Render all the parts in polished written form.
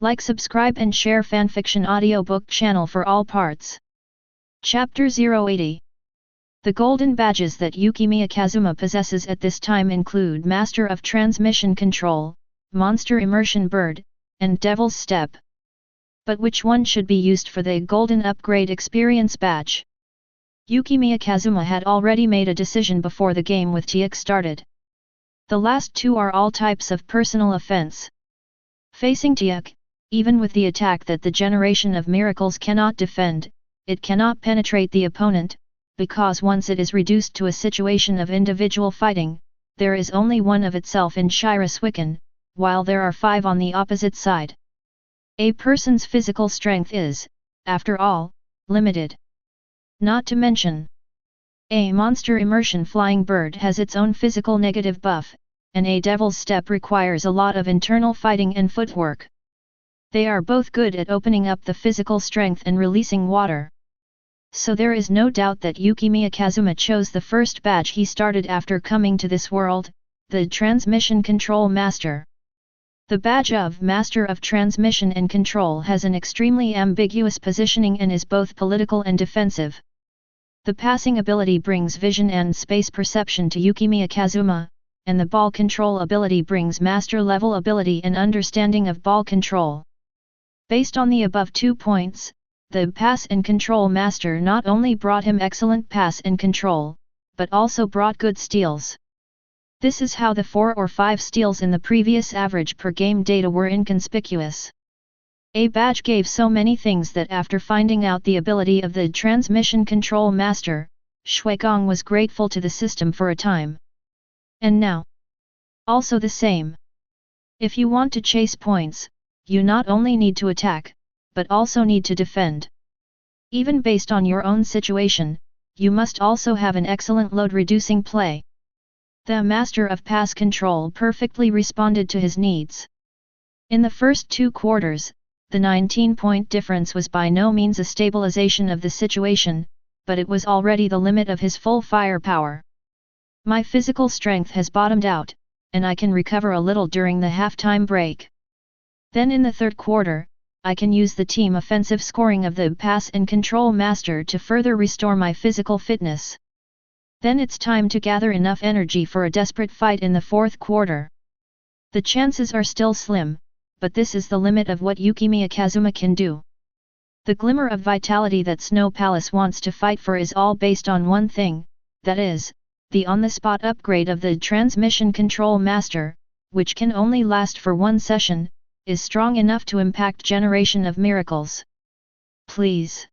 Like, subscribe and share fanfiction audiobook channel for all parts. Chapter 080. The golden badges that Yukimiya Kazuma possesses at this time include Master of Transmission Control, Monster Immersion Bird, and Devil's Step. But which one should be used for the Golden Upgrade Experience badge? Yukimiya Kazuma had already made a decision before the game with Teikō started. The last two are all types of personal offense. Facing Teikō, even with the attack that the Generation of Miracles cannot defend, it cannot penetrate the opponent, because once it is reduced to a situation of individual fighting, there is only one of itself in Shirasuiken, while there are 5 on the opposite side. A person's physical strength is, after all, limited. Not to mention, a Monster Immersion Flying Bird has its own physical negative buff, and a Devil's Step requires a lot of internal fighting and footwork. They are both good at opening up the physical strength and releasing water. So there is no doubt that Yukimiya Kazuma chose the first badge he started after coming to this world, the Transmission Control Master. The badge of Master of Transmission and Control has an extremely ambiguous positioning and is both political and defensive. The passing ability brings vision and space perception to Yukimiya Kazuma, and the ball control ability brings master level ability and understanding of ball control. Based on the above 2 points, the Pass and Control Master not only brought him excellent pass and control, but also brought good steals. This is how the 4 or 5 steals in the previous average per game data were inconspicuous. A badge gave so many things that after finding out the ability of the Transmission Control Master, Shuigong was grateful to the system for a time. And now, also the same. If you want to chase points, you not only need to attack, but also need to defend. Even based on your own situation, you must also have an excellent load-reducing play. The Master of Pass Control perfectly responded to his needs. In the first 2 quarters, the 19-point difference was by no means a stabilization of the situation, but it was already the limit of his full firepower. My physical strength has bottomed out, and I can recover a little during the halftime break. Then in the 3rd quarter, I can use the team offensive scoring of the Pass and Control Master to further restore my physical fitness. Then it's time to gather enough energy for a desperate fight in the 4th quarter. The chances are still slim, but this is the limit of what Yukimiya Kazuma can do. The glimmer of vitality that Snow Palace wants to fight for is all based on one thing, that is, the on-the-spot upgrade of the Transmission Control Master, which can only last for 1 session, is strong enough to impact Generation of Miracles. Please.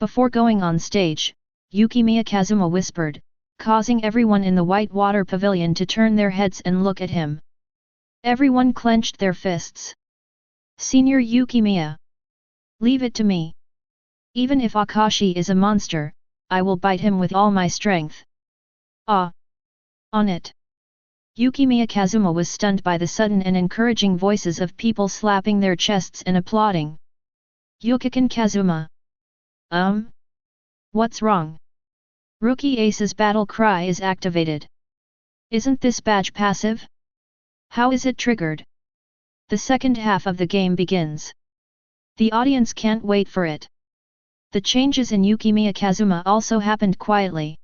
Before going on stage, Yukimiya Kazuma whispered, causing everyone in the White Water Pavilion to turn their heads and look at him. Everyone clenched their fists. Senior Yukimiya. Leave it to me. Even if Akashi is a monster, I will bite him with all my strength. Ah! On it! Yukimiya Kazuma was stunned by the sudden and encouraging voices of people slapping their chests and applauding. Yukikin Kazuma. What's wrong? Rookie Ace's battle cry is activated. Isn't this badge passive? How is it triggered? The second half of the game begins. The audience can't wait for it. The changes in Yukimiya Kazuma also happened quietly.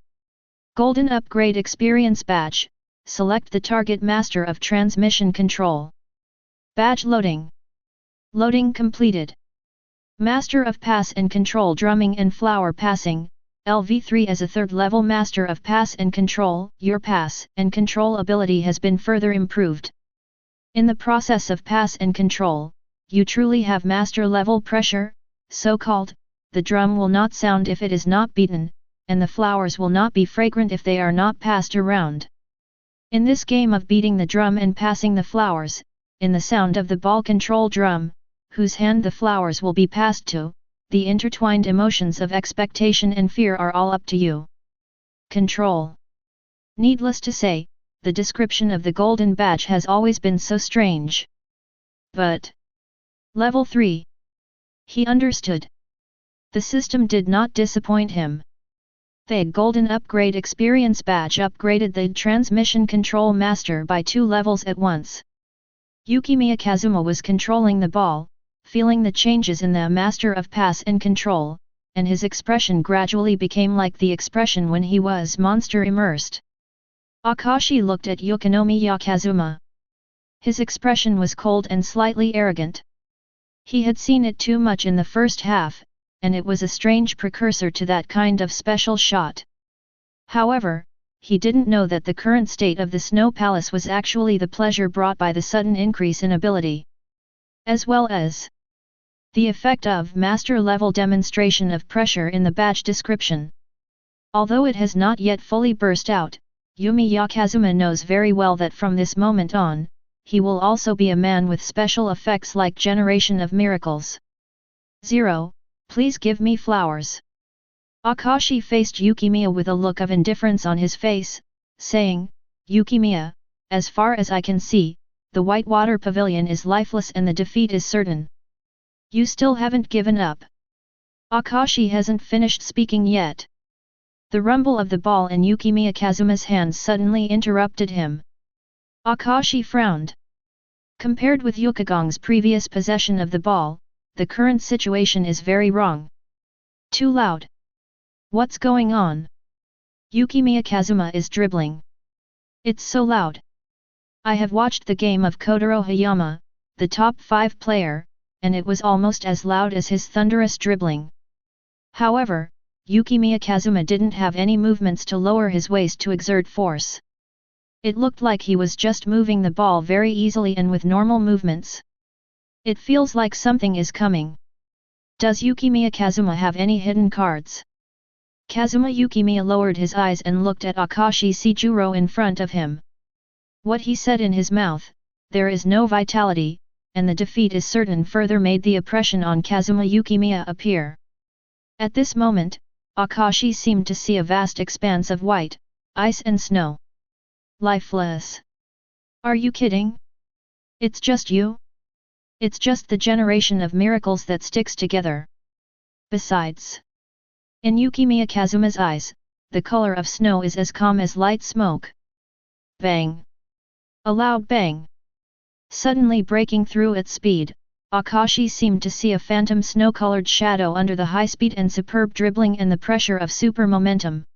Golden Upgrade Experience Badge. Select the target Master of Transmission Control. Badge loading. Loading completed. Master of Pass and Control Drumming and Flower Passing, LV3 as a 3rd level Master of Pass and Control. Your pass and control ability has been further improved. In the process of pass and control, you truly have master level pressure, so-called. The drum will not sound if it is not beaten, and the flowers will not be fragrant if they are not passed around. In this game of beating the drum and passing the flowers, in the sound of the ball control drum, whose hand the flowers will be passed to, the intertwined emotions of expectation and fear are all up to you. Control. Needless to say, the description of the golden badge has always been so strange. But Level 3. He understood. The system did not disappoint him. The Golden Upgrade Experience Badge upgraded the Transmission Control Master by 2 levels at once. Yukimiya Kazuma was controlling the ball, feeling the changes in the master of pass and control, and his expression gradually became like the expression when he was monster immersed. Akashi looked at Yukimiya Kazuma. His expression was cold and slightly arrogant. He had seen it too much in the first half, and it was a strange precursor to that kind of special shot. However, he didn't know that the current state of the Snow Palace was actually the pleasure brought by the sudden increase in ability, as well as the effect of master-level demonstration of pressure in the badge description. Although it has not yet fully burst out, Yumiya Kazuma knows very well that from this moment on, he will also be a man with special effects like generation of miracles. 0. Please give me flowers. Akashi faced Yukimiya with a look of indifference on his face, saying, Yukimiya, as far as I can see, the Whitewater Pavilion is lifeless and the defeat is certain. You still haven't given up. Akashi hasn't finished speaking yet. The rumble of the ball in Yukimiya Kazuma's hands suddenly interrupted him. Akashi frowned. Compared with Yukigong's previous possession of the ball, the current situation is very wrong. Too loud. What's going on? Yukimiya Kazuma is dribbling. It's so loud. I have watched the game of Kotaro Hayama, the top 5 player, and it was almost as loud as his thunderous dribbling. However, Yukimiya Kazuma didn't have any movements to lower his waist to exert force. It looked like he was just moving the ball very easily and with normal movements. It feels like something is coming. Does Yukimiya Kazuma have any hidden cards? Kazuma Yukimiya lowered his eyes and looked at Akashi Shijuro in front of him. What he said in his mouth, there is no vitality, and the defeat is certain, further made the oppression on Kazuma Yukimiya appear. At this moment, Akashi seemed to see a vast expanse of white, ice and snow. Lifeless. Are you kidding? It's just you? It's just the generation of miracles that sticks together. Besides, in Yukimiya Kazuma's eyes, the color of snow is as calm as light smoke. Bang! A loud bang. Suddenly breaking through at speed, Akashi seemed to see a phantom snow-colored shadow under the high speed and superb dribbling and the pressure of super momentum.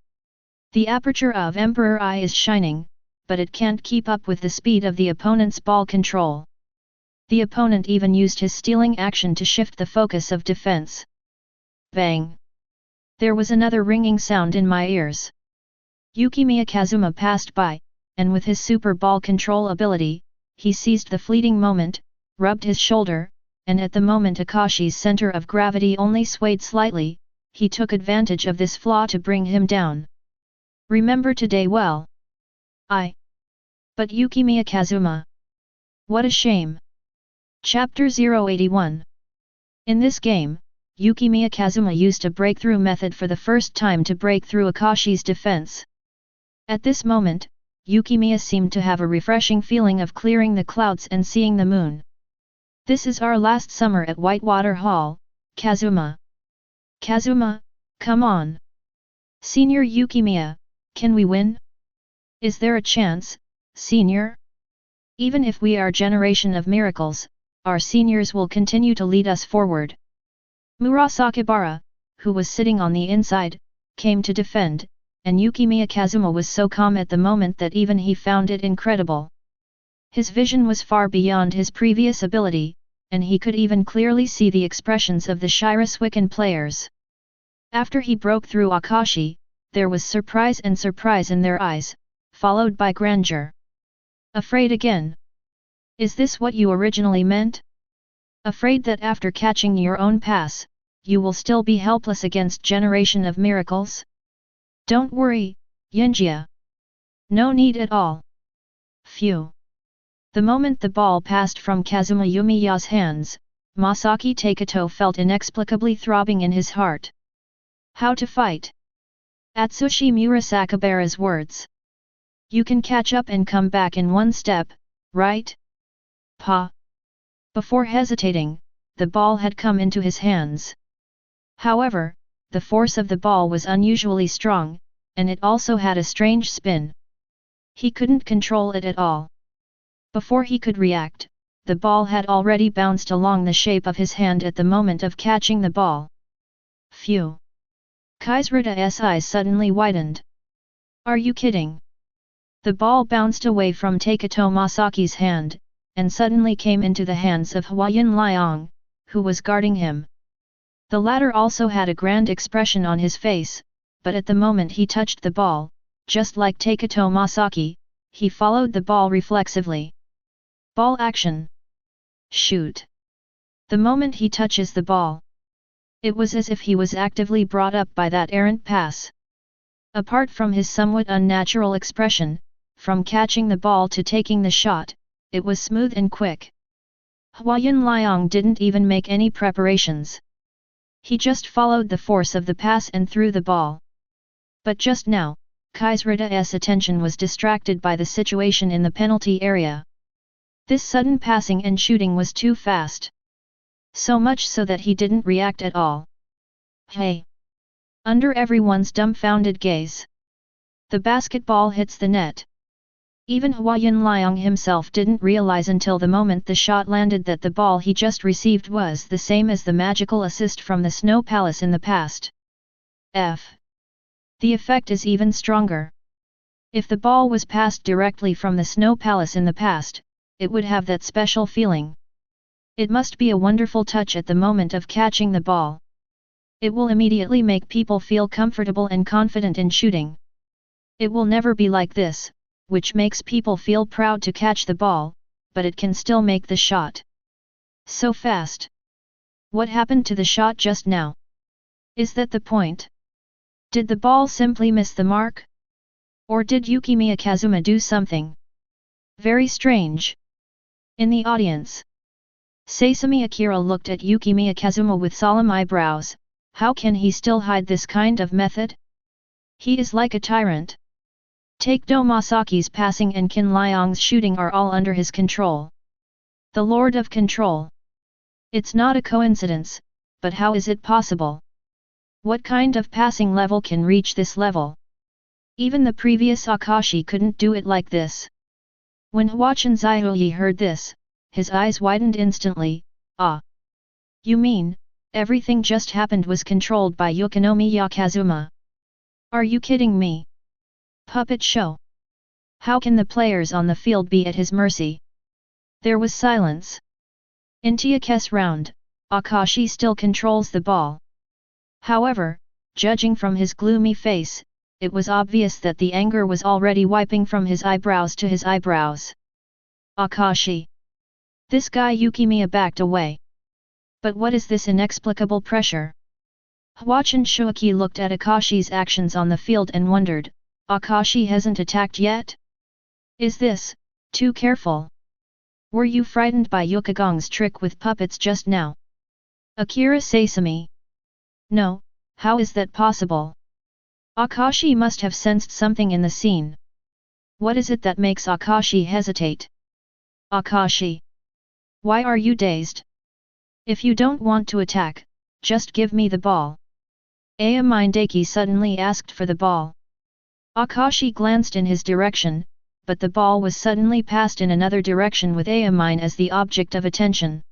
The aperture of Emperor Eye is shining, but it can't keep up with the speed of the opponent's ball control. The opponent even used his stealing action to shift the focus of defense. Bang! There was another ringing sound in my ears. Yukimiya Kazuma passed by, and with his super ball control ability, he seized the fleeting moment, rubbed his shoulder, and at the moment Akashi's center of gravity only swayed slightly, he took advantage of this flaw to bring him down. Remember today well. But Yukimiya Kazuma. What a shame. Chapter 081. In this game, Yukimiya Kazuma used a breakthrough method for the first time to break through Akashi's defense. At this moment, Yukimiya seemed to have a refreshing feeling of clearing the clouds and seeing the moon. This is our last summer at Whitewater Hall, Kazuma. Kazuma, come on. Senior Yukimiya, can we win? Is there a chance, senior? Even if we are generation of miracles, our seniors will continue to lead us forward. Murasakibara, who was sitting on the inside, came to defend, and Yukimiya Kazuma was so calm at the moment that even he found it incredible. His vision was far beyond his previous ability, and he could even clearly see the expressions of the Shirasuikan players. After he broke through Akashi, there was surprise in their eyes, followed by grandeur. Afraid again? Is this what you originally meant? Afraid that after catching your own pass, you will still be helpless against generation of miracles? Don't worry, Yinjia. No need at all. Phew. The moment the ball passed from Kazuma Yumiya's hands, Masaki Teikō felt inexplicably throbbing in his heart. How to fight? Atsushi Murasakibara's words. You can catch up and come back in one step, right? Pa. Before hesitating, the ball had come into his hands. However, the force of the ball was unusually strong, and it also had a strange spin. He couldn't control it at all. Before he could react, the ball had already bounced along the shape of his hand at the moment of catching the ball. Phew! Kaisrita's eyes suddenly widened. Are you kidding? The ball bounced away from Teikō Masaki's hand, and suddenly came into the hands of Huayan Liang, who was guarding him. The latter also had a grand expression on his face, but at the moment he touched the ball, just like Teikō Masaki, he followed the ball reflexively. Ball action! Shoot! The moment he touches the ball, it was as if he was actively brought up by that errant pass. Apart from his somewhat unnatural expression, from catching the ball to taking the shot, it was smooth and quick. Huayan Liang didn't even make any preparations. He just followed the force of the pass and threw the ball. But just now, Kaisrita's attention was distracted by the situation in the penalty area. This sudden passing and shooting was too fast. So much so that he didn't react at all. Hey! Under everyone's dumbfounded gaze, the basketball hits the net. Even Huayan Liang himself didn't realize until the moment the shot landed that the ball he just received was the same as the magical assist from the Snow Palace in the past. The effect is even stronger. If the ball was passed directly from the Snow Palace in the past, it would have that special feeling. It must be a wonderful touch at the moment of catching the ball. It will immediately make people feel comfortable and confident in shooting. It will never be like this, which makes people feel proud to catch the ball, but it can still make the shot so fast. What happened to the shot just now? Is that the point? Did the ball simply miss the mark? Or did Yukimiya Kazuma do something very strange? In the audience, Sasami Akira looked at Yukimiya Kazuma with solemn eyebrows. How can he still hide this kind of method? He is like a tyrant. Teikō Masaki's passing and Qin Liang's shooting are all under his control. The Lord of Control. It's not a coincidence, but how is it possible? What kind of passing level can reach this level? Even the previous Akashi couldn't do it like this. When Huachan Ziyuyi heard this, his eyes widened instantly. Ah! You mean, everything just happened was controlled by Yukimiya Kazuma? Are you kidding me? Puppet show. How can the players on the field be at his mercy? There was silence. In Teikō's round, Akashi still controls the ball. However, judging from his gloomy face, it was obvious that the anger was already wiping from his eyebrows to his eyebrows. Akashi! This guy Yukimiya backed away. But what is this inexplicable pressure? Huachan Shuaki looked at Akashi's actions on the field and wondered, Akashi hasn't attacked yet? Is this too careful? Were you frightened by Yukigong's trick with puppets just now? Akira Sasami. No, how is that possible? Akashi must have sensed something in the scene. What is it that makes Akashi hesitate? Akashi. Why are you dazed? If you don't want to attack, just give me the ball. Aya Mindaki suddenly asked for the ball. Akashi glanced in his direction, but the ball was suddenly passed in another direction with Aya Mind as the object of attention.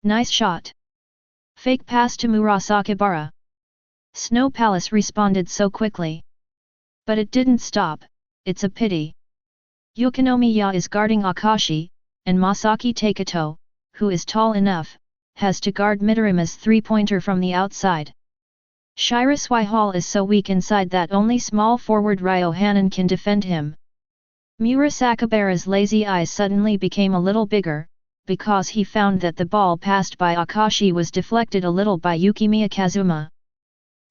Nice shot. Fake pass to Murasakibara. Snow Palace responded so quickly. But it didn't stop, it's a pity. Yukinomiya is guarding Akashi, and Masaki Teikō, who is tall enough, has to guard Midorima's three-pointer from the outside. Shirasui Hall is so weak inside that only small forward Ryo Hanan can defend him. Murasakibara's lazy eyes suddenly became a little bigger, because he found that the ball passed by Akashi was deflected a little by Yukimiya Kazuma.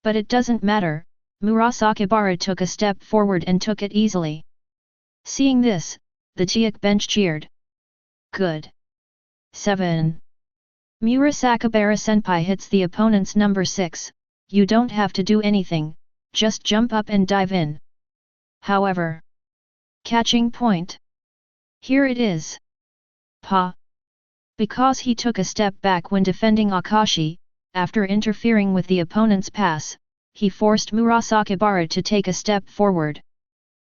But it doesn't matter, Murasakibara took a step forward and took it easily. Seeing this, the Teikō bench cheered. Good. 7. Murasakibara senpai hits the opponent's number 6, you don't have to do anything, just jump up and dive in. However, catching point. Here it is. Pa. Because he took a step back when defending Akashi, after interfering with the opponent's pass, he forced Murasakibara to take a step forward.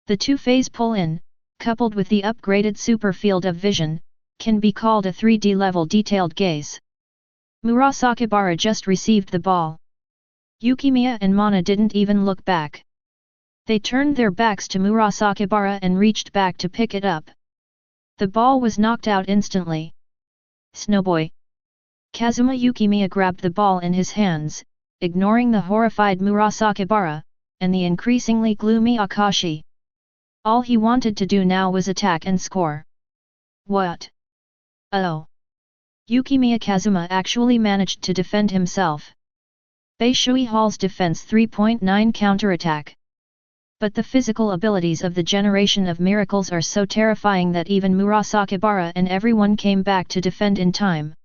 The two-phase pull-in, coupled with the upgraded super field of vision, can be called a 3D level detailed gaze. Murasakibara just received the ball. Yukimiya and Mana didn't even look back. They turned their backs to Murasakibara and reached back to pick it up. The ball was knocked out instantly. Snowboy! Kazuma Yukimiya grabbed the ball in his hands, ignoring the horrified Murasakibara, and the increasingly gloomy Akashi. All he wanted to do now was attack and score. What? Oh! Yukimiya Kazuma actually managed to defend himself. Beishui Hall's defense 3.9 counterattack. But the physical abilities of the generation of miracles are so terrifying that even Murasakibara and everyone came back to defend in time.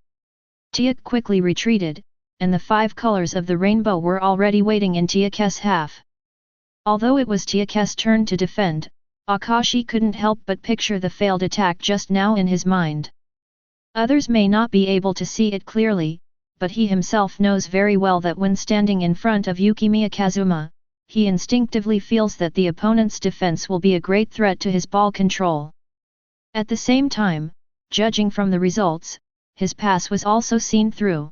Teikō quickly retreated, and the 5 colors of the rainbow were already waiting in Teikō's half. Although it was Teikō's turn to defend, Akashi couldn't help but picture the failed attack just now in his mind. Others may not be able to see it clearly, but he himself knows very well that when standing in front of Yukimiya Kazuma, he instinctively feels that the opponent's defense will be a great threat to his ball control. At the same time, judging from the results, his pass was also seen through.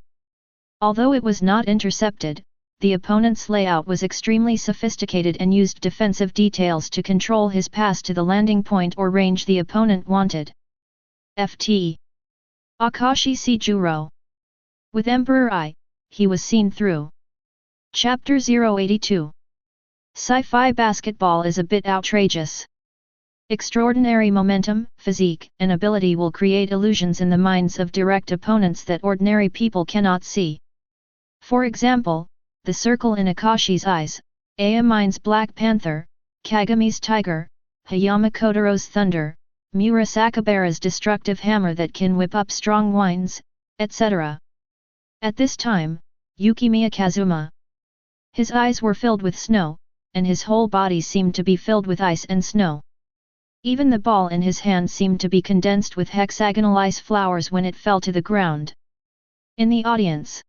Although it was not intercepted, the opponent's layout was extremely sophisticated and used defensive details to control his pass to the landing point or range the opponent wanted. Ft. Akashi Sejuro. With Emperor Eye, he was seen through. Chapter 082. Sci-fi basketball is a bit outrageous. Extraordinary momentum, physique, and ability will create illusions in the minds of direct opponents that ordinary people cannot see. For example, the circle in Akashi's eyes, Ayamine's Black Panther, Kagami's Tiger, Hayama Kotaro's Thunder, Murasakibara's destructive hammer that can whip up strong winds, etc. At this time, Yukimiya Kazuma. His eyes were filled with snow, and his whole body seemed to be filled with ice and snow. Even the ball in his hand seemed to be condensed with hexagonal ice flowers when it fell to the ground. In the audience,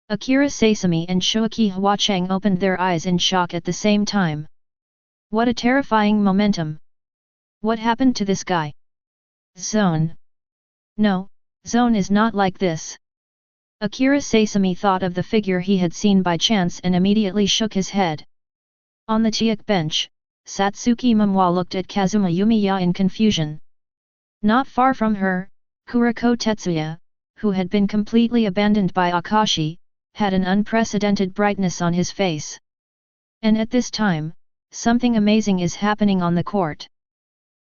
Akira Sasami and Shoaki Hwachang opened their eyes in shock at the same time. What a terrifying momentum! What happened to this guy? Zone. No, Zone is not like this. Akira Sasami thought of the figure he had seen by chance and immediately shook his head. On the Teikō bench, Satsuki Momoi looked at Kazuma Yumiya in confusion. Not far from her, Kuroko Tetsuya, who had been completely abandoned by Akashi, had an unprecedented brightness on his face. And at this time, something amazing is happening on the court.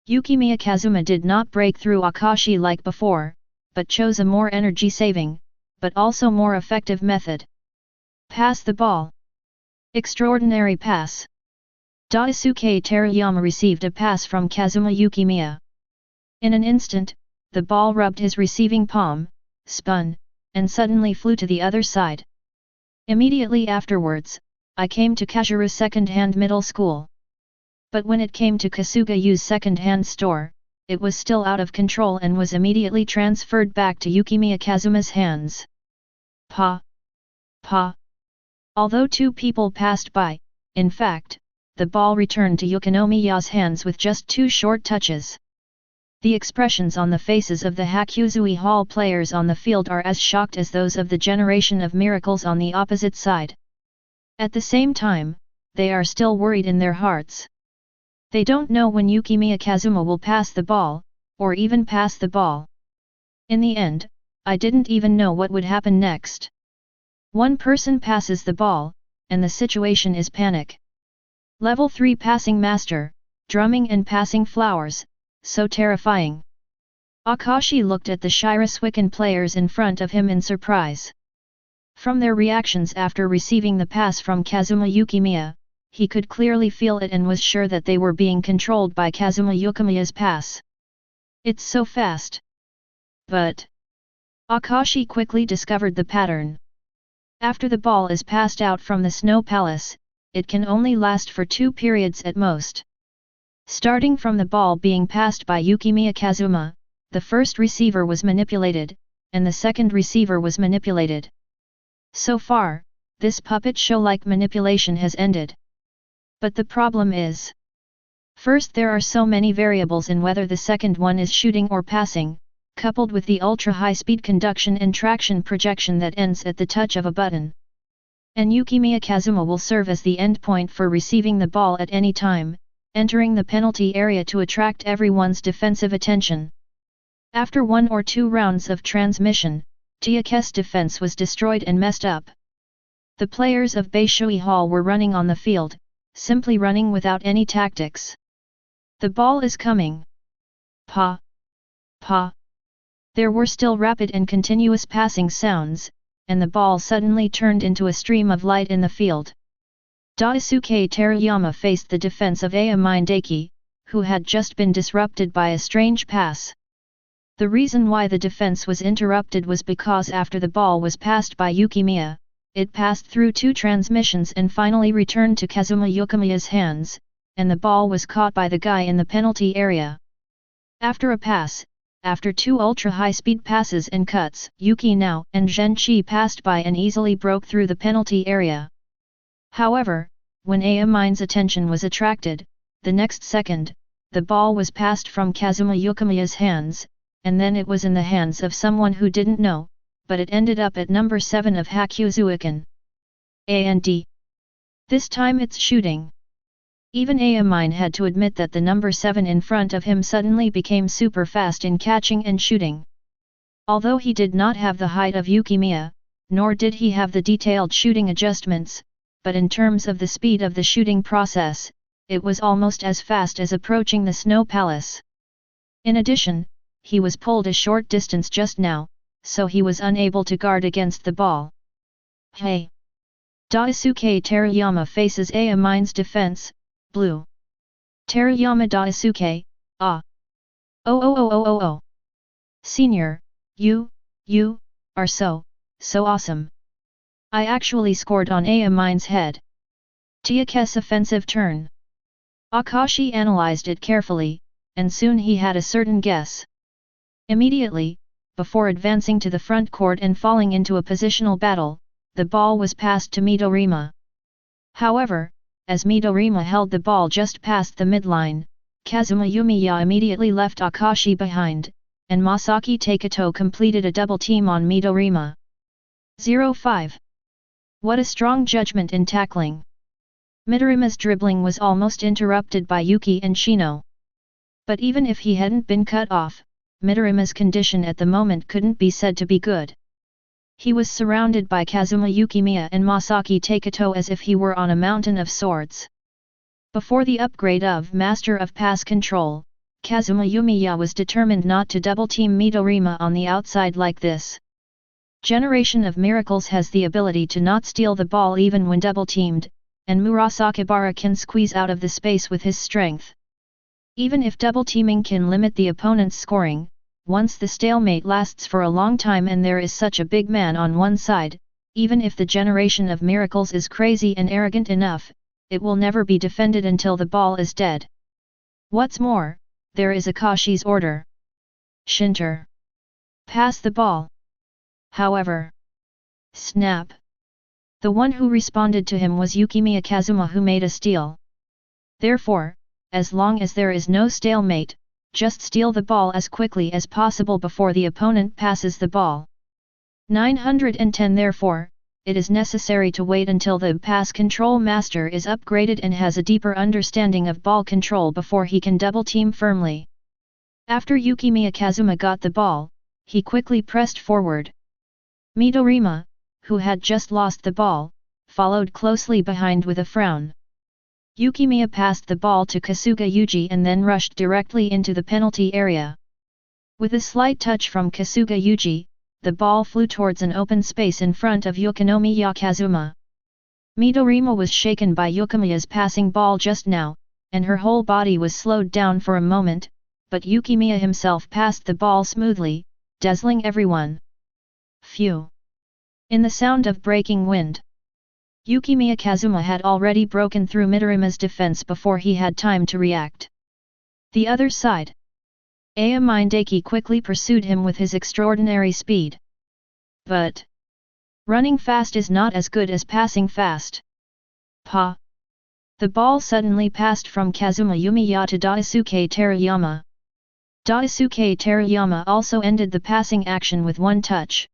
Yukimiya Kazuma did not break through Akashi like before, but chose a more energy-saving, but also more effective method. Pass the ball. Extraordinary pass. Daisuke Terayama received a pass from Kazuma Yukimiya. In an instant, the ball rubbed his receiving palm, spun, and suddenly flew to the other side. Immediately afterwards, I came to Kajuru Second-Hand Middle School. But when it came to Kasugayu's second-hand store, it was still out of control and was immediately transferred back to Yukimiya Kazuma's hands. Pa! Pa! Although 2 people passed by, in fact, the ball returned to Yukinomiya's hands with just 2 short touches. The expressions on the faces of the Hakuzui Hall players on the field are as shocked as those of the generation of miracles on the opposite side. At the same time, they are still worried in their hearts. They don't know when Yukimiya Kazuma will pass the ball, or even pass the ball. In the end, I didn't even know what would happen next. One person passes the ball, and the situation is panic. Level 3 passing master, drumming and passing flowers, so terrifying. Akashi looked at the Shirasuikan players in front of him in surprise. From their reactions after receiving the pass from Kazuma Yukimiya, he could clearly feel it and was sure that they were being controlled by Kazuma Yukimiya's pass. It's so fast. But Akashi quickly discovered the pattern. After the ball is passed out from the Snow Palace, it can only last for 2 periods at most. Starting from the ball being passed by Yukimiya Kazuma, the first receiver was manipulated, and the second receiver was manipulated. So far, this puppet show-like manipulation has ended. But the problem is, first there are so many variables in whether the second one is shooting or passing, coupled with the ultra-high-speed conduction and traction projection that ends at the touch of a button. And Yukimiya Kazuma will serve as the endpoint for receiving the ball at any time, entering the penalty area to attract everyone's defensive attention. After 1 or 2 rounds of transmission, Teikō's defense was destroyed and messed up. The players of Beishui Hall were running on the field, simply running without any tactics. The ball is coming. Pa! Pa! There were still rapid and continuous passing sounds, and the ball suddenly turned into a stream of light in the field. Daisuke Teruyama faced the defense of Aya Mindaki, who had just been disrupted by a strange pass. The reason why the defense was interrupted was because after the ball was passed by Yukimiya, it passed through 2 transmissions and finally returned to Kazuma Yukimiya's hands, and the ball was caught by the guy in the penalty area. After a pass, after 2 ultra-high-speed passes and cuts, Yuki Nao and Zhenqi passed by and easily broke through the penalty area. However, when Aya Mind's attention was attracted, the next second, the ball was passed from Kazuma Yukimiya's hands, and then it was in the hands of someone who didn't know, but it ended up at number 7 of Hakuzuikan. A&D. This time it's shooting. Even Aya Mind had to admit that the number 7 in front of him suddenly became super fast in catching and shooting. Although he did not have the height of Yukimiya, nor did he have the detailed shooting adjustments, but in terms of the speed of the shooting process, it was almost as fast as approaching the Snow Palace. In addition, he was pulled a short distance just now, so he was unable to guard against the ball. Hey! Daisuke Teruyama faces Aya Mind's defense, blue. Teruyama Daisuke, ah! Oh! Senior, you are so awesome. I actually scored on Aya Mind's head. Teikō's offensive turn. Akashi analyzed it carefully, and soon he had a certain guess. Immediately, before advancing to the front court and falling into a positional battle, the ball was passed to Midorima. However, as Midorima held the ball just past the midline, Kazuma Yumiya immediately left Akashi behind, and Masaki Teikō completed a double team on Midorima. 0-5. What a strong judgment in tackling! Midorima's dribbling was almost interrupted by Yuki and Shino. But even if he hadn't been cut off, Midorima's condition at the moment couldn't be said to be good. He was surrounded by Kazuma Yukimiya and Masaki Teikō as if he were on a mountain of swords. Before the upgrade of Master of Pass Control, Kazuma Yumiya was determined not to double-team Midorima on the outside like this. Generation of Miracles has the ability to not steal the ball even when double-teamed, and Murasakibara can squeeze out of the space with his strength. Even if double-teaming can limit the opponent's scoring, once the stalemate lasts for a long time and there is such a big man on one side, even if the Generation of Miracles is crazy and arrogant enough, it will never be defended until the ball is dead. What's more, there is Akashi's order. Shinter. Pass the ball. However. Snap. The one who responded to him was Yukimiya Kazuma, who made a steal. Therefore, as long as there is no stalemate, just steal the ball as quickly as possible before the opponent passes the ball. 910 Therefore, it is necessary to wait until the pass control master is upgraded and has a deeper understanding of ball control before he can double-team firmly. After Yukimiya Kazuma got the ball, he quickly pressed forward. Midorima, who had just lost the ball, followed closely behind with a frown. Yukimiya passed the ball to Kasuga Yuji and then rushed directly into the penalty area. With a slight touch from Kasuga Yuji, the ball flew towards an open space in front of Yukimiya Kazuma. Midorima was shaken by Yukimiya's passing ball just now, and her whole body was slowed down for a moment, but Yukimiya himself passed the ball smoothly, dazzling everyone. Phew! In the sound of breaking wind, Yukimiya Kazuma had already broken through Midorima's defense before he had time to react. The other side. Aya Mindaki quickly pursued him with his extraordinary speed. But running fast is not as good as passing fast. Pa! The ball suddenly passed from Kazuma Yumiya to Daisuke Teruyama. Daisuke Terayama also ended the passing action with one touch.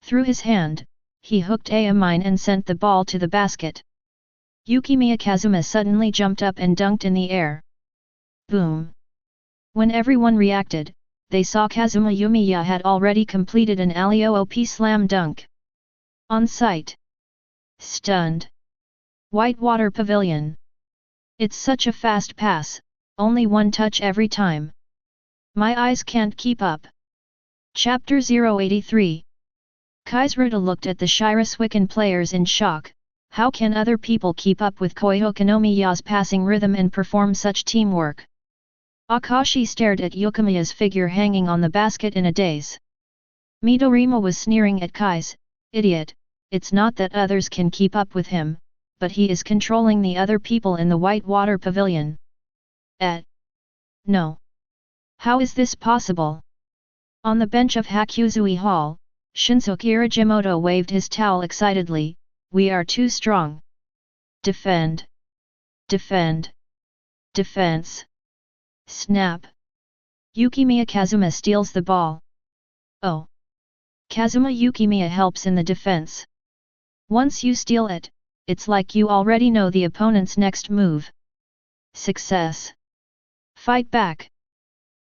Through his hand, he hooked a mine and sent the ball to the basket. Yukimiya Kazuma suddenly jumped up and dunked in the air. Boom! When everyone reacted, they saw Kazuma Yumiya had already completed an alley-oop slam dunk. On sight. Stunned. Whitewater Pavilion. It's such a fast pass, only one touch every time. My eyes can't keep up. Chapter 083. Kaizruta looked at the Shirasuikan players in shock. How can other people keep up with Koihokonomiya's passing rhythm and perform such teamwork? Akashi stared at Yukimiya's figure hanging on the basket in a daze. Midorima was sneering at Kai's, idiot, it's not that others can keep up with him, but he is controlling the other people in the Whitewater Pavilion. No. How is this possible? On the bench of Hakuzui Hall, Shinsuke Irajimoto waved his towel excitedly, we are too strong. Defend. Defend. Defense. Snap. Yukimiya Kazuma steals the ball. Oh. Kazuma Yukimiya helps in the defense. Once you steal it, it's like you already know the opponent's next move. Success. Fight back.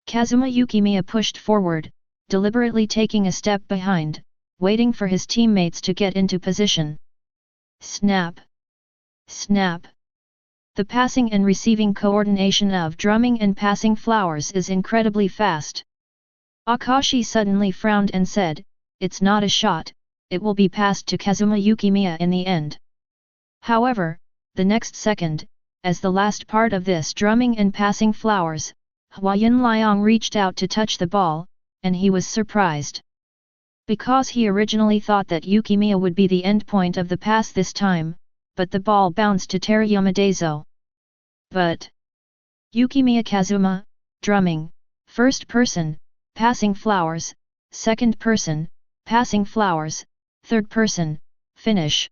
Kazuma Yukimiya pushed forward, deliberately taking a step behind, waiting for his teammates to get into position. Snap. Snap. The passing and receiving coordination of drumming and passing flowers is incredibly fast. Akashi suddenly frowned and said, it's not a shot, it will be passed to Kazuma Yukimiya in the end. However, the next second, as the last part of this drumming and passing flowers, Huayan Liang reached out to touch the ball, and he was surprised. Because he originally thought that Yukimiya would be the end point of the pass this time, but the ball bounced to Terayama Daizo. But Yukimiya Kazuma, drumming, first person, passing flowers, second person, passing flowers, third person, finish.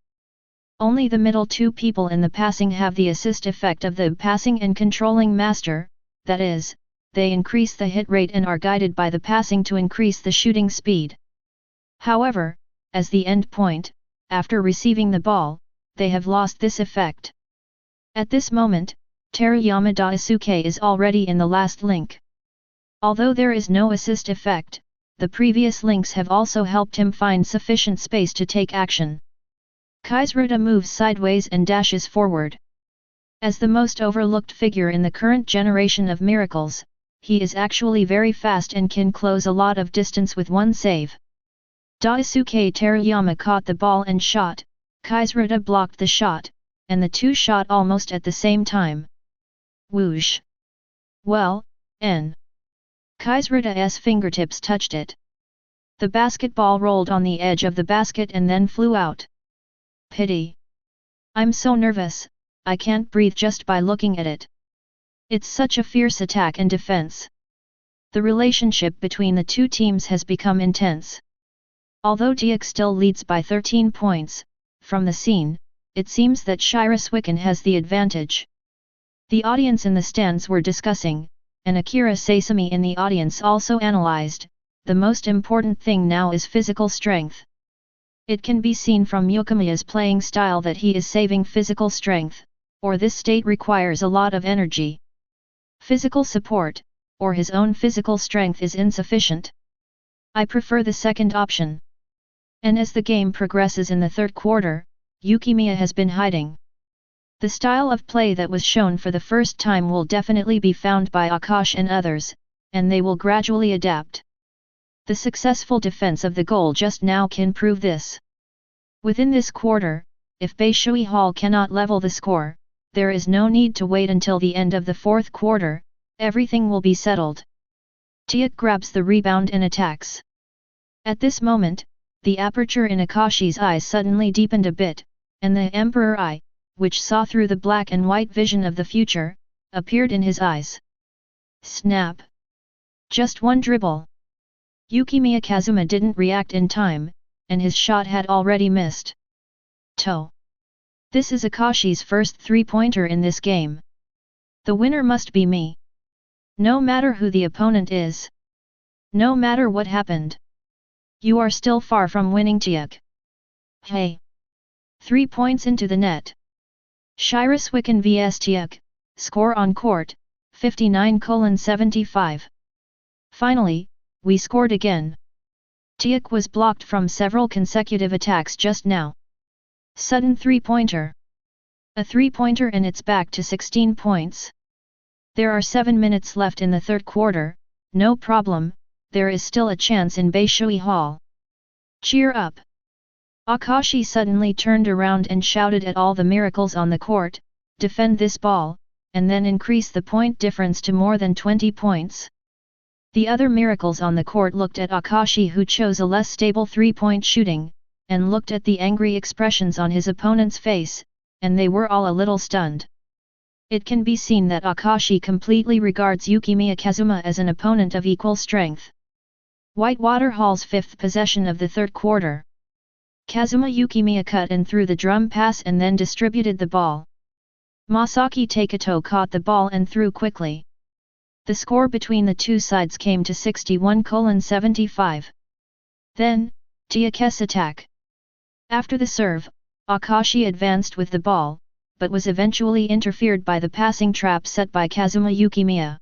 Only the middle two people in the passing have the assist effect of the passing and controlling master, that is, they increase the hit rate and are guided by the passing to increase the shooting speed. However, as the end point, after receiving the ball, they have lost this effect. At this moment, Terayama Daisuke is already in the last link. Although there is no assist effect, the previous links have also helped him find sufficient space to take action. Kaizruta moves sideways and dashes forward. As the most overlooked figure in the current generation of miracles, he is actually very fast and can close a lot of distance with one save. Daisuke Terayama caught the ball and shot, Kaizruta blocked the shot, and the two shot almost at the same time. Whoosh! Well, Kaizruta's fingertips touched it. The basketball rolled on the edge of the basket and then flew out. Pity. I'm so nervous, I can't breathe just by looking at it. It's such a fierce attack and defense. The relationship between the two teams has become intense. Although DX still leads by 13 points, from the scene, it seems that Shirasuikan has the advantage. The audience in the stands were discussing, and Akira Sasami in the audience also analyzed, the most important thing now is physical strength. It can be seen from Yukimiya's playing style that he is saving physical strength, or this state requires a lot of energy. Physical support, or his own physical strength is insufficient. I prefer the second option. And as the game progresses in the third quarter, Yukimiya has been hiding. The style of play that was shown for the first time will definitely be found by Akash and others, and they will gradually adapt. The successful defense of the goal just now can prove this. Within this quarter, if Beishui Hall cannot level the score, there is no need to wait until the end of the fourth quarter, everything will be settled. Tiak grabs the rebound and attacks. At this moment, the aperture in Akashi's eyes suddenly deepened a bit, and the Emperor Eye, which saw through the black and white vision of the future, appeared in his eyes. Snap! Just one dribble. Yukimiya Kazuma didn't react in time, and his shot had already missed. Toe! This is Akashi's first three-pointer in this game. The winner must be me. No matter who the opponent is. No matter what happened. You are still far from winning Teikō. Hey! 3 points into the net. Shiriswicken vs Teikō, score on court, 59:75. Finally, we scored again. Teikō was blocked from several consecutive attacks just now. Sudden 3-pointer. A 3-pointer and it's back to 16 points. There are 7 minutes left in the third quarter, no problem, there is still a chance in Beishui Hall. Cheer up! Akashi suddenly turned around and shouted at all the miracles on the court, defend this ball, and then increase the point difference to more than 20 points. The other miracles on the court looked at Akashi, who chose a less stable 3-point shooting, and looked at the angry expressions on his opponent's face, and they were all a little stunned. It can be seen that Akashi completely regards Yukimiya Kazuma as an opponent of equal strength. Whitewater Hall's fifth possession of the third quarter. Kazuma Yukimiya cut and threw the drum pass and then distributed the ball. Masaki Teikō caught the ball and threw quickly. The score between the two sides came to 61:75. Then, Teikō's attack. After the serve, Akashi advanced with the ball, but was eventually interfered by the passing trap set by Kazuma Yukimiya.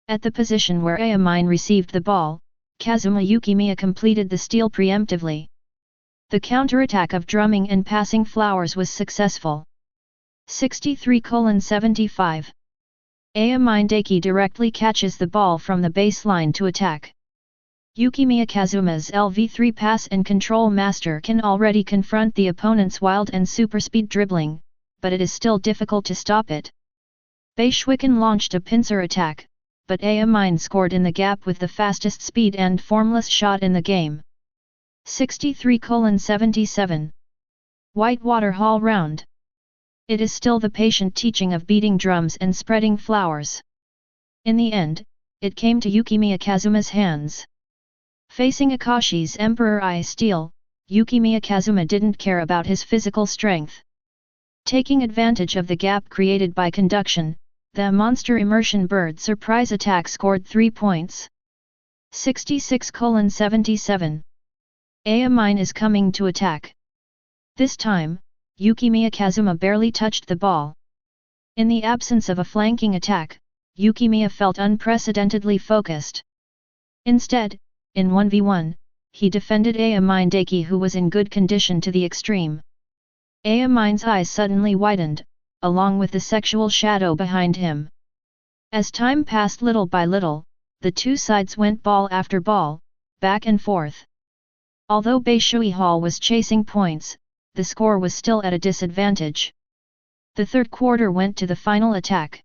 At the position where Ayamine received the ball, Kazuma Yukimiya completed the steal preemptively. The counterattack of drumming and passing flowers was successful. 63:75. Ayamine Daiki directly catches the ball from the baseline to attack. Yukimiya Kazuma's LV3 pass and control master can already confront the opponent's wild and superspeed dribbling, but it is still difficult to stop it. Beishuiken launched a pincer attack, but Ayamine scored in the gap with the fastest speed and formless shot in the game. 63:77. Whitewater Hall round. It is still the patient teaching of beating drums and spreading flowers. In the end, it came to Yukimiya Kazuma's hands. Facing Akashi's Emperor Eye Steel, Yukimiya Kazuma didn't care about his physical strength. Taking advantage of the gap created by conduction, the Monster Immersion Bird surprise attack scored 3 points. 66:77. Ayamine is coming to attack. This time, Yukimiya Kazuma barely touched the ball. In the absence of a flanking attack, Yukimiya felt unprecedentedly focused. Instead, in 1v1, he defended Ayamine Daiki, who was in good condition to the extreme. Ayamine's eyes suddenly widened, along with the sexual shadow behind him. As time passed little by little, the two sides went ball after ball, back and forth. Although Beishui Hall was chasing points, the score was still at a disadvantage. The third quarter went to the final attack.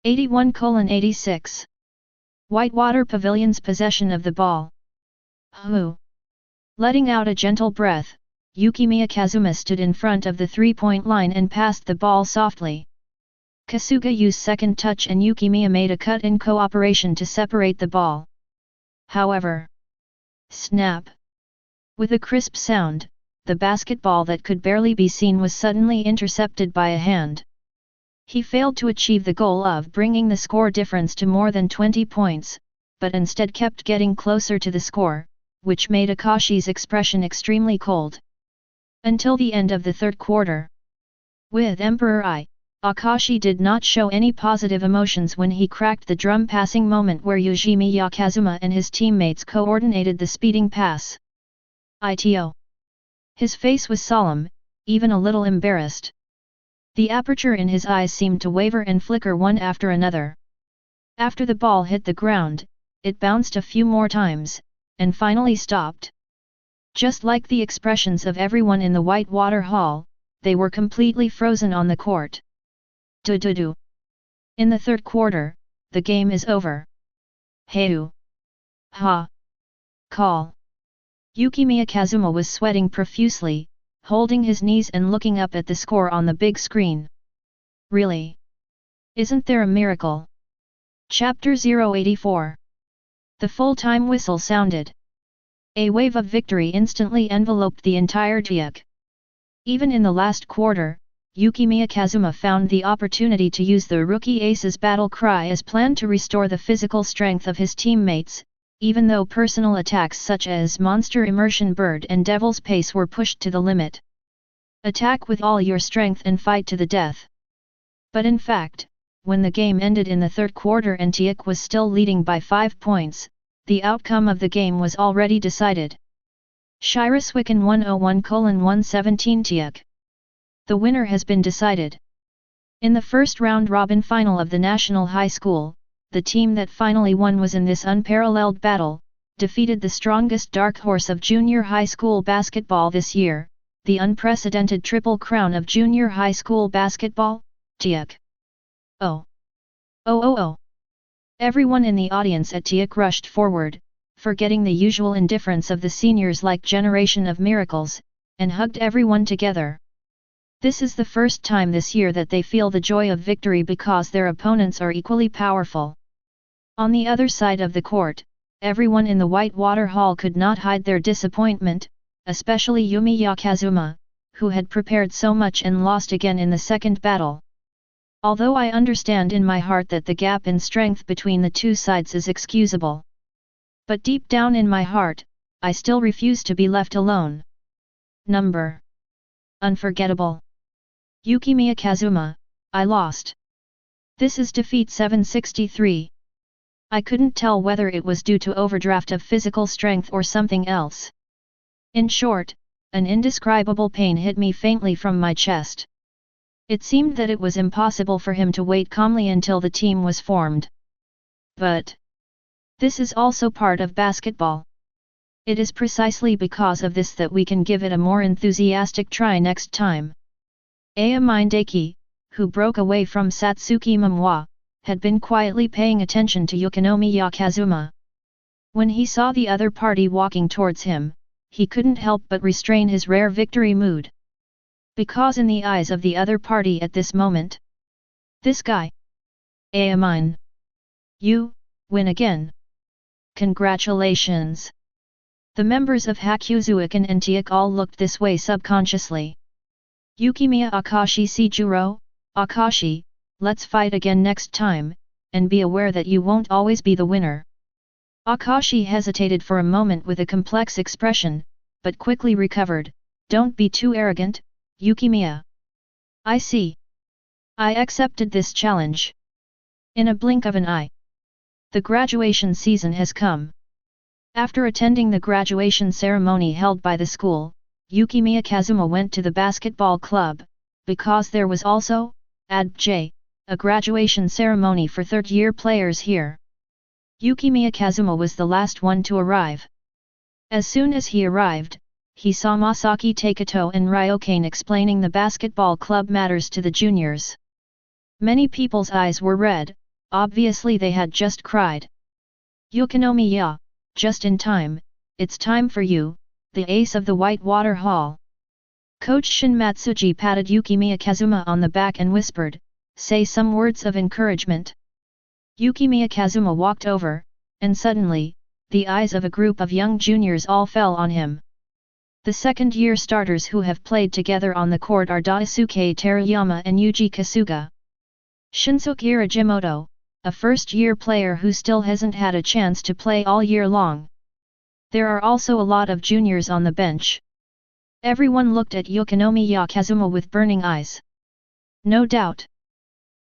81:86. Whitewater Pavilion's possession of the ball. Who? Letting out a gentle breath, Yukimiya Kazuma stood in front of the 3-point line and passed the ball softly. Kasuga used second touch and Yukimiya made a cut in cooperation to separate the ball. However, snap! With a crisp sound, the basketball that could barely be seen was suddenly intercepted by a hand. He failed to achieve the goal of bringing the score difference to more than 20 points, but instead kept getting closer to the score, which made Akashi's expression extremely cold. Until the end of the third quarter. With Emperor Eye, Akashi did not show any positive emotions when he cracked the drum passing moment where Yukimiya Kazuma and his teammates coordinated the speeding pass. ITO. His face was solemn, even a little embarrassed. The aperture in his eyes seemed to waver and flicker one after another. After the ball hit the ground, it bounced a few more times, and finally stopped. Just like the expressions of everyone in the Whitewater Hall, they were completely frozen on the court. Do. In the third quarter, the game is over. Heu. Ha. Call. Yukimiya Kazuma was sweating profusely, holding his knees and looking up at the score on the big screen. Really? Isn't there a miracle? Chapter 084. The full-time whistle sounded. A wave of victory instantly enveloped the entire Teikō. Even in the last quarter, Yukimiya Kazuma found the opportunity to use the rookie ace's battle cry as planned to restore the physical strength of his teammates, even though personal attacks such as Monster Immersion Bird and Devil's Pace were pushed to the limit. Attack with all your strength and fight to the death. But in fact, when the game ended in the third quarter and Teikō was still leading by 5 points, the outcome of the game was already decided. Shiriswiken 101:117 Teikō. The winner has been decided. In the first round-robin final of the National High School, the team that finally won was in this unparalleled battle, defeated the strongest dark horse of junior high school basketball this year, the unprecedented triple crown of junior high school basketball, Teikō. Oh! Oh oh oh! Everyone in the audience at Teikō rushed forward, forgetting the usual indifference of the seniors like Generation of Miracles, and hugged everyone together. This is the first time this year that they feel the joy of victory because their opponents are equally powerful. On the other side of the court, everyone in the White Water Hall could not hide their disappointment, especially Yumiya Kazuma, who had prepared so much and lost again in the second battle. Although I understand in my heart that the gap in strength between the two sides is excusable. But deep down in my heart, I still refuse to be left alone. Number. Unforgettable. Yukimiya Kazuma, I lost. This is defeat 763. I couldn't tell whether it was due to overdraft of physical strength or something else. In short, an indescribable pain hit me faintly from my chest. It seemed that it was impossible for him to wait calmly until the team was formed. But this is also part of basketball. It is precisely because of this that we can give it a more enthusiastic try next time. Aya Mindaki, who broke away from Satsuki Momoi, had been quietly paying attention to Yukimiya Kazuma. When he saw the other party walking towards him, he couldn't help but restrain his rare victory mood. Because in the eyes of the other party at this moment, this guy, Aya Mine, you win again. Congratulations! The members of Hakuzuikan and Teikō all looked this way subconsciously. Yukimiya Akashi Sejuro, Akashi, let's fight again next time, and be aware that you won't always be the winner. Akashi hesitated for a moment with a complex expression, but quickly recovered. Don't be too arrogant, Yukimiya. I see. I accepted this challenge. In a blink of an eye. The graduation season has come. After attending the graduation ceremony held by the school, Yukimiya Kazuma went to the basketball club, because there was also, a graduation ceremony for third-year players here. Yukimiya Kazuma was the last one to arrive. As soon as he arrived, he saw Masaki Teikō and Ryokane explaining the basketball club matters to the juniors. Many people's eyes were red, obviously they had just cried. Yukimiya, just in time, it's time for you, the ace of the White Water Hall. Coach Shin Matsuji patted Yukimiya Kazuma on the back and whispered, say some words of encouragement. Yukimiya Kazuma walked over, and suddenly, the eyes of a group of young juniors all fell on him. The second-year starters who have played together on the court are Daisuke Terayama and Yuji Kasuga. Shinsuke Irajimoto, a first-year player who still hasn't had a chance to play all year long. There are also a lot of juniors on the bench. Everyone looked at Yukimiya Kazuma with burning eyes. No doubt.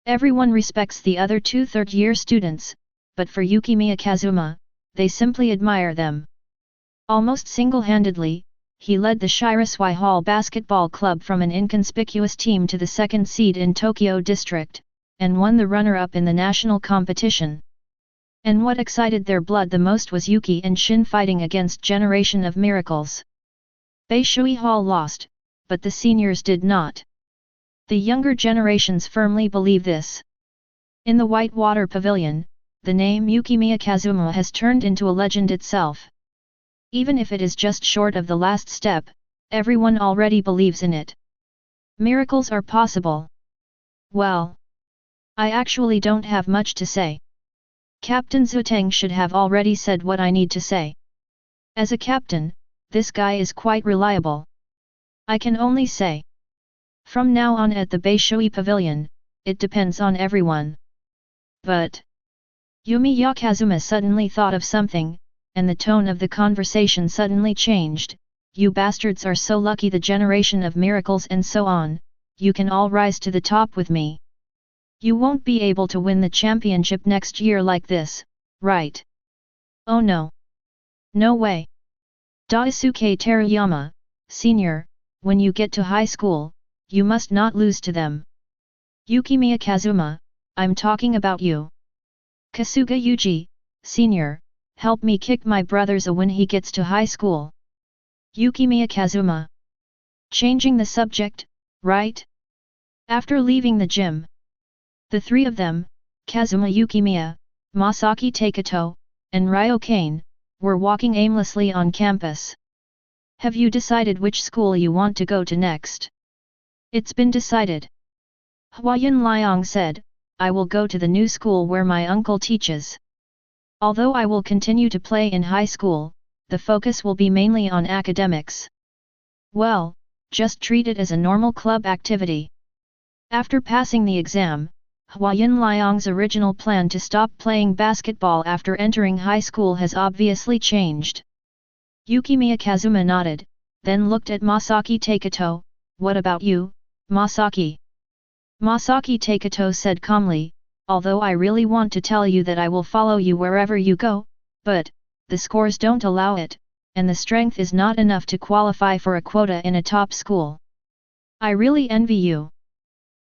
Everyone respects the other two third-year students, but for Yukimiya Kazuma, they simply admire them. Almost single-handedly, he led the Shirisui Hall Basketball Club from an inconspicuous team to the second seed in Tokyo District, and won the runner-up in the national competition. And what excited their blood the most was Yuki and Shin fighting against Generation of Miracles. Beishui Hall lost, but the seniors did not. The younger generations firmly believe this. In the White Water Pavilion, the name Yukimiya Kazuma has turned into a legend itself. Even if it is just short of the last step, everyone already believes in it. Miracles are possible. Well, I actually don't have much to say. Captain Zutang should have already said what I need to say. As a captain, this guy is quite reliable. I can only say. From now on at the Beishui Pavilion, it depends on everyone. But Yumiya Kazuma suddenly thought of something, and the tone of the conversation suddenly changed. You bastards are so lucky, the generation of miracles and so on, you can all rise to the top with me. You won't be able to win the championship next year like this, right? Oh no. No way. Daisuke Terayama, Senior, when you get to high school, you must not lose to them. Yukimiya Kazuma, I'm talking about you. Kasuga Yuji, Senior, help me kick my brother's a when he gets to high school. Yukimiya Kazuma. Changing the subject, right? After leaving the gym, the three of them, Kazuma Yukimiya, Masaki Teikō, and Ryo Kane, were walking aimlessly on campus. Have you decided which school you want to go to next? It's been decided. Huayun Liang said, I will go to the new school where my uncle teaches. Although I will continue to play in high school, the focus will be mainly on academics. Well, just treat it as a normal club activity. After passing the exam, Huayun Liang's original plan to stop playing basketball after entering high school has obviously changed. Yukimiya Kazuma nodded, then looked at Masaki Teikō. What about you, Masaki? Masaki Teikō said calmly, although I really want to tell you that I will follow you wherever you go, but the scores don't allow it, and the strength is not enough to qualify for a quota in a top school. I really envy you.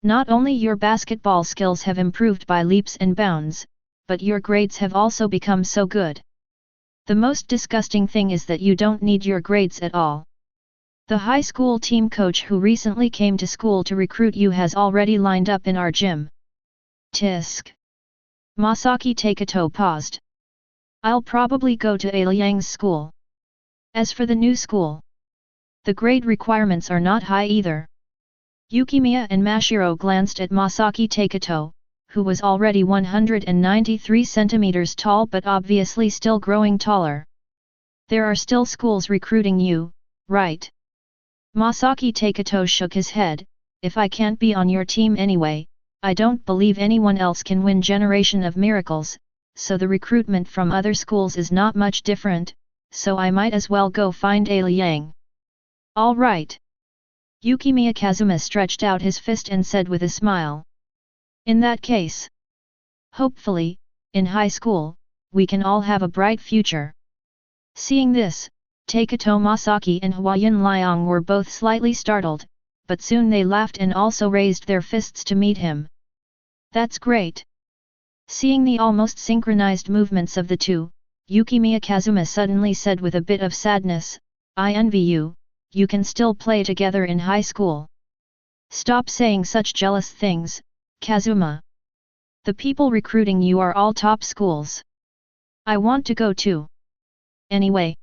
Not only your basketball skills have improved by leaps and bounds, but your grades have also become so good. The most disgusting thing is that you don't need your grades at all. The high school team coach who recently came to school to recruit you has already lined up in our gym. Tisk. Masaki Teikō paused. I'll probably go to A Liang's school. As for the new school, the grade requirements are not high either. Yukimiya and Mashiro glanced at Masaki Teikō, who was already 193 centimeters tall but obviously still growing taller. There are still schools recruiting you, right? Masaki Teikō shook his head, if I can't be on your team anyway, I don't believe anyone else can win Generation of Miracles, so the recruitment from other schools is not much different, so I might as well go find A Liang. All right. Yukimiya Kazuma stretched out his fist and said with a smile. In that case, hopefully, in high school, we can all have a bright future. Seeing this, Teikō Masaki and Huayun Liang were both slightly startled, but soon they laughed and also raised their fists to meet him. That's great. Seeing the almost synchronized movements of the two, Yukimiya Kazuma suddenly said with a bit of sadness, I envy you, you can still play together in high school. Stop saying such jealous things, Kazuma. The people recruiting you are all top schools. I want to go too. Anyway.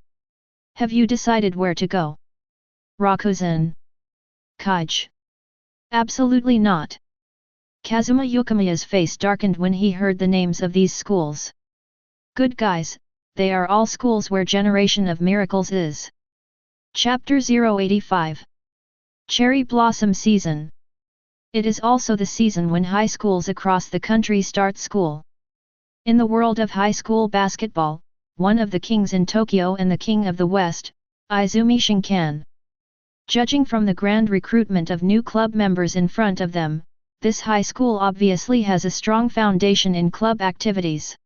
Have you decided where to go? Rakuzan. Kaij. Absolutely not. Kazuma Yukimiya's face darkened when he heard the names of these schools. Good guys, they are all schools where Generation of Miracles is. Chapter 085. Cherry Blossom Season. It is also the season when high schools across the country start school. In the world of high school basketball, one of the kings in Tokyo and the king of the West, Izumi Shinkan. Judging from the grand recruitment of new club members in front of them, this high school obviously has a strong foundation in club activities.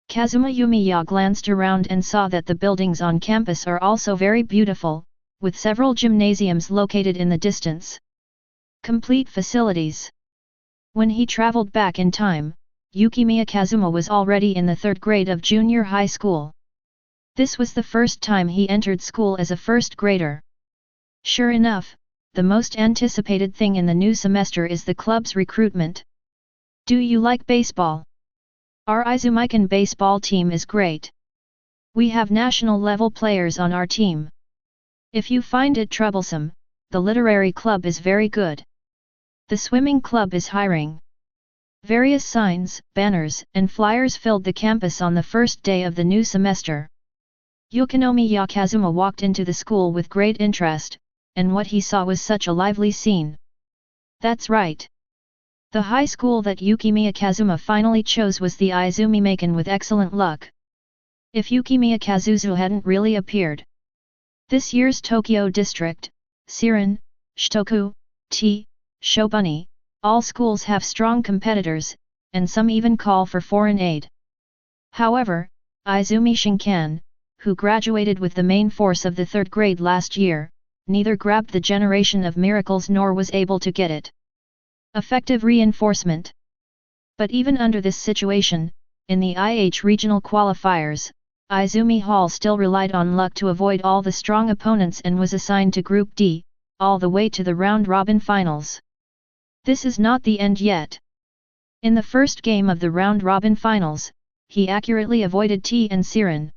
Kazuma Yumiya glanced around and saw that the buildings on campus are also very beautiful, with several gymnasiums located in the distance. Complete facilities. When he traveled back in time, Yukimiya Kazuma was already in the 3rd grade of junior high school. This was the first time he entered school as a first grader. Sure enough, the most anticipated thing in the new semester is the club's recruitment. Do you like baseball? Our Izumikan baseball team is great. We have national level players on our team. If you find it troublesome, the literary club is very good. The swimming club is hiring. Various signs, banners, and flyers filled the campus on the first day of the new semester. Yukimiya Kazuma walked into the school with great interest, and what he saw was such a lively scene. That's right. The high school that Yukimiya Kazuma finally chose was the Izumimaken with excellent luck. If Yukimiya Kazuma hadn't really appeared. This year's Tokyo district, Siren, Shitoku, Shobunny, all schools have strong competitors, and some even call for foreign aid. However, Izumi Shinkan, who graduated with the main force of the 3rd grade last year, neither grabbed the generation of miracles nor was able to get it. Effective reinforcement. But even under this situation, in the IH regional qualifiers, Izumi Hall still relied on luck to avoid all the strong opponents and was assigned to Group D, all the way to the round-robin finals. This is not the end yet. In the first game of the round-robin finals, he accurately avoided T and Siren.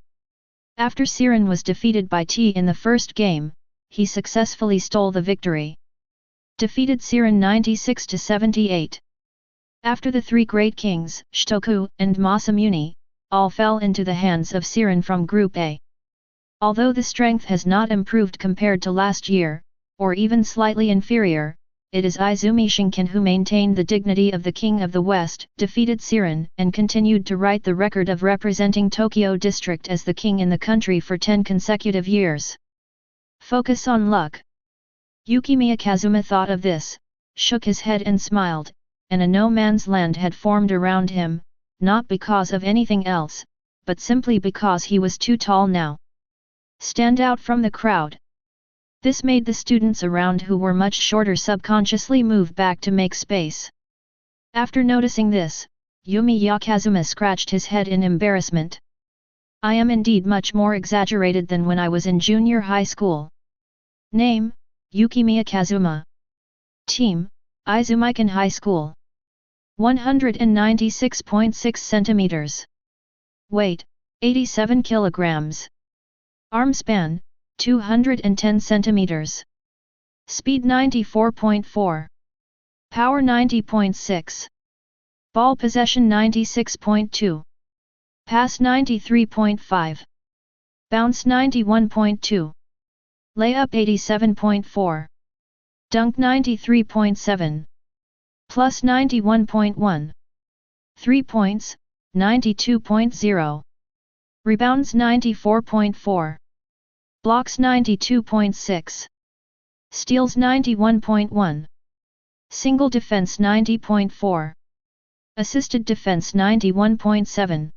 After Siren was defeated by T in the first game, he successfully stole the victory. Defeated Siren 96-78. After the 3 great kings, Shitoku and Masamune, all fell into the hands of Siren from Group A. Although the strength has not improved compared to last year, or even slightly inferior, it is Izumi Shinkan who maintained the dignity of the King of the West, defeated Siren, and continued to write the record of representing Tokyo District as the king in the country for 10 consecutive years. Focus on luck. Yukimiya Kazuma thought of this, shook his head and smiled, and a no-man's land had formed around him, not because of anything else, but simply because he was too tall now. Stand out from the crowd. This made the students around who were much shorter subconsciously move back to make space. After noticing this, Yumiya Kazuma scratched his head in embarrassment. I am indeed much more exaggerated than when I was in junior high school. Name, Yukimiya Kazuma. Team, Izumikan High School. 196.6 centimeters. Weight, 87 kilograms. Arm span, 210 centimeters. Speed 94.4. Power 90.6. Ball possession 96.2. Pass 93.5. Bounce 91.2. Layup 87.4. Dunk 93.7. Plus 91.1. 3 points, 92.0. Rebounds 94.4. Blocks 92.6. Steals 91.1. Single defense 90.4. Assisted defense 91.7.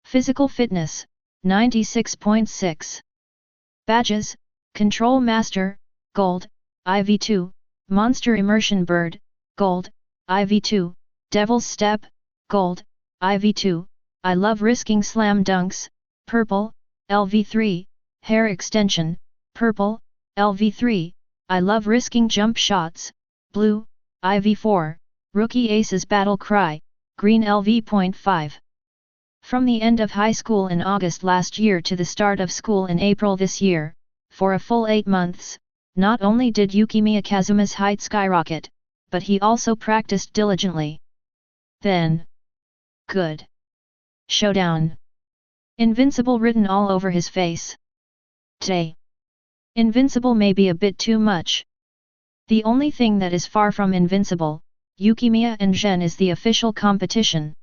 Physical fitness, 96.6. Badges, Control Master, Gold, IV2, Monster Immersion Bird, Gold, IV2, Devil's Step, Gold, IV2, I Love Risking Slam Dunks, Purple, LV3, Hair Extension, Purple, LV3, I Love Risking Jump Shots, Blue, IV4, Rookie Aces Battle Cry, Green LV.5. From the end of high school in August last year to the start of school in April this year, for a full 8 months, not only did Yukimiya Kazuma's height skyrocket, but he also practiced diligently. Then. Good. Showdown. Invincible written all over his face. Invincible may be a bit too much. The only thing that is far from invincible, Yukimiya and Gen, is the official competition.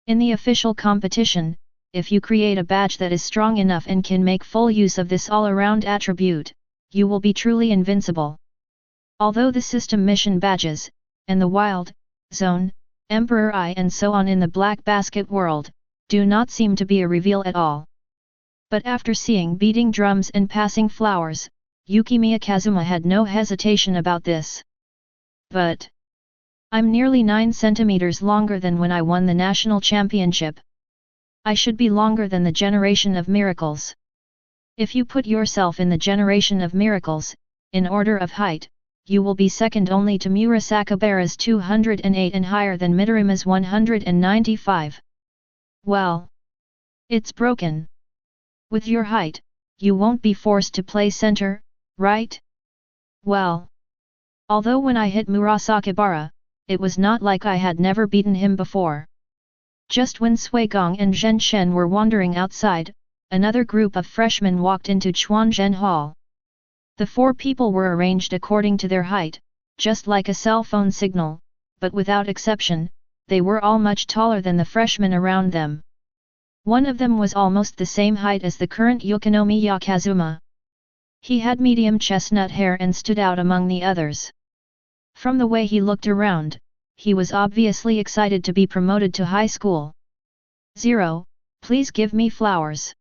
In the official competition, if you create a badge that is strong enough and can make full use of this all-around attribute, you will be truly invincible. Although the system mission badges, and the Wild, Zone, Emperor Eye and so on in the Black Basket world, do not seem to be a reveal at all. But after seeing beating drums and passing flowers, Yukimiya Kazuma had no hesitation about this. But I'm nearly 9 centimeters longer than when I won the national championship. I should be longer than the generation of miracles. If you put yourself in the generation of miracles, in order of height, you will be second only to Murasakibara's 208 and higher than Midorima's 195. Well, it's broken. With your height, you won't be forced to play center, right? Well, although when I hit Murasakibara, it was not like I had never beaten him before. Just when Suigong and Zhen Shen were wandering outside, another group of freshmen walked into Chuanzhen Hall. The 4 people were arranged according to their height, just like a cell phone signal, but without exception, they were all much taller than the freshmen around them. One of them was almost the same height as the current Yukimiya Kazuma. He had medium chestnut hair and stood out among the others. From the way he looked around, he was obviously excited to be promoted to high school. 0, please give me flowers.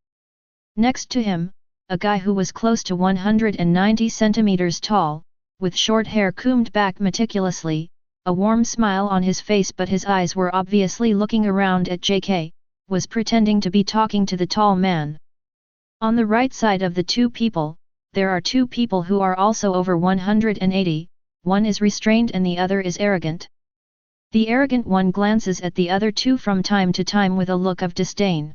Next to him, a guy who was close to 190 centimeters tall, with short hair combed back meticulously, a warm smile on his face but his eyes were obviously looking around at JK, was pretending to be talking to the tall man. On the right side of the two people, there are two people who are also over 180, one is restrained and the other is arrogant. The arrogant one glances at the other two from time to time with a look of disdain.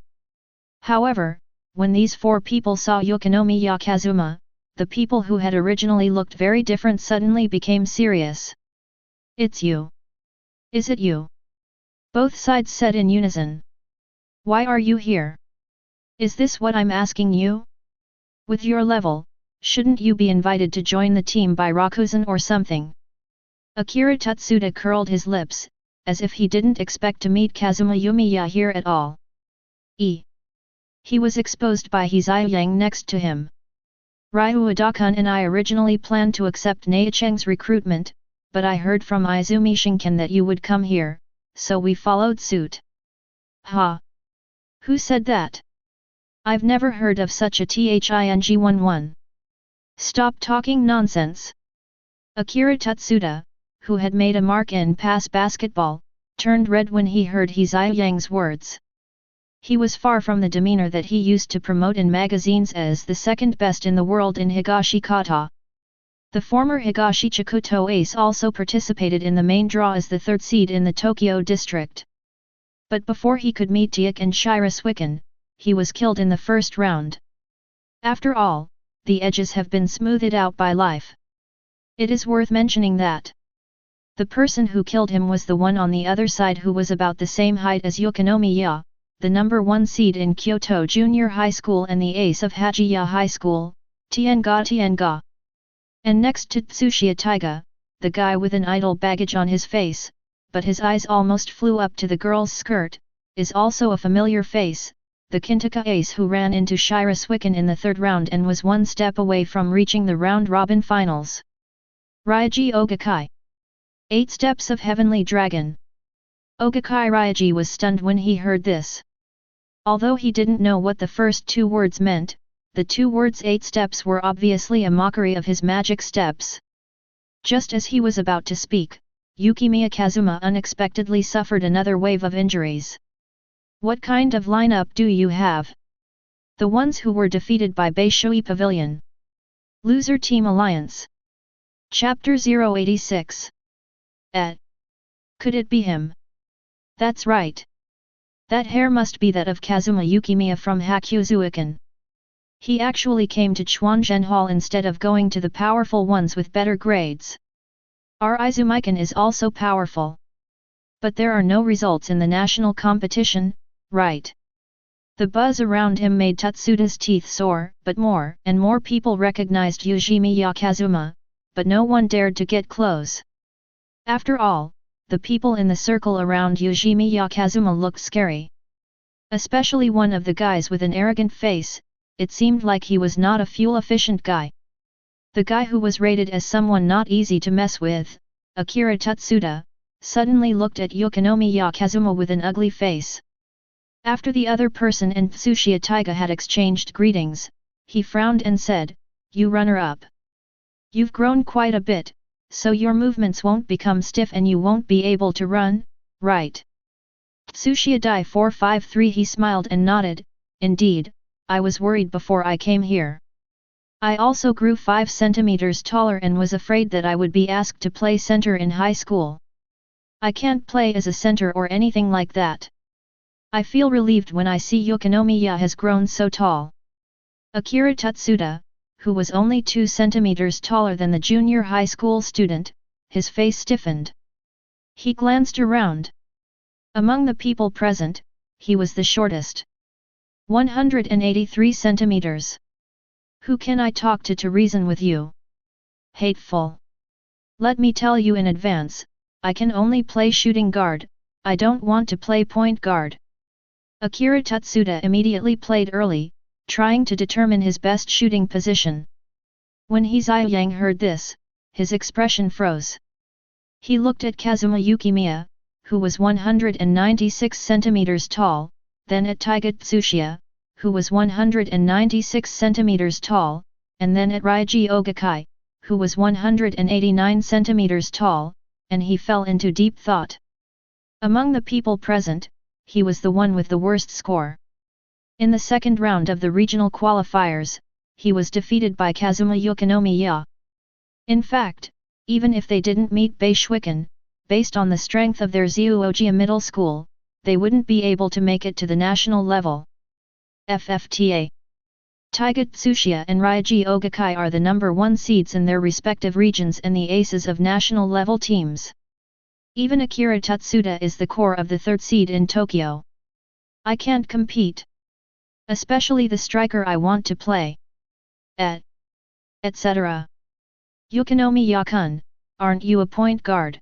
However, when these four people saw Yukimiya Kazuma, the people who had originally looked very different suddenly became serious. It's you. Is it you? Both sides said in unison. Why are you here? Is this what I'm asking you? With your level, shouldn't you be invited to join the team by Rakuzan or something? Akira Tatsuda curled his lips, as if he didn't expect to meet Kazuma Yumiya here at all. He was exposed by Hizayang next to him. Ryuada-kun and I originally planned to accept Naicheng's recruitment, but I heard from Izumi Shinken that you would come here, so we followed suit. Ha! Who said that? I've never heard of such a thing. Stop talking nonsense. Akira Tatsuda, who had made a mark in pass basketball, turned red when he heard Hizayang's words. He was far from the demeanor that he used to promote in magazines as the second best in the world in Higashi Kata. The former Higashi Chikuto ace also participated in the main draw as the third seed in the Tokyo district. But before he could meet Teikō and Shirasuiken, he was killed in the first round. After all, the edges have been smoothed out by life. It is worth mentioning that the person who killed him was the one on the other side who was about the same height as Yukimiya, the number 1 seed in Kyoto Junior High School and the ace of Hajiya High School, Tienga. And next to Tsuchiya Taiga, the guy with an idle baggage on his face, but his eyes almost flew up to the girl's skirt, is also a familiar face, the Kintaka ace who ran into Shirasuiken in the third round and was one step away from reaching the round-robin finals. Ryaji Ogakai. 8 Steps of Heavenly Dragon. Ogakai Ryaji was stunned when he heard this. Although he didn't know what the first two words meant, the two words 8 steps were obviously a mockery of his magic steps. Just as he was about to speak, Yukimiya Kazuma unexpectedly suffered another wave of injuries. What kind of lineup do you have? The ones who were defeated by Beishui Pavilion. Loser Team Alliance. Chapter 086. Could it be him? That's right. That hair must be that of Kazuma Yukimiya from Hakuzuikan. He actually came to Chuanzhen Hall instead of going to the powerful ones with better grades. Our Izumikan is also powerful. But there are no results in the national competition, right? The buzz around him made Tatsuda's teeth sore, but more and more people recognized Yukimiya Kazuma, but no one dared to get close. After all, the people in the circle around Yukimiya Kazuma looked scary. Especially one of the guys with an arrogant face, it seemed like he was not a fuel-efficient guy. The guy who was rated as someone not easy to mess with, Akira Tatsuda, suddenly looked at Yukimiya Kazuma with an ugly face. After the other person and Tsuchiya Taiga had exchanged greetings, he frowned and said, "You runner-up. You've grown quite a bit, so your movements won't become stiff and you won't be able to run, right?" Tsuchiya Dai 453 he smiled and nodded, "Indeed, I was worried before I came here. I also grew 5 centimeters taller and was afraid that I would be asked to play center in high school. I can't play as a center or anything like that. I feel relieved when I see Yukimiya has grown so tall." Akira Tatsuda, who was only 2 centimeters taller than the junior high school student, his face stiffened. He glanced around. Among the people present, he was the shortest. 183 centimeters. "Who can I talk to reason with you? Hateful. Let me tell you in advance, I can only play shooting guard, I don't want to play point guard. Akira Tatsuda immediately played early, trying to determine his best shooting position. When Yang heard this, his expression froze. He looked at Kazuma Yukimiya, who was 196 centimeters tall, then at Teikō Tsuchiya, who was 196 centimeters tall, and then at Ryuji Ogakai, who was 189 centimeters tall, and he fell into deep thought. Among the people present, he was the one with the worst score. In the second round of the regional qualifiers, he was defeated by Kazuma Yukimiya. In fact, even if they didn't meet Beishwiken, based on the strength of their Zuojiya Middle School, they wouldn't be able to make it to the national level. FFTA. Teikō Tsuchiya and Ryuji Ogakai are the number 1 seeds in their respective regions and the aces of national level teams. Even Akira Tatsuda is the core of the 3rd seed in Tokyo. I can't compete. Especially the striker I want to play. Etc. Yukimiya-kun, aren't you a point guard?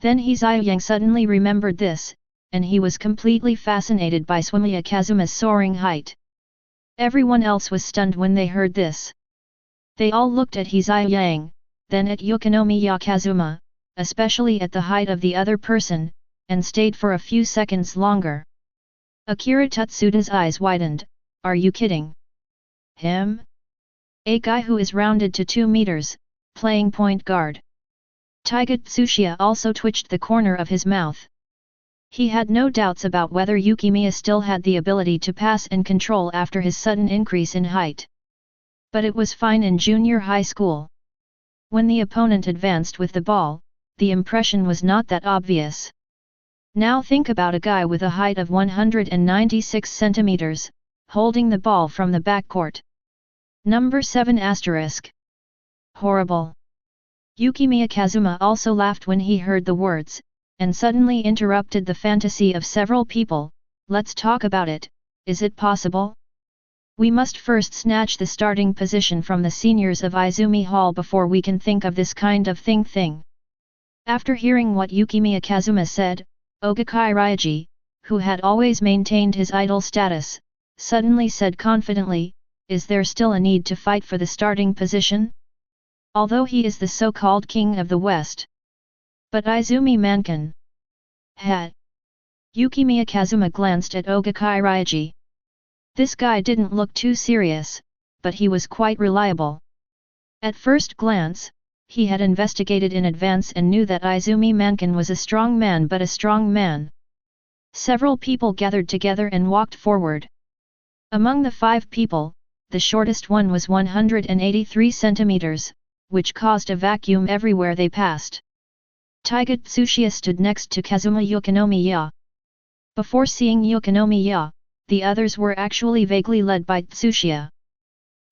Then Yang suddenly remembered this, and he was completely fascinated by Yumiya Kazuma's soaring height. Everyone else was stunned when they heard this. They all looked at Yang, then at Yukimiya Kazuma, especially at the height of the other person, and stayed for a few seconds longer. Akira Tatsuda's eyes widened. Are you kidding? Him? A guy who is rounded to 2 meters, playing point guard. Teikō Tsuchiya also twitched the corner of his mouth. He had no doubts about whether Yukimiya still had the ability to pass and control after his sudden increase in height. But it was fine in junior high school. When the opponent advanced with the ball, the impression was not that obvious. Now think about a guy with a height of 196 centimeters, holding the ball from the backcourt. Number 7 asterisk. Horrible. Yukimiya Kazuma also laughed when he heard the words, and suddenly interrupted the fantasy of several people. Let's talk about it, is it possible? We must first snatch the starting position from the seniors of Izumi Hall before we can think of this kind of thing. After hearing what Yukimiya Kazuma said, Ogakai Ryuji, who had always maintained his idol status, suddenly said confidently, is there still a need to fight for the starting position? Although he is the so-called king of the West. But Izumi Mankan. Yukimiya Kazuma glanced at Ogakai Ryuji. This guy didn't look too serious, but he was quite reliable. At first glance, he had investigated in advance and knew that Izumi Mankan was a strong man but a strong man. Several people gathered together and walked forward. Among the 5 people, the shortest one was 183 centimeters, which caused a vacuum everywhere they passed. Teikō Tsuchiya stood next to Kazuma Yukimiya. Before seeing Yukimiya, the others were actually vaguely led by Tsuchiya.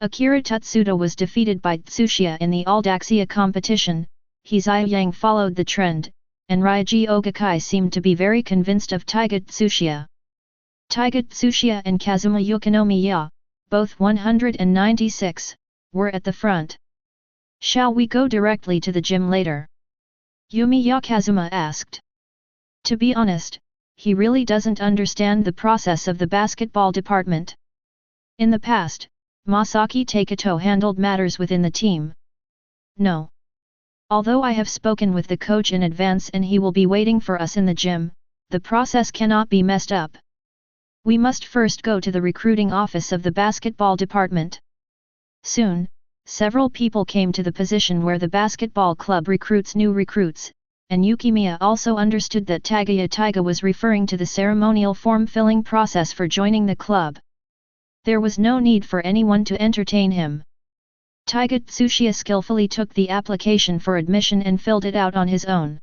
Akira Tatsuda was defeated by Tsuchiya in the Aldaxia competition, Yang followed the trend, and Ryuji Ogakai seemed to be very convinced of Teikō Tsuchiya. Teikō Tsuchiya and Kazuma Yukimiya, both 196, were at the front. Shall we go directly to the gym later? Yumiya Kazuma asked. To be honest, he really doesn't understand the process of the basketball department. In the past, Masaki Teikō handled matters within the team. No. Although I have spoken with the coach in advance and he will be waiting for us in the gym, the process cannot be messed up. We must first go to the recruiting office of the basketball department. Soon, several people came to the position where the basketball club recruits new recruits, and Yukimiya also understood that Taiga was referring to the ceremonial form-filling process for joining the club. There was no need for anyone to entertain him. Teikō Tsuchiya skillfully took the application for admission and filled it out on his own.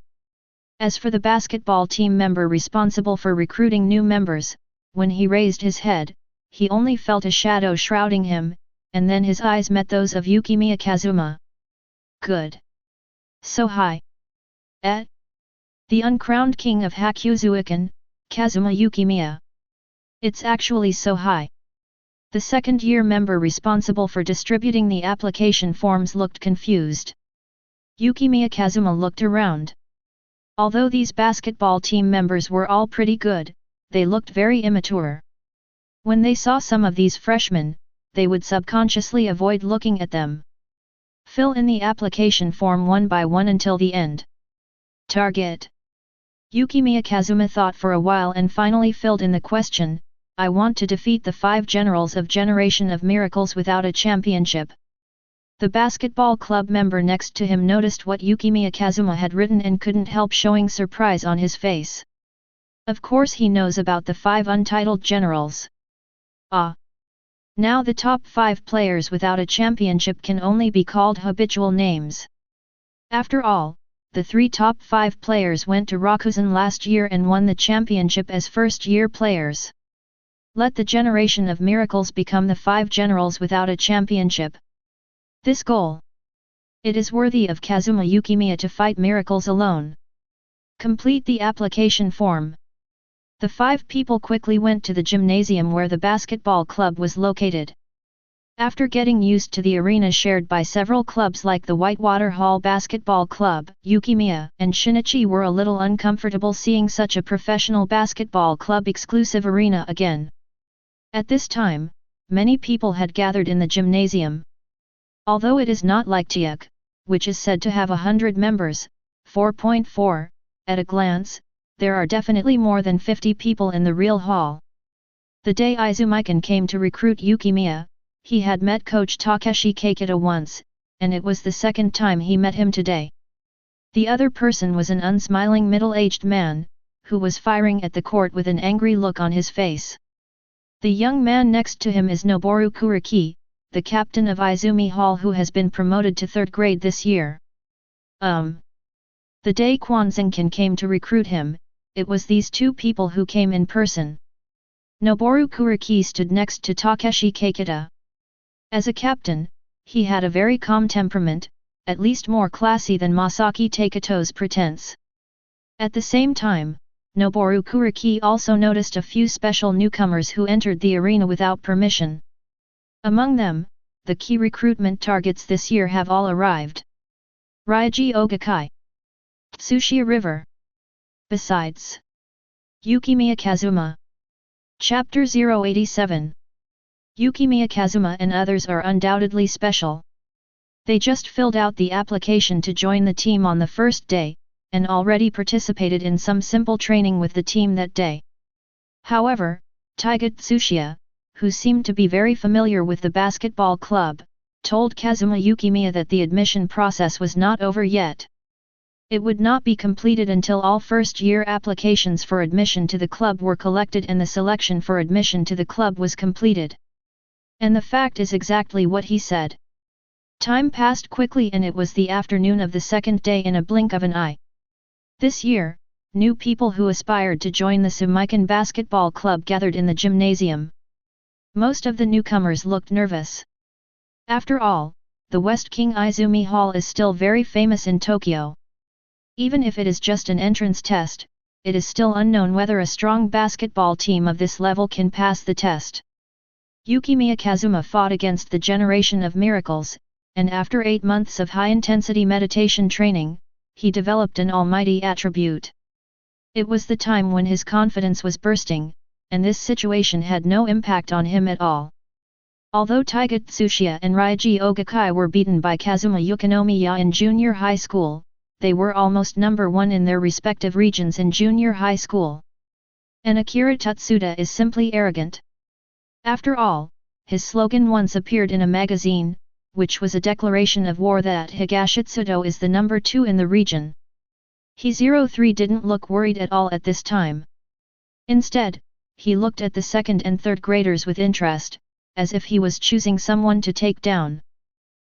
As for the basketball team member responsible for recruiting new members, when he raised his head, he only felt a shadow shrouding him, and then his eyes met those of Yukimiya Kazuma. Good. So high. The uncrowned king of Hakuzuikan, Kazuma Yukimiya. It's actually so high. The second-year member responsible for distributing the application forms looked confused. Yukimiya Kazuma looked around. Although these basketball team members were all pretty good, they looked very immature. When they saw some of these freshmen, they would subconsciously avoid looking at them. Fill in the application form one by one until the end. Target. Yukimiya Kazuma thought for a while and finally filled in the question, I want to defeat the 5 generals of Generation of Miracles without a championship. The basketball club member next to him noticed what Yukimiya Kazuma had written and couldn't help showing surprise on his face. Of course he knows about the 5 untitled generals. Ah! Now the top 5 players without a championship can only be called habitual names. After all, the 3 top 5 players went to Rakuzan last year and won the championship as first-year players. Let the Generation of Miracles become the 5 generals without a championship. This goal. It is worthy of Kazuma Yukimiya to fight miracles alone. Complete the application form. The 5 people quickly went to the gymnasium where the basketball club was located. After getting used to the arena shared by several clubs like the Whitewater Hall Basketball Club, Yukimiya and Shinichi were a little uncomfortable seeing such a professional basketball club exclusive arena again. At this time, many people had gathered in the gymnasium. Although it is not like Teikō, which is said to have 100 members, 4.4, at a glance, there are definitely more than 50 people in the real hall. The day Izumikan came to recruit Yukimiya, he had met coach Takeshi Keikita once, and it was the second time he met him today. The other person was an unsmiling middle-aged man, who was firing at the court with an angry look on his face. The young man next to him is Noboru Kuroko, the captain of Izumi Hall who has been promoted to 3rd grade this year. The day Kwanzan came to recruit him, it was these 2 people who came in person. Noboru Kuroko stood next to Takeshi Keikita. As a captain, he had a very calm temperament, at least more classy than Masaki Teikō's pretense. At the same time, Noboru Kuroko also noticed a few special newcomers who entered the arena without permission. Among them, the key recruitment targets this year have all arrived. Ryoji Ogakai, Tsuchiya River. Besides, Yukimiya Kazuma. Chapter 087. Yukimiya Kazuma and others are undoubtedly special. They just filled out the application to join the team on the first day, and already participated in some simple training with the team that day. However, Teikō Tsuchiya, who seemed to be very familiar with the basketball club, told Kazuma Yukimiya that the admission process was not over yet. It would not be completed until all first-year applications for admission to the club were collected and the selection for admission to the club was completed. And the fact is exactly what he said. Time passed quickly and it was the afternoon of the second day in a blink of an eye. This year, new people who aspired to join the Sumikan Basketball Club gathered in the gymnasium. Most of the newcomers looked nervous. After all, the West King Izumi Hall is still very famous in Tokyo. Even if it is just an entrance test, it is still unknown whether a strong basketball team of this level can pass the test. Yukimiya Kazuma fought against the Generation of Miracles, and after 8 months of high-intensity meditation training, he developed an almighty attribute. It was the time when his confidence was bursting, and this situation had no impact on him at all. Although Teikō Tsuchiya and Ryoji Ogakai were beaten by Kazuma Yukimiya in junior high school, they were almost number 1 in their respective regions in junior high school. And Akira Tutsuda is simply arrogant. After all, his slogan once appeared in a magazine, which was a declaration of war that Higashitsudo is the number 2 in the region. He 03 didn't look worried at all at this time. Instead, he looked at the 2nd and 3rd graders with interest, as if he was choosing someone to take down.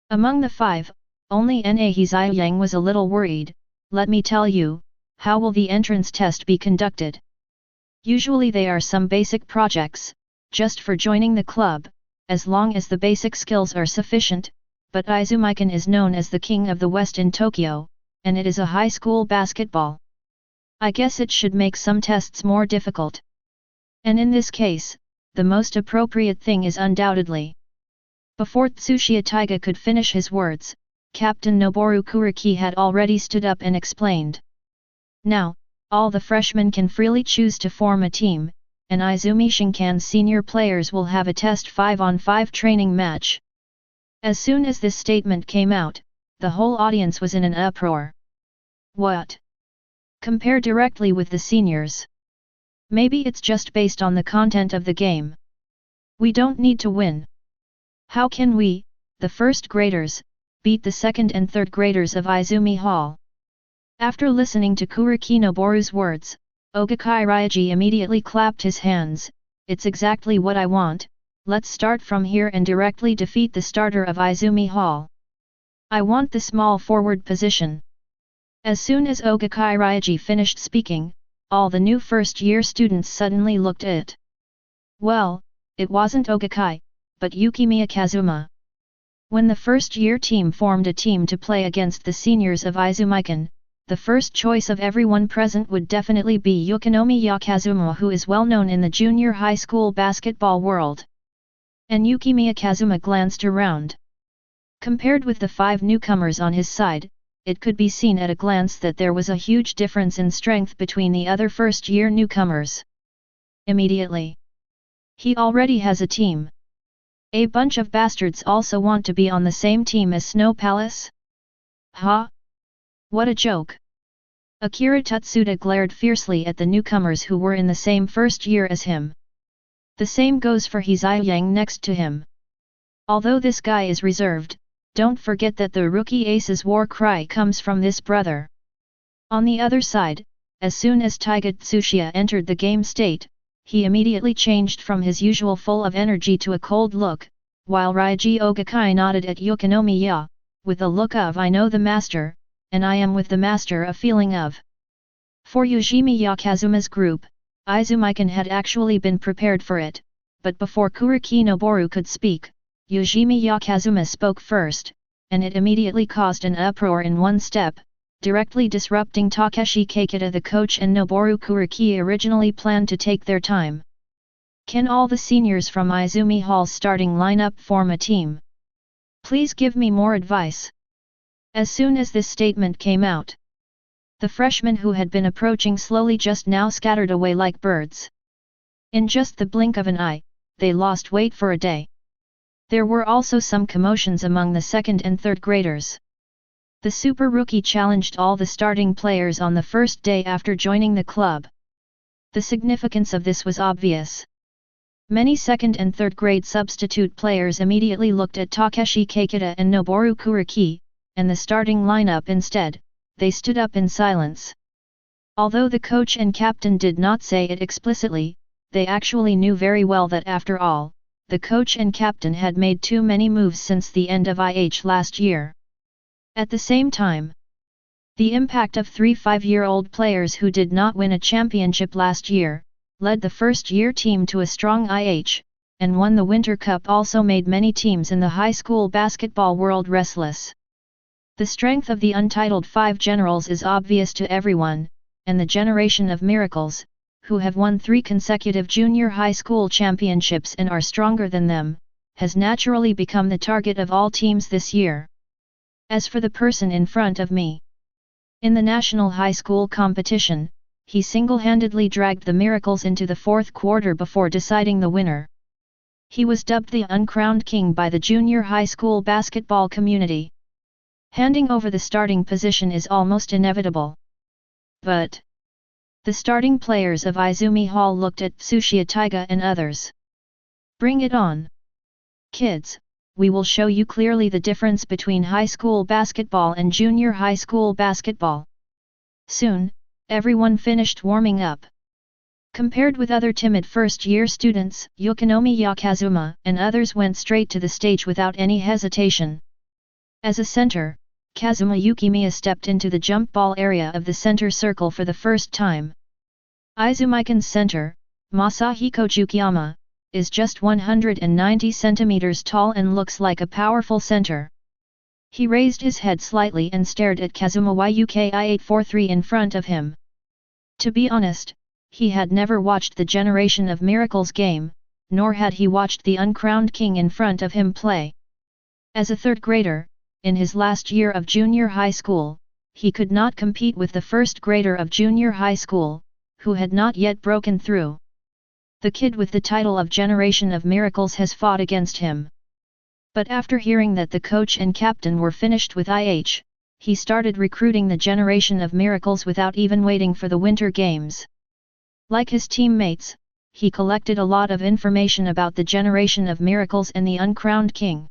Among the 5, only Nahizuyang was a little worried. Let me tell you, how will the entrance test be conducted? Usually they are some basic projects, just for joining the club, as long as the basic skills are sufficient, but Izumikan is known as the King of the West in Tokyo, and it is a high school basketball. I guess it should make some tests more difficult. And in this case, the most appropriate thing is undoubtedly. Before Tsuchiya Taiga could finish his words, Captain Noboru Kuriki had already stood up and explained. Now, all the freshmen can freely choose to form a team, and Izumi Shinkan's senior players will have a test 5-on-5 training match. As soon as this statement came out, the whole audience was in an uproar. What? Compare directly with the seniors. Maybe it's just based on the content of the game. We don't need to win. How can we, the first graders, beat the second and third graders of Izumi Hall? After listening to Kuriki Noboru's words, Ogakai Ryaji immediately clapped his hands. It's exactly what I want. Let's start from here and directly defeat the starter of Izumi Hall. I want the small forward position. As soon as Ogakai Ryaji finished speaking, all the new first-year students suddenly looked at it. Well, it wasn't Ogakai, but Yukimiya Kazuma. When the first-year team formed a team to play against the seniors of Izumikan, the first choice of everyone present would definitely be Yukimiya Kazuma, who is well known in the junior high school basketball world. And Yukimiya Kazuma glanced around. Compared with the 5 newcomers on his side, it could be seen at a glance that there was a huge difference in strength between the other first-year newcomers. Immediately, he already has a team. A bunch of bastards also want to be on the same team as Snow Palace? Huh? What a joke! Akira Tutsuda glared fiercely at the newcomers who were in the same first year as him. The same goes for Hizayang next to him. Although this guy is reserved, don't forget that the rookie ace's war cry comes from this brother. On the other side, as soon as Taiga Tsuchiya entered the game state, he immediately changed from his usual full of energy to a cold look, while Ryaji Ogakai nodded at Yukinomiya, with a look of I know the master, and I am with the master a feeling of. For Yukimiya Kazuma's group, Izumikan had actually been prepared for it, but before Kuriki Noboru could speak, Yukimiya Kazuma spoke first, and it immediately caused an uproar in one step, directly disrupting Takeshi Keikita the coach and Noboru Kuriki originally planned to take their time. Can all the seniors from Izumi Hall's starting lineup form a team? Please give me more advice. As soon as this statement came out, the freshmen who had been approaching slowly just now scattered away like birds. In just the blink of an eye, they lost weight for a day. There were also some commotions among the second and third graders. The Super Rookie challenged all the starting players on the first day after joining the club. The significance of this was obvious. Many second and third grade substitute players immediately looked at Takeshi Keikita and Noboru Kuriki, and the starting lineup instead. They stood up in silence. Although the coach and captain did not say it explicitly, they actually knew very well that after all, the coach and captain had made too many moves since the end of IH last year. At the same time, the impact of 3 5-year-old players who did not win a championship last year, led the first-year team to a strong IH, and won the Winter Cup also made many teams in the high school basketball world restless. The strength of the untitled 5 generals is obvious to everyone, and the generation of miracles, who have won 3 consecutive junior high school championships and are stronger than them, has naturally become the target of all teams this year. As for the person in front of me, in the national high school competition, he single-handedly dragged the Miracles into the 4th quarter before deciding the winner. He was dubbed the uncrowned king by the junior high school basketball community. Handing over the starting position is almost inevitable. But the starting players of Izumi Hall looked at Tsuchiya Taiga and others. Bring it on! Kids, we will show you clearly the difference between high school basketball and junior high school basketball. Soon, everyone finished warming up. Compared with other timid first-year students, Yukimiya Kazuma and others went straight to the stage without any hesitation. As a center, Kazuma Yukimiya stepped into the jump ball area of the center circle for the first time. Izumikan's center, Masahiko Tsukiyama, is just 190 centimeters tall and looks like a powerful center. He raised his head slightly and stared at Kazuma Yuki843 in front of him. To be honest, he had never watched the Generation of Miracles game, nor had he watched the uncrowned king in front of him play. As a third grader, in his last year of junior high school, he could not compete with the first grader of junior high school, who had not yet broken through. The kid with the title of Generation of Miracles has fought against him. But after hearing that the coach and captain were finished with IH, he started recruiting the Generation of Miracles without even waiting for the Winter Games. Like his teammates, he collected a lot of information about the Generation of Miracles and the uncrowned king.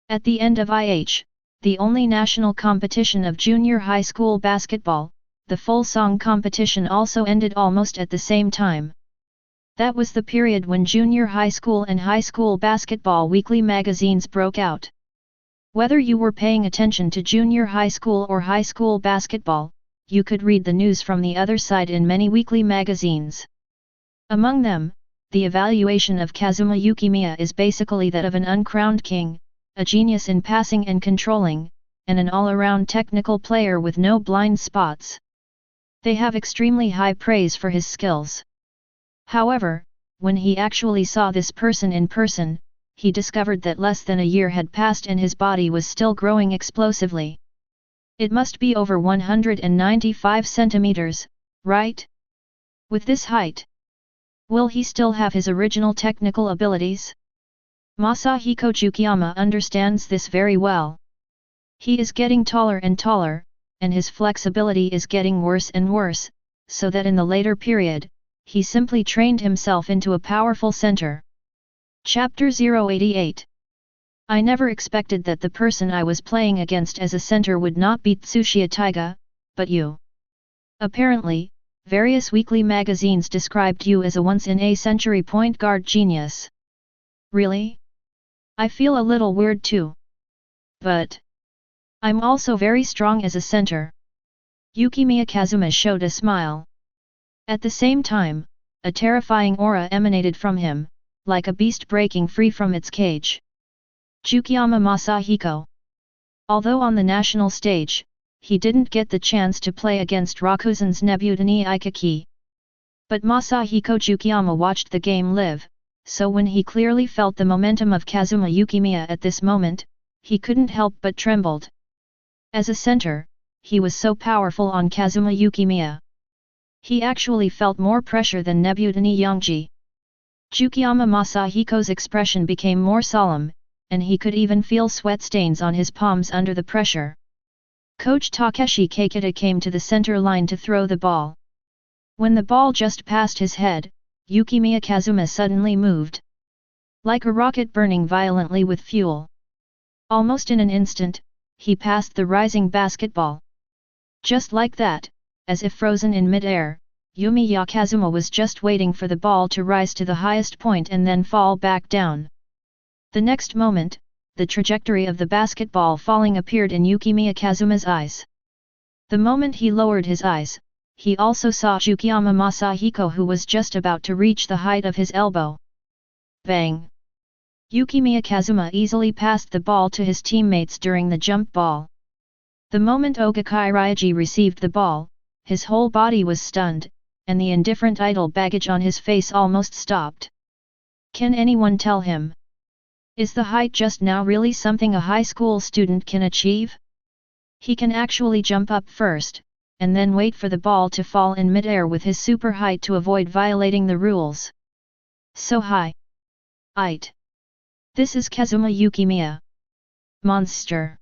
At the end of IH, the only national competition of junior high school basketball, the full song competition also ended almost at the same time. That was the period when junior high school and high school basketball weekly magazines broke out. Whether you were paying attention to junior high school or high school basketball, you could read the news from the other side in many weekly magazines. Among them, the evaluation of Kazuma Yukimiya is basically that of an uncrowned king, a genius in passing and controlling, and an all-around technical player with no blind spots. They have extremely high praise for his skills. However, when he actually saw this person in person, he discovered that less than a year had passed and his body was still growing explosively. It must be over 195 centimeters, right? With this height, will he still have his original technical abilities? Masahiko Yukiyama understands this very well. He is getting taller and taller, and his flexibility is getting worse and worse, so that in the later period, he simply trained himself into a powerful center. Chapter 088. I never expected that the person I was playing against as a center would not beat Tsuchiya Taiga, but you. Apparently, various weekly magazines described you as a once-in-a-century point guard genius. Really? I feel a little weird too. But I'm also very strong as a center. Yukimiya Kazuma showed a smile. At the same time, a terrifying aura emanated from him, like a beast breaking free from its cage. Yukiyama Masahiko. Although on the national stage, he didn't get the chance to play against Rakuzan's Nebutani Ikaki. But Masahiko Yukiyama watched the game live, so when he clearly felt the momentum of Kazuma Yukimiya at this moment, he couldn't help but trembled. As a center, he was so powerful on Kazuma Yukimiya. He actually felt more pressure than Nebutani Yongji. Yukiyama Masahiko's expression became more solemn, and he could even feel sweat stains on his palms under the pressure. Coach Takeshi Keikita came to the center line to throw the ball. When the ball just passed his head, Yukimiya Kazuma suddenly moved. Like a rocket burning violently with fuel. Almost in an instant, he passed the rising basketball. Just like that, as if frozen in mid-air, Yumiya Kazuma was just waiting for the ball to rise to the highest point and then fall back down. The next moment, the trajectory of the basketball falling appeared in Yukimiya Kazuma's eyes. The moment he lowered his eyes, he also saw Yukiyama Masahiko, who was just about to reach the height of his elbow. Bang! Yukimiya Kazuma easily passed the ball to his teammates during the jump ball. The moment Ogakai Ryaji received the ball, his whole body was stunned, and the indifferent idle baggage on his face almost stopped. Can anyone tell him? Is the height just now really something a high school student can achieve? He can actually jump up first, and then wait for the ball to fall in mid-air with his super height to avoid violating the rules. So high. Height. This is Kazuma Yukimiya. Monster.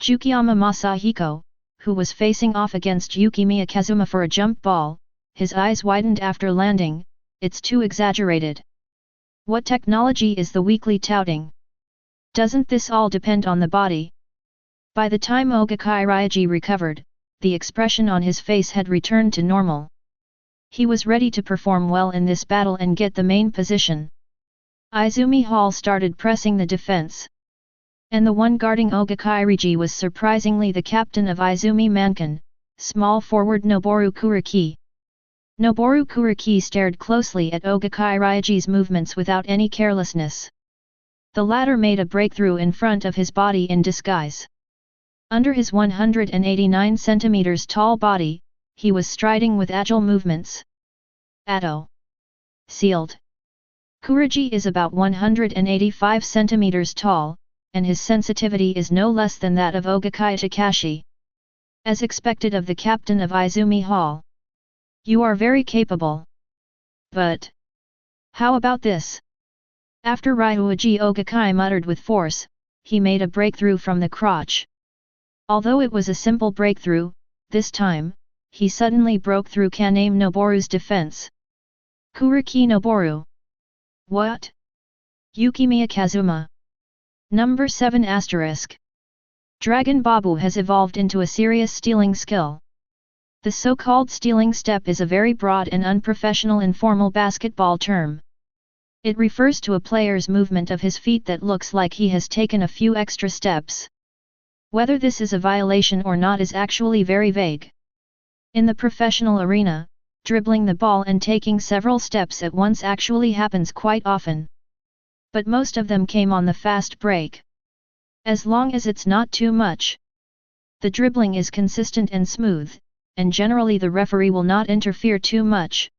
Yukiyama Masahiko, who was facing off against Yukimiya Kazuma for a jump ball, his eyes widened after landing. It's too exaggerated. What technology is the weekly touting? Doesn't this all depend on the body? By the time Ogakai Ryaji recovered, the expression on his face had returned to normal. He was ready to perform well in this battle and get the main position. Izumi Hall started pressing the defense. And the one guarding Ogakai Ryaji was surprisingly the captain of Izumi Mankan, small forward Noboru Kuriki. Noboru Kuriki stared closely at Ogakai Ryaji's movements without any carelessness. The latter made a breakthrough in front of his body in disguise. Under his 189 centimeters tall body, he was striding with agile movements. Atto. Sealed. Kuriji is about 185 centimeters tall, and his sensitivity is no less than that of Ogakaya Takashi. As expected of the captain of Izumi Hall. You are very capable. But how about this? After Ryuji Ogakaya muttered with force, he made a breakthrough from the crotch. Although it was a simple breakthrough, this time, he suddenly broke through Kaname Noboru's defense. Kuriki Noboru. What? Yukimiya Kazuma. Number 7 *. Dragon Babu has evolved into a serious stealing skill. The so-called stealing step is a very broad and unprofessional informal basketball term. It refers to a player's movement of his feet that looks like he has taken a few extra steps. Whether this is a violation or not is actually very vague. In the professional arena, dribbling the ball and taking several steps at once actually happens quite often. But most of them came on the fast break. As long as it's not too much. The dribbling is consistent and smooth, and generally the referee will not interfere too much.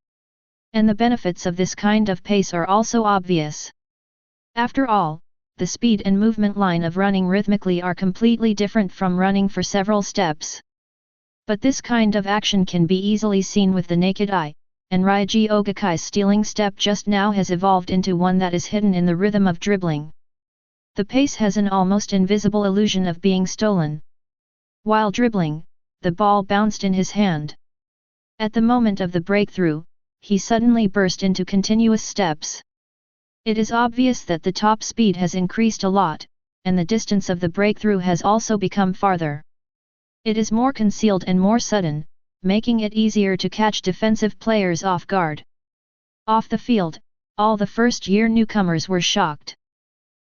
And the benefits of this kind of pace are also obvious. After all, the speed and movement line of running rhythmically are completely different from running for several steps. But this kind of action can be easily seen with the naked eye, and Ryuji Ogakaya's stealing step just now has evolved into one that is hidden in the rhythm of dribbling. The pace has an almost invisible illusion of being stolen. While dribbling, the ball bounced in his hand. At the moment of the breakthrough, he suddenly burst into continuous steps. It is obvious that the top speed has increased a lot, and the distance of the breakthrough has also become farther. It is more concealed and more sudden, making it easier to catch defensive players off guard. Off the field, all the first-year newcomers were shocked.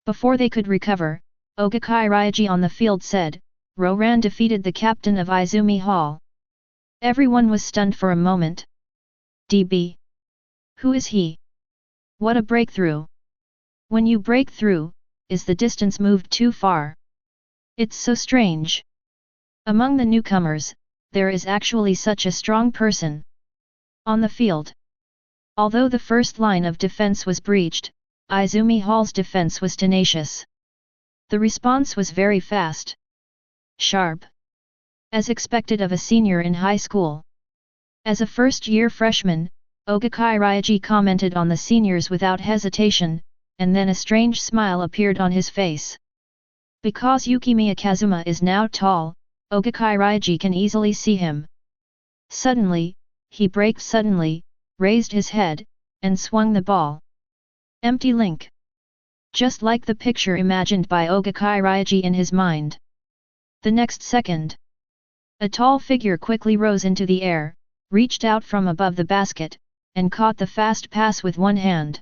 Before they could recover, Ogakaya Ryuji on the field said, "Roran defeated the captain of Izumi Hall." Everyone was stunned for a moment. DB. Who is he? What a breakthrough! When you break through, is the distance moved too far? It's so strange. Among the newcomers, there is actually such a strong person. On the field. Although the first line of defense was breached, Izumi Hall's defense was tenacious. The response was very fast. Sharp. As expected of a senior in high school. As a first-year freshman, Ogakaya Ryuji commented on the seniors without hesitation, and then a strange smile appeared on his face. Because Yukimiya Kazuma is now tall, Ogakaya Ryuji can easily see him. Suddenly, he braked suddenly, raised his head, and swung the ball. Empty link. Just like the picture imagined by Ogakaya Ryuji in his mind. The next second, a tall figure quickly rose into the air, reached out from above the basket, and caught the fast pass with one hand.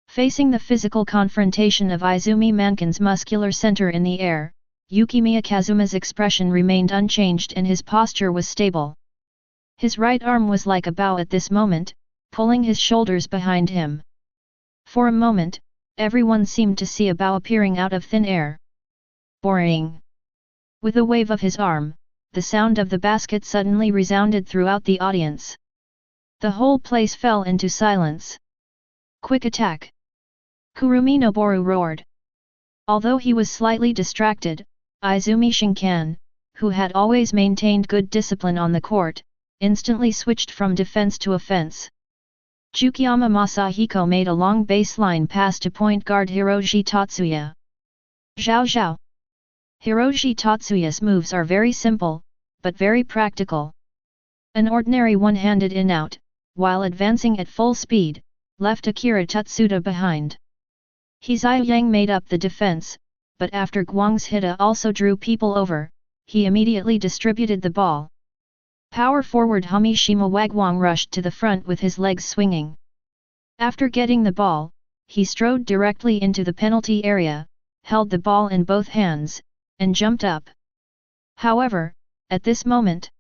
Facing the physical confrontation of Izumi Mankin's muscular center in the air, Yukimiya Kazuma's expression remained unchanged and his posture was stable. His right arm was like a bow at this moment, pulling his shoulders behind him. For a moment, everyone seemed to see a bow appearing out of thin air. Boring. With a wave of his arm, the sound of the basket suddenly resounded throughout the audience. The whole place fell into silence. Quick attack! Kurumi Noboru roared. Although he was slightly distracted, Izumi Shinkan, who had always maintained good discipline on the court, instantly switched from defense to offense. Tsukiyama Masahiko made a long baseline pass to point guard Hiroji Tatsuya. Zhao Zhao. Hiroji Tatsuya's moves are very simple, but very practical. An ordinary one-handed in-out, while advancing at full speed, left Akira Tatsuda behind. Hizai Yang made up the defense, but after Guang's Hita also drew people over, he immediately distributed the ball. Power forward Hamishima Wagwang rushed to the front with his legs swinging. After getting the ball, he strode directly into the penalty area, held the ball in both hands, and jumped up. However, at this moment,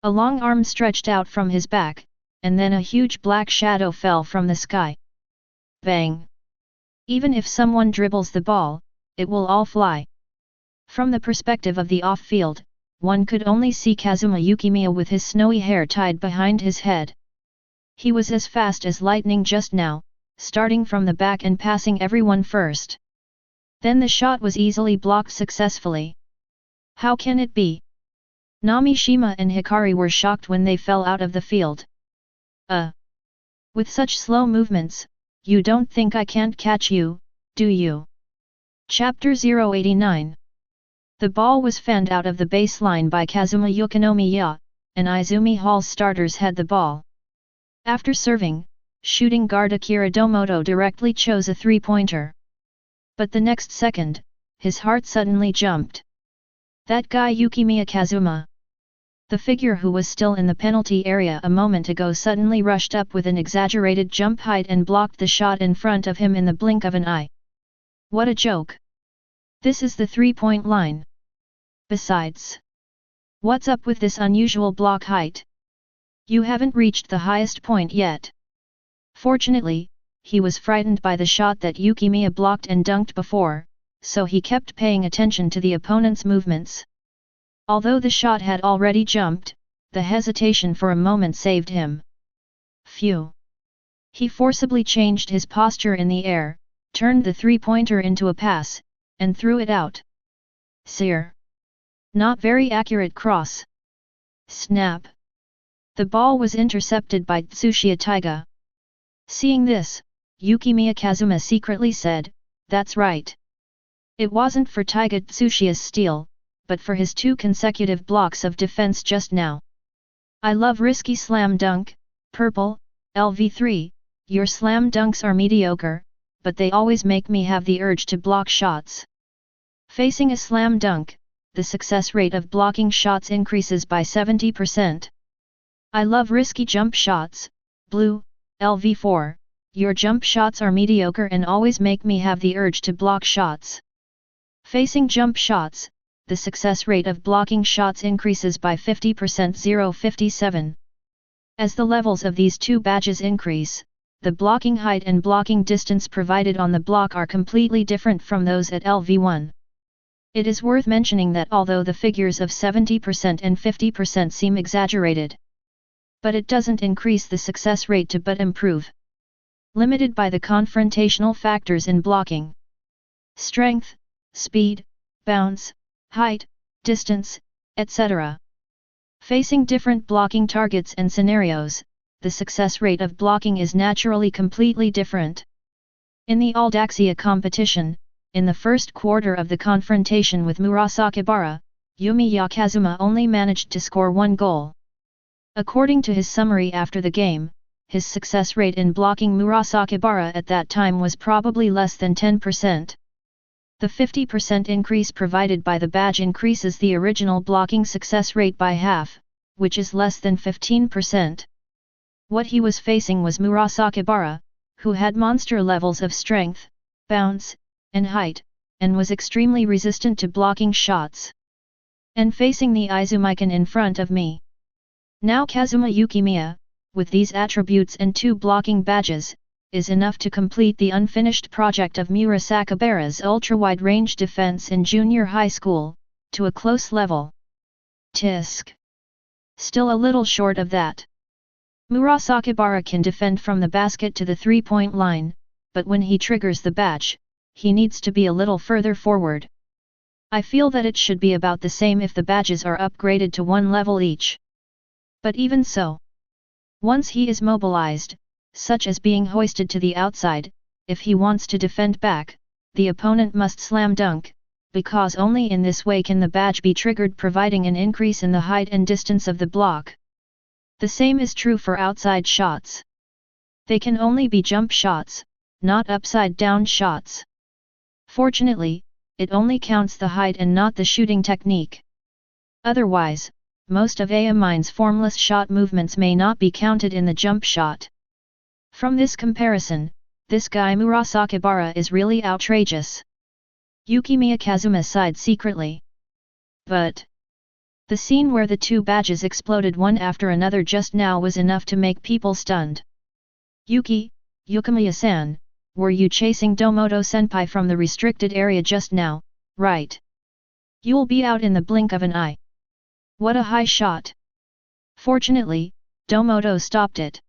a long arm stretched out from his back, and then a huge black shadow fell from the sky. Bang! Even if someone dribbles the ball, it will all fly. From the perspective of the off-field, one could only see Kazuma Yukimiya with his snowy hair tied behind his head. He was as fast as lightning just now, starting from the back and passing everyone first. Then the shot was easily blocked successfully. How can it be? Namishima and Hikari were shocked when they fell out of the field. With such slow movements, you don't think I can't catch you, do you? Chapter 089. The ball was fanned out of the baseline by Kazuma Yukimiya, and Izumi Hall's starters had the ball. After serving, shooting guard Akira Domoto directly chose a three-pointer. But the next second, his heart suddenly jumped. That guy Yukimiya Kazuma. The figure who was still in the penalty area a moment ago suddenly rushed up with an exaggerated jump height and blocked the shot in front of him in the blink of an eye. What a joke! This is the three-point line. Besides, what's up with this unusual block height? You haven't reached the highest point yet. Fortunately, he was frightened by the shot that Yukimiya blocked and dunked before, so he kept paying attention to the opponent's movements. Although the shot had already jumped, the hesitation for a moment saved him. Phew! He forcibly changed his posture in the air, turned the three-pointer into a pass, and threw it out. Sear! Not very accurate cross. Snap! The ball was intercepted by Tsuchiya Taiga. Seeing this, Yukimiya Kazuma secretly said, "That's right. It wasn't for Taiga Tsuchiya's steal, but for his 2 consecutive blocks of defense just now. I love risky slam dunk, purple, LV3, your slam dunks are mediocre, but they always make me have the urge to block shots." Facing a slam dunk, the success rate of blocking shots increases by 70%. I love risky jump shots, blue, LV4, your jump shots are mediocre and always make me have the urge to block shots. Facing jump shots, the success rate of blocking shots increases by 50%. 057. As the levels of these 2 badges increase, the blocking height and blocking distance provided on the block are completely different from those at LV1. It is worth mentioning that although the figures of 70% and 50% seem exaggerated, but it doesn't increase the success rate to but improve. Limited by the confrontational factors in blocking. Strength, speed, bounce, height, distance, etc. Facing different blocking targets and scenarios, the success rate of blocking is naturally completely different. In the Aldaxia competition, in the first quarter of the confrontation with Murasakibara, Yumiya Kazuma only managed to score 1 goal. According to his summary after the game, his success rate in blocking Murasakibara at that time was probably less than 10%. The 50% increase provided by the badge increases the original blocking success rate by half, which is less than 15%. What he was facing was Murasakibara, who had monster levels of strength, bounce, and height, and was extremely resistant to blocking shots. And facing the Izumikan in front of me. Now Kazuma Yukimiya, with these attributes and 2 blocking badges, is enough to complete the unfinished project of Murasakibara's ultra-wide-range defense in junior high school, to a close level. Tisk. Still a little short of that. Murasakibara can defend from the basket to the 3-point line, but when he triggers the badge, he needs to be a little further forward. I feel that it should be about the same if the badges are upgraded to 1 level each. But even so, once he is mobilized, such as being hoisted to the outside, if he wants to defend back, the opponent must slam dunk, because only in this way can the badge be triggered, providing an increase in the height and distance of the block. The same is true for outside shots. They can only be jump shots, not upside-down shots. Fortunately, it only counts the height and not the shooting technique. Otherwise, most of Amine's formless shot movements may not be counted in the jump shot. From this comparison, this guy Murasakibara is really outrageous. Yukimiya Kazuma sighed secretly. But the scene where the 2 badges exploded one after another just now was enough to make people stunned. Yukimiya-san, were you chasing Domoto-senpai from the restricted area just now, right? You'll be out in the blink of an eye. What a high shot! Fortunately, Domoto stopped it.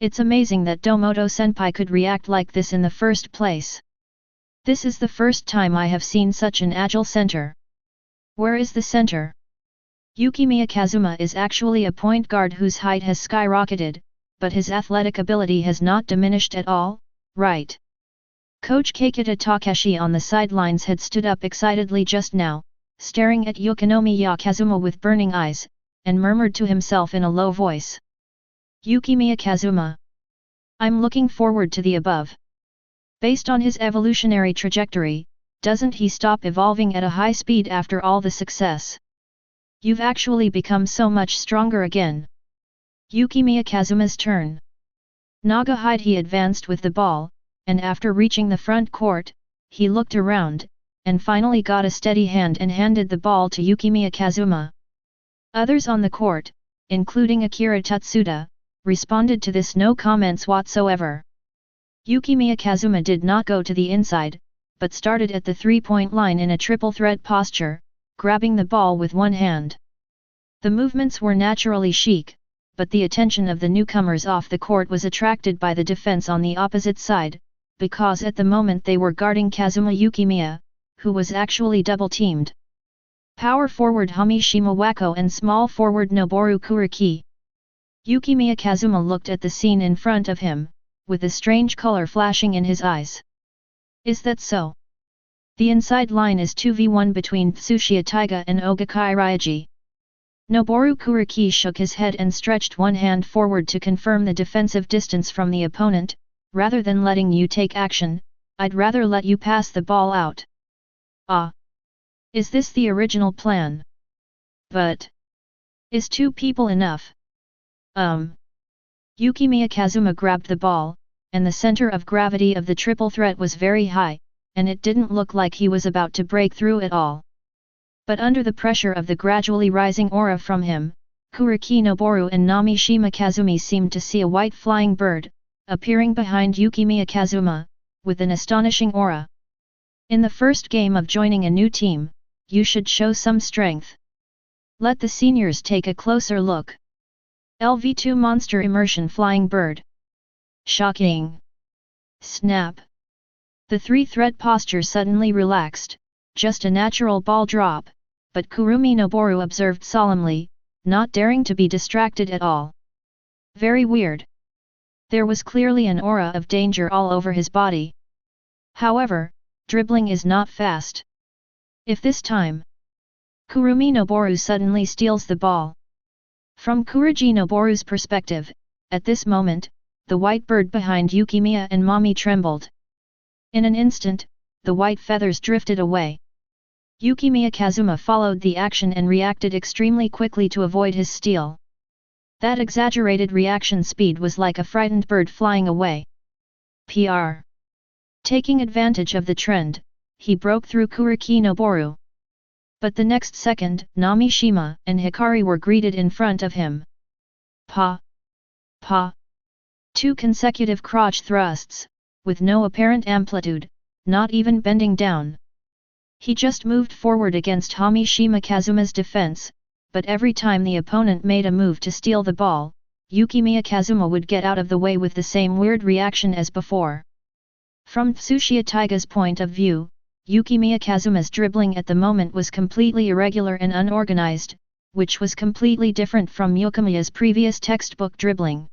It's amazing that Domoto-senpai could react like this in the first place. This is the first time I have seen such an agile center. Where is the center? Yukimiya Kazuma is actually a point guard whose height has skyrocketed, but his athletic ability has not diminished at all, right? Coach Keikita Takeshi on the sidelines had stood up excitedly just now, staring at Yukimiya Kazuma with burning eyes, and murmured to himself in a low voice. Yukimiya Kazuma. I'm looking forward to the above. Based on his evolutionary trajectory, doesn't he stop evolving at a high speed after all the success? You've actually become so much stronger again. Yukimiya Kazuma's turn. Naga-hide he advanced with the ball, and after reaching the front court, he looked around, and finally got a steady hand and handed the ball to Yukimiya Kazuma. Others on the court, including Akira Tutsuda, responded to this no comments whatsoever. Yukimiya Kazuma did not go to the inside, but started at the three-point line in a triple threat posture, grabbing the ball with one hand. The movements were naturally chic, but the attention of the newcomers off the court was attracted by the defense on the opposite side, because at the moment they were guarding Kazuma Yukimiya, who was actually double-teamed. Power forward Hamishima Wako and small forward Noboru Kuroko. Yukimiya Kazuma looked at the scene in front of him, with a strange color flashing in his eyes. Is that so? The inside line is 2v1 between Tsuchiya Taiga and Ogakai Ryoji. Noboru Kuroko shook his head and stretched one hand forward to confirm the defensive distance from the opponent. Rather than letting you take action, I'd rather let you pass the ball out. Ah! Is this the original plan? But... is two people enough? Yukimiya Kazuma grabbed the ball, and the center of gravity of the triple threat was very high, and it didn't look like he was about to break through at all. But under the pressure of the gradually rising aura from him, Kuroko Noboru and Namishima Kazumi seemed to see a white flying bird, appearing behind Yukimiya Kazuma, with an astonishing aura. In the first game of joining a new team, you should show some strength. Let the seniors take a closer look. LV2 Monster Immersion Flying Bird. Shocking! Snap! The three-threat posture suddenly relaxed, just a natural ball drop, but Kurumi Noboru observed solemnly, not daring to be distracted at all. Very weird. There was clearly an aura of danger all over his body. However, dribbling is not fast. If this time, Kurumi Noboru suddenly steals the ball. From Kuriji Noboru's perspective, at this moment, the white bird behind Yukimiya and Mami trembled. In an instant, the white feathers drifted away. Yukimiya Kazuma followed the action and reacted extremely quickly to avoid his steal. That exaggerated reaction speed was like a frightened bird flying away. Taking advantage of the trend, he broke through Kuroko Noboru. But the next second, Namishima and Hikari were greeted in front of him. Pa! 2 consecutive crotch thrusts, with no apparent amplitude, not even bending down. He just moved forward against Hamishima Kazuma's defense, but every time the opponent made a move to steal the ball, Yukimiya Kazuma would get out of the way with the same weird reaction as before. From Tsuchiya Taiga's point of view, Yukimiya Kazuma's dribbling at the moment was completely irregular and unorganized, which was completely different from Yukimiya's previous textbook dribbling.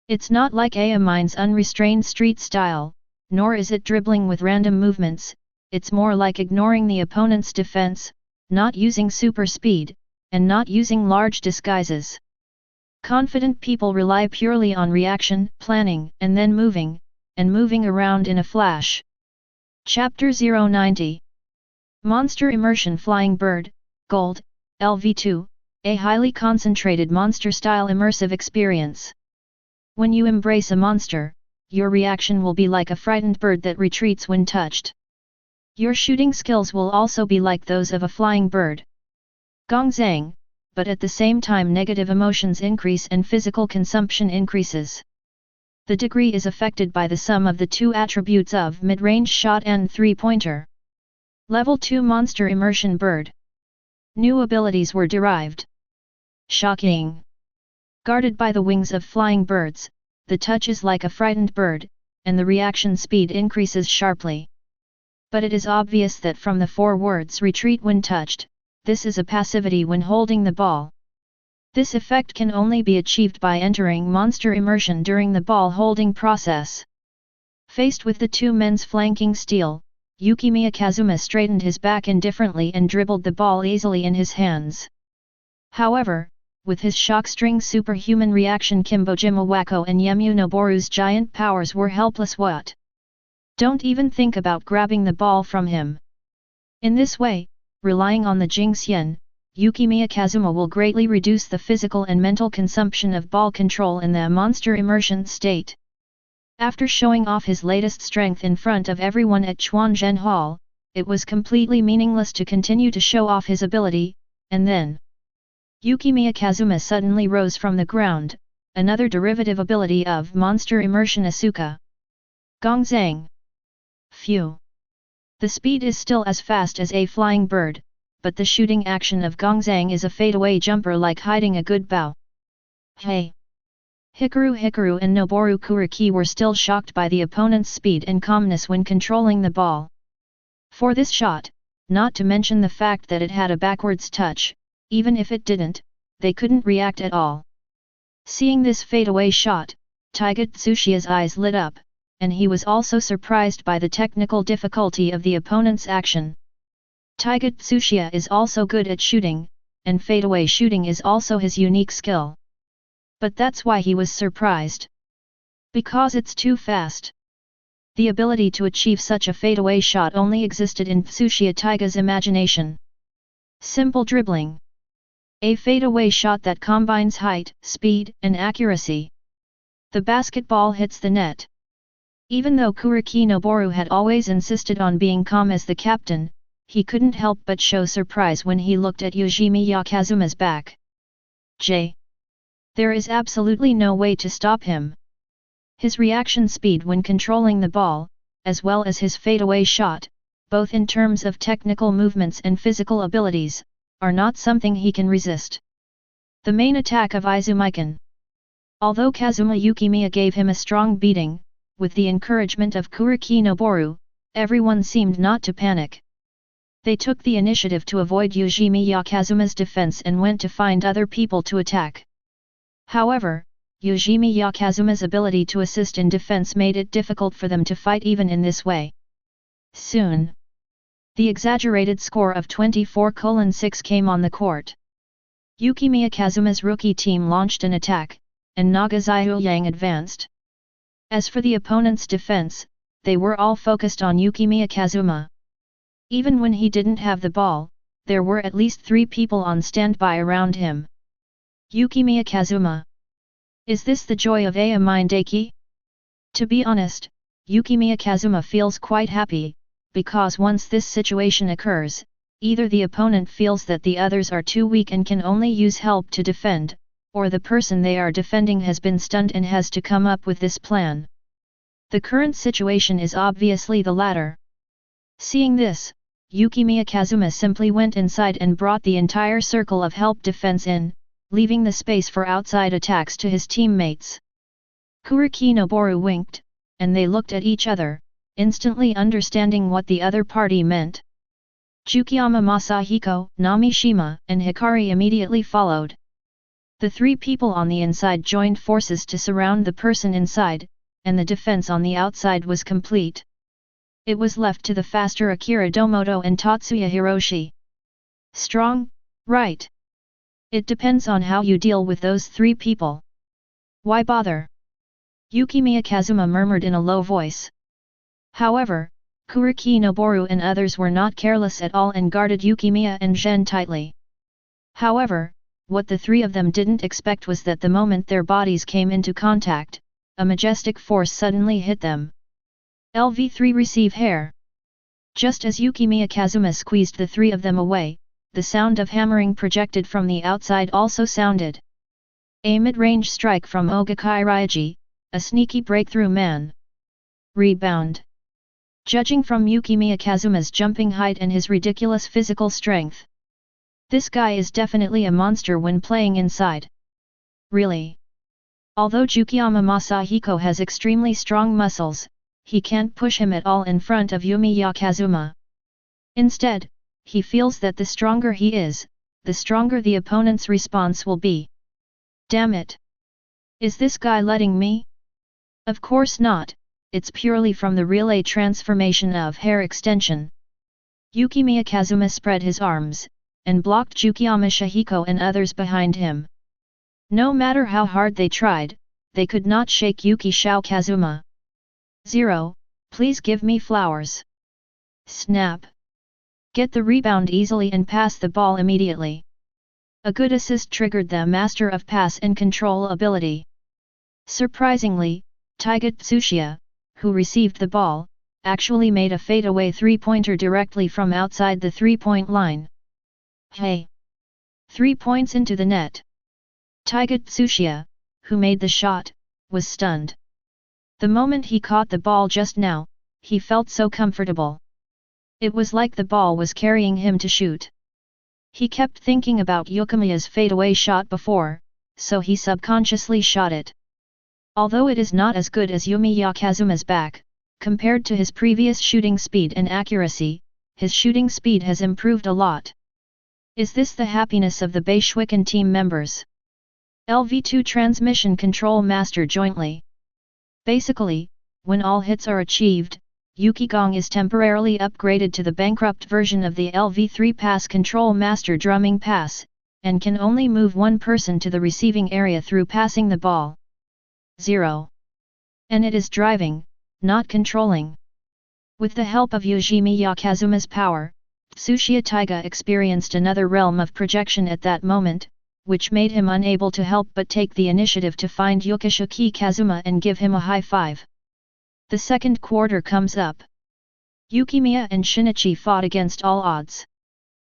It's not like Ayamine's unrestrained street style, nor is it dribbling with random movements, it's more like ignoring the opponent's defense, not using super speed, and not using large disguises. Confident people rely purely on reaction, planning, and then moving around in a flash. Chapter 090. Monster Immersion Flying Bird, Gold, LV2, a highly concentrated monster-style immersive experience. When you embrace a monster, your reaction will be like a frightened bird that retreats when touched. Your shooting skills will also be like those of a flying bird. Gongzang, but at the same time negative emotions increase and physical consumption increases. The degree is affected by the sum of the two attributes of mid-range shot and three-pointer. Level 2 Monster Immersion Bird. New abilities were derived. Shocking! Guarded by the wings of flying birds, the touch is like a frightened bird, and the reaction speed increases sharply. But it is obvious that from the forwards retreat when touched, this is a passivity when holding the ball. This effect can only be achieved by entering monster immersion during the ball holding process. Faced with the two men's flanking steel, Yukimiya Kazuma straightened his back indifferently and dribbled the ball easily in his hands. However, with his shock-string superhuman reaction, Kimbojima Wako and Yemu Noboru's giant powers were helpless. What? Don't even think about grabbing the ball from him. In this way, relying on the Jingxian, Yukimiya Kazuma will greatly reduce the physical and mental consumption of ball control in the monster immersion state. After showing off his latest strength in front of everyone at Chuanzhen Hall, it was completely meaningless to continue to show off his ability, and then Yukimiya Kazuma suddenly rose from the ground, another derivative ability of monster immersion Asuka. Gongzang. Phew. The speed is still as fast as a flying bird, but the shooting action of Gongzang is a fadeaway jumper like hiding a good bow. Hey! Hikaru and Noboru Kuriki were still shocked by the opponent's speed and calmness when controlling the ball. For this shot, not to mention the fact that it had a backwards touch, even if it didn't, they couldn't react at all. Seeing this fadeaway shot, Taiga Tsushiya's eyes lit up, and he was also surprised by the technical difficulty of the opponent's action. Taiga Tsushiya is also good at shooting, and fadeaway shooting is also his unique skill. But that's why he was surprised. Because it's too fast. The ability to achieve such a fadeaway shot only existed in Tsushiya Taiga's imagination. Simple dribbling. A fadeaway shot that combines height, speed, and accuracy. The basketball hits the net. Even though Kuriki Noboru had always insisted on being calm as the captain, he couldn't help but show surprise when he looked at Yukimiya Kazuma's back. There is absolutely no way to stop him. His reaction speed when controlling the ball, as well as his fadeaway shot, both in terms of technical movements and physical abilities, are not something he can resist. The main attack of Izumikan. Although Kazuma Yukimiya gave him a strong beating, with the encouragement of Kuriki Noboru, everyone seemed not to panic. They took the initiative to avoid Yukimiya Kazuma's defense and went to find other people to attack. However, Yukimiya Kazuma's ability to assist in defense made it difficult for them to fight even in this way. Soon, the exaggerated score of 24:6 came on the court. Yukimiya Kazuma's rookie team launched an attack, and Nagasayu Yang advanced. As for the opponent's defense, they were all focused on Yukimiya Kazuma. Even when he didn't have the ball, there were at least 3 people on standby around him. Yukimiya Kazuma. Is this the joy of a Mindaki? To be honest, Yukimiya Kazuma feels quite happy, because once this situation occurs, either the opponent feels that the others are too weak and can only use help to defend, or the person they are defending has been stunned and has to come up with this plan. The current situation is obviously the latter. Seeing this, Yukimiya Kazuma simply went inside and brought the entire circle of help defense in, leaving the space for outside attacks to his teammates. Kuriki Noboru winked, and they looked at each other, instantly understanding what the other party meant. Tsukiyama Masahiko, Namishima, and Hikari immediately followed. The 3 people on the inside joined forces to surround the person inside, and the defense on the outside was complete. It was left to the faster Akira Domoto and Tatsuya Hiroshi. Strong, right? It depends on how you deal with those 3 people. Why bother? Yukimiya Kazuma murmured in a low voice. However, Kuriki Noboru and others were not careless at all and guarded Yukimiya and Zhen tightly. However, what the 3 of them didn't expect was that the moment their bodies came into contact, a majestic force suddenly hit them. LV3 receive hair. Just as Yukimiya Kazuma squeezed the 3 of them away, the sound of hammering projected from the outside also sounded. A mid-range strike from Ogakai Ryaji, a sneaky breakthrough man. Rebound. Judging from Yukimiya Kazuma's jumping height and his ridiculous physical strength, this guy is definitely a monster when playing inside. Really? Although Tsukiyama Masahiko has extremely strong muscles, he can't push him at all in front of Yumiya Kazuma. Instead, he feels that the stronger he is, the stronger the opponent's response will be. Damn it! Is this guy letting me? Of course not, it's purely from the relay transformation of hair extension. Yukimiya Kazuma spread his arms, and blocked Tsukiyama Shihiko and others behind him. No matter how hard they tried, they could not shake Yukimiya Kazuma. 0, please give me flowers. Snap! Get the rebound easily and pass the ball immediately. A good assist triggered the Master of Pass and Control ability. Surprisingly, Teikō Tsuchiya, who received the ball, actually made a fadeaway three-pointer directly from outside the three-point line. Hey! 3 points into the net. Teikō Tsuchiya, who made the shot, was stunned. The moment he caught the ball just now, he felt so comfortable. It was like the ball was carrying him to shoot. He kept thinking about Yukimiya's fadeaway shot before, so he subconsciously shot it. Although it is not as good as Yumiya Kazuma's back, compared to his previous shooting speed and accuracy, his shooting speed has improved a lot. Is this the happiness of the Beishuiken team members? LV2 Transmission Control Master jointly. Basically, when all hits are achieved, Yukigong is temporarily upgraded to the bankrupt version of the LV3 Pass Control Master Drumming Pass, and can only move one person to the receiving area through passing the ball. 0. And it is driving, not controlling. With the help of Yukimiya Kazuma's power, Tsuchiya Taiga experienced another realm of projection at that moment, which made him unable to help but take the initiative to find Yukimiya Kazuma and give him a high five. The second quarter comes up. Yukimiya and Shinichi fought against all odds.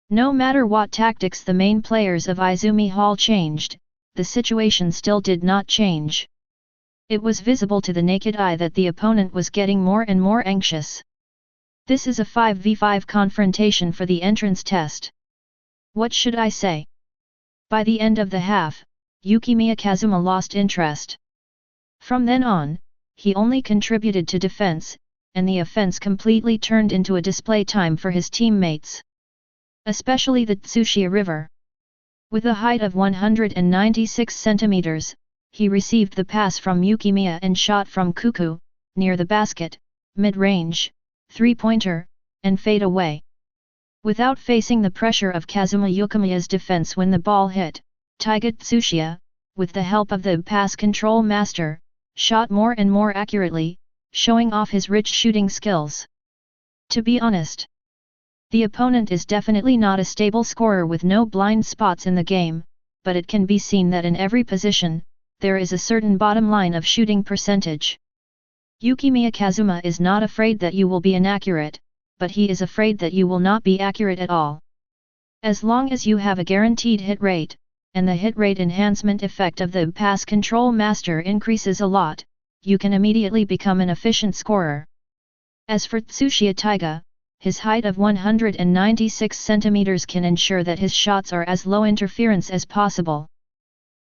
No matter what tactics the main players of Izumi Hall changed, the situation still did not change. It was visible to the naked eye that the opponent was getting more and more anxious. This is a 5v5 confrontation for the entrance test. What should I say? By the end of the half, Yukimiya Kazuma lost interest. From then on, he only contributed to defense, and the offense completely turned into a display time for his teammates. Especially the Tsuchiya River. With a height of 196 centimeters, he received the pass from Yukimiya and shot from Kuku, near the basket, mid-range, three-pointer, and fade away. Without facing the pressure of Kazuma Yukimiya's defense when the ball hit, Teikō Tsuchiya, with the help of the pass control master, shot more and more accurately, showing off his rich shooting skills. To be honest, the opponent is definitely not a stable scorer with no blind spots in the game, but it can be seen that in every position, there is a certain bottom line of shooting percentage. Yukimiya Kazuma is not afraid that you will be inaccurate, but he is afraid that you will not be accurate at all. As long as you have a guaranteed hit rate, and the hit rate enhancement effect of the pass control master increases a lot, you can immediately become an efficient scorer. As for Tsuchiya Taiga, his height of 196 centimeters can ensure that his shots are as low interference as possible.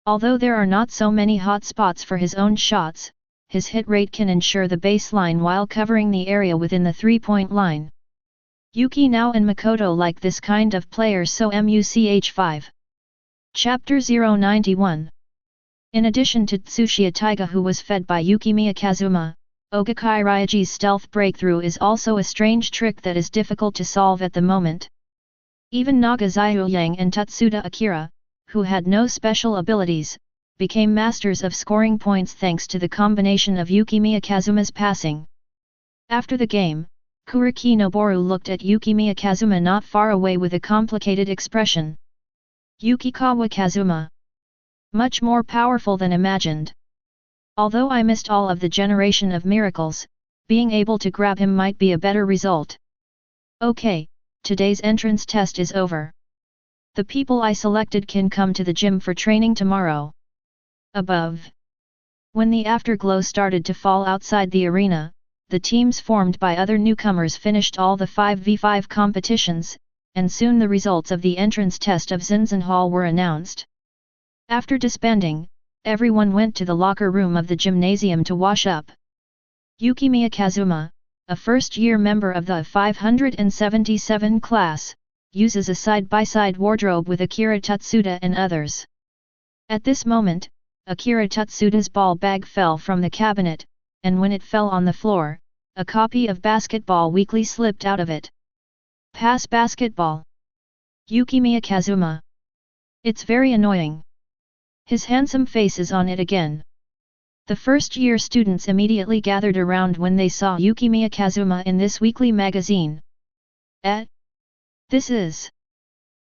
Although there are not so many hot spots for his own shots, his hit rate can ensure the baseline while covering the area within the three-point line. Yuki Nao and Makoto like this kind of player, so MUCH5. Chapter 091. In addition to Tsuchiya Taiga, who was fed by Yukimiya Kazuma, Ogakai Ryaji's stealth breakthrough is also a strange trick that is difficult to solve at the moment. Even Nagazayu Yang and Tatsuda Akira, who had no special abilities, became masters of scoring points thanks to the combination of Yukimiya Kazuma's passing. After the game, Kuriki Noboru looked at Yukimiya Kazuma not far away with a complicated expression. Yukikawa Kazuma. Much more powerful than imagined. Although I missed all of the generation of miracles, being able to grab him might be a better result. Okay, today's entrance test is over. The people I selected can come to the gym for training tomorrow. Above. When the afterglow started to fall outside the arena, the teams formed by other newcomers finished all the 5v5 competitions, and soon the results of the entrance test of Zinzan Hall were announced. After disbanding, everyone went to the locker room of the gymnasium to wash up. Yukimiya Kazuma, a first-year member of the 577 class, uses a side-by-side wardrobe with Akira Tutsuda and others. At this moment, Akira Tutsuda's ball bag fell from the cabinet, and when it fell on the floor, a copy of Basketball Weekly slipped out of it. Pass basketball. Yukimiya Kazuma. It's very annoying. His handsome face is on it again. The first-year students immediately gathered around when they saw Yukimiya Kazuma in this weekly magazine. This is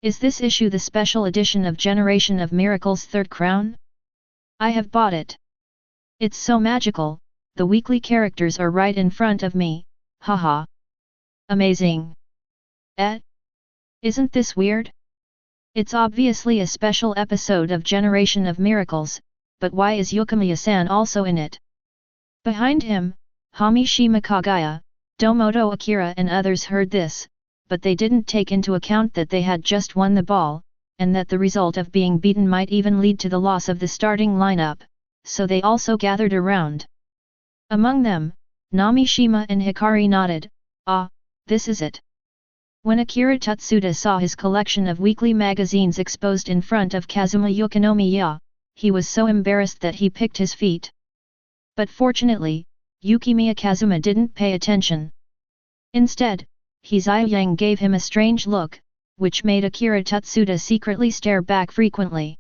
this issue the special edition of Generation of Miracles Third Crown? I have bought it. It's so magical, the weekly characters are right in front of me, haha. Amazing. Isn't this weird? It's obviously a special episode of Generation of Miracles, but why is Yukimiya-san also in it? Behind him, Hamishima Kagaya, Domoto Akira and others heard this, but they didn't take into account that they had just won the ball, and that the result of being beaten might even lead to the loss of the starting lineup, so they also gathered around. Among them, Namishima and Hikari nodded, this is it. When Akira Tutsuda saw his collection of weekly magazines exposed in front of Kazuma Yukinomiya, he was so embarrassed that he picked his feet. But fortunately, Yukimiya Kazuma didn't pay attention. Instead, Hizayang gave him a strange look, which made Akira Tutsuda secretly stare back frequently.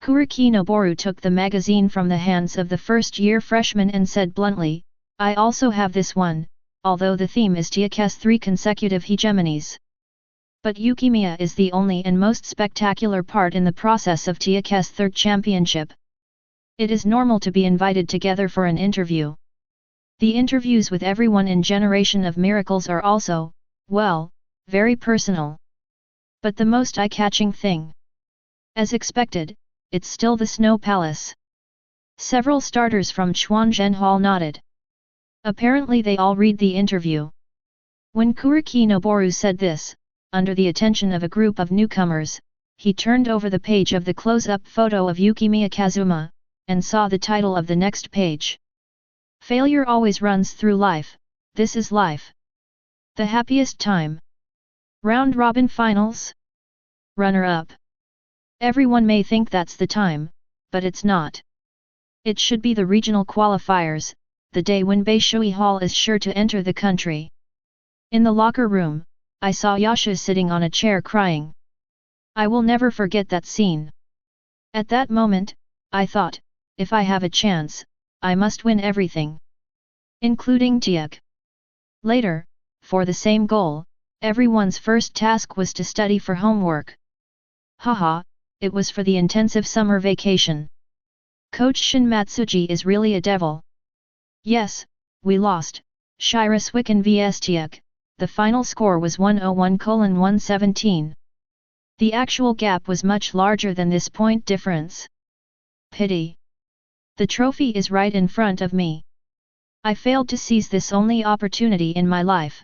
Kuroko Noboru took the magazine from the hands of the first-year freshman and said bluntly, I also have this one, although the theme is Teikō's 3 consecutive hegemonies. But Yukimiya is the only and most spectacular part in the process of Teikō's 3rd championship. It is normal to be invited together for an interview. The interviews with everyone in Generation of Miracles are also, well, very personal. But the most eye-catching thing. As expected, it's still the Snow Palace. Several starters from Chuanzhen Hall nodded. Apparently they all read the interview. When Kuroko Noboru said this, under the attention of a group of newcomers, he turned over the page of the close-up photo of Yukimiya Kazuma, and saw the title of the next page. Failure always runs through life, this is life. The happiest time. Round-robin finals? Runner-up. Everyone may think that's the time, but it's not. It should be the regional qualifiers, the day when Beishui Hall is sure to enter the country. In the locker room, I saw Yasha sitting on a chair crying. I will never forget that scene. At that moment, I thought, if I have a chance, I must win everything. Including Teikō. Later, for the same goal, everyone's first task was to study for homework. Haha, it was for the intensive summer vacation. Coach Shin Matsuji is really a devil. Yes, we lost, Shira Swicken vs Teikō, the final score was 101:117. The actual gap was much larger than this point difference. Pity. The trophy is right in front of me. I failed to seize this only opportunity in my life.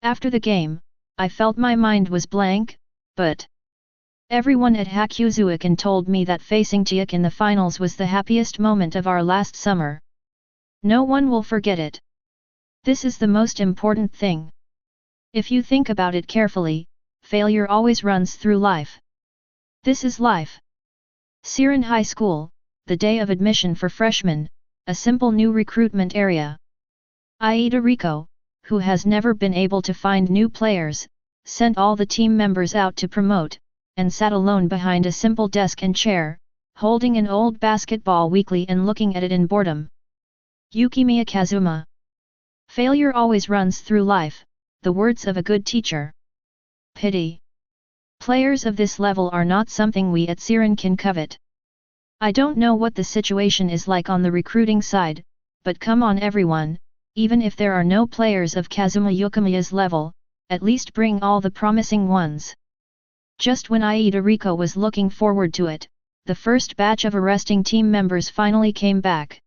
After the game, I felt my mind was blank, but everyone at Hakuzuikan told me that facing Teikō in the finals was the happiest moment of our last summer. No one will forget it. This is the most important thing. If you think about it carefully, failure always runs through life. This is life. Siren High School, the day of admission for freshmen, a simple new recruitment area. Aida Rico, who has never been able to find new players, sent all the team members out to promote, and sat alone behind a simple desk and chair, holding an old basketball weekly and looking at it in boredom. Yukimiya Kazuma. Failure always runs through life, the words of a good teacher. Pity. Players of this level are not something we at Siren can covet. I don't know what the situation is like on the recruiting side, but come on everyone, even if there are no players of Kazuma Yukimiya's level, at least bring all the promising ones. Just when Aida Rico was looking forward to it, the first batch of arresting team members finally came back.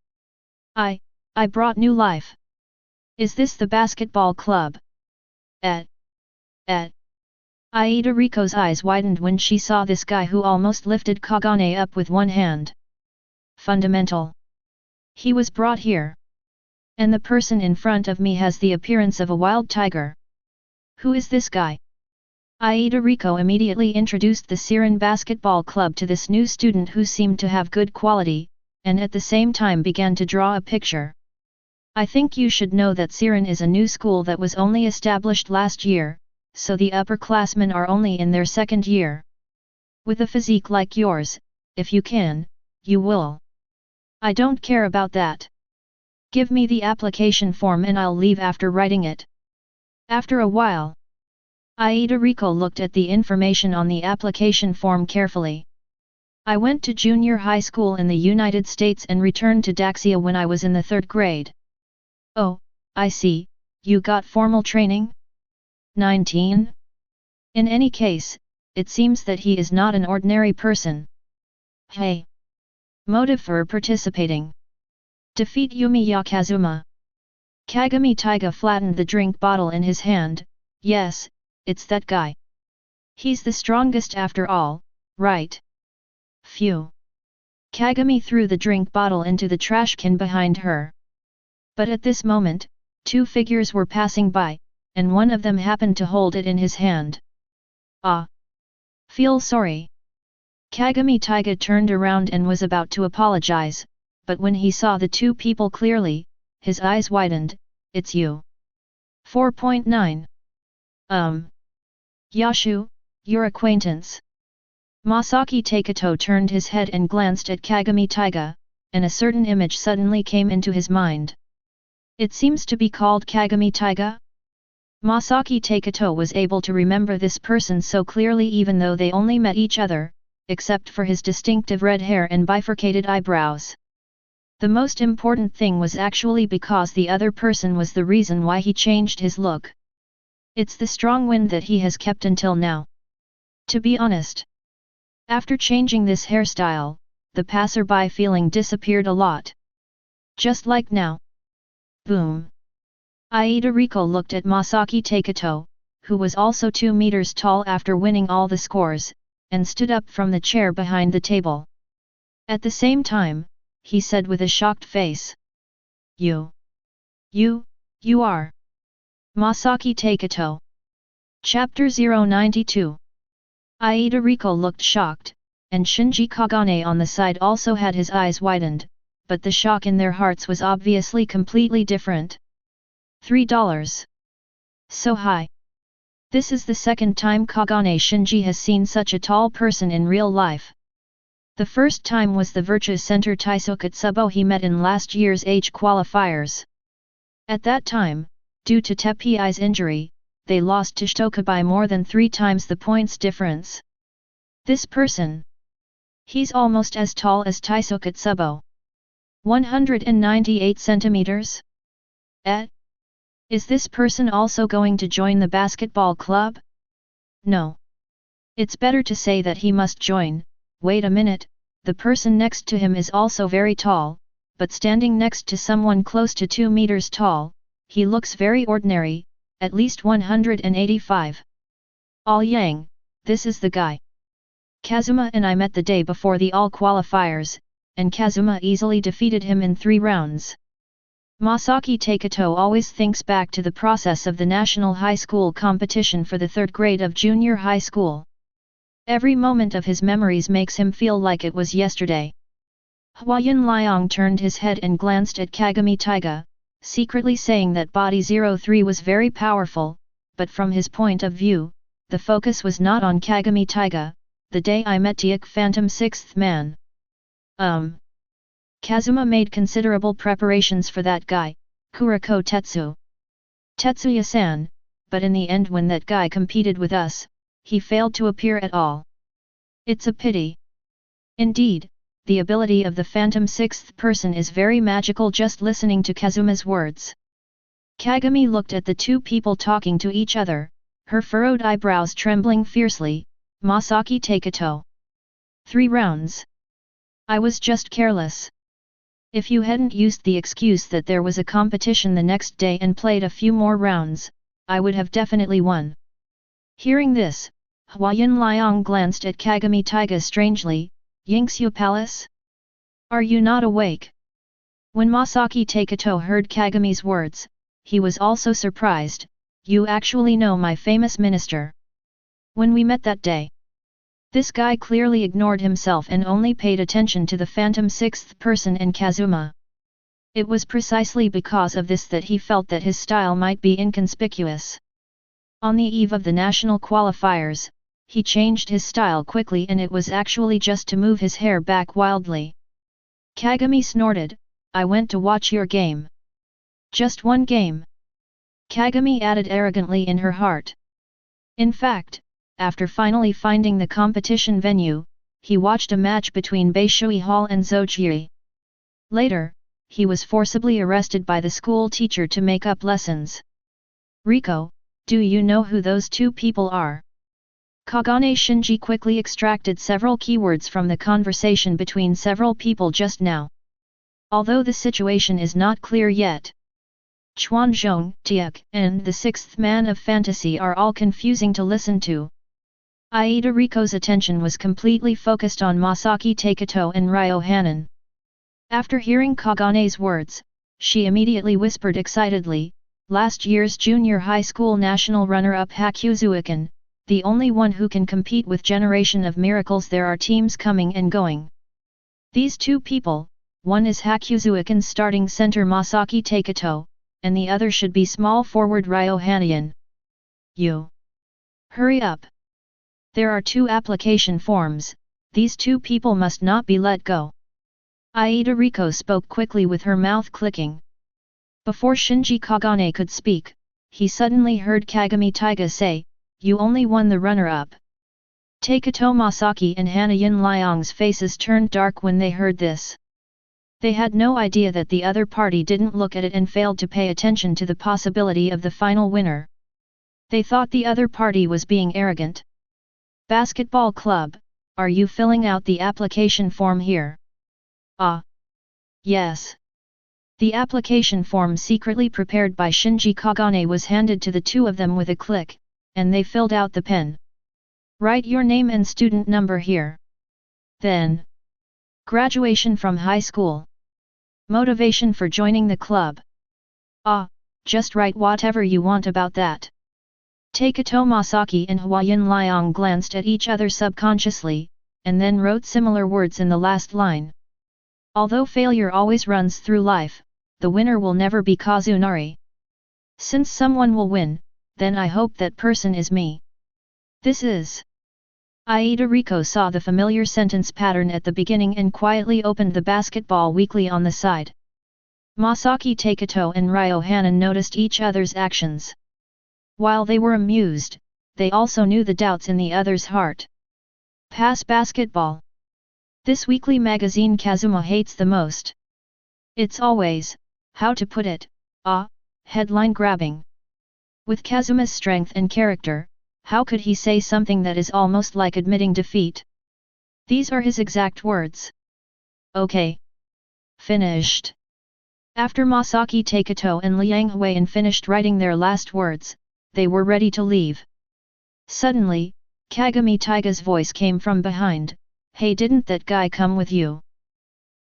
I brought new life. Is this the basketball club? Aida Rico's eyes widened when she saw this guy who almost lifted Kagane up with one hand. Fundamental. He was brought here. And the person in front of me has the appearance of a wild tiger. Who is this guy? Aida Rico immediately introduced the Siren basketball club to this new student who seemed to have good quality, and at the same time began to draw a picture. I think you should know that Siren is a new school that was only established last year, so the upperclassmen are only in their second year. With a physique like yours, if you can, you will. I don't care about that. Give me the application form and I'll leave after writing it. After a while, Aida Rico looked at the information on the application form carefully. I went to junior high school in the United States and returned to Daxia when I was in the 3rd grade. Oh, I see, you got formal training? 19? In any case, it seems that he is not an ordinary person. Hey! Motive for participating. Defeat Yumiya Kazuma. Kagami Taiga flattened the drink bottle in his hand. Yes, it's that guy. He's the strongest after all, right? Phew. Kagami threw the drink bottle into the trash can behind her. But at this moment, 2 figures were passing by, and one of them happened to hold it in his hand. Ah! Feel sorry. Kagami Taiga turned around and was about to apologize, but when he saw the 2 people clearly, his eyes widened. It's you. 4.9. Yashu, your acquaintance. Masaki Teikō turned his head and glanced at Kagami Taiga, and a certain image suddenly came into his mind. It seems to be called Kagami Taiga? Masaki Teikō was able to remember this person so clearly even though they only met each other, except for his distinctive red hair and bifurcated eyebrows. The most important thing was actually because the other person was the reason why he changed his look. It's the strong wind that he has kept until now. To be honest. After changing this hairstyle, the passerby feeling disappeared a lot. Just like now. Boom. Aida Rico looked at Masaki Teikō, who was also 2 meters tall after winning all the scores, and stood up from the chair behind the table. At the same time, he said with a shocked face. You are. Masaki Teikō. Chapter 092. Aida Rico looked shocked, and Shinji Kagane on the side also had his eyes widened, but the shock in their hearts was obviously completely different. $3. So high. This is the second time Kagane Shinji has seen such a tall person in real life. The first time was the Virtua Center Taisokatsubo he met in last year's age qualifiers. At that time, due to Teppei's injury, they lost to Shitoka by more than 3 times the points difference. This person. He's almost as tall as Taisokatsubo. 198 centimeters? Is this person also going to join the basketball club? No. It's better to say that he must join. Wait a minute, the person next to him is also very tall, but standing next to someone close to 2 meters tall, he looks very ordinary, at least 185. All Yang, this is the guy. Kazuma and I met the day before the all qualifiers, and Kazuma easily defeated him in 3 rounds. Masaki Teikō always thinks back to the process of the national high school competition for the 3rd grade of junior high school. Every moment of his memories makes him feel like it was yesterday. Huayan Liang turned his head and glanced at Kagami Taiga, secretly saying that Body 03 was very powerful, but from his point of view, the focus was not on Kagami Taiga. The day I met Teikō Phantom 6th man. Kazuma made considerable preparations for that guy, Kuroko Tetsuya-san, but in the end when that guy competed with us, he failed to appear at all. It's a pity. Indeed, the ability of the Phantom 6th person is very magical. Just listening to Kazuma's words. Kagami looked at the 2 people talking to each other, her furrowed eyebrows trembling fiercely. Masaki Teikō. 3 rounds. I was just careless. If you hadn't used the excuse that there was a competition the next day and played a few more rounds, I would have definitely won. Hearing this, Huayan Liang glanced at Kagami Taiga strangely. Yingxiu Palace? Are you not awake? When Masaki Teikō heard Kagami's words, he was also surprised. You actually know my famous minister. When we met that day. This guy clearly ignored himself and only paid attention to the phantom sixth person and Kazuma. It was precisely because of this that he felt that his style might be inconspicuous. On the eve of the national qualifiers, he changed his style quickly and it was actually just to move his hair back wildly. Kagami snorted, I went to watch your game. Just one game. Kagami added arrogantly in her heart. In fact, after finally finding the competition venue, he watched a match between Beishui Hall and Zouji. Later, he was forcibly arrested by the school teacher to make up lessons. Riko, do you know who those two people are? Kagane Shinji quickly extracted several keywords from the conversation between several people just now. Although the situation is not clear yet. Chuanzhong, Tiak, and the sixth man of fantasy are all confusing to listen to. Aida Riko's attention was completely focused on Masaki Teikō and Ryo Hanan. After hearing Kagane's words, she immediately whispered excitedly, last year's junior high school national runner-up Hakuzuikan, the only one who can compete with Generation of Miracles. There are teams coming and going. These two people, one is Hakuzuikan's starting center Masaki Teikō, and the other should be small forward Ryo Hanan. You. Hurry up. There are 2 application forms, these 2 people must not be let go. Aida Riko spoke quickly with her mouth clicking. Before Shinji Kagane could speak, he suddenly heard Kagami Taiga say, you only won the runner-up. Teikō Masaki and Hanayan Liang's faces turned dark when they heard this. They had no idea that the other party didn't look at it and failed to pay attention to the possibility of the final winner. They thought the other party was being arrogant. Basketball club, are you filling out the application form here? Ah. Yes. The application form secretly prepared by Shinji Kagane was handed to the 2 of them with a click, and they filled out the pen. Write your name and student number here. Then. Graduation from high school. Motivation for joining the club. Ah, just write whatever you want about that. Teikō Masaki and Hwayan Liang glanced at each other subconsciously, and then wrote similar words in the last line. Although failure always runs through life, the winner will never be Kazunari. Since someone will win, then I hope that person is me. This is. Aida Riko saw the familiar sentence pattern at the beginning and quietly opened the basketball weekly on the side. Masaki Teikō and Ryo Hanan noticed each other's actions. While they were amused, they also knew the doubts in the other's heart. Pass basketball. This weekly magazine Kazuma hates the most. It's always, how to put it, headline grabbing. With Kazuma's strength and character, how could he say something that is almost like admitting defeat? These are his exact words. Okay. Finished. After Masaki Teikō and Liang Huiyan finished writing their last words, they were ready to leave. Suddenly, Kagami Taiga's voice came from behind, hey, didn't that guy come with you?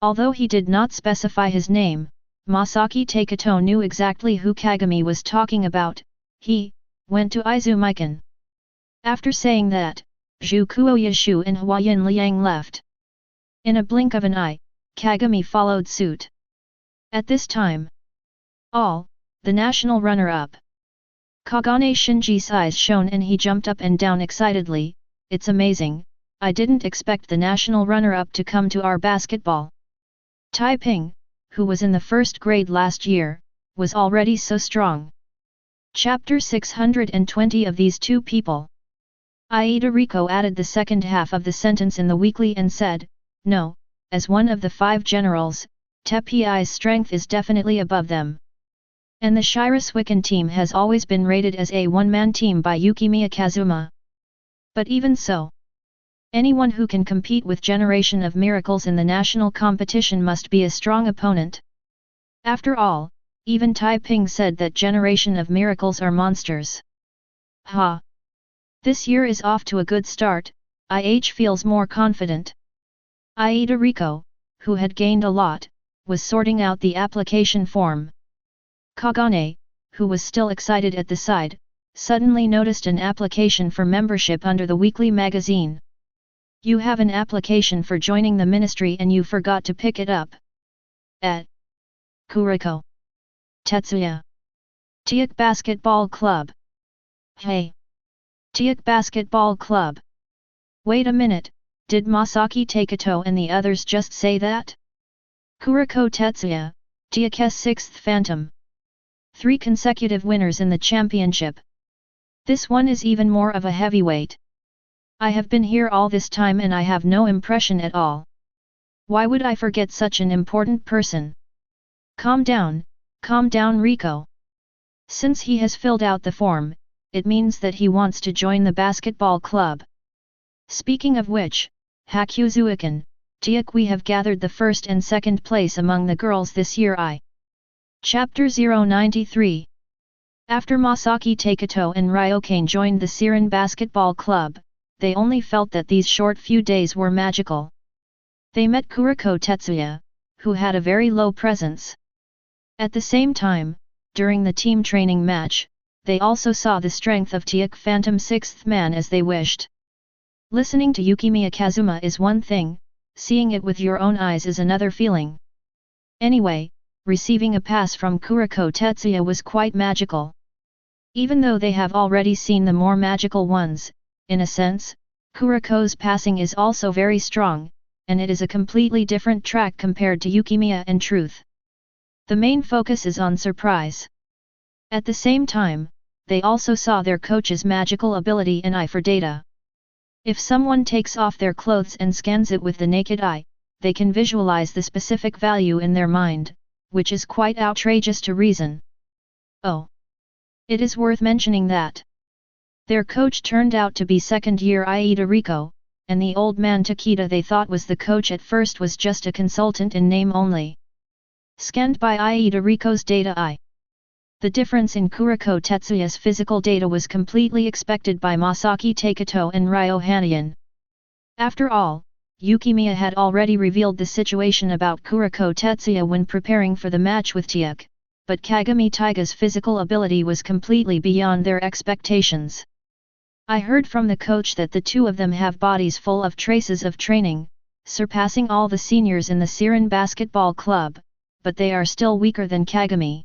Although he did not specify his name, Masaki Teikō knew exactly who Kagami was talking about. He went to Izumikan. After saying that, Zhu Kuoyashu and Hwayan Liang left. In a blink of an eye, Kagami followed suit. At this time, the national runner-up. Kagane Shinji's eyes shone and he jumped up and down excitedly, it's amazing, I didn't expect the national runner-up to come to our basketball. Taiping, who was in the 1st grade last year, was already so strong. Chapter 620 of these 2 people. Aida Riko added the second half of the sentence in the weekly and said, no, as one of the 5 generals, Tepi's strength is definitely above them. And the Shirasuikan team has always been rated as a one-man team by Yukimiya Kazuma. But even so, anyone who can compete with Generation of Miracles in the national competition must be a strong opponent. After all, even Taiping said that Generation of Miracles are monsters. Ha! This year is off to a good start, IH feels more confident. Aida Riko, who had gained a lot, was sorting out the application form. Kagane, who was still excited at the side, suddenly noticed an application for membership under the weekly magazine. You have an application for joining the ministry and you forgot to pick it up. At Kuroko. Tetsuya. Teikō Basketball Club. Hey! Teikō Basketball Club. Wait a minute, did Masaki Teikō and the others just say that? Kuroko Tetsuya, Teikō's sixth phantom. 3 consecutive winners in the championship. This one is even more of a heavyweight. I have been here all this time and I have no impression at all. Why would I forget such an important person? Calm down Rico. Since he has filled out the form, it means that he wants to join the basketball club. Speaking of which, Hakuzuikan, Teikō, we have gathered the first and second place among the girls this year. Chapter 093. After Masaki Teikō and Ryokane joined the Siren Basketball Club, they only felt that these short few days were magical. They met Kuroko Tetsuya, who had a very low presence. At the same time, during the team training match, they also saw the strength of Teikō Phantom Sixth Man as they wished. Listening to Yukimiya Kazuma is one thing, seeing it with your own eyes is another feeling. Anyway, receiving a pass from Kuroko Tetsuya was quite magical. Even though they have already seen the more magical ones, in a sense, Kuroko's passing is also very strong, and it is a completely different track compared to Yukimiya and Truth. The main focus is on surprise. At the same time, they also saw their coach's magical ability and eye for data. If someone takes off their clothes and scans it with the naked eye, they can visualize the specific value in their mind, which is quite outrageous to reason. Oh! It is worth mentioning that their coach turned out to be second-year Ida Rico, and the old man Takeda they thought was the coach at first was just a consultant in name only. Scanned by Ida Rico's data eye. The difference in Kuroko Tetsuya's physical data was completely expected by Masaki Teikō and Ryo Hanayan. After all, Yukimiya had already revealed the situation about Kuroko Tetsuya when preparing for the match with Teikō, but Kagami Taiga's physical ability was completely beyond their expectations. I heard from the coach that the two of them have bodies full of traces of training, surpassing all the seniors in the Siren Basketball Club, but they are still weaker than Kagami.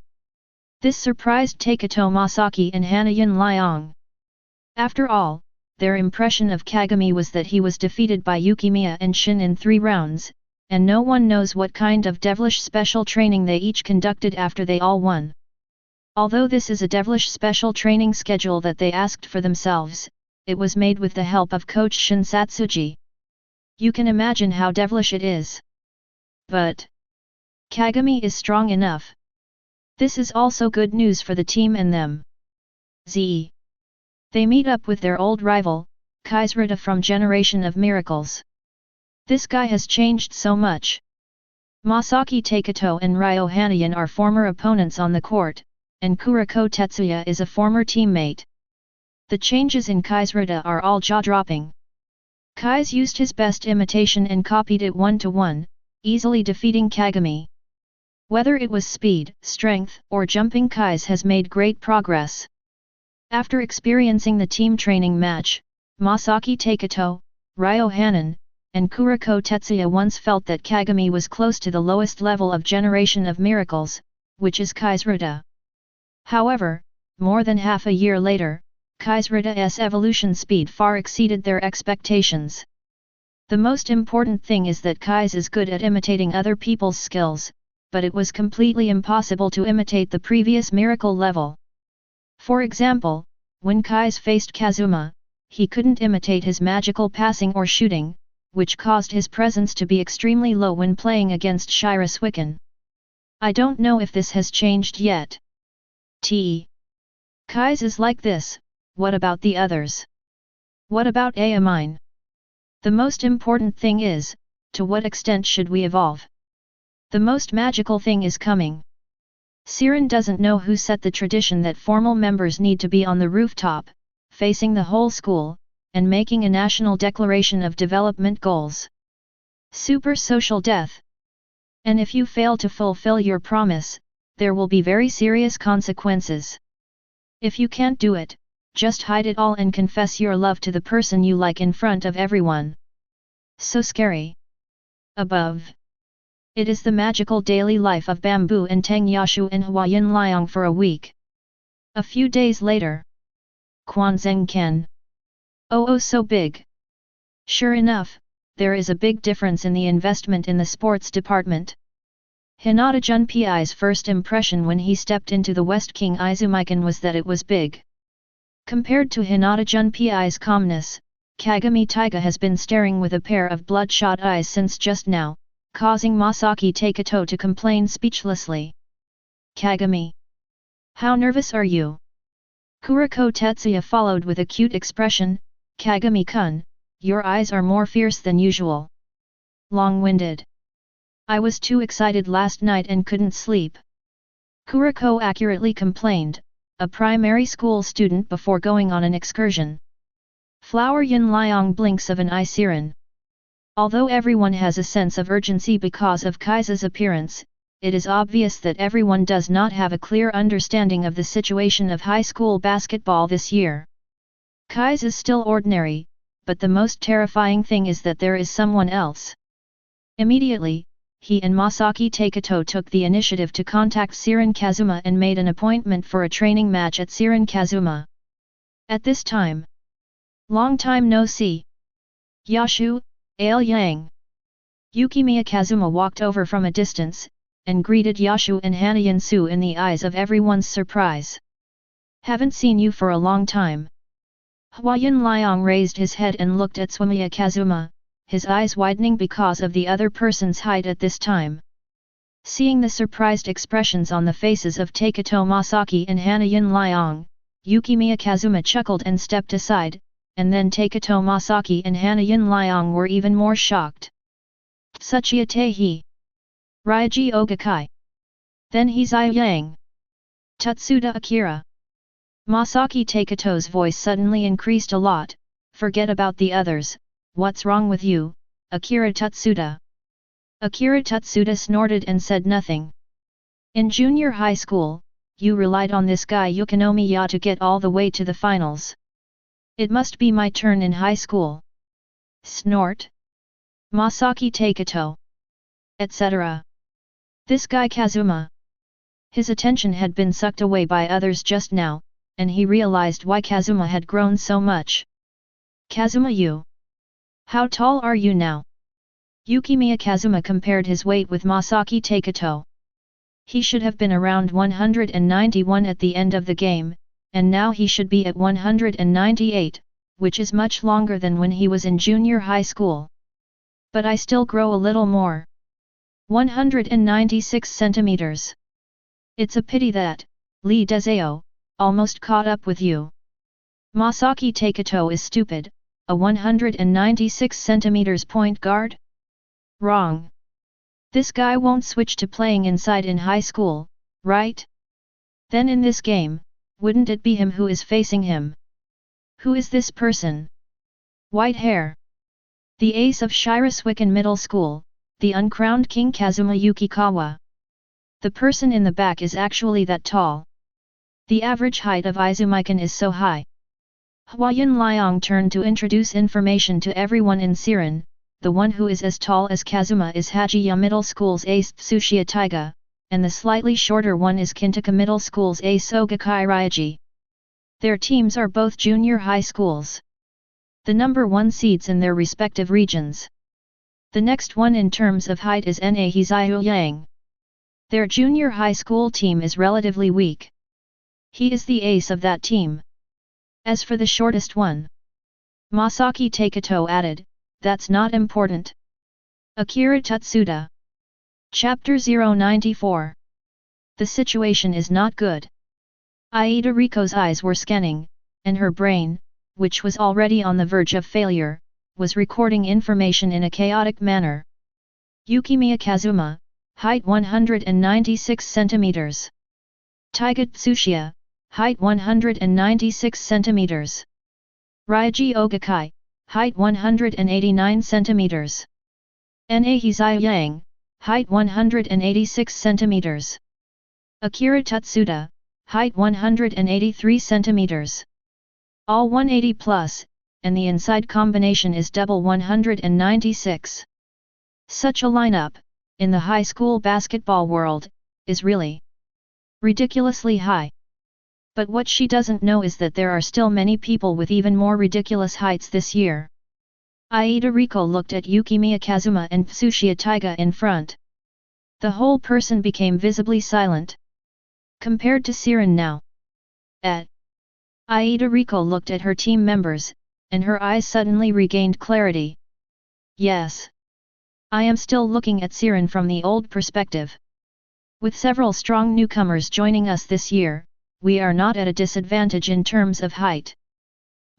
This surprised Teikō, Masaki and Hanayan Liang. After all, their impression of Kagami was that he was defeated by Yukimiya and Shin in 3 rounds, and no one knows what kind of devilish special training they each conducted after they all won. Although this is a devilish special training schedule that they asked for themselves, it was made with the help of coach Shin Satsuji. You can imagine how devilish it is. But Kagami is strong enough. This is also good news for the team and them. They meet up with their old rival, Kaizurita from Generation of Miracles. This guy has changed so much. Masaki Teikō and Ryo Hanayan are former opponents on the court, and Kuroko Tetsuya is a former teammate. The changes in Kaizurita are all jaw-dropping. Kaiz used his best imitation and copied it 1-to-1, easily defeating Kagami. Whether it was speed, strength, or jumping, Kaiz has made great progress. After experiencing the team training match, Masaki Teikō, Ryo Hanayan, and Kuroko Tetsuya once felt that Kagami was close to the lowest level of Generation of Miracles, which is Kaizurita. However, more than half a year later, Kaizurita's evolution speed far exceeded their expectations. The most important thing is that Kaiz is good at imitating other people's skills, but it was completely impossible to imitate the previous miracle level. For example, when Kaiz faced Kazuma, he couldn't imitate his magical passing or shooting, which caused his presence to be extremely low when playing against Shira Swicken. I don't know if this has changed yet. Kaiz is like this, what about the others? What about Amine? The most important thing is, to what extent should we evolve? The most magical thing is coming. Siren doesn't know who set the tradition that formal members need to be on the rooftop, facing the whole school, and making a national declaration of development goals. Super social death. And if you fail to fulfill your promise, there will be very serious consequences. If you can't do it, just hide it all and confess your love to the person you like in front of everyone. So scary. Above. It is the magical daily life of Bamboo and Tang Yashu and Huayan Liang for a week. A few days later. Quanzheng Ken. Oh so big. Sure enough, there is a big difference in the investment in the sports department. Hinata Junpei's first impression when he stepped into the West King Izumikan was that it was big. Compared to Hinata Junpei's calmness, Kagami Taiga has been staring with a pair of bloodshot eyes since just now, causing Masaki Teikō to complain speechlessly. Kagami. How nervous are you? Kuroko Tetsuya followed with a cute expression, Kagami-kun, your eyes are more fierce than usual. Long-winded. I was too excited last night and couldn't sleep. Kuroko accurately complained, a primary school student before going on an excursion. Flower Yin Liang blinks of an eye siren. Although everyone has a sense of urgency because of Kai's appearance, it is obvious that everyone does not have a clear understanding of the situation of high school basketball this year. Kai's is still ordinary, but the most terrifying thing is that there is someone else. Immediately, he and Masaki Teikō took the initiative to contact Sirin Kazuma and made an appointment for a training match at Sirin Kazuma. At this time. Long time no see. Yashu, Ale Yang. Yukimiya Kazuma walked over from a distance, and greeted Yashu and Hanayan Su in the eyes of everyone's surprise. Haven't seen you for a long time. Huayan Liang raised his head and looked at Yumiya Kazuma, his eyes widening because of the other person's height at this time. Seeing the surprised expressions on the faces of Teikō Masaki and Hanayan Liang, Yukimiya Kazuma chuckled and stepped aside, and then Teikō Masaki and Hanayan Liang were even more shocked. Tsuchiya Teihi. Ryaji Ogakai. Then Hizai Yang. Tutsuda Akira. Masaki Teikō's voice suddenly increased a lot, forget about the others, what's wrong with you, Akira Tutsuda? Akira Tutsuda snorted and said nothing. In junior high school, you relied on this guy Yukinomiya to get all the way to the finals. It must be my turn in high school. Snort. Masaki Teikō. Etc. This guy Kazuma. His attention had been sucked away by others just now, and he realized why Kazuma had grown so much. Kazuma, you. How tall are you now? Yukimiya Kazuma compared his weight with Masaki Teikō. He should have been around 191 at the end of the game, and now he should be at 198, which is much longer than when he was in junior high school. But I still grow a little more. 196 centimeters. It's a pity that, Lee Deseo, almost caught up with you. Masaki Teikō is stupid, a 196 centimeters point guard? Wrong. This guy won't switch to playing inside in high school, right? Then in this game, wouldn't it be him who is facing him? Who is this person? White hair. The ace of Shirosuikan Middle School, the uncrowned King Kazuma Yukikawa. The person in the back is actually that tall. The average height of Izumikan is so high. Huayan Liang turned to introduce information to everyone in Sirin. The one who is as tall as Kazuma is Hajiya Middle School's ace Tsuchiya Taiga, and the slightly shorter one is Kintaka Middle School's ace Ogakai Ryaji. Their teams are both junior high schools. The number 1 seeds in their respective regions. The next one in terms of height is Na Hizai Yang. Their junior high school team is relatively weak. He is the ace of that team. As for the shortest one, Masaki Teikō added, that's not important. Akira Tutsuda. Chapter 094. The situation is not good. Aida Riko's eyes were scanning, and her brain, which was already on the verge of failure, was recording information in a chaotic manner. Yukimiya Kazuma, height 196 centimeters. Taiga Tsuchiya, height 196 centimeters. Ryaji Ogakai, height 189 centimeters. Na Hizai Yang, height 186 cm. Akira Tutsuda, height 183 cm. All 180 plus, and the inside combination is double 196. Such a lineup, in the high school basketball world, is really ridiculously high. But what she doesn't know is that there are still many people with even more ridiculous heights this year. Aida Riko looked at Yukimiya Kazuma and Tsuchiya Taiga in front. The whole person became visibly silent. Compared to Siren now. Aida Riko looked at her team members, and her eyes suddenly regained clarity. Yes. I am still looking at Siren from the old perspective. With several strong newcomers joining us this year, we are not at a disadvantage in terms of height.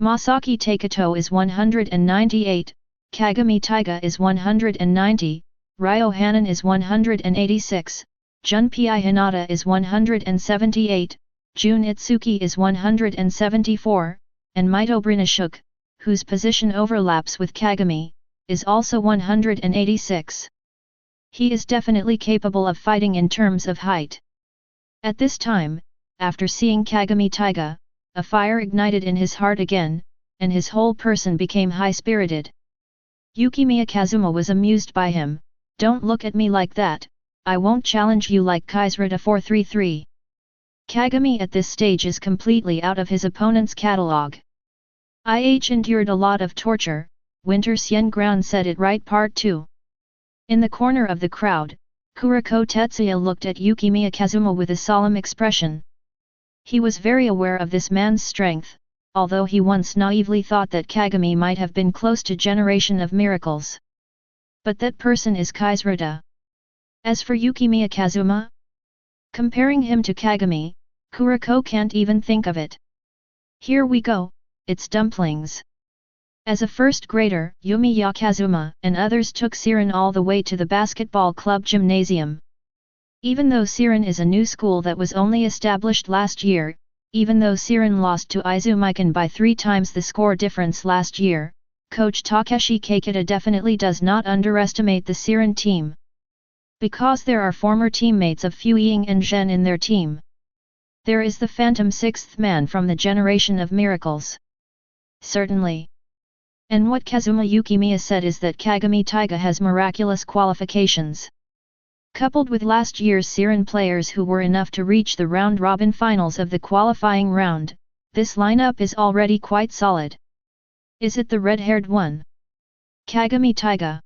Masaki Teikō is 198, Kagami Taiga is 190, Ryo Hanan is 186, Junpei Hinata is 178, Jun Itsuki is 174, and Mito Brinashuk, whose position overlaps with Kagami, is also 186. He is definitely capable of fighting in terms of height. At this time, after seeing Kagami Taiga, a fire ignited in his heart again, and his whole person became high-spirited. Yukimiya Kazuma was amused by him. Don't look at me like that, I won't challenge you like Kaisrita 433. Kagami at this stage is completely out of his opponent's catalogue. IH endured a lot of torture, Winter Sien Ground said it right part 2. In the corner of the crowd, Kuroko Tetsuya looked at Yukimiya Kazuma with a solemn expression. He was very aware of this man's strength, although he once naively thought that Kagami might have been close to Generation of Miracles. But that person is Kaisrita. As for Yukimiya Kazuma? Comparing him to Kagami, Kuroko can't even think of it. Here we go, it's dumplings. As a first grader, Yumiya Kazuma and others took Siren all the way to the basketball club gymnasium. Even though Siren is a new school that was only established last year, even though Siren lost to Izumikan by 3 times the score difference last year, coach Takeshi Keikita definitely does not underestimate the Siren team. Because there are former teammates of Fu Ying and Zhen in their team. There is the phantom 6th man from the Generation of Miracles. Certainly. And what Kazuma Yukimiya said is that Kagami Taiga has miraculous qualifications. Coupled with last year's Siren players who were enough to reach the round-robin finals of the qualifying round, this lineup is already quite solid. Is it the red-haired one? Kagami Taiga.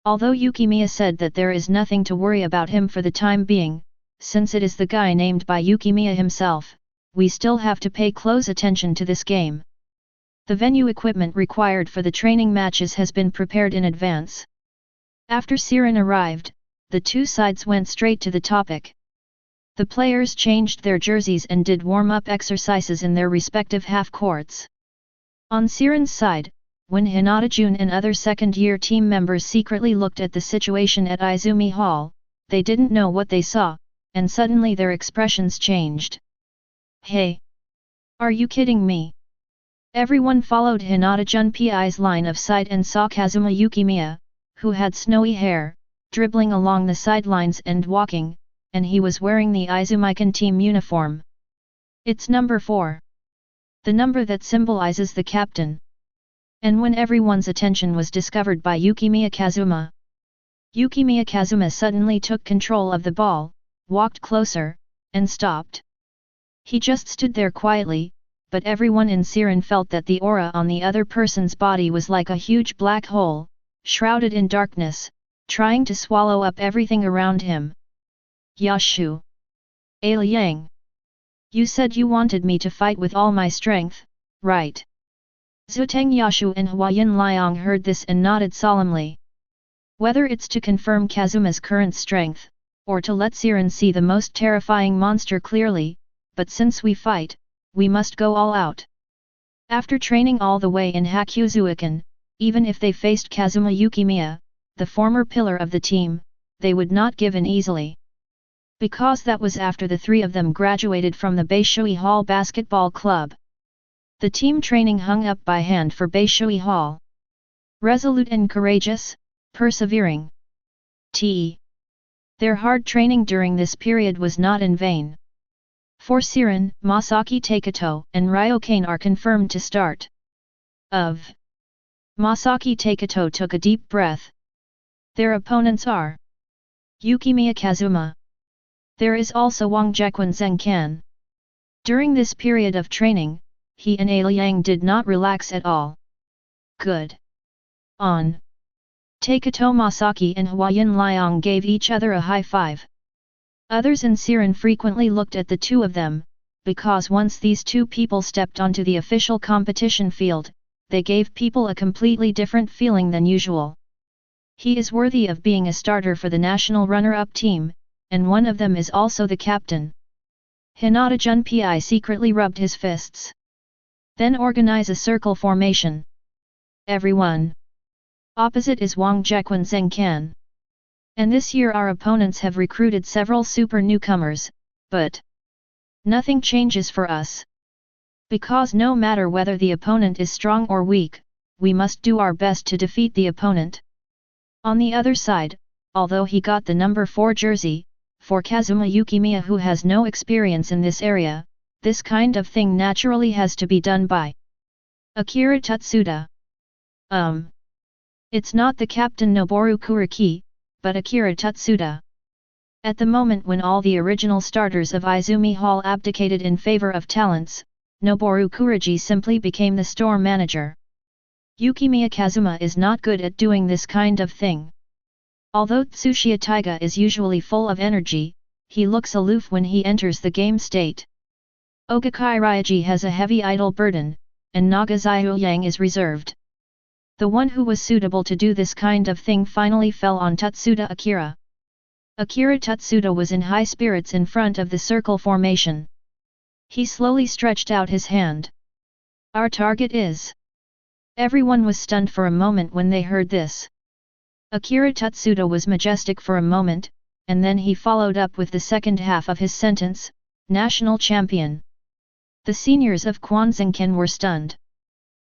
Although Yukimiya said that there is nothing to worry about him for the time being, since it is the guy named by Yukimiya himself, we still have to pay close attention to this game. The venue equipment required for the training matches has been prepared in advance. After Siren arrived, the two sides went straight to the topic. The players changed their jerseys and did warm-up exercises in their respective half-courts. On Siren's side, when Hinata Jun and other second-year team members secretly looked at the situation at Izumi Hall, they didn't know what they saw, and suddenly their expressions changed. Hey! Are you kidding me? Everyone followed Hinata Junpei's line of sight and saw Kazuma Yukimiya, who had snowy hair, dribbling along the sidelines and walking, and he was wearing the Izumikan team uniform. It's number 4. The number that symbolizes the captain. And when everyone's attention was discovered by Yukimiya Kazuma, Yukimiya Kazuma suddenly took control of the ball, walked closer, and stopped. He just stood there quietly, but everyone in Siren felt that the aura on the other person's body was like a huge black hole, shrouded in darkness, trying to swallow up everything around him. Yashu! Liang! You said you wanted me to fight with all my strength, right? Zuteng Yashu and Huayan Liang heard this and nodded solemnly. Whether it's to confirm Kazuma's current strength, or to let Siren see the most terrifying monster clearly, but since we fight, we must go all out. After training all the way in Hakuzuikan, even if they faced Kazuma Yukimiya, the former pillar of the team, they would not give in easily. Because that was after the 3 of them graduated from the Beishui Hall Basketball Club. The team training hung up by hand for Beishui Hall. Resolute and courageous, persevering. Their hard training during this period was not in vain. For Siren, Masaki Teikō, and Ryokane are confirmed to start. Masaki Teikō took a deep breath. Their opponents are Yukimiya Kazuma. There is also Wangjequan Zengkan. During this period of training, he and A Liang did not relax at all. Good. On. Teikō Masaki and Huayan Liang gave each other a high five. Others in Siren frequently looked at the two of them, because once these two people stepped onto the official competition field, they gave people a completely different feeling than usual. He is worthy of being a starter for the national runner-up team, and one of them is also the captain. Hinata Junpei secretly rubbed his fists. Then organize a circle formation. Everyone. Opposite is Wangjequan Zengkan. And this year our opponents have recruited several super newcomers, but nothing changes for us. Because no matter whether the opponent is strong or weak, we must do our best to defeat the opponent. On the other side, although he got the number 4 jersey, for Kazuma Yukimiya who has no experience in this area, this kind of thing naturally has to be done by Akira Tatsuda. It's not the captain Noboru Kuriki, but Akira Tatsuda. At the moment when all the original starters of Izumi Hall abdicated in favor of talents, Noboru Kuriji simply became the store manager. Yukimiya Kazuma is not good at doing this kind of thing. Although Tsuchiya Taiga is usually full of energy, he looks aloof when he enters the game state. Ogakai Ryaji has a heavy idol burden, and Nagazayu Yang is reserved. The one who was suitable to do this kind of thing finally fell on Tatsuda Akira. Akira Tatsuda was in high spirits in front of the circle formation. He slowly stretched out his hand. Our target is... Everyone was stunned for a moment when they heard this. Akira Tatsuda was majestic for a moment, and then he followed up with the second half of his sentence, national champion. The seniors of Kwanzengkan were stunned.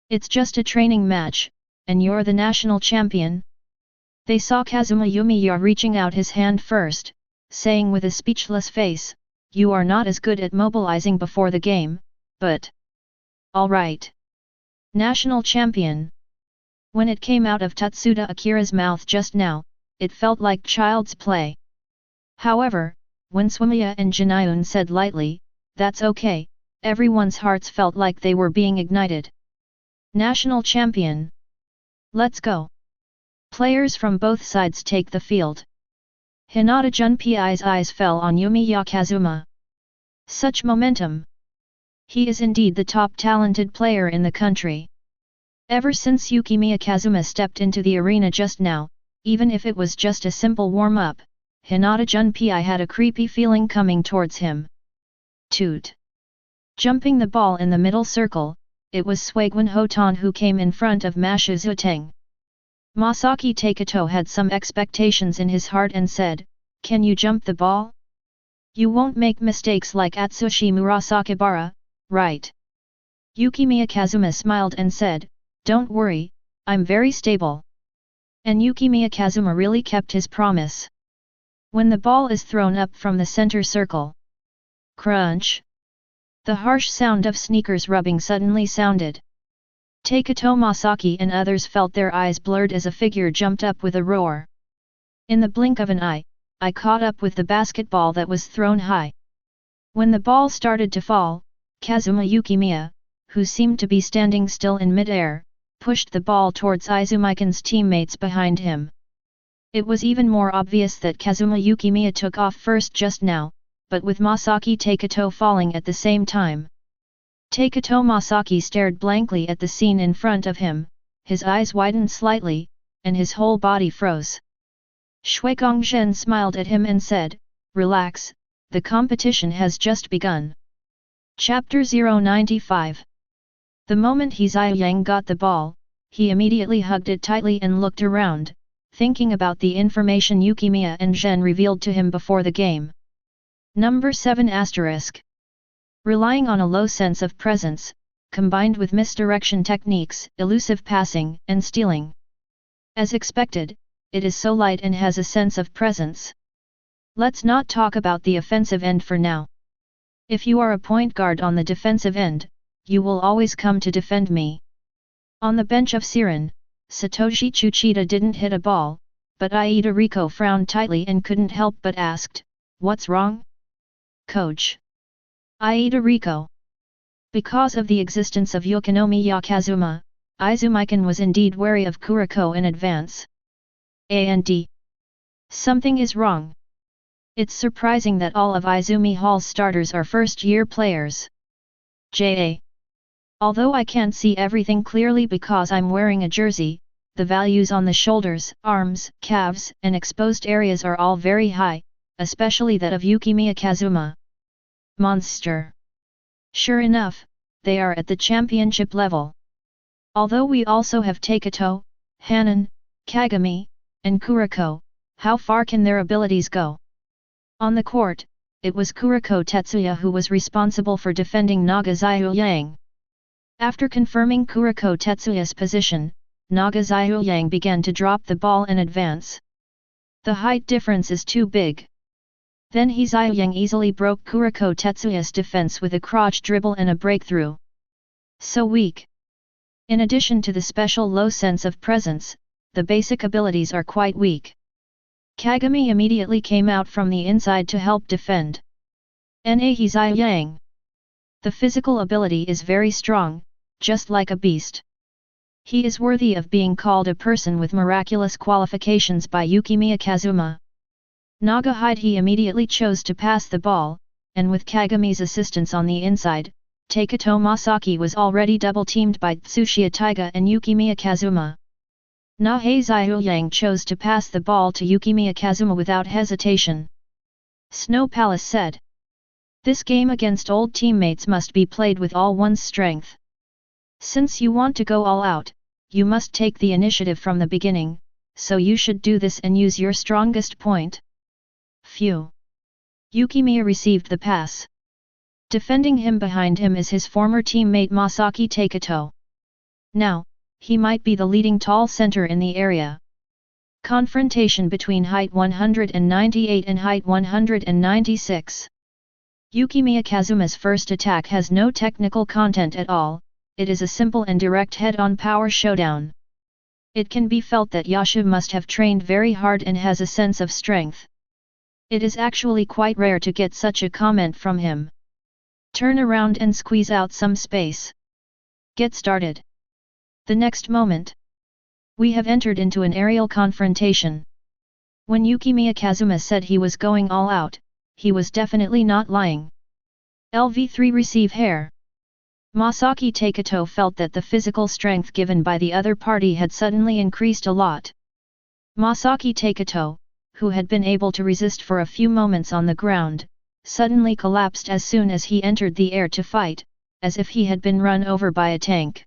It's just a training match, and you're the national champion? They saw Kazuma Yumiya reaching out his hand first, saying with a speechless face, you are not as good at mobilizing before the game, but... Alright. National champion. When it came out of Tatsuda Akira's mouth just now, it felt like child's play. However, when Sumiya and Jinayun said lightly, that's okay, everyone's hearts felt like they were being ignited. National champion. Let's go. Players from both sides take the field. Hinata Junpei's eyes fell on Yumiya Kazuma. Such momentum. He is indeed the top talented player in the country. Ever since Yukimiya Kazuma stepped into the arena just now, even if it was just a simple warm-up, Hinata Junpei had a creepy feeling coming towards him. Toot! Jumping the ball in the middle circle, it was Suiguan Hotan who came in front of Mashu Zuteng. Masaki Teikō had some expectations in his heart and said, can you jump the ball? You won't make mistakes like Atsushi Murasakibara, right? Yukimiya Kazuma smiled and said, don't worry, I'm very stable. And Yukimiya Kazuma really kept his promise. When the ball is thrown up from the center circle. Crunch! The harsh sound of sneakers rubbing suddenly sounded. Teikō Masaki and others felt their eyes blurred as a figure jumped up with a roar. In the blink of an eye, I caught up with the basketball that was thrown high. When the ball started to fall, Kazuma Yukimiya, who seemed to be standing still in mid-air, pushed the ball towards Izumikan's teammates behind him. It was even more obvious that Kazuma Yukimiya took off first just now, but with Masaki Teikō falling at the same time. Teikō Masaki stared blankly at the scene in front of him, his eyes widened slightly, and his whole body froze. Shui Gongzhen smiled at him and said, relax, the competition has just begun. Chapter 095. The moment Zhao Yang got the ball, he immediately hugged it tightly and looked around, thinking about the information Yukimiya and Zhen revealed to him before the game. Number 7 *. Relying on a low sense of presence, combined with misdirection techniques, elusive passing, and stealing. As expected, it is so light and has a sense of presence. Let's not talk about the offensive end for now. If you are a point guard on the defensive end, you will always come to defend me. On the bench of Siren, Satoshi Tsuchida didn't hit a ball, but Aida Riko frowned tightly and couldn't help but asked, "What's wrong? Coach?" Aida Riko. Because of the existence of Yukimiya Kazuma, Izumikan was indeed wary of Kuroko in advance. And something is wrong. It's surprising that all of Izumi Hall's starters are first-year players. Although I can't see everything clearly because I'm wearing a jersey, the values on the shoulders, arms, calves, and exposed areas are all very high, especially that of Yukimiya Kazuma. Monster. Sure enough, they are at the championship level. Although we also have Teikō, Hanan, Kagami, and Kuroko, how far can their abilities go? On the court, it was Kuroko Tetsuya who was responsible for defending Naga Ziyang. After confirming Kuroko Tetsuya's position, Naga Ziyang began to drop the ball and advance. The height difference is too big. Then Ziyang easily broke Kuroko Tetsuya's defense with a crotch dribble and a breakthrough. So weak. In addition to the special low sense of presence, the basic abilities are quite weak. Kagami immediately came out from the inside to help defend. Ziyang. The physical ability is very strong, just like a beast. He is worthy of being called a person with miraculous qualifications by Yukimiya Kazuma. Naga Hide immediately chose to pass the ball, and with Kagami's assistance on the inside, Teikō Masaki was already double-teamed by Tsuchiya Taiga and Yukimiya Kazuma. Naha Ziyang chose to pass the ball to Yukimiya Kazuma without hesitation. Snow Palace said, "This game against old teammates must be played with all one's strength. Since you want to go all out, you must take the initiative from the beginning, so you should do this and use your strongest point." Phew! Yukimiya received the pass. Defending him behind him is his former teammate Masaki Teikō. Now, he might be the leading tall center in the area. Confrontation between height 198 and height 196. Yukimiya Kazuma's first attack has no technical content at all, it is a simple and direct head-on power showdown. It can be felt that Yashu must have trained very hard and has a sense of strength. It is actually quite rare to get such a comment from him. Turn around and squeeze out some space. Get started. The next moment, we have entered into an aerial confrontation. When Yukimiya Kazuma said he was going all out, he was definitely not lying. LV3 receive hair. Masaki Teikō felt that the physical strength given by the other party had suddenly increased a lot. Masaki Teikō, who had been able to resist for a few moments on the ground, suddenly collapsed as soon as he entered the air to fight, as if he had been run over by a tank.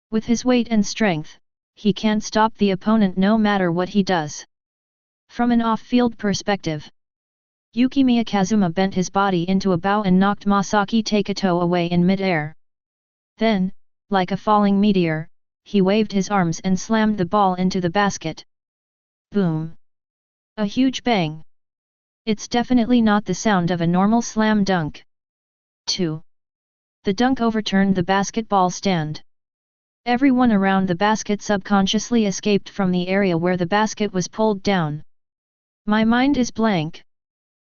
With his weight and strength, he can't stop the opponent no matter what he does. From an off-field perspective, Yukimiya Kazuma bent his body into a bow and knocked Masaki Teikō away in mid-air. Then, like a falling meteor, he waved his arms and slammed the ball into the basket. Boom! A huge bang. It's definitely not the sound of a normal slam dunk. 2. The dunk overturned the basketball stand. Everyone around the basket subconsciously escaped from the area where the basket was pulled down. My mind is blank.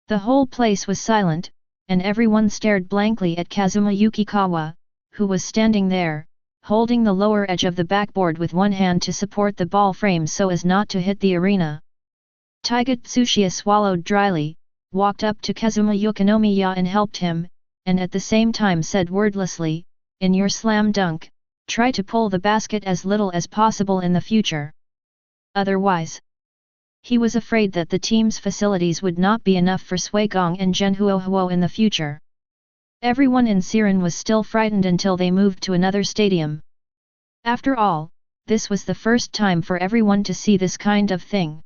The whole place was silent, and everyone stared blankly at Kazuma Yukikawa, who was standing there, holding the lower edge of the backboard with one hand to support the ball frame so as not to hit the arena. Taiga Tsuchiya swallowed dryly, walked up to Kazuma Yukimiya and helped him, and at the same time said wordlessly, "In your slam dunk, try to pull the basket as little as possible in the future. Otherwise," he was afraid that the team's facilities would not be enough for Suigong and Zhenhuohuo in the future. Everyone in Siren was still frightened until they moved to another stadium. After all, this was the first time for everyone to see this kind of thing.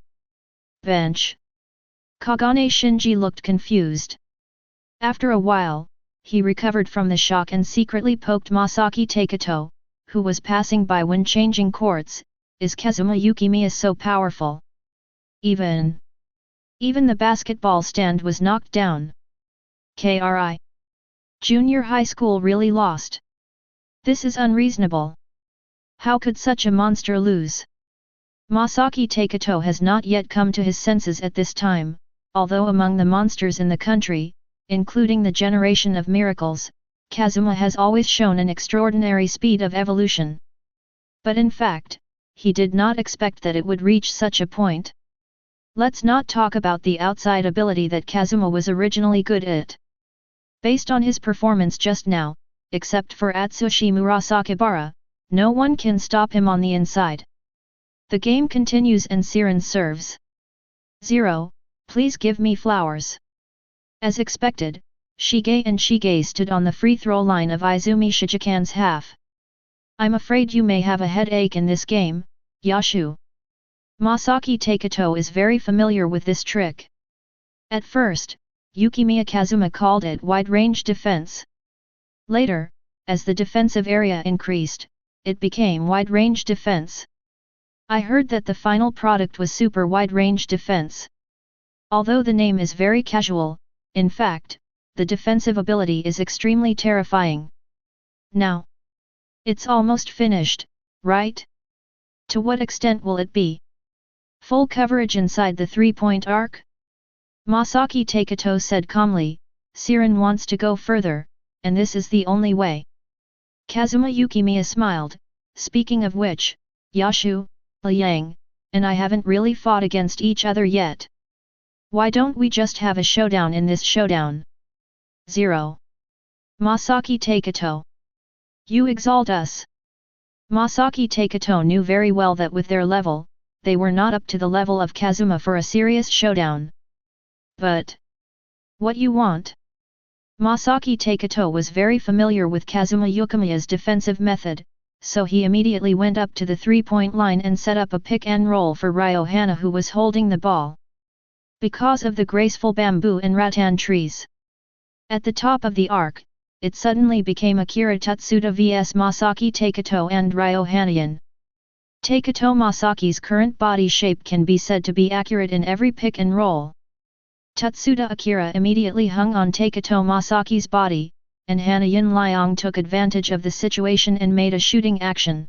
Bench. Kagane Shinji looked confused. After a while, he recovered from the shock and secretly poked Masaki Teikō, who was passing by when changing courts. Is Kazuma Yukimiya so powerful? Even Even the basketball stand was knocked down. KRI. Junior high school really lost. This is unreasonable. How could such a monster lose? Masaki Teikō has not yet come to his senses at this time, although among the monsters in the country, including the generation of miracles, Kazuma has always shown an extraordinary speed of evolution. But in fact, he did not expect that it would reach such a point. Let's not talk about the outside ability that Kazuma was originally good at. Based on his performance just now, except for Atsushi Murasakibara, no one can stop him on the inside. The game continues and Siren serves. 0, please give me flowers. As expected, Shige and Shige stood on the free throw line of Izumi Shijukan's half. I'm afraid you may have a headache in this game, Yashu. Masaki Teikō is very familiar with this trick. At first, Yukimiya Kazuma called it wide-range defense. Later, as the defensive area increased, it became wide-range defense. I heard that the final product was super wide-range defense. Although the name is very casual, in fact, the defensive ability is extremely terrifying. Now, it's almost finished, right? To what extent will it be? Full coverage inside the three-point arc? Masaki Teikō said calmly, Siren wants to go further, and this is the only way. Kazuma Yukimiya smiled, speaking of which, Yashu, Liang, and I haven't really fought against each other yet. Why don't we just have a showdown in this showdown? 0. Masaki Teikō. You exalt us. Masaki Teikō knew very well that with their level, they were not up to the level of Kazuma for a serious showdown. But what you want? Masaki Teikō was very familiar with Kazuma Yukimiya's defensive method, so he immediately went up to the three-point line and set up a pick and roll for Ryo Hana, who was holding the ball. Because of the graceful bamboo and rattan trees at the top of the arc, it suddenly became Akira Tatsuda vs Masaki Teikō and Ryo Hanayan. Teikō Masaki's current body shape can be said to be accurate in every pick and roll. Tatsuda Akira immediately hung on Teikō Masaki's body, and Hanayan Liang took advantage of the situation and made a shooting action.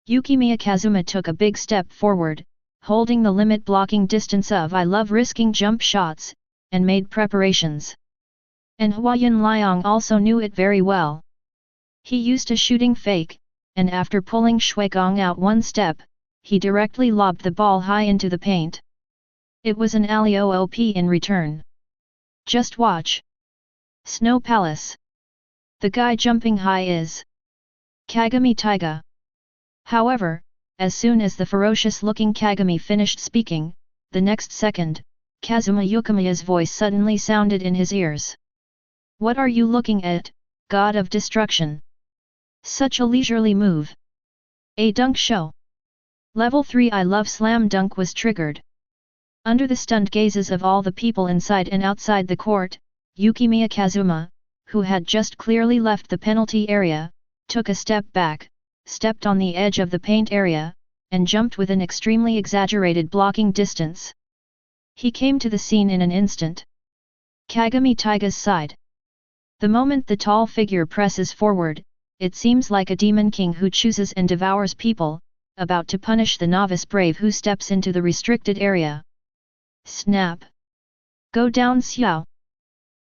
Yukimiya Kazuma took a big step forward, holding the limit blocking distance of I love risking jump shots, and made preparations. And Hwayan Liang also knew it very well. He used a shooting fake, and after pulling Shuigong out one step, he directly lobbed the ball high into the paint. It was an alley oop in return. Just watch. Snow Palace. The guy jumping high is Kagami Taiga. However, as soon as the ferocious-looking Kagami finished speaking, the next second, Kazuma Yukimiya's voice suddenly sounded in his ears. What are you looking at, God of Destruction? Such a leisurely move. A dunk show. Level 3 I Love Slam Dunk was triggered. Under the stunned gazes of all the people inside and outside the court, Yukimiya Kazuma, who had just clearly left the penalty area, took a step back, stepped on the edge of the paint area, and jumped with an extremely exaggerated blocking distance. He came to the scene in an instant. Kagami Taiga's side. The moment the tall figure presses forward, it seems like a demon king who chooses and devours people, about to punish the novice brave who steps into the restricted area. Snap! Go down Xiao!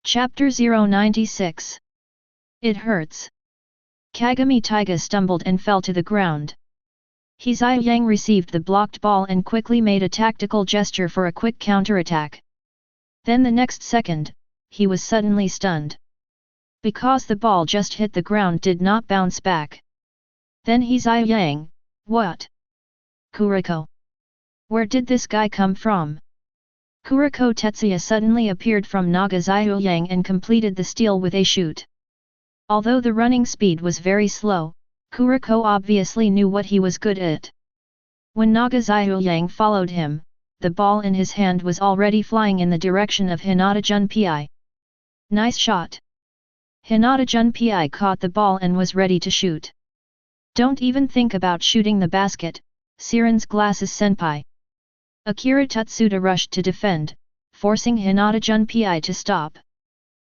Chapter 096. It hurts. Kagami Taiga stumbled and fell to the ground. He Zai Yang received the blocked ball and quickly made a tactical gesture for a quick counterattack. Then the next second, he was suddenly stunned. Because the ball just hit the ground did not bounce back. Then he Zai Yang, what? Kuroko. Where did this guy come from? Kuroko Tetsuya suddenly appeared from Naga Ziyang and completed the steal with a shoot. Although the running speed was very slow, Kuroko obviously knew what he was good at. When Naga Ziyang followed him, the ball in his hand was already flying in the direction of Hinata Junpei. Nice shot! Hinata Junpei caught the ball and was ready to shoot. Don't even think about shooting the basket, Siren's glasses senpai. Akira Tatsuda rushed to defend, forcing Hinata Junpei to stop.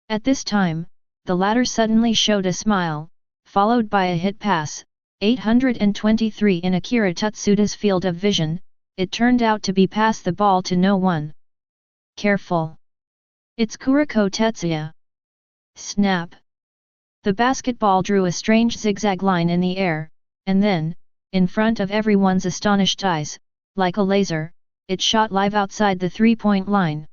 At this time, the latter suddenly showed a smile, followed by a hit pass, 823 in Akira Tutsuda's field of vision. It turned out to be pass the ball to no one. Careful! It's Kuroko Tetsuya. Snap! The basketball drew a strange zigzag line in the air, and then, in front of everyone's astonished eyes, like a laser, it shot live outside the three-point line.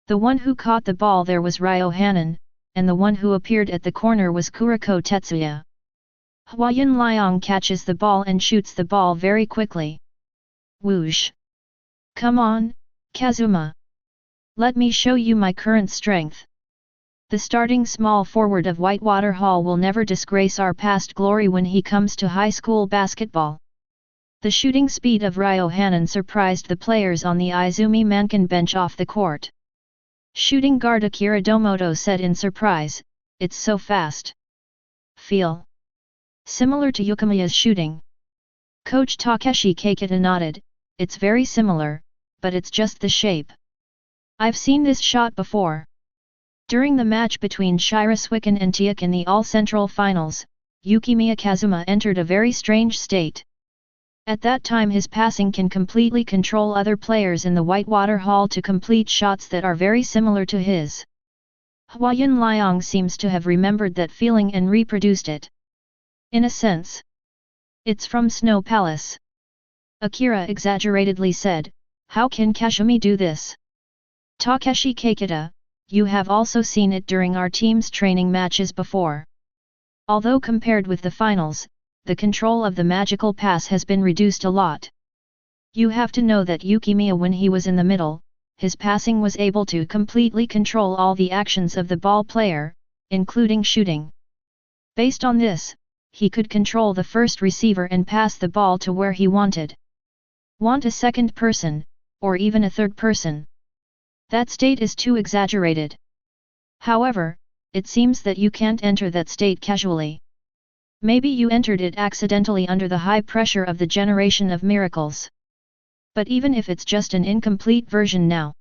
The one who caught the ball there was Ryo Hanan, and the one who appeared at the corner was Kuroko Tetsuya. Huayun Liang catches the ball and shoots the ball very quickly. Whoosh! Come on, Kazuma! Let me show you my current strength. The starting small forward of Whitewater Hall will never disgrace our past glory when he comes to high school basketball. The shooting speed of Ryo Hanan surprised the players on the Izumi Mankan bench off the court. Shooting guard Akira Domoto said in surprise, "It's so fast." Feel similar to Yukimiya's shooting. Coach Takeshi Keikita nodded, "It's very similar, but it's just the shape. I've seen this shot before." During the match between Shira Swicken and Teikō in the All-Central Finals, Yukimiya Kazuma entered a very strange state. At that time his passing can completely control other players in the Whitewater Hall to complete shots that are very similar to his. Huayun Liang seems to have remembered that feeling and reproduced it. In a sense, it's from Snow Palace. Akira exaggeratedly said, "How can Kazumi do this?" Takeshi Keikita, "You have also seen it during our team's training matches before. Although compared with the finals, the control of the magical pass has been reduced a lot. You have to know that Yukimiya, when he was in the middle, his passing was able to completely control all the actions of the ball player, including shooting. Based on this, he could control the first receiver and pass the ball to where he wanted. Want a second person, or even a third person? That state is too exaggerated. However, it seems that you can't enter that state casually. Maybe you entered it accidentally under the high pressure of the generation of miracles. But even if it's just an incomplete version now,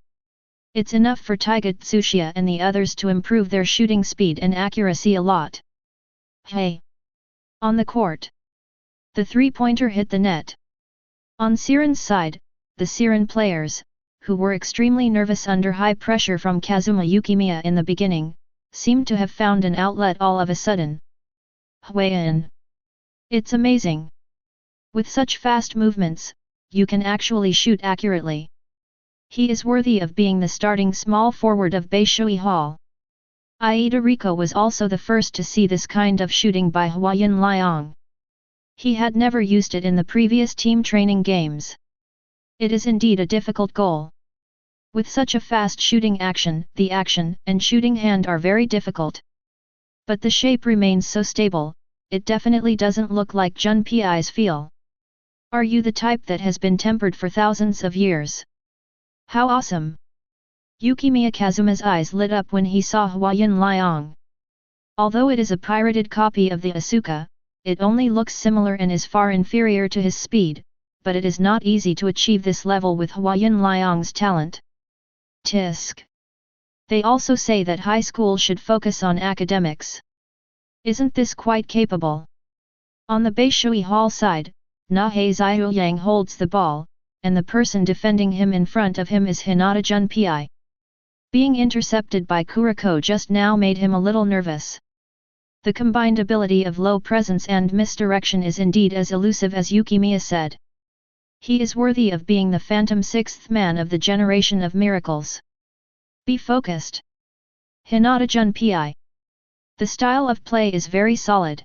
it's enough for Taiga Tsuchiya and the others to improve their shooting speed and accuracy a lot." Hey! On the court, the three-pointer hit the net. On Siren's side, the Siren players, who were extremely nervous under high pressure from Kazuma Yukimiya in the beginning, seemed to have found an outlet all of a sudden. Huayan! It's amazing! With such fast movements, you can actually shoot accurately. He is worthy of being the starting small forward of Beishui Hall. Aida Riko was also the first to see this kind of shooting by Huayun Liang. He had never used it in the previous team training games. It is indeed a difficult goal. With such a fast shooting action, the action and shooting hand are very difficult. But the shape remains so stable, it definitely doesn't look like Junpei's feel. Are you the type that has been tempered for thousands of years? How awesome! Yukimiya Kazuma's eyes lit up when he saw Huayun Liang. Although it is a pirated copy of the Asuka, it only looks similar and is far inferior to his speed, but it is not easy to achieve this level with Huayun Liang's talent. Tisk. They also say that high school should focus on academics. Isn't this quite capable? On the Beishui Hall side, Nahei Ziyuyang holds the ball, and the person defending him in front of him is Hinata Junpei. Being intercepted by Kuroko just now made him a little nervous. The combined ability of low presence and misdirection is indeed as elusive as Yukimiya said. He is worthy of being the phantom sixth man of the generation of miracles. Be focused. Hinata Junpei. The style of play is very solid.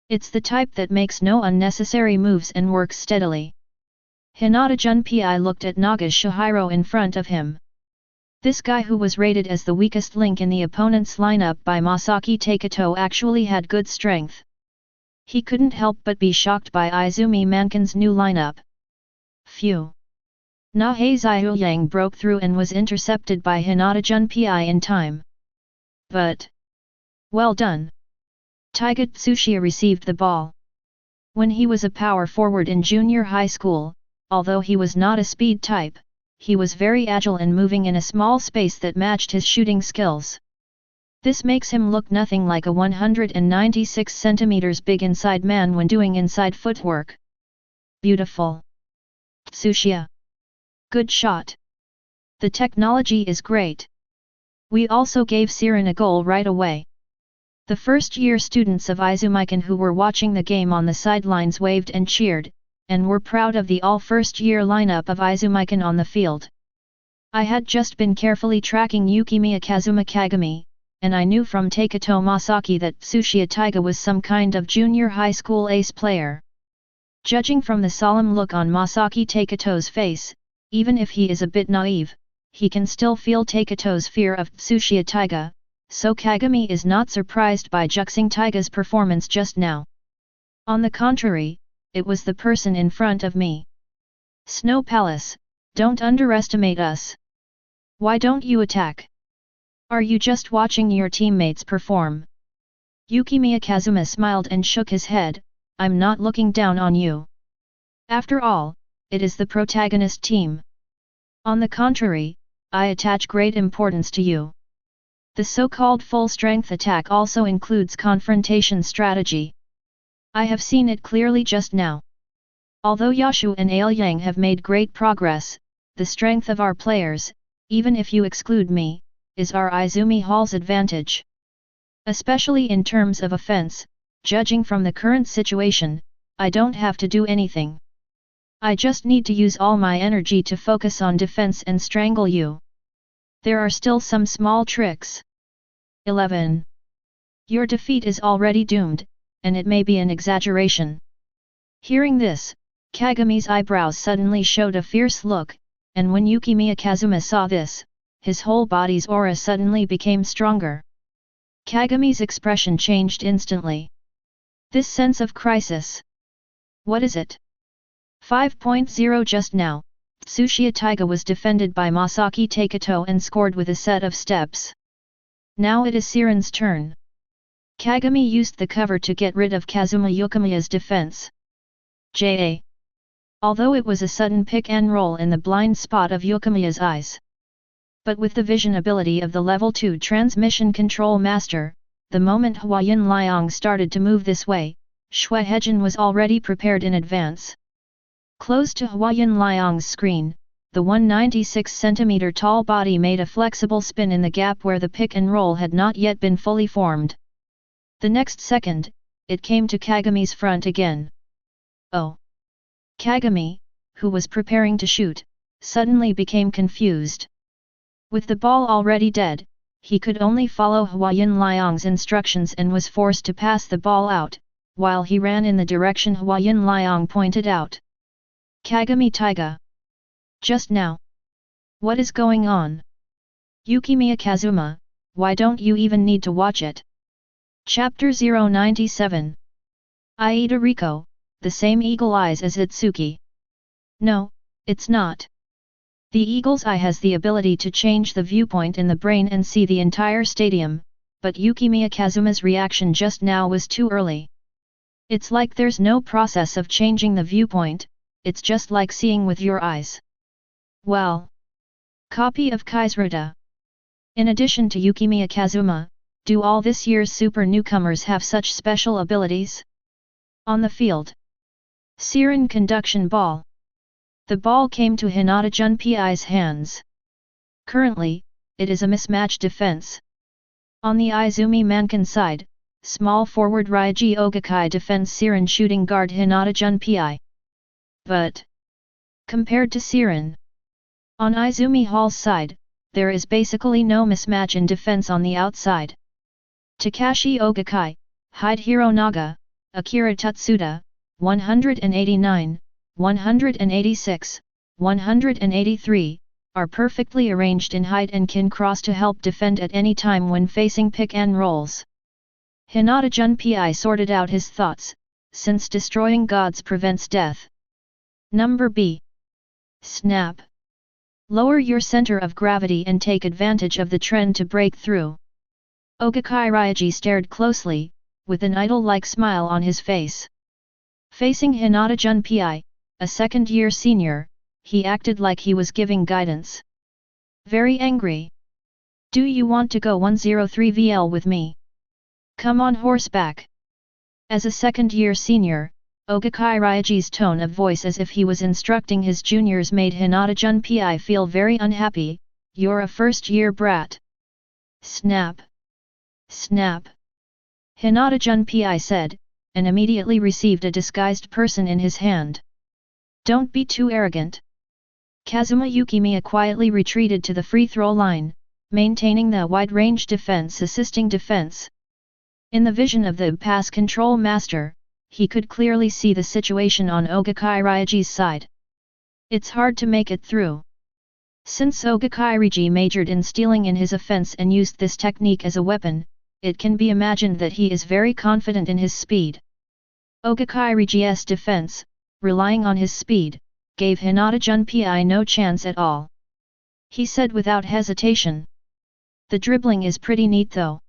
It's the type that makes no unnecessary moves and works steadily. Hinata Junpei looked at Naga Shihiro in front of him. This guy, who was rated as the weakest link in the opponent's lineup by Masaki Teikō, actually had good strength. He couldn't help but be shocked by Izumi Mankan's new lineup. Phew! Nahei Ziyuyang broke through and was intercepted by Hinata Junpei in time. But well done! Taiga Tsuchiya received the ball. When he was a power forward in junior high school, although he was not a speed type, he was very agile and moving in a small space that matched his shooting skills. This makes him look nothing like a 196 cm big inside man when doing inside footwork. Beautiful. Tsuchiya. Good shot. The technology is great. We also gave Siren a goal right away. The first-year students of Izumikan who were watching the game on the sidelines waved and cheered, and were proud of the all first-year lineup of Izumikan on the field. I had just been carefully tracking Yukimiya Kazuma Kagami, and I knew from Teikō Masaki that Tsuchiya Taiga was some kind of junior high school ace player. Judging from the solemn look on Masaki Teikō's face, even if he is a bit naive, he can still feel Teikō's fear of Tsuchiya Taiga, so Kagami is not surprised by Juxing Taiga's performance just now. On the contrary, it was the person in front of me. Snow Palace, don't underestimate us. Why don't you attack? Are you just watching your teammates perform? Yukimiya Kazuma smiled and shook his head, I'm not looking down on you. After all, it is the protagonist team. On the contrary, I attach great importance to you. The so-called full-strength attack also includes confrontation strategy. I have seen it clearly just now. Although Yashu and Aoyang have made great progress, the strength of our players, even if you exclude me, is our Izumi Hall's advantage. Especially in terms of offense, judging from the current situation, I don't have to do anything. I just need to use all my energy to focus on defense and strangle you. There are still some small tricks. 11. Your defeat is already doomed, and it may be an exaggeration. Hearing this, Kagami's eyebrows suddenly showed a fierce look, and when Yukimiya Kazuma saw this, his whole body's aura suddenly became stronger. Kagami's expression changed instantly. This sense of crisis. What is it? 5.0 Just now, Tsuchiya Taiga was defended by Masaki Teikō and scored with a set of steps. Now it is Siren's turn. Kagami used the cover to get rid of Kazuma Yukimiya's defense. Although it was a sudden pick and roll in the blind spot of Yukimiya's eyes. But with the vision ability of the level 2 transmission control master, the moment Huayan Liang started to move this way, Shui Hejin was already prepared in advance. Close to Huayan Liang's screen, the 196 cm tall body made a flexible spin in the gap where the pick and roll had not yet been fully formed. The next second, it came to Kagami's front again. Oh! Kagami, who was preparing to shoot, suddenly became confused. With the ball already dead, he could only follow Huayan Liang's instructions and was forced to pass the ball out, while he ran in the direction Huayan Liang pointed out. Kagami Taiga. Just now. What is going on? Yukimiya Kazuma, why don't you even need to watch it? Chapter 097. Aida Riko, the same eagle eyes as Itsuki. No, it's not. The eagle's eye has the ability to change the viewpoint in the brain and see the entire stadium, but Yukimiya Kazuma's reaction just now was too early. It's like there's no process of changing the viewpoint, it's just like seeing with your eyes. Well. Copy of Kaisruta. In addition to Yukimiya Kazuma, do all this year's super newcomers have such special abilities? On the field. Siren Conduction Ball. The ball came to Hinata Junpei's hands. Currently, it is a mismatch defense. On the Izumi Mankan side, small forward Ryuji Ogakai defends Siren shooting guard Hinata Junpei. But, compared to Siren, on Izumi Hall's side, there is basically no mismatch in defense on the outside. Takashi Ogakai, Hide Hironaga, Akira Tatsuda, 189, 186, 183, are perfectly arranged in height and can cross to help defend at any time when facing pick and rolls. Hinata Junpei sorted out his thoughts, since destroying gods prevents death. Number B. Snap. Lower your center of gravity and take advantage of the trend to break through. Ogakai Ryuji stared closely, with an idol-like smile on his face. Facing Hinata Junpei, a second-year senior, he acted like he was giving guidance. Very angry. Do you want to go 103 VL with me? Come on horseback. As a second-year senior, Ogakai Ryaji's tone of voice as if he was instructing his juniors made Hinata Junpei feel very unhappy. You're a first-year brat. Snap. Snap. Hinata Junpei said, and immediately received a disguised person in his hand. Don't be too arrogant. Kazuma Yukimiya quietly retreated to the free throw line, maintaining the wide-range defense assisting defense. In the vision of the pass control master, he could clearly see the situation on Ogakai Ryaji's side. It's hard to make it through. Since Ogakai Ryaji majored in stealing in his offense and used this technique as a weapon, it can be imagined that he is very confident in his speed. Ogakai Ryaji's defense, relying on his speed, gave Hinata Junpei no chance at all. He said without hesitation. The dribbling is pretty neat though.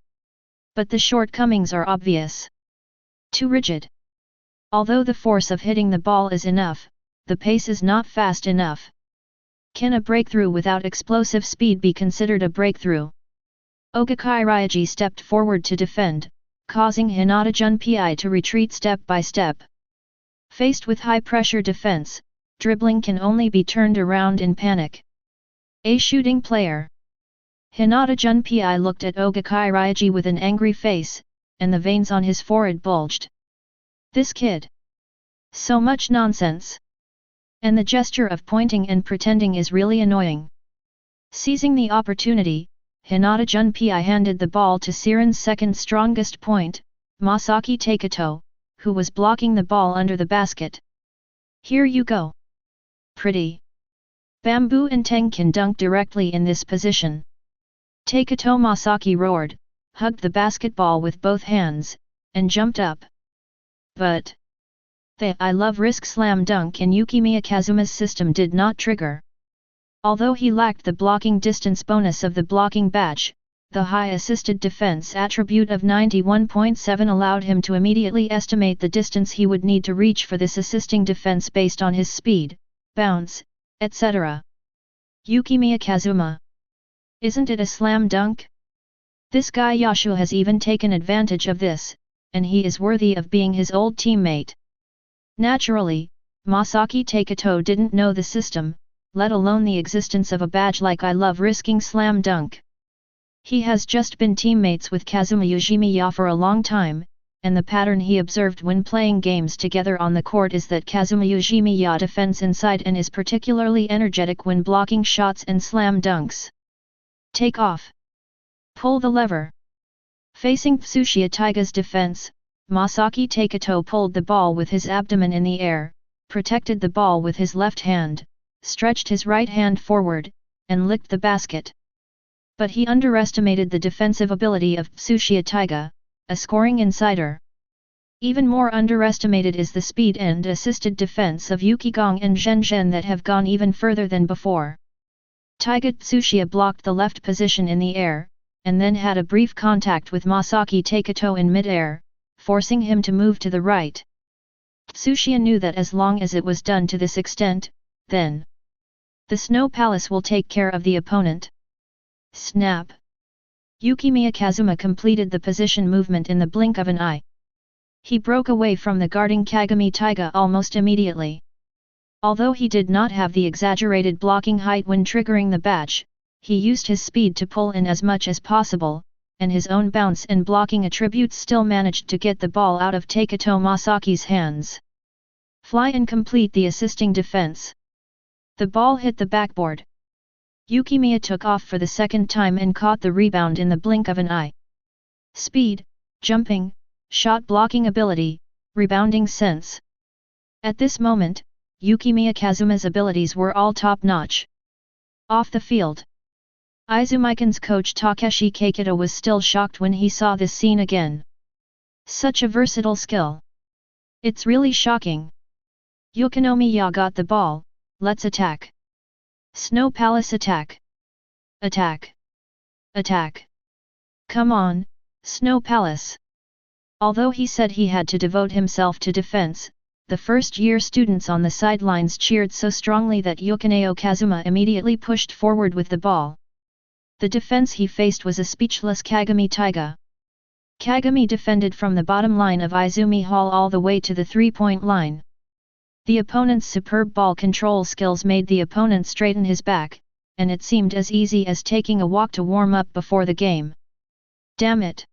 But the shortcomings are obvious. Too rigid. Although the force of hitting the ball is enough, the pace is not fast enough. Can a breakthrough without explosive speed be considered a breakthrough? Ogakai Ryaji stepped forward to defend, causing Hinata Junpei to retreat step by step. Faced with high-pressure defense, dribbling can only be turned around in panic. A shooting player. Hinata Junpei looked at Ogakai Ryaji with an angry face, and the veins on his forehead bulged. This kid. So much nonsense. And the gesture of pointing and pretending is really annoying. Seizing the opportunity, Hinata Junpei handed the ball to Siren's second strongest point, Masaki Teikō, who was blocking the ball under the basket. Here you go. Pretty. Bamboo and Tang can dunk directly in this position. Teikō Masaki roared, hugged the basketball with both hands, and jumped up. But the I love risk slam dunk in Yukimiya Kazuma's system did not trigger. Although he lacked the blocking distance bonus of the blocking badge, the high assisted defense attribute of 91.7 allowed him to immediately estimate the distance he would need to reach for this assisting defense based on his speed, bounce, etc. Yukimiya Kazuma. Isn't it a slam dunk? This guy Yashu has even taken advantage of this, and he is worthy of being his old teammate. Naturally, Masaki Teikō didn't know the system, let alone the existence of a badge like I love risking slam dunk. He has just been teammates with Kazuma Yukimiya for a long time, and the pattern he observed when playing games together on the court is that Kazuma Yukimiya defends inside and is particularly energetic when blocking shots and slam dunks. Take off. Pull the lever. Facing Tsuchiya Taiga's defense, Masaki Teikō pulled the ball with his abdomen in the air, protected the ball with his left hand, stretched his right hand forward, and licked the basket. But he underestimated the defensive ability of Tsuchiya Taiga, a scoring insider. Even more underestimated is the speed and assisted defense of Yukigong and Zhenzhen that have gone even further than before. Taiga Tsuchiya blocked the left position in the air, and then had a brief contact with Masaki Teikō in mid-air, forcing him to move to the right. Tsuchiya knew that as long as it was done to this extent, then the Snow Palace will take care of the opponent. Snap! Yukimiya Kazuma completed the position movement in the blink of an eye. He broke away from the guarding Kagami Taiga almost immediately. Although he did not have the exaggerated blocking height when triggering the badge, he used his speed to pull in as much as possible, and his own bounce and blocking attributes still managed to get the ball out of Teikō Masaki's hands. Fly and complete the assisting defense. The ball hit the backboard. Yukimiya took off for the second time and caught the rebound in the blink of an eye. Speed, jumping, shot blocking ability, rebounding sense. At this moment, Yukimiya Kazuma's abilities were all top-notch. Off the field. Izumikan's coach Takeshi Keikita was still shocked when he saw this scene again. Such a versatile skill. It's really shocking. Yukinomiya got the ball, let's attack. Snow Palace attack. Attack. Attack. Come on, Snow Palace. Although he said he had to devote himself to defense, the first-year students on the sidelines cheered so strongly that Yukimiya Kazuma immediately pushed forward with the ball. The defense he faced was a speechless Kagami Taiga. Kagami defended from the bottom line of Izumi Hall all the way to the three-point line. The opponent's superb ball control skills made the opponent straighten his back, and it seemed as easy as taking a walk to warm up before the game. Damn it!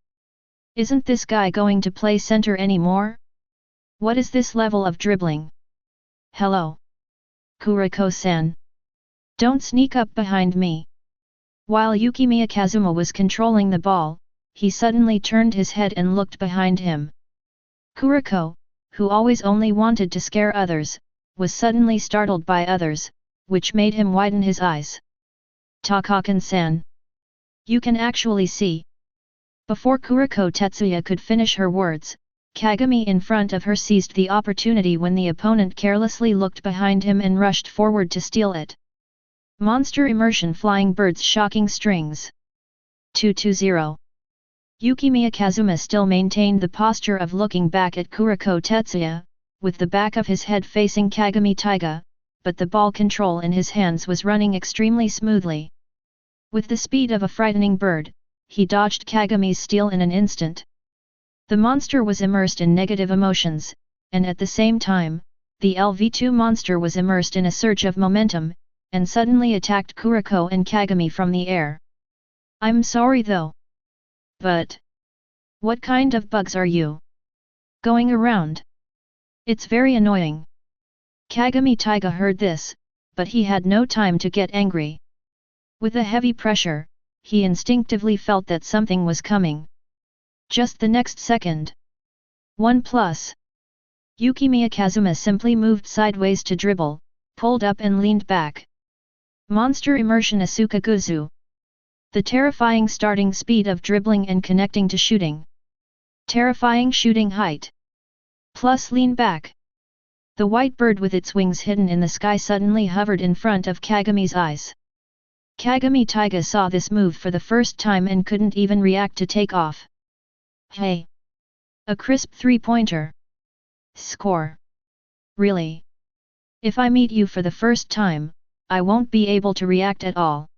Isn't this guy going to play center anymore? What is this level of dribbling? Hello? Kuroko-san. Don't sneak up behind me. While Yukimiya Kazuma was controlling the ball, he suddenly turned his head and looked behind him. Kuroko, who always only wanted to scare others, was suddenly startled by others, which made him widen his eyes. Takakan-san. You can actually see. Before Kuroko Tetsuya could finish her words, Kagami in front of her seized the opportunity when the opponent carelessly looked behind him and rushed forward to steal it. Monster immersion flying birds shocking strings. 2-0. Yukimiya Kazuma still maintained the posture of looking back at Kuroko Tetsuya, with the back of his head facing Kagami Taiga, but the ball control in his hands was running extremely smoothly. With the speed of a frightening bird, he dodged Kagami's steal in an instant. The monster was immersed in negative emotions, and at the same time, the LV2 monster was immersed in a surge of momentum, and suddenly attacked Kuroko and Kagami from the air. I'm sorry though. But what kind of bugs are you going around? It's very annoying. Kagami Taiga heard this, but he had no time to get angry. With a heavy pressure, he instinctively felt that something was coming. Just the next second. 1+. Yukimiya Kazuma simply moved sideways to dribble, pulled up and leaned back. Monster immersion Asuka Guzu. The terrifying starting speed of dribbling and connecting to shooting. Terrifying shooting height. Plus lean back. The white bird with its wings hidden in the sky suddenly hovered in front of Kagami's eyes. Kagami Taiga saw this move for the first time and couldn't even react to take off. Hey! A crisp three-pointer. Score. Really? If I meet you for the first time, I won't be able to react at all.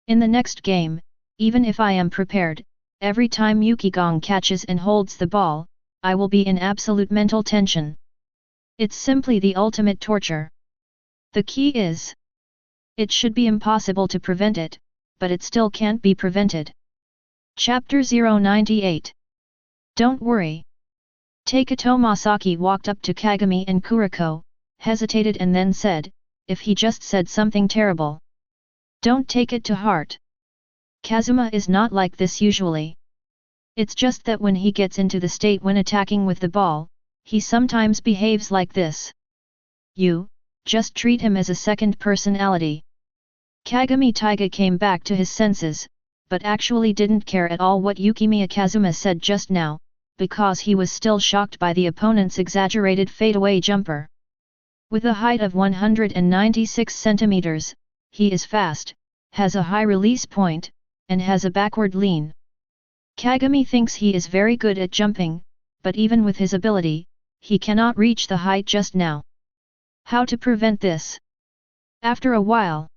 In the next game, even if I am prepared, every time Yukigong catches and holds the ball, I will be in absolute mental tension. It's simply the ultimate torture. The key is, it should be impossible to prevent it, but it still can't be prevented. Chapter 098. Don't worry. Teikō Masaki walked up to Kagami and Kuroko, hesitated and then said, if he just said something terrible. Don't take it to heart. Kazuma is not like this usually. It's just that when he gets into the state when attacking with the ball, he sometimes behaves like this. You, just treat him as a second personality. Kagami Taiga came back to his senses, but actually didn't care at all what Yukimiya Kazuma said just now, because he was still shocked by the opponent's exaggerated fadeaway jumper. With a height of 196 centimeters, he is fast, has a high release point, and has a backward lean. Kagami thinks he is very good at jumping, but even with his ability, he cannot reach the height just now. How to prevent this? After a while,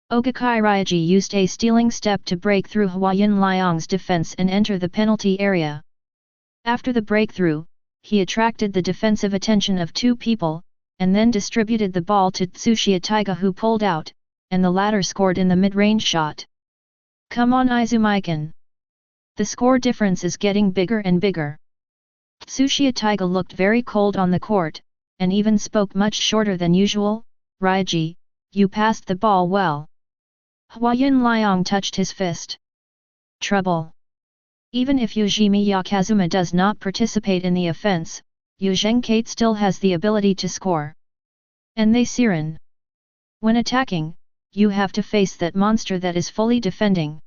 Ogakai Ryaji used a stealing step to break through Huayan Liang's defense and enter the penalty area. After the breakthrough, he attracted the defensive attention of two people, and then distributed the ball to Tsuchiya Taiga who pulled out, and the latter scored in the mid-range shot. Come on Izumi-kun. The score difference is getting bigger and bigger. Tsuchiya Taiga looked very cold on the court, and even spoke much shorter than usual. Ryaji, you passed the ball well. Huayan Liang touched his fist. Trouble. Even if Yukimiya Kazuma does not participate in the offense, Yu Zhengkate still has the ability to score. And they Siren. When attacking, you have to face that monster that is fully defending.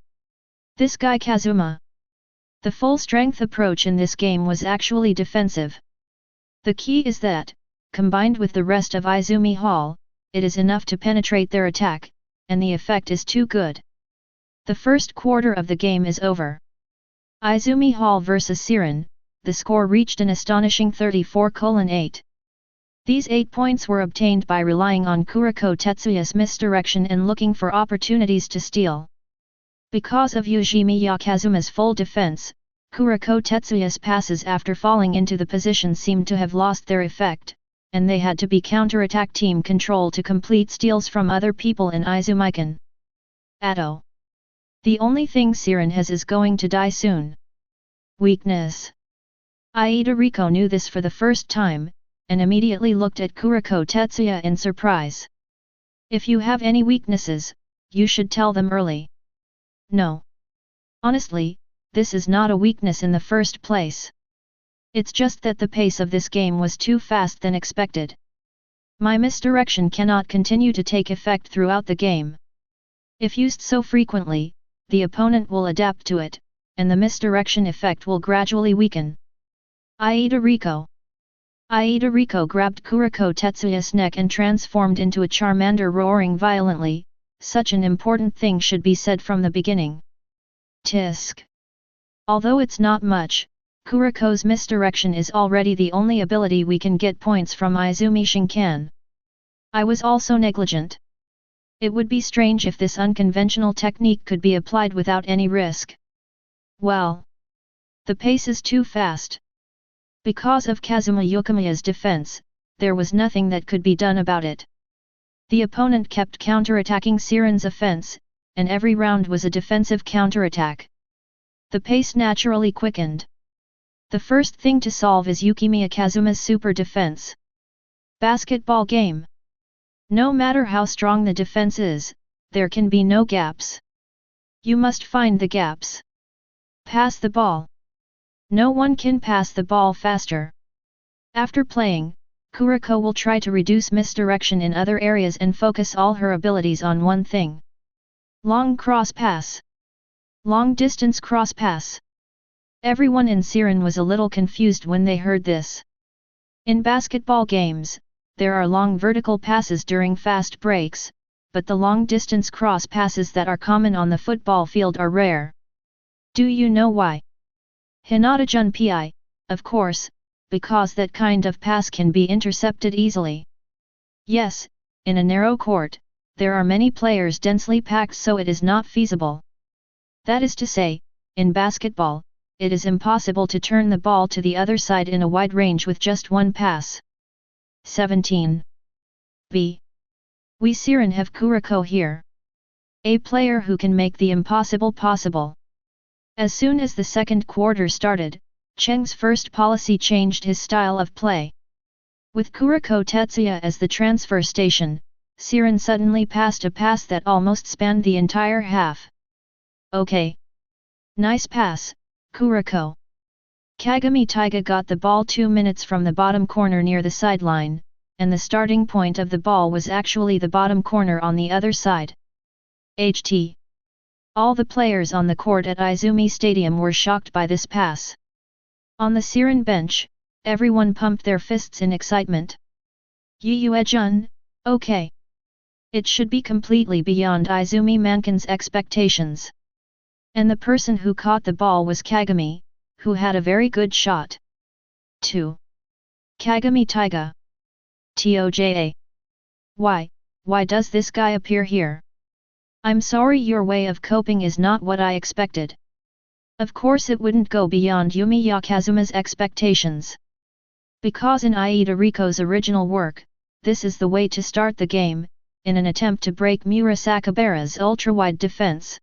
This guy Kazuma. The full-strength approach in this game was actually defensive. The key is that, combined with the rest of Izumi Hall, it is enough to penetrate their attack, and the effect is too good. The first quarter of the game is over. Izumi Hall vs Siren, the score reached an astonishing 34-8. These 8 points were obtained by relying on Kuroko Tetsuya's misdirection and looking for opportunities to steal. Because of Yukimiya Kazuma's full defense, Kuroko Tetsuya's passes after falling into the position seemed to have lost their effect, and they had to be counterattack team control to complete steals from other people in Izumikan. Atto. The only thing Siren has is going to die soon. Weakness. Aida Riko knew this for the first time, and immediately looked at Kuroko Tetsuya in surprise. If you have any weaknesses, you should tell them early. No. Honestly, this is not a weakness in the first place. It's just that the pace of this game was too fast than expected. My misdirection cannot continue to take effect throughout the game. If used so frequently, the opponent will adapt to it, and the misdirection effect will gradually weaken. Aida Riko. Aida Riko grabbed Kuroko Tetsuya's neck and transformed into a Charmander roaring violently. Such an important thing should be said from the beginning. Tisk. Although it's not much, Kuroko's misdirection is already the only ability we can get points from Izumi Shinkan. I was also negligent. It would be strange if this unconventional technique could be applied without any risk. Well, the pace is too fast. Because of Kazuma Yukimiya's defense, there was nothing that could be done about it. The opponent kept counterattacking Siren's offense, and every round was a defensive counterattack. The pace naturally quickened. The first thing to solve is Yukimiya Kazuma's super defense. Basketball game. No matter how strong the defense is, there can be no gaps. You must find the gaps. Pass the ball. No one can pass the ball faster. After playing, Kuroko will try to reduce misdirection in other areas and focus all her abilities on one thing. Long cross pass. Long distance cross pass. Everyone in Siren was a little confused when they heard this. In basketball games, there are long vertical passes during fast breaks, but the long distance cross passes that are common on the football field are rare. Do you know why? Hinata-jun pi, of course, because that kind of pass can be intercepted easily. Yes, in a narrow court, there are many players densely packed, so it is not feasible. That is to say, in basketball, it is impossible to turn the ball to the other side in a wide range with just one pass. 17. B. We Siren have Kuroko here. A player who can make the impossible possible. As soon as the second quarter started, Cheng's first policy changed his style of play. With Kuroko Tetsuya as the transfer station, Siren suddenly passed a pass that almost spanned the entire half. Okay. Nice pass, Kuroko. Kagami Taiga got the ball 2 minutes from the bottom corner near the sideline, and the starting point of the ball was actually the bottom corner on the other side. HT. All the players on the court at Izumi Stadium were shocked by this pass. On the Siren bench, everyone pumped their fists in excitement. Yue-jun, okay. It should be completely beyond Izumi Mankin's expectations. And the person who caught the ball was Kagami, who had a very good shot. 2. Kagami Taiga. Toja. Why does this guy appear here? I'm sorry, your way of coping is not what I expected. Of course it wouldn't go beyond Yumiya Kazuma's expectations. Because in Aida Riko's original work, this is the way to start the game, in an attempt to break Murasakibara's ultra-wide defense.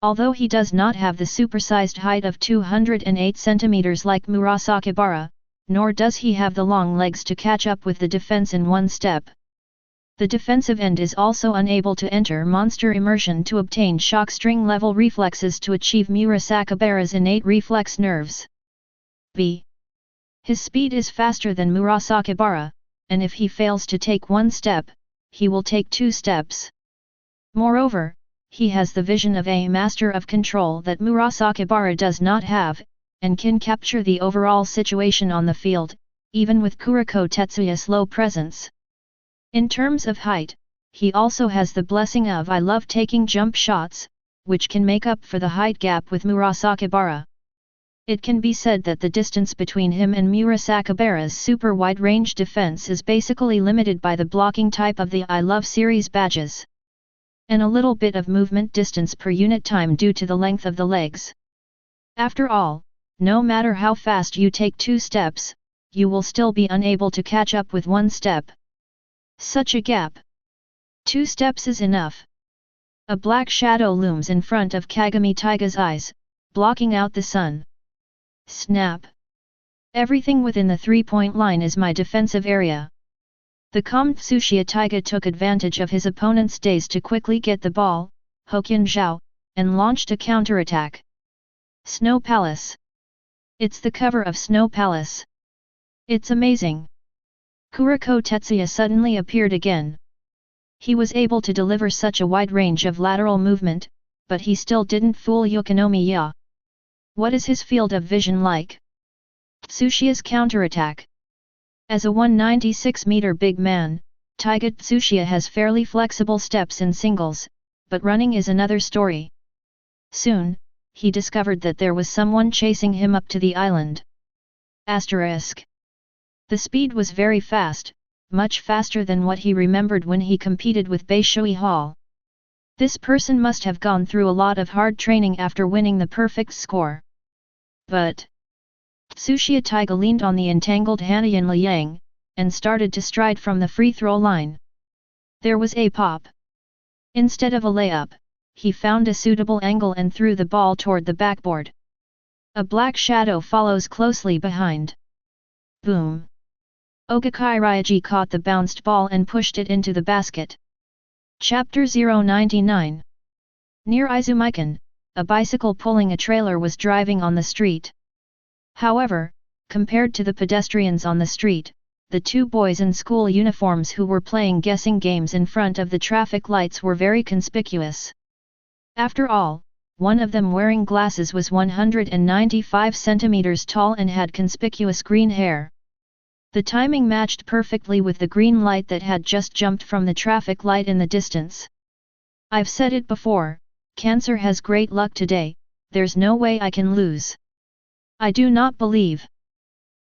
Although he does not have the supersized height of 208 cm like Murasakibara, nor does he have the long legs to catch up with the defense in one step. The defensive end is also unable to enter monster immersion to obtain shock string level reflexes to achieve Murasakibara's innate reflex nerves. B. His speed is faster than Murasakibara, and if he fails to take one step, he will take 2 steps. Moreover, he has the vision of a master of control that Murasakibara does not have, and can capture the overall situation on the field, even with Kuroko Tetsuya's low presence. In terms of height, he also has the blessing of I love taking jump shots, which can make up for the height gap with Murasakibara. It can be said that the distance between him and Murasakibara's super wide-range defense is basically limited by the blocking type of the I Love series badges. And a little bit of movement distance per unit time due to the length of the legs. After all, no matter how fast you take 2 steps, you will still be unable to catch up with 1 step. Such a gap. 2 steps is enough. A black shadow looms in front of Kagami Taiga's eyes, blocking out the sun. Snap! Everything within the 3-point line is my defensive area. The calm Tsuchiya Taiga took advantage of his opponent's daze to quickly get the ball, Hokkien Zhao, and launched a counterattack. Snow Palace. It's the cover of Snow Palace. It's amazing. Kuroko Tetsuya suddenly appeared again. He was able to deliver such a wide range of lateral movement, but he still didn't fool Yukimiya. What is his field of vision like? Tsushiya's counterattack. As a 196-meter big man, Taiga Tsuchiya has fairly flexible steps in singles, but running is another story. Soon, he discovered that there was someone chasing him up to the island. Asterisk. The speed was very fast, much faster than what he remembered when he competed with Beishui Hall. This person must have gone through a lot of hard training after winning the perfect score. But Tsuchiya Taiga leaned on the entangled Hanayan Liang, and started to stride from the free throw line. There was a pop. Instead of a layup, he found a suitable angle and threw the ball toward the backboard. A black shadow follows closely behind. Boom! Ogakai Ryaji caught the bounced ball and pushed it into the basket. Chapter 099. Near Izumikan, a bicycle pulling a trailer was driving on the street. However, compared to the pedestrians on the street, the 2 boys in school uniforms who were playing guessing games in front of the traffic lights were very conspicuous. After all, one of them wearing glasses was 195 centimeters tall and had conspicuous green hair. The timing matched perfectly with the green light that had just jumped from the traffic light in the distance. I've said it before, Cancer has great luck today, there's no way I can lose. I do not believe.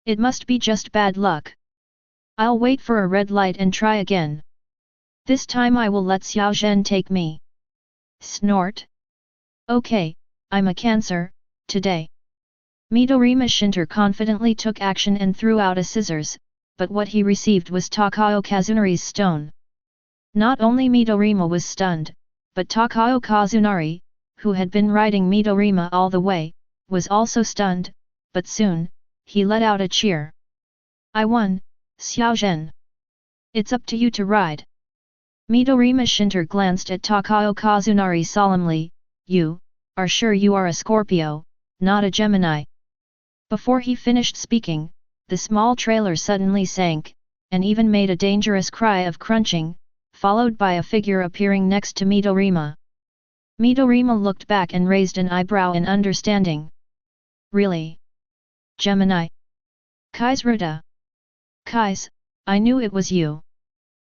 It must be just bad luck. I'll wait for a red light and try again. This time I will let Xiao Zhen take me. Snort. Okay, I'm a Cancer, today. Midorima Shinter confidently took action and threw out a scissors, but what he received was Takao Kazunari's stone. Not only Midorima was stunned, but Takao Kazunari, who had been riding Midorima all the way, was also stunned, but soon, he let out a cheer. I won, Xiao Zhen. It's up to you to ride. Midorima Shinter glanced at Takao Kazunari solemnly, you are sure you are a Scorpio, not a Gemini. Before he finished speaking, the small trailer suddenly sank, and even made a dangerous cry of crunching, followed by a figure appearing next to Midorima. Midorima looked back and raised an eyebrow in understanding. Really? Gemini? Kai's Ruta? Kais, I knew it was you.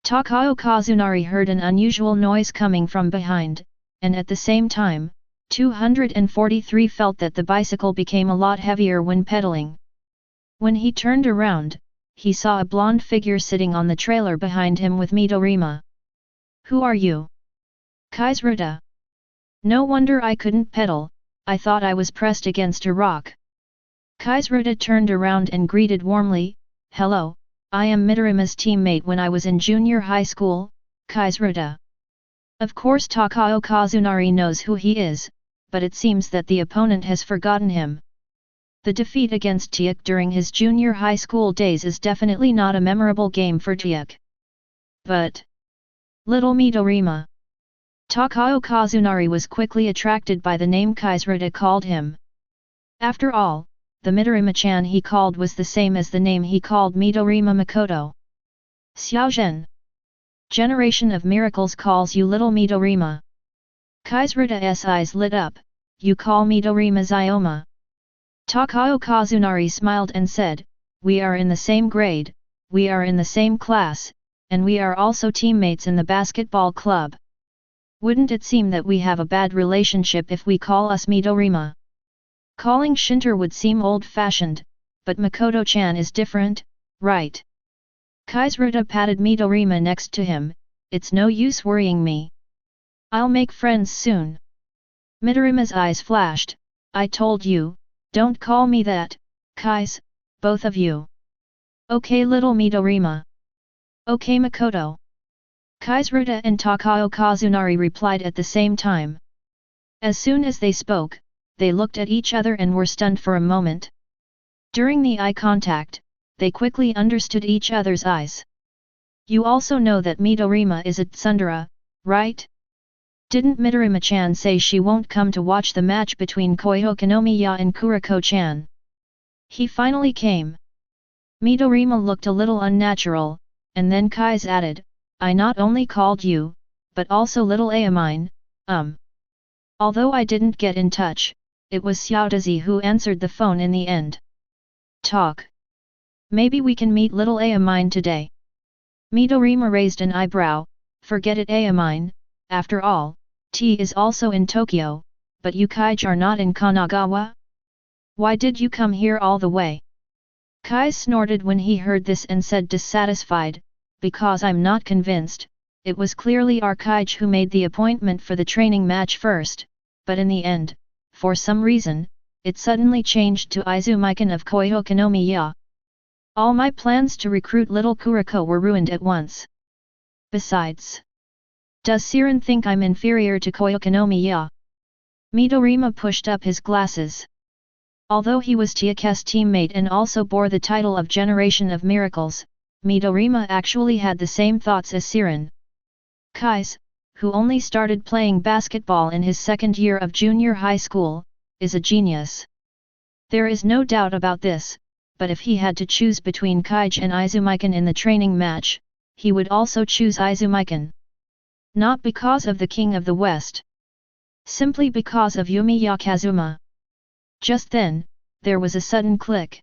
Takao Kazunari heard an unusual noise coming from behind, and at the same time, 243 felt that the bicycle became a lot heavier when pedaling. When he turned around, he saw a blonde figure sitting on the trailer behind him with Midorima. Who are you? Kai's Ruta. No wonder I couldn't pedal, I thought I was pressed against a rock. Kai's Ruta turned around and greeted warmly, hello, I am Midorima's teammate when I was in junior high school, Kai's Ruta. Of course Takao Kazunari knows who he is, but it seems that the opponent has forgotten him. The defeat against Teikō during his junior high school days is definitely not a memorable game for Teikō. But little Midorima. Takao Kazunari was quickly attracted by the name Kai's Ruta called him. After all, the Midorima-chan he called was the same as the name he called Midorima Makoto. Xiao Zhen. Generation of Miracles calls you little Midorima. Kai's Ruta's eyes lit up, you call Midorima Zyoma. Takao Kazunari smiled and said, we are in the same grade, we are in the same class, and we are also teammates in the basketball club. Wouldn't it seem that we have a bad relationship if we call us Midorima? Calling Shinter would seem old-fashioned, but Makoto-chan is different, right? Kaizruta patted Midorima next to him, it's no use worrying me. I'll make friends soon. Midorima's eyes flashed, I told you, don't call me that, Kais, both of you. Okay little Midorima. Okay Makoto. Kaizruta and Takao Kazunari replied at the same time. As soon as they spoke, they looked at each other and were stunned for a moment. During the eye contact, they quickly understood each other's eyes. You also know that Midorima is a tsundere, right? Didn't Midorima-chan say she won't come to watch the match between Koyokonomiya and Kuroko-chan? He finally came. Midorima looked a little unnatural, and then Kais added, I not only called you, but also little Amine, Although I didn't get in touch, it was Xiaodazi who answered the phone in the end. Talk. Maybe we can meet little Amine today. Midorima raised an eyebrow, forget it Amine, after all, T is also in Tokyo, but you Kaij are not in Kanagawa? Why did you come here all the way? Kai snorted when he heard this and said dissatisfied, because I'm not convinced, it was clearly our Kaij who made the appointment for the training match first, but in the end, for some reason, it suddenly changed to Izumikan of Koyokonomiya. All my plans to recruit little Kuroko were ruined at once. Besides, does Siren think I'm inferior to Koyokonomiya? Midorima pushed up his glasses. Although he was Tieke's teammate and also bore the title of Generation of Miracles, Midorima actually had the same thoughts as Siren. Kais, who only started playing basketball in his second year of junior high school, is a genius. There is no doubt about this, but if he had to choose between Kaij and Izumikan in the training match, he would also choose Izumikan. Not because of the King of the West. Simply because of Yumiya Kazuma. Just then, there was a sudden click.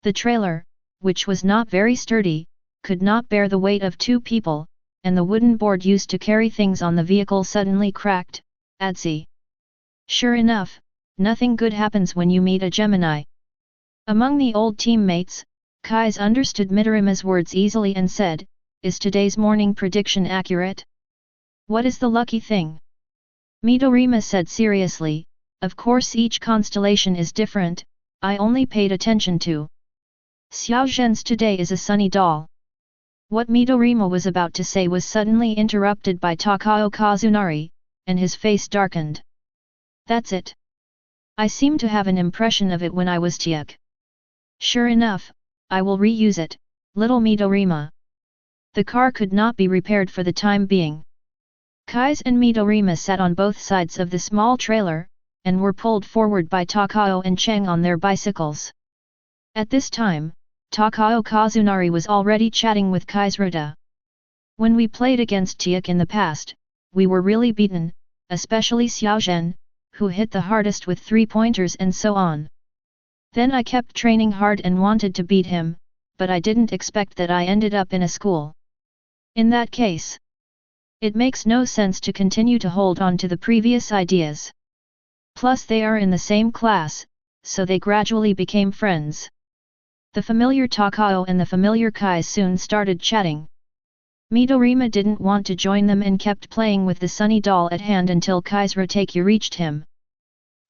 The trailer, which was not very sturdy, could not bear the weight of two people, and the wooden board used to carry things on the vehicle suddenly cracked. Adsy. Sure enough, nothing good happens when you meet a Gemini. Among the old teammates, Kais understood Midorima's words easily and said, is today's morning prediction accurate? What is the lucky thing? Midorima said seriously, of course each constellation is different, I only paid attention to Xiao Zhen's today is a sunny doll. What Midorima was about to say was suddenly interrupted by Takao Kazunari, and his face darkened. That's it. I seem to have an impression of it when I was Tiek. Sure enough, I will reuse it, little Midorima. The car could not be repaired for the time being. Kais and Midorima sat on both sides of the small trailer, and were pulled forward by Takao and Cheng on their bicycles. At this time, Takao Kazunari was already chatting with Kaizruta. When we played against Tiek in the past, we were really beaten, especially Xiaozhen, who hit the hardest with 3-pointers and so on. Then I kept training hard and wanted to beat him, but I didn't expect that I ended up in a school. In that case, it makes no sense to continue to hold on to the previous ideas. Plus they are in the same class, so they gradually became friends. The familiar Takao and the familiar Kai soon started chatting. Midorima didn't want to join them and kept playing with the sunny doll at hand until Kai's Roteki reached him.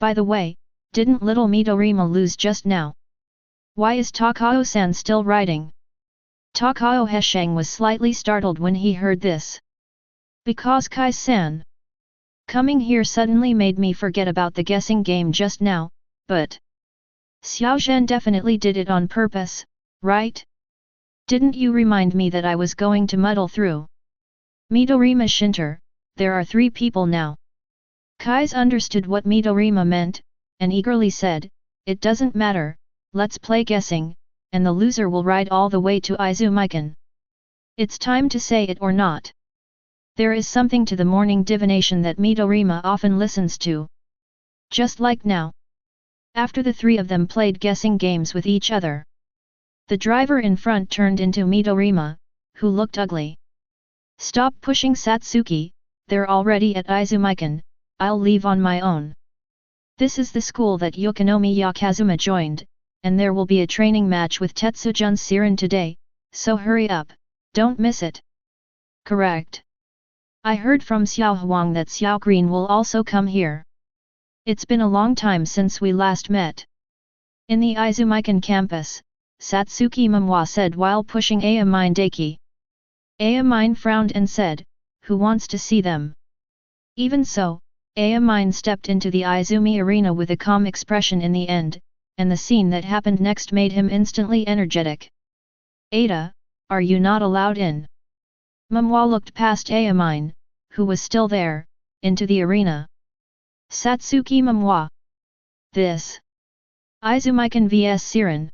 By the way, didn't little Midorima lose just now? Why is Takao-san still riding? Takao Heshang was slightly startled when he heard this. Because Kai-san coming here suddenly made me forget about the guessing game just now, but Xiaozhen definitely did it on purpose, right? Didn't you remind me that I was going to muddle through? Midorima Shinter, there are 3 people now. Kais understood what Midorima meant, and eagerly said, it doesn't matter, let's play guessing, and the loser will ride all the way to Izumikan. It's time to say it or not. There is something to the morning divination that Midorima often listens to. Just like now. After the 3 of them played guessing games with each other, the driver in front turned into Midorima, who looked ugly. Stop pushing Satsuki, they're already at Izumikan, I'll leave on my own. This is the school that Yukimiya Kazuma joined, and there will be a training match with Tetsujun's Siren today, so hurry up, don't miss it. Correct. I heard from Xiao Huang that Xiao Green will also come here. It's been a long time since we last met. In the Izumikan campus, Satsuki Momoi said while pushing Ayamine Daki. Ayamine frowned and said, "Who wants to see them?" Even so, Ayamine stepped into the Izumi arena with a calm expression in the end, and the scene that happened next made him instantly energetic. "Ada, are you not allowed in?" Momoi looked past Ayamine, who was still there, into the arena. Satsuki Momoi. This. Izumikan vs Siren.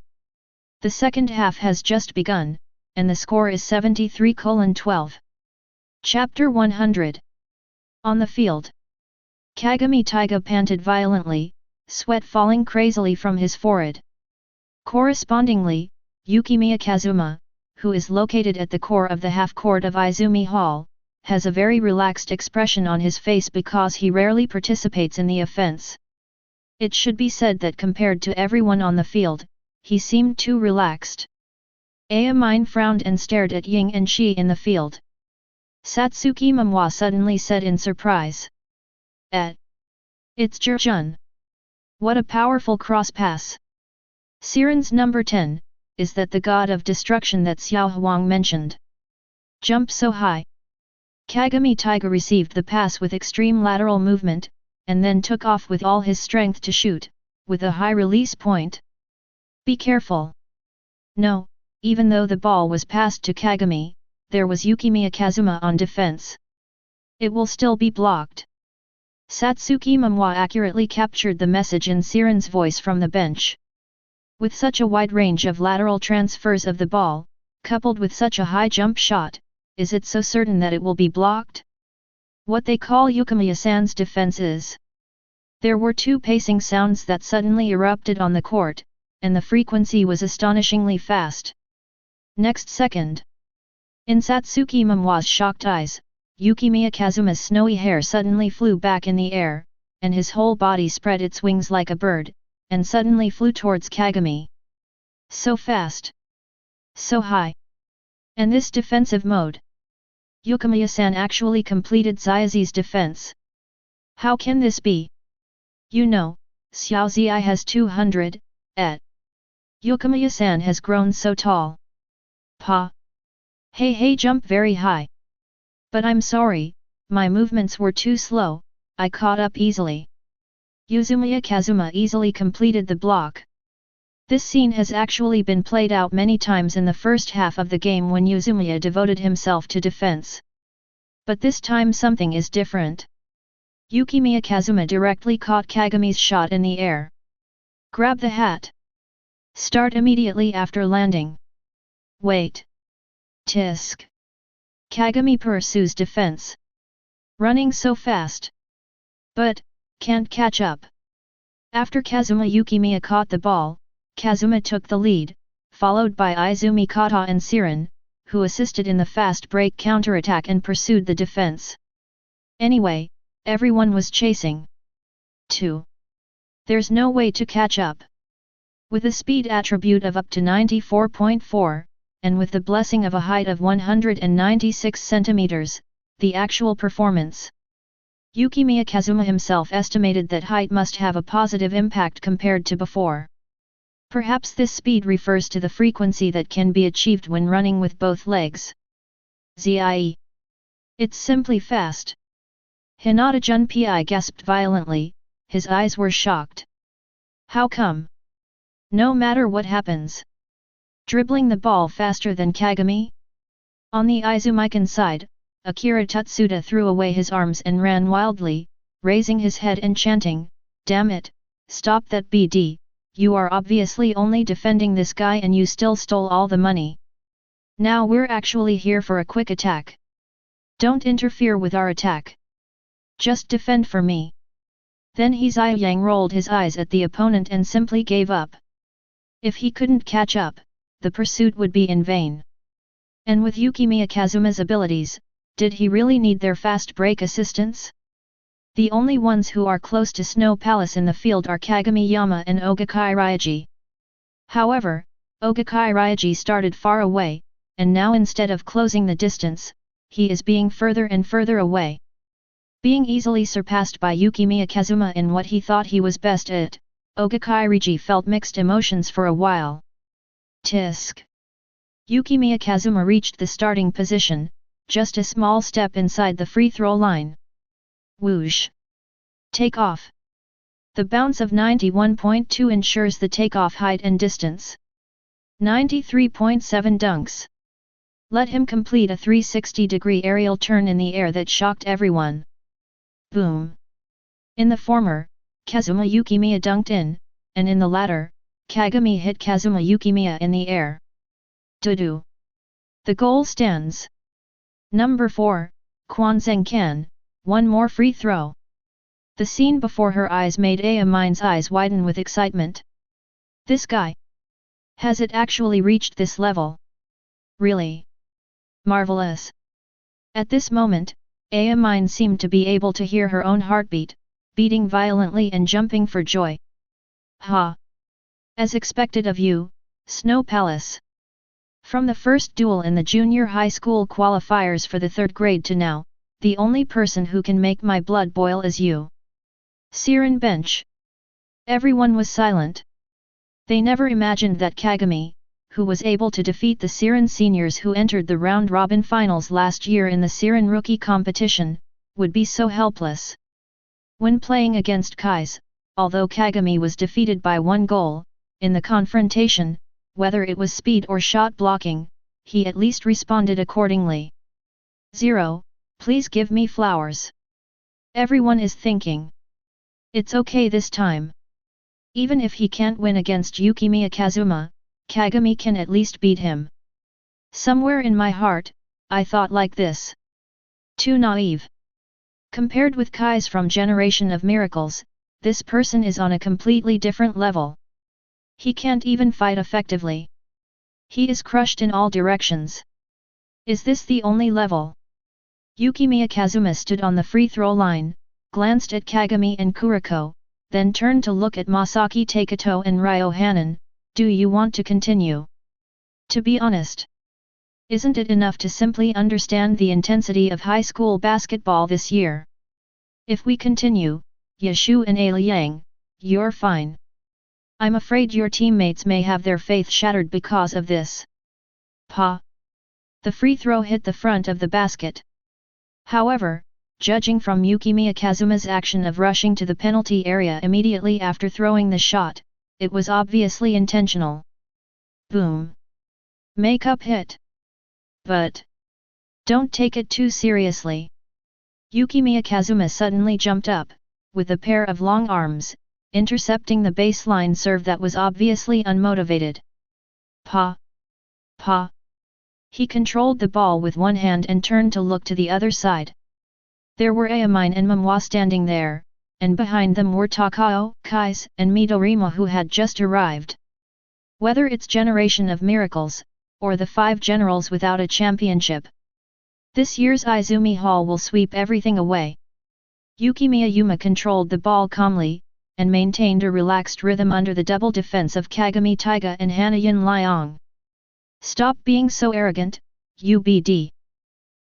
The second half has just begun, and the score is 73:12. Chapter 100. On the field. Kagami Taiga panted violently, sweat falling crazily from his forehead. Correspondingly, Yukimiya Kazuma, who is located at the core of the half-court of Izumi Hall, has a very relaxed expression on his face because he rarely participates in the offense. It should be said that compared to everyone on the field, he seemed too relaxed. Ayamine frowned and stared at Ying and Shi in the field. Satsuki Momoi suddenly said in surprise. It's Jurjun. What a powerful cross-pass. Siren's number 10, is that the god of destruction that Xiao Huang mentioned? Jump so high. Kagami Taiga received the pass with extreme lateral movement, and then took off with all his strength to shoot, with a high release point. Be careful. No, even though the ball was passed to Kagami, there was Yukimiya Kazuma on defense. It will still be blocked. Satsuki Momoi accurately captured the message in Siren's voice from the bench. With such a wide range of lateral transfers of the ball, coupled with such a high jump shot, is it so certain that it will be blocked? What they call Yukimiya-san's defense is. There were two pacing sounds that suddenly erupted on the court, and the frequency was astonishingly fast. Next second. In Satsuki Momoi's shocked eyes, Yukimiya Kazuma's snowy hair suddenly flew back in the air, and his whole body spread its wings like a bird, and suddenly flew towards Kagami. So fast. So high. And this defensive mode. Yukimiya-san actually completed Xiaozi's defense. How can this be? You know, Xiaozi has 200, Yukimiya-san has grown so tall. Pa. Hey jump very high. But I'm sorry, my movements were too slow, I caught up easily. Yumiya Kazuma easily completed the block. This scene has actually been played out many times in the first half of the game when Yumiya devoted himself to defense. But this time something is different. Yukimiya Kazuma directly caught Kagami's shot in the air. Grab the hat. Start immediately after landing. Wait. Tisk. Kagami pursues defense. Running so fast. But, can't catch up. After Kazuma Yukimiya caught the ball, Kazuma took the lead, followed by Izumi Kata and Siren, who assisted in the fast break counterattack and pursued the defense. Anyway, everyone was chasing. 2. There's no way to catch up. With a speed attribute of up to 94.4, and with the blessing of a height of 196 centimeters, the actual performance. Yukimiya Kazuma himself estimated that height must have a positive impact compared to before. Perhaps this speed refers to the frequency that can be achieved when running with both legs. Zie. It's simply fast. Hinata Junpei gasped violently, his eyes were shocked. How come? No matter what happens. Dribbling the ball faster than Kagami? On the Izumikan side, Akira Tutsuda threw away his arms and ran wildly, raising his head and chanting, "Damn it, stop that BD, you are obviously only defending this guy and you still stole all the money. Now we're actually here for a quick attack. Don't interfere with our attack. Just defend for me." Then Yang rolled his eyes at the opponent and simply gave up. If he couldn't catch up, the pursuit would be in vain. And with Yukimiya Kazuma's abilities, did he really need their fast break assistance? The only ones who are close to Snow Palace in the field are Kagami Yama and Ogakai Ryaji. However, Ogakai Ryaji started far away, and now instead of closing the distance, he is being further and further away. Being easily surpassed by Yukimiya Kazuma in what he thought he was best at, Ogakai Ryaji felt mixed emotions for a while. Tisk. Yukimiya Kazuma reached the starting position, just a small step inside the free throw line. Whoosh! Take off. The bounce of 91.2 ensures the takeoff height and distance. 93.7 dunks. Let him complete a 360-degree aerial turn in the air that shocked everyone. Boom! In the former, Kazuma Yukimiya dunked in, and in the latter, Kagami hit Kazuma Yukimiya in the air. Dudu. The goal stands. Number 4, Kwanzeng Kan, one more free throw. The scene before her eyes made Mine's eyes widen with excitement. This guy. Has it actually reached this level? Really? Marvelous. At this moment, Mine seemed to be able to hear her own heartbeat, beating violently and jumping for joy. Ha! As expected of you, Snow Palace. From the first duel in the junior high school qualifiers for the 3rd grade to now, the only person who can make my blood boil is you. Siren bench. Everyone was silent. They never imagined that Kagami, who was able to defeat the Siren seniors who entered the round-robin finals last year in the Siren rookie competition, would be so helpless. When playing against Kai's, although Kagami was defeated by 1 goal, in the confrontation, whether it was speed or shot blocking, he at least responded accordingly. 0, please give me flowers. Everyone is thinking. It's okay this time. Even if he can't win against Yukimiya Kazuma, Kagami can at least beat him. Somewhere in my heart, I thought like this. Too naive. Compared with Kai's from Generation of Miracles, this person is on a completely different level. He can't even fight effectively. He is crushed in all directions. Is this the only level? Yukimiya Kazuma stood on the free throw line, glanced at Kagami and Kuroko, then turned to look at Masaki Teikō and Ryo Hanan. Do you want to continue? To be honest, isn't it enough to simply understand the intensity of high school basketball this year? If we continue, Yashu and Liang, you're fine. I'm afraid your teammates may have their faith shattered because of this. Pa! The free throw hit the front of the basket. However, judging from Yukimiya Kazuma's action of rushing to the penalty area immediately after throwing the shot, it was obviously intentional. Boom! Make-up hit. But don't take it too seriously. Yukimiya Kazuma suddenly jumped up, with a pair of long arms, intercepting the baseline serve that was obviously unmotivated. Pa! Pa! He controlled the ball with one hand and turned to look to the other side. There were Ayamine and Momwa standing there, and behind them were Takao, Kais, and Midorima who had just arrived. Whether it's Generation of Miracles, or the 5 generals without a championship, this year's Izumi Hall will sweep everything away. Yukimiya Yuma controlled the ball calmly, and maintained a relaxed rhythm under the double defense of Kagami Taiga and Hanayan Liang. Stop being so arrogant, UBD.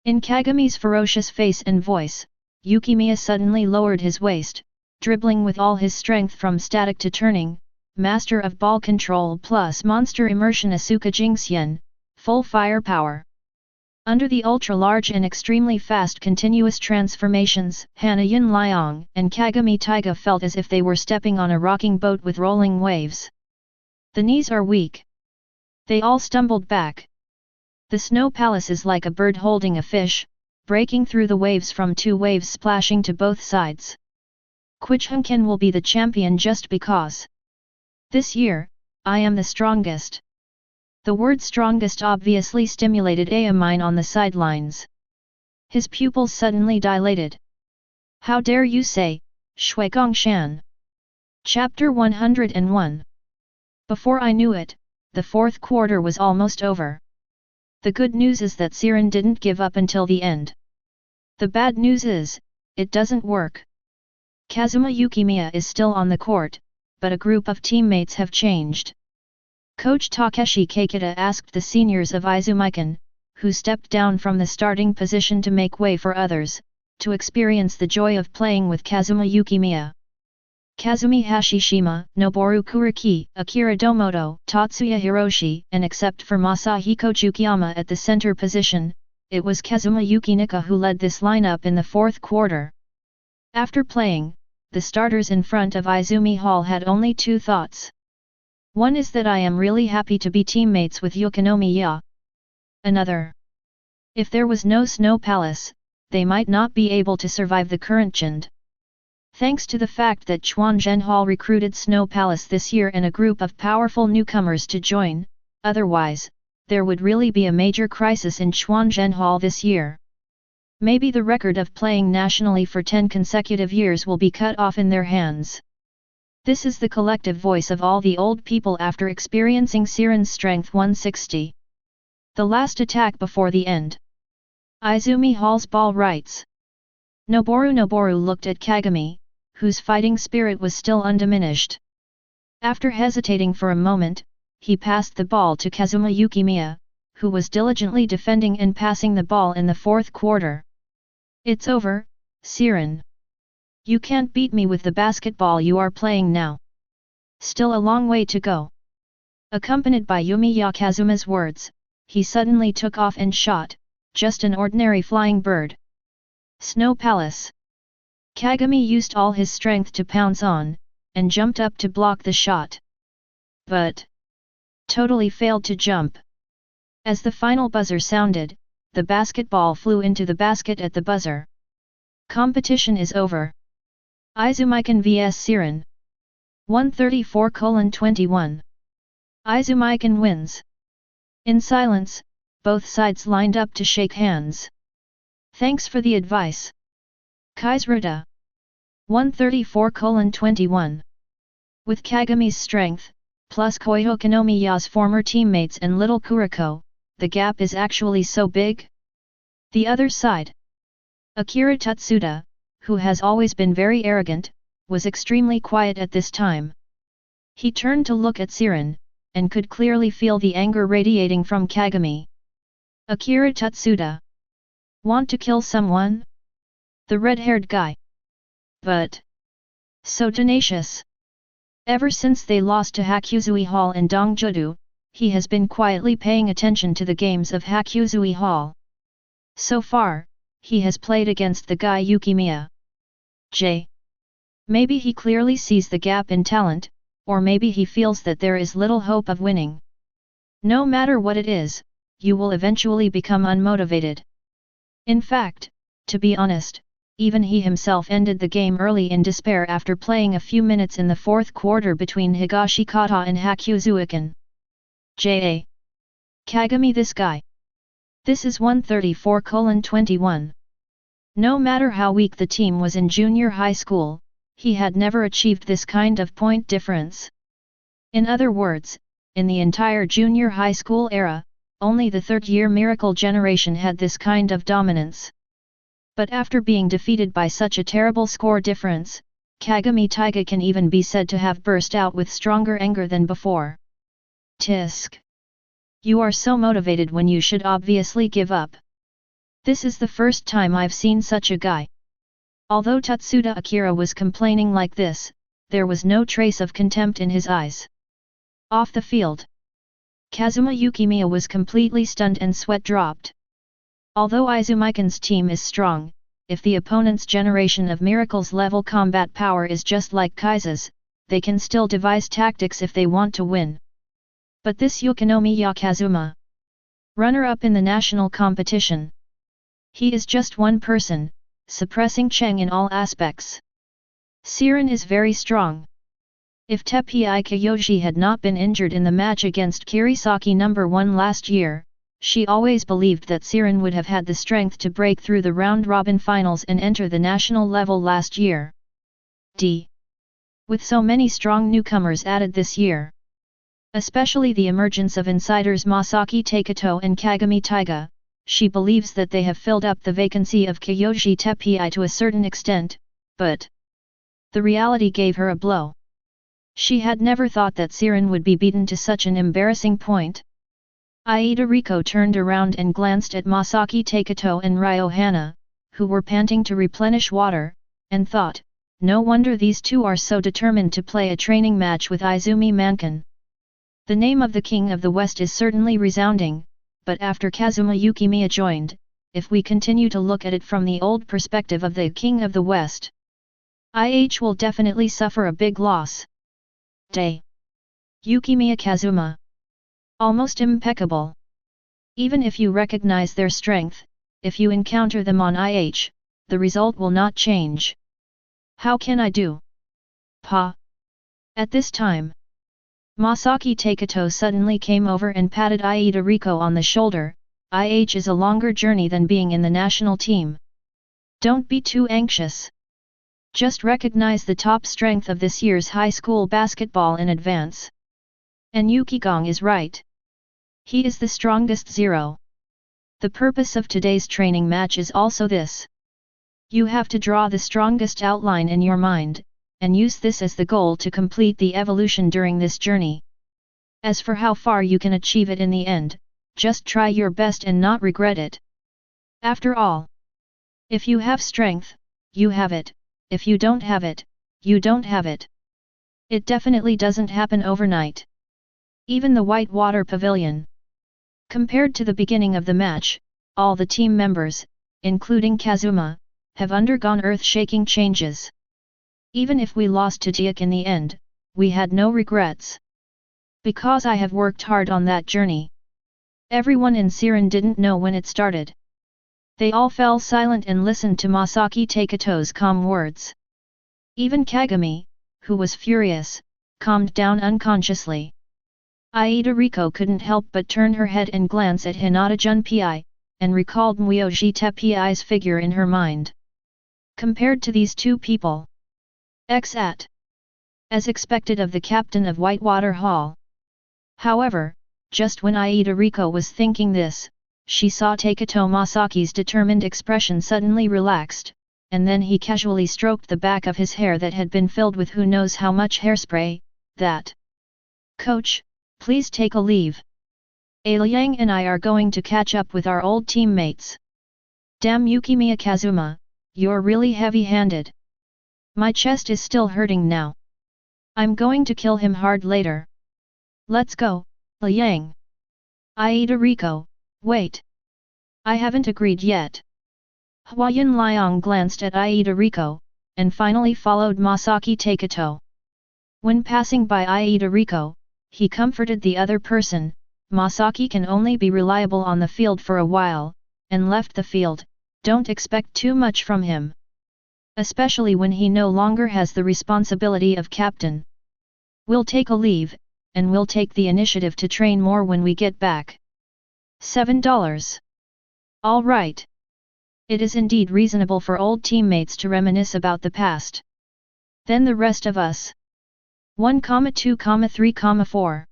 In Kagami's ferocious face and voice, Yukimiya suddenly lowered his waist, dribbling with all his strength from static to turning, master of ball control plus monster immersion Asuka Jingxian, full firepower. Under the ultra-large and extremely fast continuous transformations, Hanayan Liang and Kagami Taiga felt as if they were stepping on a rocking boat with rolling waves. The knees are weak. They all stumbled back. The snow palace is like a bird holding a fish, breaking through the waves from 2 waves splashing to both sides. Kwichunken will be the champion just because. This year, I am the strongest. The word strongest obviously stimulated Ayamine on the sidelines. His pupils suddenly dilated. How dare you say, Shui Gongshan? Chapter 101. Before I knew it, the 4th quarter was almost over. The good news is that Siren didn't give up until the end. The bad news is, it doesn't work. Kazuma Yukimiya is still on the court, but a group of teammates have changed. Coach Takeshi Keikita asked the seniors of Izumikan, who stepped down from the starting position to make way for others, to experience the joy of playing with Kazuma Yukimiya. Kazumi Hashishima, Noboru Kuriki, Akira Domoto, Tatsuya Hiroshi, and except for Masahiko Tsukiyama at the center position, it was Kazuma Yukinika who led this lineup in the fourth quarter. After playing, the starters in front of Izumi Hall had only two thoughts. One is that I am really happy to be teammates with Yukimiya. Another. If there was no Snow Palace, they might not be able to survive the current trend. Thanks to the fact that Chuanzhen Hall recruited Snow Palace this year and a group of powerful newcomers to join, otherwise, there would really be a major crisis in Chuanzhen Hall this year. Maybe the record of playing nationally for 10 consecutive years will be cut off in their hands. This is the collective voice of all the old people after experiencing Siren's strength 160. The last attack before the end. Izumi Hall's ball writes. Noboru looked at Kagami, whose fighting spirit was still undiminished. After hesitating for a moment, he passed the ball to Kazuma Yukimiya, who was diligently defending and passing the ball in the fourth quarter. It's over, Siren. You can't beat me with the basketball you are playing now. Still a long way to go. Accompanied by Yumiya Kazuma's words, he suddenly took off and shot, just an ordinary flying bird. Snow Palace. Kagami used all his strength to pounce on, and jumped up to block the shot. But totally failed to jump. As the final buzzer sounded, the basketball flew into the basket at the buzzer. Competition is over. Izumikan vs Siren. 134:21. Izumikan wins. In silence, both sides lined up to shake hands. Thanks for the advice. Kaizruta. 134:21. With Kagami's strength, plus Koihokinomiya's former teammates and little Kuroko, the gap is actually so big? The other side. Akira Tatsuda, who has always been very arrogant, was extremely quiet at this time. He turned to look at Siren, and could clearly feel the anger radiating from Kagami. Akira Tatsuda. Want to kill someone? The red-haired guy. But so tenacious. Ever since they lost to Hakuzui Hall and Dongjudu, he has been quietly paying attention to the games of Hakuzui Hall. So far, he has played against the guy Yukimiya. Maybe he clearly sees the gap in talent, or maybe he feels that there is little hope of winning. No matter what it is, you will eventually become unmotivated. In fact, to be honest, even he himself ended the game early in despair after playing a few minutes in the fourth quarter between Higashikata and Hakuzuikan. Kagami, this guy. This is 134:21. No matter how weak the team was in junior high school, he had never achieved this kind of point difference. In other words, in the entire junior high school era, only the third-year miracle generation had this kind of dominance. But after being defeated by such a terrible score difference, Kagami Taiga can even be said to have burst out with stronger anger than before. Tisk. You are so motivated when you should obviously give up. This is the first time I've seen such a guy. Although Tatsuda Akira was complaining like this, there was no trace of contempt in his eyes. Off the field, Kazuma Yukimiya was completely stunned and sweat dropped. Although Izumikan's team is strong, if the opponent's generation of miracles level combat power is just like Kaisa's, they can still devise tactics if they want to win. But this Yukimiya Kazuma, runner-up in the national competition, he is just one person, suppressing Cheng in all aspects. Siren is very strong. If Teppei Kyoji had not been injured in the match against Kirisaki No. 1 last year, she always believed that Siren would have had the strength to break through the round-robin finals and enter the national level last year. With so many strong newcomers added this year, especially the emergence of insiders Masaki Teikō and Kagami Taiga, she believes that they have filled up the vacancy of Kyoji Teppei to a certain extent, but The reality gave her a blow. She had never thought that Siren would be beaten to such an embarrassing point. Aida Riko turned around and glanced at Masaki Teikō and Ryo Hana, who were panting to replenish water, and thought, no wonder these two are so determined to play a training match with Izumi Mankan. The name of the King of the West is certainly resounding, but after Kazuma Yukimiya joined, if we continue to look at it from the old perspective of the King of the West, IH will definitely suffer a big loss. Day. Yukimiya Kazuma. Almost impeccable. Even if you recognize their strength, if you encounter them on IH, the result will not change. How can I do? Pa. At this time, Masaki Teikō suddenly came over and patted Aida Riko on the shoulder. IH is a longer journey than being in the national team. Don't be too anxious. Just recognize the top strength of this year's high school basketball in advance. And Yukigong is right. He is the strongest zero. The purpose of today's training match is also this. You have to draw the strongest outline in your mind, and use this as the goal to complete the evolution during this journey. As for how far you can achieve it in the end, just try your best and not regret it. After all, if you have strength, you have it. If you don't have it, you don't have it. It definitely doesn't happen overnight. Even the Whitewater Pavilion. Compared to the beginning of the match, all the team members, including Kazuma, have undergone earth-shaking changes. Even if we lost to Teikō in the end, we had no regrets. Because I have worked hard on that journey. Everyone in Siren didn't know when it started. They all fell silent and listened to Masaki Teikō's calm words. Even Kagami, who was furious, calmed down unconsciously. Aida Riko couldn't help but turn her head and glance at Hinata Junpei, and recalled Myoji Teppei's figure in her mind. Compared to these two people. As expected of the captain of Whitewater Hall. However, just when Aida Riko was thinking this, she saw Teikō Masaki's determined expression suddenly relaxed, and then he casually stroked the back of his hair that had been filled with who knows how much hairspray. That. Coach, please take a leave. Liang and I are going to catch up with our old teammates. Damn Yukimiya Kazuma, you're really heavy-handed. My chest is still hurting now. I'm going to kill him hard later. Let's go, Liang. Aida Riko. Wait. I haven't agreed yet. Huayan Liang glanced at Aida Riko, and finally followed Masaki Teikō. When passing by Aida Riko, he comforted the other person. Masaki can only be reliable on the field for a while, and left the field, don't expect too much from him. Especially when he no longer has the responsibility of captain. We'll take a leave, and we'll take the initiative to train more when we get back. $7. All right. It is indeed reasonable for old teammates to reminisce about the past. Then the rest of us. 1, 2, 3, 4.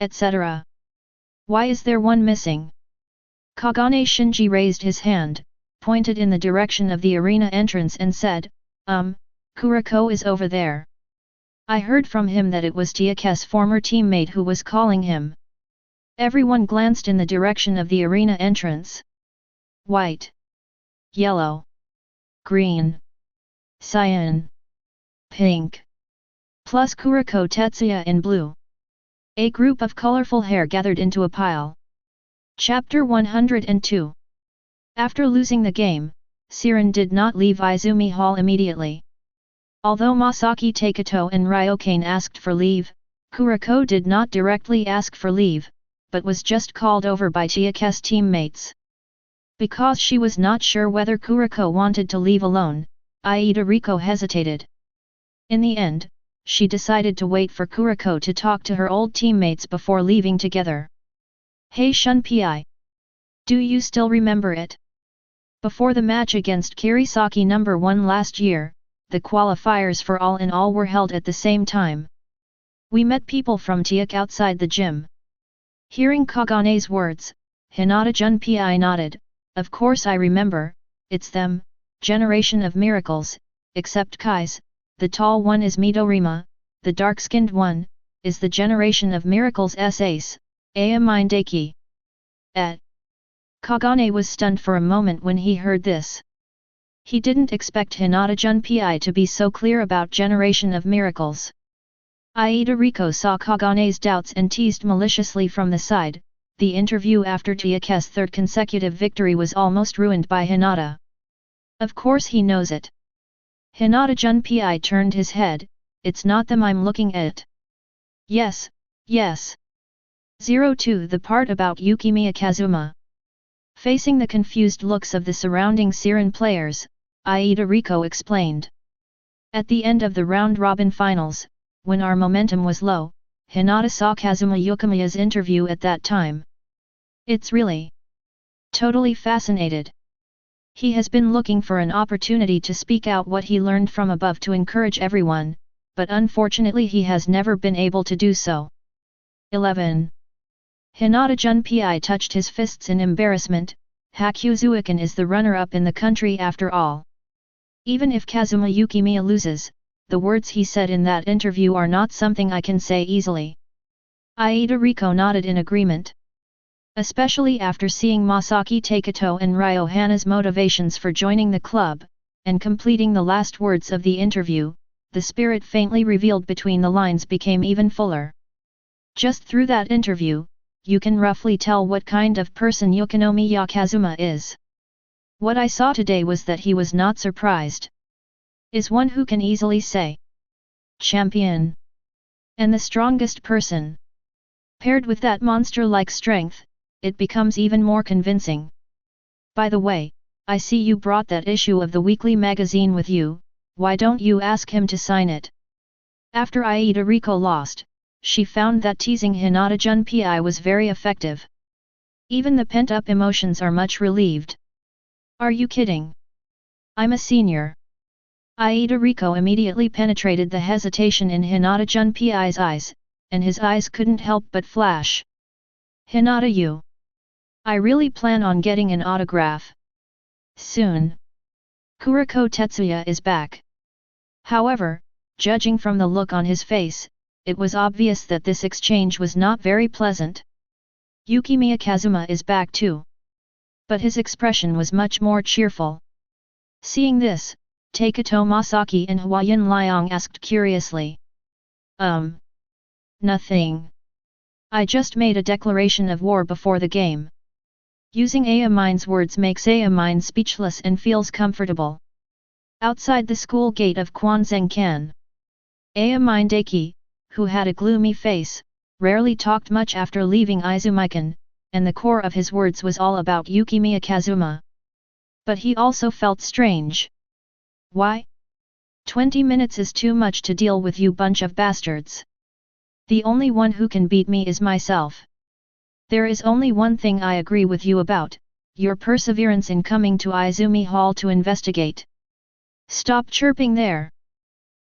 Etc. Why is there one missing? Kagane Shinji raised his hand, pointed in the direction of the arena entrance and said, Kuroko is over there. I heard from him that it was Teikō's former teammate who was calling him. Everyone glanced in the direction of the arena entrance. White. Yellow. Green. Cyan. Pink. Plus Kuroko Tetsuya in blue. A group of colorful hair gathered into a pile. Chapter 102. After losing the game, Siren did not leave Izumi Hall immediately. Although Masaki Teikō and Ryokane asked for leave, Kuroko did not directly ask for leave, but was just called over by Teikō's teammates. Because she was not sure whether Kuroko wanted to leave alone, Aida Riko hesitated. In the end, she decided to wait for Kuroko to talk to her old teammates before leaving together. Hey Shunpei! Do you still remember it? Before the match against Kirisaki No. 1 last year, the qualifiers for All in All were held at the same time. We met people from Teikō outside the gym. Hearing Kagane's words, Hinata Junpei nodded. Of course I remember, it's them, Generation of Miracles, except Kai's, the tall one is Midorima, the dark-skinned one, is the Generation of Miracles ace, Ayamindaki. Kagane was stunned for a moment when he heard this. He didn't expect Hinata Junpei to be so clear about Generation of Miracles. Aida Riko saw Kagane's doubts and teased maliciously from the side. The interview after Teikō's third consecutive victory was almost ruined by Hinata. Of course he knows it. Hinata Junpei turned his head. It's not them I'm looking at. Yes, yes. 02 The part about Yukimiya Kazuma. Facing the confused looks of the surrounding Siren players, Aida Riko explained. At the end of the round-robin finals, when our momentum was low, Hinata saw Kazuma Yukimiya's interview at that time. It's really totally fascinated. He has been looking for an opportunity to speak out what he learned from above to encourage everyone, but unfortunately he has never been able to do so. 11. Hinata Junpei touched his fists in embarrassment. Hakuzuikan is the runner-up in the country after all. Even if Kazuma Yukimiya loses, the words he said in that interview are not something I can say easily. Aida Riko nodded in agreement. Especially after seeing Masaki Teikō and Ryo Hana's motivations for joining the club, and completing the last words of the interview, the spirit faintly revealed between the lines became even fuller. Just through that interview, you can roughly tell what kind of person Yukimiya Kazuma is. What I saw today was that he was not surprised. Is one who can easily say champion and the strongest person. Paired with that monster-like strength, it becomes even more convincing. By the way, I see you brought that issue of the weekly magazine with you. Why don't you ask him to sign it? After Aida Riko lost, she found that teasing Hinata Junpei was very effective. Even the pent-up emotions are much relieved. Are you kidding? I'm a senior. Aida Riko immediately penetrated the hesitation in Hinata Junpei's eyes, and his eyes couldn't help but flash. Hinata, you. I really plan on getting an autograph. Soon. Kuroko Tetsuya is back. However, judging from the look on his face, it was obvious that this exchange was not very pleasant. Yukimiya Kazuma is back too. But his expression was much more cheerful. Seeing this, Teikō Masaki and Huayan Liang asked curiously. Nothing. I just made a declaration of war before the game. Using Ayamine's words makes Ayamine speechless and feels comfortable. Outside the school gate of Kwanzengkan, Ayamine Daki, who had a gloomy face, rarely talked much after leaving Izumikan, and the core of his words was all about Yukimiya Kazuma. But he also felt strange. Why? 20 minutes is too much to deal with, you bunch of bastards. The only one who can beat me is myself. There is only one thing I agree with you about, your perseverance in coming to Izumi Hall to investigate. Stop chirping there.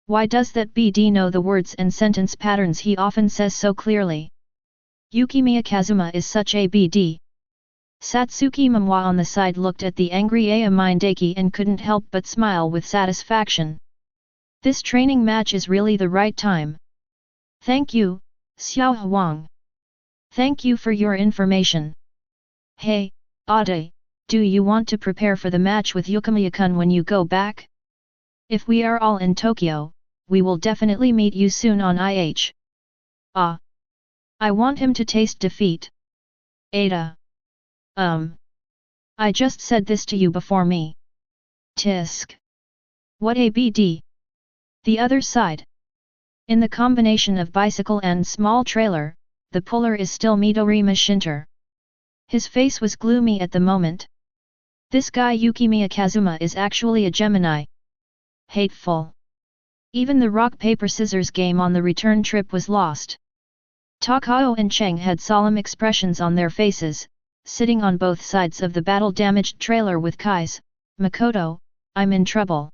Why does that BD know the words and sentence patterns he often says so clearly? Yukimiya Kazuma is such a BD. Satsuki Momwa on the side looked at the angry Ayamine Daki and couldn't help but smile with satisfaction. This training match is really the right time. Thank you, Xiao Huang. Thank you for your information. Hey, Ade, do you want to prepare for the match with Yukimiya-kun when you go back? If we are all in Tokyo, we will definitely meet you soon on IH. Ah. I want him to taste defeat. Ada. I just said this to you before me. Tisk. What a BD. The other side. In the combination of bicycle and small trailer, the puller is still Midorima Shinter. His face was gloomy at the moment. This guy Yukimiya Kazuma is actually a Gemini. Hateful. Even the rock-paper-scissors game on the return trip was lost. Takao and Cheng had solemn expressions on their faces, sitting on both sides of the battle-damaged trailer with Kai's, Makoto, I'm in trouble.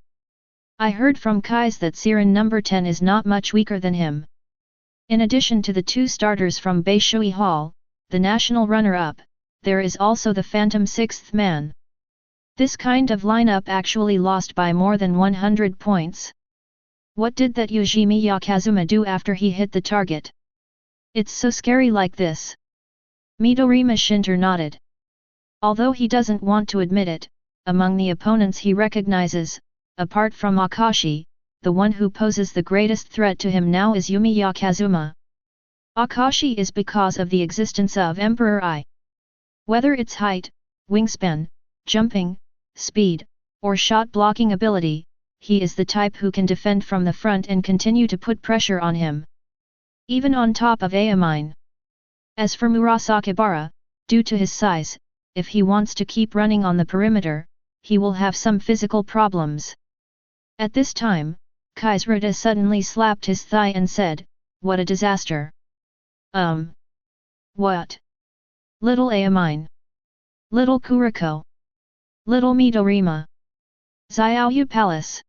I heard from Kai's that Siren number 10 is not much weaker than him. In addition to the two starters from Beishui Hall, the national runner-up, there is also the phantom sixth man. This kind of lineup actually lost by more than 100 points. What did that Yukimiya Kazuma do after he hit the target? It's so scary like this. Midorima Shinter nodded. Although he doesn't want to admit it, among the opponents he recognizes, apart from Akashi, the one who poses the greatest threat to him now is Yumiya Kazuma. Akashi is because of the existence of Emperor I. Whether it's height, wingspan, jumping, speed, or shot blocking ability, he is the type who can defend from the front and continue to put pressure on him. Even on top of Amine. As for Murasakibara, due to his size, if he wants to keep running on the perimeter, he will have some physical problems. At this time, Kaisrada suddenly slapped his thigh and said, "What a disaster." What? Little Amine. Little Kuroko. Little Midorima. Xiaoyu Palace.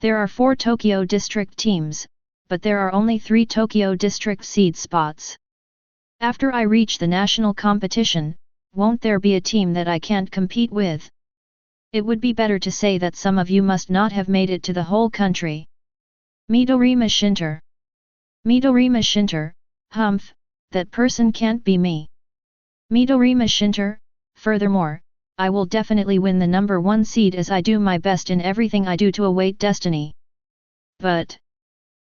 There are 4 Tokyo district teams, but there are only 3 Tokyo district seed spots. After I reach the national competition, won't there be a team that I can't compete with? It would be better to say that some of you must not have made it to the whole country. Midorima Shinter. Midorima Shinter, humph, that person can't be me. Midorima Shinter, furthermore, I will definitely win the number 1 seed as I do my best in everything I do to await destiny. But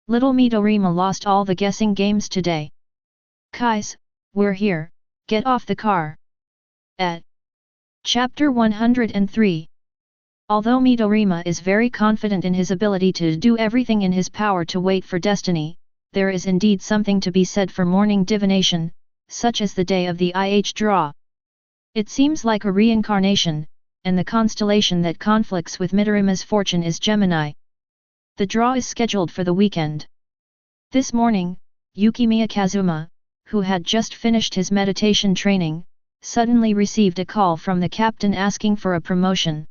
little Midorima lost all the guessing games today. Kais, we're here, get off the car. At Chapter 103. Although Midorima is very confident in his ability to do everything in his power to wait for destiny, there is indeed something to be said for morning divination, such as the day of the IH draw. It seems like a reincarnation, and the constellation that conflicts with Midorima's fortune is Gemini. The draw is scheduled for the weekend. This morning, Yukimiya Kazuma, who had just finished his meditation training, suddenly received a call from the captain asking for a promotion.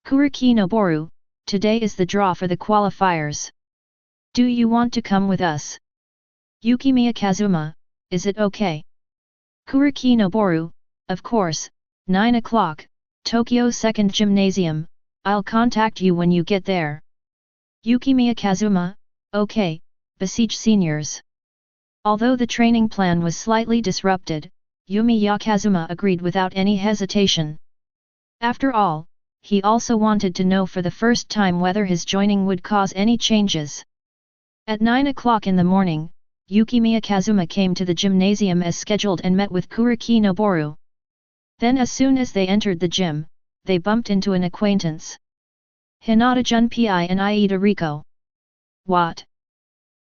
"Kuriki Noboru, today is the draw for the qualifiers. Do you want to come with us?" Yukimiya Kazuma, is it okay? Kuriki Noboru, of course, 9 o'clock, Tokyo 2nd Gymnasium, I'll contact you when you get there. Yukimiya Kazuma, okay, besiege seniors. Although the training plan was slightly disrupted, Yumiya Kazuma agreed without any hesitation. After all, he also wanted to know for the first time whether his joining would cause any changes. At 9 o'clock in the morning, Yukimiya Kazuma came to the gymnasium as scheduled and met with Kuriki Noboru. Then as soon as they entered the gym, they bumped into an acquaintance. Hinata Junpei and Aida Riko. What?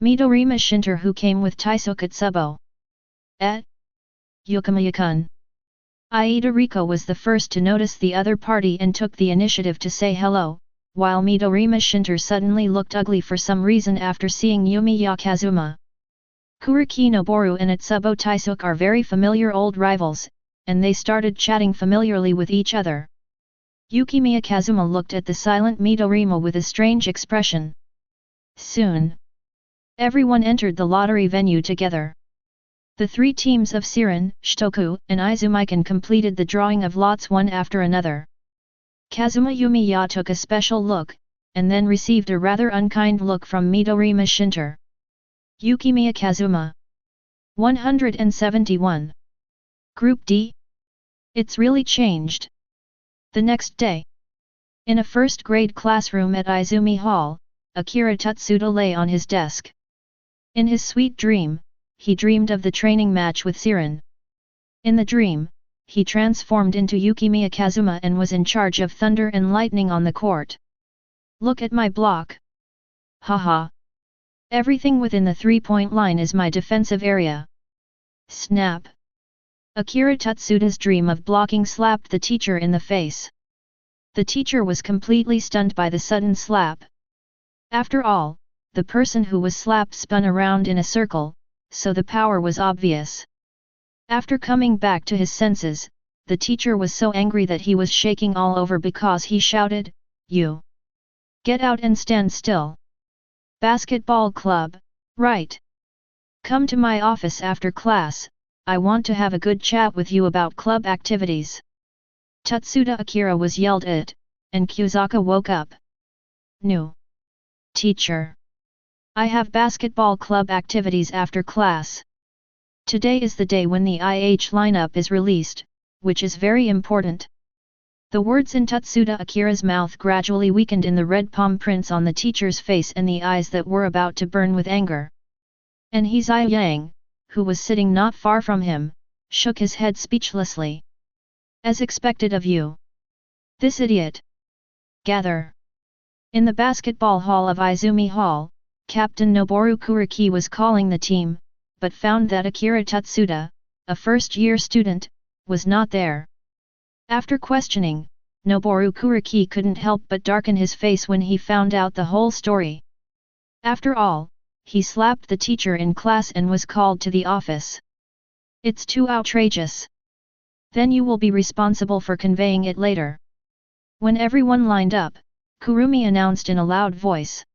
Midorima Shinter who came with Taisuke Tsubo. Yukimiya-kun. Aida Riko was the first to notice the other party and took the initiative to say hello, while Midorima Shinter suddenly looked ugly for some reason after seeing Yumiya Kazuma. Kuriki Noboru and Tsubo Taisuke are very familiar old rivals, and they started chatting familiarly with each other. Yukimiya Kazuma looked at the silent Midorima with a strange expression. Soon, everyone entered the lottery venue together. The 3 teams of Siren, Shitoku, and Izumikan completed the drawing of lots one after another. Kazuma Yumiya took a special look, and then received a rather unkind look from Midorima Shinter. Yukimiya Kazuma. 171. Group D? It's really changed. The next day, in a first-grade classroom at Izumi Hall, Akira Tutsuda lay on his desk. In his sweet dream, he dreamed of the training match with Siren. In the dream, he transformed into Yukimiya Kazuma and was in charge of thunder and lightning on the court. Look at my block. Haha. Everything within the 3-point line is my defensive area. Snap. Akira Tutsuda's dream of blocking slapped the teacher in the face. The teacher was completely stunned by the sudden slap. After all, the person who was slapped spun around in a circle, so the power was obvious. After coming back to his senses, the teacher was so angry that he was shaking all over because he shouted, "You! Get out and stand still! Basketball club, right? Come to my office after class, I want to have a good chat with you about club activities." Tutsuda Akira was yelled at, and Kyuzaka woke up. "No! Teacher. I have basketball club activities after class. Today is the day when the IH lineup is released, which is very important. The words in Tutsuda Akira's mouth gradually weakened in the red palm prints on the teacher's face and the eyes that were about to burn with anger. And Hizai Yang, who was sitting not far from him, shook his head speechlessly. As expected of you. This idiot. Gather. In the basketball hall of Izumi Hall, Captain Noboru Kuriki was calling the team, but found that Akira Tutsuda, a first-year student, was not there. After questioning, Noboru Kuriki couldn't help but darken his face when he found out the whole story. After all, he slapped the teacher in class and was called to the office. It's too outrageous. Then you will be responsible for conveying it later. When everyone lined up, Kurumi announced in a loud voice.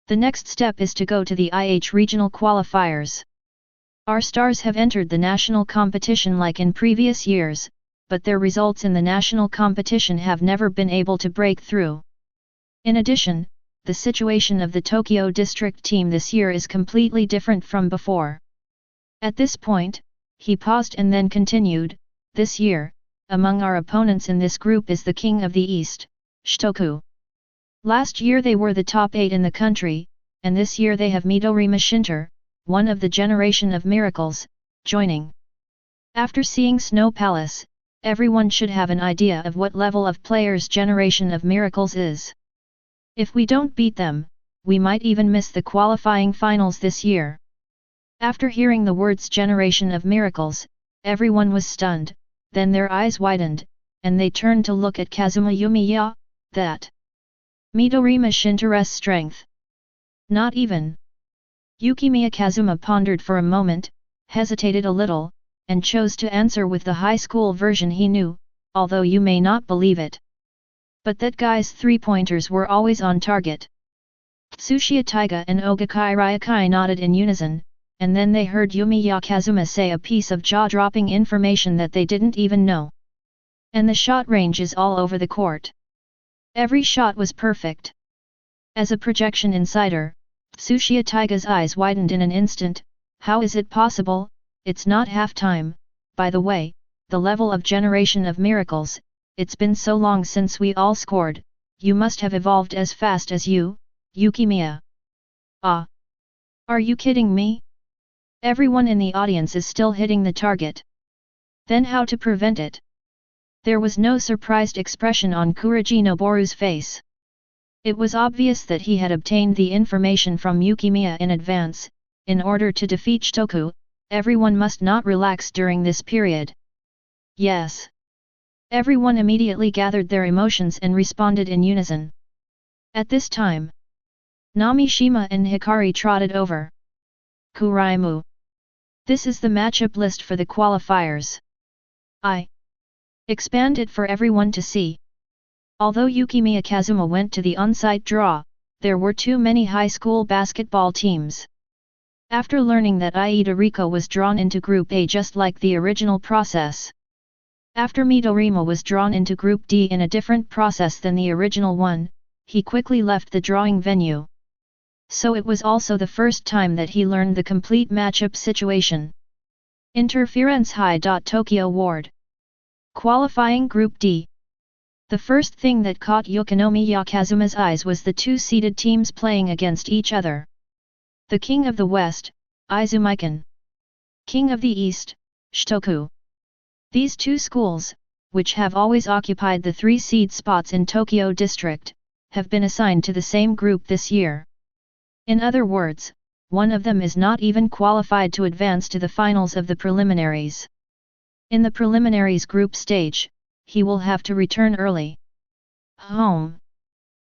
The next step is to go to the IH regional qualifiers. Our stars have entered the national competition like in previous years, but their results in the national competition have never been able to break through. In addition, the situation of the Tokyo district team this year is completely different from before. At this point, he paused and then continued, this year, among our opponents in this group is the King of the East, Shitoku. Last year they were the top 8 in the country, and this year they have Midorima Shinter, one of the generation of miracles, joining. After seeing Snow Palace, everyone should have an idea of what level of players Generation of Miracles is. If we don't beat them, we might even miss the qualifying finals this year. After hearing the words Generation of Miracles, everyone was stunned, then their eyes widened, and they turned to look at Kazuma Yumiya, that Midorima Shinter's strength. Not even. Yukimiya Kazuma pondered for a moment, hesitated a little, and chose to answer with the high school version he knew, although you may not believe it. But that guy's three-pointers were always on target. Tsuchiya Taiga and Ogakai Ryakai nodded in unison, and then they heard Yumiya Kazuma say a piece of jaw-dropping information that they didn't even know. And the shot range is all over the court. Every shot was perfect. As a projection insider, Tsuchiya Taiga's eyes widened in an instant. How is it possible? It's not half-time. By the way, the level of Generation of Miracles, it's been so long since we all scored, you must have evolved as fast as you, Yukimiya. Ah! Are you kidding me? Everyone in the audience is still hitting the target. Then how to prevent it? There was no surprised expression on Kuriji Noboru's face. It was obvious that he had obtained the information from Yukimiya in advance. In order to defeat Shitoku, everyone must not relax during this period. Yes. Everyone immediately gathered their emotions and responded in unison. At this time, Namishima and Hikari trotted over. Kuraimu. This is the matchup list for the qualifiers. I expand it for everyone to see. Although Yukimiya Kazuma went to the on-site draw, there were too many high school basketball teams. After learning that Iida Riko was drawn into Group A just like the original process. After Midorima was drawn into Group D in a different process than the original one, he quickly left the drawing venue. So it was also the first time that he learned the complete matchup situation. Interference High. Tokyo Ward. Qualifying Group D. The first thing that caught Yukimiya Kazuma's eyes was the two seeded teams playing against each other. The King of the West, Izumikan. King of the East, Shitoku. These two schools, which have always occupied the 3 seed spots in Tokyo District, have been assigned to the same group this year. In other words, one of them is not even qualified to advance to the finals of the preliminaries. In the preliminaries group stage, he will have to return early home.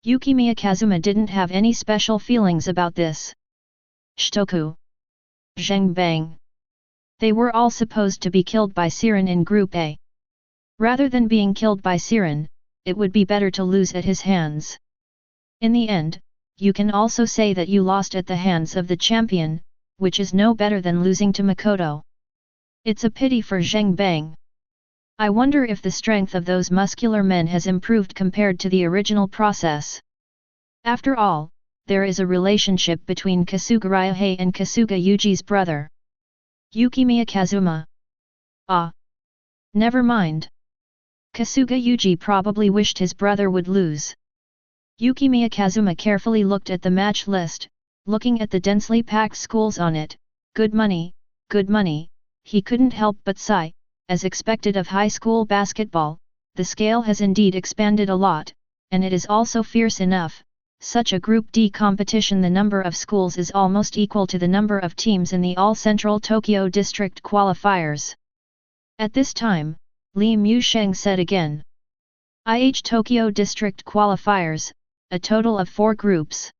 Yukimiya Kazuma didn't have any special feelings about this. Shitoku. Zhengbang. They were all supposed to be killed by Siren in Group A. Rather than being killed by Siren, it would be better to lose at his hands. In the end, you can also say that you lost at the hands of the champion, which is no better than losing to Makoto. It's a pity for Zhengbang. I wonder if the strength of those muscular men has improved compared to the original process. After all, there is a relationship between Kasuga Ryuhei and Kasuga Yuji's brother, Yukimiya Kazuma. Ah! Never mind. Kasuga Yuji probably wished his brother would lose. Yukimiya Kazuma carefully looked at the match list, looking at the densely packed schools on it. Good money, he couldn't help but sigh. As expected of high school basketball, the scale has indeed expanded a lot, and it is also fierce enough. Such a Group D competition, the number of schools is almost equal to the number of teams in the all-Central Tokyo District qualifiers. At this time, Li Musheng said again. IH Tokyo District qualifiers, a total of 4 groups.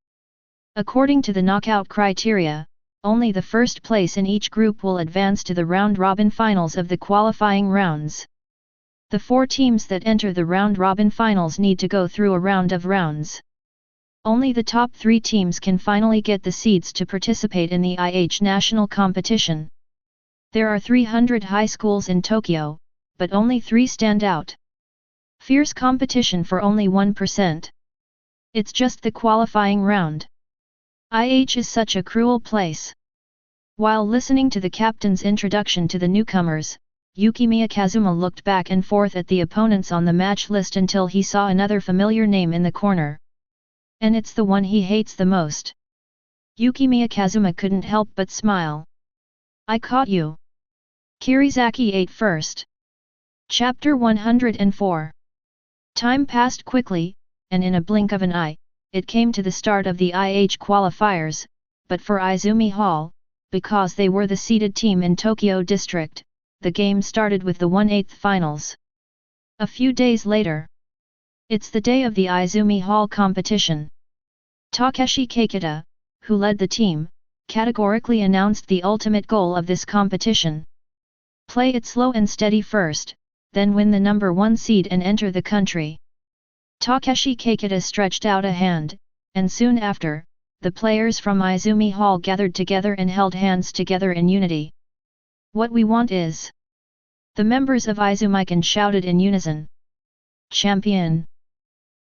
According to the knockout criteria, only the first place in each group will advance to the round-robin finals of the qualifying rounds. The 4 teams that enter the round-robin finals need to go through a round of rounds. Only the top 3 teams can finally get the seeds to participate in the IH national competition. There are 300 high schools in Tokyo, but only 3 stand out. Fierce competition for only 1%. It's just the qualifying round. IH is such a cruel place. While listening to the captain's introduction to the newcomers, Yukimiya Kazuma looked back and forth at the opponents on the match list until he saw another familiar name in the corner. And it's the one he hates the most. Yukimiya Kazuma couldn't help but smile. I caught you. Kirizaki ate first. Chapter 104. Time passed quickly, and in a blink of an eye, it came to the start of the IH qualifiers, but for Izumi Hall, because they were the seeded team in Tokyo District, the game started with the 1/8 finals. A few days later. It's the day of the Izumi Hall competition. Takeshi Keikita, who led the team, categorically announced the ultimate goal of this competition. Play it slow and steady first, then win the number 1 seed and enter the country. Takeshi Keikita stretched out a hand, and soon after, the players from Izumi Hall gathered together and held hands together in unity. What we want is... The members of Izumikan shouted in unison. Champion!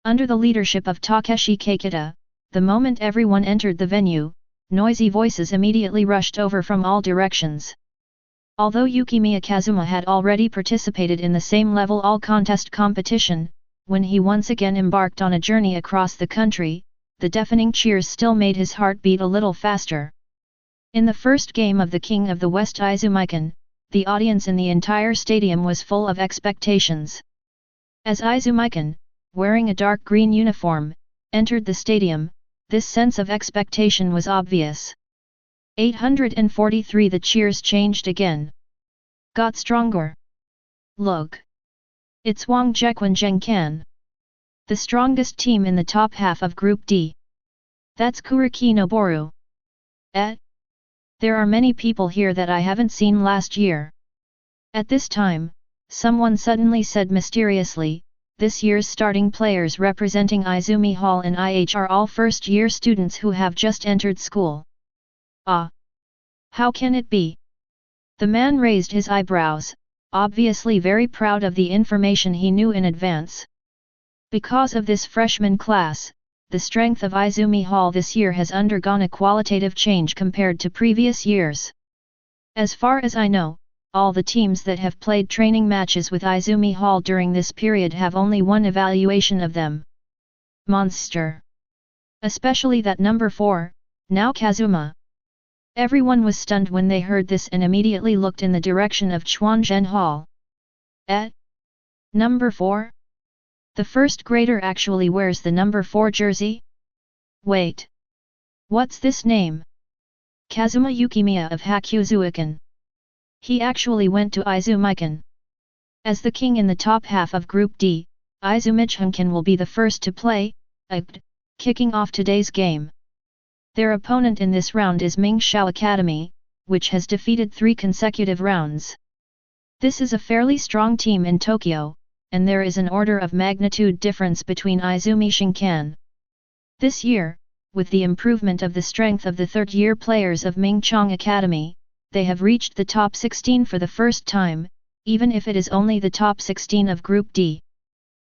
Under the leadership of Takeshi Keikita, the moment everyone entered the venue, noisy voices immediately rushed over from all directions. Although Yukimiya Kazuma had already participated in the same level all-contest competition, when he once again embarked on a journey across the country, the deafening cheers still made his heart beat a little faster. In the first game of the King of the West Izumikan, the audience in the entire stadium was full of expectations. As Izumikan, wearing a dark green uniform, entered the stadium, this sense of expectation was obvious. 843. The cheers changed again. Got stronger. Look! It's Wang Jequan Zhengkan. The strongest team in the top half of Group D. That's Kuriki Noboru. There are many people here that I haven't seen last year. At this time, someone suddenly said mysteriously, this year's starting players representing Izumi Hall and IH are all first-year students who have just entered school. Ah! How can it be? The man raised his eyebrows, obviously very proud of the information he knew in advance. Because of this freshman class, the strength of Izumi Hall this year has undergone a qualitative change compared to previous years. As far as I know, all the teams that have played training matches with Izumi Hall during this period have only one evaluation of them. Monster! Especially that number 4, now Kazuma. Everyone was stunned when they heard this and immediately looked in the direction of Chuanzhen Hall. Number 4? The first grader actually wears the number 4 jersey? Wait! What's this name? Kazuma Yukimiya of Hakuzuikan. He actually went to Izumikan. As the king in the top half of Group D, Izumikan will be the first to play, kicking off today's game. Their opponent in this round is Mingshao Academy, which has defeated 3 consecutive rounds. This is a fairly strong team in Tokyo, and there is an order of magnitude difference between Izumi Shinkan. This year, with the improvement of the strength of the third-year players of Mingchong Academy, they have reached the top 16 for the first time, even if it is only the top 16 of Group D.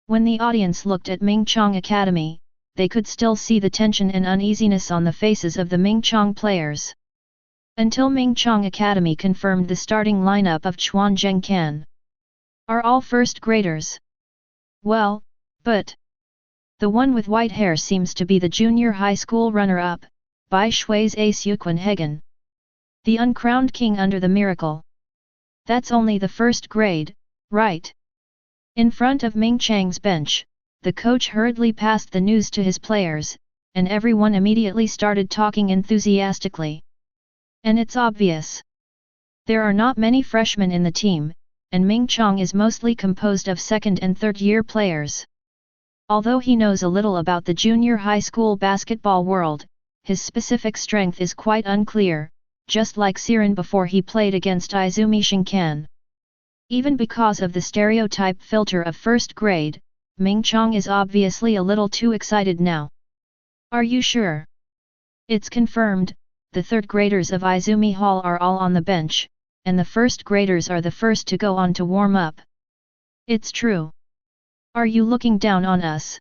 When the audience looked at Mingchong Academy, they could still see the tension and uneasiness on the faces of the Mingchong players. Until Mingchong Academy confirmed the starting lineup of Chuanzheng Can. Are all first graders? Well, but the one with white hair seems to be the junior high school runner-up, Bai Shui's ace Yuquan Hagen. The uncrowned king under the miracle. That's only the first grade, right? In front of Ming Chang's bench, the coach hurriedly passed the news to his players, and everyone immediately started talking enthusiastically. And it's obvious. There are not many freshmen in the team, and Ming Chang is mostly composed of second and third year players. Although he knows a little about the junior high school basketball world, his specific strength is quite unclear, just like Siren before he played against Izumi Shinkan. Even because of the stereotype filter of first grade, Ming Chang is obviously a little too excited now. Are you sure? It's confirmed, the third graders of Izumi Hall are all on the bench, and the first graders are the first to go on to warm up. It's true. Are you looking down on us?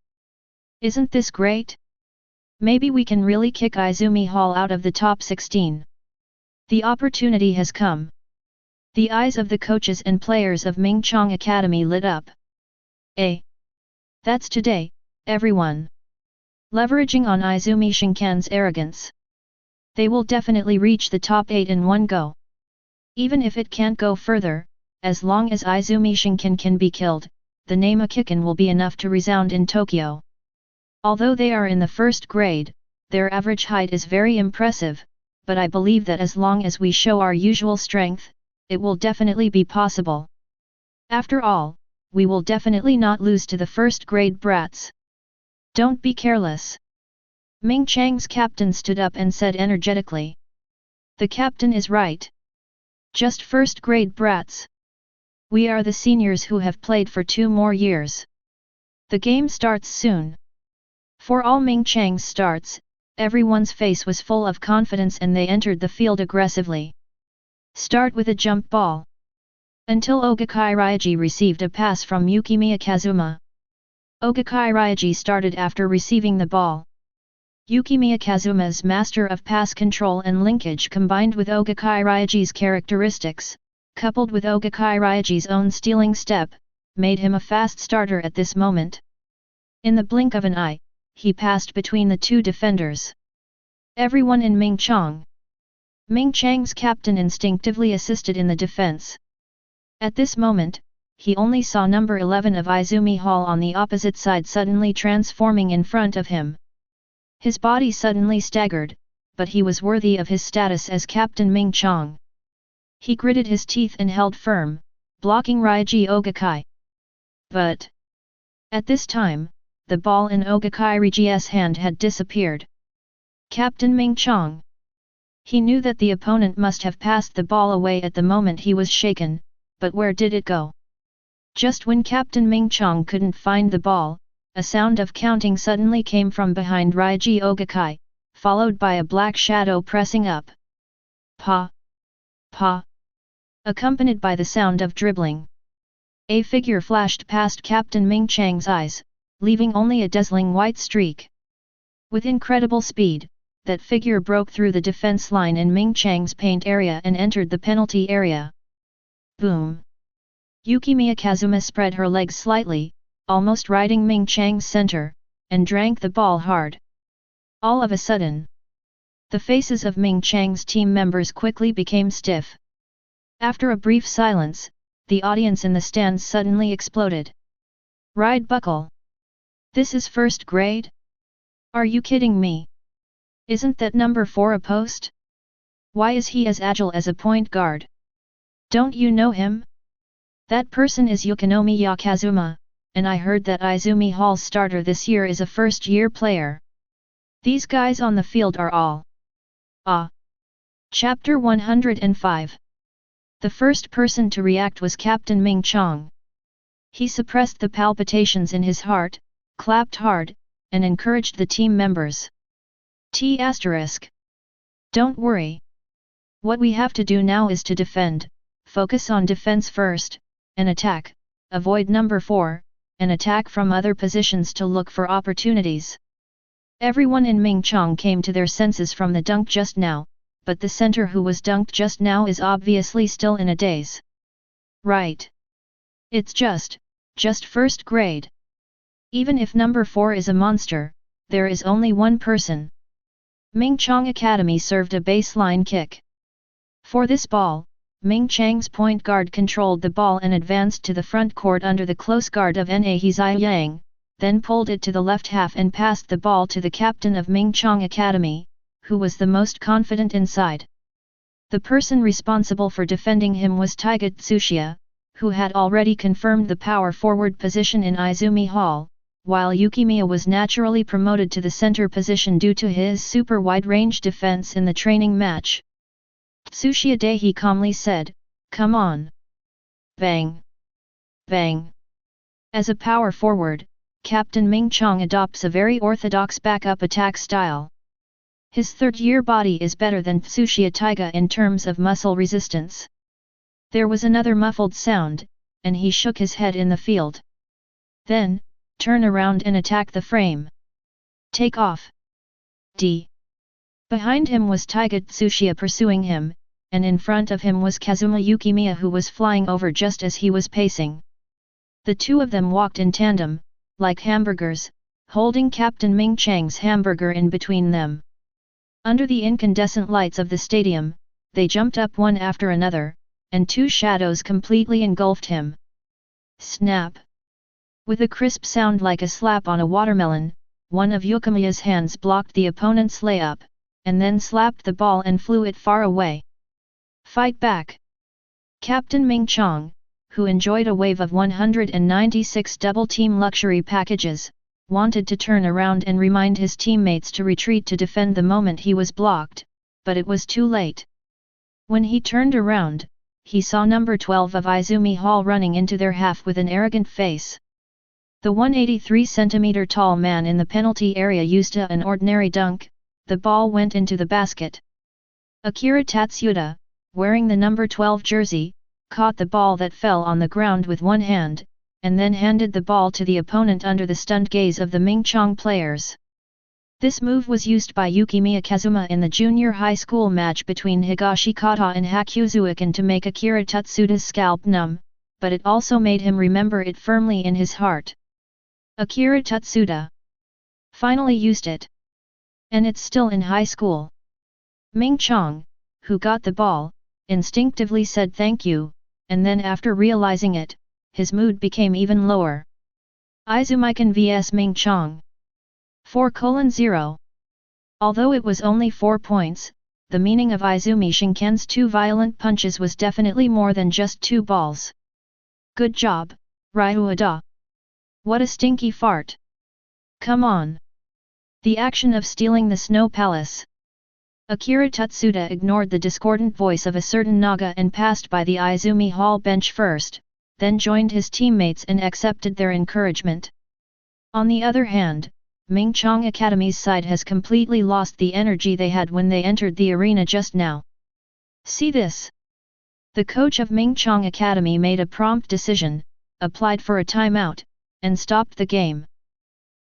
Isn't this great? Maybe we can really kick Izumi Hall out of the top 16. The opportunity has come. The eyes of the coaches and players of Mingchong Academy lit up. That's today, everyone. Leveraging on Izumi Shinkan's arrogance. They will definitely reach the top 8 in one go. Even if it can't go further, as long as Izumi Shinkan can be killed, the name Akikan will be enough to resound in Tokyo. Although they are in the first grade, their average height is very impressive, but I believe that as long as we show our usual strength, it will definitely be possible. After all, we will definitely not lose to the first grade brats. Don't be careless. Ming Chang's captain stood up and said energetically. The captain is right. Just first grade brats. We are the seniors who have played for 2 more years. The game starts soon. For all Ming Chang's starts, everyone's face was full of confidence and they entered the field aggressively. Start with a jump ball. Until Ogakai Ryaji received a pass from Yukimiya Kazuma. Ogakai Ryaji started after receiving the ball. Yukimiya Kazuma's master of pass control and linkage combined with Ogakai Ryaji's characteristics, coupled with Ogakai Ryaji's own stealing step, made him a fast starter at this moment. In the blink of an eye, he passed between the 2 defenders. Everyone in Ming Chang. Ming Chang's captain instinctively assisted in the defense. At this moment, he only saw number 11 of Izumi Hall on the opposite side suddenly transforming in front of him. His body suddenly staggered, but he was worthy of his status as Captain Ming Chang. He gritted his teeth and held firm, blocking Ryaji Ogakai. But at this time, the ball in Ogakai Ryaji's hand had disappeared. Captain Ming Chang. He knew that the opponent must have passed the ball away at the moment he was shaken, but where did it go? Just when Captain Ming Chang couldn't find the ball, a sound of counting suddenly came from behind Ryaji Ogakai, followed by a black shadow pressing up. Pa! Pa! Accompanied by the sound of dribbling. A figure flashed past Captain Ming Chang's eyes, leaving only a dazzling white streak. With incredible speed, that figure broke through the defense line in Ming Chang's paint area and entered the penalty area. Boom! Yukimiya Kazuma spread her legs slightly, almost riding Ming Chang's center, and drank the ball hard. All of a sudden, the faces of Ming Chang's team members quickly became stiff. After a brief silence, the audience in the stands suddenly exploded. Ride buckle! This is first grade? Are you kidding me? Isn't that number 4 a post? Why is he as agile as a point guard? Don't you know him? That person is Yukimiya Kazuma, and I heard that Izumi Hall's starter this year is a first-year player. These guys on the field are all. Chapter 105. The first person to react was Captain Ming Chang. He suppressed the palpitations in his heart, clapped hard, and encouraged the team members. Don't worry. What we have to do now is to defend, focus on defense first, and attack, avoid number 4, and attack from other positions to look for opportunities. Everyone in Mingchong came to their senses from the dunk just now, but the center who was dunked just now is obviously still in a daze. Right. It's just first grade. Even if number 4 is a monster, there is only one person. Mingchong Academy served a baseline kick. For this ball, Ming Chang's point guard controlled the ball and advanced to the front court under the close guard of Na Yang, then pulled it to the left half and passed the ball to the captain of Mingchong Academy, who was the most confident inside. The person responsible for defending him was Teikō Tsuchiya, who had already confirmed the power forward position in Izumi Hall, while Yukimiya was naturally promoted to the center position due to his super wide-range defense in the training match. Tsuchiya Daihi calmly said, "Come on." Bang! Bang! As a power forward, Captain Mingchong adopts a very orthodox backup attack style. His third-year body is better than Tsuchiya Taiga in terms of muscle resistance. There was another muffled sound, and he shook his head in the field. Then, turn around and attack the frame. Take off. D. Behind him was Teikō Tsuchiya pursuing him, and in front of him was Kazuma Yukimiya who was flying over just as he was pacing. The two of them walked in tandem, like hamburgers, holding Captain Ming Chang's hamburger in between them. Under the incandescent lights of the stadium, they jumped up one after another, and two shadows completely engulfed him. Snap! With a crisp sound like a slap on a watermelon, one of Yukimiya's hands blocked the opponent's layup, and then slapped the ball and flew it far away. Fight back! Captain Mingchong, who enjoyed a wave of 196 double-team luxury packages, wanted to turn around and remind his teammates to retreat to defend the moment he was blocked, but it was too late. When he turned around, he saw number 12 of Izumi Hall running into their half with an arrogant face. The 183-centimeter tall man in the penalty area used an ordinary dunk. The ball went into the basket. Akira Tatsuda, wearing the number 12 jersey, caught the ball that fell on the ground with one hand, and then handed the ball to the opponent under the stunned gaze of the Mingchong players. This move was used by Yukimiya Kazuma in the junior high school match between Higashi Kata and Hakuzuakan to make Akira Tatsuda's scalp numb, but it also made him remember it firmly in his heart. Akira Tatsuda finally used it. And it's still in high school. Mingchong, who got the ball, instinctively said thank you, and then after realizing it, his mood became even lower. Izumikan vs Mingchong 4:0. Although it was only 4 points, the meaning of Izumi Shinken's two violent punches was definitely more than just two balls. Good job, Ryuada. What a stinky fart. Come on. The action of stealing the Snow Palace. Akira Tatsuda ignored the discordant voice of a certain Naga and passed by the Izumi Hall bench first, then joined his teammates and accepted their encouragement. On the other hand, Mingchong Academy's side has completely lost the energy they had when they entered the arena just now. See this? The coach of Mingchong Academy made a prompt decision, applied for a timeout, and stopped the game.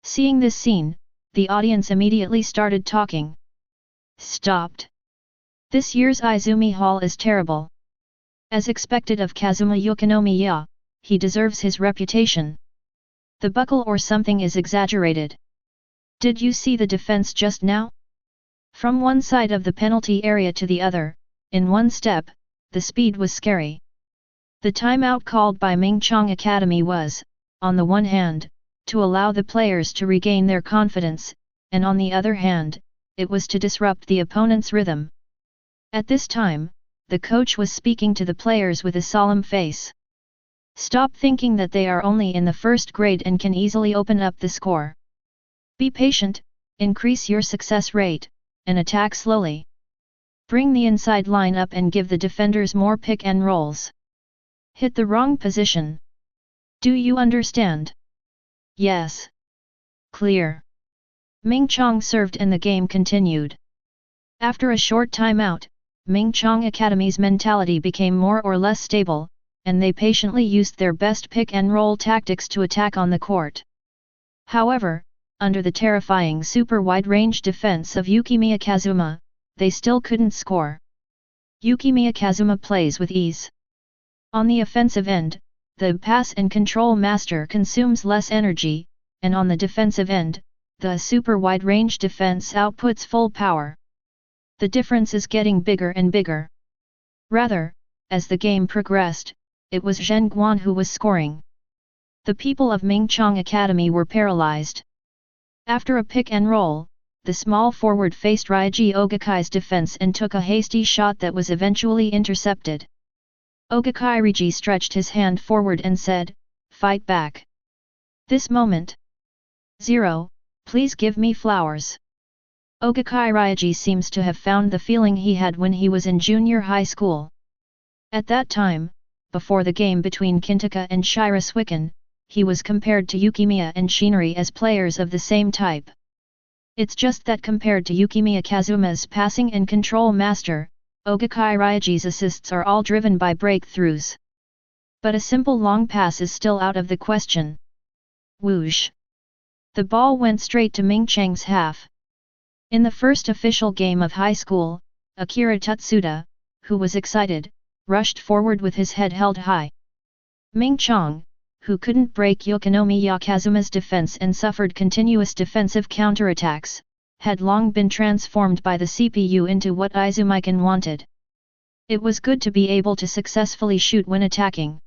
Seeing this scene, the audience immediately started talking. Stopped. This year's Izumi Hall is terrible. As expected of Kazuma Yukinomiya, he deserves his reputation. The buckle or something is exaggerated. Did you see the defense just now? From one side of the penalty area to the other, in one step, the speed was scary. The timeout called by Mingchong Academy was, on the one hand, to allow the players to regain their confidence, and on the other hand, it was to disrupt the opponent's rhythm. At this time, the coach was speaking to the players with a solemn face. Stop thinking that they are only in the first grade and can easily open up the score. Be patient, increase your success rate, and attack slowly. Bring the inside line up and give the defenders more pick and rolls. Hit the wrong position. Do you understand? Yes. Clear. Mingchong served and the game continued. After a short timeout, Mingchong Academy's mentality became more or less stable, and they patiently used their best pick and roll tactics to attack on the court. However, under the terrifying super wide-range defense of Yukimiya Kazuma, they still couldn't score. Yukimiya Kazuma plays with ease. On the offensive end, the pass and control master consumes less energy, and on the defensive end, the super wide-range defense outputs full power. The difference is getting bigger and bigger. Rather, as the game progressed, it was Zheng Guan who was scoring. The people of Mingchong Academy were paralyzed. After a pick and roll, the small forward faced Ryuji Ogakai's defense and took a hasty shot that was eventually intercepted. Ogakai Ryuji stretched his hand forward and said, "Fight back." This moment. 0, please give me flowers. Ogakai Ryuji seems to have found the feeling he had when he was in junior high school. At that time, before the game between Kintaka and Shira Swicken, he was compared to Yukimiya and Shinari as players of the same type. It's just that compared to Yukimiya Kazuma's passing and control master, Ogakai Ryuji's assists are all driven by breakthroughs. But a simple long pass is still out of the question. Whoosh! The ball went straight to Ming Chang's half. In the first official game of high school, Akira Tutsuda, who was excited, rushed forward with his head held high. Ming Chang, who couldn't break Yukimiya Kazuma's defense and suffered continuous defensive counterattacks, had long been transformed by the CPU into what Izumikan wanted. It was good to be able to successfully shoot when attacking.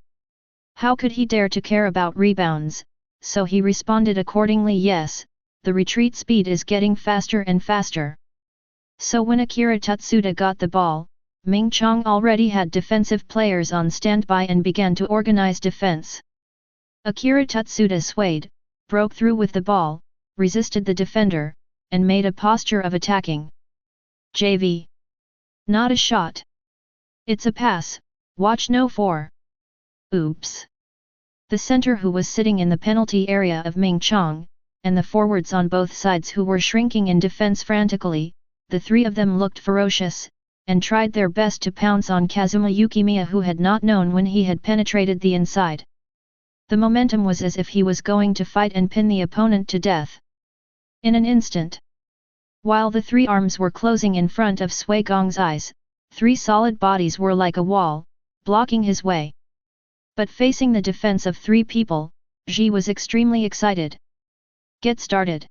How could he dare to care about rebounds, so he responded accordingly. Yes, the retreat speed is getting faster and faster. So when Akira Tutsuda got the ball, Ming Chang already had defensive players on standby and began to organize defense. Akira Tutsuda swayed, broke through with the ball, resisted the defender, and made a posture of attacking. JV. Not a shot. It's a pass, watch no 4. Oops. The center who was sitting in the penalty area of Ming Chang, and the forwards on both sides who were shrinking in defense frantically, the three of them looked ferocious, and tried their best to pounce on Kazuma Yukimiya, who had not known when he had penetrated the inside. The momentum was as if he was going to fight and pin the opponent to death. In an instant, while the three arms were closing in front of Sui Gong's eyes, three solid bodies were like a wall, blocking his way. But facing the defense of three people, Ji was extremely excited. Get started.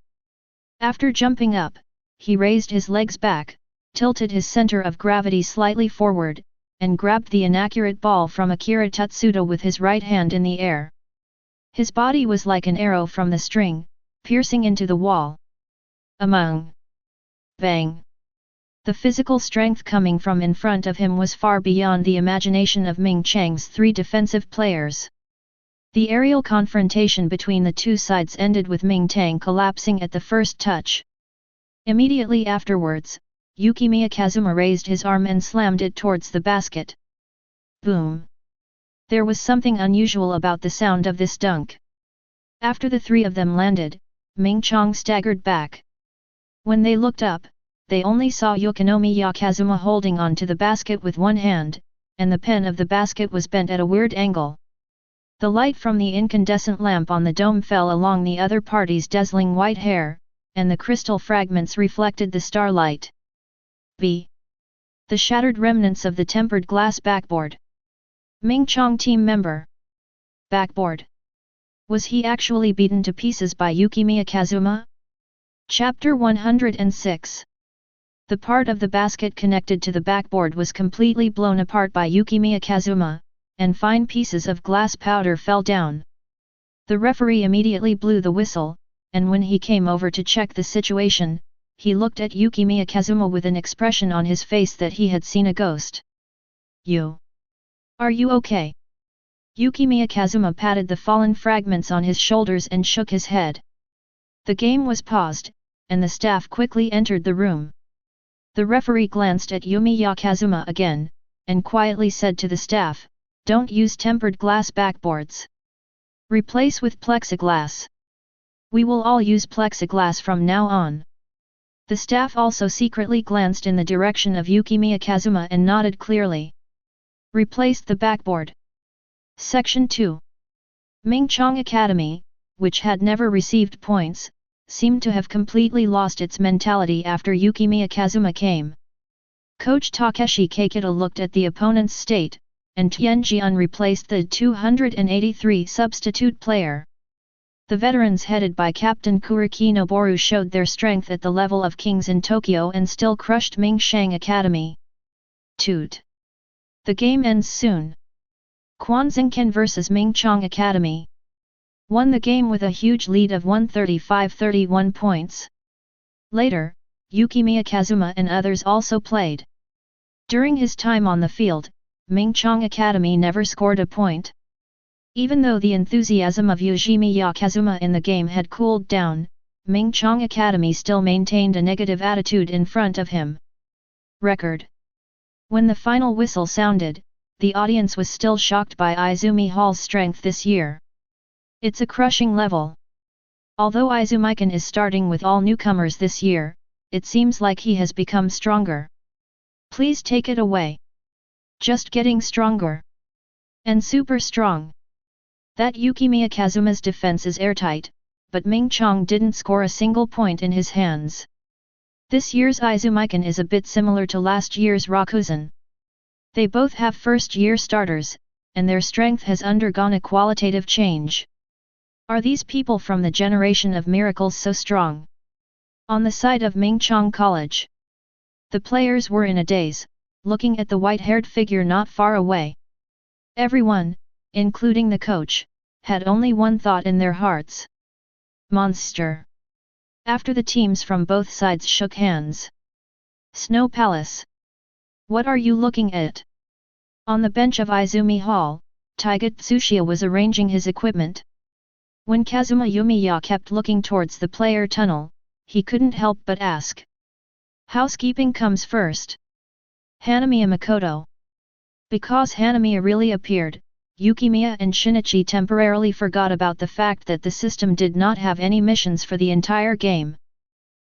After jumping up, he raised his legs back, tilted his center of gravity slightly forward, and grabbed the inaccurate ball from Akira Tutsuda with his right hand in the air. His body was like an arrow from the string, piercing into the wall. Among. Bang! The physical strength coming from in front of him was far beyond the imagination of Ming Chang's three defensive players. The aerial confrontation between the two sides ended with Ming Tang collapsing at the first touch. Immediately afterwards, Yukimiya Kazuma raised his arm and slammed it towards the basket. Boom! There was something unusual about the sound of this dunk. After the three of them landed, Ming Chang staggered back. When they looked up, they only saw Yukimiya Kazuma holding on to the basket with one hand, and the pen of the basket was bent at a weird angle. The light from the incandescent lamp on the dome fell along the other party's dazzling white hair, and the crystal fragments reflected the starlight. B. The shattered remnants of the tempered glass backboard. Ming Chang team member. Backboard. Was he actually beaten to pieces by Yukimiya Kazuma? Chapter 106. The part of the basket connected to the backboard was completely blown apart by Yukimiya Kazuma, and fine pieces of glass powder fell down. The referee immediately blew the whistle, and when he came over to check the situation, he looked at Yukimiya Kazuma with an expression on his face that he had seen a ghost. Are you okay? Yukimiya Kazuma patted the fallen fragments on his shoulders and shook his head. The game was paused, and the staff quickly entered the room. The referee glanced at Yumiya Kazuma again, and quietly said to the staff, "Don't use tempered glass backboards. Replace with plexiglass. We will all use plexiglass from now on." The staff also secretly glanced in the direction of Yukimiya Kazuma and nodded clearly. Replaced the backboard. Section 2. Ming Chang Academy, which had never received points, seemed to have completely lost its mentality after Yukimiya Kazuma came. Coach Takeshi Keikita looked at the opponent's state, and Tianjian replaced the 283 substitute player. The veterans headed by Captain Kuroko Noboru showed their strength at the level of kings in Tokyo and still crushed Mingshang Academy. Toot. The game ends soon. Quanzingken vs Mingchang Academy won the game with a huge lead of 135-31 points. Later, Yukimiya Kazuma and others also played. During his time on the field, Mingchang Academy never scored a point. Even though the enthusiasm of Yukimiya Kazuma in the game had cooled down, Mingchang Academy still maintained a negative attitude in front of him. Record. When the final whistle sounded, the audience was still shocked by Izumi Hall's strength this year. It's a crushing level. Although Izumikan is starting with all newcomers this year, it seems like he has become stronger. Please take it away. Just getting stronger. And super strong. That Yukimiya Kazuma's defense is airtight, but Mingchang didn't score a single point in his hands. This year's Izumikan is a bit similar to last year's Rakuzan. They both have first-year starters, and their strength has undergone a qualitative change. Are these people from the generation of miracles so strong? On the side of Mingchang College, the players were in a daze, looking at the white-haired figure not far away. Everyone, including the coach, had only one thought in their hearts. Monster. After the teams from both sides shook hands. Snow Palace. What are you looking at? On the bench of Izumi Hall, Taiga Tsuchiya was arranging his equipment. When Kazuma Yumiya kept looking towards the player tunnel, he couldn't help but ask. Housekeeping comes first. Hanamiya Makoto. Because Hanamiya really appeared, Yukimiya and Shinichi temporarily forgot about the fact that the system did not have any missions for the entire game.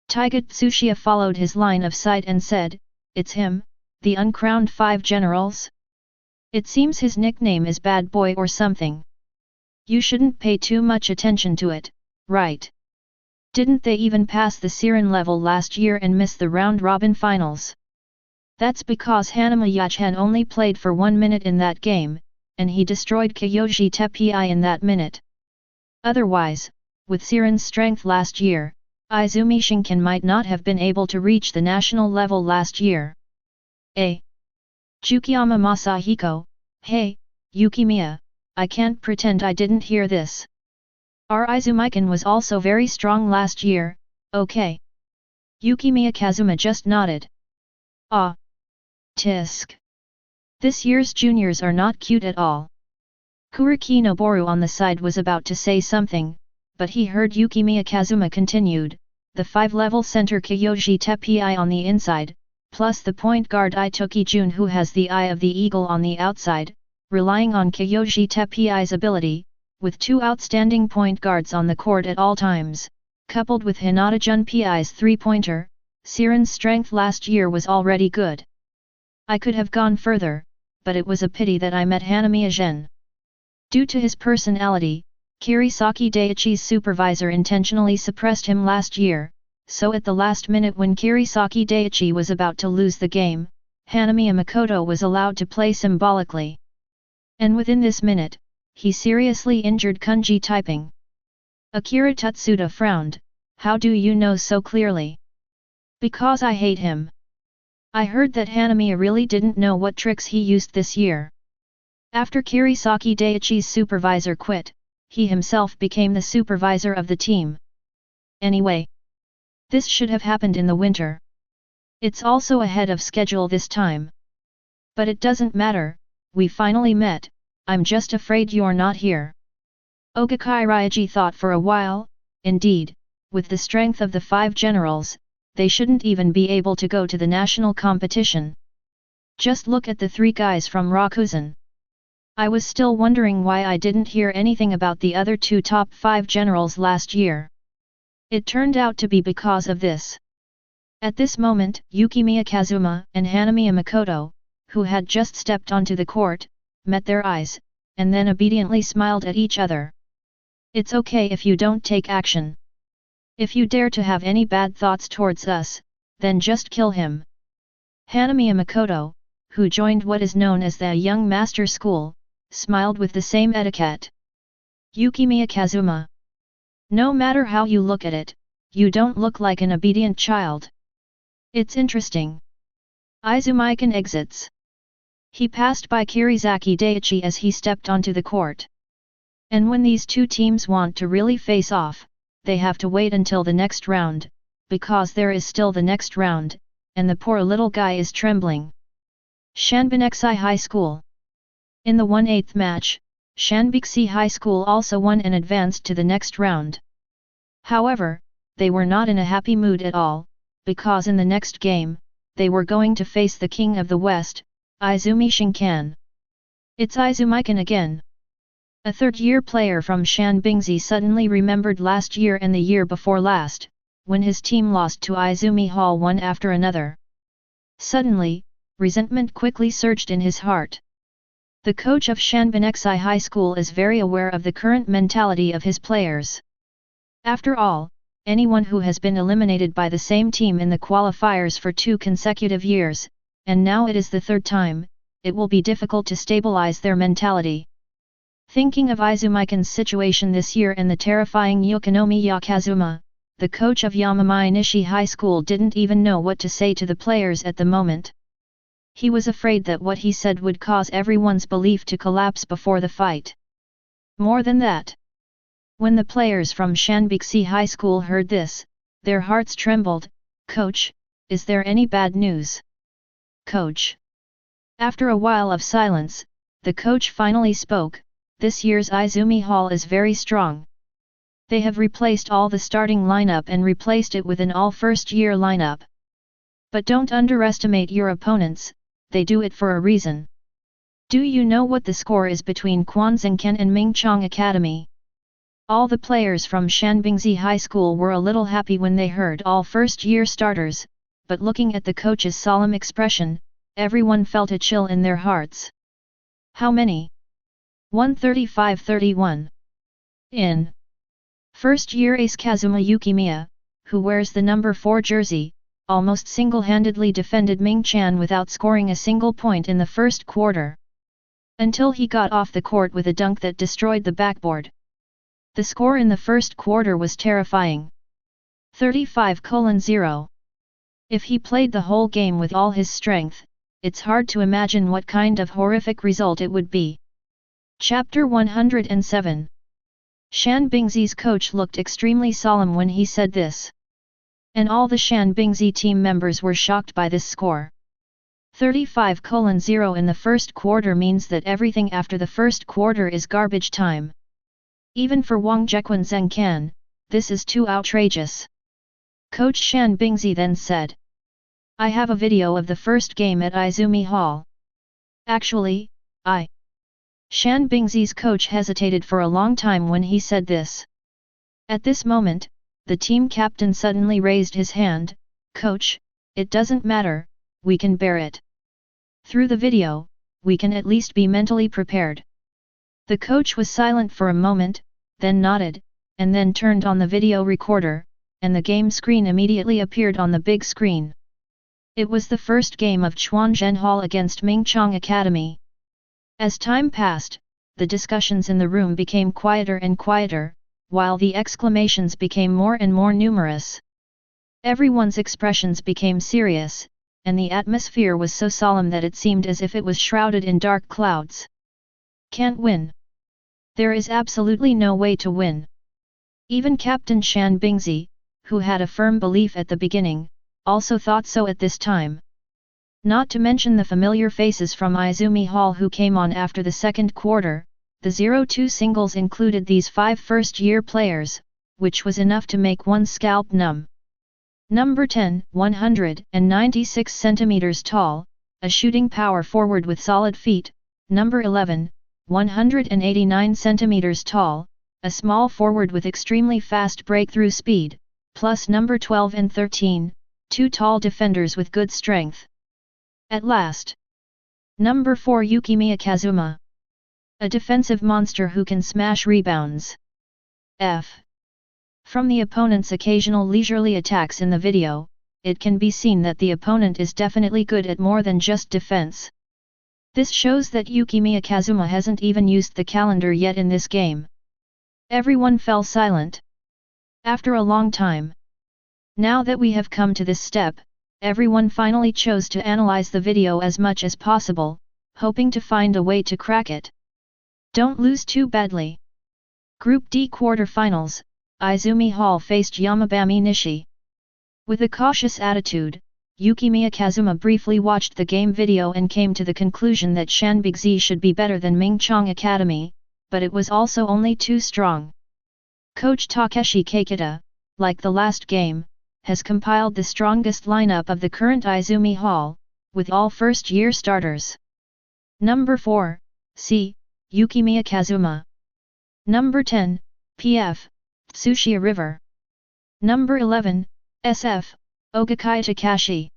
Taiga Tsuchiya followed his line of sight and said, "It's him, the uncrowned 5 generals? It seems his nickname is Bad Boy or something. You shouldn't pay too much attention to it, right? Didn't they even pass the Siren level last year and miss the round-robin finals? That's because Hanamiya-chan only played for 1 minute in that game, and he destroyed Kyoji Teppei in that minute. Otherwise, with Siren's strength last year, Izumi Shinken might not have been able to reach the national level last year." Jukiyama Masahiko, "Hey, Yukimiya, I can't pretend I didn't hear this. Our Izumikan was also very strong last year, okay?" Yukimiya Kazuma just nodded. "Ah. Tisk. This year's juniors are not cute at all." Kuroko Noboru on the side was about to say something, but he heard Yukimiya Kazuma continued, "The 5-level center Kyoji Teppei on the inside, plus the point guard Itoki Jun who has the eye of the eagle on the outside, relying on Kyoji Teppei's ability, with 2 outstanding point guards on the court at all times, coupled with Hinata Junpei's 3-pointer, Siren's strength last year was already good. I could have gone further, but it was a pity that I met Hanamiya-gen. Due to his personality, Kirisaki Daiichi's supervisor intentionally suppressed him last year, so at the last minute when Kirisaki Daiichi was about to lose the game, Hanamiya Makoto was allowed to play symbolically. And within this minute, he seriously injured Kunji Typing." Akira Tutsuda frowned. "How do you know so clearly?" "Because I hate him. I heard that Hanamiya really didn't know what tricks he used this year. After Kirisaki Daiichi's supervisor quit, he himself became the supervisor of the team. Anyway, this should have happened in the winter. It's also ahead of schedule this time. But it doesn't matter, we finally met, I'm just afraid you're not here." Ogakai Ryaji thought for a while. Indeed, with the strength of the 5 generals, they shouldn't even be able to go to the national competition. Just look at the 3 guys from Rakuzan. I was still wondering why I didn't hear anything about the other 2 top 5 generals last year. It turned out to be because of this. At this moment, Yukimiya Kazuma and Hanamiya Makoto, who had just stepped onto the court, met their eyes, and then obediently smiled at each other. "It's okay if you don't take action. If you dare to have any bad thoughts towards us, then just kill him. Hanamiya Makoto, who joined what is known as the Young Master School, smiled with the same etiquette. Yukimiya Kazuma. No matter how you look at it, you don't look like an obedient child. It's interesting. Izumikan exits. He passed by Kirizaki Daichi as he stepped onto the court. And when these two teams want to really face off, they have to wait until the next round, because there is still the next round, and the poor little guy is trembling. Shanbinexi High School. In the 1/8 match, Shanbixi High School also won and advanced to the next round. However, they were not in a happy mood at all, because in the next game, they were going to face the King of the West, Izumi Shinkan. It's Izumikan again. A third-year player from Shanbingzi suddenly remembered last year and the year before last, when his team lost to Izumi Hall one after another. Suddenly, resentment quickly surged in his heart. The coach of Shanbinexi High School is very aware of the current mentality of his players. After all, anyone who has been eliminated by the same team in the qualifiers for 2 consecutive years, and now it is the third time, it will be difficult to stabilize their mentality. Thinking of Izumikan's situation this year and the terrifying Yukimiya Kazuma, the coach of Yamamai Nishi High School didn't even know what to say to the players at the moment. He was afraid that what he said would cause everyone's belief to collapse before the fight. More than that, when the players from Shanbixi High School heard this, their hearts trembled. "Coach, is there any bad news?" "Coach." After a while of silence, the coach finally spoke. "This year's Izumi Hall is very strong. They have replaced all the starting lineup and replaced it with an all first-year lineup. But don't underestimate your opponents, they do it for a reason. Do you know what the score is between Kwanzangkan and Mingchong Academy?" All the players from Shanbingzi High School were a little happy when they heard all first-year starters, but looking at the coach's solemn expression, everyone felt a chill in their hearts. "How many?" 135-31. In first-year ace Kazuma Yukimiya, who wears the number 4 jersey, almost single-handedly defended Ming Chan without scoring a single point in the first quarter. Until he got off the court with a dunk that destroyed the backboard. The score in the first quarter was terrifying. 35-0. If he played the whole game with all his strength, it's hard to imagine what kind of horrific result it would be. Chapter 107. Shanbingzi's coach looked extremely solemn when he said this. And all the Shanbingzi team members were shocked by this score. 35-0 in the first quarter means that everything after the first quarter is garbage time. Even for Wang Jequan Zhengkan, this is too outrageous. Coach Shanbingzi then said. "I have a video of the first game at Izumi Hall. Actually, Shanbingzi's coach hesitated for a long time when he said this. At this moment, the team captain suddenly raised his hand. "Coach, it doesn't matter, we can bear it. Through the video, we can at least be mentally prepared." The coach was silent for a moment, then nodded, and then turned on the video recorder, and the game screen immediately appeared on the big screen. It was the first game of Chuanzhen Hall against Mingchong Academy. As time passed, the discussions in the room became quieter and quieter, while the exclamations became more and more numerous. Everyone's expressions became serious, and the atmosphere was so solemn that it seemed as if it was shrouded in dark clouds. "Can't win. There is absolutely no way to win." Even Captain Shanbingzi, who had a firm belief at the beginning, also thought so at this time. Not to mention the familiar faces from Izumi Hall who came on after the second quarter, the 0-2 singles included these 5 first-year players, which was enough to make one's scalp numb. Number 10, 196 centimeters tall, a shooting power forward with solid feet. Number 11, 189 centimeters tall, a small forward with extremely fast breakthrough speed, plus number 12 and 13, 2 tall defenders with good strength. At last, number 4 Yukimiya Kazuma. A defensive monster who can smash rebounds. From the opponent's occasional leisurely attacks in the video, it can be seen that the opponent is definitely good at more than just defense. This shows that Yukimiya Kazuma hasn't even used the calendar yet in this game. Everyone fell silent. After a long time. Now that we have come to this step, everyone finally chose to analyze the video as much as possible, hoping to find a way to crack it. Don't lose too badly. Group D quarterfinals, Izumi Hall faced Yamabami Nishi. With a cautious attitude, Yukimiya Kazuma briefly watched the game video and came to the conclusion that Shanbingzi should be better than Mingchong Academy, but it was also only too strong. Coach Takeshi Keikita, like the last game, has compiled the strongest lineup of the current Izumi Hall, with all first-year starters. Number 4, C. Yukimiya Kazuma. Number 10, PF, Tsuchiya River. Number 11, SF, Ogakai Takashi.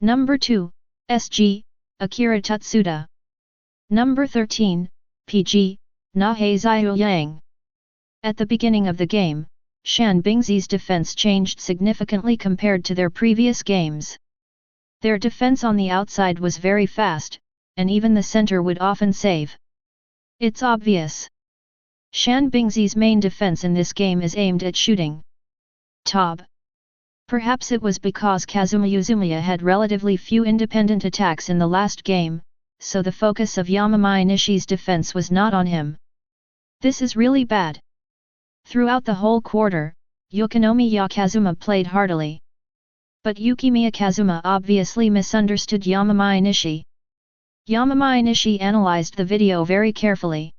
Number 2, SG, Akira Tatsuda. Number 13, PG, Nahei Xiao Yang. At the beginning of the game, Shanbingzi's defense changed significantly compared to their previous games. Their defense on the outside was very fast, and even the center would often save. It's obvious. Shanbingzi's main defense in this game is aimed at shooting. Tob. Perhaps it was because Kazuma Yuzumiya had relatively few independent attacks in the last game, so the focus of Yamamai Nishi's defense was not on him. This is really bad. Throughout the whole quarter, Yukimiya Kazuma played hardily. But Yukimiya Kazuma obviously misunderstood Yamamai Nishi. Yamamai Nishi analyzed the video very carefully.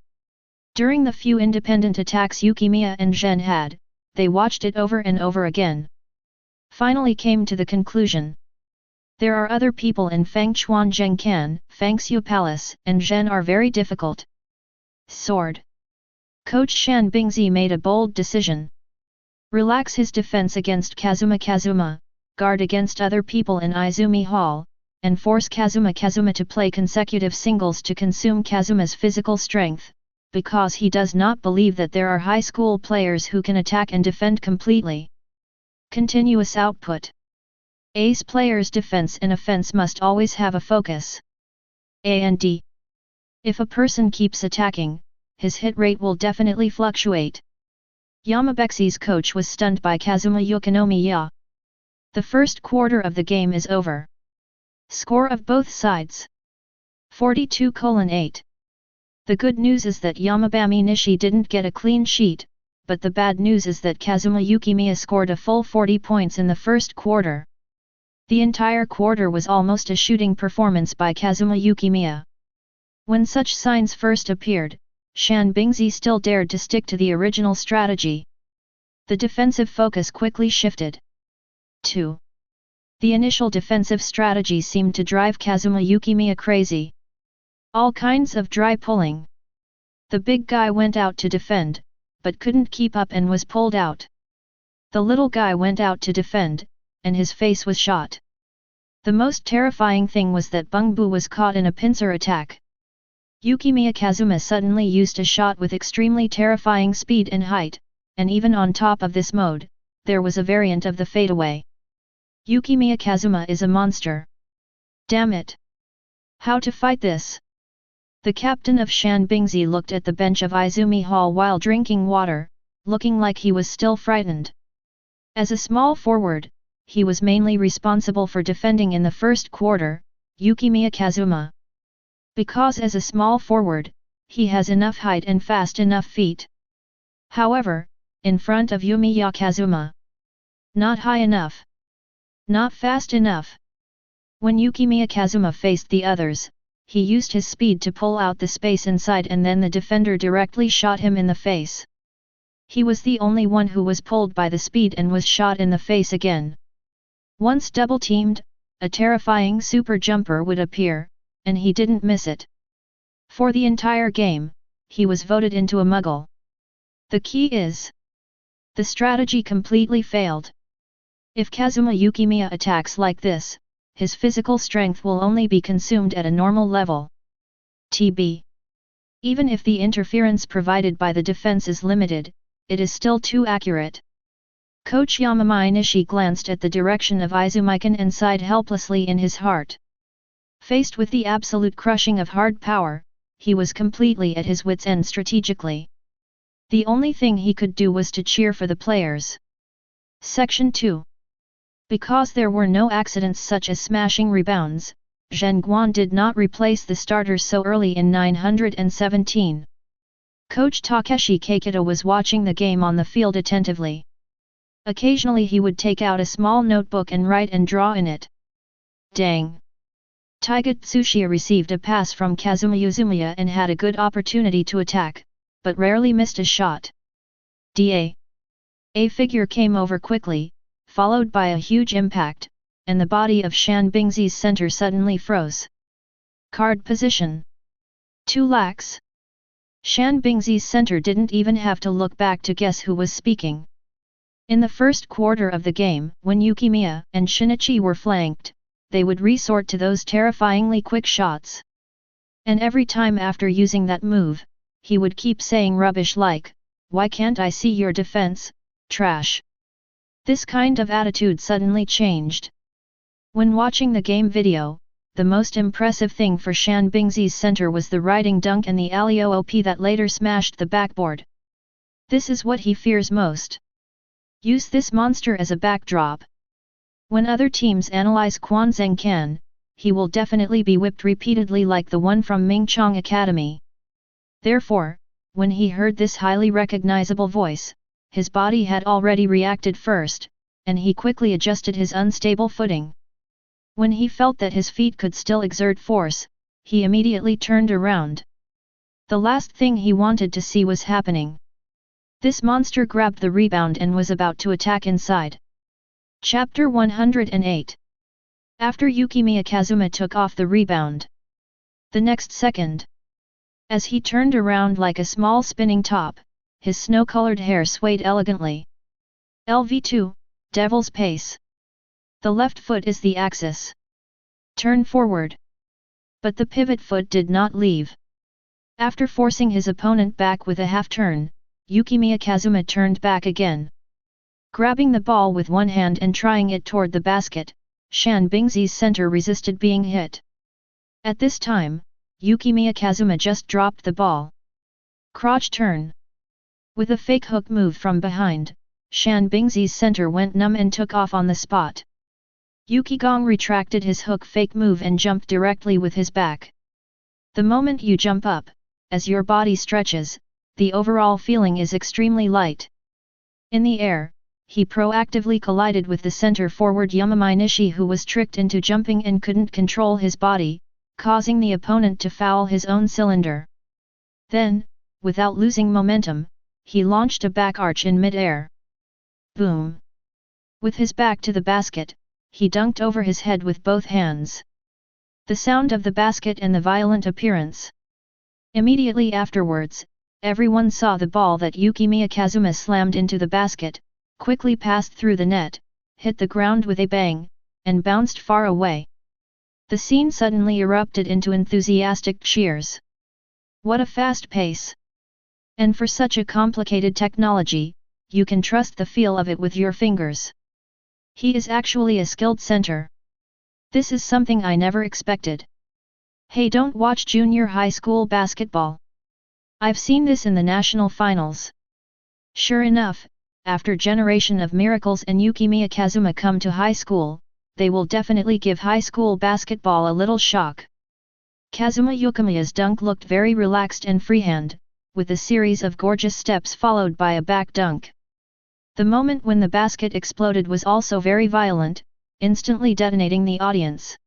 During the few independent attacks Yukimiya and Zhen had, they watched it over and over again. Finally came to the conclusion. There are other people in Fangchuan Zhengkan, Fangxiu Palace, and Zhen are very difficult. Sword. Coach Shanbingzi made a bold decision. Relax his defense against Kazuma, guard against other people in Izumi Hall, and force Kazuma to play consecutive singles to consume Kazuma's physical strength, because he does not believe that there are high school players who can attack and defend completely. Continuous output. Ace player's defense and offense must always have a focus. A and D. If a person keeps attacking, his hit rate will definitely fluctuate. Yamabexi's coach was stunned by Kazuma Yukimiya. The first quarter of the game is over. Score of both sides: 42:8. The good news is that Yamabami Nishi didn't get a clean sheet, but the bad news is that Kazuma Yukimiya scored a full 40 points in the first quarter. The entire quarter was almost a shooting performance by Kazuma Yukimiya. When such signs first appeared, Shanbingzi still dared to stick to the original strategy. The defensive focus quickly shifted. 2. The initial defensive strategy seemed to drive Kazuma Yukimiya crazy. All kinds of dry pulling. The big guy went out to defend, but couldn't keep up and was pulled out. The little guy went out to defend, and his face was shot. The most terrifying thing was that Bungbu was caught in a pincer attack. Yukimiya Kazuma suddenly used a shot with extremely terrifying speed and height, and even on top of this mode, there was a variant of the fadeaway. Yukimiya Kazuma is a monster. Damn it! How to fight this? The captain of Shanbingzi looked at the bench of Izumi Hall while drinking water, looking like he was still frightened. As a small forward, he was mainly responsible for defending in the first quarter, Yukimiya Kazuma. Because as a small forward, he has enough height and fast enough feet. However, in front of Yumiya Kazuma, not high enough. Not fast enough. When Yukimiya Kazuma faced the others, he used his speed to pull out the space inside and then the defender directly shot him in the face. He was the only one who was pulled by the speed and was shot in the face again. Once double-teamed, a terrifying super jumper would appear, and he didn't miss it. For the entire game, he was voted into a muggle. The key is: the strategy completely failed. If Kazuma Yukimiya attacks like this, his physical strength will only be consumed at a normal level. TB. Even if the interference provided by the defense is limited, it is still too accurate. Coach Yamamai Nishi glanced at the direction of Izumikan and sighed helplessly in his heart. Faced with the absolute crushing of hard power, he was completely at his wits' end strategically. The only thing he could do was to cheer for the players. Section 2. Because there were no accidents such as smashing rebounds, Zheng Guan did not replace the starters so early in 917. Coach Takeshi Keikita was watching the game on the field attentively. Occasionally he would take out a small notebook and write and draw in it. Dang! Taiga Tsuchiya received a pass from Kazuma Yuzumiya and had a good opportunity to attack, but rarely missed a shot. A figure came over quickly, followed by a huge impact, and the body of Shan Bingzi's center suddenly froze. Card position. 2 lakhs. Shan Bingzi's center didn't even have to look back to guess who was speaking. In the first quarter of the game, when Yukimiya and Shinichi were flanked, they would resort to those terrifyingly quick shots. And every time after using that move, he would keep saying rubbish like, "Why can't I see your defense, trash?" This kind of attitude suddenly changed. When watching the game video, the most impressive thing for Shan Bingzi's center was the riding dunk and the alley oop that later smashed the backboard. This is what he fears most. Use this monster as a backdrop. When other teams analyze Quan Zheng Kan, he will definitely be whipped repeatedly like the one from Mingchong Academy. Therefore, when he heard this highly recognizable voice, his body had already reacted first, and he quickly adjusted his unstable footing. When he felt that his feet could still exert force, he immediately turned around. The last thing he wanted to see was happening. This monster grabbed the rebound and was about to attack inside. Chapter 108. After Yukimiya Kazuma took off the rebound. The next second, as he turned around like a small spinning top, his snow-colored hair swayed elegantly. LV2, Devil's Pace. The left foot is the axis. Turn forward. But the pivot foot did not leave. After forcing his opponent back with a half-turn, Yukimiya Kazuma turned back again. Grabbing the ball with one hand and trying it toward the basket, Shan Bingzi's center resisted being hit. At this time, Yukimiya Kazuma just dropped the ball. Crotch turn. With a fake hook move from behind, Shan Bingzi's center went numb and took off on the spot. Yukigong retracted his hook fake move and jumped directly with his back. The moment you jump up, as your body stretches, the overall feeling is extremely light. In the air, he proactively collided with the center-forward Yamamai Nishi, who was tricked into jumping and couldn't control his body, causing the opponent to foul his own cylinder. Then, without losing momentum, he launched a back arch in mid-air. Boom! With his back to the basket, he dunked over his head with both hands. The sound of the basket and the violent appearance. Immediately afterwards, everyone saw the ball that Yukimiya Kazuma slammed into the basket, quickly passed through the net, hit the ground with a bang, and bounced far away. The scene suddenly erupted into enthusiastic cheers. What a fast pace! And for such a complicated technology, you can trust the feel of it with your fingers. He is actually a skilled center. This is something I never expected. Hey, don't watch junior high school basketball. I've seen this in the national finals. Sure enough, after Generation of Miracles and Yukimiya Kazuma come to high school, they will definitely give high school basketball a little shock. Kazuma Yukimiya's dunk looked very relaxed and freehand, with a series of gorgeous steps followed by a back dunk. The moment when the basket exploded was also very violent, instantly detonating the audience.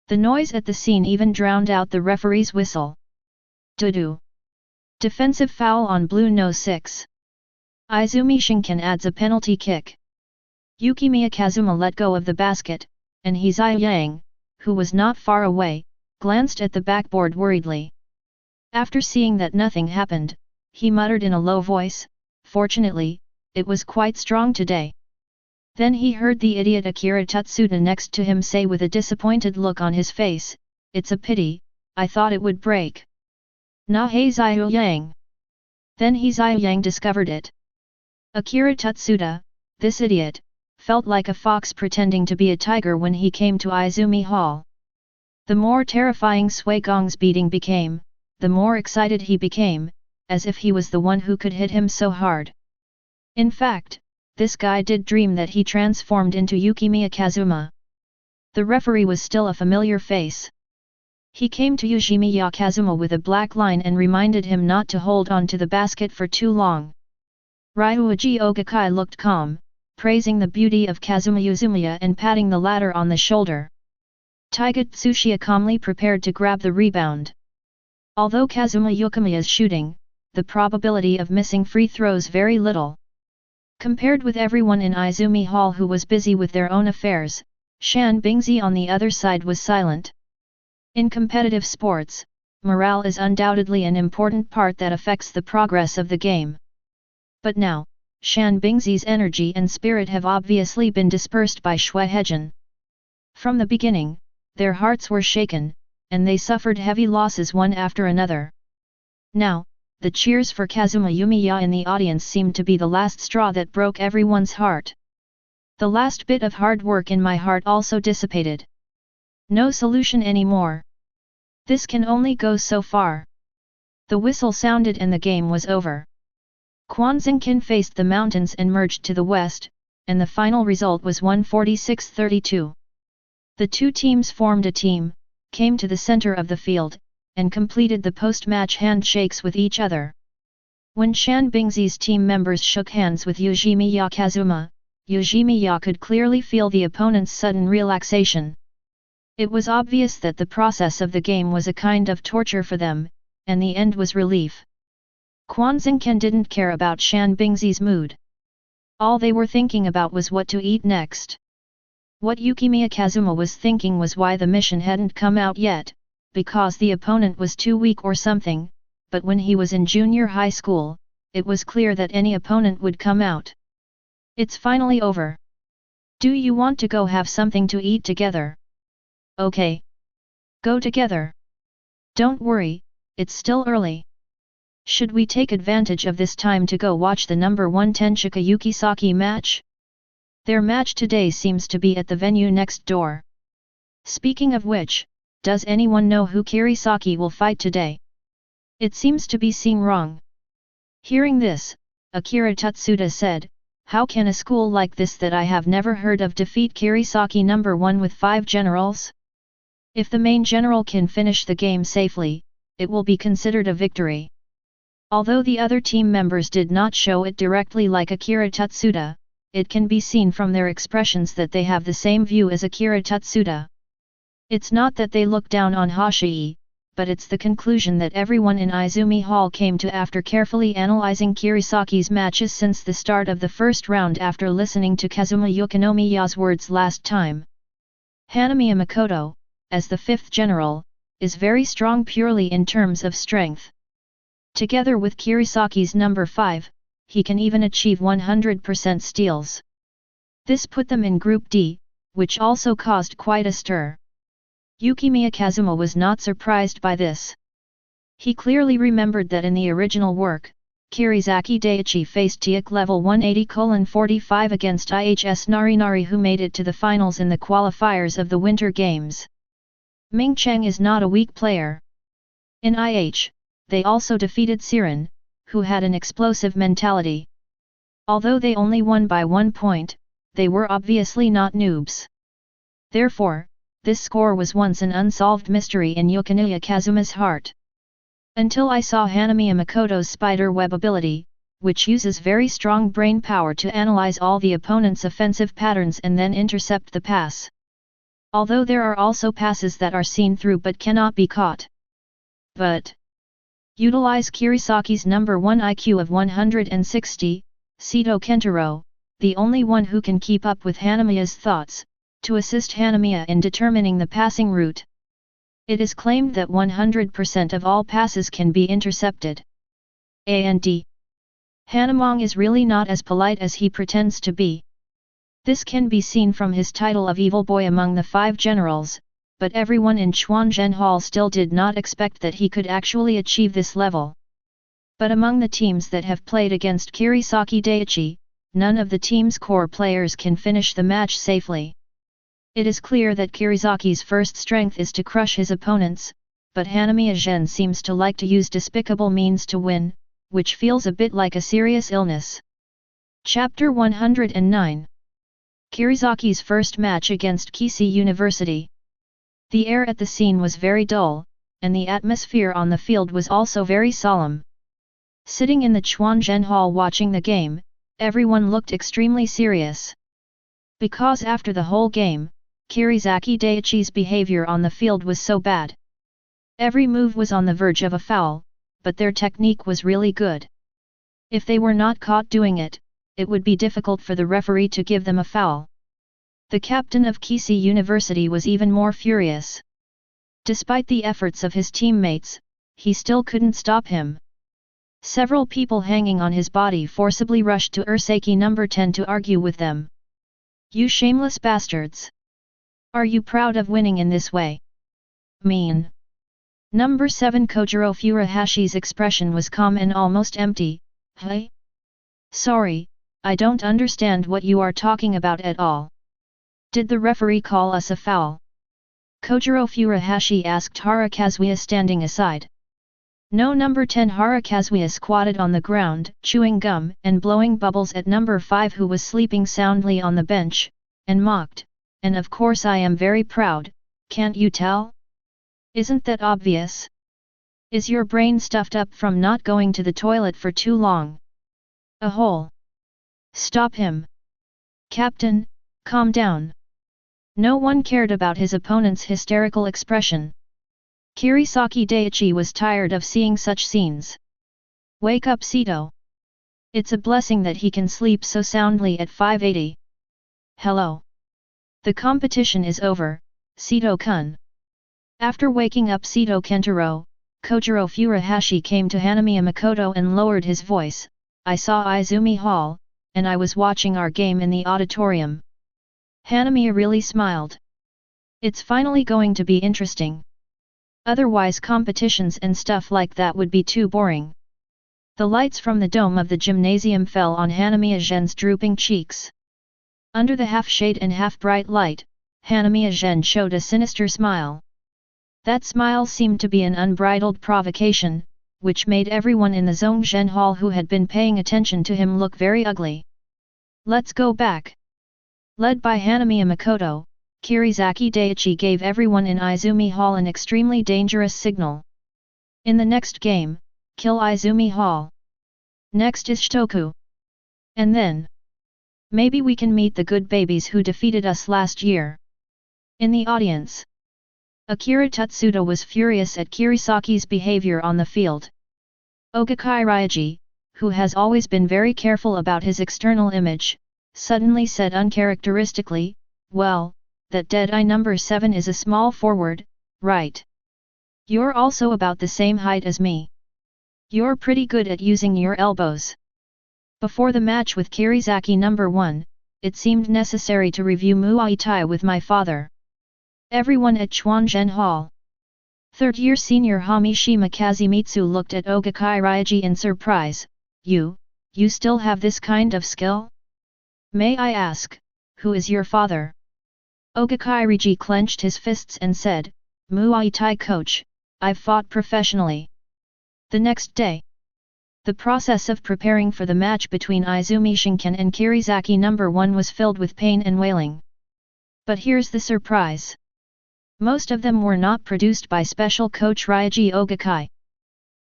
The noise at the scene even drowned out the referee's whistle. Doo-doo. Defensive foul on blue no 6. Izumi Shinken adds a penalty kick. Yukimiya Kazuma let go of the basket, and Hizai Yang, who was not far away, glanced at the backboard worriedly. After seeing that nothing happened, he muttered in a low voice, "Fortunately, it was quite strong today." Then he heard the idiot Akira Tutsuda next to him say with a disappointed look on his face, "It's a pity, I thought it would break." "Na Hizai Yang." Then Hizai Yang discovered it. Akira Tutsuda, this idiot, felt like a fox pretending to be a tiger when he came to Izumi Hall. The more terrifying Sui Gong's beating became, the more excited he became, as if he was the one who could hit him so hard. In fact, this guy did dream that he transformed into Yukimiya Kazuma. The referee was still a familiar face. He came to Yukimiya Kazuma with a black line and reminded him not to hold on to the basket for too long. Ryuji Ogakai looked calm, praising the beauty of Kazuma Yuzumiya and patting the latter on the shoulder. Taiga Tsuchiya calmly prepared to grab the rebound. Although Kazuma Yukimiya's shooting, the probability of missing free throws very little. Compared with everyone in Izumi Hall who was busy with their own affairs, Shan Bingzi on the other side was silent. In competitive sports, morale is undoubtedly an important part that affects the progress of the game. But now, Shan Bingzi's energy and spirit have obviously been dispersed by Shui Hejin. From the beginning, their hearts were shaken, and they suffered heavy losses one after another. Now, the cheers for Kazuma Yumiya in the audience seemed to be the last straw that broke everyone's heart. The last bit of hard work in my heart also dissipated. No solution anymore. This can only go so far. The whistle sounded and the game was over. Quanzingkin faced the mountains and merged to the west, and the final result was 146-32. The two teams formed a team, came to the center of the field, and completed the post-match handshakes with each other. When Shan Bingzi's team members shook hands with Yukimiya Kazuma, Yukimiya could clearly feel the opponent's sudden relaxation. It was obvious that the process of the game was a kind of torture for them, and the end was relief. Quanzingken didn't care about Shan Bingzi's mood. All they were thinking about was what to eat next. What Yukimiya Kazuma was thinking was why the mission hadn't come out yet, because the opponent was too weak or something, but when he was in junior high school, it was clear that any opponent would come out. It's finally over. Do you want to go have something to eat together? Okay. Go together. Don't worry, it's still early. Should we take advantage of this time to go watch the number 1 Tenshika Yukisaki match? Their match today seems to be at the venue next door. Speaking of which, does anyone know who Kirisaki will fight today? It seems to be seen wrong. Hearing this, Akira Tutsuda said, how can a school like this that I have never heard of defeat Kirisaki number 1 with 5 generals? If the main general can finish the game safely, it will be considered a victory. Although the other team members did not show it directly like Akira Tutsuda, it can be seen from their expressions that they have the same view as Akira Tutsuda. It's not that they look down on Hoshii, but it's the conclusion that everyone in Izumi Hall came to after carefully analyzing Kirisaki's matches since the start of the first round after listening to Kazuma Yukinomiya's words last time. Hanamiya Makoto, as the 5th general, is very strong purely in terms of strength. Together with Kirisaki's number 5, he can even achieve 100% steals. This put them in Group D, which also caused quite a stir. Yukimiya Kazuma was not surprised by this. He clearly remembered that in the original work, Kirizaki Daiichi faced Teikō level 180:45 against IHS Narinari who made it to the finals in the qualifiers of the Winter Games. Ming Cheng is not a weak player. In IH, they also defeated Siren, who had an explosive mentality. Although they only won by 1 point, they were obviously not noobs. Therefore, this score was once an unsolved mystery in Yukimiya Kazuma's heart. Until I saw Hanamiya Makoto's spider web ability, which uses very strong brain power to analyze all the opponent's offensive patterns and then intercept the pass. Although there are also passes that are seen through but cannot be caught. But utilize Kirisaki's number 1 IQ of 160, Sito Kentaro, the only one who can keep up with Hanamiya's thoughts, to assist Hanamiya in determining the passing route. It is claimed that 100% of all passes can be intercepted. And Hanamong is really not as polite as he pretends to be. This can be seen from his title of Evil Boy among the 5 generals, but everyone in Chuanzhen Hall still did not expect that he could actually achieve this level. But among the teams that have played against Kirisaki Daiichi, none of the team's core players can finish the match safely. It is clear that Kirisaki's first strength is to crush his opponents, but Hanamiya Gen seems to like to use despicable means to win, which feels a bit like a serious illness. Chapter 109. Kirisaki's first match against Kisei University. The air at the scene was very dull, and the atmosphere on the field was also very solemn. Sitting in the Chuanzhen Hall watching the game, everyone looked extremely serious. Because after the whole game, Kirisaki Daiichi's behavior on the field was so bad. Every move was on the verge of a foul, but their technique was really good. If they were not caught doing it, it would be difficult for the referee to give them a foul. The captain of Kisei University was even more furious. Despite the efforts of his teammates, he still couldn't stop him. Several people hanging on his body forcibly rushed to Ursaki number 10 to argue with them. "You shameless bastards! Are you proud of winning in this way? Mean!" Number 7 Kojiro Furuhashi's expression was calm and almost empty. "Hey? Sorry, I don't understand what you are talking about at all. Did the referee call us a foul?" Kojiro Furuhashi asked Harakazuya standing aside. "No." Number 10 Harakazuya squatted on the ground, chewing gum and blowing bubbles at number 5 who was sleeping soundly on the bench, and mocked, "And of course I am very proud, can't you tell? Isn't that obvious? Is your brain stuffed up from not going to the toilet for too long? A hole. Stop him. Captain, calm down." No one cared about his opponent's hysterical expression. Kirisaki Daiichi was tired of seeing such scenes. "Wake up, Sito. It's a blessing that he can sleep so soundly at 580. Hello. The competition is over, Sito-kun." After waking up Sito Kentaro, Kojiro Furuhashi came to Hanamiya Makoto and lowered his voice. "I saw Izumi Hall, and I was watching our game in the auditorium." Hanamiya really smiled. It's finally going to be interesting. Otherwise competitions and stuff like that would be too boring. The lights from the dome of the gymnasium fell on Hanamiya Gen's drooping cheeks. Under the half-shade and half-bright light, Hanamiya Gen showed a sinister smile. That smile seemed to be an unbridled provocation, which made everyone in the Zhongzhen Hall who had been paying attention to him look very ugly. "Let's go back." Led by Hanamiya Makoto, Kirisaki Daiichi gave everyone in Izumi Hall an extremely dangerous signal. "In the next game, kill Izumi Hall. Next is Shitoku. And then, maybe we can meet the good babies who defeated us last year." In the audience, Akira Tutsuda was furious at Kirisaki's behavior on the field. Ogakai Ryaji, who has always been very careful about his external image, suddenly said uncharacteristically, "Well, that Dead-Eye number 7 is a small forward, right? You're also about the same height as me. You're pretty good at using your elbows." Before the match with Kirisaki number 1, it seemed necessary to review Muay Thai with my father. Everyone at Chuanzhen Hall. Third-year senior Hamishima Kazumitsu looked at Ogakai Ryaji in surprise. You still have this kind of skill? May I ask, who is your father?" Ogakai Ryaji clenched his fists and said, "Muay Thai coach, I've fought professionally." The next day, the process of preparing for the match between Izumi Shinken and Kirisaki number 1 was filled with pain and wailing. But here's the surprise. Most of them were not produced by special coach Ryaji Ogakai.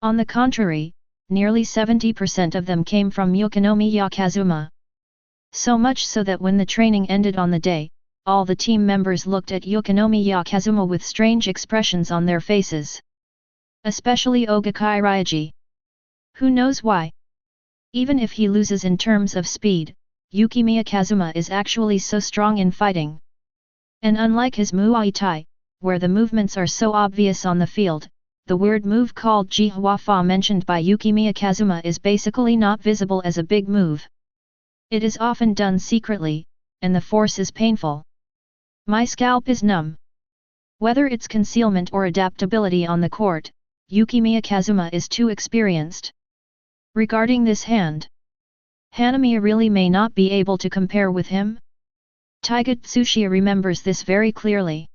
On the contrary, nearly 70% of them came from Yukimiya Kazuma. So much so that when the training ended on the day, all the team members looked at Yukimiya Kazuma with strange expressions on their faces. Especially Ogakai Ryaji. Who knows why? Even if he loses in terms of speed, Yukimiya Kazuma is actually so strong in fighting. And unlike his Muay Thai, where the movements are so obvious on the field, the weird move called Jihuafa mentioned by Yukimiya Kazuma is basically not visible as a big move. It is often done secretly, and the force is painful. My scalp is numb. Whether it's concealment or adaptability on the court, Yukimiya Kazuma is too experienced. Regarding this hand, Hanamiya really may not be able to compare with him? Taiga Tsuchiya remembers this very clearly.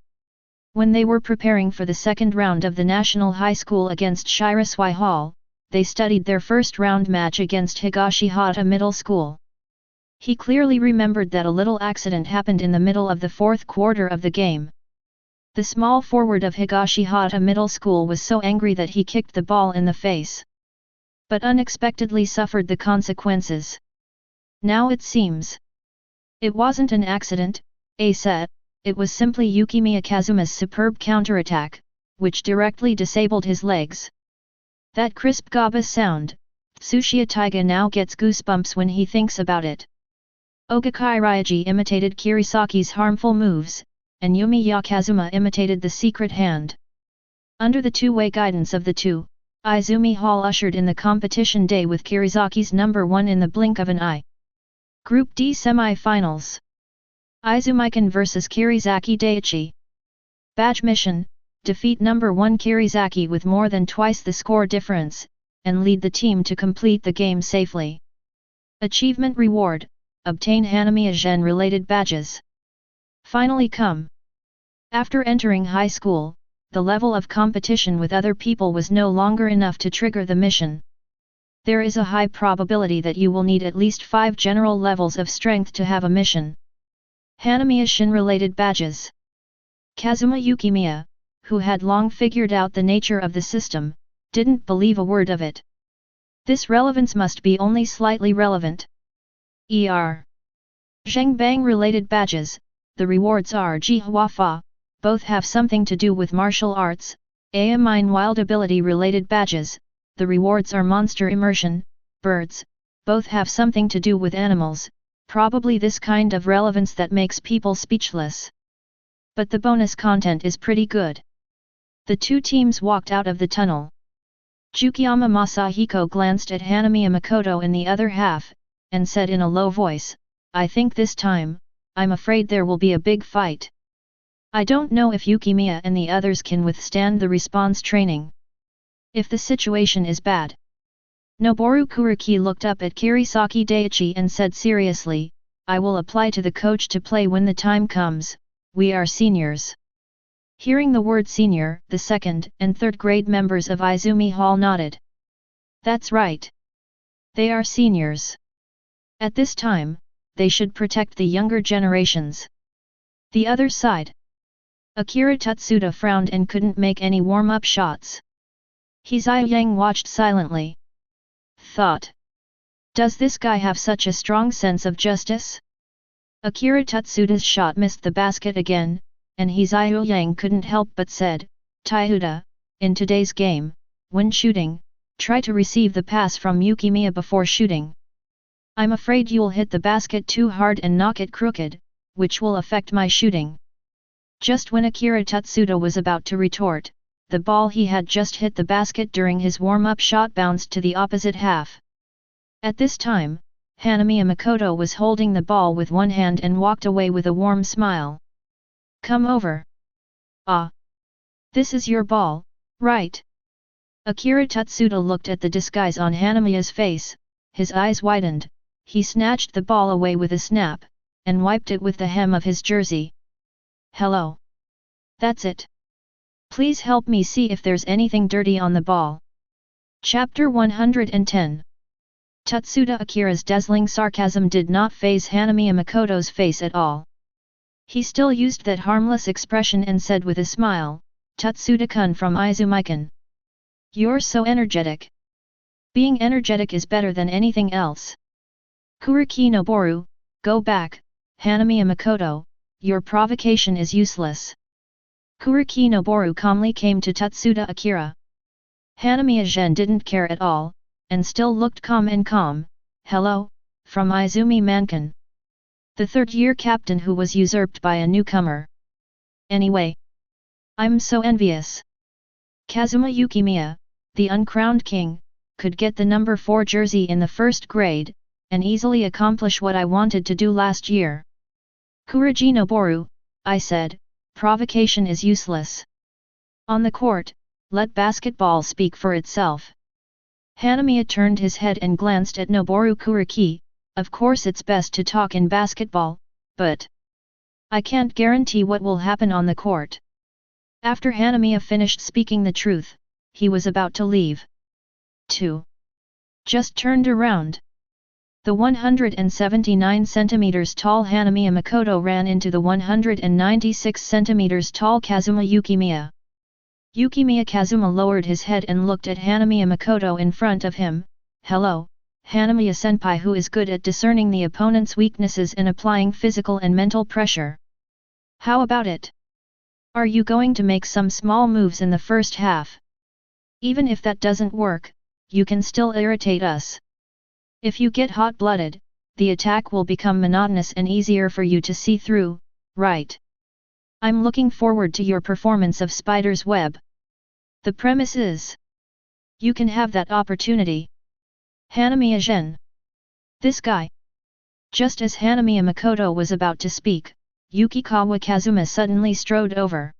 When they were preparing for the second round of the National High School against Shirasui Hall, they studied their first round match against Higashihata Middle School. He clearly remembered that a little accident happened in the middle of the fourth quarter of the game. The small forward of Higashihata Middle School was so angry that he kicked the ball in the face, but unexpectedly suffered the consequences. Now it seems. It wasn't an accident, said, it was simply Yukimiya Kazuma's superb counterattack, which directly disabled his legs. That crisp gaba sound, Tsuchiya Taiga now gets goosebumps when he thinks about it. Ogakai Ryaji imitated Kirisaki's harmful moves, and Yumiya Kazuma imitated the secret hand. Under the two-way guidance of the two, Izumi Hall ushered in the competition day with Kirisaki's number 1 in the blink of an eye. Group D Semi-Finals. Izumikan vs Kirizaki Daiichi. Badge mission: defeat number 1 Kirizaki with more than twice the score difference, and lead the team to complete the game safely. Achievement reward: obtain Hanamiya Gen related badges. Finally come. After entering high school, the level of competition with other people was no longer enough to trigger the mission. There is a high probability that you will need at least 5 general levels of strength to have a mission. Hanamiya Shin related badges. Kazuma Yukimiya, who had long figured out the nature of the system, didn't believe a word of it. This relevance must be only slightly relevant. Zheng Bang related badges, the rewards are Ji Hua Fa, both have something to do with martial arts. Mine Wild ability related badges, the rewards are Monster Immersion, birds, both have something to do with animals, probably this kind of relevance that makes people speechless. But the bonus content is pretty good. The two teams walked out of the tunnel. Tsukiyama Masahiko glanced at Hanamiya Makoto in the other half, and said in a low voice, I think this time, I'm afraid there will be a big fight. I don't know if Yukimiya and the others can withstand the response training. If the situation is bad. Noboru Kuriki looked up at Kirisaki Daiichi and said seriously, I will apply to the coach to play when the time comes, we are seniors. Hearing the word senior, the second and third grade members of Izumi Hall nodded. That's right. They are seniors. At this time, they should protect the younger generations. The other side. Akira Tutsuda frowned and couldn't make any warm-up shots. Hizai Yang watched silently. Thought. Does this guy have such a strong sense of justice? Akira Tutsuda's shot missed the basket again, and Hizai Yang couldn't help but said, Taihuda, in today's game, when shooting, try to receive the pass from Yukimiya before shooting. I'm afraid you'll hit the basket too hard and knock it crooked, which will affect my shooting. Just when Akira Tutsuda was about to retort, the ball he had just hit the basket during his warm-up shot bounced to the opposite half. At this time, Hanamiya Makoto was holding the ball with one hand and walked away with a warm smile. Come over. Ah. This is your ball, right? Akira Tutsuda looked at the disguise on Hanamiya's face, his eyes widened, he snatched the ball away with a snap, and wiped it with the hem of his jersey. Hello. That's it. Please help me see if there's anything dirty on the ball. Chapter 110. Tutsuda Akira's dazzling sarcasm did not faze Hanamiya Makoto's face at all. He still used that harmless expression and said with a smile, Tutsuda-kun from Izumikan. You're so energetic. Being energetic is better than anything else. Kuriki Noboru, go back, Hanamiya Makoto, your provocation is useless. Kuriki Noboru calmly came to Tutsuda Akira. Hanamiya Gen didn't care at all, and still looked calm and calm. Hello, from Izumi Mankan. The third-year captain who was usurped by a newcomer. Anyway. I'm so envious. Kazuma Yukimiya, the uncrowned king, could get the number 4 jersey in the first grade, and easily accomplish what I wanted to do last year. Kuriji Noboru, I said, provocation is useless. On the court, let basketball speak for itself. Hanamiya turned his head and glanced at Noboru Kuriki, of course it's best to talk in basketball, but I can't guarantee what will happen on the court. After Hanamiya finished speaking the truth, he was about to leave. 2. Just turned around. The 179 cm tall Hanamiya Makoto ran into the 196 cm tall Kazuma Yukimiya. Yukimiya Kazuma lowered his head and looked at Hanamiya Makoto in front of him. Hello, Hanamiya-senpai, who is good at discerning the opponent's weaknesses and applying physical and mental pressure. How about it? Are you going to make some small moves in the first half? Even if that doesn't work, you can still irritate us. If you get hot-blooded, the attack will become monotonous and easier for you to see through, right? I'm looking forward to your performance of Spider's Web. The premise is, you can have that opportunity. Hanamiya Gen. This guy. Just as Hanamiya Makoto was about to speak, Yukikawa Kazuma suddenly strode over.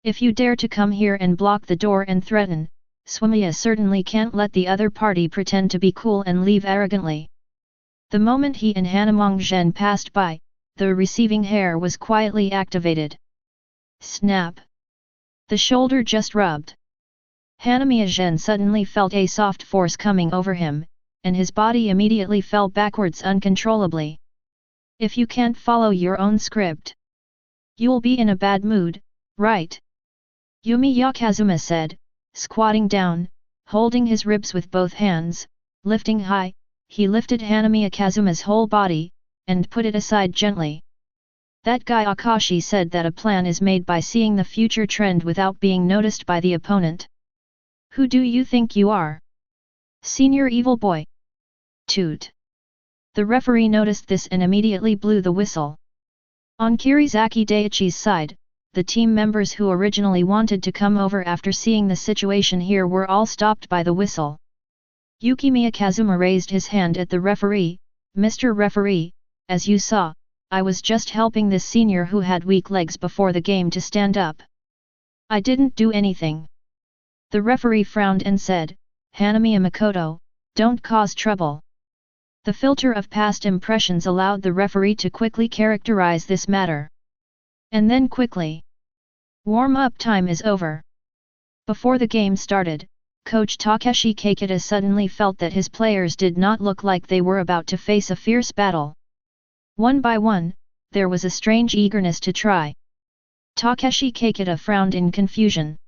If you dare to come here and block the door and threaten, Yumiya certainly can't let the other party pretend to be cool and leave arrogantly. The moment he and Hanamong Zhen passed by, the receiving hair was quietly activated. Snap! The shoulder just rubbed. Hanamiya Zhen suddenly felt a soft force coming over him, and his body immediately fell backwards uncontrollably. If you can't follow your own script, you'll be in a bad mood, right? Yumiya Kazuma said, squatting down, holding his ribs with both hands, lifting high, he lifted Hanamiya Kazuma's whole body, and put it aside gently. That guy Akashi said that a plan is made by seeing the future trend without being noticed by the opponent. Who do you think you are? Senior evil boy. Toot. The referee noticed this and immediately blew the whistle. On Kirizaki Daiichi's side, the team members who originally wanted to come over after seeing the situation here were all stopped by the whistle. Yukimiya Kazuma raised his hand at the referee. Mr. Referee, as you saw, I was just helping this senior who had weak legs before the game to stand up. I didn't do anything. The referee frowned and said, Hanamiya Makoto, don't cause trouble. The filter of past impressions allowed the referee to quickly characterize this matter. And then quickly. Warm-up time is over. Before the game started, Coach Takeshi Keikita suddenly felt that his players did not look like they were about to face a fierce battle. One by one, there was a strange eagerness to try. Takeshi Keikita frowned in confusion.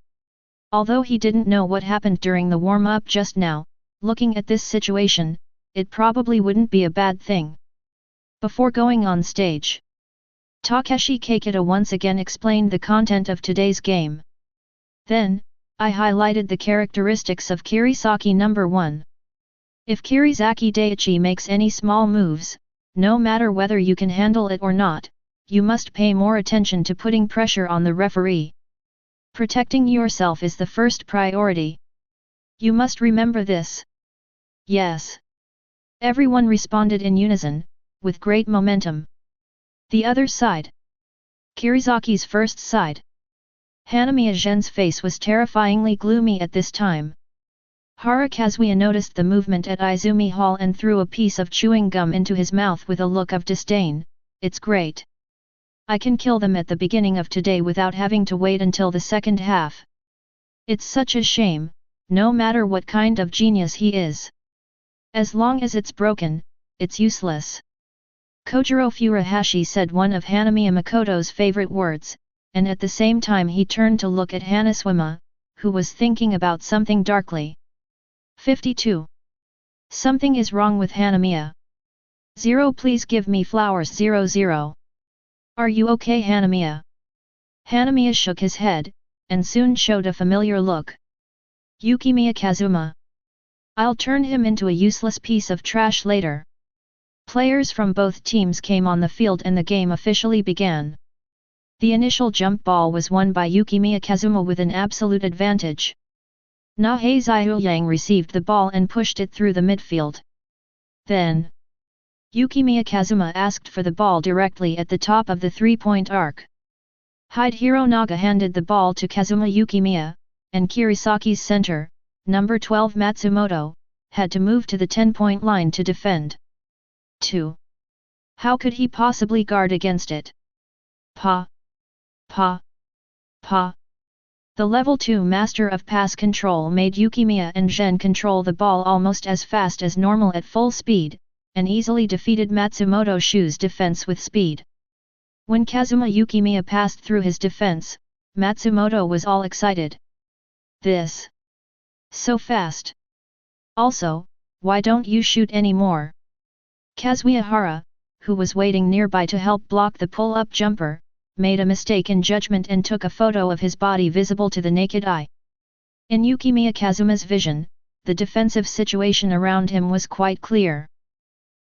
Although he didn't know what happened during the warm-up just now, looking at this situation, it probably wouldn't be a bad thing. Before going on stage, Takeshi Keikita once again explained the content of today's game. Then, I highlighted the characteristics of Kirizaki number 1. If Kirizaki Daiichi makes any small moves, no matter whether you can handle it or not, you must pay more attention to putting pressure on the referee. Protecting yourself is the first priority. You must remember this. Yes. Everyone responded in unison, with great momentum. The other side. Kirizaki's first side. Hanamiya Zhen's face was terrifyingly gloomy at this time. Hara Kazuya noticed the movement at Izumi Hall and threw a piece of chewing gum into his mouth with a look of disdain. It's great. I can kill them at the beginning of today without having to wait until the second half. It's such a shame, no matter what kind of genius he is. As long as it's broken, it's useless. Kojiro Furuhashi said one of Hanamiya Makoto's favorite words, and at the same time he turned to look at Hanasuima, who was thinking about something darkly. 52. Something is wrong with Hanamiya. 0. Please give me flowers. 00. Are you okay, Hanamiya? Hanamiya shook his head, and soon showed a familiar look. Yukimiya Kazuma. I'll turn him into a useless piece of trash later. Players from both teams came on the field and the game officially began. The initial jump ball was won by Yukimiya Kazuma with an absolute advantage. Nahei Ziyuyang received the ball and pushed it through the midfield. Then, Yukimiya Kazuma asked for the ball directly at the top of the three-point arc. Hide Hironaga handed the ball to Kazuma Yukimiya, and Kirisaki's center, number 12 Matsumoto, had to move to the 10-point line to defend. 2. How could he possibly guard against it? Pa. Pa. Pa. The level 2 master of pass control made Yukimiya and Zhen control the ball almost as fast as normal at full speed, and easily defeated Matsumoto Shu's defense with speed. When Kazuma Yukimiya passed through his defense, Matsumoto was all excited. This. So fast. Also, why don't you shoot any more? Kazuya, who was waiting nearby to help block the pull-up jumper, made a mistake in judgment and took a photo of his body visible to the naked eye. In Yukimiya Kazuma's vision, the defensive situation around him was quite clear.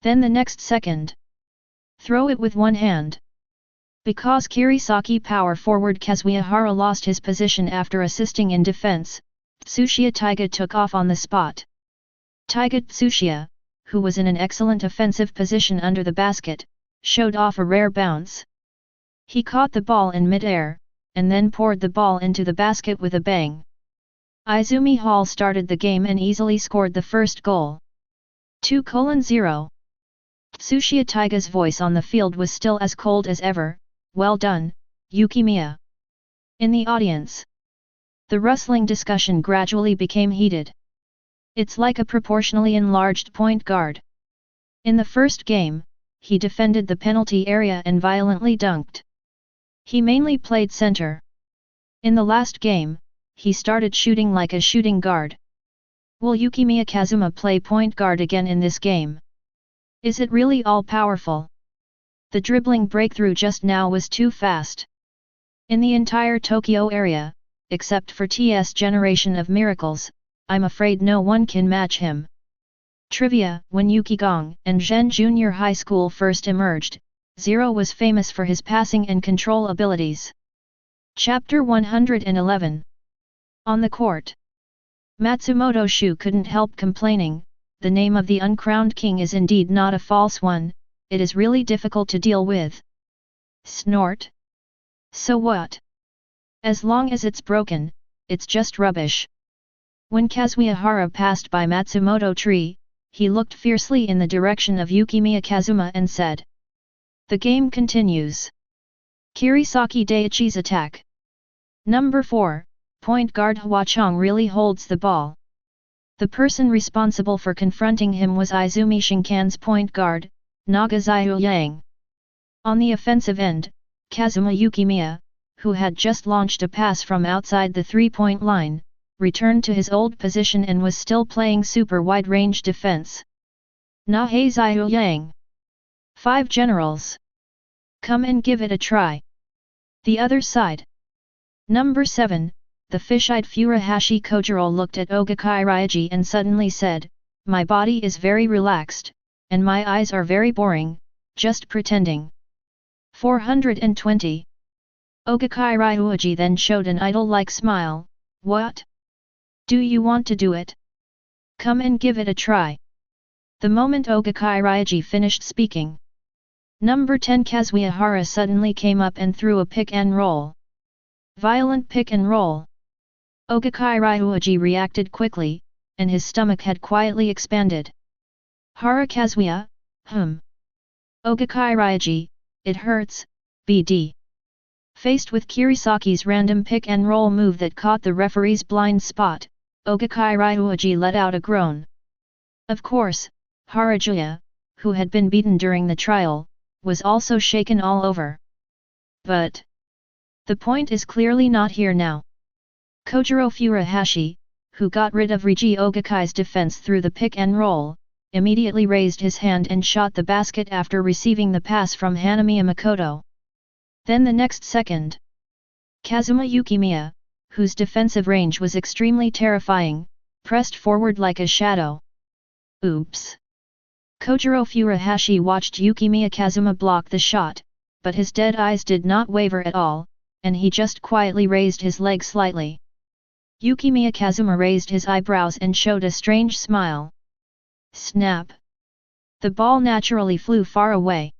Then the next second. Throw it with one hand. Because Kirisaki power forward Kazuya lost his position after assisting in defense, Tsuchiya Taiga took off on the spot. Taiga Tsuchiya, who was in an excellent offensive position under the basket, showed off a rare bounce. He caught the ball in mid-air, and then poured the ball into the basket with a bang. Izumi Hall started the game and easily scored the first goal. 2:0. Tsuchiya Taiga's voice on the field was still as cold as ever. Well done, Yukimiya. In the audience, the wrestling discussion gradually became heated. It's like a proportionally enlarged point guard. In the first game, he defended the penalty area and violently dunked. He mainly played center. In the last game, he started shooting like a shooting guard. Will Yukimiya Kazuma play point guard again in this game? Is it really all-powerful? The dribbling breakthrough just now was too fast. In the entire Tokyo area, except for TS Generation of Miracles, I'm afraid no one can match him. Trivia: when Yukigong and Zhen Junior High School first emerged, Zero was famous for his passing and control abilities. Chapter 111. On the court. Matsumoto Shu couldn't help complaining, the name of the uncrowned king is indeed not a false one, it is really difficult to deal with. Snort. So what? As long as it's broken, it's just rubbish. When Kazuya passed by Matsumoto Tree, he looked fiercely in the direction of Yukimiya Kazuma and said. The game continues. Kirisaki Daiichi's attack. Number 4, point guard Hwachong really holds the ball. The person responsible for confronting him was Izumi Shinkan's point guard, Nagazayu Yang. On the offensive end, Kazuma Yukimiya, who had just launched a pass from outside the three-point line, returned to his old position and was still playing super wide-range defense. Nagazayu Yang. 5 generals. Come and give it a try. The other side. Number 7, the fish-eyed Furuhashi Kojiro looked at Ogakai Ryaji and suddenly said, my body is very relaxed, and my eyes are very boring, just pretending. 420. Ogakai Ryaji then showed an idol-like smile, what? Do you want to do it? Come and give it a try. The moment Ogakai Ryaji finished speaking, Number 10 Kazuya suddenly came up and threw a pick and roll. Violent pick and roll. Ogakai Ryaji reacted quickly, and his stomach had quietly expanded. Hara Kazuya, Ogakai Ryaji, it hurts, BD. Faced with Kirisaki's random pick and roll move that caught the referee's blind spot, Ogakai Ryaji let out a groan. Of course, Harajuya, who had been beaten during the trial, was also shaken all over. But the point is clearly not here now. Kojiro Furuhashi, who got rid of Riji Ogakai's defense through the pick and roll, immediately raised his hand and shot the basket after receiving the pass from Hanamiya Makoto. Then the next second, Kazuma Yukimiya, whose defensive range was extremely terrifying, pressed forward like a shadow. Oops! Kojiro Furuhashi watched Yukimiya Kazuma block the shot, but his dead eyes did not waver at all, and he just quietly raised his leg slightly. Yukimiya Kazuma raised his eyebrows and showed a strange smile. Snap! The ball naturally flew far away.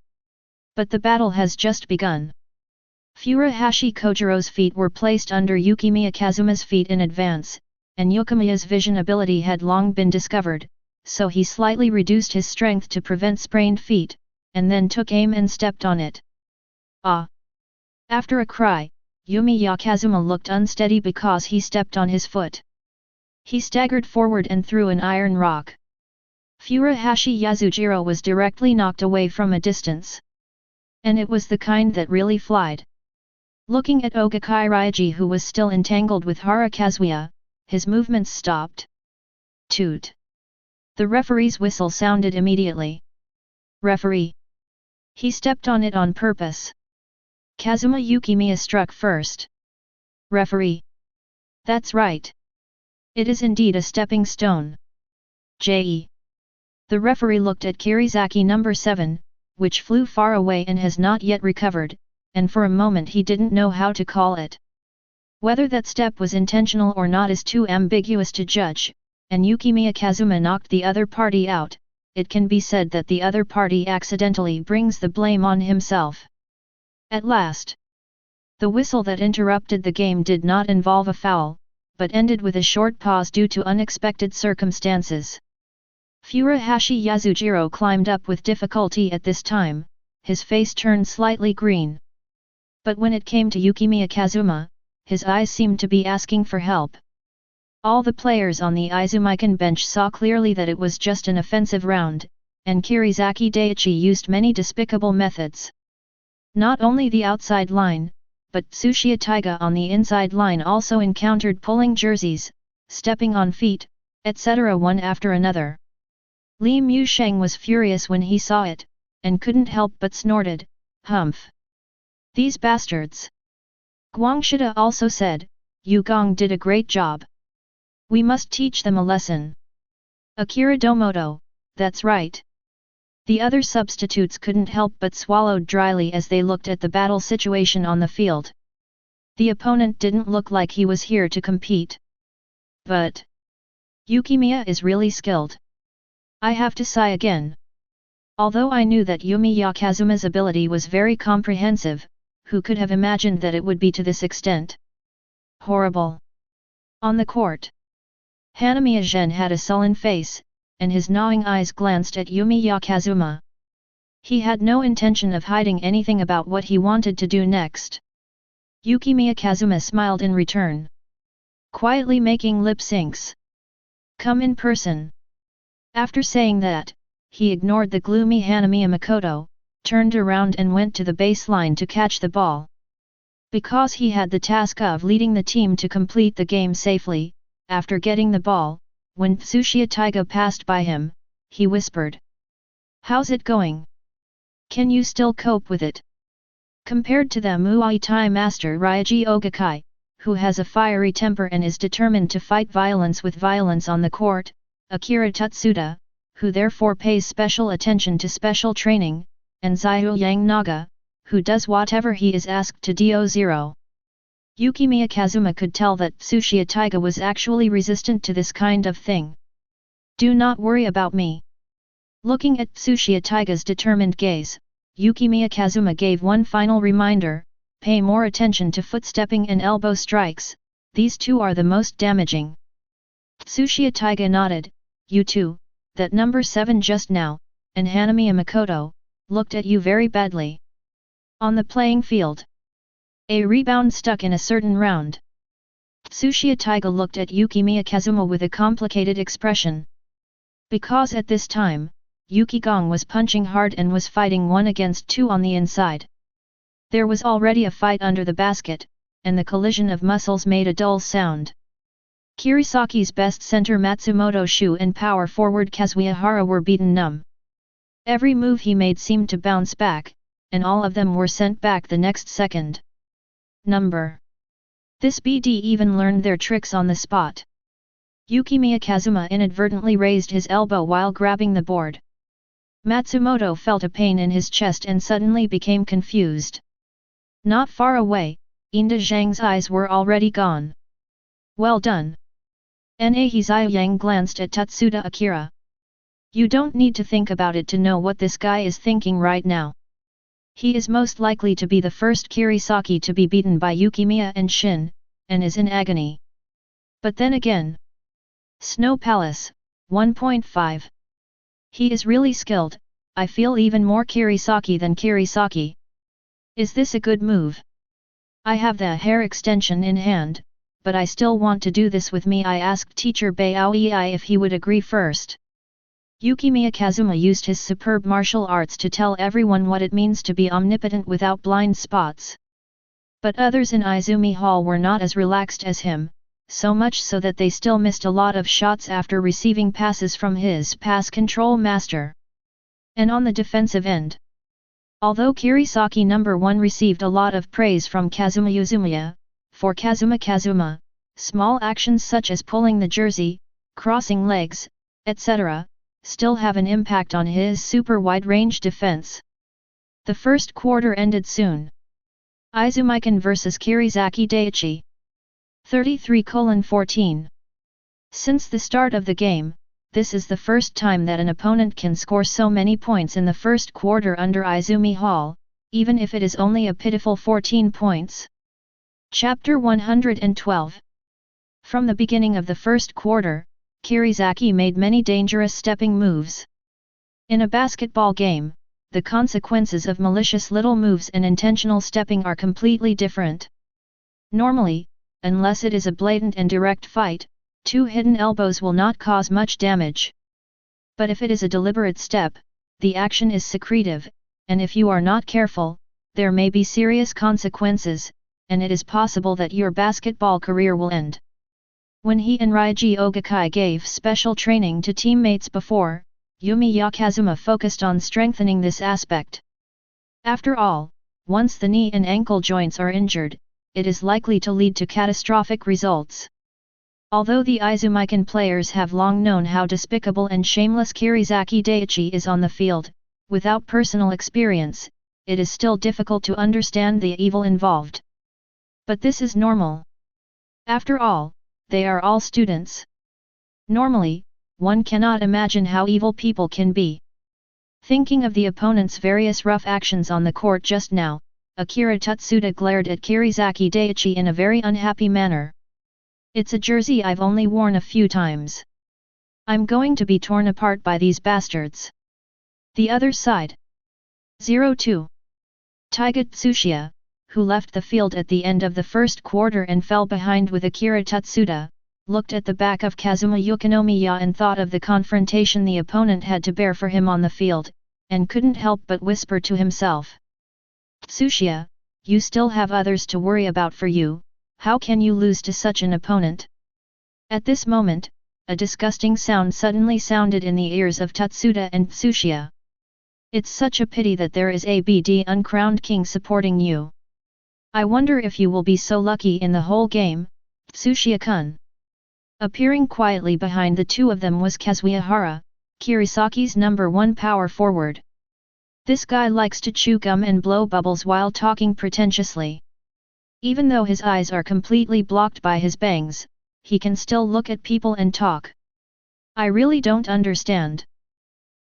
But the battle has just begun. Furuhashi Kojiro's feet were placed under Yukimiya Kazuma's feet in advance, and Yukimiya's vision ability had long been discovered, so he slightly reduced his strength to prevent sprained feet, and then took aim and stepped on it. Ah! After a cry, Yumiya Kazuma looked unsteady because he stepped on his foot. He staggered forward and threw an iron rock. Furuhashi Yasujiro was directly knocked away from a distance. And it was the kind that really flied. Looking at Ogakai Ryoji, who was still entangled with Hara Kazuya, his movements stopped. Toot! The referee's whistle sounded immediately. Referee! He stepped on it on purpose. Kazuma Yukimiya struck first. Referee! That's right. It is indeed a stepping stone. J.E. The referee looked at Kirizaki number 7, which flew far away and has not yet recovered, and for a moment he didn't know how to call it. Whether that step was intentional or not is too ambiguous to judge, and Yukimiya Kazuma knocked the other party out. It can be said that the other party accidentally brings the blame on himself. At last, the whistle that interrupted the game did not involve a foul, but ended with a short pause due to unexpected circumstances. Furuhashi Yasujiro climbed up with difficulty at this time, his face turned slightly green. But when it came to Yukimiya Kazuma, his eyes seemed to be asking for help. All the players on the Izumikan bench saw clearly that it was just an offensive round, and Kirizaki Daichi used many despicable methods. Not only the outside line, but Tsuchiya Taiga on the inside line also encountered pulling jerseys, stepping on feet, etc. one after another. Li Musheng was furious when he saw it, and couldn't help but snorted, "Humph! These bastards!" Guangshida also said, "Yu Gong did a great job. We must teach them a lesson." Akira Domoto, "That's right." The other substitutes couldn't help but swallowed dryly as they looked at the battle situation on the field. The opponent didn't look like he was here to compete. But Yukimiya is really skilled. I have to sigh again. Although I knew that Yumiya Kazuma's ability was very comprehensive, who could have imagined that it would be to this extent? Horrible. On the court, Hanamiya Zhen had a sullen face, and his gnawing eyes glanced at Yumiya Kazuma. He had no intention of hiding anything about what he wanted to do next. Yukimiya Kazuma smiled in return, quietly making lip syncs. "Come in person." After saying that, he ignored the gloomy Hanamiya Makoto, turned around and went to the baseline to catch the ball. Because he had the task of leading the team to complete the game safely, after getting the ball, when Tsuchiya Taiga passed by him, he whispered, "How's it going? Can you still cope with it?" Compared to the Muay Thai master Ryoji Ogakai, who has a fiery temper and is determined to fight violence with violence on the court, Akira Tutsuda, who therefore pays special attention to special training, and Zyu Yang Naga, who does whatever he is asked to do. Yukimiya Kazuma could tell that Tsuchiya Taiga was actually resistant to this kind of thing. "Do not worry about me." Looking at Tsuchiya Taiga's determined gaze, Yukimiya Kazuma gave one final reminder, "Pay more attention to footstepping and elbow strikes, these two are the most damaging." Tsuchiya Taiga nodded, "You too, that number 7 just now, and Hanamiya Makoto, looked at you very badly." On the playing field, a rebound stuck in a certain round. Tsuchiya Taiga looked at Yukimiya Kazuma with a complicated expression. Because at this time, Yuki Gong was punching hard and was fighting 1 against 2 on the inside. There was already a fight under the basket, and the collision of muscles made a dull sound. Kirisaki's best center Matsumoto Shu and power forward Kazuya Hara were beaten numb. Every move he made seemed to bounce back, and all of them were sent back the next second. Number. This BD even learned their tricks on the spot. Yukimiya Kazuma inadvertently raised his elbow while grabbing the board. Matsumoto felt a pain in his chest and suddenly became confused. Not far away, Inda Zhang's eyes were already gone. "Well done." Nahi Ziyang glanced at Tutsuda Akira. "You don't need to think about it to know what this guy is thinking right now. He is most likely to be the first Kirisaki to be beaten by Yukimiya and Shin, and is in agony. But then again. Snow Palace, 1.5 He is really skilled, I feel even more Kirisaki than Kirisaki. Is this a good move? I have the hair extension in hand, but I still want to do this with me. I asked teacher Baoei if he would agree first. Yukimiya Kazuma used his superb martial arts to tell everyone what it means to be omnipotent without blind spots. But others in Izumi Hall were not as relaxed as him, so much so that they still missed a lot of shots after receiving passes from his pass control master. And on the defensive end, although Kirisaki No. 1 received a lot of praise from Kazuma Yuzumiya, for Kazuma, small actions such as pulling the jersey, crossing legs, etc., still have an impact on his super wide-range defense. The first quarter ended soon. Izumikan vs Kirizaki Daiichi. 33:14. Since the start of the game, this is the first time that an opponent can score so many points in the first quarter under Izumi Hall, even if it is only a pitiful 14 points. Chapter 112. From the beginning of the first quarter, Kirizaki made many dangerous stepping moves. In a basketball game, the consequences of malicious little moves and intentional stepping are completely different. Normally, unless it is a blatant and direct fight, 2 hidden elbows will not cause much damage. But if it is a deliberate step, the action is secretive, and if you are not careful, there may be serious consequences, and it is possible that your basketball career will end. When he and Ryuji Ogakai gave special training to teammates before, Yumiya Kazuma focused on strengthening this aspect. After all, once the knee and ankle joints are injured, it is likely to lead to catastrophic results. Although the Izumikan players have long known how despicable and shameless Kirizaki Daiichi is on the field, without personal experience, it is still difficult to understand the evil involved. But this is normal. After all, they are all students. Normally, one cannot imagine how evil people can be. Thinking of the opponent's various rough actions on the court just now, Akira Tutsuda glared at Kirizaki Daiichi in a very unhappy manner. It's a jersey I've only worn a few times. I'm going to be torn apart by these bastards. The other side. 02. Taiga Tsuchiya, who left the field at the end of the first quarter and fell behind with Akira Tutsuda, looked at the back of Kazuma Yukinomiya and thought of the confrontation the opponent had to bear for him on the field, and couldn't help but whisper to himself. Tsuchiya, you still have others to worry about for you, how can you lose to such an opponent? At this moment, a disgusting sound suddenly sounded in the ears of Tutsuda and Tsuchiya. It's such a pity that there is a BD uncrowned king supporting you. I wonder if you will be so lucky in the whole game, Tsuchiya-kun. Appearing quietly behind the two of them was Kazuya Hara, Kirisaki's number 1 power forward. This guy likes to chew gum and blow bubbles while talking pretentiously. Even though his eyes are completely blocked by his bangs, he can still look at people and talk. I really don't understand.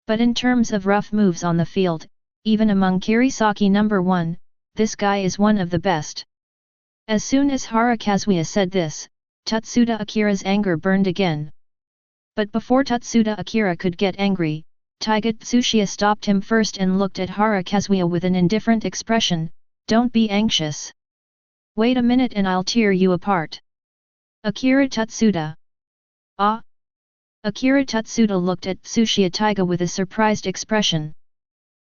But in terms of rough moves on the field, even among Kirisaki number 1, this guy is one of the best. As soon as Hara Kazuya said this, Tutsuda Akira's anger burned again. But before Tutsuda Akira could get angry, Taiga Tsuchiya stopped him first and looked at Hara Kazuya with an indifferent expression. Don't be anxious. Wait a minute and I'll tear you apart. Akira Tutsuda. Ah? Akira Tutsuda looked at Tsuchiya Taiga with a surprised expression.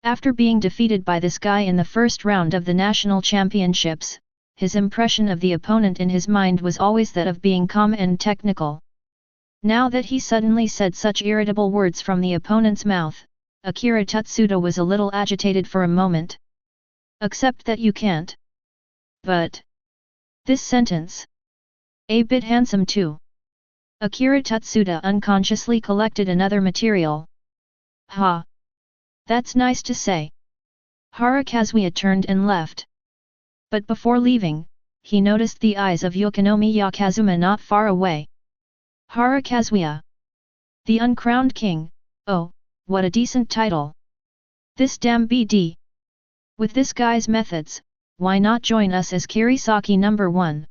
After being defeated by this guy in the first round of the national championships, his impression of the opponent in his mind was always that of being calm and technical. Now that he suddenly said such irritable words from the opponent's mouth, Akira Tutsuda was a little agitated for a moment. Accept that you can't. But this sentence. A bit handsome too. Akira Tutsuda unconsciously collected another material. Ha! That's nice to say. Hara Kazuya turned and left. But before leaving, he noticed the eyes of Yukimiya Kazuma not far away. Hara Kazuya. The uncrowned king, oh, what a decent title. This damn BD. With this guy's methods, why not join us as Kirisaki number 1?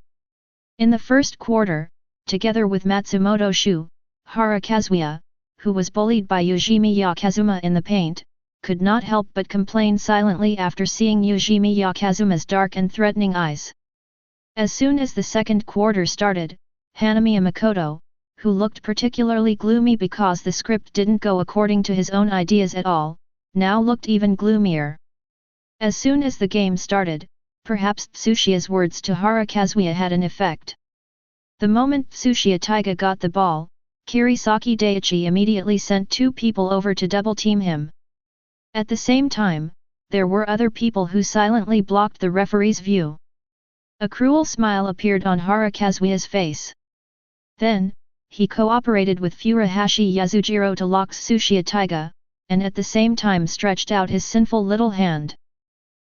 In the first quarter, together with Matsumoto Shu, Hara Kazuya, who was bullied by Yukimiya Kazuma in the paint, could not help but complain silently after seeing Yukimiya Kazuma's dark and threatening eyes. As soon as the second quarter started, Hanamiya Makoto, who looked particularly gloomy because the script didn't go according to his own ideas at all, now looked even gloomier. As soon as the game started, perhaps Tsushiya's words to Hara Kazuya had an effect. The moment Tsushiya Taiga got the ball, Kirisaki Daichi immediately sent 2 people over to double-team him. At the same time, there were other people who silently blocked the referee's view. A cruel smile appeared on Hara Kazuya's face. Then, he cooperated with Furuhashi Yasujiro to lock Tsushiya Taiga, and at the same time stretched out his sinful little hand.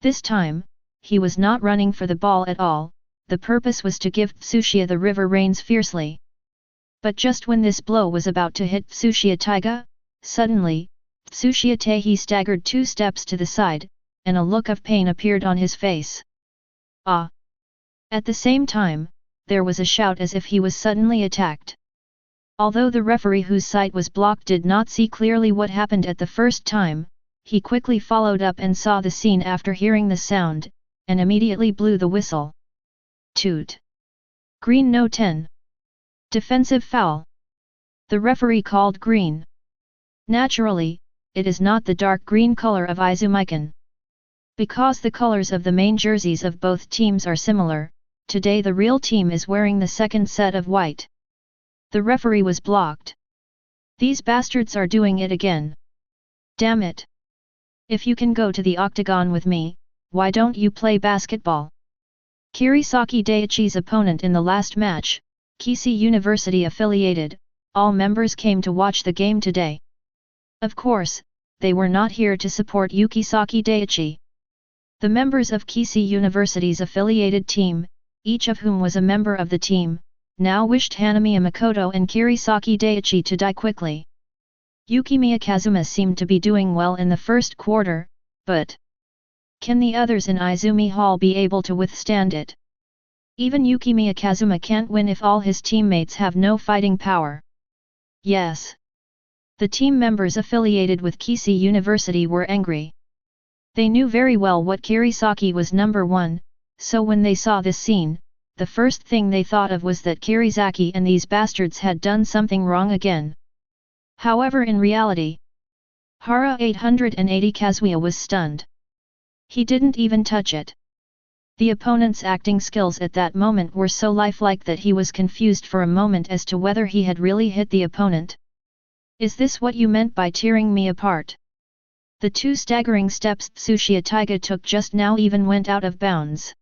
This time, he was not running for the ball at all, the purpose was to give Tsushiya the river rains fiercely. But just when this blow was about to hit Tsushiya Taiga, suddenly, Tsushiya Taiga staggered 2 steps to the side, and a look of pain appeared on his face. Ah! At the same time, there was a shout as if he was suddenly attacked. Although the referee whose sight was blocked did not see clearly what happened at the first time, he quickly followed up and saw the scene after hearing the sound, and immediately blew the whistle. Toot! Green no 10. Defensive foul. The referee called green. Naturally, it is not the dark green color of Izumikan. Because the colors of the main jerseys of both teams are similar, today the real team is wearing the second set of white. The referee was blocked. These bastards are doing it again. Damn it! If you can go to the octagon with me, why don't you play basketball? Kirisaki Daichi's opponent in the last match, Kisei University affiliated, all members came to watch the game today. Of course, they were not here to support Yukisaki Daichi. The members of Kisei University's affiliated team, each of whom was a member of the team, now wished Hanamiya Makoto and Kirisaki Daichi to die quickly. Yukimiya Kazuma seemed to be doing well in the first quarter, but can the others in Izumi Hall be able to withstand it? Even Yukimiya Kazuma can't win if all his teammates have no fighting power. Yes. The team members affiliated with Kisei University were angry. They knew very well what Kirisaki was number 1, so when they saw this scene, the first thing they thought of was that Kirisaki and these bastards had done something wrong again. However, in reality, Hara 880 Kazuya was stunned. He didn't even touch it. The opponent's acting skills at that moment were so lifelike that he was confused for a moment as to whether he had really hit the opponent. Is this what you meant by tearing me apart? The 2 staggering steps Tsushiya Taiga took just now even went out of bounds.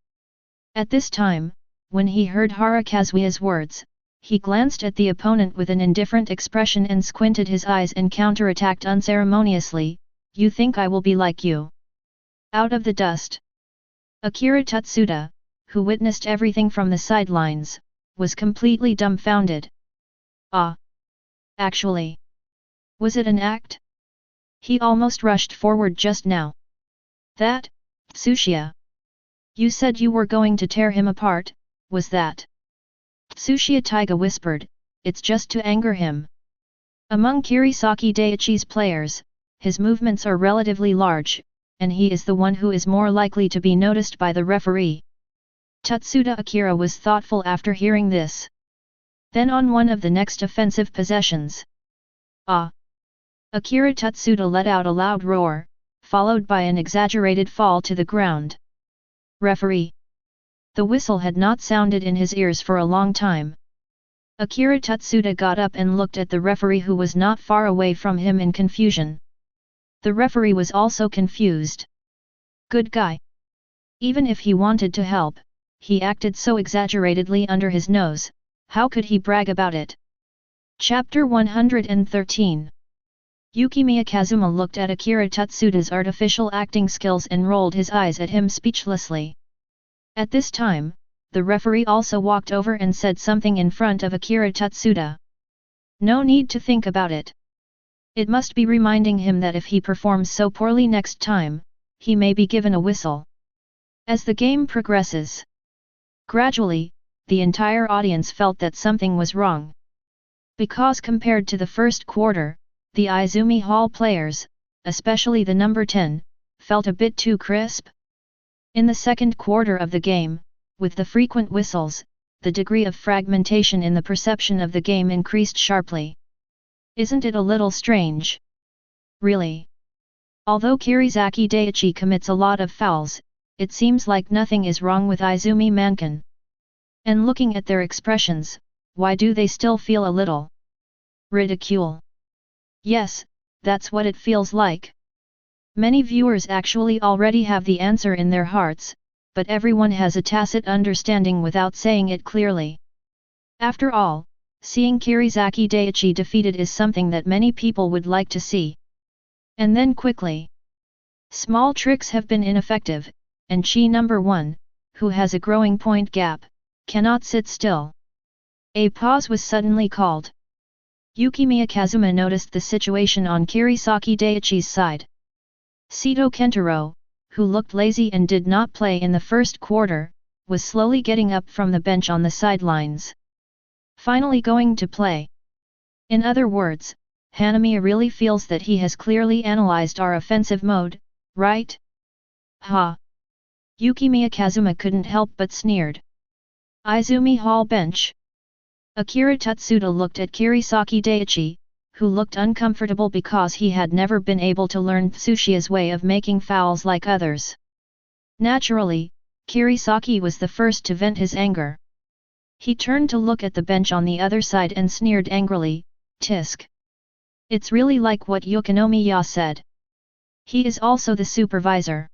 At this time, when he heard Hara Kazuya's words, he glanced at the opponent with an indifferent expression and squinted his eyes and counterattacked unceremoniously, "You think I will be like you?" Out of the dust. Akira Tutsuda, who witnessed everything from the sidelines, was completely dumbfounded. Ah! Actually, was it an act? He almost rushed forward just now. That, Tsushiya? You said you were going to tear him apart, was that? Tsushiya Taiga whispered, "It's just to anger him." Among Kirisaki Daichi's players, his movements are relatively large, and he is the one who is more likely to be noticed by the referee. Tutsuda Akira was thoughtful after hearing this. Then on one of the next offensive possessions. Ah! Akira Tutsuda let out a loud roar, followed by an exaggerated fall to the ground. Referee! The whistle had not sounded in his ears for a long time. Akira Tutsuda got up and looked at the referee who was not far away from him in confusion. The referee was also confused. Good guy. Even if he wanted to help, he acted so exaggeratedly under his nose, how could he brag about it? Chapter 113. Yukimiya Kazuma looked at Akira Tutsuda's artificial acting skills and rolled his eyes at him speechlessly. At this time, the referee also walked over and said something in front of Akira Tutsuda. No need to think about it. It must be reminding him that if he performs so poorly next time, he may be given a whistle. As the game progresses, gradually, the entire audience felt that something was wrong. Because compared to the first quarter, the Izumi Hall players, especially the number 10, felt a bit too crisp. In the second quarter of the game, with the frequent whistles, the degree of fragmentation in the perception of the game increased sharply. Isn't it a little strange? Really? Although Kirizaki Daiichi commits a lot of fouls, it seems like nothing is wrong with Izumi Mankan. And looking at their expressions, why do they still feel a little ridicule? Yes, that's what it feels like. Many viewers actually already have the answer in their hearts, but everyone has a tacit understanding without saying it clearly. After all, seeing Kirizaki Daiichi defeated is something that many people would like to see. And then quickly. Small tricks have been ineffective, and Chi number 1, who has a growing point gap, cannot sit still. A pause was suddenly called. Yukimiya Kazuma noticed the situation on Kirizaki Daiichi's side. Seto Kentaro, who looked lazy and did not play in the first quarter, was slowly getting up from the bench on the sidelines. Finally going to play. In other words, Hanamiya really feels that he has clearly analyzed our offensive mode, right? Ha! Yukimiya Kazuma couldn't help but sneered. Izumi Hall bench. Akira Tutsuda looked at Kirizaki Daiichi, who looked uncomfortable because he had never been able to learn Tsushiya's way of making fouls like others. Naturally, Kirizaki was the first to vent his anger. He turned to look at the bench on the other side and sneered angrily, "Tisk. It's really like what Yukimiya said. He is also the supervisor.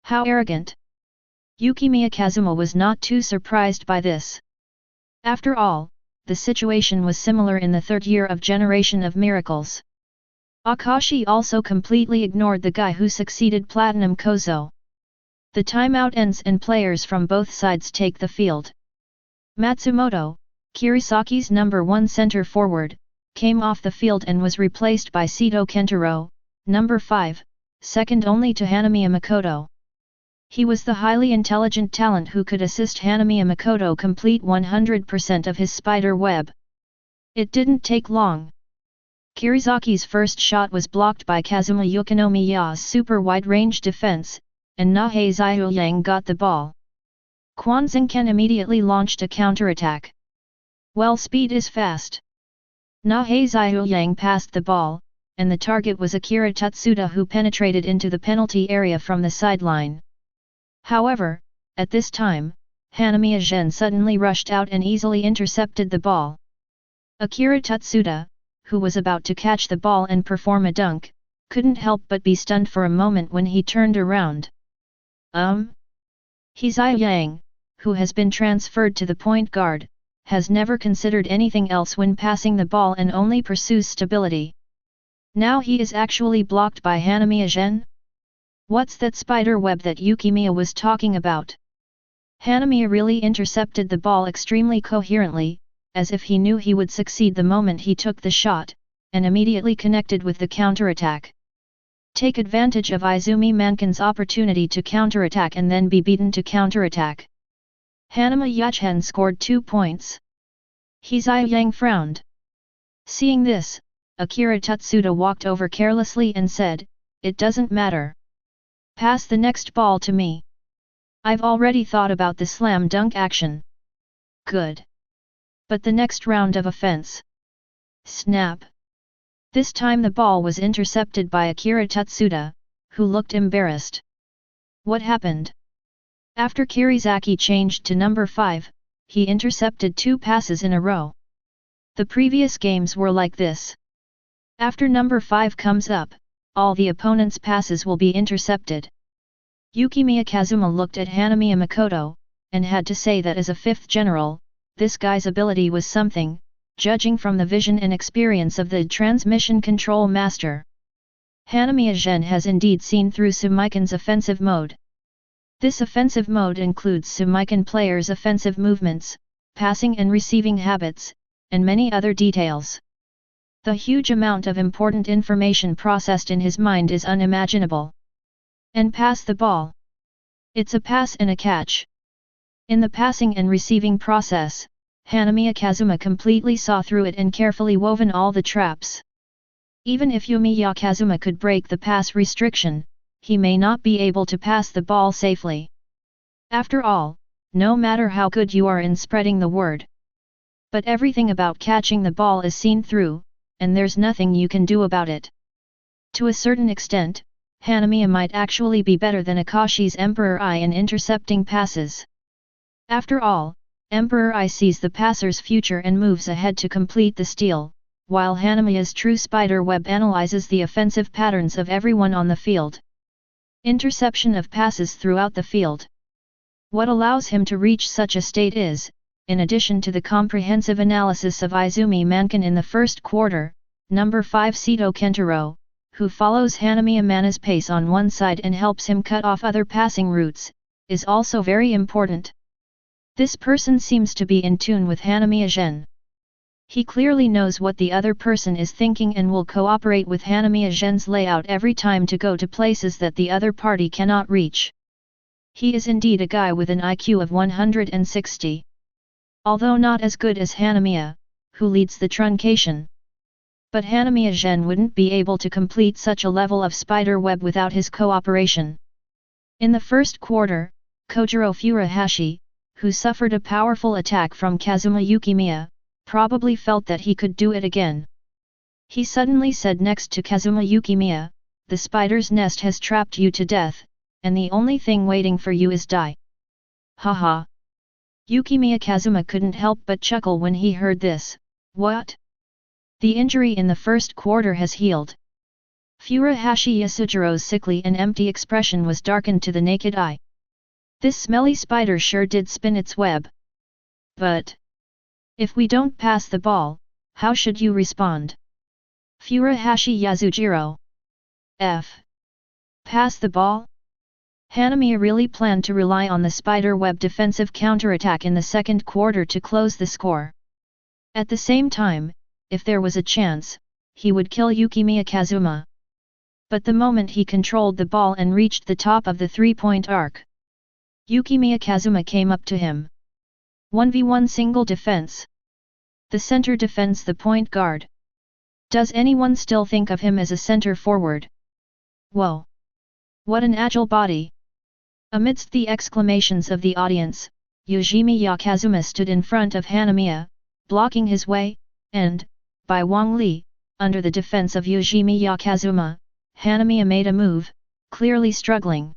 How arrogant." Yukimiya Kazuma was not too surprised by this. After all, the situation was similar in the third year of Generation of Miracles. Akashi also completely ignored the guy who succeeded Platinum Kozo. The timeout ends and players from both sides take the field. Matsumoto, Kirisaki's number 1 center forward, came off the field and was replaced by Seto Kentaro, number 5, second only to Hanamiya Makoto. He was the highly intelligent talent who could assist Hanamiya Makoto complete 100% of his spider web. It didn't take long. Kirisaki's first shot was blocked by Kazuma Yukimiya's super wide-range defense, and Nahei Ziyuyang got the ball. Quan Xingken immediately launched a counterattack. Well, speed is fast. Nahei Ziyuyang passed the ball, and the target was Akira Tutsuda, who penetrated into the penalty area from the sideline. However, at this time, Hanamiya Zhen suddenly rushed out and easily intercepted the ball. Akira Tutsuda, who was about to catch the ball and perform a dunk, couldn't help but be stunned for a moment when he turned around. Ziyuyang, who has been transferred to the point guard, has never considered anything else when passing the ball and only pursues stability. Now he is actually blocked by Hanamiya Zhen? What's that spider web that Yukimiya was talking about? Hanamiya really intercepted the ball extremely coherently, as if he knew he would succeed the moment he took the shot, and immediately connected with the counterattack. Take advantage of Izumi Mankan's opportunity to counterattack and then be beaten to counterattack. Hanamiya Yachen scored 2 points. Ziyuyang frowned. Seeing this, Akira Tutsuda walked over carelessly and said, "It doesn't matter. Pass the next ball to me. I've already thought about the slam dunk action." Good. But the next round of offense. Snap. This time the ball was intercepted by Akira Tutsuda, who looked embarrassed. What happened? After Kirizaki changed to number 5, he intercepted 2 passes in a row. The previous games were like this. After number 5 comes up, all the opponent's passes will be intercepted. Yukimiya Kazuma looked at Hanamiya Makoto, and had to say that as a 5th general, this guy's ability was something, judging from the vision and experience of the transmission control master. Hanamiya Zhen has indeed seen through Sumaikan's offensive mode. This offensive mode includes Sumaikan players' offensive movements, passing and receiving habits, and many other details. The huge amount of important information processed in his mind is unimaginable. And pass the ball. It's a pass and a catch. In the passing and receiving process, Hanamiya Kazuma completely saw through it and carefully woven all the traps. Even if Yumiya Kazuma could break the pass restriction, he may not be able to pass the ball safely. After all, no matter how good you are in spreading the word, but everything about catching the ball is seen through, and there's nothing you can do about it. To a certain extent, Hanamiya might actually be better than Akashi's Emperor Eye in intercepting passes. After all, Emperor Eye sees the passer's future and moves ahead to complete the steal, while Hanamiya's true spider web analyzes the offensive patterns of everyone on the field. Interception of passes throughout the field. What allows him to reach such a state is, in addition to the comprehensive analysis of Izumi Mankin in the first quarter, number 5 Seto Kentaro, who follows Hanamiya Mana's pace on one side and helps him cut off other passing routes, is also very important. This person seems to be in tune with Hanamiya Gen. He clearly knows what the other person is thinking and will cooperate with Hanamiya Gen's layout every time to go to places that the other party cannot reach. He is indeed a guy with an IQ of 160. Although not as good as Hanamiya, who leads the truncation. But Hanamiya Gen wouldn't be able to complete such a level of spider web without his cooperation. In the first quarter, Kojiro Furuhashi, who suffered a powerful attack from Kazuma Yukimiya, probably felt that he could do it again. He suddenly said next to Kazuma Yukimiya, "The spider's nest has trapped you to death, and the only thing waiting for you is die." Haha. Yukimiya Kazuma couldn't help but chuckle when he heard this. What? The injury in the first quarter has healed. Furuhashi Yasujiro's sickly and empty expression was darkened to the naked eye. This smelly spider sure did spin its web. But if we don't pass the ball, how should you respond? Furuhashi Yasujiro. Pass the ball? Hanamiya really planned to rely on the spider web defensive counterattack in the second quarter to close the score. At the same time, if there was a chance, he would kill Yukimiya Kazuma. But the moment he controlled the ball and reached the top of the three-point arc, Yukimiya Kazuma came up to him. 1v1 single defense. The center defends the point guard. Does anyone still think of him as a center forward? Whoa! What an agile body! Amidst the exclamations of the audience, Yumiya Kazuma stood in front of Hanamiya, blocking his way, and, by Wang Li, under the defense of Yumiya Kazuma, Hanamiya made a move, clearly struggling.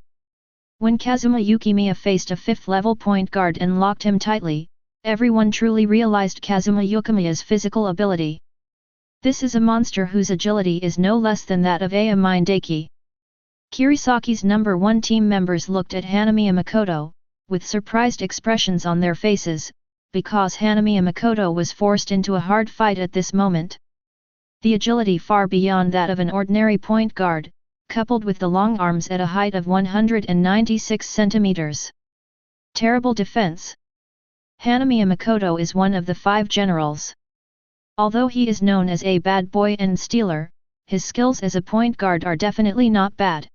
When Kazuma Yukimiya faced a fifth-level point guard and locked him tightly, everyone truly realized Kazuma Yukimiya's physical ability. This is a monster whose agility is no less than that of Aya Mindaki. Kirisaki's number 1 team members looked at Hanamiya Makoto, with surprised expressions on their faces, because Hanamiya Makoto was forced into a hard fight at this moment. The agility far beyond that of an ordinary point guard, coupled with the long arms at a height of 196 centimeters. Terrible defense. Hanamiya Makoto is one of the 5 generals. Although he is known as a bad boy and stealer, his skills as a point guard are definitely not bad.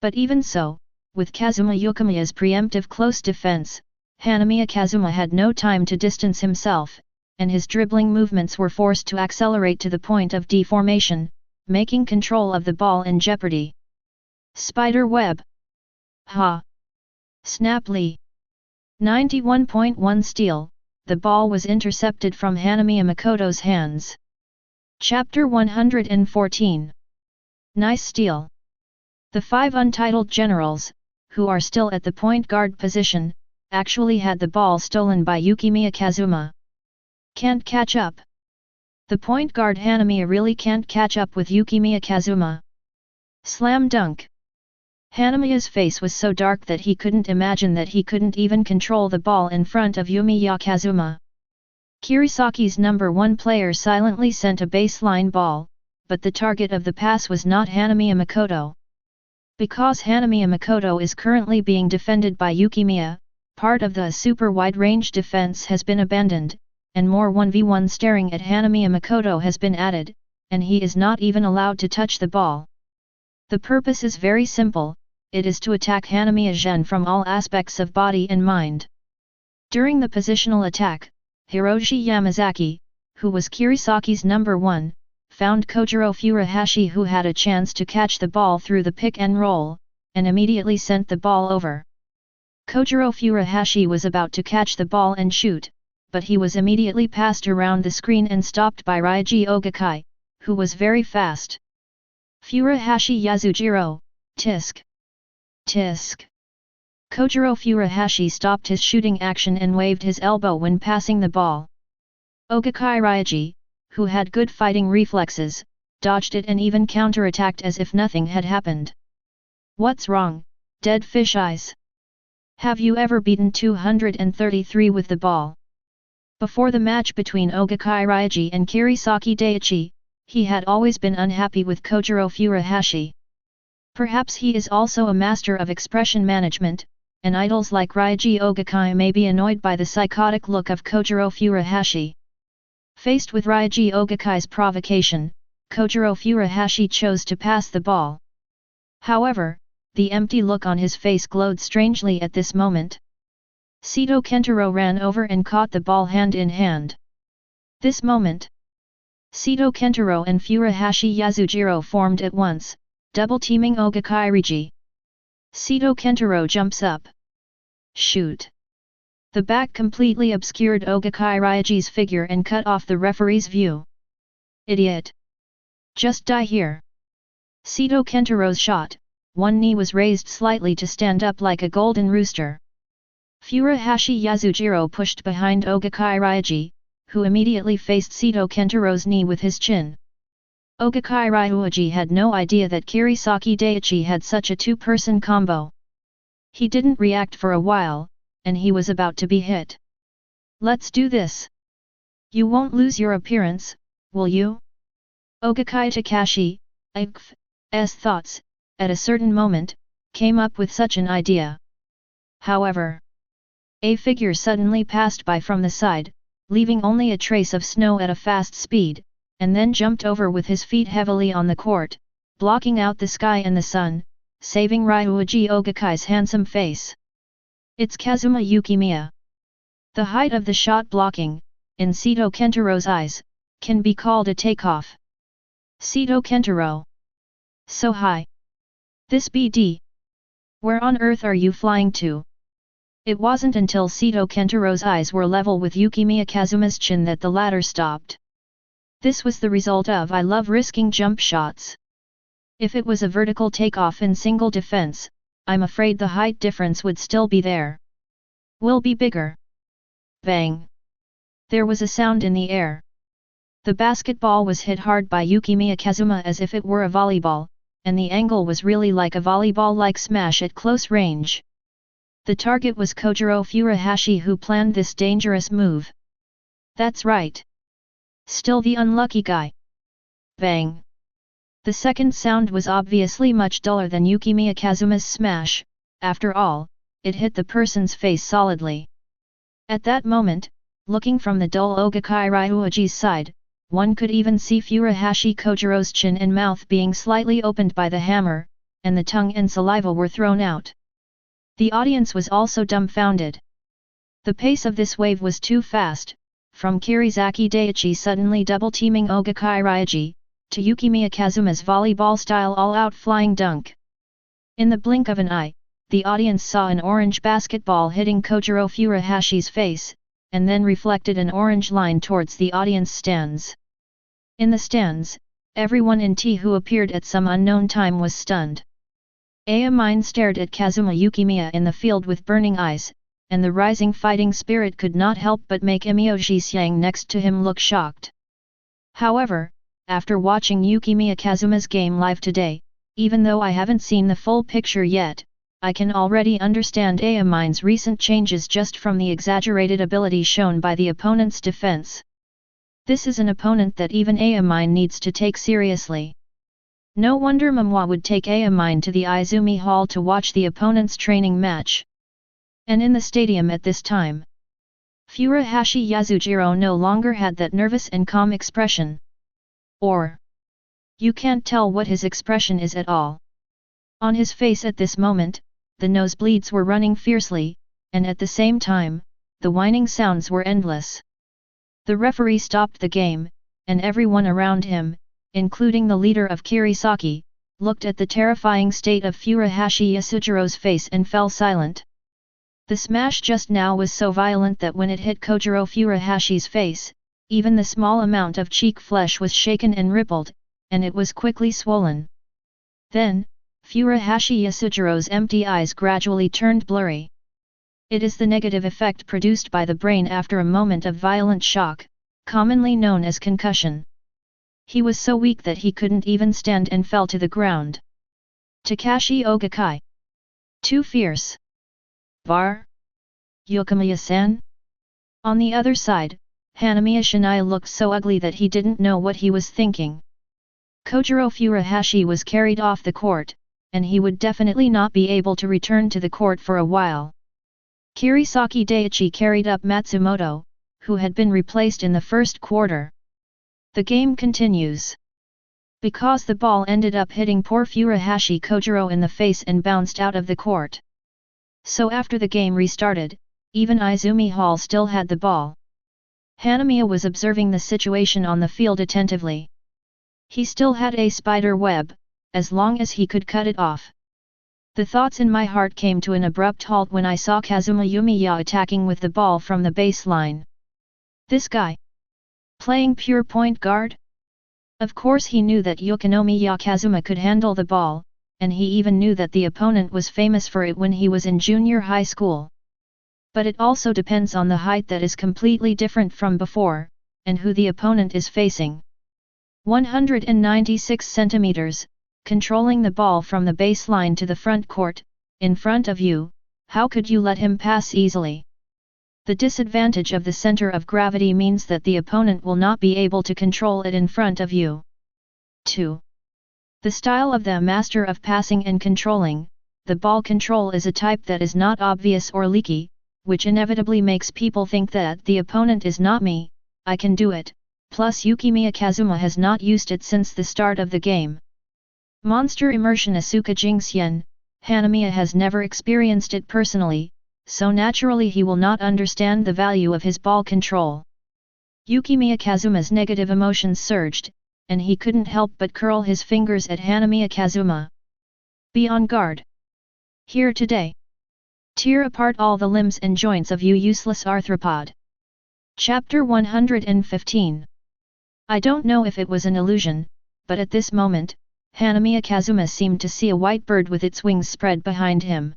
But even so, with Kazuma Yukimiya's preemptive close defense, Hanamiya Kazuma had no time to distance himself, and his dribbling movements were forced to accelerate to the point of deformation, making control of the ball in jeopardy. Spider web. Ha! Snap Lee. 91.1 steal, the ball was intercepted from Hanamiya Makoto's hands. Chapter 114. Nice steal. The 5 untitled generals, who are still at the point guard position, actually had the ball stolen by Yukimiya Kazuma. Can't catch up. The point guard Hanamiya really can't catch up with Yukimiya Kazuma. Slam dunk. Hanamiya's face was so dark that he couldn't imagine that he couldn't even control the ball in front of Yumiya Kazuma. Kirisaki's number 1 player silently sent a baseline ball, but the target of the pass was not Hanamiya Makoto. Because Hanamiya Makoto is currently being defended by Yukimiya, part of the super wide-range defense has been abandoned, and more 1v1 staring at Hanamiya Makoto has been added, and he is not even allowed to touch the ball. The purpose is very simple, it is to attack Hanamiya Gen from all aspects of body and mind. During the positional attack, Hiroshi Yamazaki, who was Kirisaki's number 1, found Kojiro Furuhashi, who had a chance to catch the ball through the pick and roll, and immediately sent the ball over. Kojiro Furuhashi was about to catch the ball and shoot, but he was immediately passed around the screen and stopped by Ryuji Ogakai, who was very fast. Furuhashi Yasujiro, tisk. Tisk. Kojiro Furuhashi stopped his shooting action and waved his elbow when passing the ball. Ogakai Ryuji, who had good fighting reflexes, dodged it and even counterattacked as if nothing had happened. What's wrong, dead fish eyes? Have you ever beaten 233 with the ball? Before the match between Ogakai Ryuji and Kirisaki Daichi, he had always been unhappy with Kojiro Furuhashi. Perhaps he is also a master of expression management, and idols like Ryuji Ogakai may be annoyed by the psychotic look of Kojiro Furuhashi. Faced with Ryuji Ogakai's provocation, Kojiro Furuhashi chose to pass the ball. However, the empty look on his face glowed strangely at this moment. Seto Kentaro ran over and caught the ball hand in hand. This moment, Seto Kentaro and Furuhashi Yasujiro formed at once, double-teaming Ogakai Ryuji. Seto Kentaro jumps up. Shoot! The back completely obscured Ogakai Ryuji's figure and cut off the referee's view. Idiot! Just die here! Seto Kentaro's shot, one knee was raised slightly to stand up like a golden rooster. Furuhashi Yasujiro pushed behind Ogakai Ryuji, who immediately faced Seto Kentaro's knee with his chin. Ogakai Ryuji had no idea that Kirisaki Daichi had such a two-person combo. He didn't react for a while, and he was about to be hit. Let's do this. You won't lose your appearance, will you? Ogakai Takashi, IKF's thoughts, at a certain moment, came up with such an idea. However, a figure suddenly passed by from the side, leaving only a trace of snow at a fast speed, and then jumped over with his feet heavily on the court, blocking out the sky and the sun, saving Ryuji Ogakai's handsome face. It's Kazuma Yukimiya. The height of the shot blocking, in Seto Kentaro's eyes, can be called a takeoff. Seto Kentaro. So high. This BD. Where on earth are you flying to? It wasn't until Seto Kentaro's eyes were level with Yukimiya Kazuma's chin that the latter stopped. This was the result of I love risking jump shots. If it was a vertical takeoff in single defense, I'm afraid the height difference would still be there. Will be bigger. Bang! There was a sound in the air. The basketball was hit hard by Yukimiya Kazuma as if it were a volleyball, and the angle was really like a volleyball-like smash at close range. The target was Kojiro Furuhashi, who planned this dangerous move. That's right. Still the unlucky guy. Bang! The second sound was obviously much duller than Yukimiya Kazuma's smash. After all, it hit the person's face solidly. At that moment, looking from the dull Ogakai Ryuji's side, one could even see Furuhashi Kojiro's chin and mouth being slightly opened by the hammer, and the tongue and saliva were thrown out. The audience was also dumbfounded. The pace of this wave was too fast, from Kirisaki Daichi suddenly double-teaming Ogakai Ryuji, to Yukimiya Kazuma's volleyball-style all-out flying dunk. In the blink of an eye, the audience saw an orange basketball hitting Kojiro Furuhashi's face, and then reflected an orange line towards the audience stands. In the stands, everyone in T who appeared at some unknown time was stunned. Mine stared at Kazuma Yukimiya in the field with burning eyes, and the rising fighting spirit could not help but make Miyoji Xiang next to him look shocked. However, after watching Yukimiya Kazuma's game live today, even though I haven't seen the full picture yet, I can already understand Mine's recent changes just from the exaggerated ability shown by the opponent's defense. This is an opponent that even Mine needs to take seriously. No wonder Mamwa would take Mine to the Izumi Hall to watch the opponent's training match. And in the stadium at this time, Furuhashi Yasujiro no longer had that nervous and calm expression. Or, you can't tell what his expression is at all. On his face at this moment, the nosebleeds were running fiercely, and at the same time, the whining sounds were endless. The referee stopped the game, and everyone around him, including the leader of Kirisaki, looked at the terrifying state of Furuhashi Yasujiro's face and fell silent. The smash just now was so violent that when it hit Kojiro Furuhashi's face, even the small amount of cheek flesh was shaken and rippled, and it was quickly swollen. Then, Furuhashi Yasujiro's empty eyes gradually turned blurry. It is the negative effect produced by the brain after a moment of violent shock, commonly known as concussion. He was so weak that he couldn't even stand and fell to the ground. Takashi Ogakai. Too fierce. Var? Yukimiya-san? On the other side, Hanamiya Shinai looked so ugly that he didn't know what he was thinking. Kojiro Furuhashi was carried off the court, and he would definitely not be able to return to the court for a while. Kirisaki Daiichi carried up Matsumoto, who had been replaced in the first quarter. The game continues. Because the ball ended up hitting poor Furuhashi Kojiro in the face and bounced out of the court. So after the game restarted, even Izumi Hall still had the ball. Hanamiya was observing the situation on the field attentively. He still had a spider web, as long as he could cut it off. The thoughts in my heart came to an abrupt halt when I saw Kazuma Yumiya attacking with the ball from the baseline. This guy? Playing pure point guard? Of course he knew that Yukimiya Kazuma could handle the ball, and he even knew that the opponent was famous for it when he was in junior high school. But it also depends on the height that is completely different from before, and who the opponent is facing. 196 centimeters, controlling the ball from the baseline to the front court, in front of you, how could you let him pass easily? The disadvantage of the center of gravity means that the opponent will not be able to control it in front of you. 2. The style of the master of passing and controlling, the ball control is a type that is not obvious or leaky, which inevitably makes people think that the opponent is not me, I can do it, plus Yukimiya Kazuma has not used it since the start of the game. Monster Immersion Asuka Jingxian, Hanamiya has never experienced it personally, so naturally he will not understand the value of his ball control. Yukimiya Kazuma's negative emotions surged, and he couldn't help but curl his fingers at Hanamiya Kazuma. Be on guard. Here today. Tear apart all the limbs and joints of you useless arthropod. Chapter 115. I don't know if it was an illusion, but at this moment, Hanamiya Kazuma seemed to see a white bird with its wings spread behind him.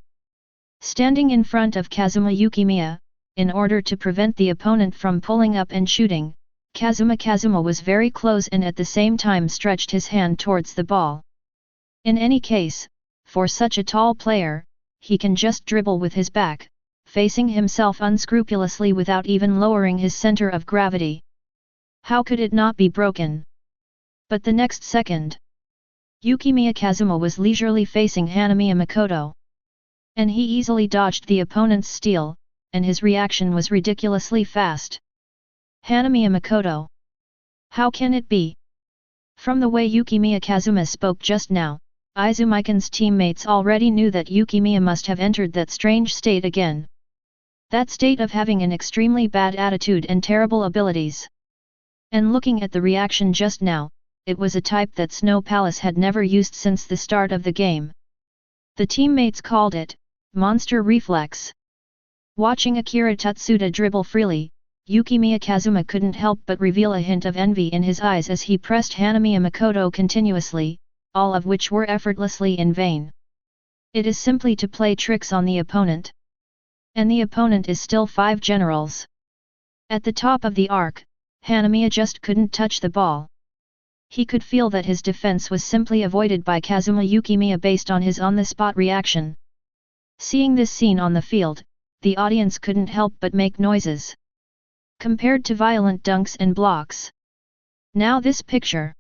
Standing in front of Kazuma Yukimiya, in order to prevent the opponent from pulling up and shooting, Kazuma was very close and at the same time stretched his hand towards the ball. In any case, for such a tall player, he can just dribble with his back, facing himself unscrupulously without even lowering his center of gravity. How could it not be broken? But the next second, Yukimiya Kazuma was leisurely facing Hanamiya Makoto. And he easily dodged the opponent's steal, and his reaction was ridiculously fast. Hanamiya Makoto. How can it be? From the way Yukimiya Kazuma spoke just now, Izumikan's teammates already knew that Yukimiya must have entered that strange state again. That state of having an extremely bad attitude and terrible abilities. And looking at the reaction just now, it was a type that Snow Palace had never used since the start of the game. The teammates called it, Monster Reflex. Watching Akira Tatsuda dribble freely, Yukimiya Kazuma couldn't help but reveal a hint of envy in his eyes as he pressed Hanamiya Makoto continuously, all of which were effortlessly in vain. It is simply to play tricks on the opponent. And the opponent is still 5 generals. At the top of the arc, Hanamiya just couldn't touch the ball. He could feel that his defense was simply avoided by Kazuma Yukimiya based on his on-the-spot reaction. Seeing this scene on the field, the audience couldn't help but make noises. Compared to violent dunks and blocks. Now this picture.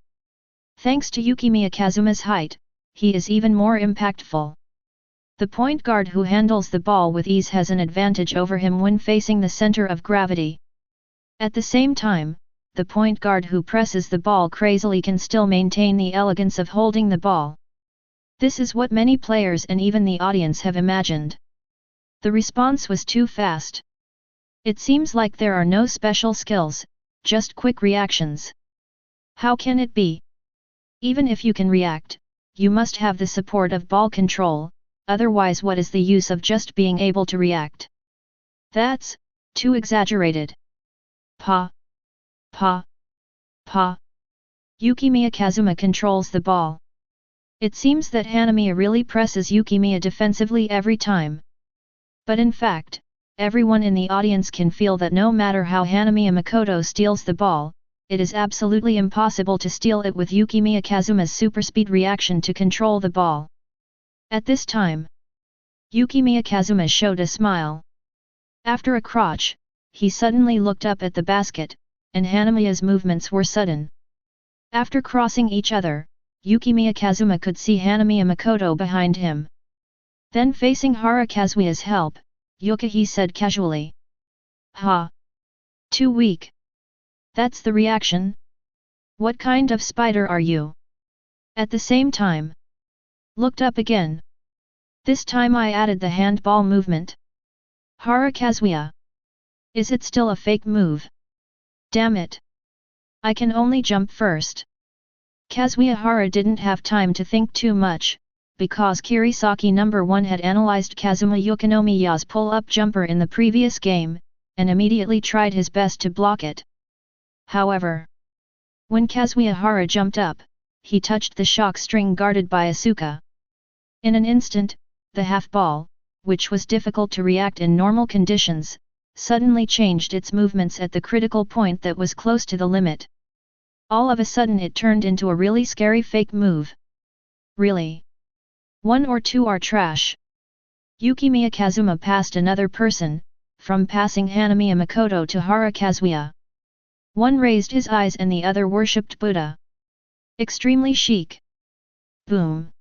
Thanks to Yukimiya Kazuma's height, he is even more impactful. The point guard who handles the ball with ease has an advantage over him when facing the center of gravity. At the same time, the point guard who presses the ball crazily can still maintain the elegance of holding the ball. This is what many players and even the audience have imagined. The response was too fast. It seems like there are no special skills, just quick reactions. How can it be? Even if you can react, you must have the support of ball control, otherwise what is the use of just being able to react? That's too exaggerated. Pa. Pa. Pa. Yukimiya Kazuma controls the ball. It seems that Hanamiya really presses Yukimiya defensively every time. But in fact, everyone in the audience can feel that no matter how Hanamiya Makoto steals the ball, it is absolutely impossible to steal it with Yukimiya Kazuma's superspeed reaction to control the ball. At this time, Yukimiya Kazuma showed a smile. After a crotch, he suddenly looked up at the basket, and Hanamiya's movements were sudden. After crossing each other, Yukimiya Kazuma could see Hanamiya Makoto behind him. Then facing Hara Kazuya's help, Yukihi said casually. Ha! Too weak. That's the reaction? What kind of spider are you? At the same time, looked up again. This time I added the handball movement. Hara Kazuya. Is it still a fake move? Damn it. I can only jump first. Kazuya Hara didn't have time to think too much, because Kirisaki No. 1 had analyzed Kazuma Yukinomiya's pull-up jumper in the previous game, and immediately tried his best to block it. However, when Kazuya Hara jumped up, he touched the shock string guarded by Asuka. In an instant, the half-ball, which was difficult to react in normal conditions, suddenly changed its movements at the critical point that was close to the limit. All of a sudden it turned into a really scary fake move. Really? One or two are trash. Yukimiya Kazuma passed another person, from passing Hanamiya Makoto to Hara Kazuya. One raised his eyes and the other worshipped Buddha. Extremely chic. Boom.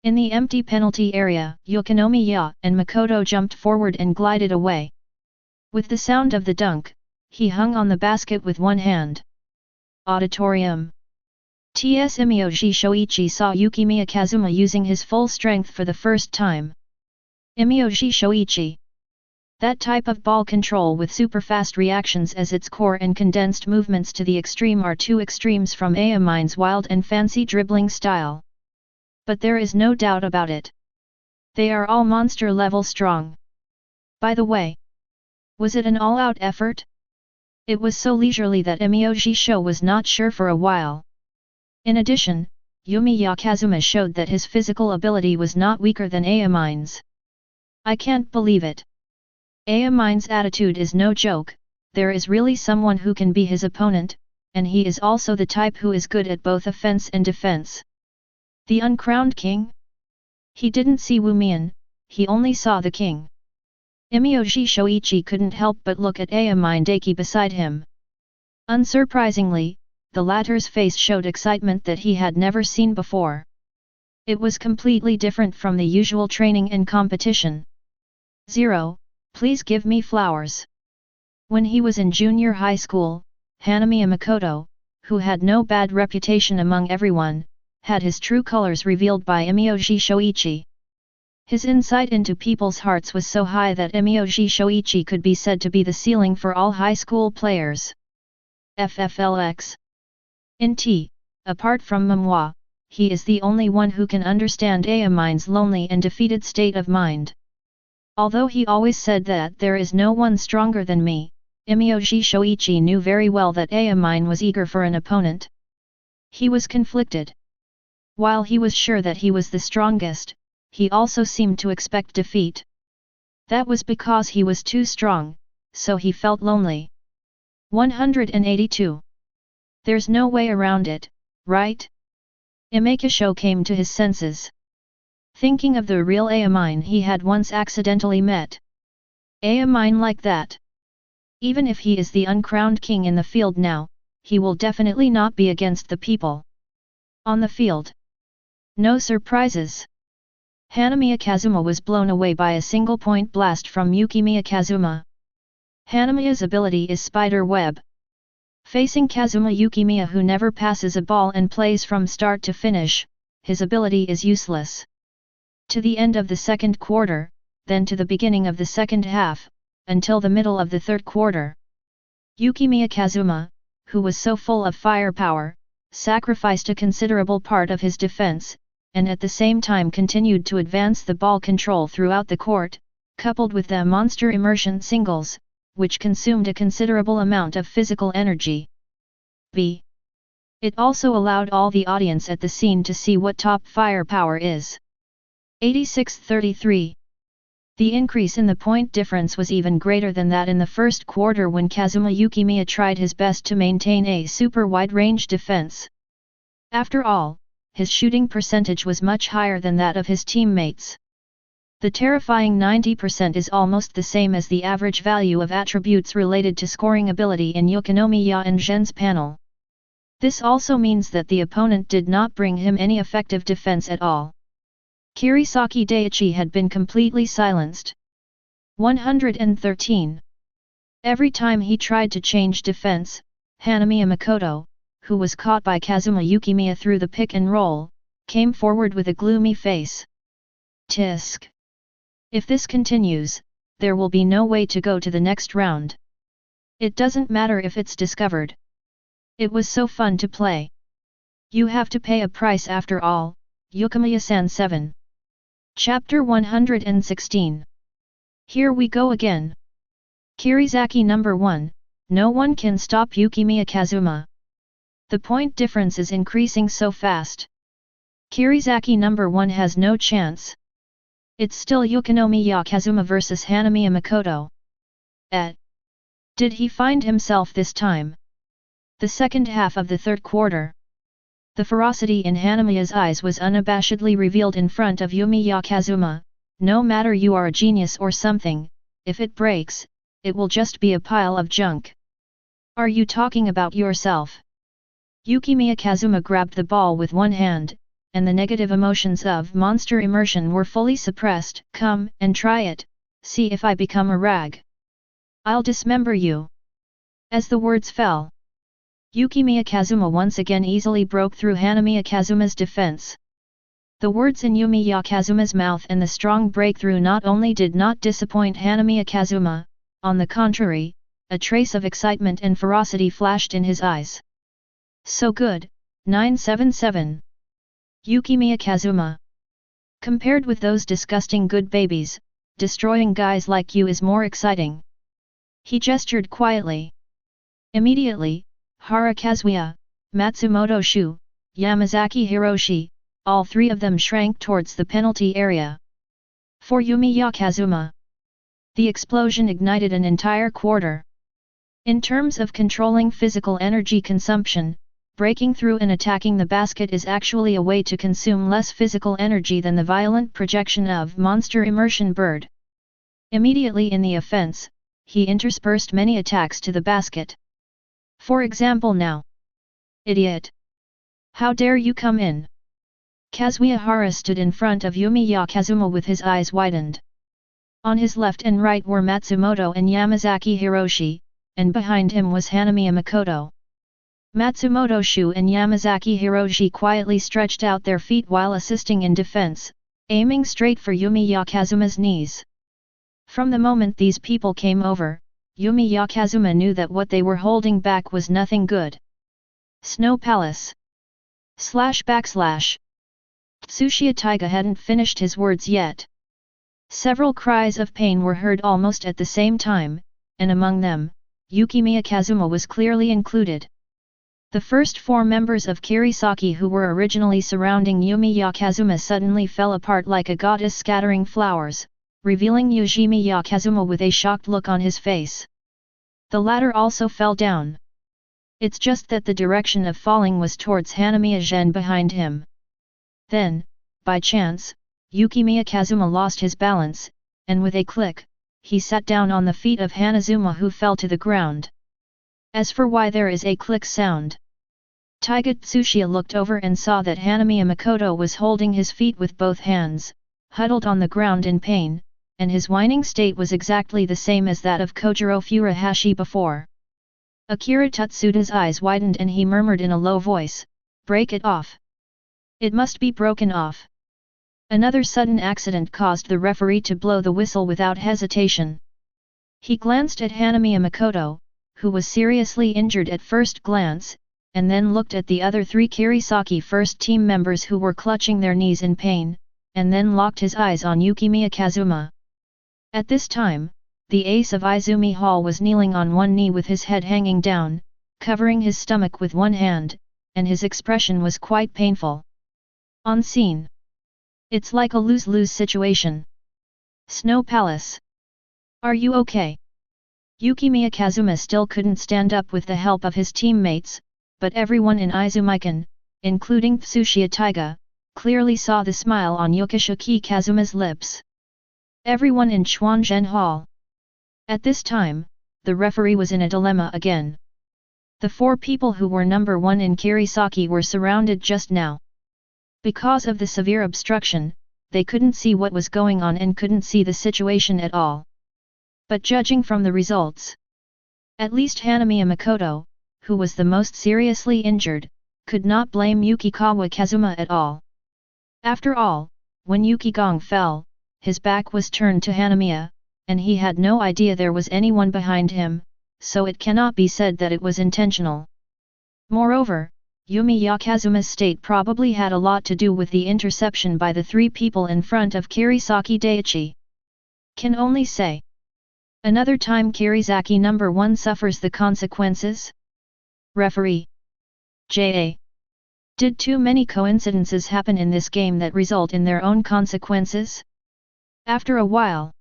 In the empty penalty area, Yukinomiya and Makoto jumped forward and glided away. With the sound of the dunk, he hung on the basket with one hand. Auditorium. T.S. Imiyoshi Shoichi saw Yukimiya Kazuma using his full strength for the first time. Imiyoshi Shoichi. That type of ball control with super-fast reactions as its core and condensed movements to the extreme are two extremes from Ayamine's wild and fancy dribbling style. But there is no doubt about it. They are all monster-level strong. By the way, was it an all-out effort? It was so leisurely that Imiyoshi Sho was not sure for a while. In addition, Yumiya Kazuma showed that his physical ability was not weaker than Ayamine's. I can't believe it. Ayamine's attitude is no joke, there is really someone who can be his opponent, and he is also the type who is good at both offense and defense. The uncrowned king? He didn't see Wumian, he only saw the king. Imiyoshi Shoichi couldn't help but look at Ayamine Daki beside him. Unsurprisingly, the latter's face showed excitement that he had never seen before. It was completely different from the usual training and competition. 0. Please give me flowers. When he was in junior high school, Hanamiya Makoto, who had no bad reputation among everyone, had his true colors revealed by Imiyoshi Shoichi. His insight into people's hearts was so high that Imiyoshi Shoichi could be said to be the ceiling for all high school players. FFLX. In T, apart from Momoa, he is the only one who can understand Ayamine's lonely and defeated state of mind. Although he always said that there is no one stronger than me, Imiyoshi Shoichi knew very well that Ayamine was eager for an opponent. He was conflicted. While he was sure that he was the strongest, he also seemed to expect defeat. That was because he was too strong, so he felt lonely. 182. There's no way around it, right? Imekisho came to his senses. Thinking of the real Ayamine he had once accidentally met. Ayamine like that. Even if he is the uncrowned king in the field now, he will definitely not be against the people. On the field. No surprises. Hanamiya Kazuma was blown away by a single point blast from Yukimiya Kazuma. Hanamiya's ability is spider web. Facing Kazuma Yukimiya, who never passes a ball and plays from start to finish, his ability is useless. To the end of the second quarter, then to the beginning of the second half, until the middle of the third quarter. Yukimiya Kazuma, who was so full of firepower, sacrificed a considerable part of his defense, and at the same time continued to advance the ball control throughout the court, coupled with the monster immersion singles, which consumed a considerable amount of physical energy. B. It also allowed all the audience at the scene to see what top firepower is. 86-33. The increase in the point difference was even greater than that in the first quarter when Kazuma Yukimiya tried his best to maintain a super wide-range defense. After all, his shooting percentage was much higher than that of his teammates. The terrifying 90% is almost the same as the average value of attributes related to scoring ability in Yukimiya and Zhen's panel. This also means that the opponent did not bring him any effective defense at all. Kirisaki Daiichi had been completely silenced. 113. Every time he tried to change defense, Hanamiya Makoto, who was caught by Kazuma Yukimiya through the pick and roll, came forward with a gloomy face. Tisk. If this continues, there will be no way to go to the next round. It doesn't matter if it's discovered. It was so fun to play. You have to pay a price after all. Yukimiya-san 7. Chapter 116. Here we go again. Kirizaki number 1, no one can stop Yukimiya Kazuma. The point difference is increasing so fast. Kirizaki number 1 has no chance. It's still Yukimiya Kazuma versus Hanamiya Makoto. Did he find himself this time? The second half of the third quarter. The ferocity in Hanamiya's eyes was unabashedly revealed in front of Yumiya Kazuma. No matter you are a genius or something, if it breaks, it will just be a pile of junk. Are you talking about yourself? Yukimiya Kazuma grabbed the ball with one hand, and the negative emotions of monster immersion were fully suppressed. Come and try it, see if I become a rag. I'll dismember you. As the words fell, Yukimiya Kazuma once again easily broke through Hanamiya Kazuma's defense. The words in Yumiya Kazuma's mouth and the strong breakthrough not only did not disappoint Hanamiya Kazuma, on the contrary, a trace of excitement and ferocity flashed in his eyes. So good, 977. Yukimiya Kazuma. Compared with those disgusting good babies, destroying guys like you is more exciting. He gestured quietly. Immediately, Hara Kazuya, Matsumoto Shu, Yamazaki Hiroshi, all three of them shrank towards the penalty area. For Yumiya Kazuma, the explosion ignited an entire quarter. In terms of controlling physical energy consumption, breaking through and attacking the basket is actually a way to consume less physical energy than the violent projection of monster immersion bird. Immediately in the offense, he interspersed many attacks to the basket. For example now. Idiot! How dare you come in? Kazuya Hara stood in front of Yumiya Kazuma with his eyes widened. On his left and right were Matsumoto and Yamazaki Hiroshi, and behind him was Hanamiya Makoto. Matsumoto Shu and Yamazaki Hiroshi quietly stretched out their feet while assisting in defense, aiming straight for Yumiya Kazuma's knees. From the moment these people came over, Yumiya Kazuma knew that what they were holding back was nothing good. Snow Palace. / Tsuchiya Taiga hadn't finished his words yet. Several cries of pain were heard almost at the same time, and among them, Yukimiya Kazuma was clearly included. The first four members of Kirisaki who were originally surrounding Yumiya Kazuma suddenly fell apart like a goddess scattering flowers, revealing Yumiya Kazuma with a shocked look on his face. The latter also fell down. It's just that the direction of falling was towards Hanamiya Zhen behind him. Then, by chance, Yukimiya Kazuma lost his balance, and with a click, he sat down on the feet of Hanazuma who fell to the ground. As for why there is a click sound, Taiga Tsuchiya looked over and saw that Hanamiya Makoto was holding his feet with both hands, huddled on the ground in pain, and his whining state was exactly the same as that of Kojiro Furuhashi before. Akira Tutsuda's eyes widened and he murmured in a low voice, "Break it off. It must be broken off." Another sudden accident caused the referee to blow the whistle without hesitation. He glanced at Hanamiya Makoto, who was seriously injured at first glance, and then looked at the other 3 Kirisaki first team members who were clutching their knees in pain, and then locked his eyes on Yukimiya Kazuma. At this time, the ace of Izumi Hall was kneeling on one knee with his head hanging down, covering his stomach with one hand, and his expression was quite painful. On scene. It's like a lose-lose situation. Snow Palace. Are you okay? Yukimiya Kazuma still couldn't stand up with the help of his teammates, but everyone in Izumikan, including Tsuchiya Taiga, clearly saw the smile on Yukimiya Kazuma's lips. Everyone in Chuanzhen Hall. At this time, the referee was in a dilemma again. The 4 people who were number 1 in Kirisaki were surrounded just now. Because of the severe obstruction, they couldn't see what was going on and couldn't see the situation at all. But judging from the results, at least Hanamiya Makoto, who was the most seriously injured, could not blame Yukikawa Kazuma at all. After all, when Yukigong fell, his back was turned to Hanamiya, and he had no idea there was anyone behind him, so it cannot be said that it was intentional. Moreover, Yumiya Kazuma's state probably had a lot to do with the interception by the 3 people in front of Kirisaki Daiichi. Can only say. Another time Kirisaki number 1 suffers the consequences? Referee. J.A. Did too many coincidences happen in this game that result in their own consequences? After a while,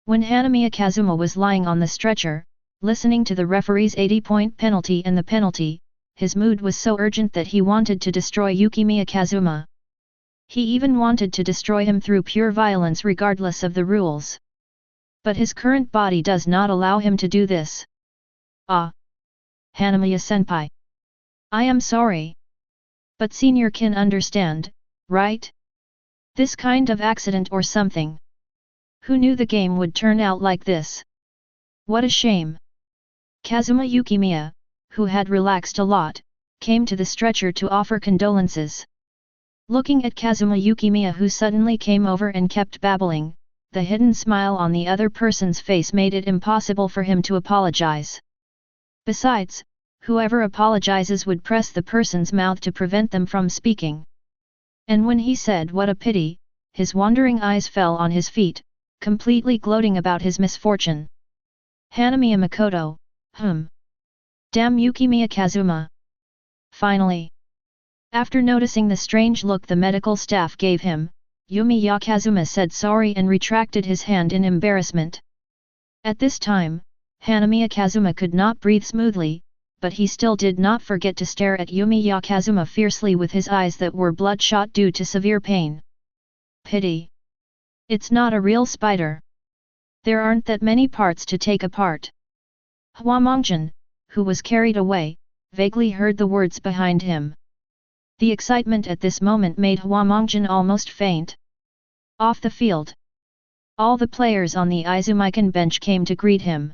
when Hanamiya Kazuma was lying on the stretcher, listening to the referee's 80-point penalty and the penalty, his mood was so urgent that he wanted to destroy Yukimiya Kazuma. He even wanted to destroy him through pure violence regardless of the rules. But his current body does not allow him to do this. Ah! Hanamiya-senpai. I am sorry. But senior can understand, right? This kind of accident or something. Who knew the game would turn out like this? What a shame. Kazuma Yukimiya, who had relaxed a lot, came to the stretcher to offer condolences. Looking at Kazuma Yukimiya, who suddenly came over and kept babbling, the hidden smile on the other person's face made it impossible for him to apologize. Besides, whoever apologizes would press the person's mouth to prevent them from speaking. And when he said what a pity, his wandering eyes fell on his feet, completely gloating about his misfortune. Hanamiya Makoto, Damn Yukimiya Kazuma. Finally. After noticing the strange look the medical staff gave him, Yumiya Kazuma said sorry and retracted his hand in embarrassment. At this time, Hanamiya Kazuma could not breathe smoothly, but he still did not forget to stare at Yumiya Kazuma fiercely with his eyes that were bloodshot due to severe pain. Pity. It's not a real spider. There aren't that many parts to take apart. Huamongjin, who was carried away, vaguely heard the words behind him. The excitement at this moment made Huamongjin almost faint. Off the field. All the players on the Izumikan bench came to greet him.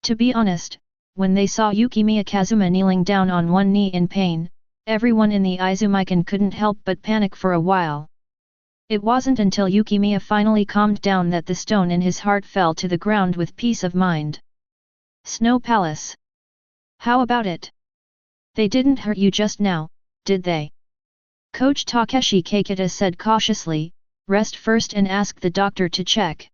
To be honest, when they saw Yukimiya Kazuma kneeling down on one knee in pain, everyone in the Izumikan couldn't help but panic for a while. It wasn't until Yukimiya finally calmed down that the stone in his heart fell to the ground with peace of mind. Snow Palace. How about it? They didn't hurt you just now, did they? Coach Takeshi Keikita said cautiously, rest first and ask the doctor to check.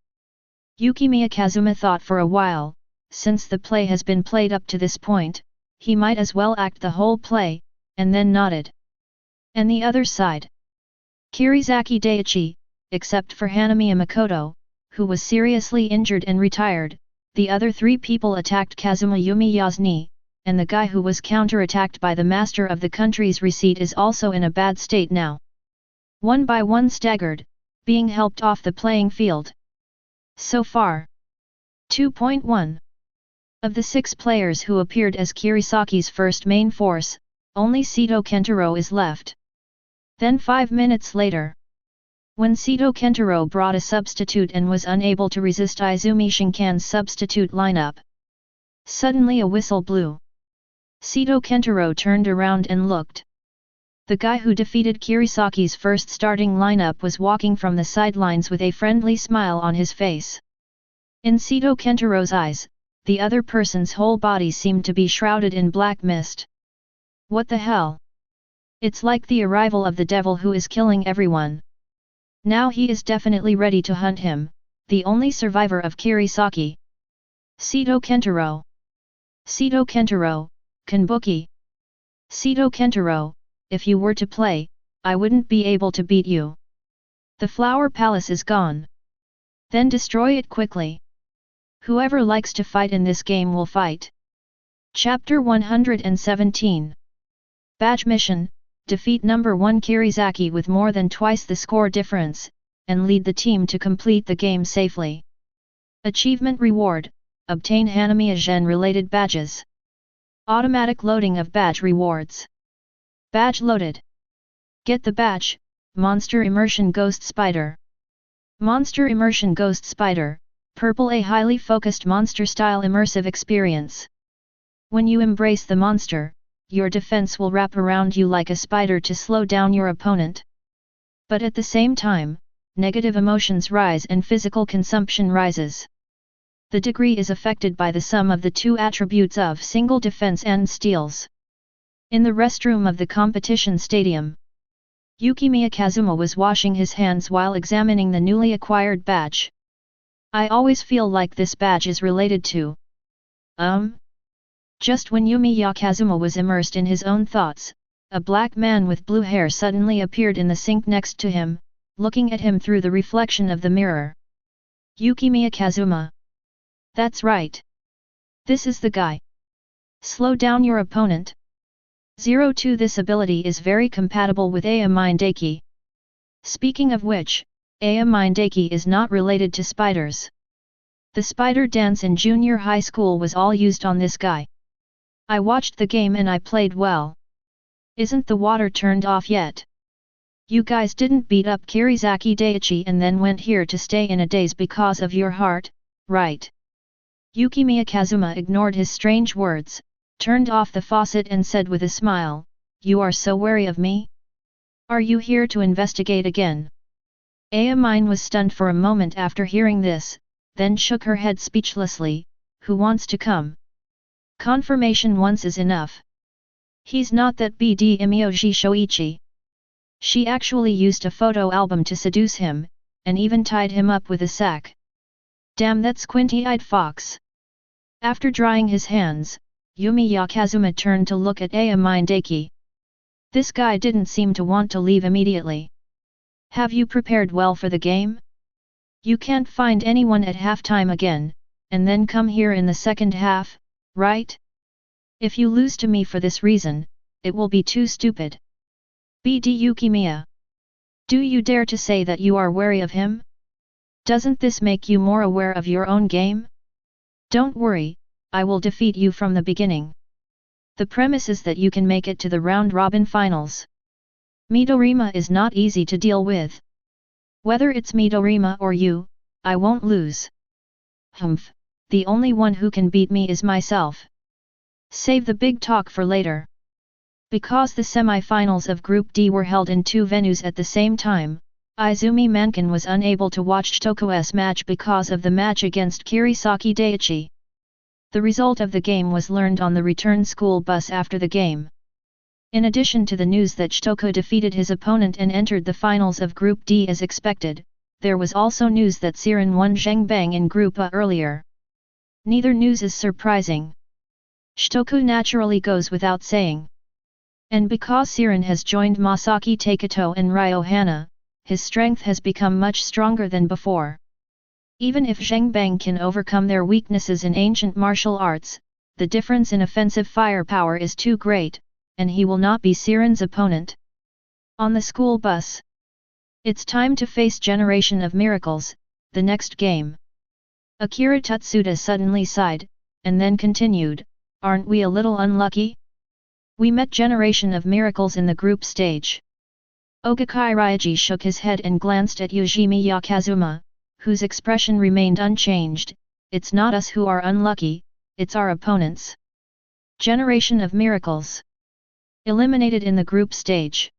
Yukimiya Kazuma thought for a while, since the play has been played up to this point, he might as well act the whole play, and then nodded. And the other side? Kirisaki Daiichi, except for Hanamiya Makoto, who was seriously injured and retired, the other 3 people attacked Kazuma Yumiya's knee, and the guy who was counter-attacked by the master of the country's receipt is also in a bad state now. One by one staggered, being helped off the playing field. So far. 2.1. Of the 6 players who appeared as Kirisaki's first main force, only Seto Kentaro is left. Then 5 minutes later, when Seto Kentaro brought a substitute and was unable to resist Izumi Shinkan's substitute lineup, suddenly a whistle blew. Seto Kentaro turned around and looked. The guy who defeated Kirisaki's first starting lineup was walking from the sidelines with a friendly smile on his face. In Seto Kentaro's eyes, the other person's whole body seemed to be shrouded in black mist. What the hell? It's like the arrival of the devil who is killing everyone. Now he is definitely ready to hunt him, the only survivor of Kirisaki. Seto Kentaro. Seto Kentaro, Kanbuki. Seto Kentaro, if you were to play, I wouldn't be able to beat you. The Flower Palace is gone. Then destroy it quickly. Whoever likes to fight in this game will fight. Chapter 117. Badge Mission, defeat number 1 Kirisaki with more than twice the score difference, and lead the team to complete the game safely. Achievement Reward, obtain Hanamiya Gen related badges. Automatic loading of badge rewards. Badge loaded. Get the badge, Monster Immersion Ghost Spider. Monster Immersion Ghost Spider, purple, a highly focused monster-style immersive experience. When you embrace the monster, your defense will wrap around you like a spider to slow down your opponent. But at the same time, negative emotions rise and physical consumption rises. The degree is affected by the sum of the two attributes of single defense and steals. In the restroom of the competition stadium, Yukimiya Kazuma was washing his hands while examining the newly acquired badge. I always feel like this badge is related to… Just when Yumiya Kazuma was immersed in his own thoughts, a black man with blue hair suddenly appeared in the sink next to him, looking at him through the reflection of the mirror. Yukimiya Kazuma. That's right. This is the guy. Slow down your opponent. 02. This ability is very compatible with Aya Mindaki. Speaking of which, Aya Mindaki is not related to spiders. The spider dance in junior high school was all used on this guy. I watched the game and I played well. Isn't the water turned off yet? You guys didn't beat up Kirisaki Daiichi and then went here to stay in a daze because of your heart, right? Yukimiya Kazuma ignored his strange words, turned off the faucet and said with a smile, "You are so wary of me? Are you here to investigate again?" Aya Mine was stunned for a moment after hearing this, then shook her head speechlessly. Who wants to come? Confirmation once is enough. He's not that BD Imyoji Shoichi. She actually used a photo album to seduce him, and even tied him up with a sack. Damn, that squinty-eyed fox. After drying his hands, Yumiya Kazuma turned to look at Aya Mindaki. This guy didn't seem to want to leave immediately. Have you prepared well for the game? You can't find anyone at halftime again, and then come here in the second half, right? If you lose to me for this reason, it will be too stupid. BD Yukimiya. Do you dare to say that you are wary of him? Doesn't this make you more aware of your own game? Don't worry, I will defeat you from the beginning. The premise is that you can make it to the round-robin finals. Midorima is not easy to deal with. Whether it's Midorima or you, I won't lose. Humph, the only one who can beat me is myself. Save the big talk for later. Because the semi-finals of Group D were held in two venues at the same time, Izumi Mankin was unable to watch Shitoko's match because of the match against Kirisaki Daiichi. The result of the game was learned on the return school bus after the game. In addition to the news that Shitoko defeated his opponent and entered the finals of Group D as expected, there was also news that Siren won Zhengbang in Group A earlier. Neither news is surprising. Shitoko naturally goes without saying. And because Siren has joined Masaki Teikō and Ryo Hana, his strength has become much stronger than before. Even if Zhengbang can overcome their weaknesses in ancient martial arts, the difference in offensive firepower is too great, and he will not be Siren's opponent. On the school bus. It's time to face Generation of Miracles, the next game. Akira Tutsuda suddenly sighed, and then continued, "Aren't we a little unlucky? We met Generation of Miracles in the group stage." Ogakai Ryoji shook his head and glanced at Yukimiya Kazuma, whose expression remained unchanged. "It's not us who are unlucky, it's our opponents." Generation of Miracles. Eliminated in the group stage.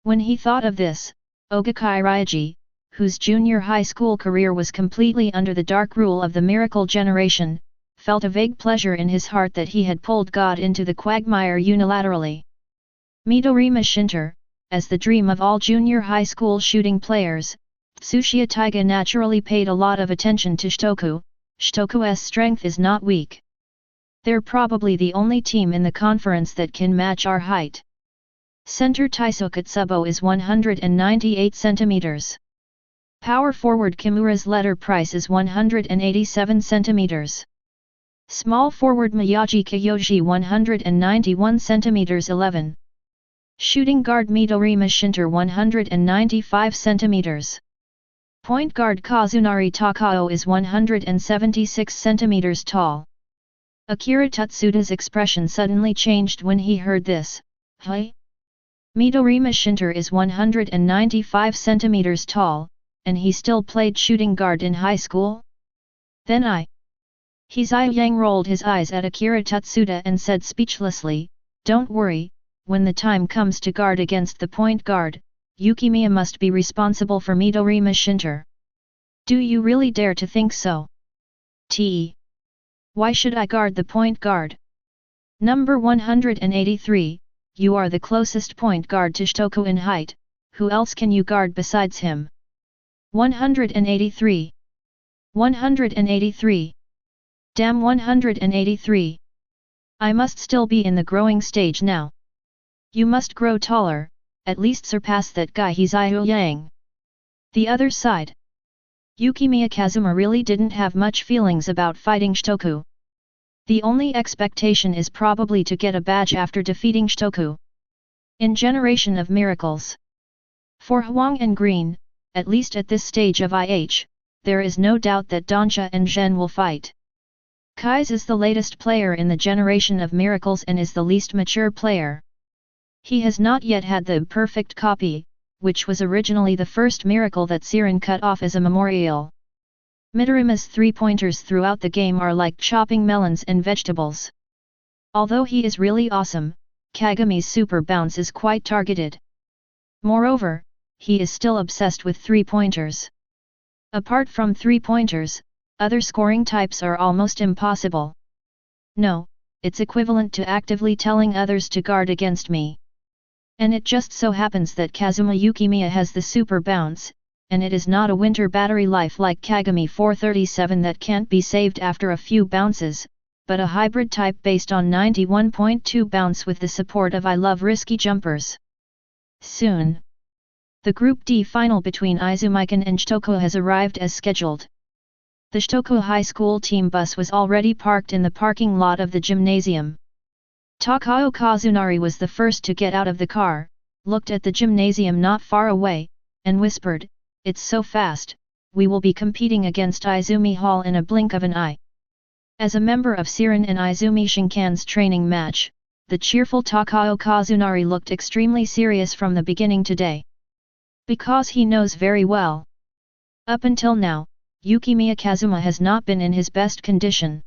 When he thought of this, Ogakai Ryoji, whose junior high school career was completely under the dark rule of the Miracle Generation, felt a vague pleasure in his heart that he had pulled God into the quagmire unilaterally. Midorima Shinter, as the dream of all junior high school shooting players, Tsuchiya Taiga naturally paid a lot of attention to Shitoku. Shitoku's strength is not weak. They're probably the only team in the conference that can match our height. Center Taisokatsubo is 198 cm. Power forward Kimura's letter price is 187 cm. Small forward Miyagi Kyoji 191 cm 11. Shooting guard Midorima Shinter 195 cm. Point guard Kazunari Takao is 176 cm tall. Akira Tutsuda's expression suddenly changed when he heard this. Hey? Midorima Shinter is 195 cm tall, and he still played shooting guard in high school? Then Hizai Yang rolled his eyes at Akira Tutsuda and said speechlessly, "Don't worry, when the time comes to guard against the point guard, Yukimiya must be responsible for Midorima Shinter." Do you really dare to think so? Why should I guard the point guard? Number 183, you are the closest point guard to Shitoku in height, who else can you guard besides him? 183. 183. Damn 183. I must still be in the growing stage now. You must grow taller, at least surpass that guy Hizai Yang. The other side. Yukimiya Kazuma really didn't have much feelings about fighting Shitoku. The only expectation is probably to get a badge after defeating Shitoku. In Generation of Miracles. For Huang and Green, at least at this stage of IH, there is no doubt that Donsha and Zhen will fight. Kai's is the latest player in the Generation of Miracles and is the least mature player. He has not yet had the perfect copy, which was originally the first miracle that Siren cut off as a memorial. Midorima's three-pointers throughout the game are like chopping melons and vegetables. Although he is really awesome, Kagumi's super bounce is quite targeted. Moreover, he is still obsessed with three-pointers. Apart from three-pointers, other scoring types are almost impossible. No, it's equivalent to actively telling others to guard against me. And it just so happens that Kazuma Yukimiya has the super bounce, and it is not a winter battery life like Kagami 437 that can't be saved after a few bounces, but a hybrid type based on 91.2 bounce with the support of I Love Risky Jumpers. Soon. The Group D final between Izumikan and Shitoku has arrived as scheduled. The Shitoku High School team bus was already parked in the parking lot of the gymnasium. Takao Kazunari was the first to get out of the car, looked at the gymnasium not far away, and whispered, "It's so fast, we will be competing against Izumi Hall in a blink of an eye." As a member of Siren and Izumi Shinkan's training match, the cheerful Takao Kazunari looked extremely serious from the beginning today. Because he knows very well. Up until now, Yukimiya Kazuma has not been in his best condition.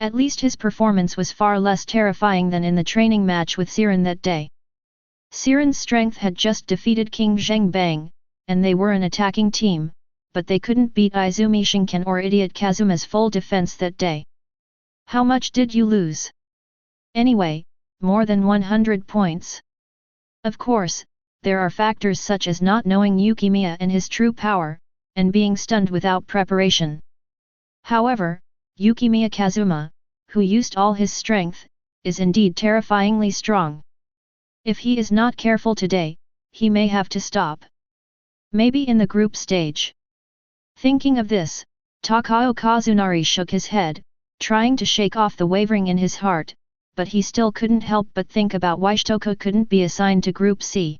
At least his performance was far less terrifying than in the training match with Siren that day. Siren's strength had just defeated King Zhengbang, and they were an attacking team, but they couldn't beat Izumi Shinkan or Idiot Kazuma's full defense that day. How much did you lose? Anyway, more than 100 points. Of course, there are factors such as not knowing Yukimiya and his true power, and being stunned without preparation. However, Yukimiya Kazuma, who used all his strength, is indeed terrifyingly strong. If he is not careful today, he may have to stop. Maybe in the group stage. Thinking of this, Takao Kazunari shook his head, trying to shake off the wavering in his heart, but he still couldn't help but think about why Shitoku couldn't be assigned to Group C.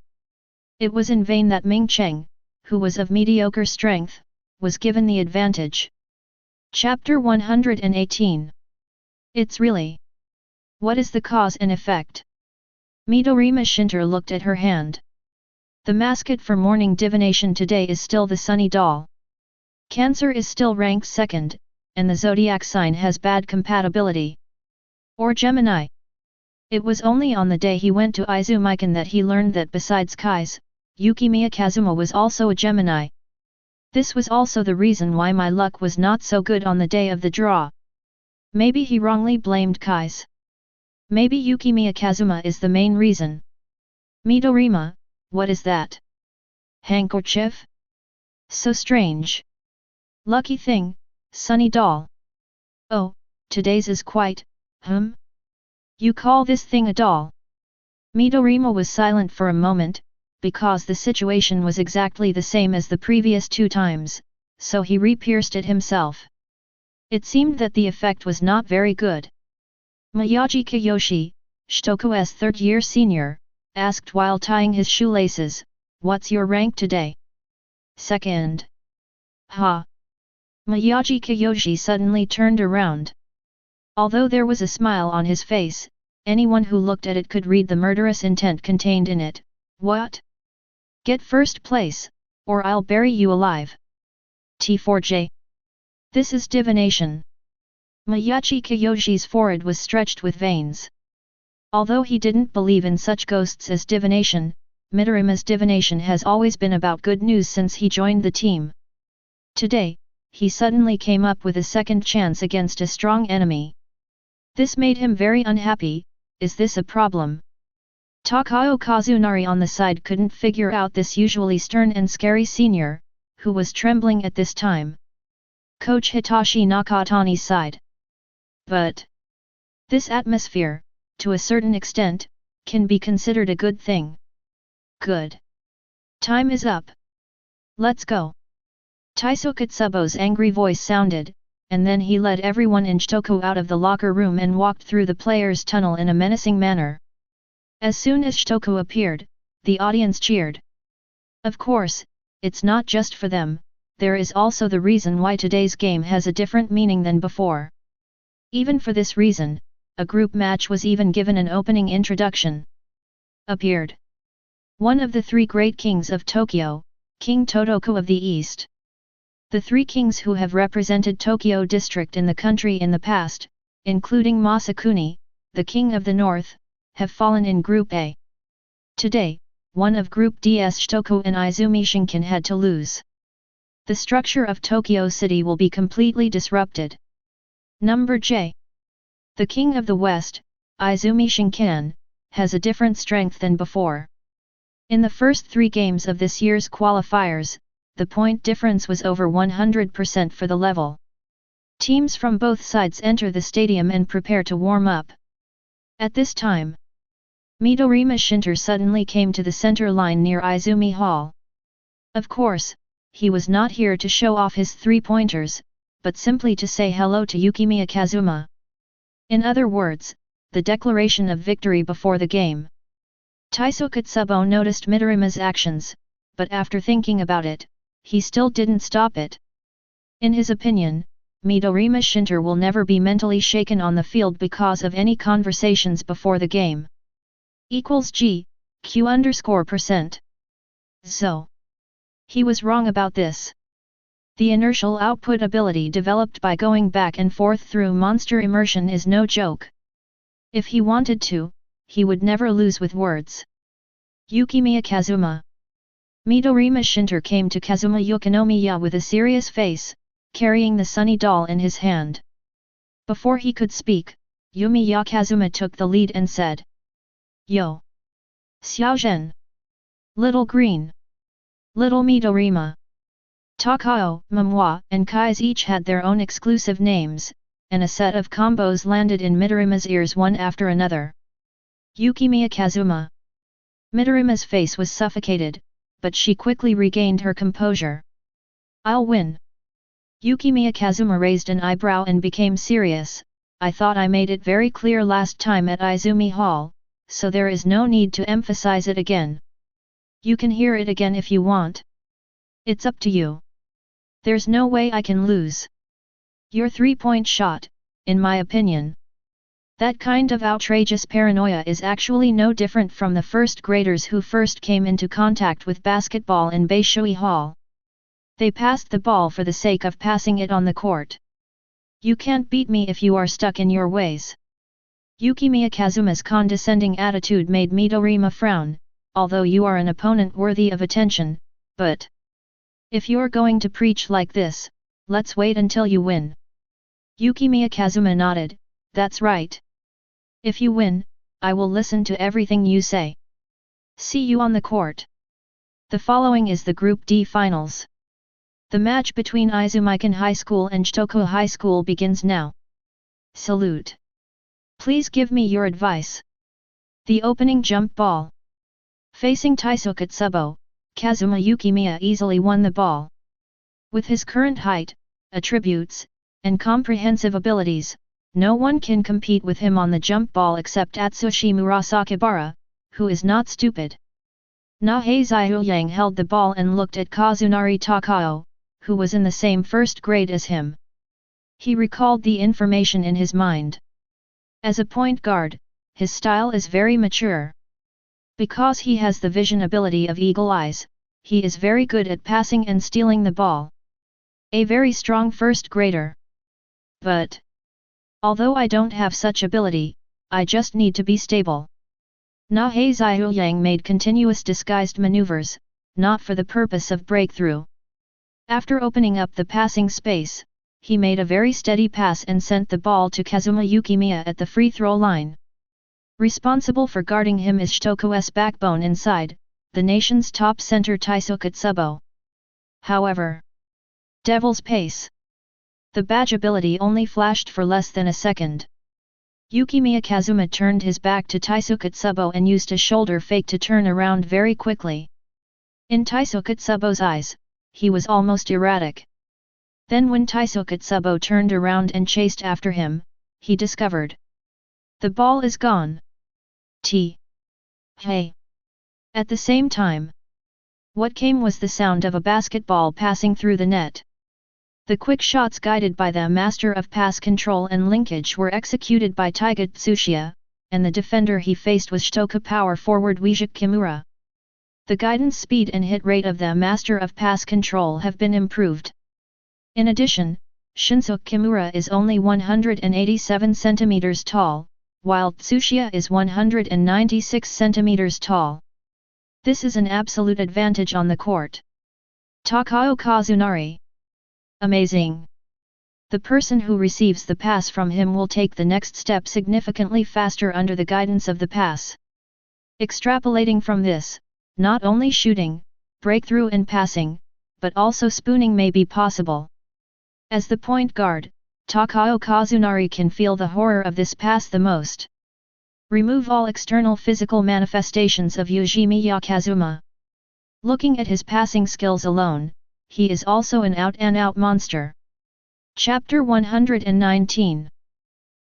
It was in vain that Ming Cheng, who was of mediocre strength, was given the advantage. Chapter 118. It's really. What is the cause and effect? Midorima Shinter looked at her hand. The mascot for morning divination today is still the Sunny Doll. Cancer is still ranked second, and the zodiac sign has bad compatibility. Or Gemini. It was only on the day he went to Izumikan that he learned that besides Kai's, Yukimiya Kazuma was also a Gemini. This was also the reason why my luck was not so good on the day of the draw. Maybe he wrongly blamed Kai's. Maybe Yukimiya Kazuma is the main reason. Midorima, what is that? Handkerchief? So strange. Lucky thing, sunny doll. Oh, today's is quite, You call this thing a doll? Midorima was silent for a moment, because the situation was exactly the same as the previous 2 times, so he re-pierced it himself. It seemed that the effect was not very good. Miyagi Kiyoshi, Shitoku's 3rd-year senior, asked while tying his shoelaces, "What's your rank today?" "2nd. Ha!" Miyagi Kiyoshi suddenly turned around. Although there was a smile on his face, anyone who looked at it could read the murderous intent contained in it. "What? Get 1st place, or I'll bury you alive." T4J. This is divination. Miyagi Kiyoshi's forehead was stretched with veins. Although he didn't believe in such ghosts as divination, Midorima's divination has always been about good news since he joined the team. Today, he suddenly came up with a 2nd chance against a strong enemy. This made him very unhappy. Is this a problem? Takao Kazunari on the side couldn't figure out this usually stern and scary senior, who was trembling at this time. Coach Hitachi Nakatani's side. But this atmosphere, to a certain extent, can be considered a good thing. Good. Time is up. Let's go. Taisokatsubo's angry voice sounded, and then he led everyone in Shitoku out of the locker room and walked through the players' tunnel in a menacing manner. As soon as Shitoku appeared, the audience cheered. Of course, it's not just for them, there is also the reason why today's game has a different meaning than before. Even for this reason, a group match was even given an opening introduction. Appeared one of the 3 great kings of Tokyo, King Todoko of the East. The 3 kings who have represented Tokyo district in the country in the past, including Masakuni, the king of the north, have fallen in Group A. Today, one of Group D's Shitoku and Izumi Shinken had to lose. The structure of Tokyo City will be completely disrupted. Number J. The king of the west, Izumi Shinken, has a different strength than before. In the first 3 games of this year's qualifiers, the point difference was over 100% for the level. Teams from both sides enter the stadium and prepare to warm up. At this time, Midorima Shinter suddenly came to the center line near Izumi Hall. Of course, he was not here to show off his 3-pointers, but simply to say hello to Yukimiya Kazuma. In other words, the declaration of victory before the game. Taisokatsubo noticed Midorima's actions, but after thinking about it, he still didn't stop it. In his opinion, Midorima Shinter will never be mentally shaken on the field because of any conversations before the game. G, Q_%. So. He was wrong about this. The inertial output ability developed by going back and forth through monster immersion is no joke. If he wanted to, he would never lose with words. Yukimiya Kazuma. Midorima Shinter came to Kazuma Yukinomiya with a serious face, carrying the sunny doll in his hand. Before he could speak, Yumiya Kazuma took the lead and said, "Yo! Xiaozhen! Little Green! Little Midorima!" Takao, Momoa, and Kai's each had their own exclusive names, and a set of combos landed in Midorima's ears one after another. Yukimiya Kazuma. Midorima's face was suffocated, but she quickly regained her composure. "I'll win." Yukimiya Kazuma raised an eyebrow and became serious. "I thought I made it very clear last time at Izumi Hall, so there is no need to emphasize it again. You can hear it again if you want. It's up to you. There's no way I can lose. Your 3-point shot, in my opinion. That kind of outrageous paranoia is actually no different from the first graders who first came into contact with basketball in Beishui Hall. They passed the ball for the sake of passing it on the court. You can't beat me if you are stuck in your ways." Yukimiya Kazuma's condescending attitude made Midorima frown, "Although you are an opponent worthy of attention, but if you're going to preach like this, let's wait until you win." Yukimiya Kazuma nodded, "That's right. If you win, I will listen to everything you say." See you on the court. The following is the Group D finals. The match between Izumikan High School and Shitoko High School begins now. Salute. Please give me your advice. The opening jump ball. Facing Teikō Katsubo, Kazuma Yukimiya easily won the ball. With his current height, attributes, and comprehensive abilities, no one can compete with him on the jump ball except Atsushi Murasakibara, who is not stupid. Nahei Ziyuyang held the ball and looked at Kazunari Takao, who was in the same first grade as him. He recalled the information in his mind. As a point guard, his style is very mature. Because he has the vision ability of eagle eyes, he is very good at passing and stealing the ball. A very strong first grader. But although I don't have such ability, I just need to be stable. Nahei Ziyuyang made continuous disguised maneuvers, not for the purpose of breakthrough. After opening up the passing space, he made a very steady pass and sent the ball to Kazuma Yukimiya at the free throw line. Responsible for guarding him is Shitoko's backbone inside, the nation's top center Teikō Katsubo. However, Devil's pace. The badge ability only flashed for less than a second. Yukimiya Kazuma turned his back to Teikō Katsubo and used a shoulder fake to turn around very quickly. In Teikō Katsubo's eyes, he was almost erratic. Then when Teikō Katsubo turned around and chased after him, he discovered. The ball is gone. Hey! At the same time, what came was the sound of a basketball passing through the net. The quick shots guided by the master of pass control and linkage were executed by Taiga Tsuchiya, and the defender he faced was Shitoka power forward Wijik Kimura. The guidance speed and hit rate of the master of pass control have been improved. In addition, Shinsuke Kimura is only 187 cm tall, while Tsuchiya is 196 cm tall. This is an absolute advantage on the court. Takao Kazunari. Amazing. The person who receives the pass from him will take the next step significantly faster under the guidance of the pass. Extrapolating from this, not only shooting, breakthrough and passing, but also spooning may be possible. As the point guard, Takao Kazunari can feel the horror of this pass the most. Remove all external physical manifestations of Yukimiya Kazuma. Looking at his passing skills alone, he is also an out-and-out monster. Chapter 119.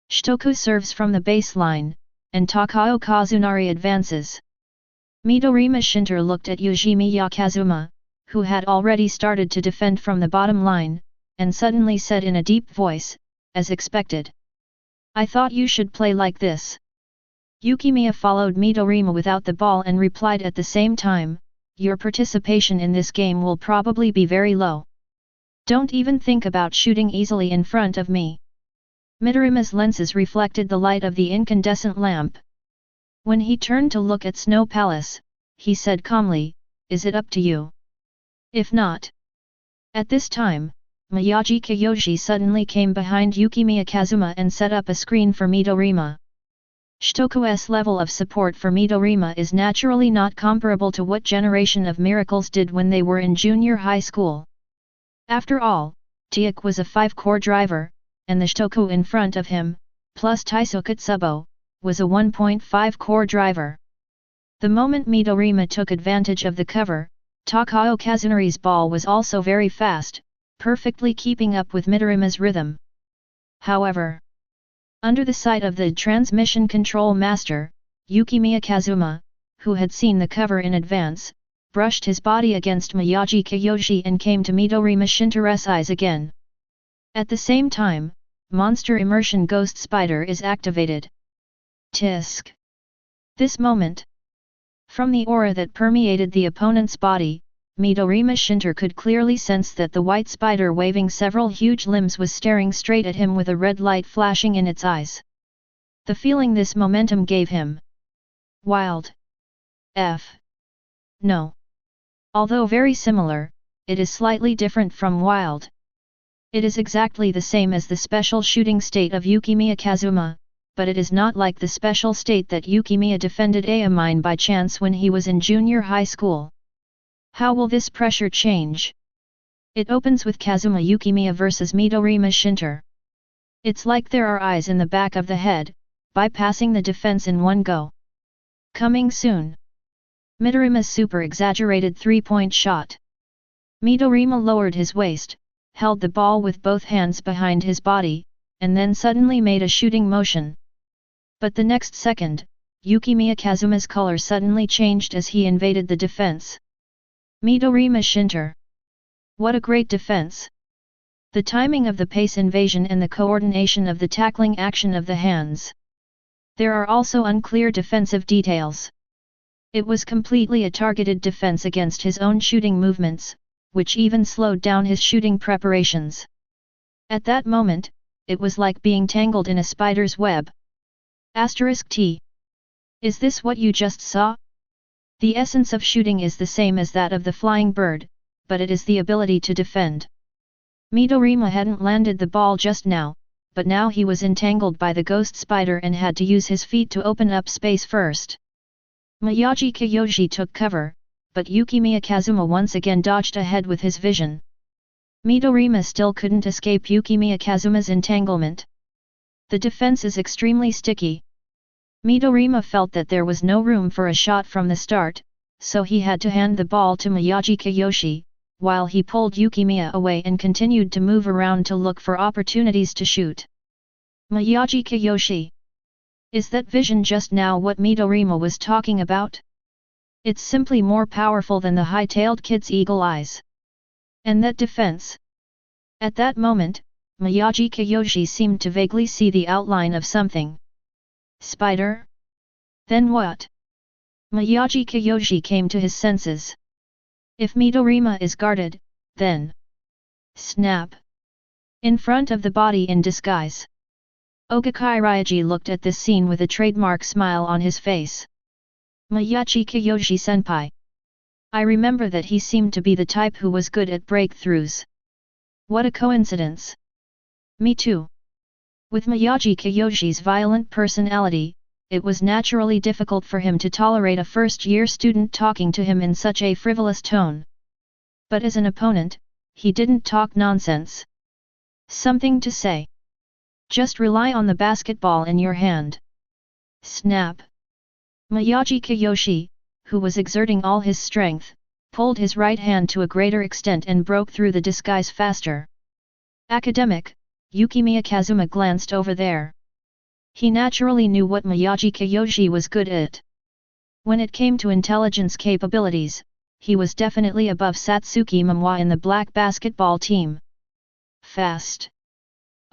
Shitoku serves from the baseline, and Takao Kazunari advances. Midorima Shinter looked at Yukimiya Kazuma, who had already started to defend from the bottom line, and suddenly said in a deep voice, as expected. I thought you should play like this. Yukimiya followed Midorima without the ball and replied at the same time, your participation in this game will probably be very low. Don't even think about shooting easily in front of me. Midorima's lenses reflected the light of the incandescent lamp. When he turned to look at Snow Palace, he said calmly, is it up to you? If not. At this time, Miyagi Kiyoshi suddenly came behind Yukimiya Kazuma and set up a screen for Midorima. Shitoko's level of support for Midorima is naturally not comparable to what Generation of Miracles did when they were in junior high school. After all, Teikō was a 5-core driver, and the Shitoko in front of him, plus Teikō Katsubo, was a 1.5-core driver. The moment Midorima took advantage of the cover, Takao Kazunari's ball was also very fast, perfectly keeping up with Midorima's rhythm. However, under the sight of the transmission control master, Yukimiya Kazuma, who had seen the cover in advance, brushed his body against Miyagi Kiyoshi and came to Midorima Shinter's eyes again. At the same time, Monster Immersion Ghost Spider is activated. Tisk. This moment. From the aura that permeated the opponent's body, Midorima Shinter could clearly sense that the white spider waving several huge limbs was staring straight at him with a red light flashing in its eyes. The feeling this momentum gave him. Wild. No. Although very similar, it is slightly different from wild. It is exactly the same as the special shooting state of Yukimiya Kazuma, but it is not like the special state that Yukimiya defended Amine by chance when he was in junior high school. How will this pressure change? It opens with Kazuma Yukimiya vs Midorima Shinter. It's like there are eyes in the back of the head, bypassing the defense in one go. Coming soon. Midorima's super exaggerated 3-point shot. Midorima lowered his waist, held the ball with both hands behind his body, and then suddenly made a shooting motion. But the next second, Yukimiya Kazuma's color suddenly changed as he invaded the defense. Midorima Shinter. What a great defense! The timing of the pace invasion and the coordination of the tackling action of the hands. There are also unclear defensive details. It was completely a targeted defense against his own shooting movements, which even slowed down his shooting preparations. At that moment, it was like being tangled in a spider's web. *T. Is this what you just saw? The essence of shooting is the same as that of the flying bird, but it is the ability to defend. Midorima hadn't landed the ball just now, but now he was entangled by the ghost spider and had to use his feet to open up space first. Miyagi Kyoji took cover, but Yukimiya Kazuma once again dodged ahead with his vision. Midorima still couldn't escape Yukimiya Kazuma's entanglement. The defense is extremely sticky. Midorima felt that there was no room for a shot from the start, so he had to hand the ball to Miyagi Kyoji, while he pulled Yukimiya away and continued to move around to look for opportunities to shoot. Miyagi Kyoji. Is that vision just now what Midorima was talking about? It's simply more powerful than the high-tailed kid's eagle eyes. And that defense? At that moment, Miyagi Kyoji seemed to vaguely see the outline of something. Spider? Then what? Miyagi Kyoji came to his senses. If Midorima is guarded, then... Snap! In front of the body in disguise. Ogakai Ryaji looked at this scene with a trademark smile on his face. Miyagi Kyoji-senpai. I remember that he seemed to be the type who was good at breakthroughs. What a coincidence. Me too. With Miyagi Kyoji's violent personality, it was naturally difficult for him to tolerate a first-year student talking to him in such a frivolous tone. But as an opponent, he didn't talk nonsense. Something to say. Just rely on the basketball in your hand. Snap! Miyagi Kyoji, who was exerting all his strength, pulled his right hand to a greater extent and broke through the disguise faster. Academic, Yukimiya Kazuma glanced over there. He naturally knew what Miyagi Kyoji was good at. When it came to intelligence capabilities, he was definitely above Satsuki Momoi in the black basketball team. Fast.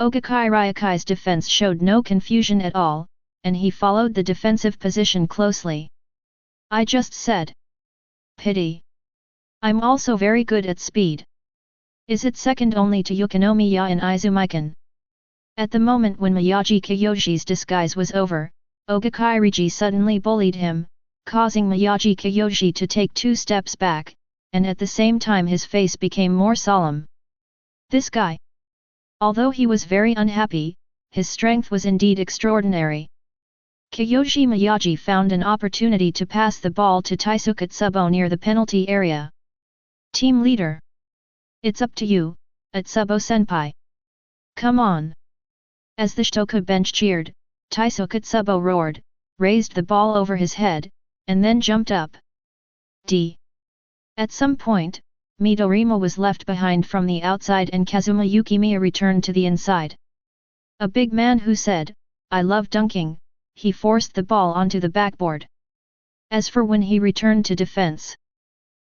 Ogakai Ryakai's defense showed no confusion at all, and he followed the defensive position closely. I just said. Pity. I'm also very good at speed. Is it second only to Yukinomiya and Izumikan? At the moment when Miyagi Kyoji's disguise was over, Ogakai Riji suddenly bullied him, causing Miyagi Kyoji to take 2 steps back, and at the same time his face became more solemn. This guy. Although he was very unhappy, his strength was indeed extraordinary. Kyoji Miyagi found an opportunity to pass the ball to Taisuke Tsubo near the penalty area. Team leader. It's up to you, Tsubo-senpai. Come on. As the Shitoku bench cheered, Taisuke Tsubo roared, raised the ball over his head, and then jumped up. At some point, Midorima was left behind from the outside and Kazuma Yukimiya returned to the inside. A big man who said, I love dunking, he forced the ball onto the backboard. As for when he returned to defense.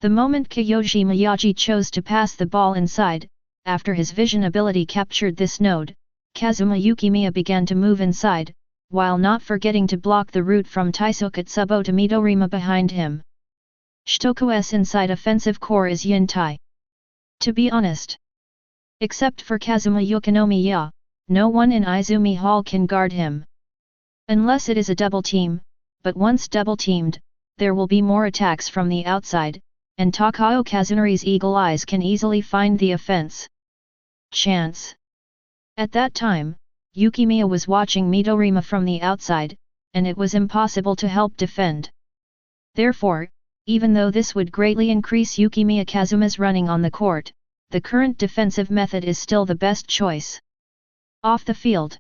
The moment Kyoji Miyagi chose to pass the ball inside, after his vision ability captured this node, Kazuma Yukimiya began to move inside, while not forgetting to block the route from Taisuke Tsubo to Midorima behind him. Shitoku's inside offensive core is yin-tai. To be honest. Except for Kazuma Yukinomiya, no one in Izumi Hall can guard him. Unless it is a double team, but once double-teamed, there will be more attacks from the outside, and Takao Kazunori's eagle eyes can easily find the offense. Chance. At that time, Yukimiya was watching Midorima from the outside, and it was impossible to help defend. Therefore, even though this would greatly increase Yukimiya Kazuma's running on the court, the current defensive method is still the best choice. Off the field.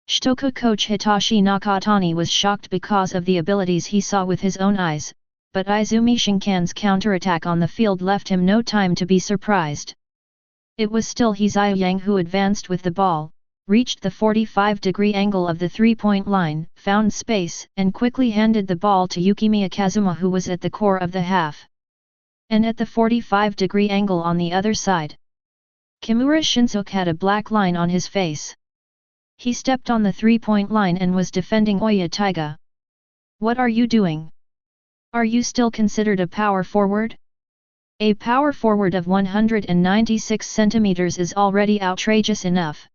Shitoku coach Hitashi Nakatani was shocked because of the abilities he saw with his own eyes, but Izumi Shinkan's counterattack on the field left him no time to be surprised. It was still Hizaya Yang who advanced with the ball, reached the 45-degree angle of the three-point line, found space, and quickly handed the ball to Yukimiya Kazuma, who was at the core of the half. And at the 45-degree angle on the other side, Kimura Shinsuke had a black line on his face. He stepped on the three-point line and was defending Oya Taiga. What are you doing? Are you still considered a power forward? A power forward of 196 centimeters is already outrageous enough.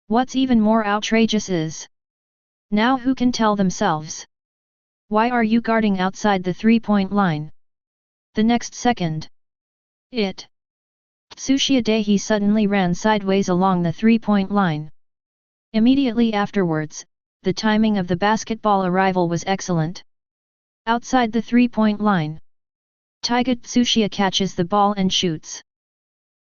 What's even more outrageous is, now who can tell themselves? Why are you guarding outside the three-point line? The next second, Tsuchiya Daihi suddenly ran sideways along the three-point line. Immediately afterwards, the timing of the basketball arrival was excellent. Outside the three-point line, Taiga Tsuchiya catches the ball and shoots.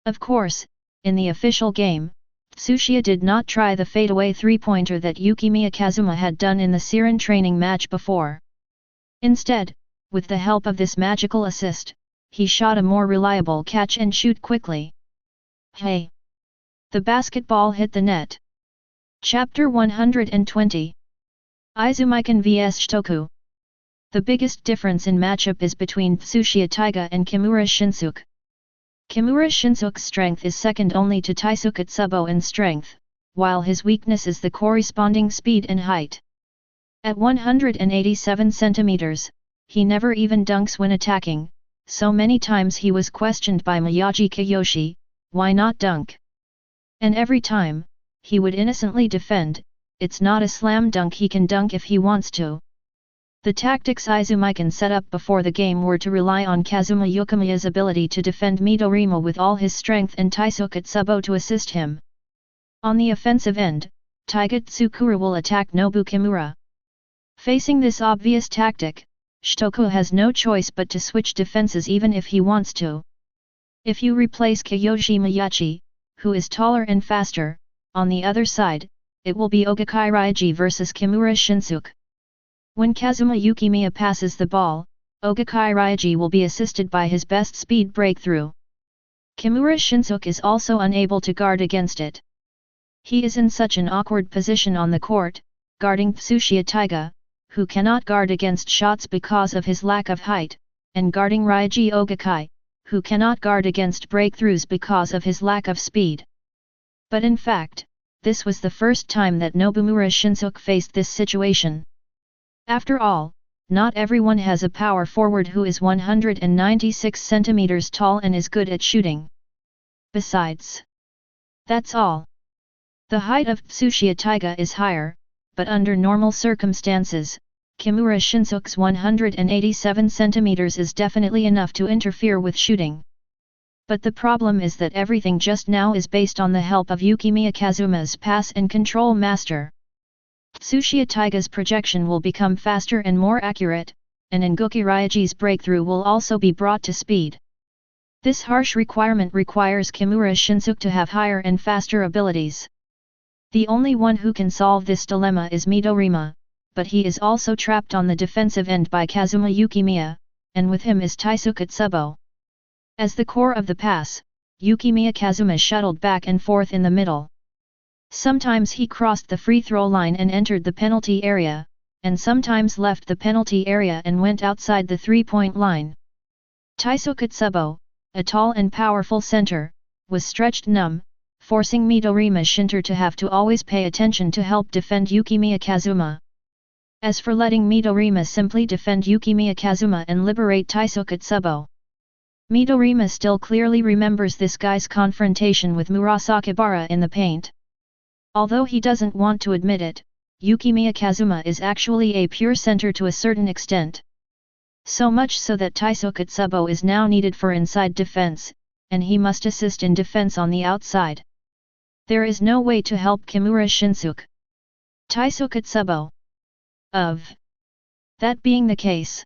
Of course, in the official game, Tsuchiya did not try the fadeaway three-pointer that Yukimiya Kazuma had done in the Siren training match before. Instead, with the help of this magical assist, he shot a more reliable catch and shoot quickly. Hey! The basketball hit the net. Chapter 120. Izumikan vs Shitoku. The biggest difference in matchup is between Tsuchiya Taiga and Kimura Shinsuke. Kimura Shinsuke's strength is second only to Taisuke Tsubo in strength, while his weakness is the corresponding speed and height. At 187 centimeters, he never even dunks when attacking, so many times he was questioned by Miyagi Kiyoshi, why not dunk? And every time, he would innocently defend, it's not a slam dunk, he can dunk if he wants to. The tactics Izumikan set up before the game were to rely on Kazuma Yukimiya's ability to defend Midorima with all his strength and Taisuke Tsubo to assist him. On the offensive end, Taiga Tsukura will attack Nobu Kimura. Facing this obvious tactic, Shitoku has no choice but to switch defenses even if he wants to. If you replace Kiyoshi Miyachi, who is taller and faster, on the other side, it will be Ogakai Raiji versus Kimura Shinsuke. When Kazuma Yukimiya passes the ball, Ogakai Raiji will be assisted by his best speed breakthrough. Kimura Shinsuke is also unable to guard against it. He is in such an awkward position on the court, guarding Tsuchiya Taiga, who cannot guard against shots because of his lack of height, and guarding Raiji Ogakai, who cannot guard against breakthroughs because of his lack of speed. But in fact, this was the first time that Nobumura Shinsuke faced this situation. After all, not everyone has a power forward who is 196 centimeters tall and is good at shooting. Besides, that's all. The height of Tsuchiya Taiga is higher, but under normal circumstances, Kimura Shinsuke's 187 centimeters is definitely enough to interfere with shooting. But the problem is that everything just now is based on the help of Yukimiya Kazuma's pass and control master. Tsuchiya Taiga's projection will become faster and more accurate, and Ngoki Raiji's breakthrough will also be brought to speed. This harsh requirement requires Kimura Shinsuke to have higher and faster abilities. The only one who can solve this dilemma is Midorima, but he is also trapped on the defensive end by Kazuma Yukimiya, and with him is Taisuke Tsubo. As the core of the pass, Yukimiya Kazuma shuttled back and forth in the middle. Sometimes he crossed the free throw line and entered the penalty area, and sometimes left the penalty area and went outside the three-point line. Taisuke Tsubo, a tall and powerful center, was stretched numb, forcing Midorima Shinter to have to always pay attention to help defend Yukimiya Kazuma. As for letting Midorima simply defend Yukimiya Kazuma and liberate Taisuke Tsubo, Midorima still clearly remembers this guy's confrontation with Murasakibara in the paint. Although he doesn't want to admit it, Yukimiya Kazuma is actually a pure center to a certain extent. So much so that Taisuke Tsubo is now needed for inside defense, and he must assist in defense on the outside. There is no way to help Kimura Shinsuke. Taisukatsubo. Of that being the case,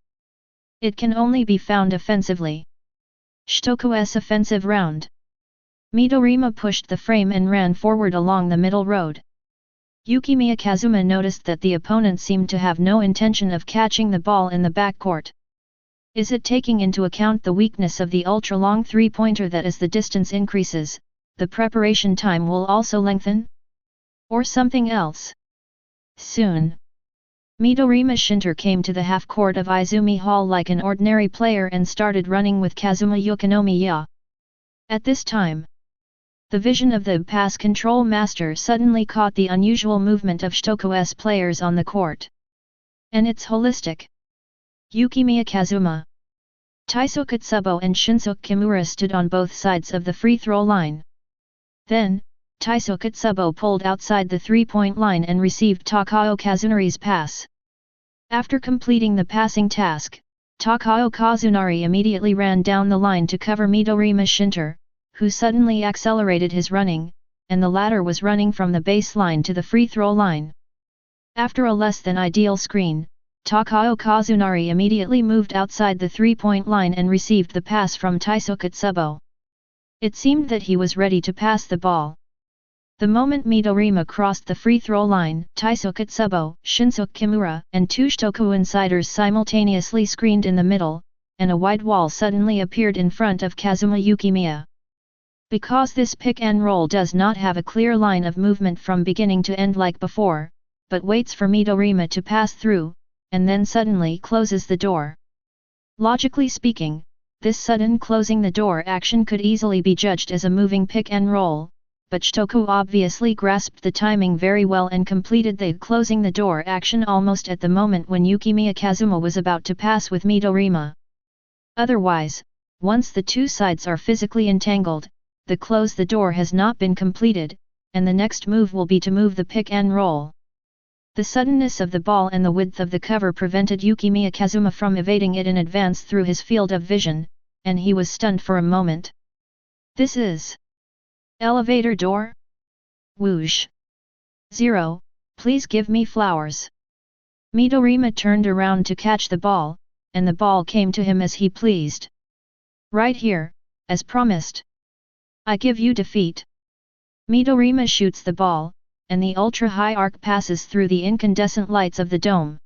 it can only be found offensively. Shitoku's offensive round. Midorima pushed the frame and ran forward along the middle road. Yukimiya Kazuma noticed that the opponent seemed to have no intention of catching the ball in the backcourt. Is it taking into account the weakness of the ultra-long three-pointer that as the distance increases, the preparation time will also lengthen? Or something else? Soon, Midorima Shinter came to the half-court of Izumi Hall like an ordinary player and started running with Kazuma Yukimiya. At this time, the vision of the pass control master suddenly caught the unusual movement of Shitoku's players on the court. And it's holistic. Yukimiya Kazuma, Taisukatsubo and Shinsuke Kimura stood on both sides of the free throw line. Then, Taisukatsubo pulled outside the three-point line and received Takao Kazunari's pass. After completing the passing task, Takao Kazunari immediately ran down the line to cover Midorima Shinter, who suddenly accelerated his running, and the latter was running from the baseline to the free throw line. After a less than ideal screen, Takao Kazunari immediately moved outside the three-point line and received the pass from Taisukatsubo. It seemed that he was ready to pass the ball. The moment Midorima crossed the free throw line, Taisukatsubo, Shinsuke Kimura, and two Shitoku insiders simultaneously screened in the middle, and a wide wall suddenly appeared in front of Kazuma Yukimiya. Because this pick and roll does not have a clear line of movement from beginning to end like before, but waits for Midorima to pass through, and then suddenly closes the door. Logically speaking, this sudden closing the door action could easily be judged as a moving pick and roll, but Shitoku obviously grasped the timing very well and completed the closing the door action almost at the moment when Yukimiya Kazuma was about to pass with Midorima. Otherwise, once the two sides are physically entangled, the close the door has not been completed, and the next move will be to move the pick and roll. The suddenness of the ball and the width of the cover prevented Yukimiya Kazuma from evading it in advance through his field of vision, and he was stunned for a moment. This is elevator door? Whoosh. 0, please give me flowers. Midorima turned around to catch the ball, and the ball came to him as he pleased. Right here, as promised. I give you defeat. Midorima shoots the ball, and the ultra-high arc passes through the incandescent lights of the dome.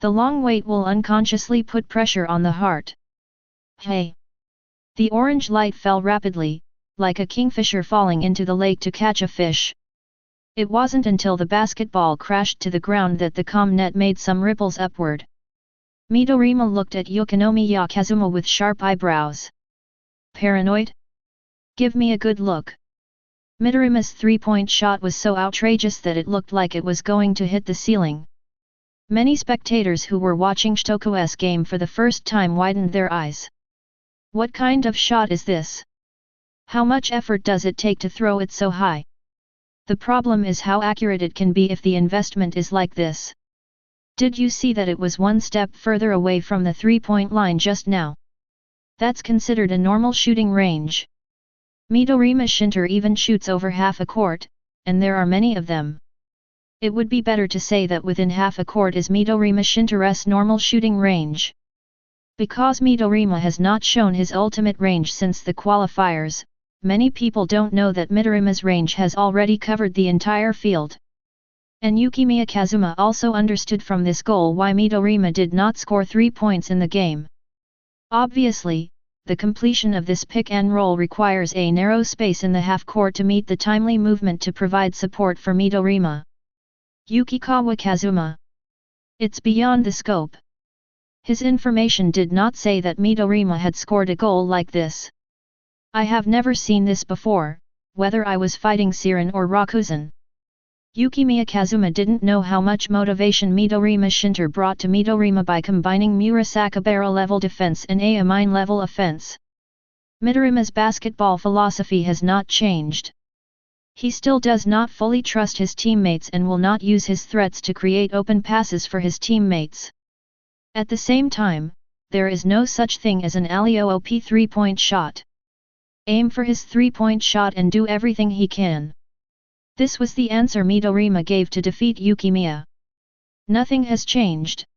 The long wait will unconsciously put pressure on the heart. Hey! The orange light fell rapidly, like a kingfisher falling into the lake to catch a fish. It wasn't until the basketball crashed to the ground that the comm net made some ripples upward. Midorima looked at Yukimiya Kazuma with sharp eyebrows. Paranoid? Give me a good look. Midorima's three-point shot was so outrageous that it looked like it was going to hit the ceiling. Many spectators who were watching Shitoku's game for the first time widened their eyes. What kind of shot is this? How much effort does it take to throw it so high? The problem is how accurate it can be if the investment is like this. Did you see that it was one step further away from the three-point line just now? That's considered a normal shooting range. Midorima Shinter even shoots over half a court, and there are many of them. It would be better to say that within half a court is Midorima Shinter's normal shooting range. Because Midorima has not shown his ultimate range since the qualifiers, many people don't know that Midorima's range has already covered the entire field. And Yukimiya Kazuma also understood from this goal why Midorima did not score 3 points in the game. Obviously, the completion of this pick and roll requires a narrow space in the half-court to meet the timely movement to provide support for Midorima. Yukikawa Kazuma. It's beyond the scope. His information did not say that Midorima had scored a goal like this. I have never seen this before, whether I was fighting Siren or Rakuzan. Yukimiya Kazuma didn't know how much motivation Midorima Shinter brought to Midorima by combining Murasakibara level defense and Amine level offense. Midorima's basketball philosophy has not changed. He still does not fully trust his teammates and will not use his threats to create open passes for his teammates. At the same time, there is no such thing as an alley-oop 3-point shot. Aim for his 3-point shot and do everything he can. This was the answer Midorima gave to defeat Yukimiya. Nothing has changed.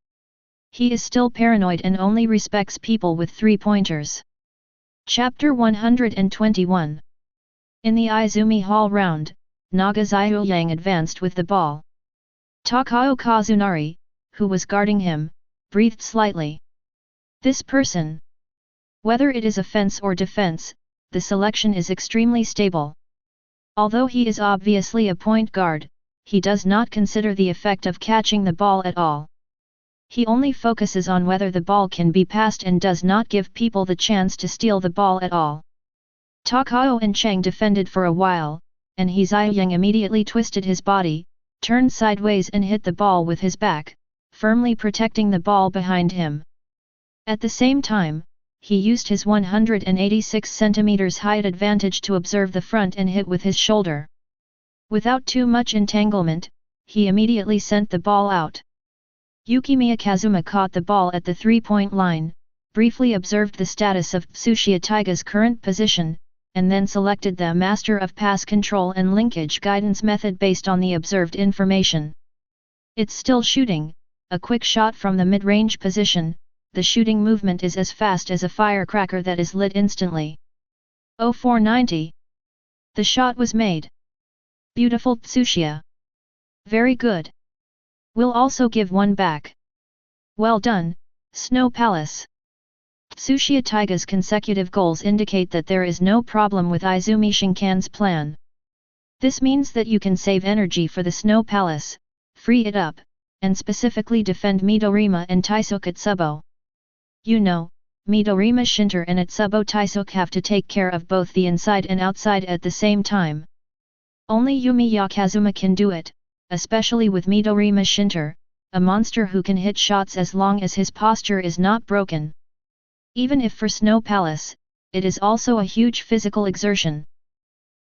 He is still paranoid and only respects people with 3-pointers. Chapter 121. In the Izumi Hall round, Naga Ziyuyang advanced with the ball. Takao Kazunari, who was guarding him, breathed slightly. This person. Whether it is offense or defense, the selection is extremely stable. Although he is obviously a point guard, he does not consider the effect of catching the ball at all. He only focuses on whether the ball can be passed and does not give people the chance to steal the ball at all. Takao and Chang defended for a while, and Ziyuyang immediately twisted his body, turned sideways and hit the ball with his back, firmly protecting the ball behind him. At the same time, he used his 186 cm height advantage to observe the front and hit with his shoulder. Without too much entanglement, he immediately sent the ball out. Yukimiya Kazuma caught the ball at the 3-point line, briefly observed the status of Tsuchiya Taiga's current position, and then selected the Master of Pass Control and Linkage Guidance method based on the observed information. It's still shooting, a quick shot from the mid-range position. The shooting movement is as fast as a firecracker that is lit instantly. 0490. The shot was made. Beautiful Tsuchiya. Very good. We'll also give one back. Well done, Snow Palace. Tsuchiya Taiga's consecutive goals indicate that there is no problem with Izumi Shinkan's plan. This means that you can save energy for the Snow Palace, free it up, and specifically defend Midorima and Taisuke Tsubo. You know, Midorima Shinter and Atsubo Taisuke have to take care of both the inside and outside at the same time. Only Yumiya Kazuma can do it, especially with Midorima Shinter, a monster who can hit shots as long as his posture is not broken. Even if for Snow Palace, it is also a huge physical exertion.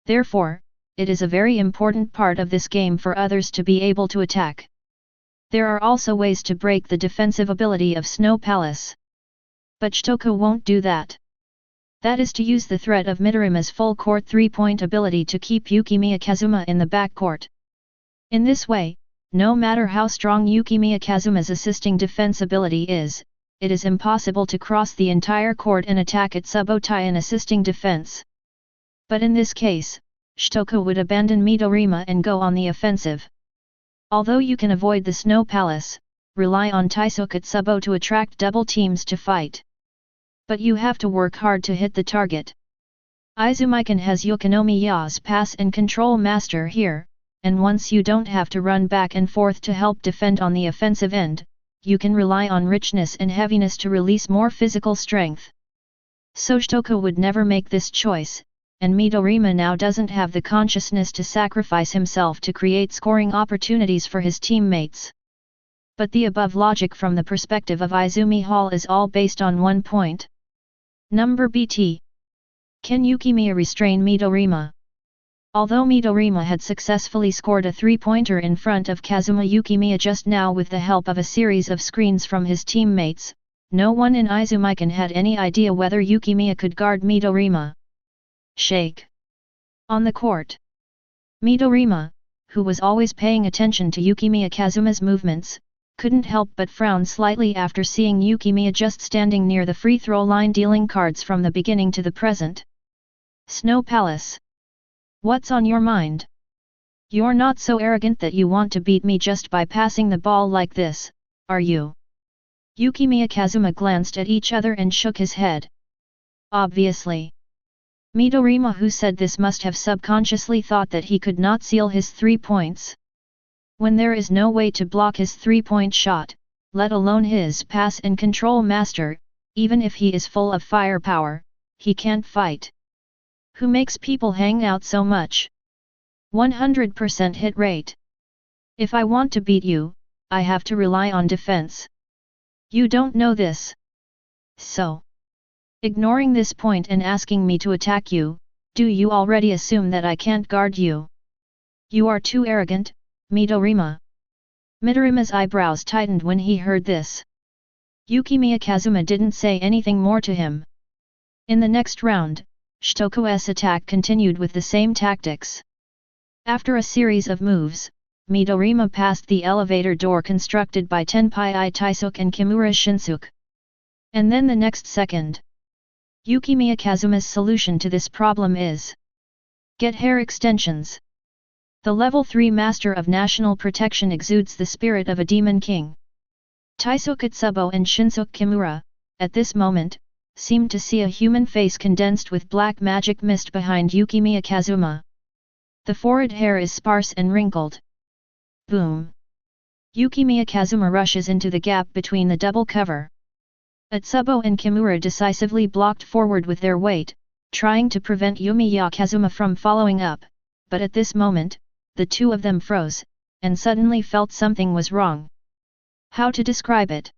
Therefore, it is a very important part of this game for others to be able to attack. There are also ways to break the defensive ability of Snow Palace. But Shitoko won't do that. That is to use the threat of Midorima's full court 3-point ability to keep Yukimiya Kazuma in the backcourt. In this way, no matter how strong Yukimiya Kazuma's assisting defense ability is, it is impossible to cross the entire court and attack Atsubo Tai in assisting defense. But in this case, Shitoko would abandon Midorima and go on the offensive. Although you can avoid the Snow Palace, rely on Taisuke Tsubo to attract double teams to fight. But you have to work hard to hit the target. Izumikan has Yukinomiya's pass and control master here, and once you don't have to run back and forth to help defend on the offensive end, you can rely on richness and heaviness to release more physical strength. So Shitoko would never make this choice, and Midorima now doesn't have the consciousness to sacrifice himself to create scoring opportunities for his teammates. But the above logic from the perspective of Izumi Hall is all based on one point. Number BT. Can Yukimiya restrain Midorima? Although Midorima had successfully scored a 3-pointer in front of Kazuma Yukimiya just now with the help of a series of screens from his teammates, no one in Izumikan had any idea whether Yukimiya could guard Midorima. Shake. On the court. Midorima, who was always paying attention to Yukimiya Kazuma's movements, couldn't help but frown slightly after seeing Yukimiya just standing near the free throw line dealing cards from the beginning to the present. Snow Palace. What's on your mind? You're not so arrogant that you want to beat me just by passing the ball like this, are you? Yukimiya Kazuma glanced at each other and shook his head. Obviously. Midorima, who said this, must have subconsciously thought that he could not seal his 3 points. When there is no way to block his 3-point shot, let alone his pass and control master, even if he is full of firepower, he can't fight. Who makes people hang out so much? 100% hit rate. If I want to beat you, I have to rely on defense. You don't know this. So, ignoring this point and asking me to attack you, do you already assume that I can't guard you? You are too arrogant, Midorima. Midorima's eyebrows tightened when he heard this. Yukimiya Kazuma didn't say anything more to him. In the next round, Shitoko's attack continued with the same tactics. After a series of moves, Midorima passed the elevator door constructed by Tenpai Taisuk and Kimura Shinsuke. And then the next second, Yukimiya Kazuma's solution to this problem is get hair extensions. The level 3 Master of National Protection exudes the spirit of a demon king. Taisuk Atsubo and Shinsuke Kimura, at this moment, seemed to see a human face condensed with black magic mist behind Yukimiya Kazuma. The forehead hair is sparse and wrinkled. Boom! Yukimiya Kazuma rushes into the gap between the double cover. Atsubo and Kimura decisively blocked forward with their weight, trying to prevent Yumiya Kazuma from following up, but at this moment, the two of them froze, and suddenly felt something was wrong. How to describe it?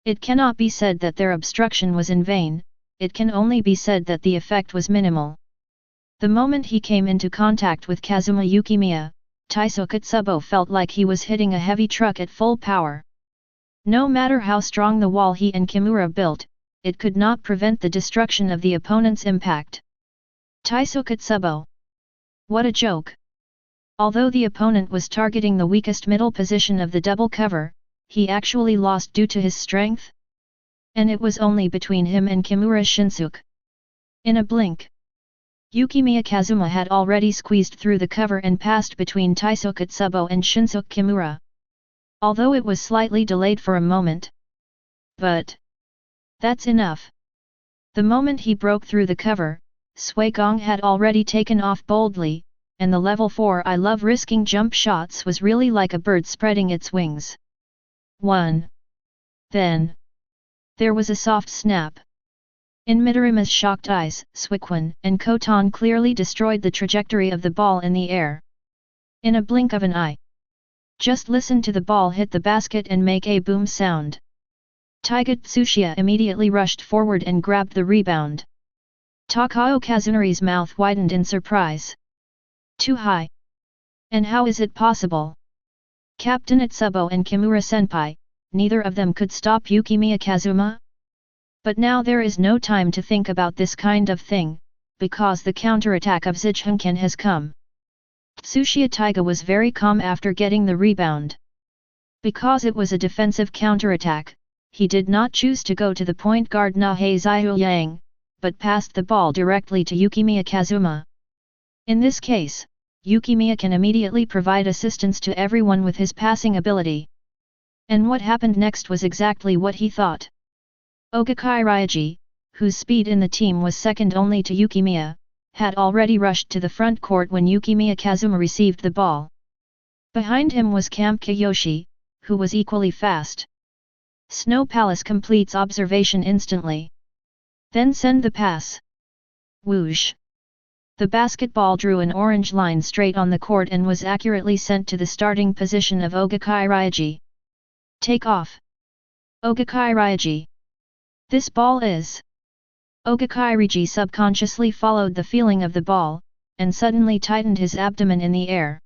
It cannot be said that their obstruction was in vain, it can only be said that the effect was minimal. The moment he came into contact with Kazuma Yukimiya, Taisuk Atsubo felt like he was hitting a heavy truck at full power. No matter how strong the wall he and Kimura built, it could not prevent the destruction of the opponent's impact. Taisuk Atsubo. What a joke! Although the opponent was targeting the weakest middle position of the double cover, he actually lost due to his strength? And it was only between him and Kimura Shinsuke. In a blink, Yukimiya Kazuma had already squeezed through the cover and passed between Taisuk Atsubo and Shinsuke Kimura. Although it was slightly delayed for a moment. But that's enough. The moment he broke through the cover, Sui Gong had already taken off boldly, and the level 4 I love risking jump shots was really like a bird spreading its wings. 1. Then there was a soft snap. In Midorima's shocked eyes, Suikwon and Koton clearly destroyed the trajectory of the ball in the air. In a blink of an eye. Just listen to the ball hit the basket and make a boom sound. Taiga Tsuchiya immediately rushed forward and grabbed the rebound. Takao Kazunori's mouth widened in surprise. Too high. And how is it possible? Captain Atsubo and Kimura Senpai, neither of them could stop Yukimiya Kazuma? But now there is no time to think about this kind of thing, because the counterattack of Zijhunken has come. Tsuchiya Taiga was very calm after getting the rebound. Because it was a defensive counterattack, he did not choose to go to the point guard Nahei Ziyang, but passed the ball directly to Yukimiya Kazuma. In this case, Yukimiya can immediately provide assistance to everyone with his passing ability. And what happened next was exactly what he thought. Ogakai Ryaji, whose speed in the team was second only to Yukimiya, had already rushed to the front court when Yukimiya Kazuma received the ball. Behind him was Camp Kiyoshi, who was equally fast. Snow Palace completes observation instantly. Then send the pass. Whoosh! The basketball drew an orange line straight on the court and was accurately sent to the starting position of Ogakai Ryaji. Take off! Ogakai Ryaji! This ball is... Ogakai Ryaji subconsciously followed the feeling of the ball, and suddenly tightened his abdomen in the air.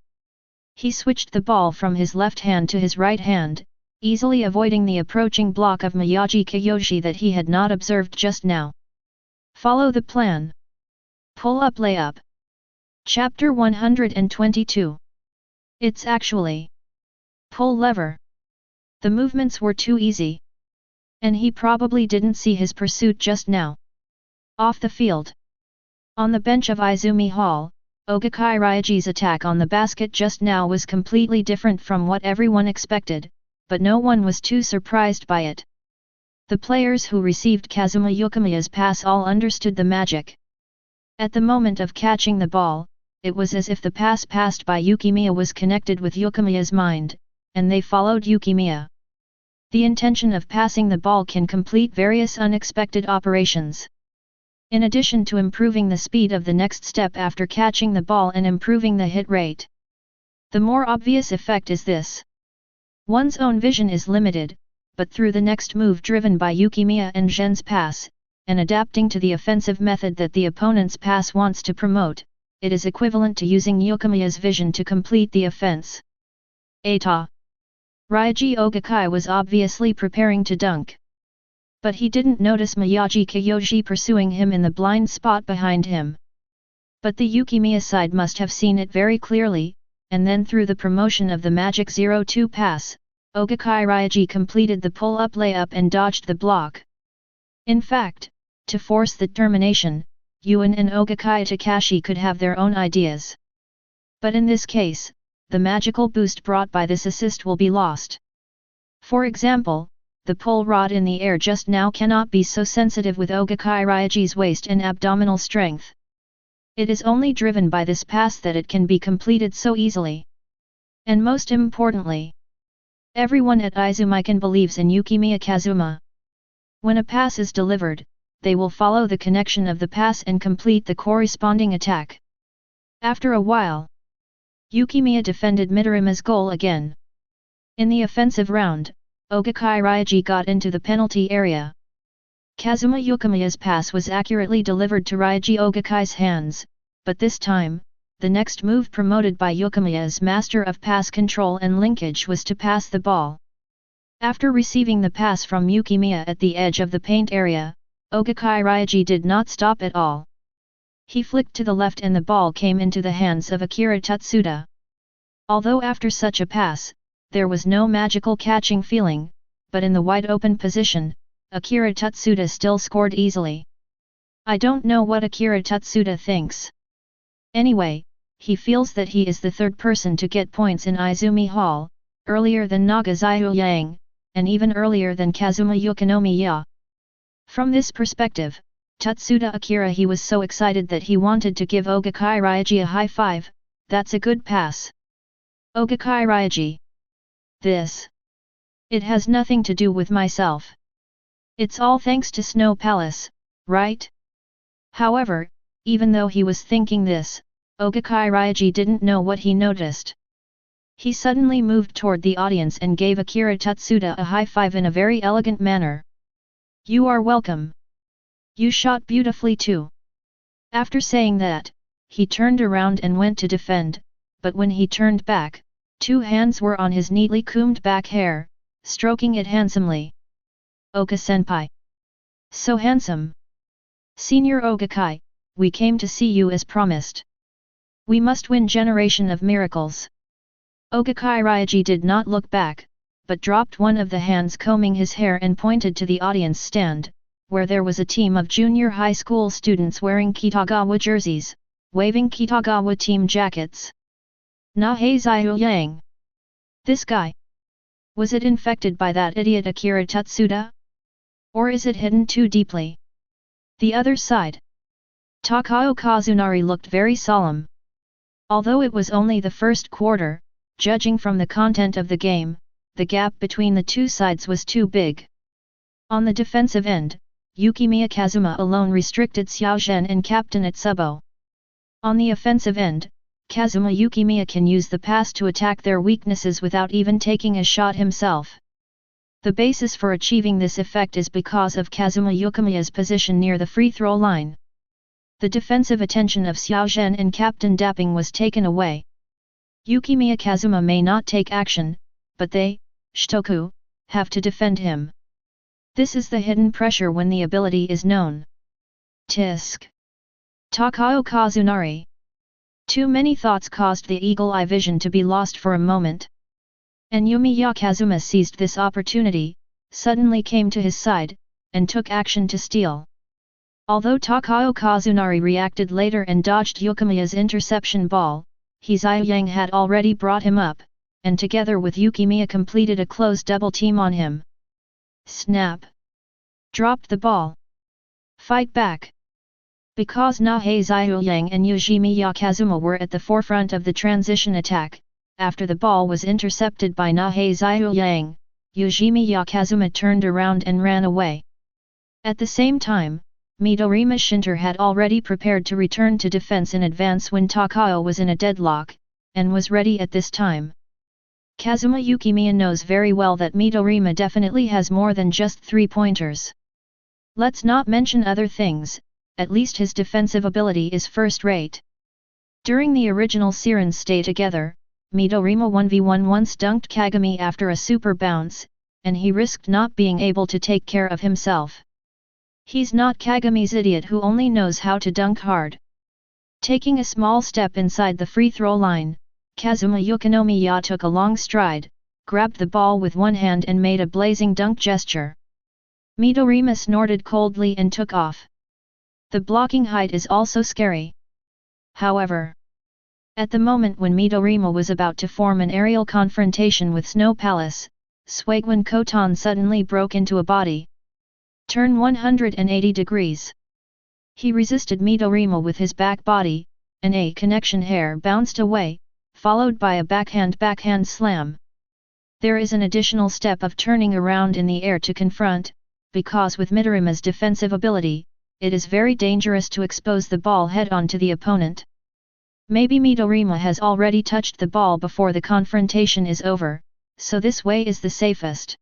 He switched the ball from his left hand to his right hand, easily avoiding the approaching block of Miyagi Kiyoshi that he had not observed just now. Follow the plan. Pull up layup. Chapter 122. It's actually pull lever. The movements were too easy. And he probably didn't see his pursuit just now. Off the field. On the bench of Izumi Hall, Ogakai Ryaji's attack on the basket just now was completely different from what everyone expected, but no one was too surprised by it. The players who received Kazuma Yukimiya's pass all understood the magic. At the moment of catching the ball, it was as if the pass passed by Yukimiya was connected with Yukimiya's mind, and they followed Yukimiya. The intention of passing the ball can complete various unexpected operations. In addition to improving the speed of the next step after catching the ball and improving the hit rate. The more obvious effect is this. One's own vision is limited, but through the next move driven by Yukimiya and Zhen's pass, and adapting to the offensive method that the opponent's pass wants to promote, it is equivalent to using Yukimiya's vision to complete the offense. Eta. Ryaji Ogakai was obviously preparing to dunk. But he didn't notice Miyagi Kiyoshi pursuing him in the blind spot behind him. But the Yukimiya side must have seen it very clearly, and then through the promotion of the Magic 02 pass, Ogakai Ryaji completed the pull-up layup and dodged the block. In fact, to force the termination, Yuan and Ogakai Takashi could have their own ideas. But in this case, the magical boost brought by this assist will be lost. For example, the pull rod in the air just now cannot be so sensitive with Ogakai Ryaji's waist and abdominal strength. It is only driven by this pass that it can be completed so easily. And most importantly, everyone at Izumikan believes in Yukimiya Kazuma. When a pass is delivered, they will follow the connection of the pass and complete the corresponding attack. After a while, Yukimiya defended Midorima's goal again. In the offensive round, Ogakai Ryaji got into the penalty area. Kazuma Yukimiya's pass was accurately delivered to Ryaji Ogakai's hands, but this time, the next move promoted by Yukimiya's master of pass control and linkage was to pass the ball. After receiving the pass from Yukimiya at the edge of the paint area, Ogakai Ryaji did not stop at all. He flicked to the left and the ball came into the hands of Akira Tatsuda. Although after such a pass, there was no magical catching feeling, but in the wide-open position, Akira Tatsuda still scored easily. I don't know what Akira Tatsuda thinks. Anyway, he feels that he is the third person to get points in Izumi Hall, earlier than Nagazayu Yang, and even earlier than Kazuma Yukinomiya. From this perspective, Tatsuda Akira he was so excited that he wanted to give Ogakai Ryaji a high five. That's a good pass. Ogakai Ryaji. This. It has nothing to do with myself. It's all thanks to Snow Palace, right? However, even though he was thinking this, Ogakai Ryaji didn't know what he noticed. He suddenly moved toward the audience and gave Akira Tatsuda a high five in a very elegant manner. You are welcome. You shot beautifully too. After saying that, he turned around and went to defend, but when he turned back, two hands were on his neatly combed back hair, stroking it handsomely. Oka-senpai. So handsome. Senior Ogakai, we came to see you as promised. We must win Generation of Miracles. Ogakai Ryaji did not look back, but dropped one of the hands combing his hair and pointed to the audience stand, where there was a team of junior high school students wearing Kitagawa jerseys, waving Kitagawa team jackets. Naheizayu Yang. This guy. Was it infected by that idiot Akira Tatsuda? Or is it hidden too deeply? The other side. Takao Kazunari looked very solemn. Although it was only the first quarter, judging from the content of the game, the gap between the two sides was too big. On the defensive end, Yukimiya Kazuma alone restricted Xiao Zhen and Captain Itsubo. On the offensive end, Kazuma Yukimiya can use the pass to attack their weaknesses without even taking a shot himself. The basis for achieving this effect is because of Kazuma Yukimiya's position near the free throw line. The defensive attention of Xiao Zhen and Captain Dapping was taken away. Yukimiya Kazuma may not take action, but they, Shitoku, have to defend him. This is the hidden pressure when the ability is known. Tisk. Takao Kazunari. Too many thoughts caused the eagle-eye vision to be lost for a moment. And Yumiya Kazuma seized this opportunity, suddenly came to his side, and took action to steal. Although Takao Kazunari reacted later and dodged Yukimiya's interception ball, Heizayu Yang had already brought him up, and together with Yukimiya completed a close double team on him. Snap! Dropped the ball. Fight back! Because Naheizayu Yang and Yukimiya Kazuma were at the forefront of the transition attack, after the ball was intercepted by Naheizayu Yang, Yukimiya Kazuma turned around and ran away. At the same time, Midorima Shinter had already prepared to return to defense in advance when Takao was in a deadlock, and was ready at this time. Kazuma Yukimiya knows very well that Midorima definitely has more than just 3-pointers. Let's not mention other things, at least his defensive ability is first-rate. During the original Siren's stay together, Midorima 1v1 once dunked Kagami after a super bounce, and he risked not being able to take care of himself. He's not Kagami's idiot who only knows how to dunk hard. Taking a small step inside the free throw line, Kazuma Yukimiya took a long stride, grabbed the ball with one hand and made a blazing dunk gesture. Midorima snorted coldly and took off. The blocking height is also scary. However, at the moment when Midorima was about to form an aerial confrontation with Snow Palace, Swagwan Kotan suddenly broke into a body turn 180 degrees. He resisted Midorima with his back body, and a connection hair bounced away, followed by a backhand slam. There is an additional step of turning around in the air to confront, because with Midorima's defensive ability, it is very dangerous to expose the ball head-on to the opponent. Maybe Midorima has already touched the ball before the confrontation is over, so this way is the safest.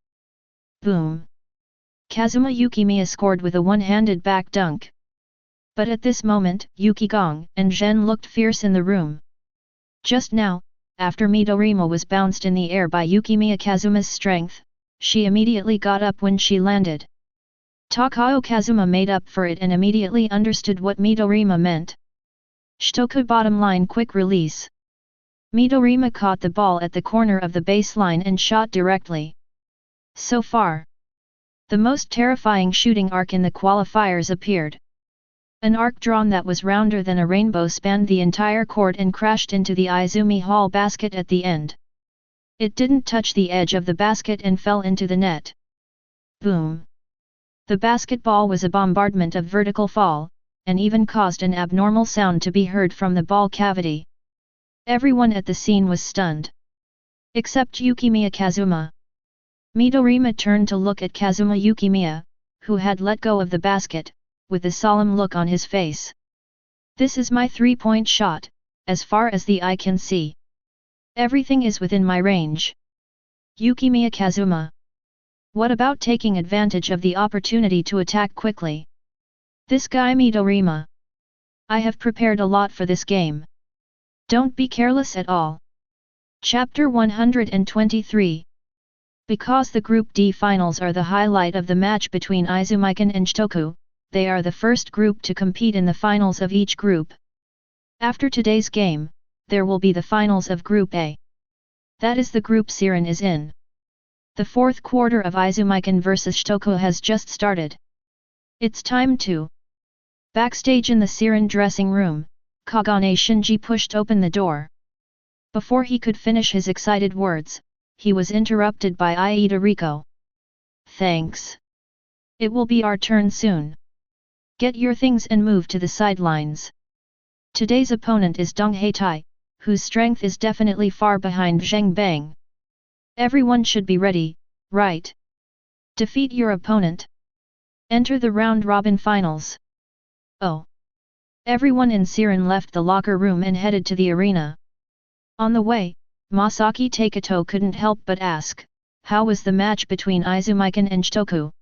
Boom! Kazuma Yukimiya scored with a one-handed back dunk. But at this moment, Yukigong and Zhen looked fierce in the room. Just now, after Midorima was bounced in the air by Yukimiya Kazuma's strength, she immediately got up when she landed. Teikō Kazuma made up for it and immediately understood what Midorima meant. Shitoku bottom line quick release. Midorima caught the ball at the corner of the baseline and shot directly. So far, the most terrifying shooting arc in the qualifiers appeared. An arc drawn that was rounder than a rainbow spanned the entire court and crashed into the Izumi Hall basket at the end. It didn't touch the edge of the basket and fell into the net. Boom! The basketball was a bombardment of vertical fall, and even caused an abnormal sound to be heard from the ball cavity. Everyone at the scene was stunned. Except Yukimiya Kazuma. Midorima turned to look at Kazuma Yukimiya, who had let go of the basket, with a solemn look on his face. This is my three-point shot, as far as the eye can see. Everything is within my range. Yukimiya Kazuma. What about taking advantage of the opportunity to attack quickly? This guy Midorima. I have prepared a lot for this game. Don't be careless at all. Chapter 123. Because the Group D finals are the highlight of the match between Izumikan and Shitoku, they are the first group to compete in the finals of each group. After today's game, there will be the finals of Group A. That is the group Siren is in. The fourth quarter of Izumikan vs Shitoku has just started. It's time to. Backstage in the Siren dressing room, Kagane Shinji pushed open the door. Before he could finish his excited words, he was interrupted by Aida Riko. Thanks. It will be our turn soon. Get your things and move to the sidelines. Today's opponent is Dong Heitai, whose strength is definitely far behind Zheng Bang. Everyone should be ready, right? Defeat your opponent. Enter the round-robin finals. Oh. Everyone in Siren left the locker room and headed to the arena. On the way, Masaki Teikō couldn't help but ask, how was the match between Izumikan and Shitoku?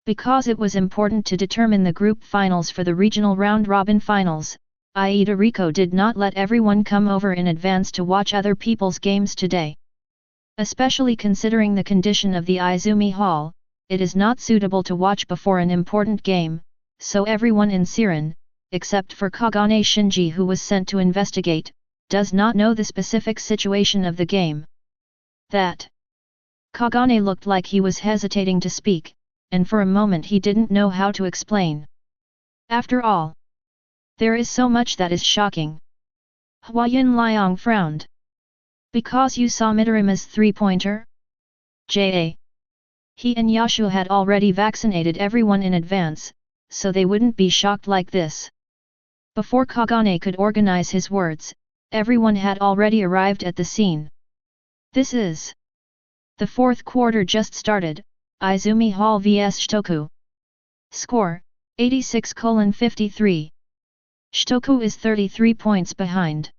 Because it was important to determine the group finals for the regional round-robin finals, Aida Riko did not let everyone come over in advance to watch other people's games today. Especially considering the condition of the Izumi Hall, it is not suitable to watch before an important game, so everyone in Siren, except for Kagane Shinji who was sent to investigate, does not know the specific situation of the game. That Kagane looked like he was hesitating to speak, and for a moment he didn't know how to explain. After all, there is so much that is shocking. Huayan Liang frowned. Because you saw Midorima's three-pointer? J.A. He and Yashu had already vaccinated everyone in advance, so they wouldn't be shocked like this. Before Kagane could organize his words, everyone had already arrived at the scene. This is. The fourth quarter just started, Izumi Hall vs Shitoku. Score, 86:53. Shitoku is 33 points behind.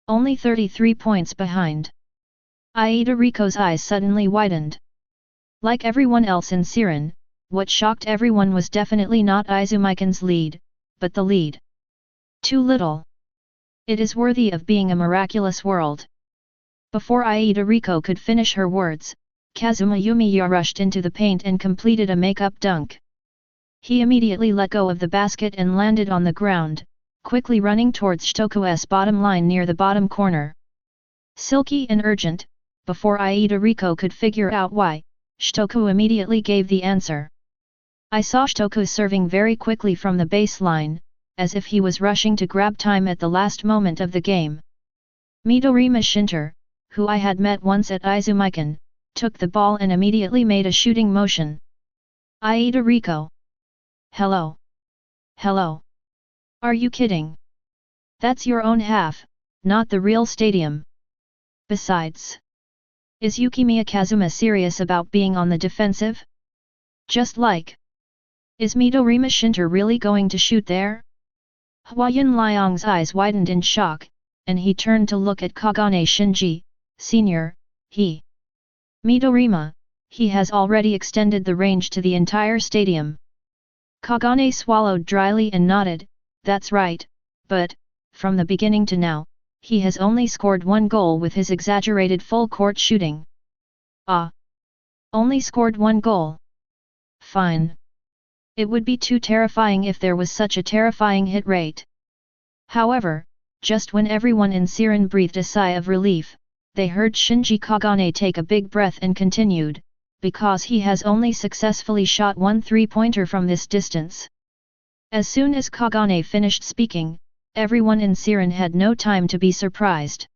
Only 33 points behind. Aida Riko's eyes suddenly widened. Like everyone else in Siren, what shocked everyone was definitely not Izumikan's lead, but the lead. Too little. It is worthy of being a miraculous world. Before Aida Riko could finish her words, Kazuma Yumiya rushed into the paint and completed a make-up dunk. He immediately let go of the basket and landed on the ground, quickly running towards Shitoku's bottom line near the bottom corner. Silky and urgent, before Aida Riko could figure out why, Shitoku immediately gave the answer. I saw Shitoku serving very quickly from the baseline, as if he was rushing to grab time at the last moment of the game. Midorima Shinter, who I had met once at Izumikan, took the ball and immediately made a shooting motion. Aida Riko. Hello. Hello. Are you kidding? That's your own half, not the real stadium. Besides, is Yukimiya Kazuma serious about being on the defensive? Just like, is Midorima Shinter really going to shoot there? Huayun Liang's eyes widened in shock, and he turned to look at Kagane Shinji, Sr., Midorima, he has already extended the range to the entire stadium. Kagane swallowed dryly and nodded, that's right, but, from the beginning to now, he has only scored one goal with his exaggerated full-court shooting. Ah! Only scored one goal. Fine. It would be too terrifying if there was such a terrifying hit rate. However, just when everyone in Siren breathed a sigh of relief, they heard Shinji Kagane take a big breath and continued, because he has only successfully shot one three-pointer from this distance. As soon as Kagane finished speaking, everyone in Siren had no time to be surprised.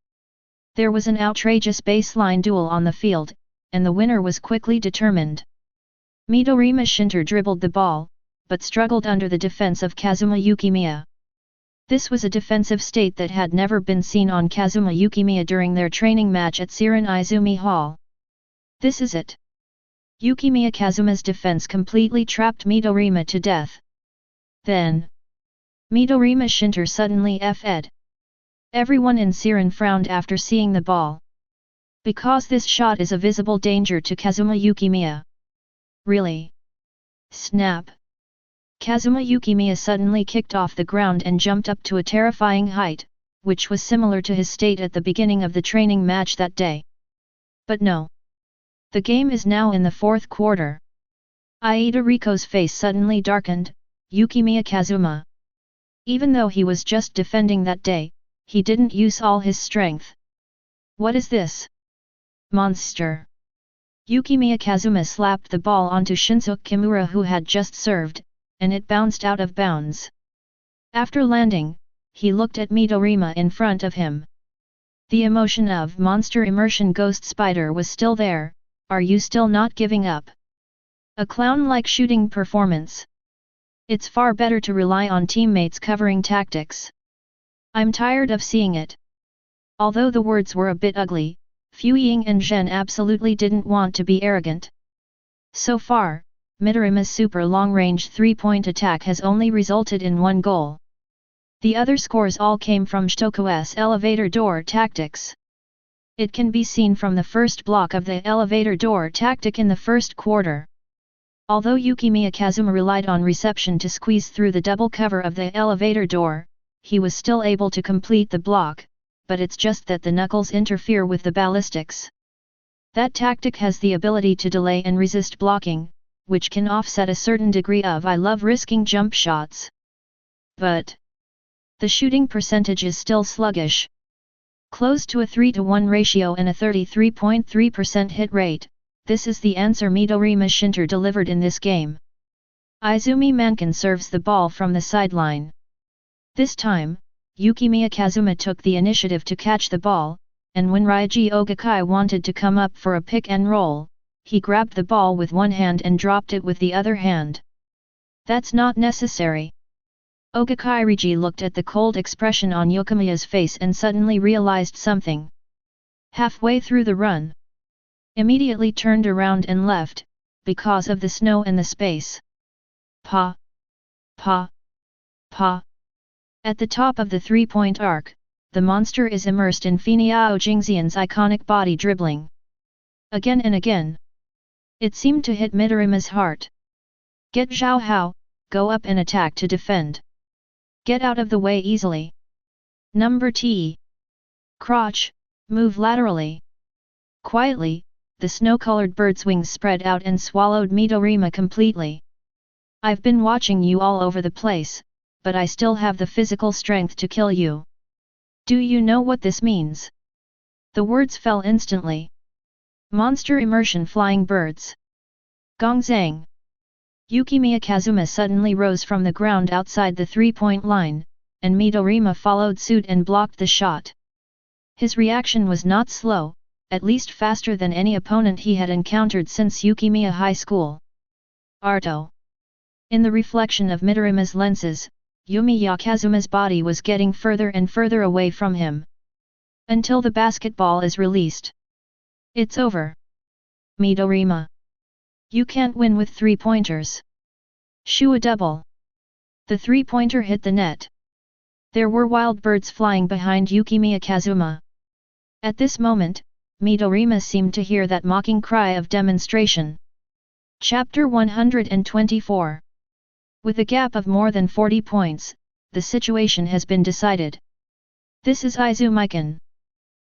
There was an outrageous baseline duel on the field, and the winner was quickly determined. Midorima Shinter dribbled the ball, but struggled under the defense of Kazuma Yukimiya. This was a defensive state that had never been seen on Kazuma Yukimiya during their training match at Siren Izumi Hall. This is it. Yukimiya Kazuma's defense completely trapped Midorima to death. Then, Midorima Shinter suddenly f'd. Everyone in Siren frowned after seeing the ball. Because this shot is a visible danger to Kazuma Yukimiya. Really? Snap! Kazuma Yukimiya suddenly kicked off the ground and jumped up to a terrifying height, which was similar to his state at the beginning of the training match that day. But no. The game is now in the fourth quarter. Aida Riko's face suddenly darkened. Yukimiya Kazuma. Even though he was just defending that day, he didn't use all his strength. What is this? Monster! Yukimiya Kazuma slapped the ball onto Shinsuke Kimura who had just served, and it bounced out of bounds. After landing, he looked at Midorima in front of him. The emotion of monster immersion ghost spider was still there. Are you still not giving up? A clown-like shooting performance. It's far better to rely on teammates covering tactics. I'm tired of seeing it. Although the words were a bit ugly, Fu Ying and Zhen absolutely didn't want to be arrogant. So far, Midorima's super long-range three-point attack has only resulted in one goal. The other scores all came from Shitoku's elevator door tactics. It can be seen from the first block of the elevator door tactic in the first quarter. Although Yukimiya Kazuma relied on reception to squeeze through the double cover of the elevator door, he was still able to complete the block, but it's just that the knuckles interfere with the ballistics. That tactic has the ability to delay and resist blocking, which can offset a certain degree of I love risking jump shots. But the shooting percentage is still sluggish. Close to a 3-to-1 ratio and a 33.3% hit rate. This is the answer Midorima Shinter delivered in this game. Izumi Mankin serves the ball from the sideline. This time, Yukimiya Kazuma took the initiative to catch the ball, and when Ryuji Ogakai wanted to come up for a pick and roll, he grabbed the ball with one hand and dropped it with the other hand. That's not necessary. Ogakai Ryuji looked at the cold expression on Yukimiya's face and suddenly realized something. Halfway through the run, immediately turned around and left, because of the snow and the space. Pa! Pa! Pa! At the top of the three-point arc, the monster is immersed in Finiao Jingxian's iconic body dribbling. Again and again. It seemed to hit Midorima's heart. Get Zhao Hao, go up and attack to defend. Get out of the way easily. Number T. Crotch, move laterally. Quietly, the snow-colored bird's wings spread out and swallowed Midorima completely. I've been watching you all over the place, but I still have the physical strength to kill you. Do you know what this means? The words fell instantly. Monster immersion flying birds. Gongzang! Yukimiya Kazuma suddenly rose from the ground outside the three-point line, and Midorima followed suit and blocked the shot. His reaction was not slow, at least faster than any opponent he had encountered since Yukimiya High School. Arto. In the reflection of Midorima's lenses, Yumiya Kazuma's body was getting further and further away from him. Until the basketball is released. It's over. Midorima. You can't win with three-pointers. Shoo a double. The three-pointer hit the net. There were wild birds flying behind Yukimiya Kazuma. At this moment, Midorima seemed to hear that mocking cry of demonstration. Chapter 124. With a gap of more than 40 points, the situation has been decided. This is Izumikan.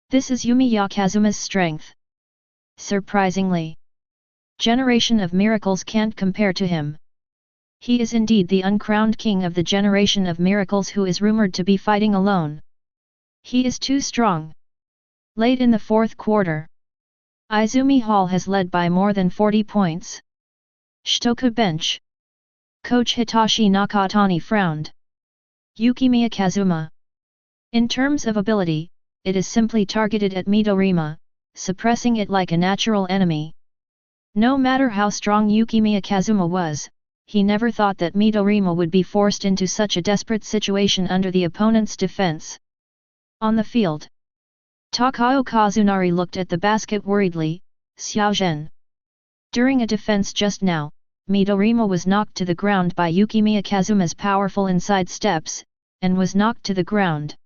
This is Yumiya Kazuma's strength. Surprisingly, Generation of Miracles can't compare to him. He is indeed the uncrowned king of the Generation of Miracles who is rumored to be fighting alone. He is too strong. Late in the fourth quarter, Izumi Hall has led by more than 40 points. Shitoku bench. Coach Hitashi Nakatani frowned. Yukimiya Kazuma. In terms of ability, it is simply targeted at Midorima, suppressing it like a natural enemy. No matter how strong Yukimiya Kazuma was, he never thought that Midorima would be forced into such a desperate situation under the opponent's defense. On the field, Takao Kazunari looked at the basket worriedly. Xiaozhen. During a defense just now, Midorima was knocked to the ground by Yukimiya Kazuma's powerful inside steps, and was knocked to the ground.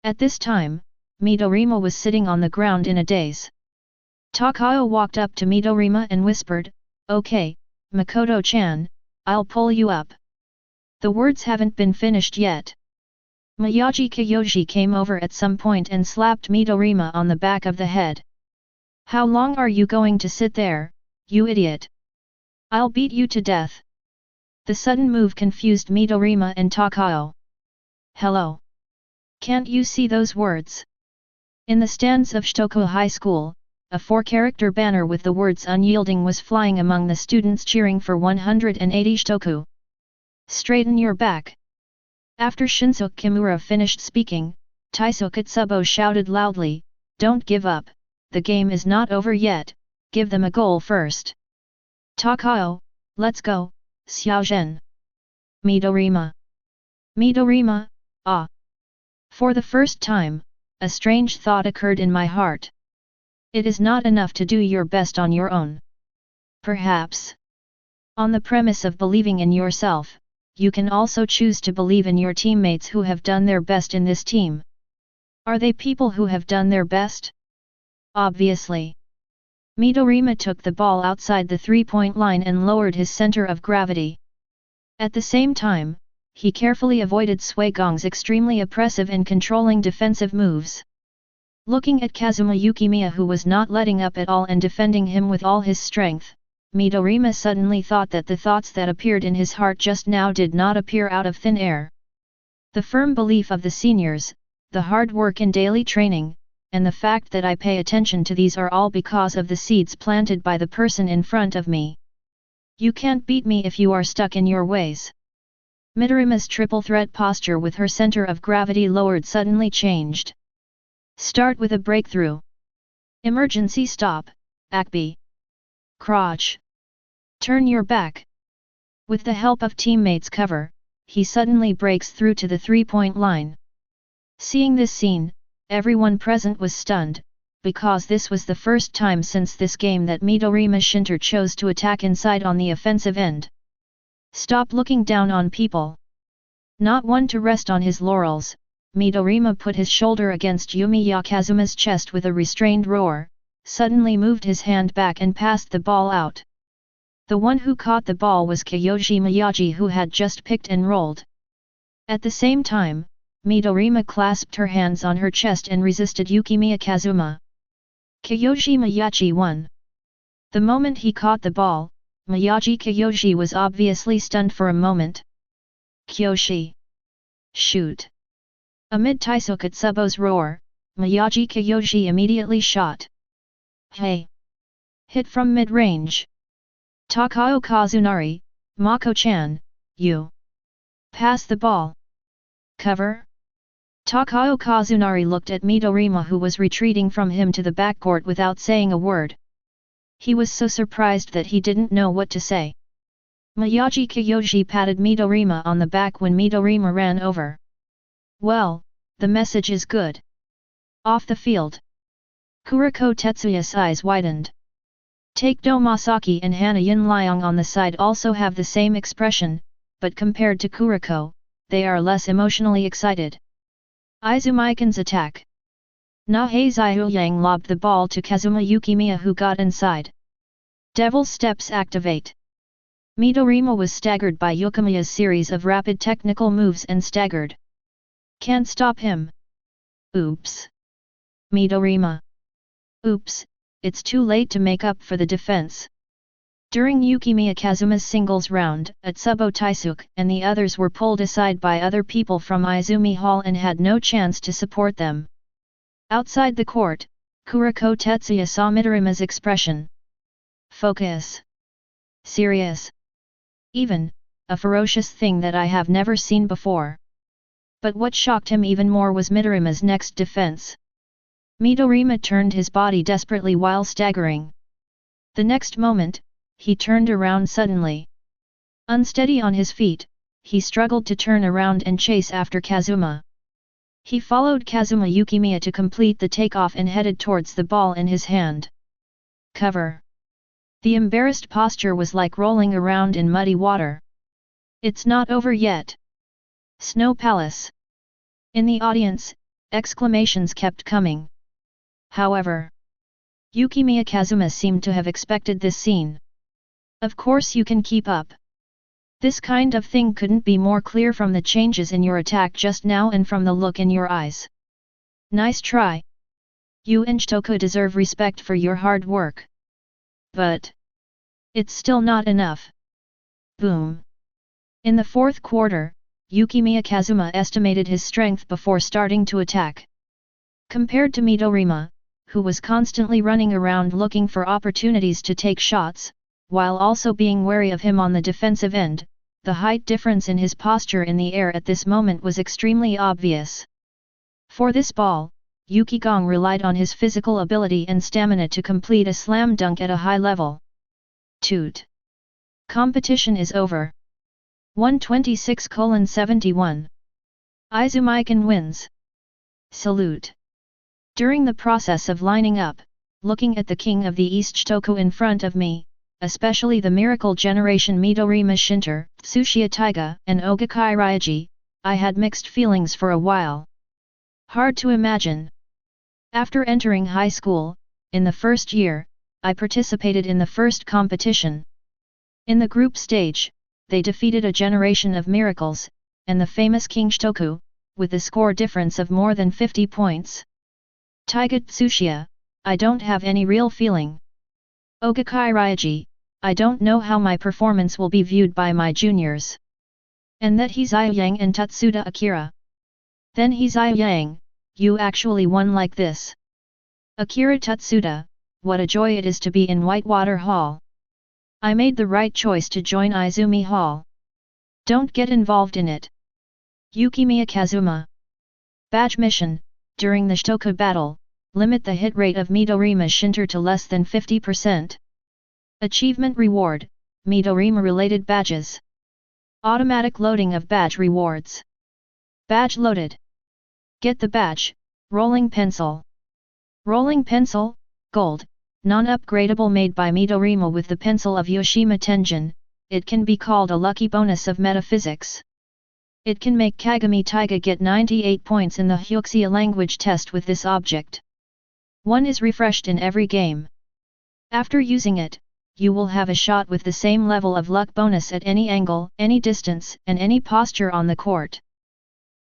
At this time, Midorima was sitting on the ground in a daze. Takao walked up to Midorima and whispered, "Okay, Makoto-chan, I'll pull you up." The words haven't been finished yet. Miyagi Kyoji came over at some point and slapped Midorima on the back of the head. "How long are you going to sit there, you idiot? I'll beat you to death." The sudden move confused Midorima and Takao. "Hello? Can't you see those words?" In the stands of Shitoku High School, a 4-character banner with the words "Unyielding" was flying among the students cheering for 180 Shitoku. "Straighten your back." After Shinsuke Kimura finished speaking, Taisuke Tsubo shouted loudly, "Don't give up, the game is not over yet, give them a goal first." "Takao, let's go, Xiaozhen." "Midorima. Midorima, ah." For the first time, a strange thought occurred in my heart. It is not enough to do your best on your own. Perhaps, on the premise of believing in yourself, you can also choose to believe in your teammates who have done their best in this team. Are they people who have done their best? Obviously. Midorima took the ball outside the three-point line and lowered his center of gravity. At the same time, he carefully avoided Sui Gong's extremely oppressive and controlling defensive moves. Looking at Kazuma Yukimiya, who was not letting up at all and defending him with all his strength, Midorima suddenly thought that the thoughts that appeared in his heart just now did not appear out of thin air. The firm belief of the seniors, the hard work in daily training, and the fact that I pay attention to these are all because of the seeds planted by the person in front of me. You can't beat me if you are stuck in your ways. Midorima's triple threat posture with her center of gravity lowered suddenly changed. Start with a breakthrough. Emergency stop, Akbi. Crotch. Turn your back. With the help of teammates' cover, he suddenly breaks through to the three-point line. Seeing this scene, everyone present was stunned, because this was the first time since this game that Midorima Shinter chose to attack inside on the offensive end. Stop looking down on people. Not one to rest on his laurels, Midorima put his shoulder against Yumiya Kazuma's chest with a restrained roar, suddenly moved his hand back and passed the ball out. The one who caught the ball was Kyoji Miyagi, who had just picked and rolled. At the same time, Midorima clasped her hands on her chest and resisted Yukimiya Kazuma. Kyoji Miyagi won. The moment he caught the ball, Miyagi Kyoji was obviously stunned for a moment. Kyoshi. Shoot! Amid Taisuke Tsubo's roar, Miyagi Kyoji immediately shot. Hey! Hit from mid-range. Takao Kazunari, Mako-chan, you. Pass the ball. Cover? Takao Kazunari looked at Midorima, who was retreating from him to the backcourt without saying a word. He was so surprised that he didn't know what to say. Miyagi Kyoji patted Midorima on the back when Midorima ran over. Well, the message is good. Off the field. Kuroko Tetsuya's eyes widened. Teikō Masaki and Hana Yunliang on the side also have the same expression, but compared to Kuroko, they are less emotionally excited. Izumikan's attack. Nahei Ziyuyang lobbed the ball to Kazuma Yukimiya, who got inside. Devil's Steps activate. Midorima was staggered by Yukimiya's series of rapid technical moves and staggered. Can't stop him. Oops. Midorima. Oops, it's too late to make up for the defense. During Yukimiya Kazuma's singles round, Tsubo Taisuke and the others were pulled aside by other people from Izumi Hall and had no chance to support them. Outside the court, Kuroko Tetsuya saw Midorima's expression. Focus. Serious. Even, a ferocious thing that I have never seen before. But what shocked him even more was Midorima's next defense. Midorima turned his body desperately while staggering. The next moment, he turned around suddenly. Unsteady on his feet, he struggled to turn around and chase after Kazuma. He followed Kazuma Yukimiya to complete the takeoff and headed towards the ball in his hand. Cover. The embarrassed posture was like rolling around in muddy water. It's not over yet. Snow Palace. In the audience, exclamations kept coming. However, Yukimiya Kazuma seemed to have expected this scene. Of course you can keep up. This kind of thing couldn't be more clear from the changes in your attack just now and from the look in your eyes. Nice try. You and Shitoko deserve respect for your hard work. But it's still not enough. Boom. In the fourth quarter, Yukimiya Kazuma estimated his strength before starting to attack. Compared to Midorima, who was constantly running around looking for opportunities to take shots, while also being wary of him on the defensive end, the height difference in his posture in the air at this moment was extremely obvious. For this ball, Yukigong relied on his physical ability and stamina to complete a slam dunk at a high level. Toot. Competition is over. 126:71. Izumikan wins. Salute. During the process of lining up, looking at the King of the East Shitoko in front of me, especially the Miracle Generation Midorima Shinter, Tsuchiya Taiga, and Ogakai Ryaji, I had mixed feelings for a while. Hard to imagine. After entering high school, in the first year, I participated in the first competition. In the group stage, they defeated a generation of miracles, and the famous King Shitoku, with a score difference of more than 50 points. Taiga Tsuchiya, I don't have any real feeling. Ogakai Ryaji, I don't know how my performance will be viewed by my juniors. And that Hizayang and Tatsuda Akira. Then Hizayang, you actually won like this. Akira Tatsuda, what a joy it is to be in Whitewater Hall. I made the right choice to join Izumi Hall. Don't get involved in it. Yukimiya Kazuma. Badge mission, during the Shitoku battle, limit the hit rate of Midorima Shinter to less than 50%. Achievement reward, Midorima related badges. Automatic loading of badge rewards. Badge loaded. Get the badge, rolling pencil. Rolling pencil, gold, non-upgradable, made by Midorima with the pencil of Yoshima Tenjin. It can be called a lucky bonus of metaphysics. It can make Kagami Taiga get 98 points in the Hyuxia language test with this object. One is refreshed in every game. After using it, you will have a shot with the same level of luck bonus at any angle, any distance, and any posture on the court.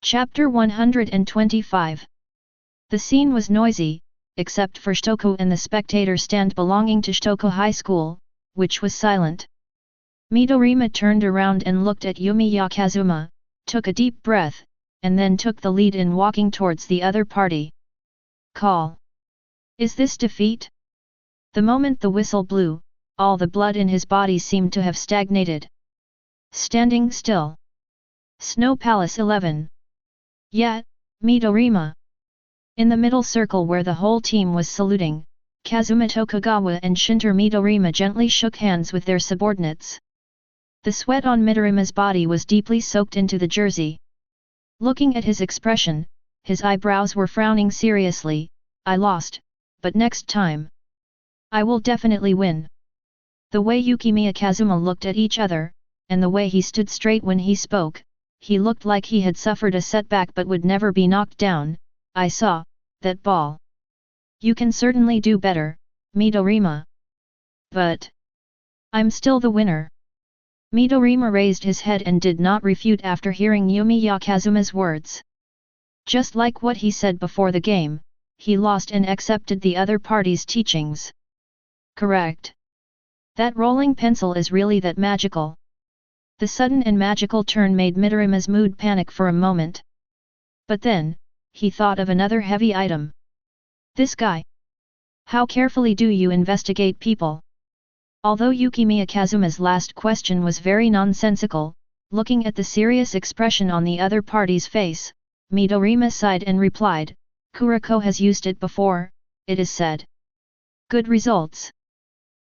Chapter 125. The scene was noisy, except for Shitoko and the spectator stand belonging to Shitoko High School, which was silent. Midorima turned around and looked at Yumiya Kazuma, took a deep breath, and then took the lead in walking towards the other party. Call. Is this defeat? The moment the whistle blew, all the blood in his body seemed to have stagnated. Standing still. Snow Palace 11. Yet, Midorima. In the middle circle where the whole team was saluting, Kazuma Tokugawa and Shinter Midorima gently shook hands with their subordinates. The sweat on Midorima's body was deeply soaked into the jersey. Looking at his expression, his eyebrows were frowning seriously. I lost, but next time, I will definitely win. The way Yukimiya Kazuma looked at each other, and the way he stood straight when he spoke, he looked like he had suffered a setback but would never be knocked down. I saw that ball. You can certainly do better, Midorima. But I'm still the winner. Midorima raised his head and did not refute after hearing Yumiya Kazuma's words. Just like what he said before the game, he lost and accepted the other party's teachings. Correct. That rolling pencil is really that magical. The sudden and magical turn made Midorima's mood panic for a moment. But then, he thought of another heavy item. This guy. How carefully do you investigate people? Although Yukimiya Kazuma's last question was very nonsensical, looking at the serious expression on the other party's face, Midorima sighed and replied, Kuroko has used it before, it is said. Good results.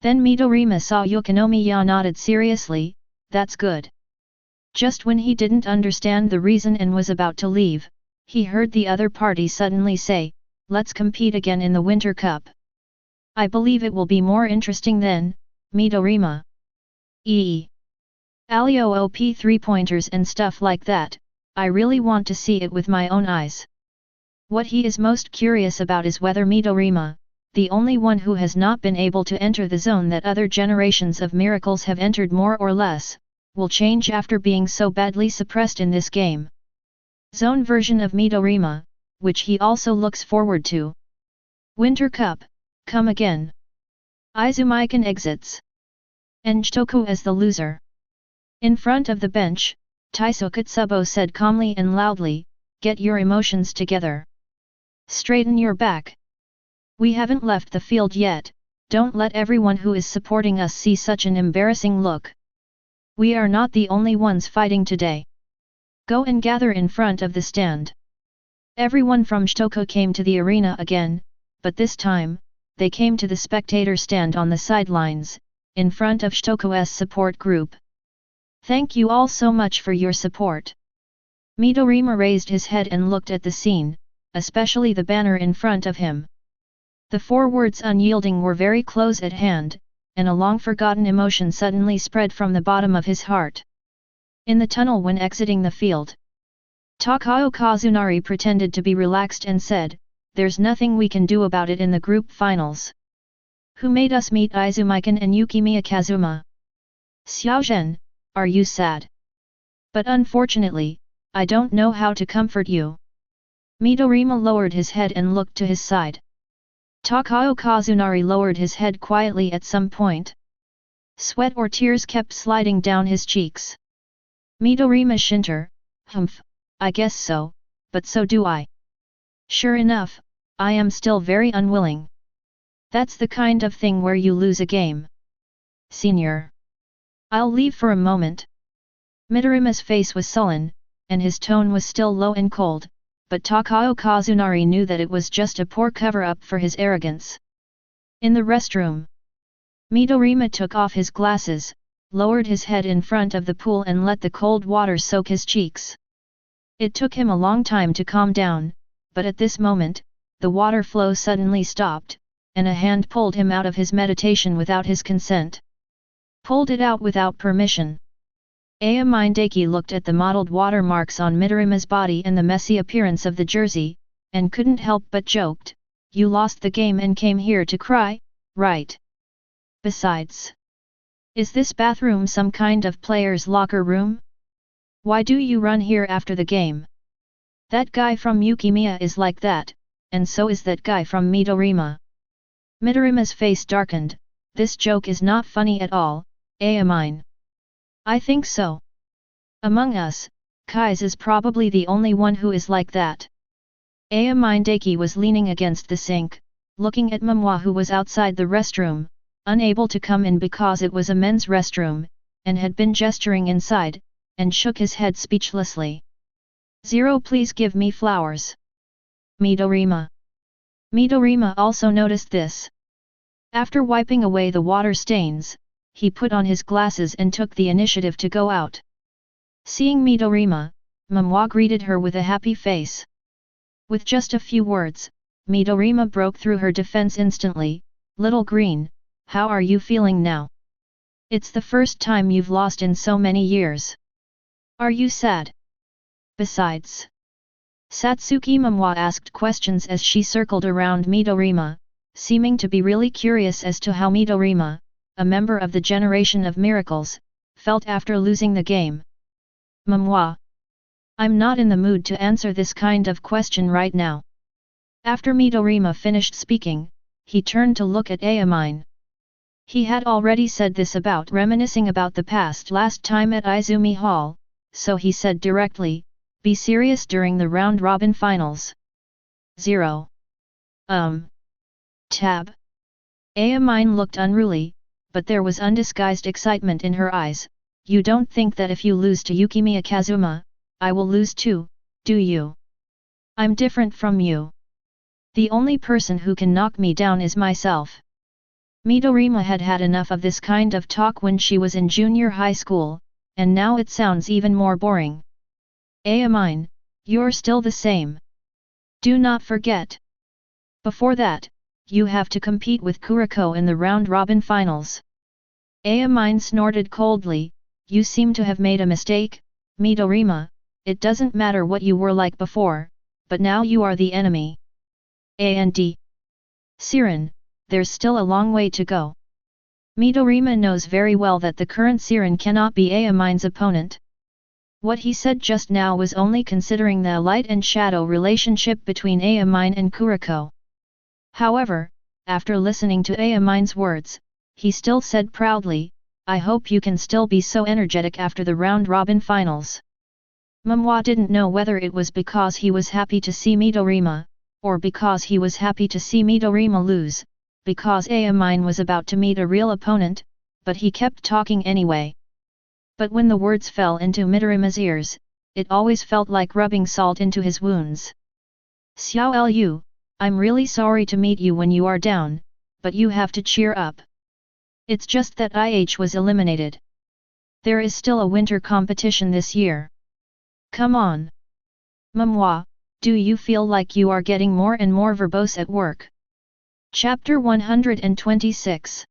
Then Midorima saw Yukimiya nodded seriously, that's good. Just when he didn't understand the reason and was about to leave, he heard the other party suddenly say, let's compete again in the Winter Cup. I believe it will be more interesting then, Midorima. Alio OP 3-pointers and stuff like that, I really want to see it with my own eyes. What he is most curious about is whether Midorima, the only one who has not been able to enter the zone that other generations of miracles have entered more or less, will change after being so badly suppressed in this game. Zone version of Midorima, which he also looks forward to. Winter Cup, come again. Izumaikan exits. Njitoku as the loser. In front of the bench, Taisokatsubo said calmly and loudly, get your emotions together. Straighten your back. We haven't left the field yet, don't let everyone who is supporting us see such an embarrassing look. We are not the only ones fighting today. Go and gather in front of the stand. Everyone from Shitoko came to the arena again, but this time, they came to the spectator stand on the sidelines, in front of Shitoko's support group. Thank you all so much for your support. Midorima raised his head and looked at the scene, especially the banner in front of him. The 4 words unyielding were very close at hand, and a long-forgotten emotion suddenly spread from the bottom of his heart. In the tunnel when exiting the field, Takao Kazunari pretended to be relaxed and said, there's nothing we can do about it in the group finals. Who made us meet Izumaikan and Yukimiya Kazuma? Xiaozhen, are you sad? But unfortunately, I don't know how to comfort you. Midorima lowered his head and looked to his side. Takao Kazunari lowered his head quietly at some point. Sweat or tears kept sliding down his cheeks. Midorima Shinter, humph, I guess so, but so do I. Sure enough, I am still very unwilling. That's the kind of thing where you lose a game. Senior. I'll leave for a moment. Midorima's face was sullen, and his tone was still low and cold, but Takao Kazunari knew that it was just a poor cover-up for his arrogance. In the restroom, Midorima took off his glasses, lowered his head in front of the pool and let the cold water soak his cheeks. It took him a long time to calm down, but at this moment, the water flow suddenly stopped, and a hand pulled him out of his meditation without his consent. Pulled it out without permission. Aya Mindaki looked at the mottled watermarks on Midorima's body and the messy appearance of the jersey, and couldn't help but joked, you lost the game and came here to cry, right? Besides, is this bathroom some kind of player's locker room? Why do you run here after the game? That guy from Yukimiya is like that, and so is that guy from Midorima. Midorima's face darkened, this joke is not funny at all, Aya mine. I think so. Among us, Kai's is probably the only one who is like that. Ayamine was leaning against the sink, looking at Mamoa who was outside the restroom, unable to come in because it was a men's restroom, and had been gesturing inside, and shook his head speechlessly. "0 Please give me flowers." Midorima. Midorima also noticed this. After wiping away the water stains, he put on his glasses and took the initiative to go out. Seeing Midorima, Mamoa greeted her with a happy face. With just a few words, Midorima broke through her defense instantly. "Little Green, how are you feeling now? It's the first time you've lost in so many years. Are you sad? Besides..." Satsuki Mamoa asked questions as she circled around Midorima, seeming to be really curious as to how Midorima, a member of the Generation of Miracles, felt after losing the game. "Mamoa. I'm not in the mood to answer this kind of question right now." After Midorima finished speaking, he turned to look at Ayamine. He had already said this about reminiscing about the past last time at Izumi Hall, so he said directly, "Be serious during the round-robin finals." 0. Tab. Ayamine looked unruly, but there was undisguised excitement in her eyes. "You don't think that if you lose to Yukimiya Kazuma, I will lose too, do you? I'm different from you. The only person who can knock me down is myself." Midorima had had enough of this kind of talk when she was in junior high school, and now it sounds even more boring. "Ayamine, you're still the same. Do not forget. Before that, you have to compete with Kuroko in the round-robin finals." Ayamine snorted coldly. "You seem to have made a mistake, Midorima. It doesn't matter what you were like before, but now you are the enemy. And Siren, there's still a long way to go." Midorima knows very well that the current Siren cannot be Ayamine's opponent. What he said just now was only considering the light and shadow relationship between Ayamine and Kuroko. However, after listening to Ayamine's words, he still said proudly, "I hope you can still be so energetic after the round-robin finals." Mamoa didn't know whether it was because he was happy to see Midorima, or because he was happy to see Midorima lose, because Ayamine was about to meet a real opponent, but he kept talking anyway. But when the words fell into Midorima's ears, it always felt like rubbing salt into his wounds. "Xiao Lu, I'm really sorry to meet you when you are down, but you have to cheer up. It's just that IH was eliminated. There is still a winter competition this year. Come on. Mamoa, do you feel like you are getting more and more verbose at work?" Chapter 126.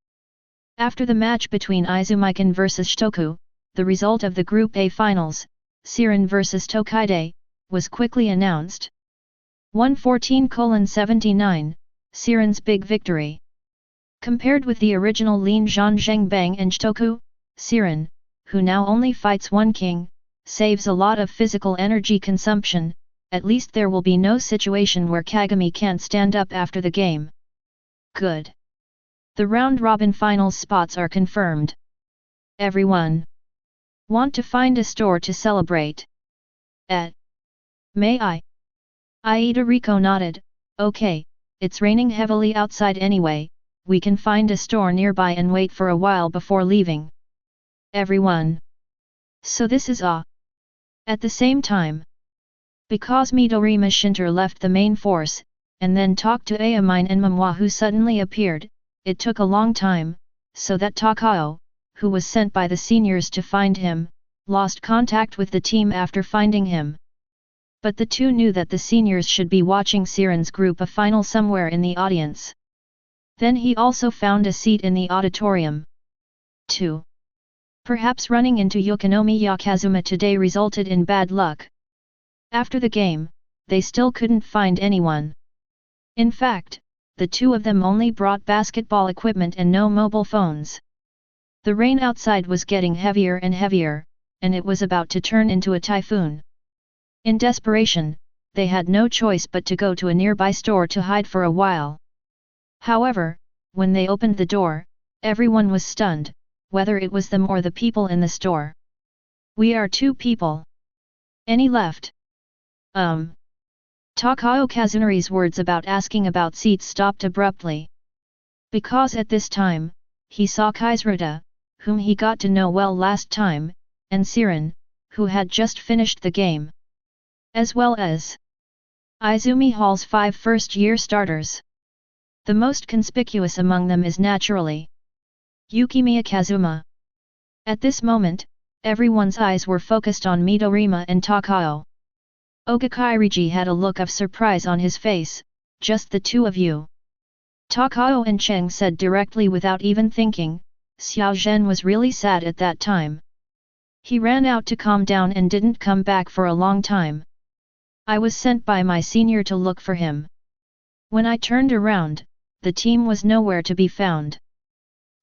After the match between Izumikan vs Shitoku, the result of the Group A finals, Siren vs Tokide, was quickly announced. 114:79, Siren's big victory. Compared with the original Lin Zhan Zhengbang and Shitoku, Siren, who now only fights one king, saves a lot of physical energy consumption. At least there will be no situation where Kagami can't stand up after the game. Good. The round-robin finals spots are confirmed. Everyone want to find a store to celebrate. May I? Aida Rico nodded. "Okay, it's raining heavily outside anyway, we can find a store nearby and wait for a while before leaving." Everyone. So this is At the same time, because Midorima Shinter left the main force, and then talked to Ayamine and Mamoa who suddenly appeared, it took a long time, so that Takao, who was sent by the seniors to find him, lost contact with the team after finding him. But the two knew that the seniors should be watching Siren's group a final somewhere in the audience. Then he also found a seat in the auditorium. 2. Perhaps running into Yukimiya Kazuma today resulted in bad luck. After the game, they still couldn't find anyone. In fact, the two of them only brought basketball equipment and no mobile phones. The rain outside was getting heavier and heavier, and it was about to turn into a typhoon. In desperation, they had no choice but to go to a nearby store to hide for a while. However, when they opened the door, everyone was stunned, whether it was them or the people in the store. "We are two people. Any left? Teikō Kazunori's words about asking about seats stopped abruptly. Because at this time, he saw Kaisuruta, whom he got to know well last time, and Siren, who had just finished the game. As well as Izumi Hall's 5 first-year starters. The most conspicuous among them is naturally Yukimiya Kazuma. At this moment, everyone's eyes were focused on Midorima and Teikō. Ogakairiji had a look of surprise on his face. Just the two of you? Teikō and Cheng said directly without even thinking. Xiao Zhen was really sad at that time. He ran out to calm down and didn't come back for a long time. I was sent by my senior to look for him. When I turned around, the team was nowhere to be found.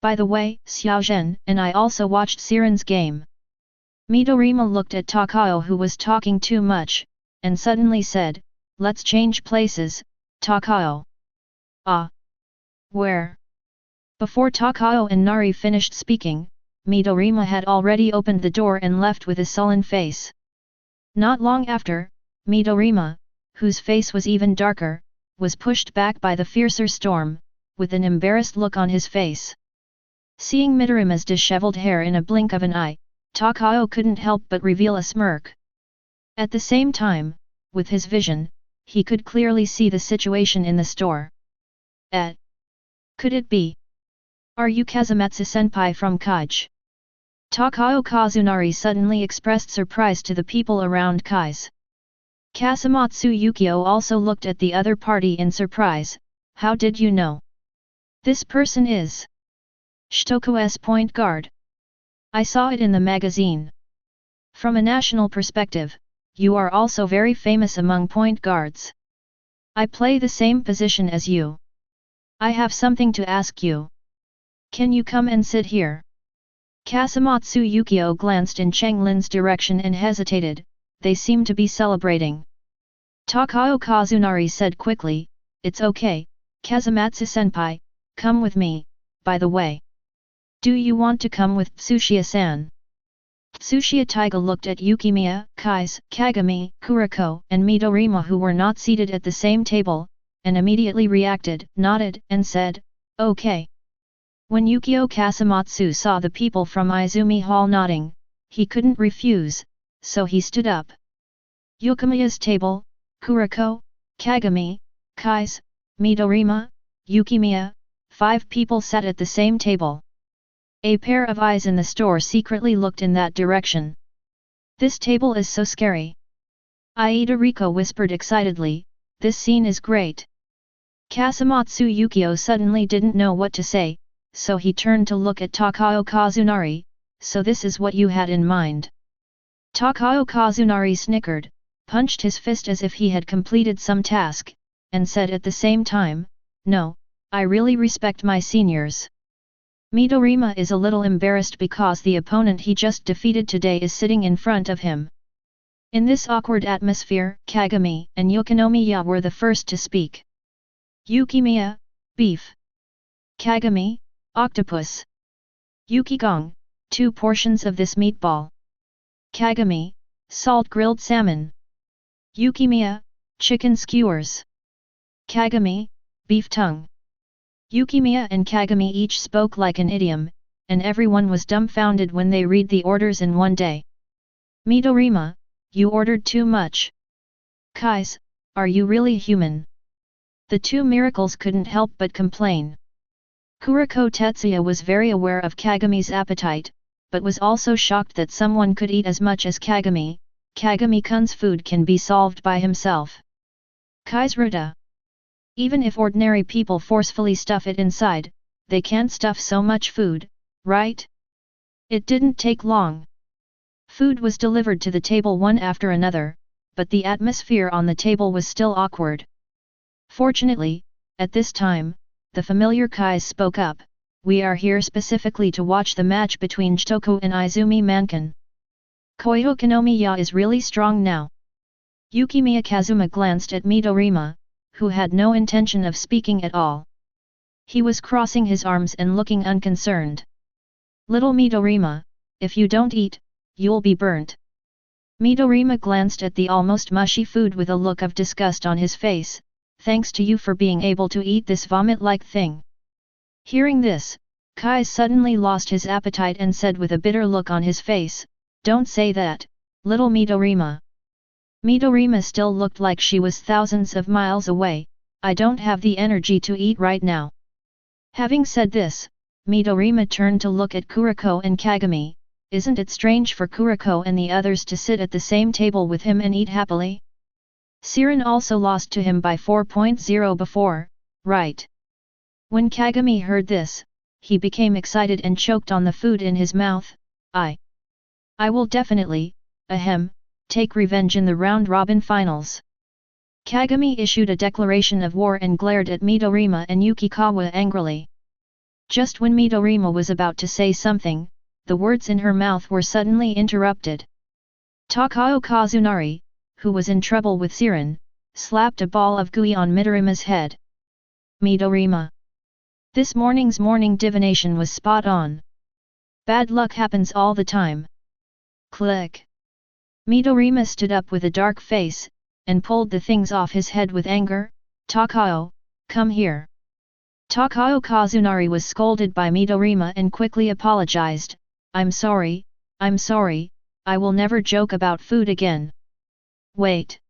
By the way, Xiao Zhen and I also watched Siren's game. Midorima looked at Teikō, who was talking too much, and suddenly said, "Let's change places, Teikō." "Ah? Where?" Before Teikō and Nari finished speaking, Midorima had already opened the door and left with a sullen face. Not long after, Midorima, whose face was even darker, was pushed back by the fiercer storm, with an embarrassed look on his face. Seeing Midorima's disheveled hair in a blink of an eye, Teikō couldn't help but reveal a smirk. At the same time, with his vision, he could clearly see the situation in the store. Could it be? Are you Kazumatsu-senpai from Kaiji? Teikō Kazunari suddenly expressed surprise to the people around Kai's. Kasumatsu Yukio also looked at the other party in surprise. How did you know? This person is Shitoku's point guard. I saw it in the magazine. From a national perspective, you are also very famous among point guards. I play the same position as you. I have something to ask you. Can you come and sit here? Kasumatsu Yukio glanced in Cheng Lin's direction and hesitated. They seemed to be celebrating. Teikō Kazunari said quickly, "It's okay, Kazumatsu-senpai, come with me, by the way. Do you want to come with Tsuchiya-san?" Tsuchiya Taiga looked at Yukimiya, Kai's, Kagami, Kuroko, and Midorima, who were not seated at the same table, and immediately reacted, nodded, and said, "Okay." When Yukio Kasumatsu saw the people from Izumi Hall nodding, he couldn't refuse, so he stood up. Yukimiya's table, Kuroko, Kagami, Kai's, Midorima, Yukimiya, 5 people sat at the same table. A pair of eyes in the store secretly looked in that direction. "This table is so scary." Aida Riko whispered excitedly, "This scene is great." Kasumatsu Yukio suddenly didn't know what to say, so he turned to look at Teikō Kazunari. "So this is what you had in mind." Teikō Kazunari snickered, punched his fist as if he had completed some task, and said at the same time, "No, I really respect my seniors." Midorima is a little embarrassed because the opponent he just defeated today is sitting in front of him. In this awkward atmosphere, Kagami and Yukinomiya were the first to speak. Yukimiya, beef. Kagami, octopus. Yukigong, 2 portions of this meatball. Kagami, salt grilled salmon. Yukimiya, chicken skewers. Kagami, beef tongue. Yukimiya and Kagami each spoke like an idiom, and everyone was dumbfounded when they read the orders in one day. Midorima, you ordered too much. Kais, are you really human? The 2 miracles couldn't help but complain. Kuroko Tetsuya was very aware of Kagami's appetite, but was also shocked that someone could eat as much as Kagami. Kagami-kun's food can be solved by himself. Kaisuruta. Even if ordinary people forcefully stuff it inside, they can't stuff so much food, right? It didn't take long. Food was delivered to the table one after another, but the atmosphere on the table was still awkward. Fortunately, at this time, the familiar Kai spoke up, "We are here specifically to watch the match between Shitoku and Izumi Mankan. Koyokonomiya is really strong now." Yukimiya Kazuma glanced at Midorima, who had no intention of speaking at all. He was crossing his arms and looking unconcerned. "Little Midorima, if you don't eat, you'll be burnt." Midorima glanced at the almost mushy food with a look of disgust on his face. Thanks to you for being able to eat this vomit-like thing. Hearing this, Kai suddenly lost his appetite and said with a bitter look on his face, "Don't say that, little Midorima." Midorima still looked like she was thousands of miles away. "I don't have the energy to eat right now." Having said this, Midorima turned to look at Kuroko and Kagami. Isn't it strange for Kuroko and the others to sit at the same table with him and eat happily? Siren also lost to him by 4.0 before, right? When Kagami heard this, he became excited and choked on the food in his mouth. I will definitely, take revenge in the round-robin finals." Kagami issued a declaration of war and glared at Midorima and Yukikawa angrily. Just when Midorima was about to say something, the words in her mouth were suddenly interrupted. Teikō Kazunari, who was in trouble with Siren, slapped a ball of gooey on Midorima's head. "Midorima. This morning's morning divination was spot on. Bad luck happens all the time." Click. Midorima stood up with a dark face, and pulled the things off his head with anger. "Teikō, come here." Teikō Kazunari was scolded by Midorima and quickly apologized. I'm sorry, I will never joke about food again." Wait.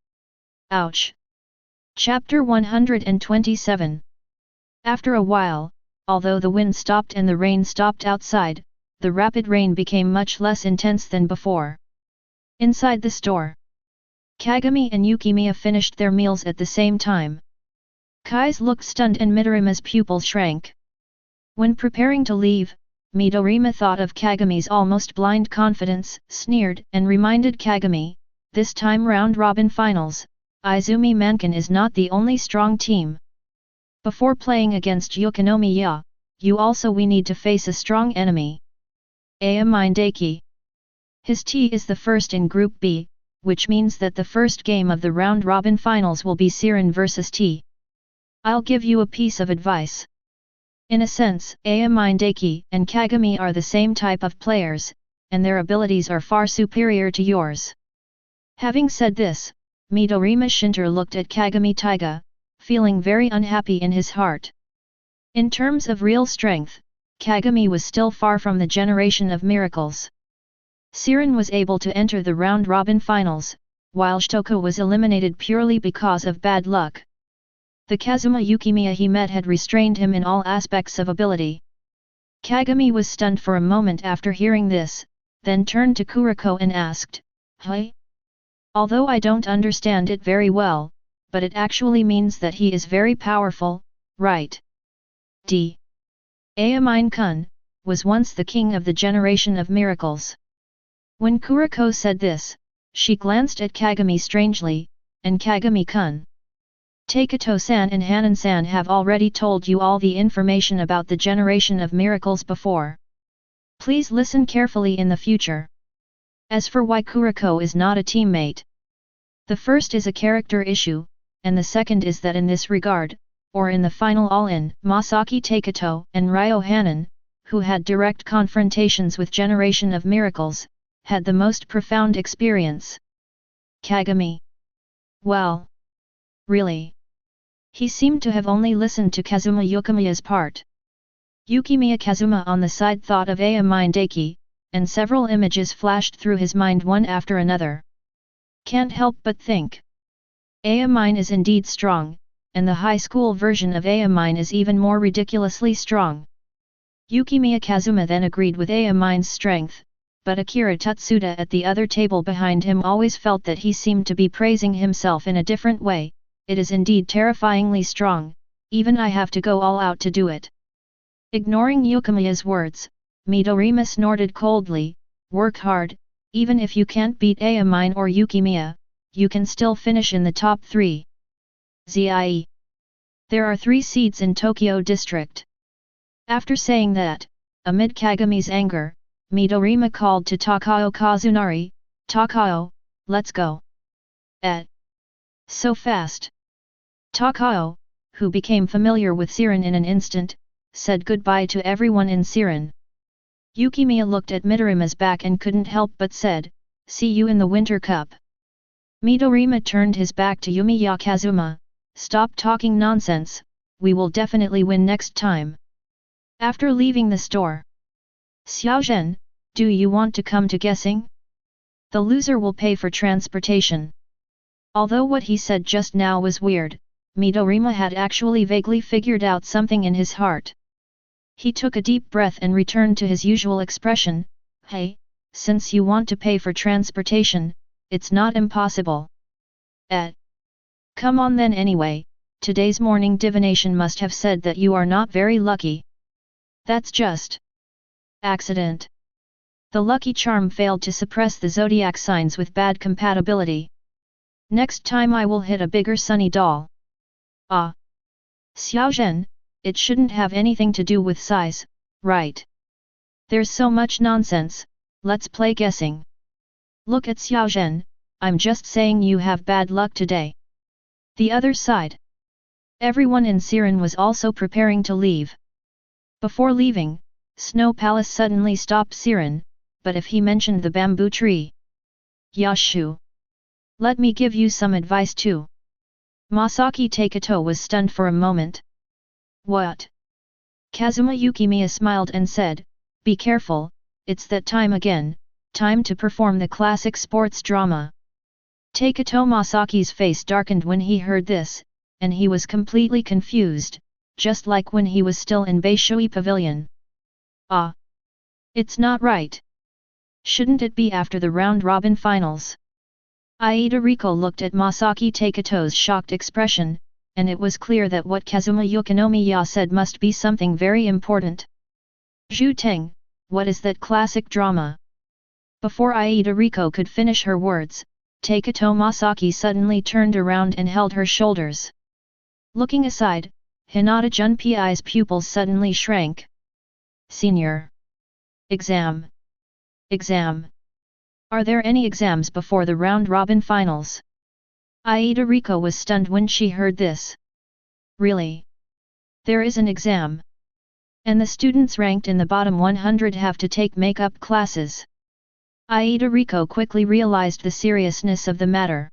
Ouch. Chapter 127. After a while, although the wind stopped and the rain stopped outside, the rapid rain became much less intense than before. Inside the store, Kagami and Yukimiya finished their meals at the same time. Kai's looked stunned and Midorima's pupils shrank. When preparing to leave, Midorima thought of Kagami's almost blind confidence, sneered, and reminded Kagami, "This time round-robin finals, Izumi Mankin is not the only strong team. Before playing against Yukimiya, we need to face a strong enemy. Mindaki. His T is the first in Group B, which means that the first game of the round-robin finals will be Siren vs T. I'll give you a piece of advice. In a sense, Mindaki and Kagami are the same type of players, and their abilities are far superior to yours." Having said this, Midorima Shinter looked at Kagami Taiga, feeling very unhappy in his heart. In terms of real strength, Kagami was still far from the generation of miracles. Siren was able to enter the round-robin finals, while Shitoko was eliminated purely because of bad luck. The Kazuma Yukimiya he met had restrained him in all aspects of ability. Kagami was stunned for a moment after hearing this, then turned to Kuroko and asked, "Hey? Although I don't understand it very well, but it actually means that he is very powerful, right?" Mine-kun was once the king of the generation of miracles. When Kuroko said this, she glanced at Kagami strangely, and Kagami-kun. Teikō-san and Hanan-san have already told you all the information about the generation of miracles before. Please listen carefully in the future. As for why Kuroko is not a teammate, the first is a character issue, and the second is that in this regard, or in the final all-in, Masaki Teikō and Ryo Hanan, who had direct confrontations with Generation of Miracles, had the most profound experience. Kagami. Well. Really? He seemed to have only listened to Kazuma Yukimiya's part. Yukimiya Kazuma on the side thought of Mindaki, and several images flashed through his mind one after another. Can't help but think. Mine is indeed strong, and the high school version of Mine is even more ridiculously strong. Yukimiya Kazuma then agreed with Mine's strength, but Akira Tutsuda at the other table behind him always felt that he seemed to be praising himself in a different way. It is indeed terrifyingly strong, even I have to go all out to do it. Ignoring Yukimiya's words, Midorima snorted coldly, "Work hard, even if you can't beat Mine or Yukimiya, you can still finish in the top 3. Zie. There are 3 seats in Tokyo District." After saying that, amid Kagami's anger, Midorima called to Teikō Kazunari, "Teikō, let's go." So fast. Teikō, who became familiar with Siren in an instant, said goodbye to everyone in Siren. Yukimiya looked at Midorima's back and couldn't help but said, see you in the Winter Cup. Midorima turned his back to Yumiya Kazuma, stop talking nonsense, we will definitely win next time. After leaving the store. Xiaozhen, do you want to come to guessing? The loser will pay for transportation. Although what he said just now was weird, Midorima had actually vaguely figured out something in his heart. He took a deep breath and returned to his usual expression, hey, since you want to pay for transportation, it's not impossible. Come on then anyway, today's morning divination must have said that you are not very lucky. That's just accident. The lucky charm failed to suppress the zodiac signs with bad compatibility. Next time I will hit a bigger sunny doll. Ah. Xiaozhen, it shouldn't have anything to do with size, right? There's so much nonsense, let's play guessing. Look at Xiaozhen, I'm just saying you have bad luck today. The other side. Everyone in Siren was also preparing to leave. Before leaving, Snow Palace suddenly stopped Siren, but if he mentioned the bamboo tree. Yashu. Let me give you some advice too. Masaki Teikō was stunned for a moment. What? Kazuma Yukimiya smiled and said, be careful, it's that time again, time to perform the classic sports drama. Teikō Masaki's face darkened when he heard this, and he was completely confused, just like when he was still in Beishui Pavilion. Ah! It's not right. Shouldn't it be after the round-robin finals? Aida Riko looked at Masaki Teikō's shocked expression, and it was clear that what Kazuma Yukimiya said must be something very important. Zhu Teng, what is that classic drama? Before Aida Riko could finish her words, Teikō Masaki suddenly turned around and held her shoulders. Looking aside, Hinata Junpei's pupils suddenly shrank. Senior. Exam. Exam. Are there any exams before the round-robin finals? Aida Riko was stunned when she heard this. Really? There is an exam. And the students ranked in the bottom 100 have to take makeup classes. Aida Riko quickly realized the seriousness of the matter.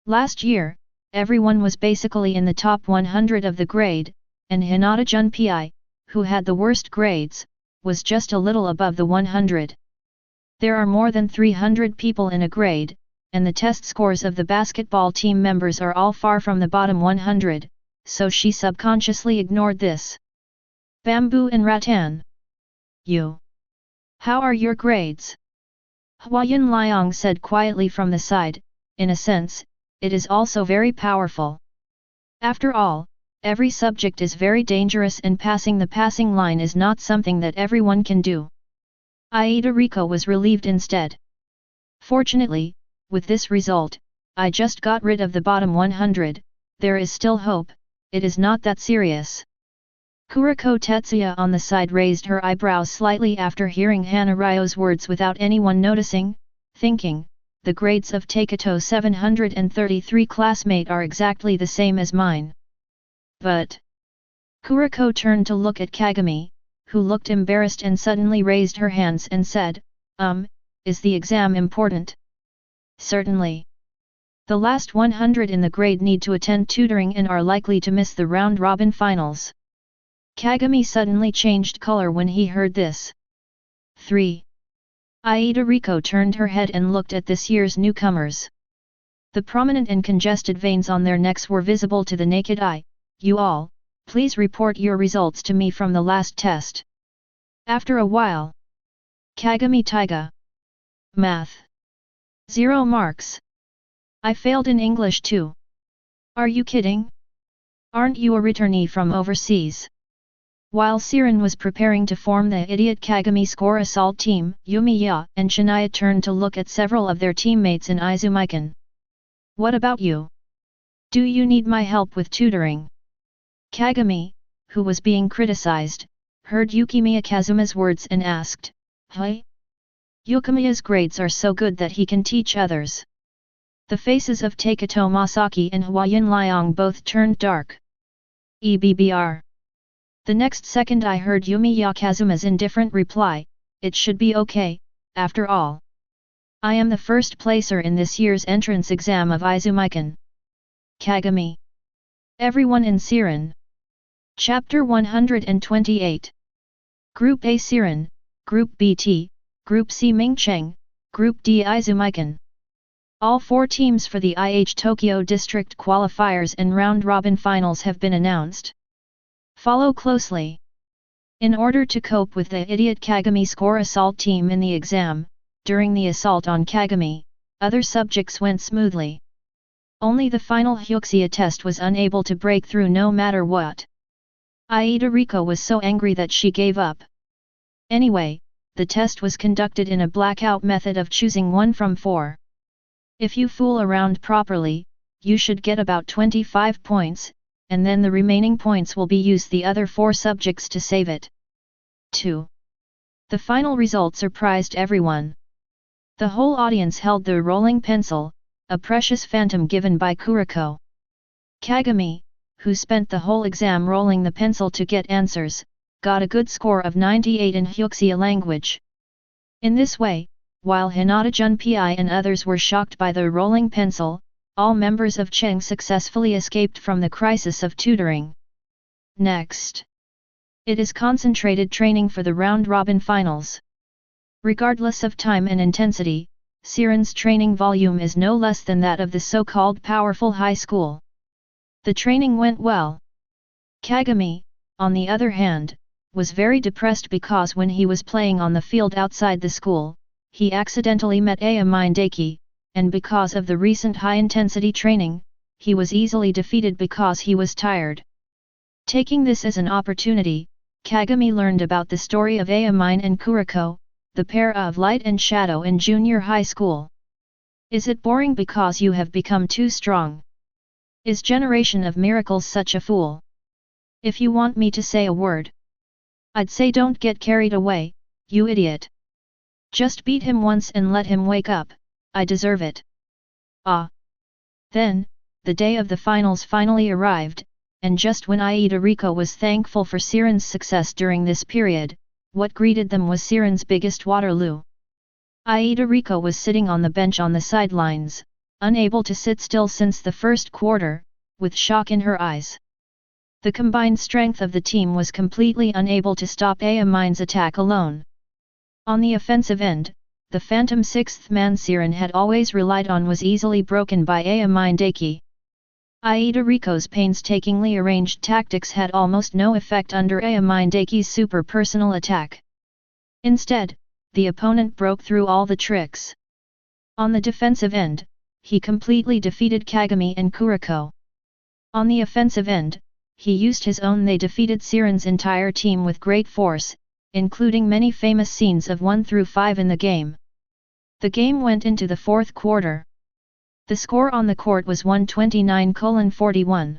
Last year, everyone was basically in the top 100 of the grade, and Hinata Junpei, who had the worst grades, was just a little above the 100. There are more than 300 people in a grade, and the test scores of the basketball team members are all far from the bottom 100, so she subconsciously ignored this. Bamboo and rattan. You. How are your grades? Huayan Liang said quietly from the side, in a sense, it is also very powerful. After all, every subject is very dangerous and passing the passing line is not something that everyone can do. Aida Riko was relieved instead. Fortunately, with this result, I just got rid of the bottom 100, there is still hope, it is not that serious. Kuroko Tetsuya on the side raised her eyebrows slightly after hearing Hanaryo's words without anyone noticing, thinking, the grades of Teikō's 733 classmate are exactly the same as mine. But Kuroko turned to look at Kagami, who looked embarrassed and suddenly raised her hands and said, is the exam important? Certainly. The last 100 in the grade need to attend tutoring and are likely to miss the round-robin finals. Kagami suddenly changed color when he heard this. 3. Aida Riko turned her head and looked at this year's newcomers. The prominent and congested veins on their necks were visible to the naked eye. You all, please report your results to me from the last test. After a while. Kagami Taiga. Math. 0 marks. I failed in English too. Are you kidding? Aren't you a returnee from overseas? While Siren was preparing to form the idiot Kagami score assault team, Yumiya and Shania turned to look at several of their teammates in Izumikan. What about you? Do you need my help with tutoring? Kagami, who was being criticized, heard Yukimiya Kazuma's words and asked, Hey? Yukimiya's grades are so good that he can teach others. The faces of Teikō Masaki and Huayan Liang both turned dark. EBBR. The next second I heard Yumiya Kazuma's indifferent reply, it should be okay, after all. I am the first placer in this year's entrance exam of Izumikan Kagami. Everyone in Siren. Chapter 128. Group A Siren, Group B T, Group C Mingcheng, Group D Izumikan. All 4 teams for the IH Tokyo District qualifiers and round-robin finals have been announced. Follow closely. In order to cope with the idiot Kagami score assault team in the exam, during the assault on Kagami, other subjects went smoothly. Only the final Hyuxia test was unable to break through no matter what. Aida Riko was so angry that she gave up. Anyway, the test was conducted in a blackout method of choosing 1 from 4. If you fool around properly, you should get about 25 points, and then the remaining points will be used the other 4 subjects to save it. 2. The final result surprised everyone. The whole audience held their rolling pencil, a precious phantom given by Kuroko. Kagami, who spent the whole exam rolling the pencil to get answers, got a good score of 98 in Hyuxia language. In this way, while Hinata Junpei and others were shocked by the rolling pencil, all members of Cheng successfully escaped from the crisis of tutoring. Next. It is concentrated training for the round-robin finals. Regardless of time and intensity, Siren's training volume is no less than that of the so-called powerful high school. The training went well. Kagami, on the other hand, was very depressed because when he was playing on the field outside the school, he accidentally met Aomine Daki, and because of the recent high-intensity training, he was easily defeated because he was tired. Taking this as an opportunity, Kagami learned about the story of Aomine and Kuroko, the pair of light and shadow in junior high school. Is it boring because you have become too strong? Is Generation of Miracles such a fool? If you want me to say a word, I'd say don't get carried away, you idiot. Just beat him once and let him wake up, I deserve it. Ah! Then, the day of the finals finally arrived, and just when Aida Riko was thankful for Siren's success during this period, what greeted them was Siren's biggest Waterloo. Aida Riko was sitting on the bench on the sidelines, unable to sit still since the first quarter, with shock in her eyes. The combined strength of the team was completely unable to stop Aomine's attack alone. On the offensive end, the phantom 6th man Siren had always relied on was easily broken by Aomine Daki. Aida Riko's painstakingly arranged tactics had almost no effect under Aomine Daki's super personal attack. Instead, the opponent broke through all the tricks. On the defensive end, he completely defeated Kagami and Kuroko. On the offensive end, he used his own. They defeated Siren's entire team with great force, including many famous scenes of 1 through 5 in the game. The game went into the 4th quarter. The score on the court was 129-41.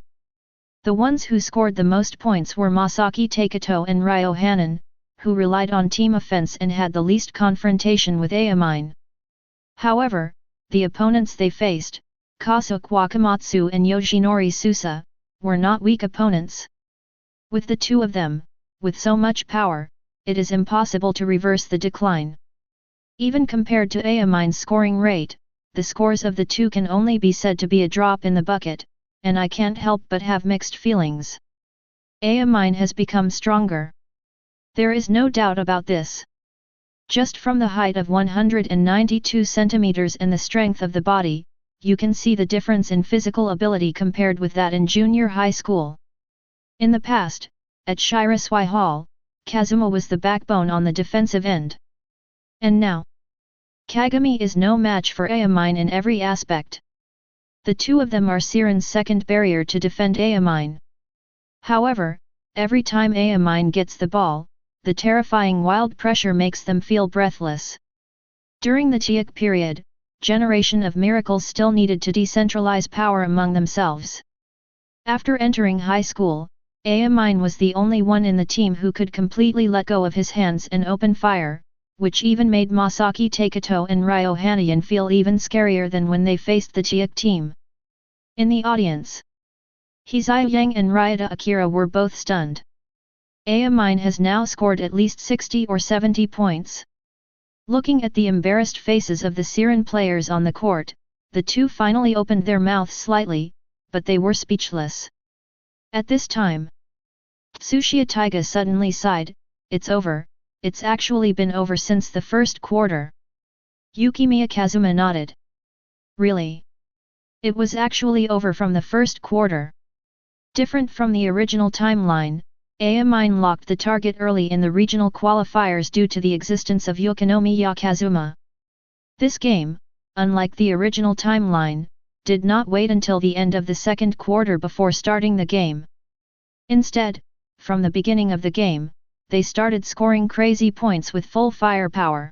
The ones who scored the most points were Masaki Teikō and Ryo Hanan, who relied on team offense and had the least confrontation with Aomine. However, the opponents they faced, Kasuke Wakamatsu and Yoshinori Susa, were not weak opponents. With the two of them, with so much power, it is impossible to reverse the decline. Even compared to Aomine's scoring rate, the scores of the two can only be said to be a drop in the bucket, and I can't help but have mixed feelings. Aomine has become stronger. There is no doubt about this. Just from the height of 192 centimeters and the strength of the body, you can see the difference in physical ability compared with that in junior high school. In the past, at Shirasui Hall, Kazuma was the backbone on the defensive end. And now, Kagami is no match for Aomine in every aspect. The two of them are Siren's second barrier to defend Aomine. However, every time Aomine gets the ball, the terrifying wild pressure makes them feel breathless. During the Tiak period, Generation of Miracles still needed to decentralize power among themselves. After entering high school, Aomine was the only one in the team who could completely let go of his hands and open fire, which even made Masaki Teikō and Ryo Hanan feel even scarier than when they faced the Tiak team. In the audience, Hizaya Yang and Ryota Akira were both stunned. Aomine has now scored at least 60 or 70 points. Looking at the embarrassed faces of the Siren players on the court, the two finally opened their mouths slightly, but they were speechless. At this time, Tsuchiya Taiga suddenly sighed, "It's over, it's actually been over since the first quarter." Yukimiya Kazuma nodded. "Really? It was actually over from the first quarter." Different from the original timeline, Amine locked the target early in the regional qualifiers due to the existence of Yukimiya Kazuma. This game, unlike the original timeline, did not wait until the end of the second quarter before starting the game. Instead, from the beginning of the game, they started scoring crazy points with full firepower.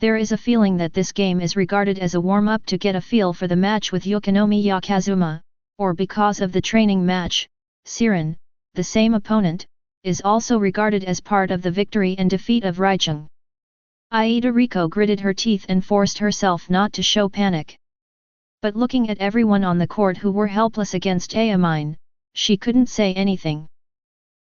There is a feeling that this game is regarded as a warm-up to get a feel for the match with Yukimiya Kazuma, or because of the training match, Siren, the same opponent, is also regarded as part of the victory and defeat of Raichung. Aida Riko gritted her teeth and forced herself not to show panic. But looking at everyone on the court who were helpless against Amine, she couldn't say anything.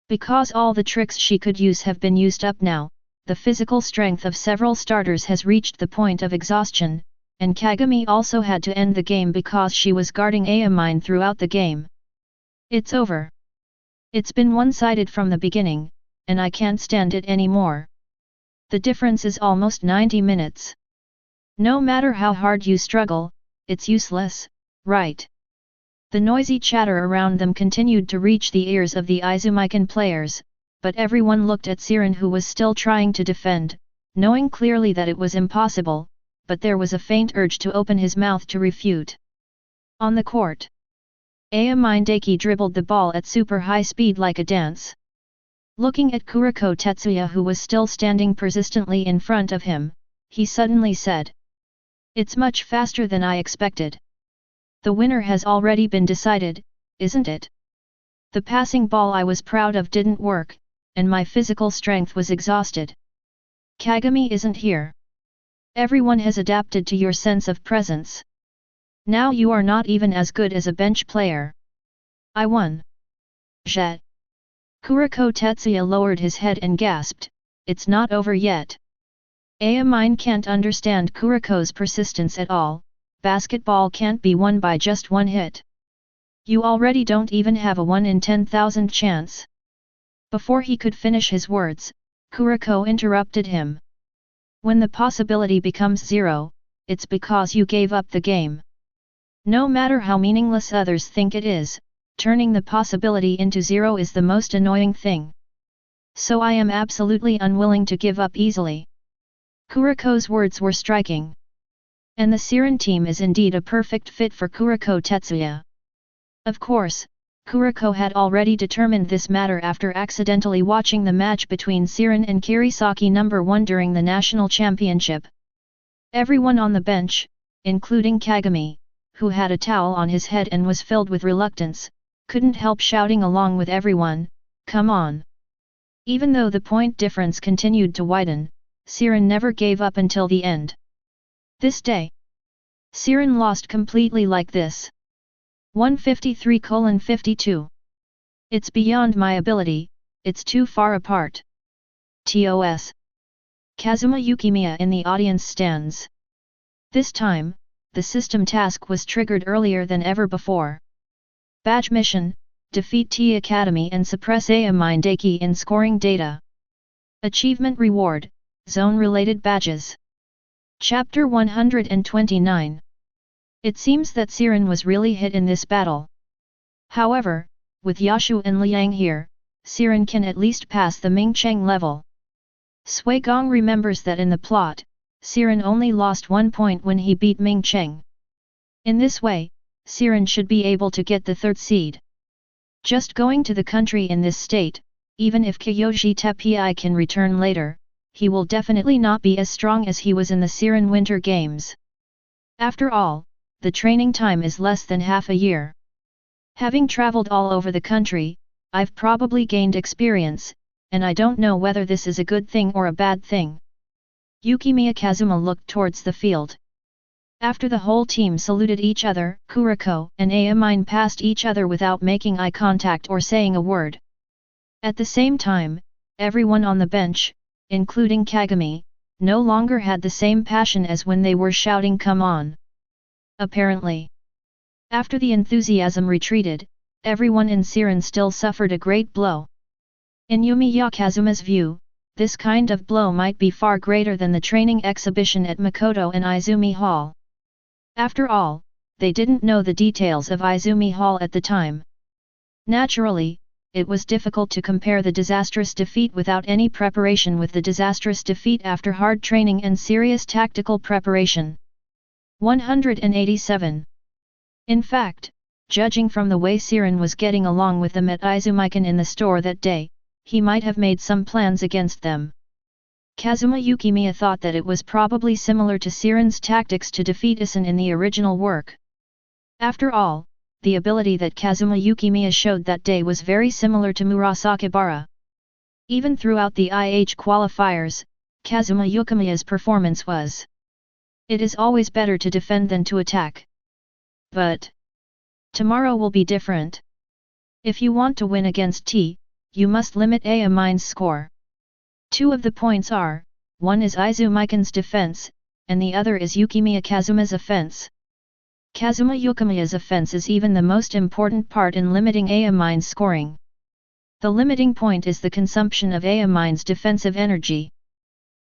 Because all the tricks she could use have been used up now, the physical strength of several starters has reached the point of exhaustion, and Kagami also had to end the game because she was guarding Amine throughout the game. "It's over. It's been one-sided from the beginning, and I can't stand it anymore. The difference is almost 90 minutes. No matter how hard you struggle, it's useless, right?" The noisy chatter around them continued to reach the ears of the Izumikan players, but everyone looked at Siren, who was still trying to defend, knowing clearly that it was impossible, but there was a faint urge to open his mouth to refute. On the court, Amine Daiki dribbled the ball at super high speed like a dance. Looking at Kuroko Tetsuya, who was still standing persistently in front of him, he suddenly said, "It's much faster than I expected. The winner has already been decided, isn't it? The passing ball I was proud of didn't work, and my physical strength was exhausted. Kagami isn't here. Everyone has adapted to your sense of presence. Now you are not even as good as a bench player. I won." Jet. Kuroko Tetsuya lowered his head and gasped, "It's not over yet." Amine can't understand Kuroko's persistence at all. Basketball can't be won by just one hit. You already don't even have a 1 in 10,000 chance. Before he could finish his words, Kuroko interrupted him. When the possibility becomes zero, it's because you gave up the game. No matter how meaningless others think it is, turning the possibility into zero is the most annoying thing. So I am absolutely unwilling to give up easily. Kuroko's words were striking. And the Siren team is indeed a perfect fit for Kuroko Tetsuya. Of course, Kuroko had already determined this matter after accidentally watching the match between Siren and Kirisaki No. 1 during the national championship. Everyone on the bench, including Kagami, who had a towel on his head and was filled with reluctance, couldn't help shouting along with everyone, "Come on!" Even though the point difference continued to widen, Siren never gave up until the end. This day, Siren lost completely like this. 153:52. It's beyond my ability, it's too far apart. TOS. Kazuma Yukimiya in the audience stands. This time, the system task was triggered earlier than ever before. Badge mission: defeat T Academy and suppress Amine Daiki in scoring data. Achievement reward: zone-related badges. Chapter 129. It seems that Siren was really hit in this battle. However, with Yashu and Liang here, Siren can at least pass the Ming Cheng level. Sui Gong remembers that in the plot, Siren only lost 1 point when he beat Ming Cheng. In this way, Siren should be able to get the third seed. Just going to the country in this state, even if Kyoji Teppei can return later, he will definitely not be as strong as he was in the Siren Winter Games. After all, the training time is less than half a year. Having traveled all over the country, I've probably gained experience, and I don't know whether this is a good thing or a bad thing. Yukimiya Kazuma looked towards the field. After the whole team saluted each other, Kuroko and Amine passed each other without making eye contact or saying a word. At the same time, everyone on the bench, including Kagami, no longer had the same passion as when they were shouting "Come on!" Apparently, after the enthusiasm retreated, everyone in Siren still suffered a great blow. In Yumiya Kazuma's view, this kind of blow might be far greater than the training exhibition at Makoto and Izumi Hall. After all, they didn't know the details of Izumi Hall at the time. Naturally, it was difficult to compare the disastrous defeat without any preparation with the disastrous defeat after hard training and serious tactical preparation. 187. In fact, judging from the way Siren was getting along with them at Izumikan in the store that day, he might have made some plans against them. Kazuma Yukimiya thought that it was probably similar to Siren's tactics to defeat Isan in the original work. After all, the ability that Kazuma Yukimiya showed that day was very similar to Murasakibara. Even throughout the IH qualifiers, Kazuma Yukimiya's performance was. It is always better to defend than to attack. But tomorrow will be different. If you want to win against T, you must limit Amin's score. Two of the points are, one is Izumikan's defense, and the other is Yukimiya Kazuma's offense. Kazuma Yukimiya's offense is even the most important part in limiting Amin's scoring. The limiting point is the consumption of Amin's defensive energy.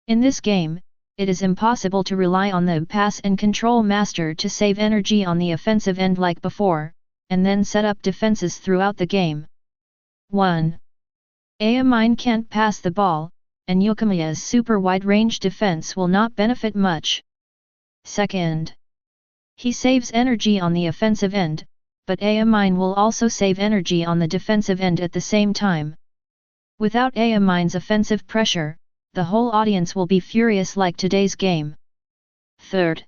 In this game, it is impossible to rely on the pass and control master to save energy on the offensive end like before, and then set up defenses throughout the game. 1. Amin can't pass the ball, and Yukimiya's super wide-range defense will not benefit much. Second, he saves energy on the offensive end, but Amin will also save energy on the defensive end at the same time. Without Amin's offensive pressure, the whole audience will be furious like today's game. Third,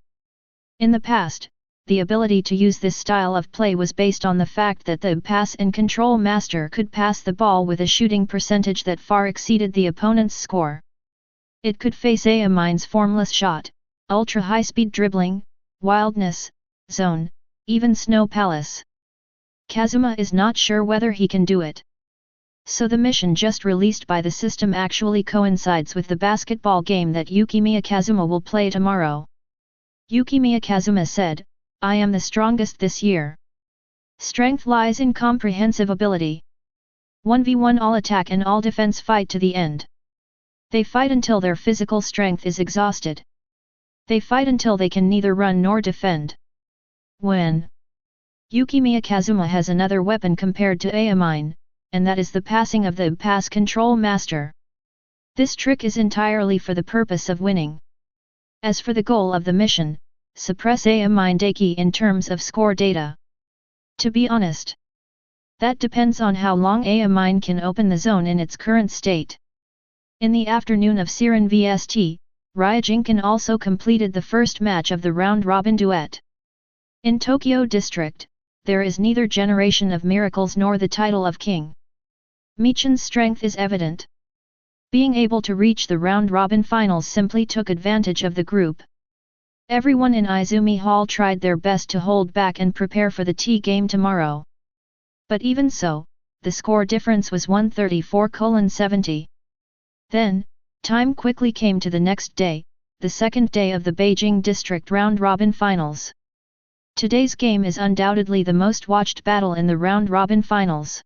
in the past, the ability to use this style of play was based on the fact that the pass and control master could pass the ball with a shooting percentage that far exceeded the opponent's score. It could face Amin's formless shot, ultra-high-speed dribbling, wildness, zone, even snow palace. Kazuma is not sure whether he can do it. So the mission just released by the system actually coincides with the basketball game that Yukimiya Kazuma will play tomorrow. Yukimiya Kazuma said, "I am the strongest this year. Strength lies in comprehensive ability. 1v1 all attack and all defense fight to the end. They fight until their physical strength is exhausted. They fight until they can neither run nor defend." When Yukimiya Kazuma has another weapon compared to Amin, and that is the passing of the pass control master. This trick is entirely for the purpose of winning. As for the goal of the mission, suppress Amin Daki in terms of score data. To be honest, that depends on how long Amin can open the zone in its current state. In the afternoon of Siren vs T, Ryujinkan also completed the first match of the round-robin duet. In Tokyo District, there is neither generation of miracles nor the title of king. Michan's strength is evident. Being able to reach the round-robin finals simply took advantage of the group. Everyone in Izumi Hall tried their best to hold back and prepare for the T game tomorrow. But even so, the score difference was 134-70. Then, time quickly came to the next day, the second day of the Beijing District round-robin finals. Today's game is undoubtedly the most watched battle in the round-robin finals.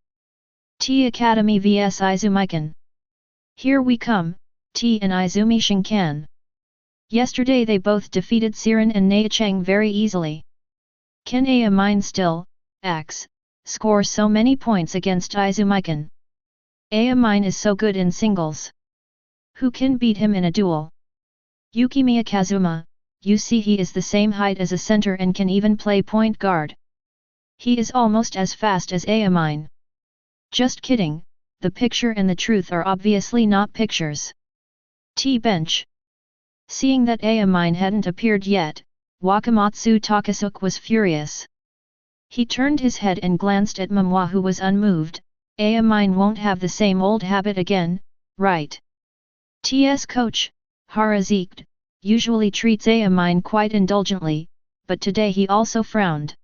T Academy vs Izumikan. Here we come, T and Izumi Shinkan. Yesterday they both defeated Siren and Naicheng very easily. Can Amin still, score so many points against Izumikan? Amin is so good in singles. Who can beat him in a duel? Yukimiya Kazuma, you see he is the same height as a center and can even play point guard. He is almost as fast as Amin. Just kidding, the picture and the truth are obviously not pictures. T bench. Seeing that Amin hadn't appeared yet, Wakamatsu Takasuke was furious. He turned his head and glanced at Momoi, who was unmoved. Amin won't have the same old habit again, right? TS coach, Harazuki, usually treats Amin quite indulgently, but today he also frowned.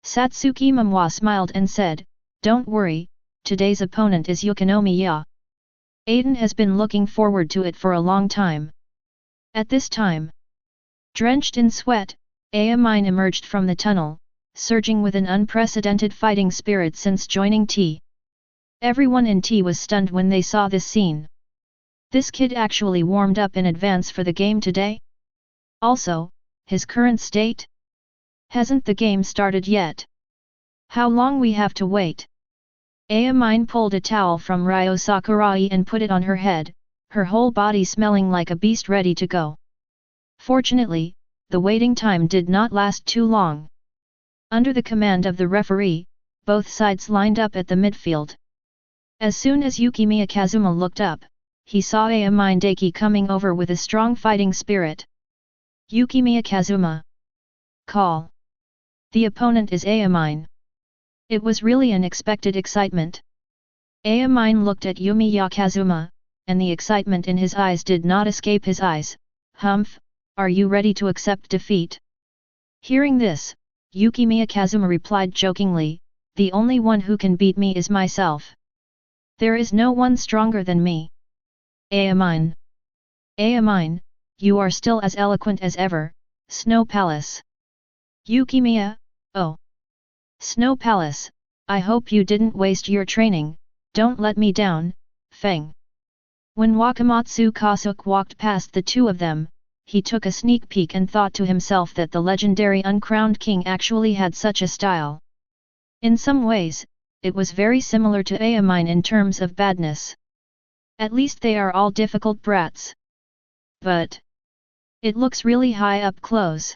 Satsuki Momoi smiled and said, "Don't worry, today's opponent is Yukimiya. Aiden has been looking forward to it for a long time." At this time, drenched in sweat, Mine emerged from the tunnel, surging with an unprecedented fighting spirit since joining T. Everyone in T was stunned when they saw this scene. This kid actually warmed up in advance for the game today? Also, his current state? Hasn't the game started yet? How long we have to wait? Mine pulled a towel from Ryo Sakurai and put it on her head, her whole body smelling like a beast ready to go. Fortunately, the waiting time did not last too long. Under the command of the referee, both sides lined up at the midfield. As soon as Yukimiya Kazuma looked up, he saw Mine Daiki coming over with a strong fighting spirit. Yukimiya Kazuma. Call. The opponent is Mine. It was really unexpected excitement. Mine looked at Yumiya Kazuma, and the excitement in his eyes did not escape his eyes. Humph, are you ready to accept defeat? Hearing this, Yukimiya Kazuma replied jokingly, the only one who can beat me is myself. There is no one stronger than me. Mine. Mine, you are still as eloquent as ever, Snow Palace. Yukimiya, oh. Snow Palace, I hope you didn't waste your training, don't let me down, Feng. When Wakamatsu Kasuke walked past the two of them, he took a sneak peek and thought to himself that the legendary uncrowned king actually had such a style. In some ways, it was very similar to Mine in terms of badness. At least they are all difficult brats. But it looks really high up close.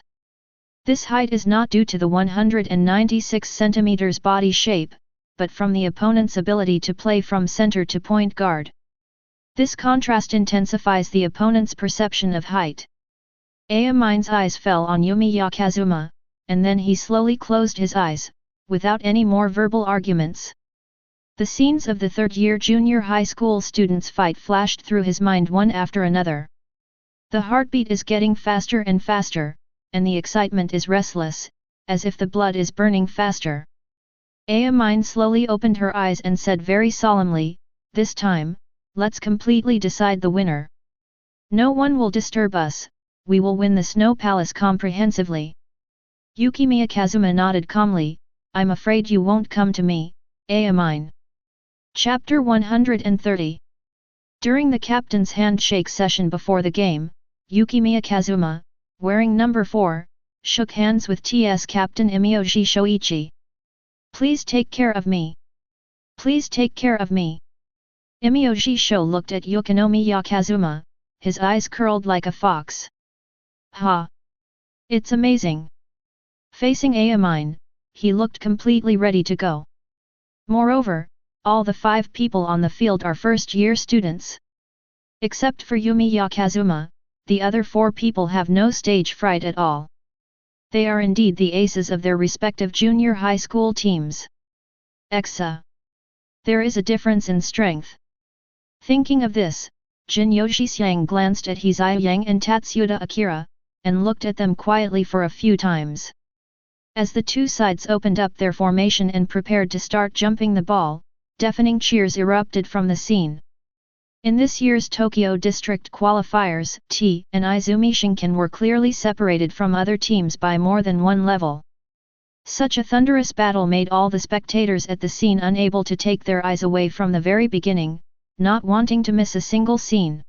This height is not due to the 196 cm body shape, but from the opponent's ability to play from center to point guard. This contrast intensifies the opponent's perception of height. Mine's eyes fell on Yumiya Kazuma, and then he slowly closed his eyes, without any more verbal arguments. The scenes of the third-year junior high school students' fight flashed through his mind one after another. The heartbeat is getting faster and faster, and the excitement is restless, as if the blood is burning faster. Mine slowly opened her eyes and said very solemnly, this time, let's completely decide the winner. No one will disturb us, we will win the Snow Palace comprehensively. Yukimiya Kazuma nodded calmly, I'm afraid you won't come to me, Mine. Chapter 130. During the captain's handshake session before the game, Yukimiya Kazuma, wearing number 4, shook hands with TS Captain Imiyoshi Shoichi. Please take care of me. Please take care of me. Imiyoshi Sho looked at Yukimiya Kazuma, his eyes curled like a fox. Ha! It's amazing. Facing Mine, he looked completely ready to go. Moreover, all the 5 people on the field are first-year students. Except for Yumiya Kazuma, the other 4 people have no stage fright at all. They are indeed the aces of their respective junior high school teams. Exa. There is a difference in strength. Thinking of this, Jin Yoshisyang glanced at Hizaya Yang and Tatsuda Akira, and looked at them quietly for a few times. As the two sides opened up their formation and prepared to start jumping the ball, deafening cheers erupted from the scene. In this year's Tokyo District qualifiers, T and Izumi Shinken were clearly separated from other teams by more than one level. Such a thunderous battle made all the spectators at the scene unable to take their eyes away from the very beginning, not wanting to miss a single scene.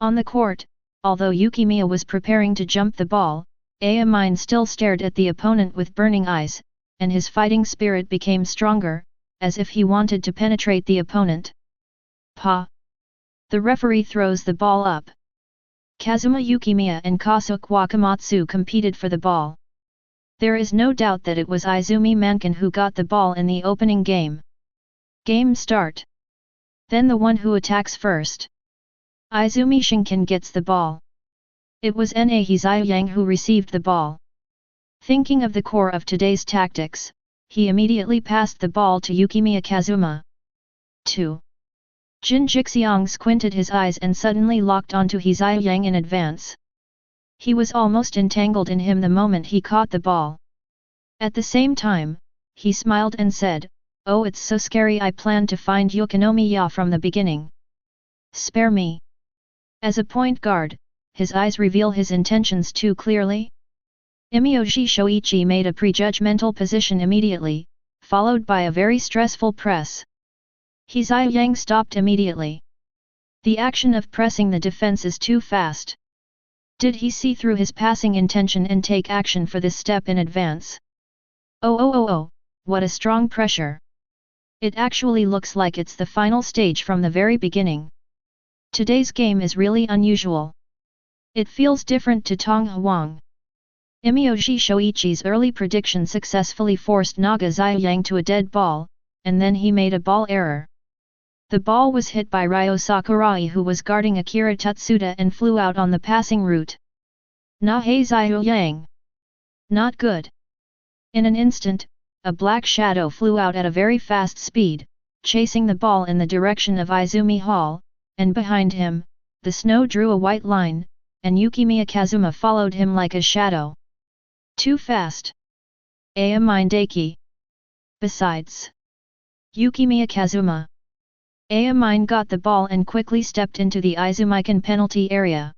On the court, although Yukimiya was preparing to jump the ball, Mine still stared at the opponent with burning eyes, and his fighting spirit became stronger, as if he wanted to penetrate the opponent. Pa! The referee throws the ball up. Kazuma Yukimiya and Kasuke Wakamatsu competed for the ball. There is no doubt that it was Izumi Mankin who got the ball in the opening game. Game start. Then the one who attacks first. Izumi Shinken gets the ball. It was Na Hizaya Yang who received the ball. Thinking of the core of today's tactics, he immediately passed the ball to Yukimiya Kazuma. 2. Jin Jixiang squinted his eyes and suddenly locked onto Hizaya Yang in advance. He was almost entangled in him the moment he caught the ball. At the same time, he smiled and said, "Oh, it's so scary, I planned to find Yukimiya from the beginning. Spare me." As a point guard, his eyes reveal his intentions too clearly? Imiyoshi Shoichi made a prejudgmental position immediately, followed by a very stressful press. His Yang stopped immediately. The action of pressing the defense is too fast. Did he see through his passing intention and take action for this step in advance? Oh, what a strong pressure. It actually looks like it's the final stage from the very beginning. Today's game is really unusual. It feels different to Tong Huang. Imiyoshi Shoichi's early prediction successfully forced Naga Ziyang to a dead ball, and then he made a ball error. The ball was hit by Ryo Sakurai, who was guarding Akira Tutsuda, and flew out on the passing route. Nahe Ziyang. Not good. In an instant, a black shadow flew out at a very fast speed, chasing the ball in the direction of Izumi Hall, and behind him, the snow drew a white line, and Yukimiya Kazuma followed him like a shadow. Too fast. Mindaki. Besides, Yukimiya Kazuma. Mine got the ball and quickly stepped into the Izumikan penalty area.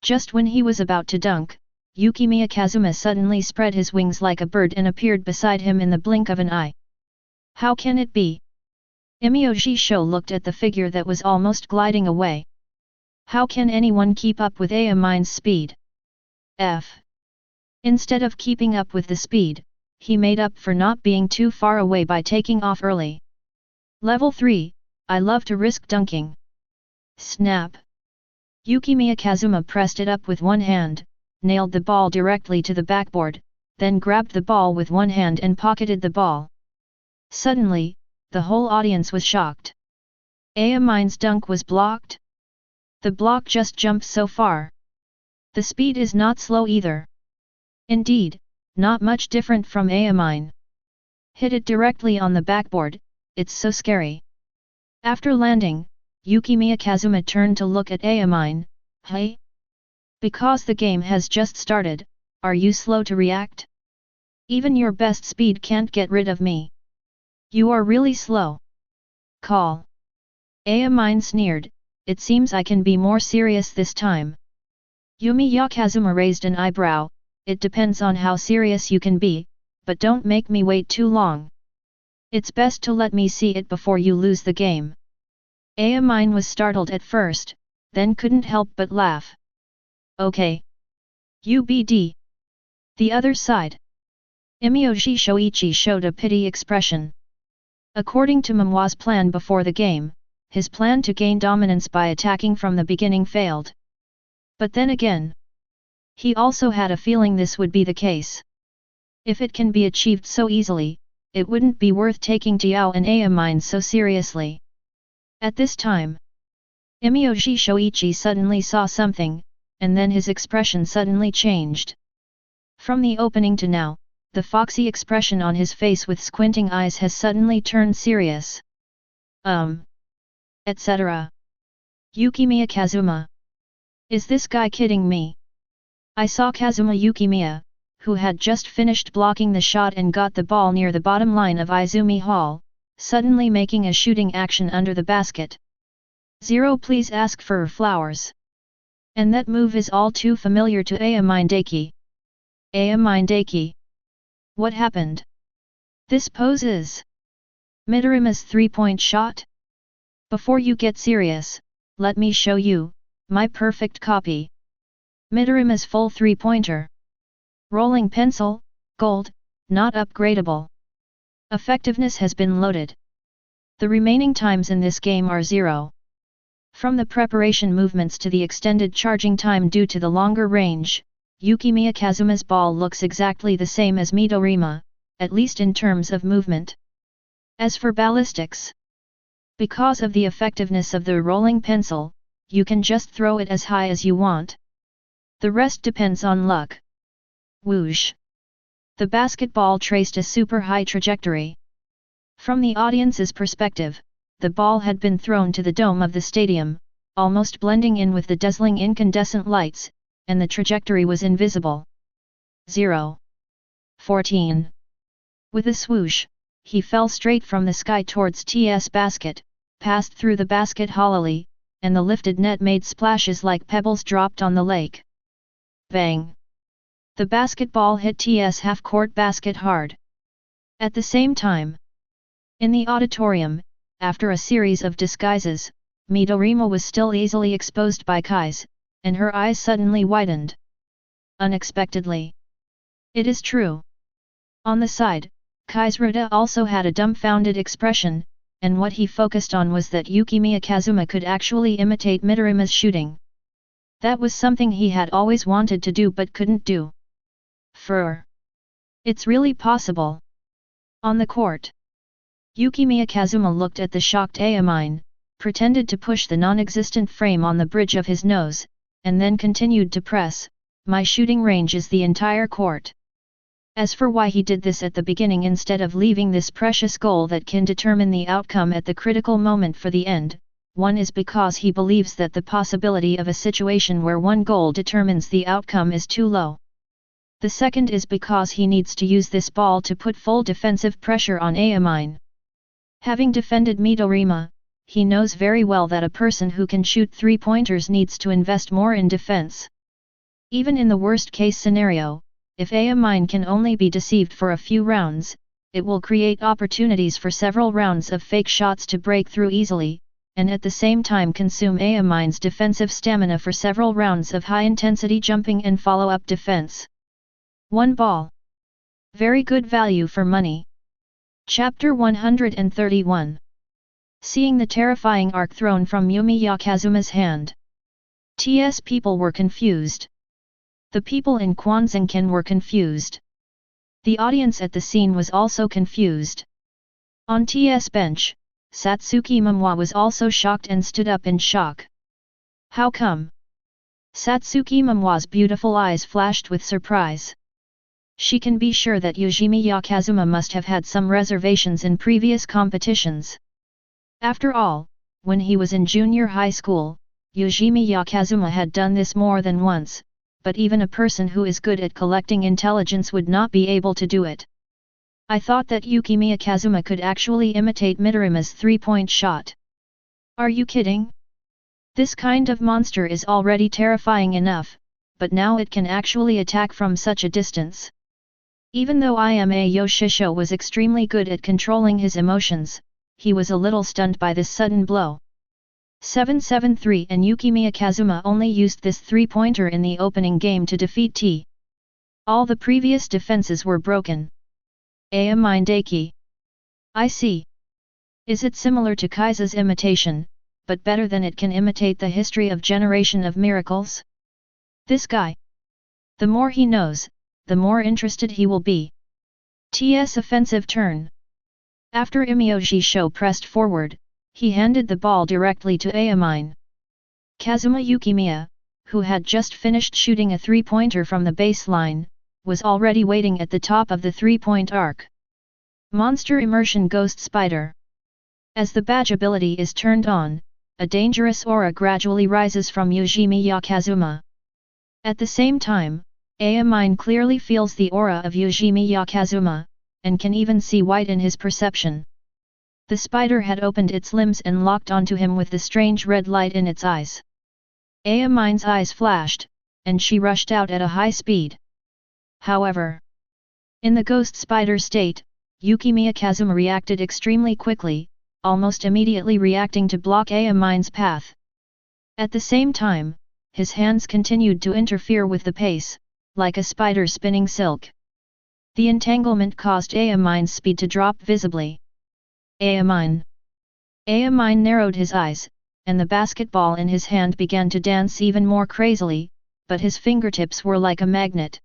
Just when he was about to dunk, Yukimiya Kazuma suddenly spread his wings like a bird and appeared beside him in the blink of an eye. How can it be? Imiyoshi Sho looked at the figure that was almost gliding away. How can anyone keep up with Mine's speed? Instead of keeping up with the speed, he made up for not being too far away by taking off early. Level 3, I love to risk dunking. Snap! Yukimiya Kazuma pressed it up with one hand, nailed the ball directly to the backboard, then grabbed the ball with one hand and pocketed the ball. Suddenly, the whole audience was shocked. Mine's dunk was blocked? The block just jumped so far. The speed is not slow either. Indeed, not much different from Mine. Hit it directly on the backboard, it's so scary. After landing, Yukimiya Kazuma turned to look at Mine. Hey? Because the game has just started, are you slow to react? Even your best speed can't get rid of me. You are really slow. Call. Mine sneered, it seems I can be more serious this time. Yumiya Kazuma raised an eyebrow, it depends on how serious you can be, but don't make me wait too long. It's best to let me see it before you lose the game. Mine was startled at first, then couldn't help but laugh. Okay. UBD. The other side. Imiyoshi Shoichi showed a pity expression. According to Momoa's plan before the game, his plan to gain dominance by attacking from the beginning failed. But then again, he also had a feeling this would be the case. If it can be achieved so easily, it wouldn't be worth taking Tiao and Mine so seriously. At this time, Imiyoshi Shoichi suddenly saw something, and then his expression suddenly changed. From the opening to now, the foxy expression on his face with squinting eyes has suddenly turned serious. Etc. Yukimiya Kazuma. Is this guy kidding me? I saw Kazuma Yukimiya, who had just finished blocking the shot and got the ball near the bottom line of Izumi Hall, suddenly making a shooting action under the basket. 0 Please ask for flowers. And that move is all too familiar to Mindaki. Mindaki. What happened? This pose is Midorima's 3-point shot? Before you get serious, let me show you my perfect copy. Midorima's full 3-pointer. Rolling pencil, gold, not upgradable. Effectiveness has been loaded. The remaining times in this game are 0. From the preparation movements to the extended charging time due to the longer range, Yukimiya Kazuma's ball looks exactly the same as Midorima, at least in terms of movement. As for ballistics, because of the effectiveness of the rolling pencil, you can just throw it as high as you want. The rest depends on luck. Whoosh! The basketball traced a super high trajectory. From the audience's perspective, the ball had been thrown to the dome of the stadium, almost blending in with the dazzling incandescent lights, and the trajectory was invisible. 0:14. With a swoosh, he fell straight from the sky towards TS basket, passed through the basket hollowly, and the lifted net made splashes like pebbles dropped on the lake. Bang! The basketball hit T's half-court basket hard. At the same time, in the auditorium, after a series of disguises, Midorima was still easily exposed by Kai's, and her eyes suddenly widened. Unexpectedly. It is true. On the side, Kai's Ruta also had a dumbfounded expression, and what he focused on was that Yukimiya Kazuma could actually imitate Midorima's shooting. That was something he had always wanted to do but couldn't do. It's really possible. On the court, Yukimiya Kazuma looked at the shocked Ayamine, pretended to push the non-existent frame on the bridge of his nose, and then continued to press, "My shooting range is the entire court." As for why he did this at the beginning instead of leaving this precious goal that can determine the outcome at the critical moment for the end, one is because he believes that the possibility of a situation where one goal determines the outcome is too low. The second is because he needs to use this ball to put full defensive pressure on Ayamine. Having defended Midorima, he knows very well that a person who can shoot three-pointers needs to invest more in defense. Even in the worst-case scenario, if Ayamine can only be deceived for a few rounds, it will create opportunities for several rounds of fake shots to break through easily, and at the same time consume Ayamine's defensive stamina for several rounds of high-intensity jumping and follow-up defense. One ball. Very good value for money. Chapter 131. Seeing the terrifying arc thrown from Yumiya Kazuma's hand. T's people were confused. The people in Kwanzankan were confused. The audience at the scene was also confused. On T's bench, Satsuki Momoi was also shocked and stood up in shock. How come? Satsuki Momoi's beautiful eyes flashed with surprise. She can be sure that Yukimiya Kazuma must have had some reservations in previous competitions. After all, when he was in junior high school, Yukimiya Kazuma had done this more than once, but even a person who is good at collecting intelligence would not be able to do it. I thought that Yukimiya Kazuma could actually imitate Midorima's three-point shot. Are you kidding? This kind of monster is already terrifying enough, but now it can actually attack from such a distance. Even though Ima Yoshisho was extremely good at controlling his emotions, he was a little stunned by this sudden blow. 773 and Yukimiya Kazuma only used this three-pointer in the opening game to defeat T. All the previous defenses were broken. Ayamine Daiki. I see. Is it similar to Kaisa's imitation, but better than it can imitate the history of Generation of Miracles? This guy. The more he knows, the more interested he will be. T's offensive turn. After Yoshisho pressed forward, he handed the ball directly to Ayamine. Kazuma Yukimiya, who had just finished shooting a three-pointer from the baseline, was already waiting at the top of the three-point arc. Monster Immersion Ghost Spider. As the badge ability is turned on, a dangerous aura gradually rises from Yukimiya Kazuma. At the same time, Ayamine clearly feels the aura of Yukimiya Kazuma, and can even see white in his perception. The spider had opened its limbs and locked onto him with the strange red light in its eyes. Ayamine's eyes flashed, and she rushed out at a high speed. However, in the ghost spider state, Yukimiya Kazuma reacted extremely quickly, almost immediately reacting to block Ayamine's path. At the same time, his hands continued to interfere with the pace, like a spider spinning silk. The entanglement caused Ayamine's speed to drop visibly. Ayamine narrowed his eyes, and the basketball in his hand began to dance even more crazily, but his fingertips were like a magnet.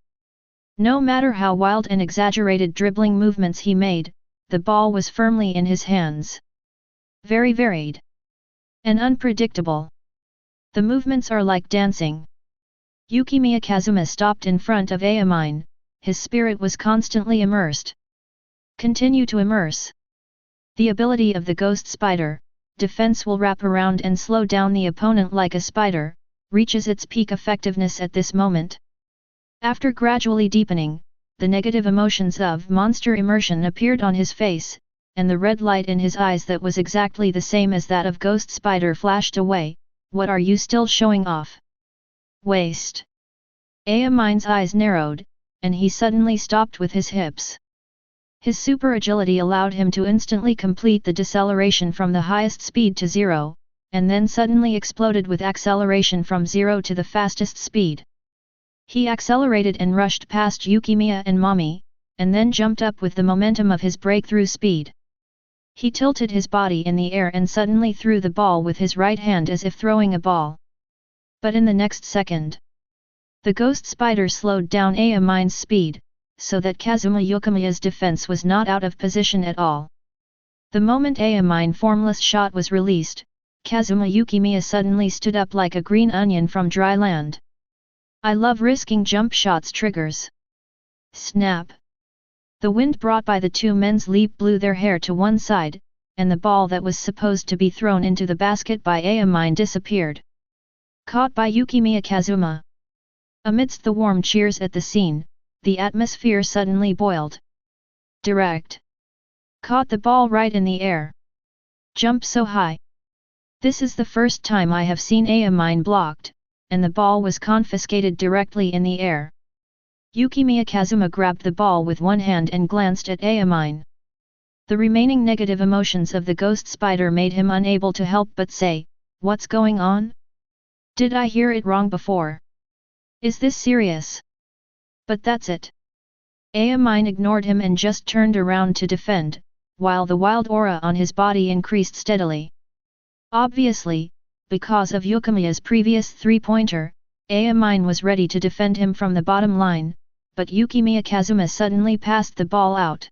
No matter how wild and exaggerated dribbling movements he made, the ball was firmly in his hands. Very varied and unpredictable. The movements are like dancing. Yukimiya Kazuma stopped in front of Ayamine, his spirit was constantly immersed. Continue to immerse. The ability of the ghost spider, defense will wrap around and slow down the opponent like a spider, reaches its peak effectiveness at this moment. After gradually deepening, the negative emotions of monster immersion appeared on his face, and the red light in his eyes that was exactly the same as that of ghost spider flashed away, what are you still showing off? Waste. Ayamine's eyes narrowed, and he suddenly stopped with his hips. His super agility allowed him to instantly complete the deceleration from the highest speed to 0, and then suddenly exploded with acceleration from 0 to the fastest speed. He accelerated and rushed past Yukimiya and Mommy, and then jumped up with the momentum of his breakthrough speed. He tilted his body in the air and suddenly threw the ball with his right hand as if throwing a ball. But in the next second, the ghost spider slowed down Ayamine's speed, so that Kazuma Yukimiya's defense was not out of position at all. The moment Ayamine formless shot was released, Kazuma Yukimiya suddenly stood up like a green onion from dry land. I love risking jump shots triggers. Snap! The wind brought by the two men's leap blew their hair to one side, and the ball that was supposed to be thrown into the basket by Ayamine disappeared. Caught by Yukimiya Kazuma. Amidst the warm cheers at the scene, the atmosphere suddenly boiled. Direct. Caught the ball right in the air. Jump so high. This is the first time I have seen Ayamine blocked, and the ball was confiscated directly in the air. Yukimiya Kazuma grabbed the ball with one hand and glanced at Ayamine. The remaining negative emotions of the ghost spider made him unable to help but say, "What's going on? Did I hear it wrong before? Is this serious?" But that's it. Ayamine ignored him and just turned around to defend, while the wild aura on his body increased steadily. Obviously, because of Yukimiya's previous three-pointer, Ayamine was ready to defend him from the bottom line, but Yukimiya Kazuma suddenly passed the ball out.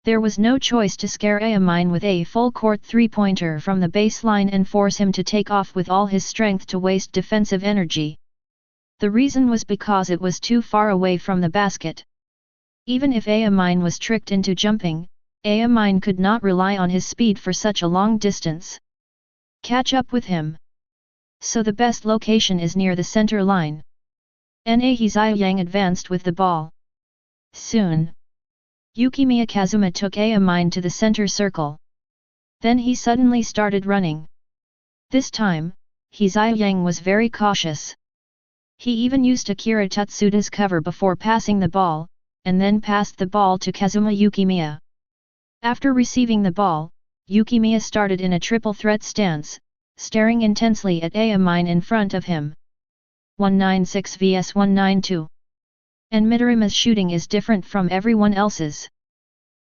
There was no choice to scare Ayamine with a full-court three-pointer from the baseline and force him to take off with all his strength to waste defensive energy. The reason was because it was too far away from the basket. Even if Ayamine was tricked into jumping, Ayamine could not rely on his speed for such a long distance. Catch up with him. So the best location is near the center line. Yang advanced with the ball. Soon, Yukimiya Kazuma took Ayamine to the center circle. Then he suddenly started running. This time, Yang was very cautious. He even used Akira Tutsuda's cover before passing the ball, and then passed the ball to Kazuma Yukimiya. After receiving the ball, Yukimiya started in a triple threat stance, staring intensely at Ayamine in front of him. 196 vs 192. And Midorima's shooting is different from everyone else's.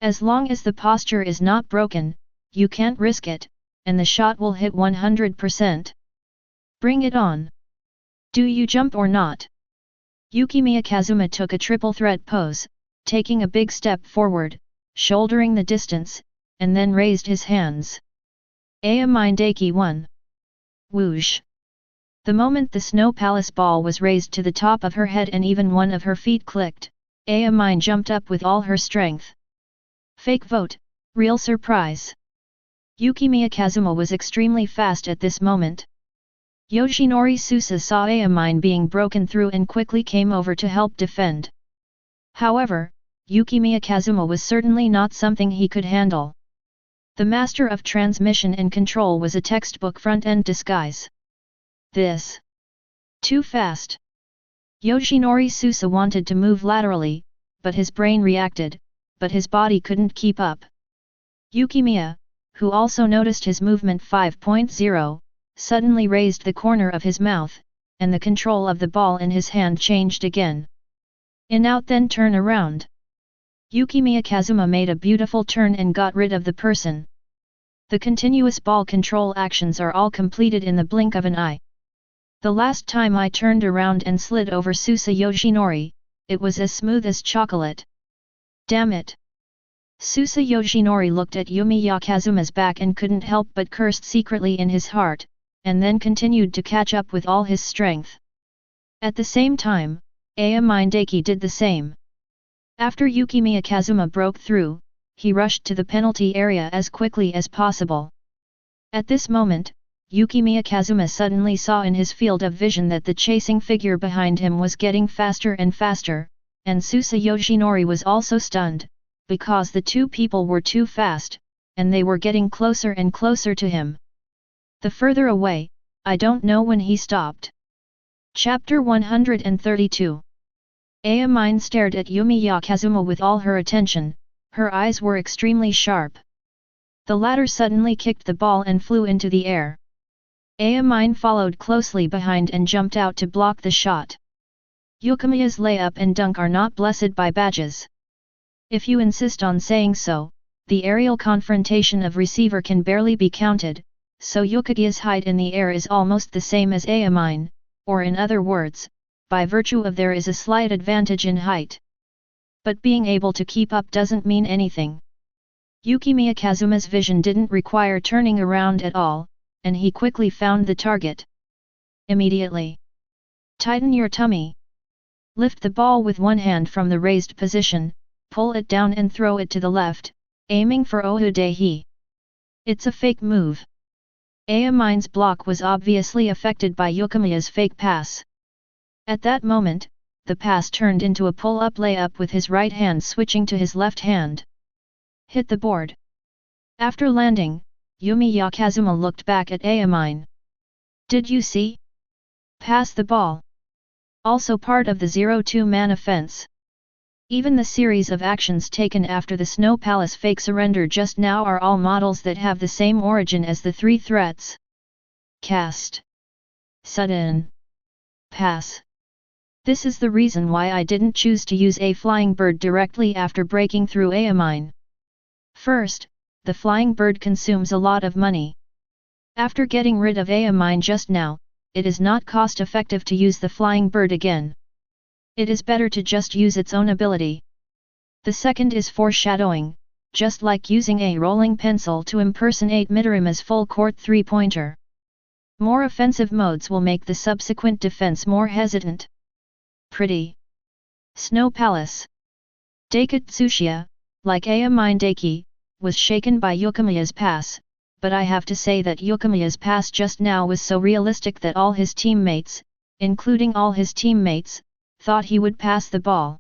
As long as the posture is not broken, you can't risk it, and the shot will hit 100%. Bring it on. Do you jump or not? Yukimiya Kazuma took a triple threat pose, taking a big step forward, shouldering the distance, and then raised his hands. Ayamine Daiki 1. Whoosh! The moment the snow palace ball was raised to the top of her head and even one of her feet clicked, Ayamine jumped up with all her strength. Fake vote, real surprise. Yukimiya Kazuma was extremely fast at this moment. Yoshinori Susa saw Ayamine being broken through and quickly came over to help defend. However, Yukimiya Kazuma was certainly not something he could handle. The master of transmission and control was a textbook front-end disguise. This. Too fast. Yoshinori Susa wanted to move laterally, but his brain reacted, but his body couldn't keep up. Yukimiya, who also noticed his movement 5.0, suddenly raised the corner of his mouth, and the control of the ball in his hand changed again. In out then turn around. Yukimiya Kazuma made a beautiful turn and got rid of the person. The continuous ball control actions are all completed in the blink of an eye. The last time I turned around and slid over Susa Yoshinori, it was as smooth as chocolate. Damn it! Susa Yoshinori looked at Yumiya Kazuma's back and couldn't help but cursed secretly in his heart, and then continued to catch up with all his strength. At the same time, Ayamine Daiki did the same. After Yukimiya Kazuma broke through, he rushed to the penalty area as quickly as possible. At this moment, Yukimiya Kazuma suddenly saw in his field of vision that the chasing figure behind him was getting faster and faster, and Susa Yoshinori was also stunned, because the two people were too fast, and they were getting closer and closer to him. The further away, I don't know when he stopped. Chapter 132. Ayamine stared at Yumiya Kazuma with all her attention, her eyes were extremely sharp. The latter suddenly kicked the ball and flew into the air. Ayamine followed closely behind and jumped out to block the shot. Yukimiya's layup and dunk are not blessed by badges. If you insist on saying so, the aerial confrontation of receiver can barely be counted, so Yukimiya's height in the air is almost the same as Ayamine, or in other words, by virtue of there is a slight advantage in height. But being able to keep up doesn't mean anything. Yukimiya Kazuma's vision didn't require turning around at all, and he quickly found the target. Immediately. Tighten your tummy. Lift the ball with one hand from the raised position, pull it down and throw it to the left, aiming for Ohudehi. It's a fake move. Ayamine's block was obviously affected by Yukimiya's fake pass. At that moment, the pass turned into a pull-up layup with his right hand switching to his left hand. Hit the board. After landing, Yumiya Kazuma looked back at Ayamine. Did you see? Pass the ball. Also part of the 0-2 man offense. Even the series of actions taken after the Snow Palace fake surrender just now are all models that have the same origin as the three threats. Cast. Sudden. Pass. This is the reason why I didn't choose to use a flying bird directly after breaking through Ayamine. First, the flying bird consumes a lot of money. After getting rid of Ayamine just now, it is not cost-effective to use the flying bird again. It is better to just use its own ability. The second is foreshadowing, just like using a rolling pencil to impersonate Midorima's full-court three-pointer. More offensive modes will make the subsequent defense more hesitant. Pretty. Snow Palace. Daiki Tsuchiya, like Ayamine Daiki, was shaken by Yukimiya's pass, but I have to say that Yukimiya's pass just now was so realistic that all his teammates, including all his teammates, thought he would pass the ball.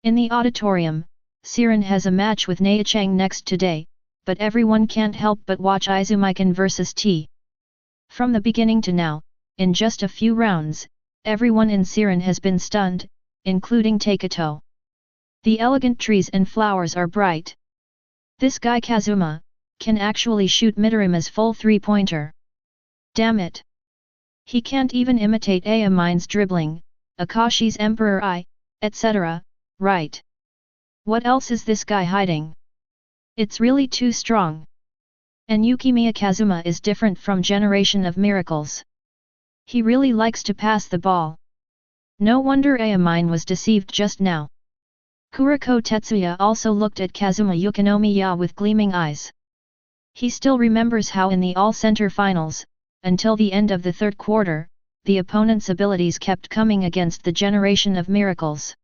In the auditorium, Siren has a match with Naichang next today, but everyone can't help but watch Izumikan vs T. From the beginning to now, in just a few rounds, everyone in Siren has been stunned, including Teikō. The elegant trees and flowers are bright. This guy Kazuma can actually shoot Midorima's full three-pointer. Damn it! He can't even imitate Ayamine's dribbling, Akashi's Emperor Eye, etc., right? What else is this guy hiding? It's really too strong. And Yukimiya Kazuma is different from Generation of Miracles. He really likes to pass the ball. No wonder Ayamine was deceived just now. Kuroko Tetsuya also looked at Kazuma Yukinomiya with gleaming eyes. He still remembers how in the All-Center Finals, until the end of the third quarter, the opponent's abilities kept coming against the Generation of Miracles.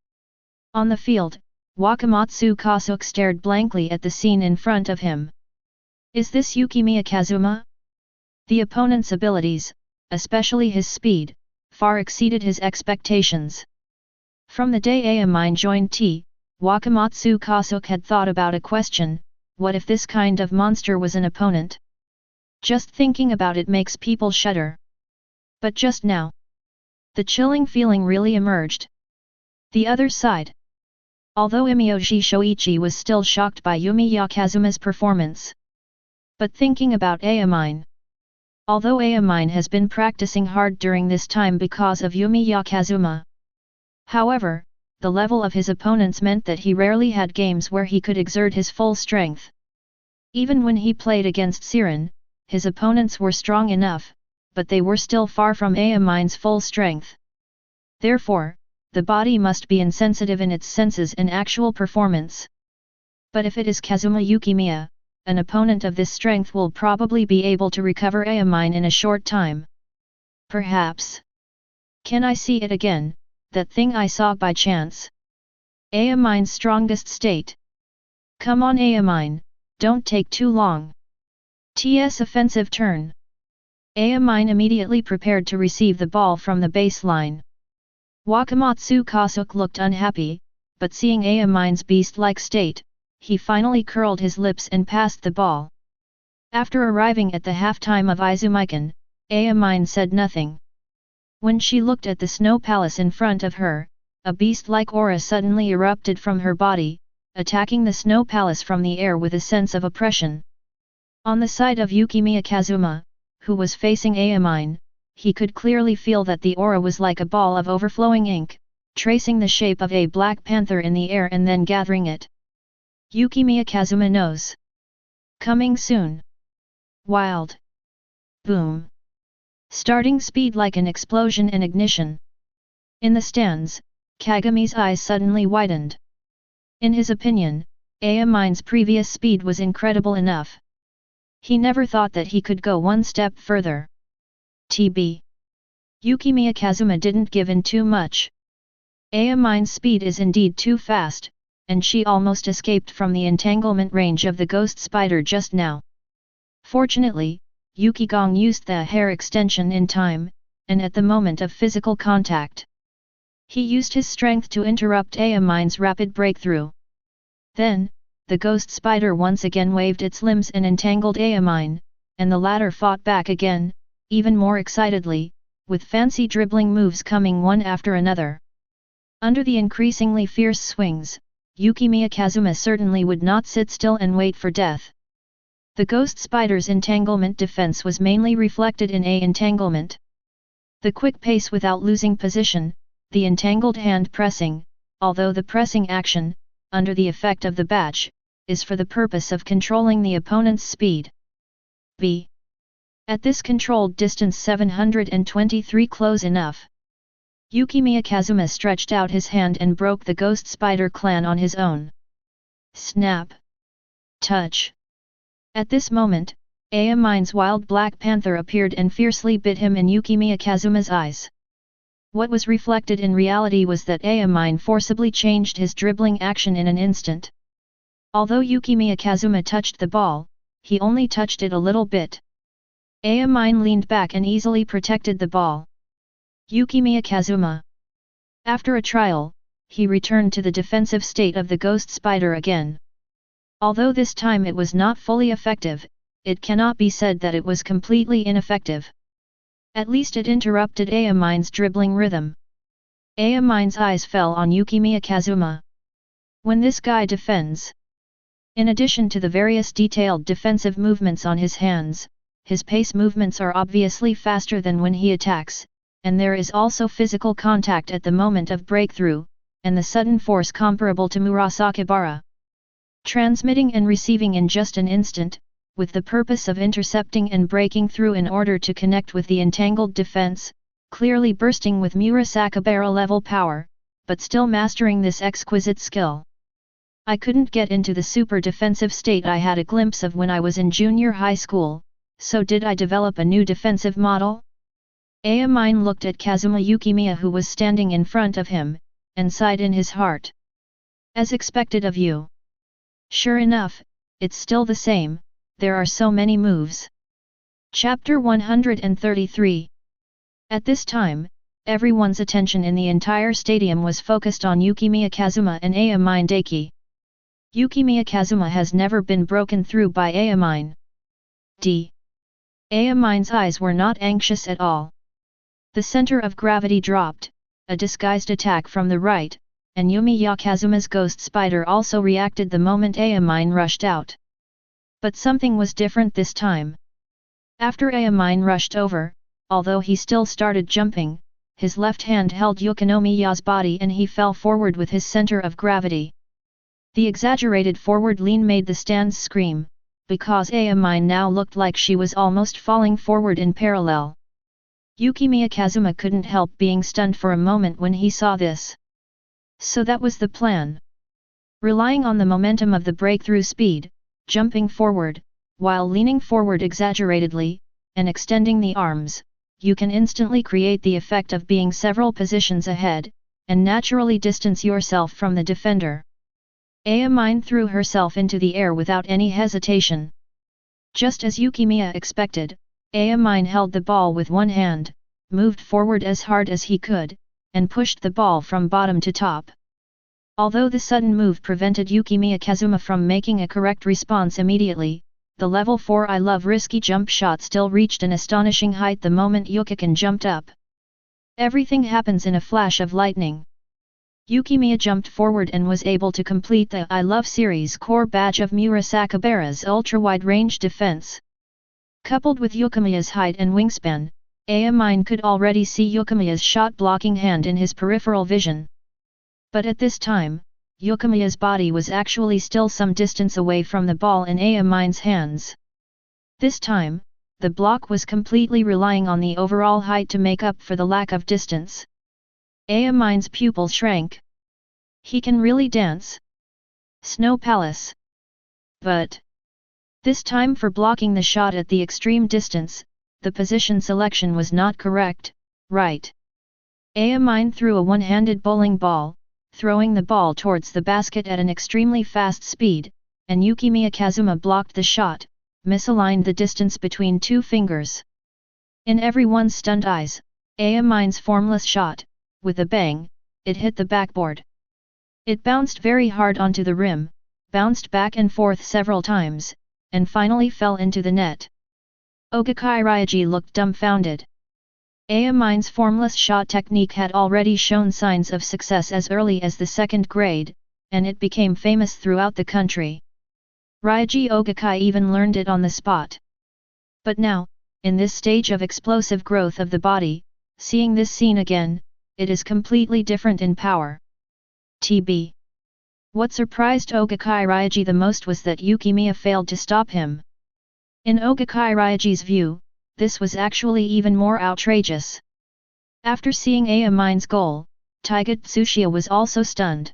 On the field, Wakamatsu Kasuke stared blankly at the scene in front of him. Is this Yukimiya Kazuma? The opponent's abilities, especially his speed, far exceeded his expectations. From the day Ayamine joined T, Wakamatsu Kasuke had thought about a question: what if this kind of monster was an opponent? Just thinking about it makes people shudder. But just now, the chilling feeling really emerged. The other side. Although Miyoshi Shoichi was still shocked by Yumiya Kazuma's performance. But thinking about Ayamine. Although Ayamine has been practicing hard during this time because of Yumiya Kazuma. However, the level of his opponents meant that he rarely had games where he could exert his full strength. Even when he played against Siren, his opponents were strong enough, but they were still far from Ayamine's full strength. Therefore, the body must be insensitive in its senses and actual performance. But if it is Kazuma Yukimiya, an opponent of this strength will probably be able to recover Ayamine in a short time. Perhaps. Can I see it again, that thing I saw by chance? Ayamine's strongest state. Come on Ayamine, don't take too long. TS offensive turn. Ayamine immediately prepared to receive the ball from the baseline. Wakamatsu Kasuke looked unhappy, but seeing Ayamine's beast-like state, he finally curled his lips and passed the ball. After arriving at the halftime of Izumikan, Mine said nothing. When she looked at the snow palace in front of her, a beast-like aura suddenly erupted from her body, attacking the snow palace from the air with a sense of oppression. On the side of Yukimiya Kazuma, who was facing Mine, he could clearly feel that the aura was like a ball of overflowing ink, tracing the shape of a black panther in the air and then gathering it. Yukimiya Kazuma knows. Coming soon. Wild. Boom. Starting speed like an explosion and ignition. In the stands, Kagumi's eyes suddenly widened. In his opinion, Mine's previous speed was incredible enough. He never thought that he could go one step further. TB. Yukimiya Kazuma didn't give in too much. Mine's speed is indeed too fast, and she almost escaped from the entanglement range of the ghost spider just now. Fortunately, Yukigong used the hair extension in time, and at the moment of physical contact. He used his strength to interrupt Mine's rapid breakthrough. Then, the ghost spider once again waved its limbs and entangled Mine, and the latter fought back again, even more excitedly, with fancy dribbling moves coming one after another. Under the increasingly fierce swings, Yukimiya Kazuma certainly would not sit still and wait for death. The ghost spider's entanglement defense was mainly reflected in entanglement. The quick pace without losing position, the entangled hand pressing, although the pressing action, under the effect of the batch, is for the purpose of controlling the opponent's speed. B. At this controlled distance 723 close enough. Yukimiya Kazuma stretched out his hand and broke the ghost spider clan on his own. Snap. Touch. At this moment, Mine's wild black panther appeared and fiercely bit him in Yukimiya Kazuma's eyes. What was reflected in reality was that Mine forcibly changed his dribbling action in an instant. Although Yukimiya Kazuma touched the ball, he only touched it a little bit. Mine leaned back and easily protected the ball. Yukimiya Kazuma. After a trial, he returned to the defensive state of the ghost spider again. Although this time it was not fully effective, it cannot be said that it was completely ineffective. At least it interrupted Mine's dribbling rhythm. Mine's eyes fell on Yukimiya Kazuma. When this guy defends. In addition to the various detailed defensive movements on his hands, his pace movements are obviously faster than when he attacks, and there is also physical contact at the moment of breakthrough, and the sudden force comparable to Murasakibara. Transmitting and receiving in just an instant, with the purpose of intercepting and breaking through in order to connect with the entangled defense, clearly bursting with Murasakibara level power, but still mastering this exquisite skill. I couldn't get into the super defensive state I had a glimpse of when I was in junior high school, so did I develop a new defensive model? Mine looked at Kazuma Yukimiya who was standing in front of him, and sighed in his heart. As expected of you. Sure enough, it's still the same, there are so many moves. Chapter 133. At this time, everyone's attention in the entire stadium was focused on Yukimiya Kazuma and Mine Daiki. Yukimiya Kazuma has never been broken through by Mine. Mine's eyes were not anxious at all. The center of gravity dropped, a disguised attack from the right, and Yumiya Kazuma's ghost spider also reacted the moment Mine rushed out. But something was different this time. After Mine rushed over, although he still started jumping, his left hand held Yukinomiya's body and he fell forward with his center of gravity. The exaggerated forward lean made the stands scream, because Mine now looked like she was almost falling forward in parallel. Yukimiya Kazuma couldn't help being stunned for a moment when he saw this. So that was the plan. Relying on the momentum of the breakthrough speed, jumping forward, while leaning forward exaggeratedly, and extending the arms, you can instantly create the effect of being several positions ahead, and naturally distance yourself from the defender. Mine threw herself into the air without any hesitation. Just as Yukimiya expected, Mine held the ball with one hand, moved forward as hard as he could, and pushed the ball from bottom to top. Although the sudden move prevented Yukimiya Kazuma from making a correct response immediately, the level 4 I love risky jump shot still reached an astonishing height the moment Yukikan jumped up. Everything happens in a flash of lightning. Yukimiya jumped forward and was able to complete the I Love series core badge of Murasakibara's ultra-wide-range defense. Coupled with Yukimiya's height and wingspan, Mine could already see Yukimiya's shot-blocking hand in his peripheral vision. But at this time, Yukimiya's body was actually still some distance away from the ball in Mine's hands. This time, the block was completely relying on the overall height to make up for the lack of distance. Mine's pupil shrank. He can really dance. Snow Palace. But this time for blocking the shot at the extreme distance, the position selection was not correct, right? Mine threw a one-handed bowling ball, throwing the ball towards the basket at an extremely fast speed, and Yukimiya Kazuma blocked the shot, misaligned the distance between two fingers. In everyone's stunned eyes, Mine's formless shot, with a bang, it hit the backboard. It bounced very hard onto the rim, bounced back and forth several times, and finally fell into the net. Ogakai Ryaji looked dumbfounded. Mine's formless shot technique had already shown signs of success as early as the second grade, and it became famous throughout the country. Ryaji Ogakai even learned it on the spot. But now, in this stage of explosive growth of the body, seeing this scene again, it is completely different in power. TB. What surprised Ogakai Ryaji the most was that Yukimiya failed to stop him. In Ogakai Ryaji's view, this was actually even more outrageous. After seeing Mine's goal, Teikō Tsuchiya was also stunned.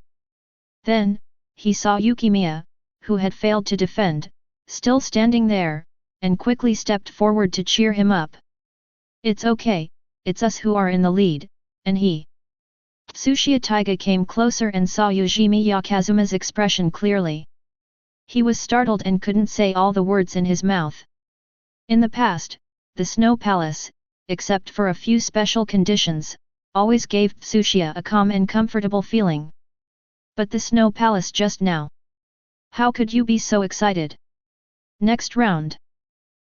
Then, he saw Yukimiya, who had failed to defend, still standing there, and quickly stepped forward to cheer him up. "It's okay, it's us who are in the lead," and he. Tsuchiya Teikō came closer and saw Yukimiya Kazuma's expression clearly. He was startled and couldn't say all the words in his mouth. In the past, the Snow Palace, except for a few special conditions, always gave Tsuchiya a calm and comfortable feeling. But the Snow Palace just now. How could you be so excited? Next round.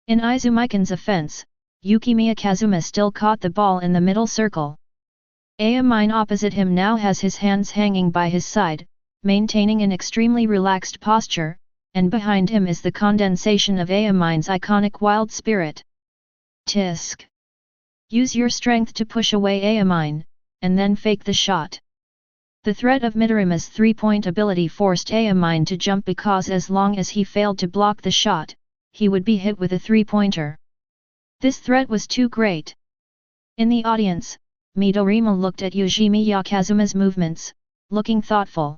In Izumikan's offense, Yukimiya Kazuma still caught the ball in the middle circle. Mine opposite him now has his hands hanging by his side, maintaining an extremely relaxed posture, and behind him is the condensation of Mine's iconic wild spirit. Tisk. Use your strength to push away Mine, and then fake the shot. The threat of Midorima's three-point ability forced Mine to jump because as long as he failed to block the shot, he would be hit with a three-pointer. This threat was too great. In the audience, Midorima looked at Yukimiya Kazuma's movements, looking thoughtful.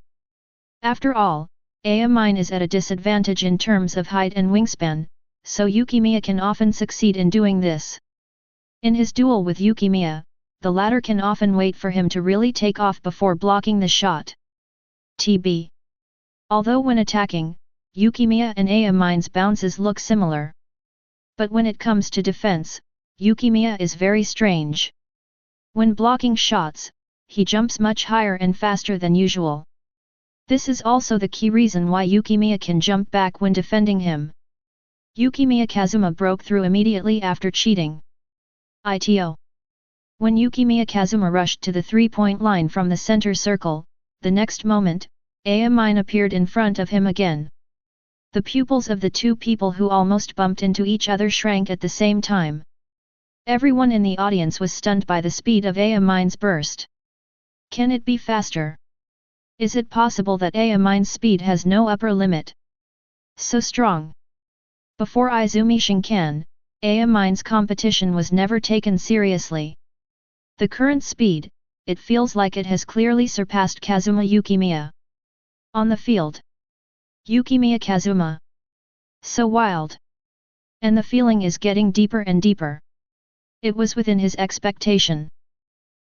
After all, Mine is at a disadvantage in terms of height and wingspan, so Yukimiya can often succeed in doing this. In his duel with Yukimiya, the latter can often wait for him to really take off before blocking the shot. TB. Although when attacking, Yukimiya and Mine's bounces look similar. But when it comes to defense, Yukimiya is very strange. When blocking shots, he jumps much higher and faster than usual. This is also the key reason why Yukimiya can jump back when defending him. Yukimiya Kazuma broke through immediately after cheating. ITO. When Yukimiya Kazuma rushed to the three-point line from the center circle, the next moment, Mine appeared in front of him again. The pupils of the two people who almost bumped into each other shrank at the same time. Everyone in the audience was stunned by the speed of Mine's burst. Can it be faster? Is it possible that Mine's speed has no upper limit? So strong. Before Izumi Shinkan, Mine's competition was never taken seriously. The current speed, it feels like it has clearly surpassed Kazuma Yukimiya. On the field. Yukimiya Kazuma. So wild. And the feeling is getting deeper and deeper. It was within his expectation.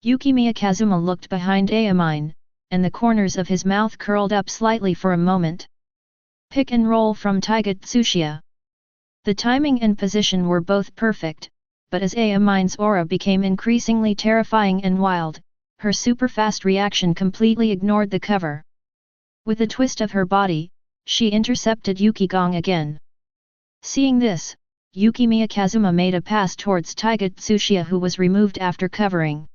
Yukimiya Kazuma looked behind Mine, and the corners of his mouth curled up slightly for a moment. Pick and roll from Teikō Tsuchiya. The timing and position were both perfect, but as Mine's aura became increasingly terrifying and wild, her super-fast reaction completely ignored the cover. With a twist of her body, she intercepted Yukigong again. Seeing this, Yukimiya Kazuma made a pass towards Taiga Tsuchiya, who was removed after covering.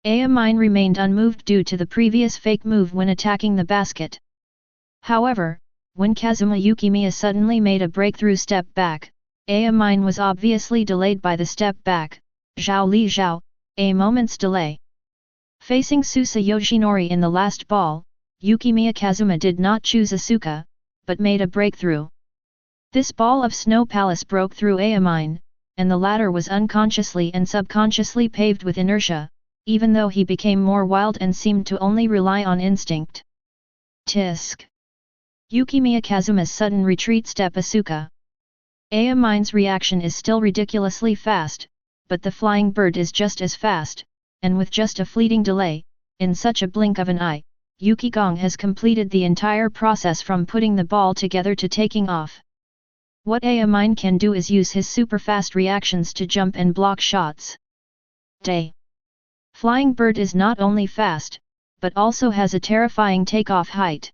Mine remained unmoved due to the previous fake move when attacking the basket. However, when Kazuma Yukimiya suddenly made a breakthrough step back, Mine was obviously delayed by the step back, Zhao Li Zhao, a moment's delay. Facing Susa Yoshinori in the last ball, Yukimiya Kazuma did not choose Asuka, but made a breakthrough. This ball of Snow Palace broke through Mine, and the latter was unconsciously and subconsciously paved with inertia, even though he became more wild and seemed to only rely on instinct. Tisk. Yukimiya Kazuma's sudden retreat step Asuka. Mine's reaction is still ridiculously fast, but the flying bird is just as fast, and with just a fleeting delay, in such a blink of an eye, Yukigong has completed the entire process from putting the ball together to taking off. What Mine can do is use his super fast reactions to jump and block shots. Day. Flying bird is not only fast, but also has a terrifying takeoff height.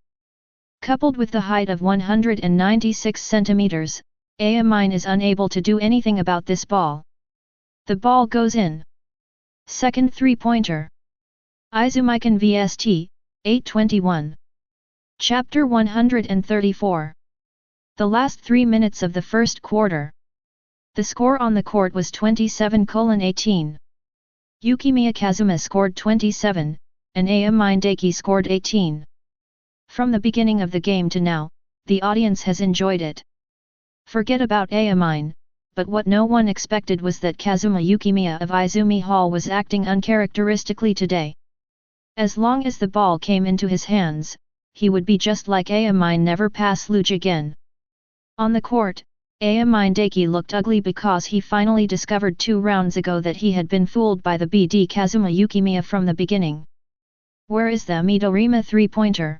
Coupled with the height of 196 centimeters, Mine is unable to do anything about this ball. The ball goes in. Second three-pointer. Izumikan vs. 821. Chapter 134. The last 3 minutes of the first quarter. The score on the court was 27:18. Yukimiya Kazuma scored 27, and Mine Daiki scored 18. From the beginning of the game to now, the audience has enjoyed it. Forget about Mine, but what no one expected was that Kazuma Yukimiya of Izumi Hall was acting uncharacteristically today. As long as the ball came into his hands, he would be just like Mine, never pass luge again. On the court, Mine Daiki looked ugly because he finally discovered 2 rounds ago that he had been fooled by the BD Kazuma Yukimiya from the beginning. Where is the Midorima three-pointer?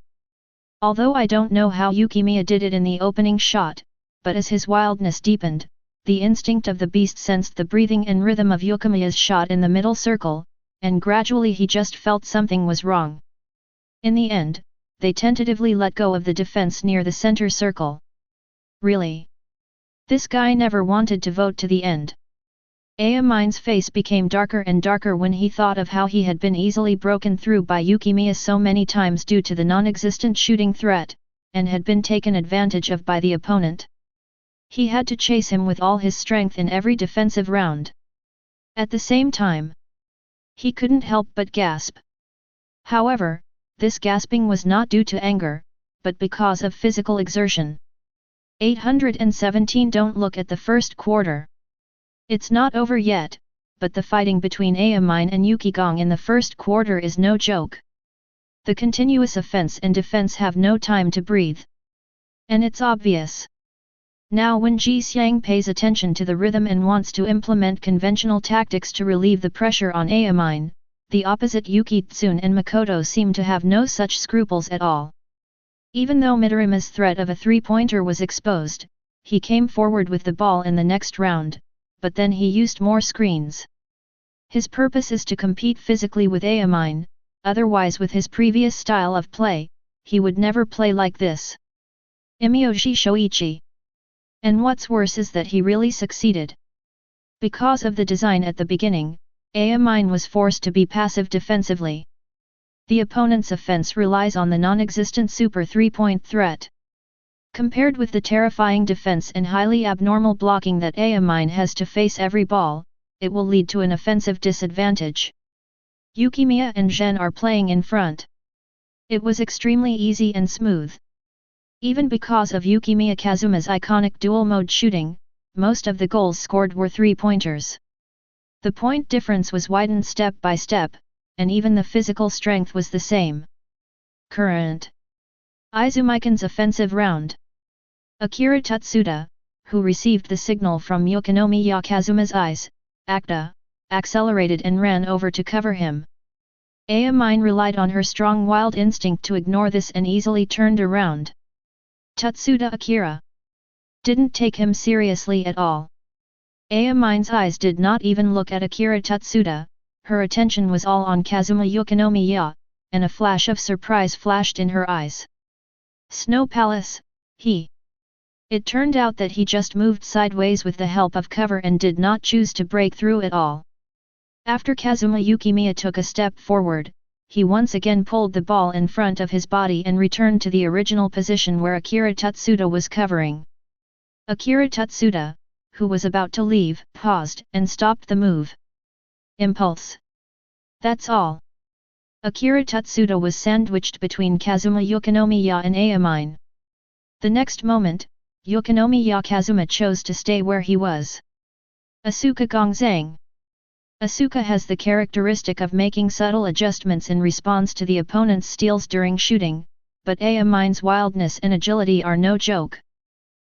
Although I don't know how Yukimiya did it in the opening shot, but as his wildness deepened, the instinct of the beast sensed the breathing and rhythm of Yukimiya's shot in the middle circle, and gradually he just felt something was wrong. In the end, they tentatively let go of the defense near the center circle. Really? This guy never wanted to vote to the end. Mine's face became darker and darker when he thought of how he had been easily broken through by Yukimiya so many times due to the non-existent shooting threat, and had been taken advantage of by the opponent. He had to chase him with all his strength in every defensive round. At the same time, he couldn't help but gasp. However, this gasping was not due to anger, but because of physical exertion. 817. Don't look at the first quarter. It's not over yet, but the fighting between Mine and Yukigong in the first quarter is no joke. The continuous offense and defense have no time to breathe. And it's obvious. Now when Ji Xiang pays attention to the rhythm and wants to implement conventional tactics to relieve the pressure on Mine, the opposite Yuki Tsun and Makoto seem to have no such scruples at all. Even though Midorima's threat of a three-pointer was exposed, he came forward with the ball in the next round, but then he used more screens. His purpose is to compete physically with Mine, otherwise with his previous style of play, he would never play like this. Imyoji Shoichi. And what's worse is that he really succeeded. Because of the design at the beginning, Mine was forced to be passive defensively. The opponent's offense relies on the non-existent super three-point threat. Compared with the terrifying defense and highly abnormal blocking that Mine has to face every ball, it will lead to an offensive disadvantage. Yukimiya and Zhen are playing in front. It was extremely easy and smooth. Even because of Yukimiya Kazuma's iconic dual-mode shooting, most of the goals scored were three-pointers. The point difference was widened step by step, and even the physical strength was the same. Current. Izumikan's offensive round. Akira Tutsuda, who received the signal from Yukimiya Kazuma's eyes, accelerated and ran over to cover him. Mine relied on her strong wild instinct to ignore this and easily turned around. Tutsuda Akira didn't take him seriously at all. Mine's eyes did not even look at Akira Tutsuda, her attention was all on Kazuma Yukimiya, and a flash of surprise flashed in her eyes. Snow Palace, he. It turned out that he just moved sideways with the help of cover and did not choose to break through at all. After Kazuma Yukimiya took a step forward, he once again pulled the ball in front of his body and returned to the original position where Akira Tatsuda was covering. Akira Tatsuda, who was about to leave, paused and stopped the move. Impulse. That's all. Akira Tatsuda was sandwiched between Kazuma Yukimiya and Ayamine. The next moment, Yukimiya Kazuma chose to stay where he was. Asuka Gongzang. Asuka has the characteristic of making subtle adjustments in response to the opponent's steals during shooting, but Ayamine's wildness and agility are no joke.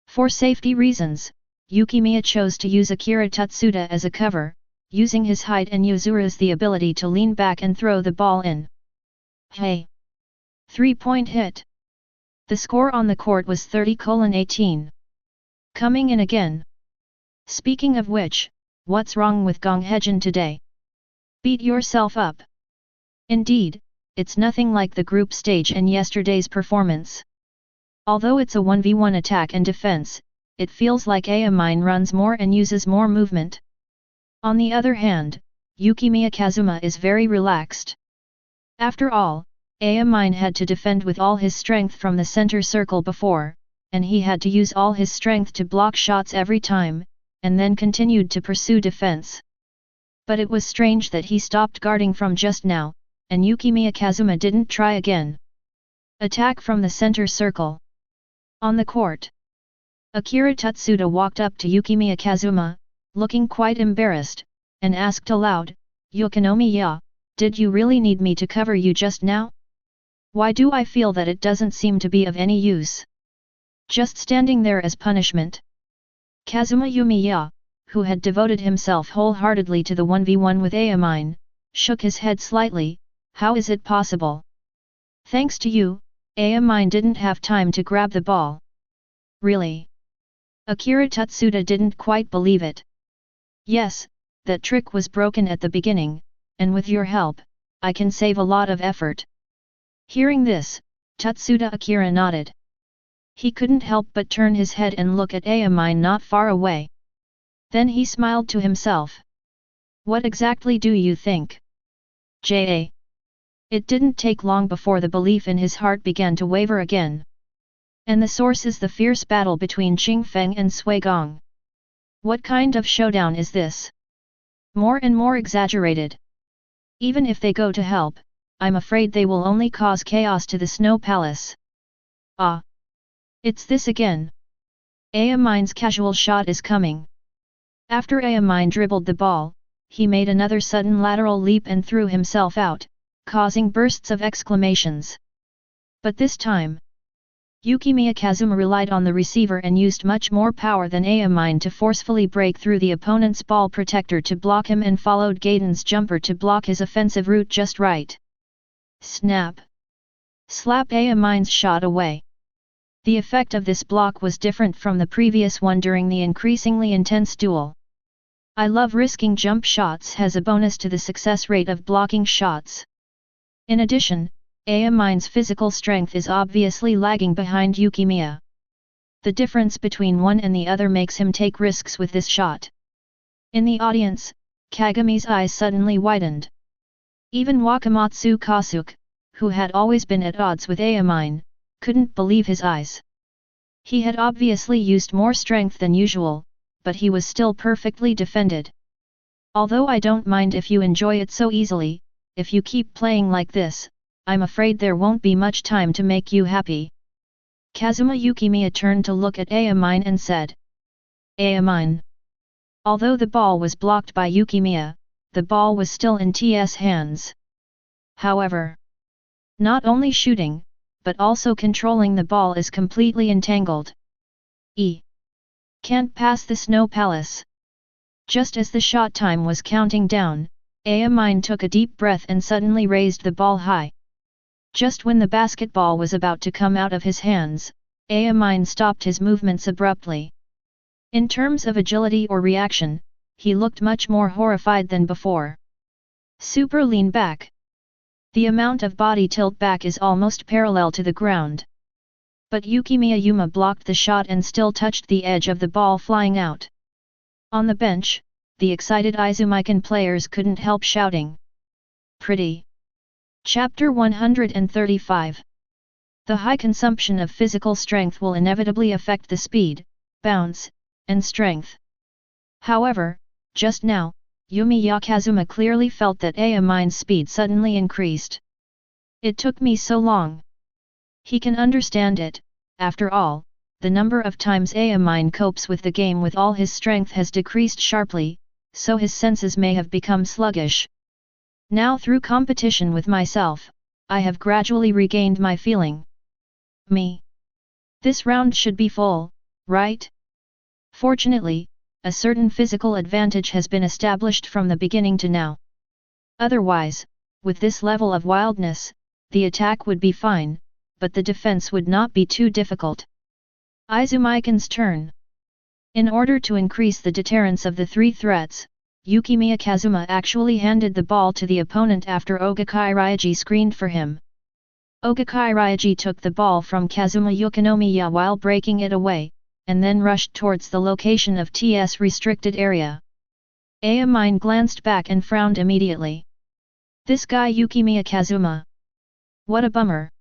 For safety reasons, Yukimiya chose to use Akira Tatsuda as a cover, using his height and Yuzura's the ability to lean back and throw the ball in. Hey! 3-point hit! The score on the court was 30-18. Coming in again. Speaking of which, what's wrong with Gong Hejin today? Beat yourself up. Indeed, it's nothing like the group stage and yesterday's performance. Although it's a 1v1 attack and defense, it feels like Ayamine runs more and uses more movement. On the other hand, Yukimiya Kazuma is very relaxed. After all, Ayamine had to defend with all his strength from the center circle before, and he had to use all his strength to block shots every time, and then continued to pursue defense. But it was strange that he stopped guarding from just now, and Yukimiya Kazuma didn't try again. Attack from the center circle. On the court. Akira Tatsuda walked up to Yukimiya Kazuma, looking quite embarrassed, and asked aloud, "Yukimiya, did you really need me to cover you just now? Why do I feel that it doesn't seem to be of any use? Just standing there as punishment?" Kazuma Yumiya, who had devoted himself wholeheartedly to the 1v1 with Ayamine, shook his head slightly. "How is it possible? Thanks to you, Ayamine didn't have time to grab the ball." "Really?" Akira Tatsuda didn't quite believe it. "Yes, that trick was broken at the beginning, and with your help, I can save a lot of effort." Hearing this, Tatsuda Akira nodded. He couldn't help but turn his head and look at Ayamine not far away. Then he smiled to himself. "What exactly do you think?" J.A. It didn't take long before the belief in his heart began to waver again. And the source is the fierce battle between Qing Feng and Sui Gong. What kind of showdown is this? More and more exaggerated. Even if they go to help, I'm afraid they will only cause chaos to the Snow Palace. Ah! It's this again. Ayamine's casual shot is coming. After Ayamine dribbled the ball, he made another sudden lateral leap and threw himself out, causing bursts of exclamations. But this time, Yukimiya Kazuma relied on the receiver and used much more power than Ayamine to forcefully break through the opponent's ball protector to block him and followed Gaiden's jumper to block his offensive route just right. Snap! Slap Ayamine's shot away. The effect of this block was different from the previous one during the increasingly intense duel. I love risking jump shots has a bonus to the success rate of blocking shots. In addition, Ayamine's physical strength is obviously lagging behind Yukimiya. The difference between one and the other makes him take risks with this shot. In the audience, Kagami's eyes suddenly widened. Even Wakamatsu Kasuke, who had always been at odds with Ayamine, couldn't believe his eyes. He had obviously used more strength than usual, but he was still perfectly defended. Although I don't mind if you enjoy it so easily, if you keep playing like this, I'm afraid there won't be much time to make you happy. Kazuma Yukimiya turned to look at Ayamine and said. Ayamine. Although the ball was blocked by Yukimiya, the ball was still in T's hands. However, not only shooting, but also controlling the ball is completely entangled. Can't pass the Snow Palace. Just as the shot time was counting down, Ayamine took a deep breath and suddenly raised the ball high. Just when the basketball was about to come out of his hands, Ayamine stopped his movements abruptly. In terms of agility or reaction, he looked much more horrified than before. Super lean back. The amount of body tilt back is almost parallel to the ground. But Yukimiya blocked the shot and still touched the edge of the ball flying out. On the bench, the excited Izumikan players couldn't help shouting. Pretty. Chapter 135. The high consumption of physical strength will inevitably affect the speed, bounce, and strength. However, just now, Yumiya Kazuma clearly felt that Mine's speed suddenly increased. It took me so long. He can understand it. After all, the number of times Mine copes with the game with all his strength has decreased sharply, so his senses may have become sluggish. Now through competition with myself, I have gradually regained my feeling. Me. This round should be full, right? Fortunately, a certain physical advantage has been established from the beginning to now. Otherwise, with this level of wildness, the attack would be fine, but the defense would not be too difficult. Izumikan's turn. In order to increase the deterrence of the three threats, Yukimiya Kazuma actually handed the ball to the opponent after Ogakai Ryoji screened for him. Ogakai Ryoji took the ball from Kazuma Yukimiya while breaking it away, and then rushed towards the location of T's restricted area. Mine glanced back and frowned immediately. This guy Yukimiya Kazuma. What a bummer.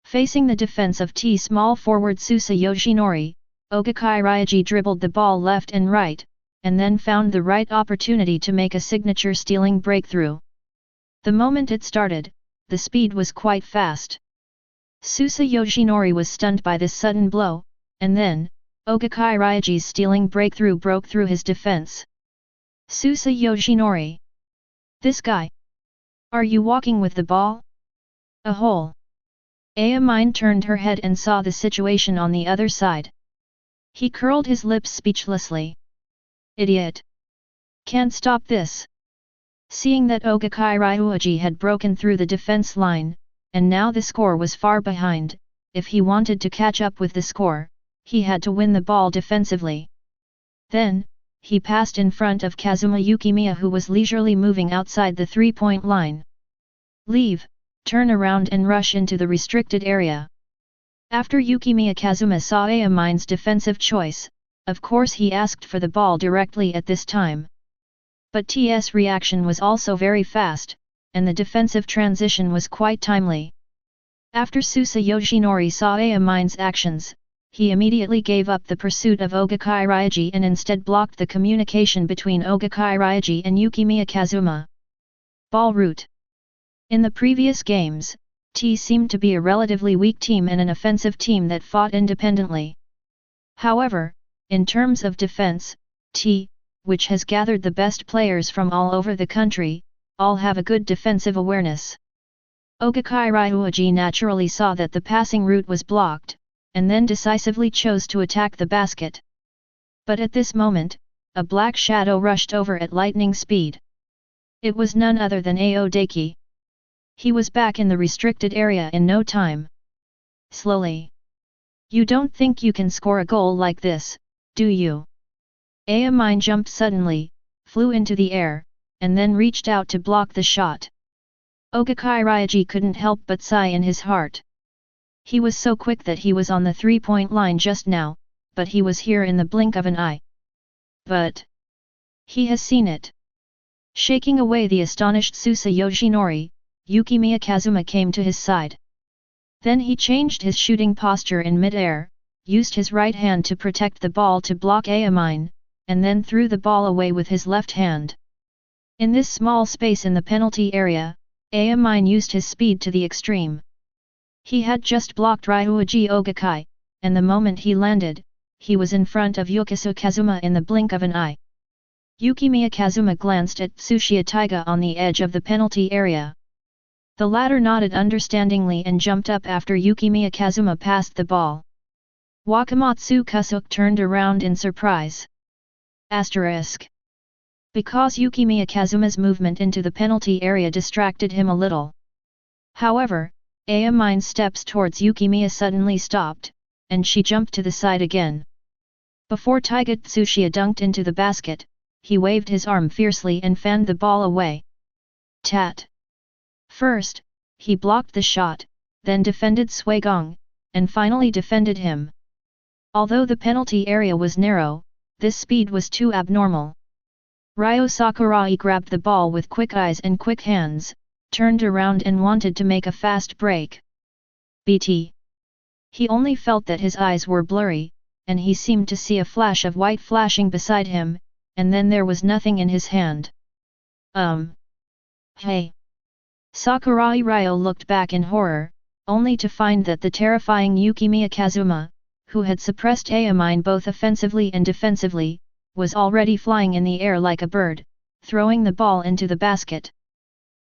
Facing the defense of T small forward Susa Yoshinori, Ogakai Ryoji dribbled the ball left and right, and then found the right opportunity to make a signature stealing breakthrough. The moment it started, the speed was quite fast. Susa Yoshinori was stunned by this sudden blow, and then, Ogakai Ryoji's stealing breakthrough broke through his defense. Susa Yoshinori. This guy. Are you walking with the ball? A hole. Mine turned her head and saw the situation on the other side. He curled his lips speechlessly. Idiot. Can't stop this. Seeing that Ogakai Ryoji had broken through the defense line, and now the score was far behind, if he wanted to catch up with the score, he had to win the ball defensively. Then, he passed in front of Kazuma Yukimiya who was leisurely moving outside the three-point line. Leave, turn around and rush into the restricted area. After Yukimiya Kazuma saw Mine's defensive choice, of course he asked for the ball directly at this time. But T's reaction was also very fast, and the defensive transition was quite timely. After Susa Yoshinori saw Mine's actions, he immediately gave up the pursuit of Ogakai Ryoji and instead blocked the communication between Ogakai Ryoji and Yukimiya Kazuma. Ball route. In the previous games, T seemed to be a relatively weak team and an offensive team that fought independently. However, in terms of defense, T, which has gathered the best players from all over the country, all have a good defensive awareness. Ogakai Ryoji naturally saw that the passing route was blocked, and then decisively chose to attack the basket. But at this moment, a black shadow rushed over at lightning speed. It was none other than Aodeki. He was back in the restricted area in no time. Slowly. You don't think you can score a goal like this, do you? Mine jumped suddenly, flew into the air, and then reached out to block the shot. Ogakai Ryoji couldn't help but sigh in his heart. He was so quick that he was on the three-point line just now, but he was here in the blink of an eye. But he has seen it. Shaking away the astonished Susa Yoshinori, Yukimiya Kazuma came to his side. Then he changed his shooting posture in mid-air, used his right hand to protect the ball to block Mine, and then threw the ball away with his left hand. In this small space in the penalty area, Mine used his speed to the extreme. He had just blocked Ryoji Ogakai, and the moment he landed, he was in front of Yukimiya Kazuma in the blink of an eye. Yukimiya Kazuma glanced at Tsuchiya Taiga on the edge of the penalty area. The latter nodded understandingly and jumped up after Yukimiya Kazuma passed the ball. Wakamatsu Kusuk turned around in surprise. Asterisk. Because Yukimiya Kazuma's movement into the penalty area distracted him a little. However, Mine's steps towards Yukimiya suddenly stopped, and she jumped to the side again. Before Taiga Tsuchiya dunked into the basket, he waved his arm fiercely and fanned the ball away. Tat. First, he blocked the shot, then defended Suigong, and finally defended him. Although the penalty area was narrow, this speed was too abnormal. Ryo Sakurai grabbed the ball with quick eyes and quick hands, turned around and wanted to make a fast break. BT. He only felt that his eyes were blurry, and he seemed to see a flash of white flashing beside him, and then there was nothing in his hand. Hey! Sakurai Ryo looked back in horror, only to find that the terrifying Yukimiya Kazuma, who had suppressed Aomine both offensively and defensively, was already flying in the air like a bird, throwing the ball into the basket.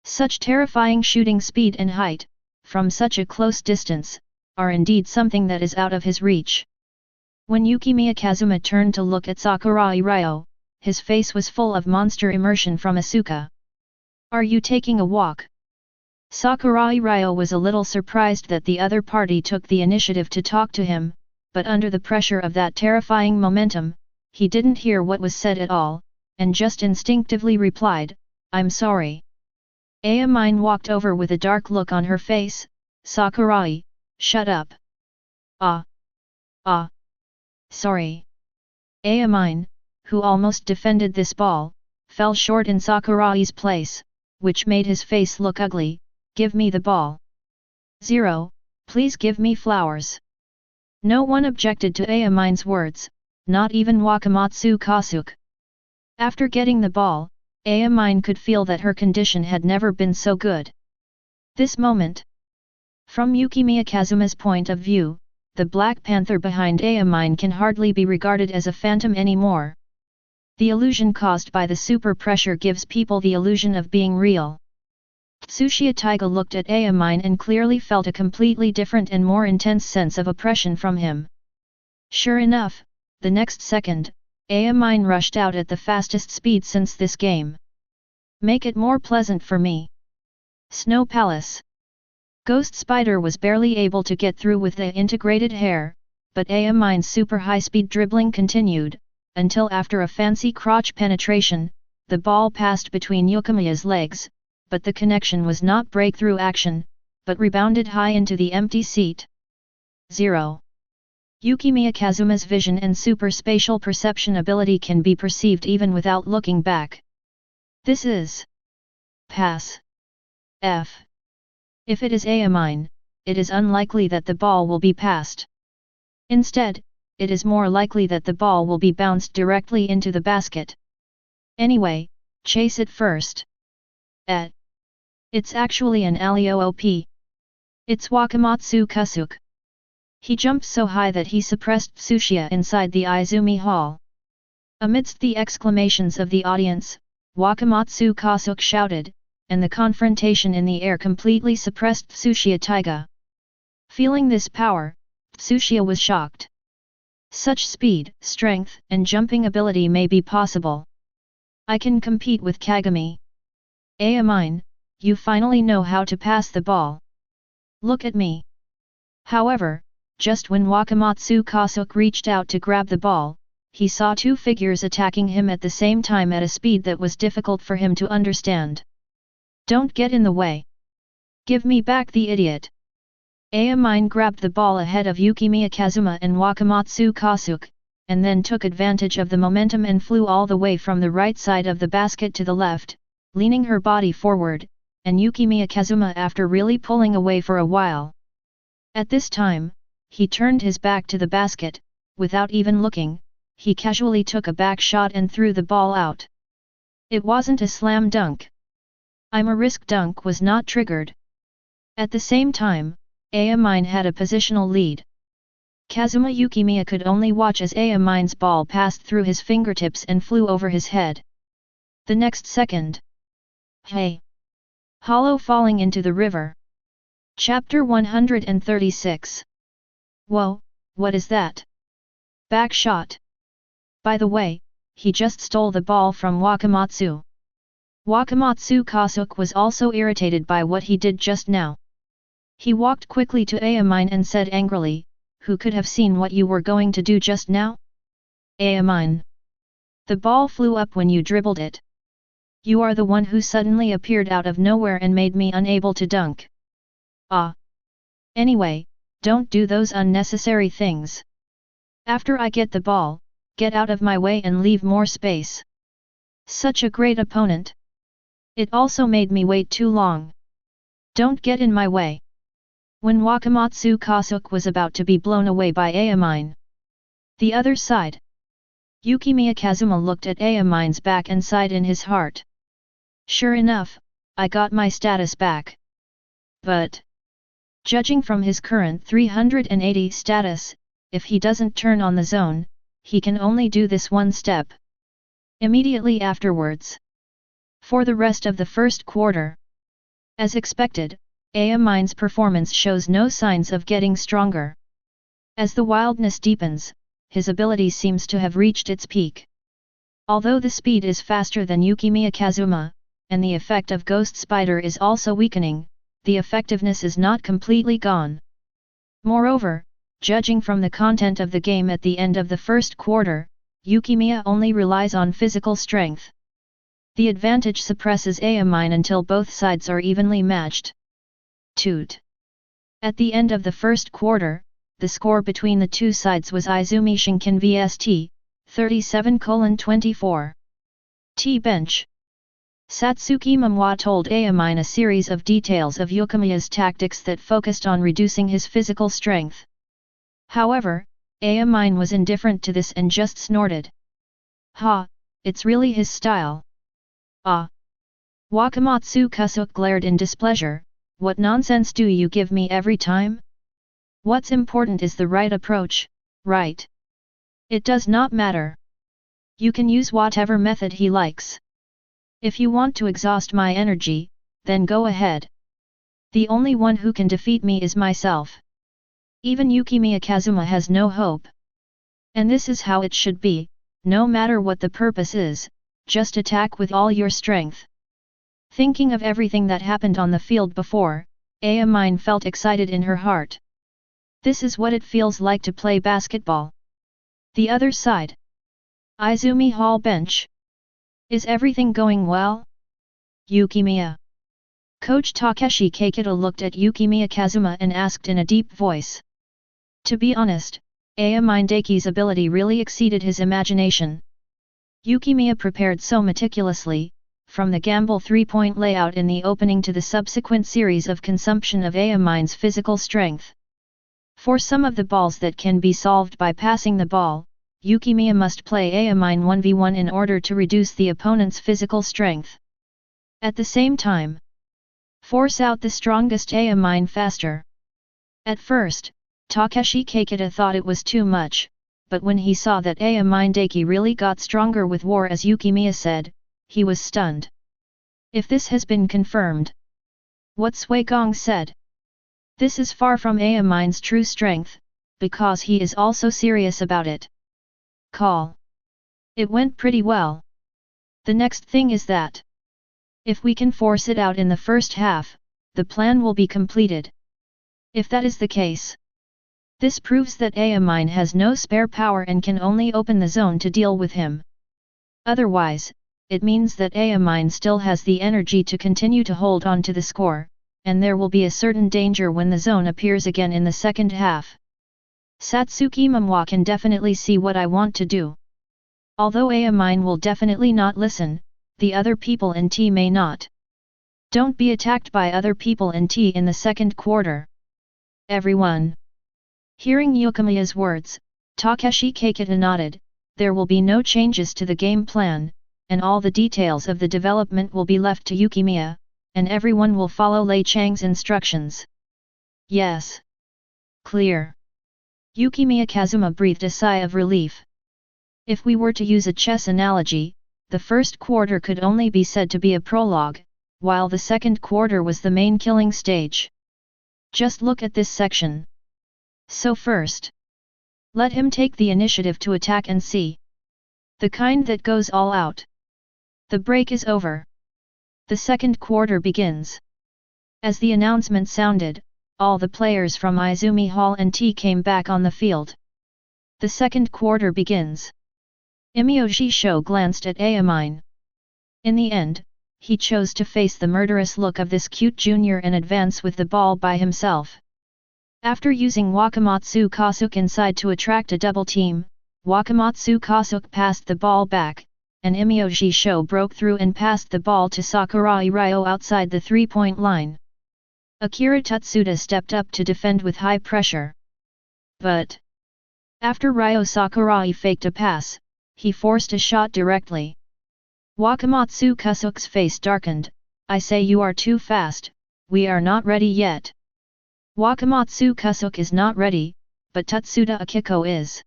Such terrifying shooting speed and height, from such a close distance, are indeed something that is out of his reach. When Yukimiya Kazuma turned to look at Sakurai Ryo, his face was full of monster immersion from Asuka. Are you taking a walk? Sakurai Ryo was a little surprised that the other party took the initiative to talk to him, but under the pressure of that terrifying momentum, he didn't hear what was said at all, and just instinctively replied, I'm sorry. Aomine walked over with a dark look on her face. Sakurai, shut up. Sorry. Aomine, who almost defended this ball, fell short in Sakurai's place, which made his face look ugly. Give me the ball. 0, please give me flowers. No one objected to Aomine's words, not even Wakamatsu Kasuke. After getting the ball, Aomine could feel that her condition had never been so good. This moment. From Yukimiya Kazuma's point of view, the Black Panther behind Aomine can hardly be regarded as a phantom anymore. The illusion caused by the super pressure gives people the illusion of being real. Tsuchiya Taiga looked at Aomine and clearly felt a completely different and more intense sense of oppression from him. Sure enough, the next second, Aomine rushed out at the fastest speed since this game. Make it more pleasant for me. Snow Palace. Ghost Spider was barely able to get through with the integrated hair, but Aomine's super high-speed dribbling continued, until after a fancy crotch penetration, the ball passed between Yukimiya's legs, but the connection was not breakthrough action, but rebounded high into the empty seat. 0. Yukimiya Kazuma's vision and super spatial perception ability can be perceived even without looking back. This is pass. F. If it is Aomine, it is unlikely that the ball will be passed. Instead, it is more likely that the ball will be bounced directly into the basket. Anyway, chase it first. It's actually an Alley-oop. It's Wakamatsu Kasuke. He jumped so high that he suppressed Tsuchiya inside the Izumi Hall. Amidst the exclamations of the audience, Wakamatsu Kasuke shouted, and the confrontation in the air completely suppressed Tsuchiya Taiga. Feeling this power, Tsuchiya was shocked. Such speed, strength, and jumping ability may be possible. I can compete with Kagami. Aomine, you finally know how to pass the ball. Look at me. However, just when Wakamatsu Kasuke reached out to grab the ball, he saw two figures attacking him at the same time at a speed that was difficult for him to understand. Don't get in the way. Give me back the idiot. Aomine grabbed the ball ahead of Yukimiya Kazuma and Wakamatsu Kasuke, and then took advantage of the momentum and flew all the way from the right side of the basket to the left, leaning her body forward, and Yukimiya Kazuma after really pulling away for a while. At this time, he turned his back to the basket, without even looking, he casually took a back shot and threw the ball out. It wasn't a slam dunk. A risk dunk was not triggered. At the same time, Aomine had a positional lead. Kazuma Yukimiya could only watch as Aomine's ball passed through his fingertips and flew over his head. The next second. Hey! Hollow falling into the river. Chapter 136. Whoa, what is that? Back shot. By the way, he just stole the ball from Wakamatsu. Wakamatsu Kasuke was also irritated by what he did just now. He walked quickly to Aomine and said angrily, who could have seen what you were going to do just now? Aomine. The ball flew up when you dribbled it. You are the one who suddenly appeared out of nowhere and made me unable to dunk. Anyway, don't do those unnecessary things. After I get the ball, get out of my way and leave more space. Such a great opponent. It also made me wait too long. Don't get in my way. When Wakamatsu Kasuke was about to be blown away by Ayamine. The other side. Yukimiya Kazuma looked at Ayamine's back and sighed in his heart. Sure enough, I got my status back. But, judging from his current 380 status, if he doesn't turn on the zone, he can only do this one step. Immediately afterwards. For the rest of the first quarter. As expected, Ayamine's performance shows no signs of getting stronger. As the wildness deepens, his ability seems to have reached its peak. Although the speed is faster than Yukimiya Kazuma, and the effect of Ghost Spider is also weakening, the effectiveness is not completely gone. Moreover, judging from the content of the game at the end of the first quarter, Yukimiya only relies on physical strength. The advantage suppresses Ayamine until both sides are evenly matched. Toot. At the end of the first quarter, the score between the two sides was Izumi Shinken vs 37:24. T-Bench. Satsuki Momoi told Ayamine a series of details of Yukimiya's tactics that focused on reducing his physical strength. However, Ayamine was indifferent to this and just snorted. Ha, it's really his style. Ah. Wakamatsu Kasuke glared in displeasure, what nonsense do you give me every time? What's important is the right approach, right? It does not matter. You can use whatever method he likes. If you want to exhaust my energy, then go ahead. The only one who can defeat me is myself. Even Yukimiya Kazuma has no hope. And this is how it should be, no matter what the purpose is, just attack with all your strength. Thinking of everything that happened on the field before, Ayamine felt excited in her heart. This is what it feels like to play basketball. The other side. Izumi Hall bench. Is everything going well? Yukimiya. Coach Takeshi Keikita looked at Yukimiya Kazuma and asked in a deep voice. To be honest, Ayamine Daki's ability really exceeded his imagination. Yukimiya prepared so meticulously, from the gamble 3-point layout in the opening to the subsequent series of consumption of Ayamine's physical strength. For some of the balls that can be solved by passing the ball, Yukimiya must play Ayamine 1v1 in order to reduce the opponent's physical strength. At the same time, force out the strongest Ayamine faster. At first, Takeshi Keikita thought it was too much, but when he saw that Ayamine Daki really got stronger with war as Yukimiya said, he was stunned. If this has been confirmed. What Sui Gong said. This is far from Ayamine's true strength, because he is also serious about it. Call. It went pretty well. The next thing is that if we can force it out in the first half, the plan will be completed. If that is the case, this proves that Ayamine has no spare power and can only open the zone to deal with him. Otherwise, it means that Ayamine still has the energy to continue to hold on to the score, and there will be a certain danger when the zone appears again in the second half. Satsuki Momoi can definitely see what I want to do. Although Ayamine will definitely not listen, the other people in T may not. Don't be attacked by other people in T in the second quarter. Everyone. Hearing Yukimiya's words, Takeshi Keikita nodded, there will be no changes to the game plan, and all the details of the development will be left to Yukimiya, and everyone will follow Lei Chang's instructions. Yes. Clear. Yukimiya Kazuma breathed a sigh of relief. If we were to use a chess analogy, the first quarter could only be said to be a prologue, while the second quarter was the main killing stage. Just look at this section. So first, let him take the initiative to attack and see. The kind that goes all out. The break is over. The second quarter begins. As the announcement sounded, all the players from Izumi Hall and T came back on the field. The second quarter begins. Imyoji Sho glanced at Ayamine. In the end, he chose to face the murderous look of this cute junior and advance with the ball by himself. After using Wakamatsu Kasuke inside to attract a double team, Wakamatsu Kasuke passed the ball back, and Imyoji Sho broke through and passed the ball to Sakurai Ryo outside the three-point line. Akira Tutsuda stepped up to defend with high pressure. But after Ryo Sakurai faked a pass, he forced a shot directly. Wakamatsu Kasuke's face darkened. "I say you are too fast, we are not ready yet." Wakamatsu Kasuke is not ready, but Tutsuda Akiko is.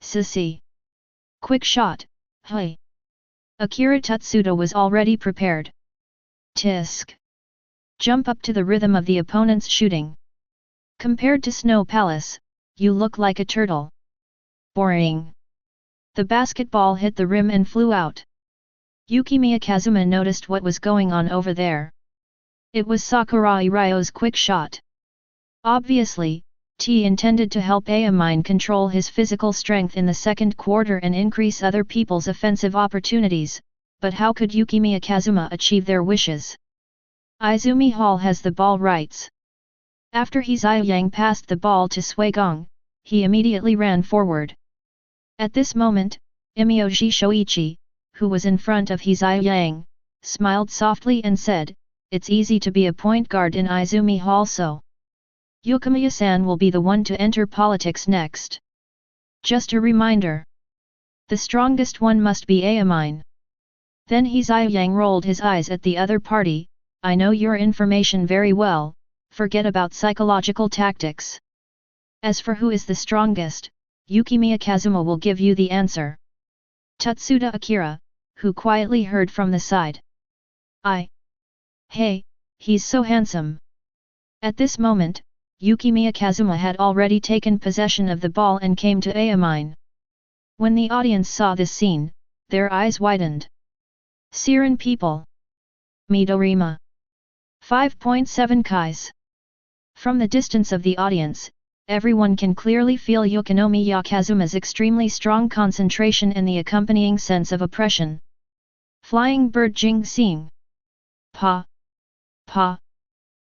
Sissy. Quick shot, hey. Akira Tutsuda was already prepared. Tisk. Jump up to the rhythm of the opponent's shooting. Compared to Snow Palace, you look like a turtle. Boring. The basketball hit the rim and flew out. Yukimiya Kazuma noticed what was going on over there. It was Sakurai Ryo's quick shot. Obviously, T intended to help Ayamine control his physical strength in the second quarter and increase other people's offensive opportunities, but how could Yukimiya Kazuma achieve their wishes? Izumi Hall has the ball rights. After Yang passed the ball to Suigong, he immediately ran forward. At this moment, Imyoji Shoichi, who was in front of Yang, smiled softly and said, "It's easy to be a point guard in Izumi Hall, so Yukimiya-san will be the one to enter politics next. Just a reminder. The strongest one must be Ayamine." Then Yang rolled his eyes at the other party. "I know your information very well, forget about psychological tactics. As for who is the strongest, Yukimiya Kazuma will give you the answer." Tutsuda Akira, who quietly heard from the side. Hey, he's so handsome." At this moment, Yukimiya Kazuma had already taken possession of the ball and came to Ayamine. When the audience saw this scene, their eyes widened. Siren people. Midorima. 5.7 Kais. From the distance of the audience, everyone can clearly feel Yukimiya Kazuma's extremely strong concentration and the accompanying sense of oppression. Flying bird Jing Xing. Pa.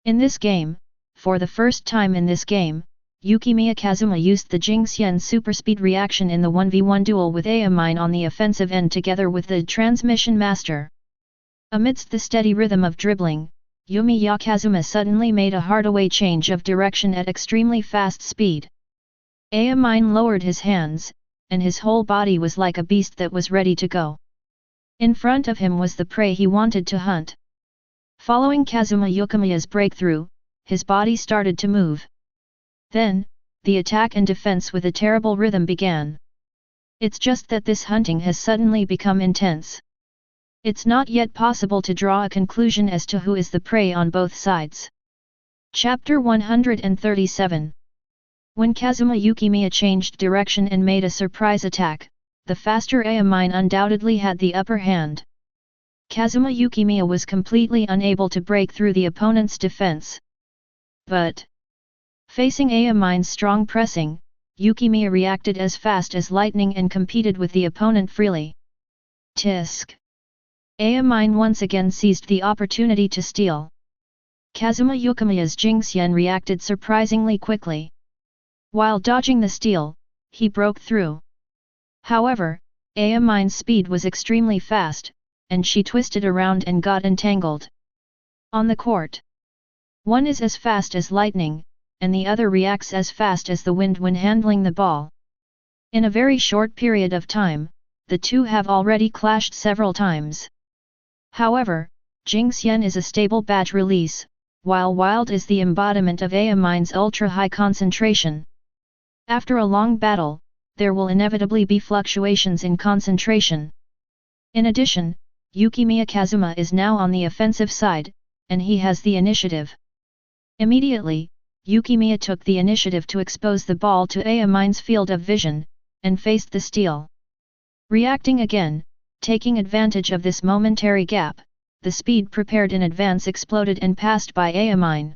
In this game, for the first time in this game, Yukimiya Kazuma used the Jingxian superspeed reaction in the 1v1 duel with Ayamine on the offensive end together with the transmission master. Amidst the steady rhythm of dribbling, Yumiya Kazuma suddenly made a hardaway change of direction at extremely fast speed. Ayamine lowered his hands, and his whole body was like a beast that was ready to go. In front of him was the prey he wanted to hunt. Following Kazuma Yukimiya's breakthrough, his body started to move. Then, the attack and defense with a terrible rhythm began. It's just that this hunting has suddenly become intense. It's not yet possible to draw a conclusion as to who is the prey on both sides. Chapter 137. When Kazuma Yukimiya changed direction and made a surprise attack, the faster Ayamine undoubtedly had the upper hand. Kazuma Yukimiya was completely unable to break through the opponent's defense. But facing Ayamine's strong pressing, Yukimiya reacted as fast as lightning and competed with the opponent freely. Tisk. Ayamine once again seized the opportunity to steal. Kazuma Yukimiya's Jingxian reacted surprisingly quickly. While dodging the steal, he broke through. However, Ayamine's speed was extremely fast, and she twisted around and got entangled. On the court, one is as fast as lightning, and the other reacts as fast as the wind when handling the ball. In a very short period of time, the two have already clashed several times. However, Jingxian is a stable badge release, while Wild is the embodiment of Ayamine's ultra-high concentration. After a long battle, there will inevitably be fluctuations in concentration. In addition, Yukimiya Kazuma is now on the offensive side, and he has the initiative. Immediately, Yukimiya took the initiative to expose the ball to Ayamine's field of vision, and faced the steal. Reacting again, taking advantage of this momentary gap, the speed prepared in advance exploded and passed by Ayamine.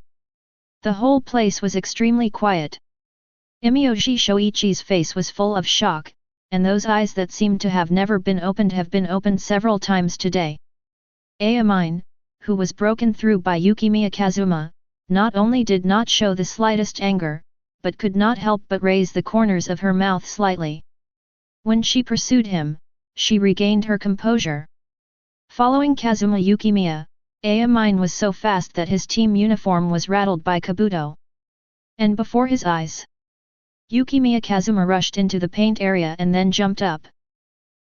The whole place was extremely quiet. Imyoji Shoichi's face was full of shock, and those eyes that seemed to have never been opened have been opened several times today. Ayamine, who was broken through by Yukimiya Kazuma, not only did not show the slightest anger, but could not help but raise the corners of her mouth slightly. When she pursued him, she regained her composure. Following Kazuma Yukimiya, Mine was so fast that his team uniform was rattled by Kabuto. And before his eyes, Yukimiya Kazuma rushed into the paint area and then jumped up.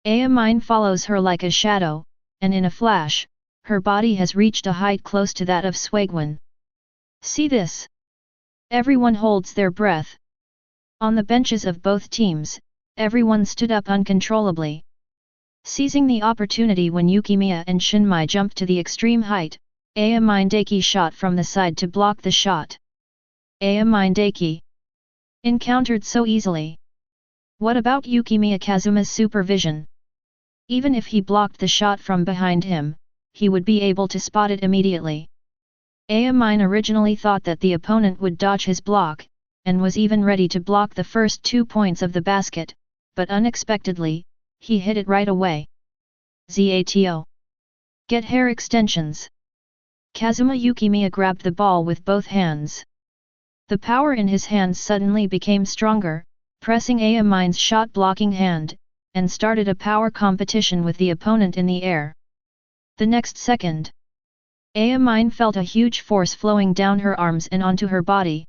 Mine follows her like a shadow, and in a flash, her body has reached a height close to that of Swagwan. See this! Everyone holds their breath. On the benches of both teams, everyone stood up uncontrollably. Seizing the opportunity when Yukimiya and Shinmai jumped to the extreme height, Mine Daiki shot from the side to block the shot. Mine Daiki encountered so easily. What about Yukimiya Kazuma's supervision? Even if he blocked the shot from behind him, he would be able to spot it immediately. Mine originally thought that the opponent would dodge his block, and was even ready to block the first 2 points of the basket, but unexpectedly, he hit it right away. Zato. Get hair extensions. Kazuma Yukimiya grabbed the ball with both hands. The power in his hands suddenly became stronger, pressing Mine's shot-blocking hand, and started a power competition with the opponent in the air. The next second, Mine felt a huge force flowing down her arms and onto her body.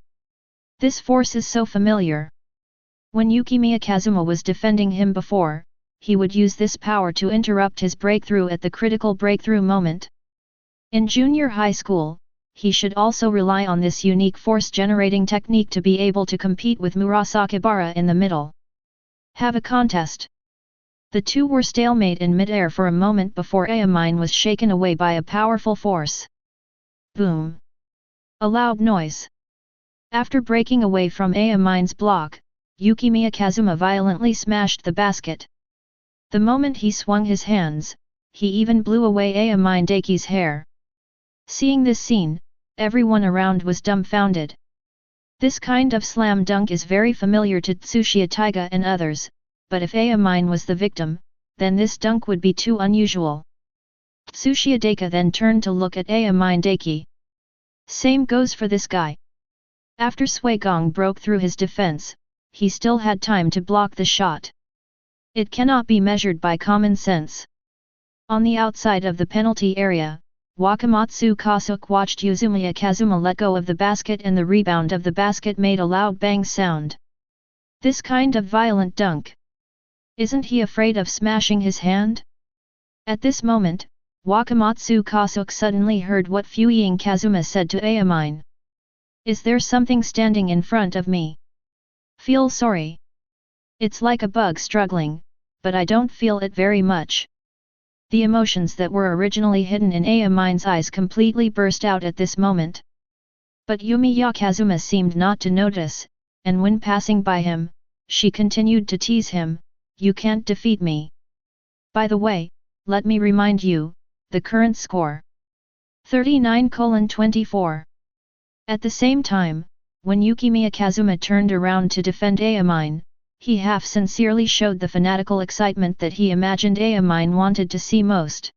This force is so familiar. When Yukimiya Kazuma was defending him before, he would use this power to interrupt his breakthrough at the critical breakthrough moment. In junior high school, he should also rely on this unique force-generating technique to be able to compete with Murasakibara in the middle. Have a contest. The two were stalemate in mid-air for a moment before Mine was shaken away by a powerful force. Boom! A loud noise. After breaking away from Mine's block, Yukimiya Kazuma violently smashed the basket. The moment he swung his hands, he even blew away Mine Daiki's hair. Seeing this scene, everyone around was dumbfounded. This kind of slam dunk is very familiar to Tsuchiya Taiga and others, but if Mine was the victim, then this dunk would be too unusual. Tsuchiya Daika then turned to look at Mine Daiki. Same goes for this guy. After Suigong broke through his defense, he still had time to block the shot. It cannot be measured by common sense. On the outside of the penalty area, Wakamatsu Kasuke watched Yumiya Kazuma let go of the basket and the rebound of the basket made a loud bang sound. This kind of violent dunk. Isn't he afraid of smashing his hand? At this moment, Wakamatsu Kasuke suddenly heard what Fuying Kazuma said to Mine. Is there something standing in front of me? Feel sorry. It's like a bug struggling, but I don't feel it very much. The emotions that were originally hidden in Mine's eyes completely burst out at this moment. But Yumiya Kazuma seemed not to notice, and when passing by him, she continued to tease him, "You can't defeat me. By the way, let me remind you, the current score. 39:24. At the same time, when Yukimiya Kazuma turned around to defend Mine, he half-sincerely showed the fanatical excitement that he imagined Mine wanted to see most.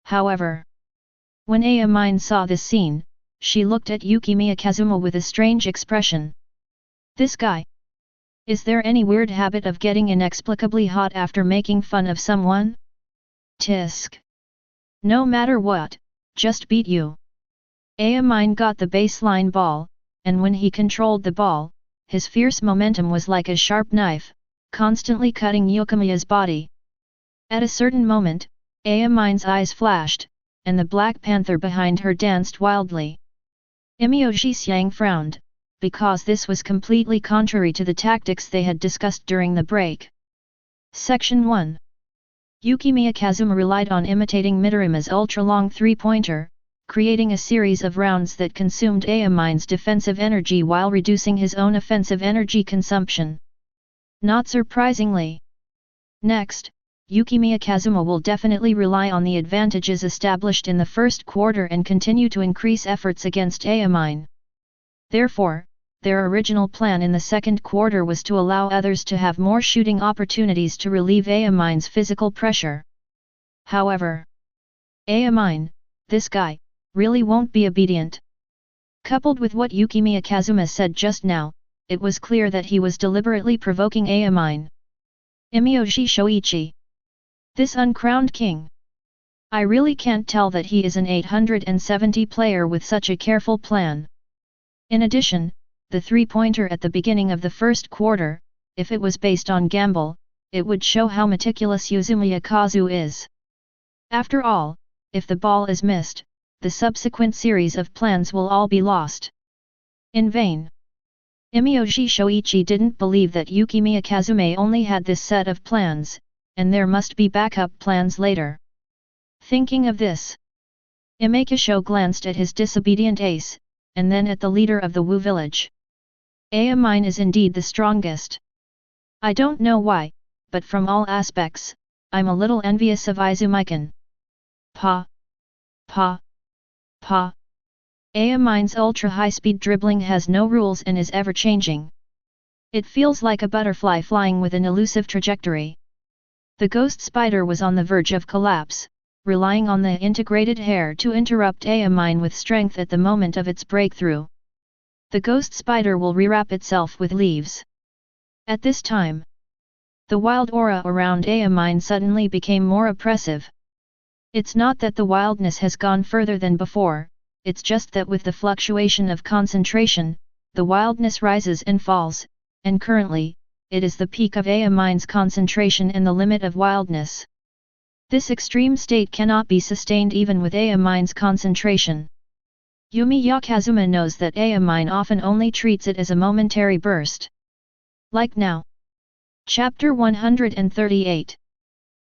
However, when Mine saw this scene, she looked at Yukimiya Kazuma with a strange expression. This guy? Is there any weird habit of getting inexplicably hot after making fun of someone? Tisk. No matter what, just beat you. Mine got the baseline ball, and when he controlled the ball, his fierce momentum was like a sharp knife, constantly cutting Yukimiya's body. At a certain moment, Mine's eyes flashed, and the Black Panther behind her danced wildly. Miyoshi Xiang frowned, because this was completely contrary to the tactics they had discussed during the break. Section 1. Yukimiya Kazuma relied on imitating Midorima's ultra-long three-pointer, creating a series of rounds that consumed Mine's defensive energy while reducing his own offensive energy consumption. Not surprisingly. Next, Yukimiya Kazuma will definitely rely on the advantages established in the first quarter and continue to increase efforts against Mine. Therefore, their original plan in the second quarter was to allow others to have more shooting opportunities to relieve Mine's physical pressure. However, Mine, this guy, really won't be obedient. Coupled with what Yukimiya Kazuma said just now, it was clear that he was deliberately provoking Amine. Imyoji Shoichi. This uncrowned king. I really can't tell that he is an 870 player with such a careful plan. In addition, the three-pointer at the beginning of the first quarter, if it was based on gamble, it would show how meticulous Yumiya Kazuma is. After all, if the ball is missed, the subsequent series of plans will all be lost. In vain. Imyoji Shoichi didn't believe that Yukimiya Kazuma only had this set of plans, and there must be backup plans later. Thinking of this, Imekisho glanced at his disobedient ace, and then at the leader of the Wu village. Amine is indeed the strongest. I don't know why, but from all aspects, I'm a little envious of Izumikan. Pa. Amine's ultra-high-speed dribbling has no rules and is ever-changing. It feels like a butterfly flying with an elusive trajectory. The ghost spider was on the verge of collapse, relying on the integrated hair to interrupt Amine with strength at the moment of its breakthrough. The ghost spider will rewrap itself with leaves. At this time, the wild aura around Amine suddenly became more oppressive. It's not that the wildness has gone further than before, it's just that with the fluctuation of concentration, the wildness rises and falls, and currently, it is the peak of Amine's concentration and the limit of wildness. This extreme state cannot be sustained even with Amine's concentration. Yumiya Kazuma knows that Amine often only treats it as a momentary burst. Like now. Chapter 138.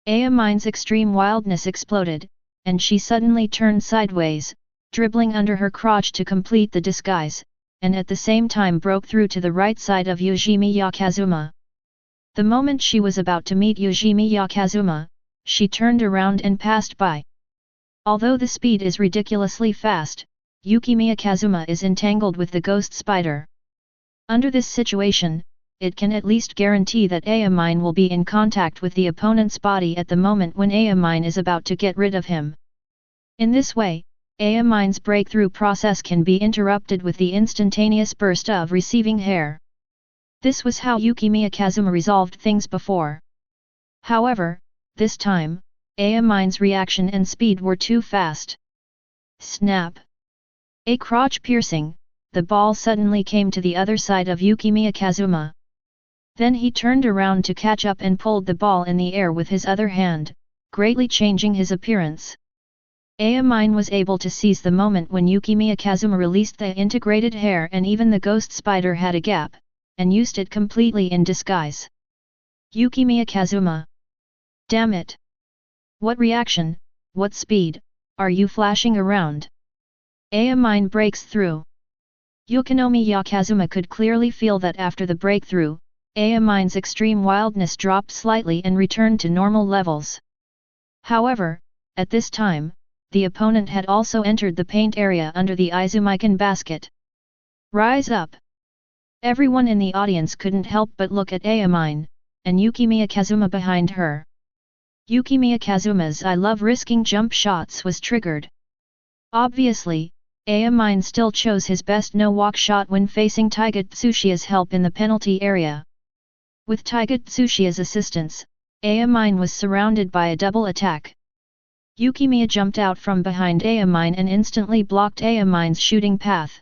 Amine's extreme wildness exploded, and she suddenly turned sideways, dribbling under her crotch to complete the disguise, and at the same time broke through to the right side of Yukimiya Kazuma. The moment she was about to meet Yukimiya Kazuma, she turned around and passed by. Although the speed is ridiculously fast, Yukimiya Kazuma is entangled with the ghost spider. Under this situation, it can at least guarantee that Amine will be in contact with the opponent's body at the moment when Amine is about to get rid of him. In this way, Amine's breakthrough process can be interrupted with the instantaneous burst of receiving hair. This was how Yukimiya Kazuma resolved things before. However, this time, Amine's reaction and speed were too fast. Snap! A crotch-piercing, the ball suddenly came to the other side of Yukimiya Kazuma. Then he turned around to catch up and pulled the ball in the air with his other hand, greatly changing his appearance. Amine was able to seize the moment when Yukimiya Kazuma released the integrated hair and even the ghost spider had a gap, and used it completely in disguise. Yukimiya Kazuma. Damn it! What reaction, what speed, are you flashing around? Amine breaks through. Yukimiya Kazuma could clearly feel that after the breakthrough, Amine's extreme wildness dropped slightly and returned to normal levels. However, at this time, the opponent had also entered the paint area under the Izumikan basket. Rise up! Everyone in the audience couldn't help but look at Amine, and Yukimiya Kazuma behind her. Yukimiya Kazuma's "I love risking jump shots" was triggered. Obviously, Amine still chose his best no-walk shot when facing Teikō Tsushiya's help in the penalty area. With Teikō Tsushiya's assistance, Amine was surrounded by a double attack. Yukimiya jumped out from behind Amine and instantly blocked Amine's shooting path.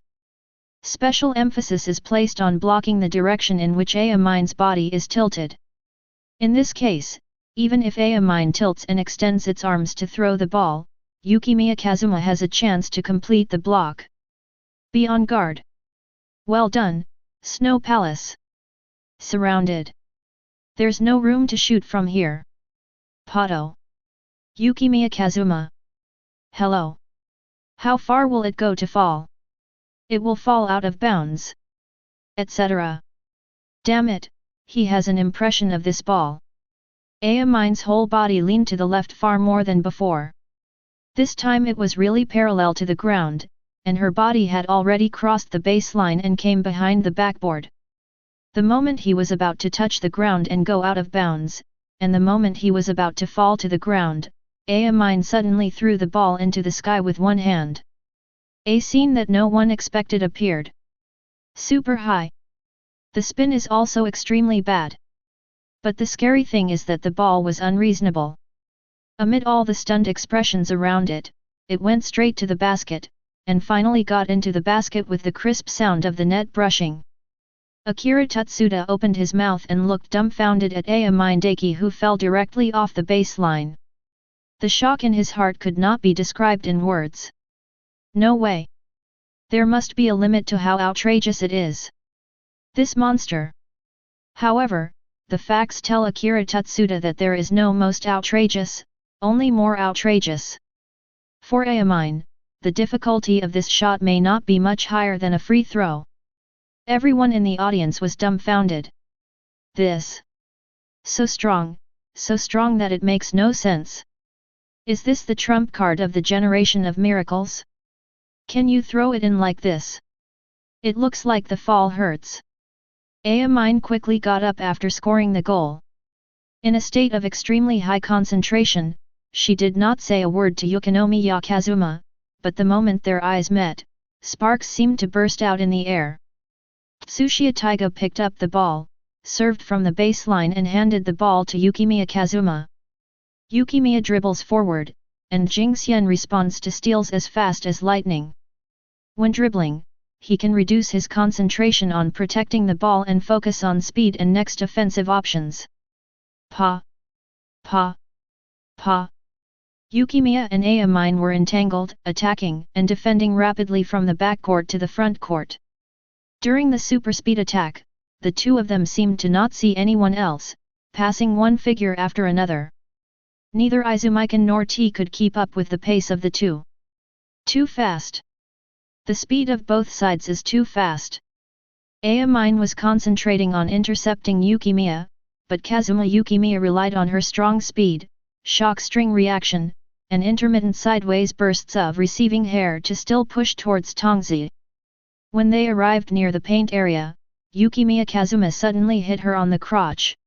Special emphasis is placed on blocking the direction in which Amine's body is tilted. In this case, even if Amine tilts and extends its arms to throw the ball, Yukimiya Kazuma has a chance to complete the block. Be on guard. Well done, Snow Palace. Surrounded. There's no room to shoot from here. Pato. Yukimiya Kazuma. Hello. How far will it go to fall? It will fall out of bounds. Etc. Damn it, he has an impression of this ball. Amine's whole body leaned to the left far more than before. This time it was really parallel to the ground, and her body had already crossed the baseline and came behind the backboard. The moment he was about to touch the ground and go out of bounds, and the moment he was about to fall to the ground, Amine suddenly threw the ball into the sky with one hand. A scene that no one expected appeared. Super high. The spin is also extremely bad. But the scary thing is that the ball was unreasonable. Amid all the stunned expressions around it, it went straight to the basket, and finally got into the basket with the crisp sound of the net brushing. Akira Tutsuda opened his mouth and looked dumbfounded at Ayamine, who fell directly off the baseline. The shock in his heart could not be described in words. No way. There must be a limit to how outrageous it is. This monster. However, the facts tell Akira Tutsuda that there is no most outrageous, only more outrageous. For Ayamine, the difficulty of this shot may not be much higher than a free throw. Everyone in the audience was dumbfounded. This. So strong that it makes no sense. Is this the trump card of the generation of miracles? Can you throw it in like this? It looks like the fall hurts. Ayamine quickly got up after scoring the goal. In a state of extremely high concentration, she did not say a word to Yukimiya Kazuma, but the moment their eyes met, sparks seemed to burst out in the air. Tsuchiya Taiga picked up the ball, served from the baseline and handed the ball to Yukimiya Kazuma. Yukimiya dribbles forward, and Jingxian responds to steals as fast as lightning. When dribbling, he can reduce his concentration on protecting the ball and focus on speed and next offensive options. Pa! Pa! Pa! Yukimiya and Ayamine were entangled, attacking and defending rapidly from the backcourt to the front court. During the super-speed attack, the two of them seemed to not see anyone else, passing one figure after another. Neither Izumikan nor T could keep up with the pace of the two. Too fast. The speed of both sides is too fast. Ayamine was concentrating on intercepting Yukimiya, but Kazuma Yukimiya relied on her strong speed, shock string reaction, and intermittent sideways bursts of receiving hair to still push towards Tongzi. When they arrived near the paint area, Yukimiya Kazuma suddenly hit her on the crotch.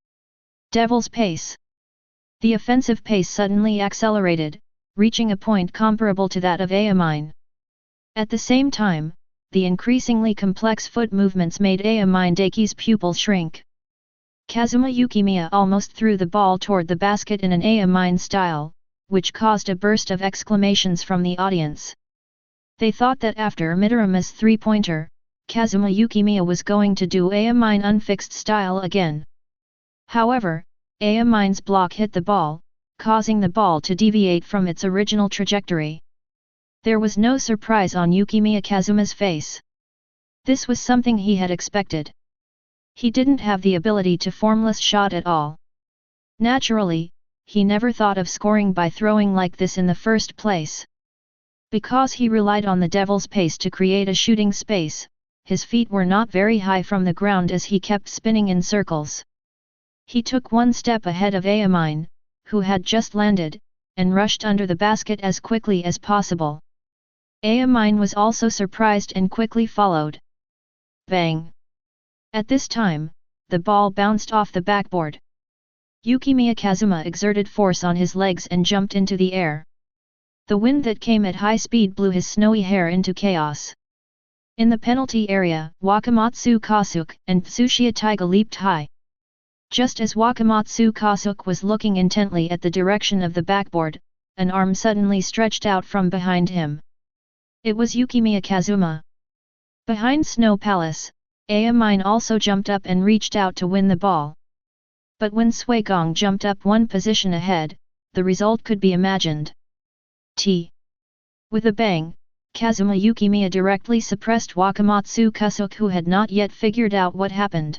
Devil's pace. The offensive pace suddenly accelerated, reaching a point comparable to that of Ayamine. At the same time, the increasingly complex foot movements made Ayamine's pupil shrink. Kazuma Yukimiya almost threw the ball toward the basket in an Ayamine style, which caused a burst of exclamations from the audience. They thought that after Midorima's three-pointer, Kazuma Yukimiya was going to do Ayamine unfixed style again. However, Ayamine's block hit the ball, causing the ball to deviate from its original trajectory. There was no surprise on Yukimiya Kazuma's face. This was something he had expected. He didn't have the ability to formless shot at all. Naturally, he never thought of scoring by throwing like this in the first place. Because he relied on the devil's pace to create a shooting space, his feet were not very high from the ground as he kept spinning in circles. He took one step ahead of Ayamine, who had just landed, and rushed under the basket as quickly as possible. Ayamine was also surprised and quickly followed. Bang! At this time, the ball bounced off the backboard. Yukimiya Kazuma exerted force on his legs and jumped into the air. The wind that came at high speed blew his snowy hair into chaos. In the penalty area, Wakamatsu Kasuke and Tsuchiya Taiga leaped high. Just as Wakamatsu Kasuke was looking intently at the direction of the backboard, an arm suddenly stretched out from behind him. It was Yukimiya Kazuma. Behind Snow Palace, Ayamine also jumped up and reached out to win the ball. But when Suigong jumped up one position ahead, the result could be imagined. With a bang, Kazuma Yukimiya directly suppressed Wakamatsu Kasuke, who had not yet figured out what happened.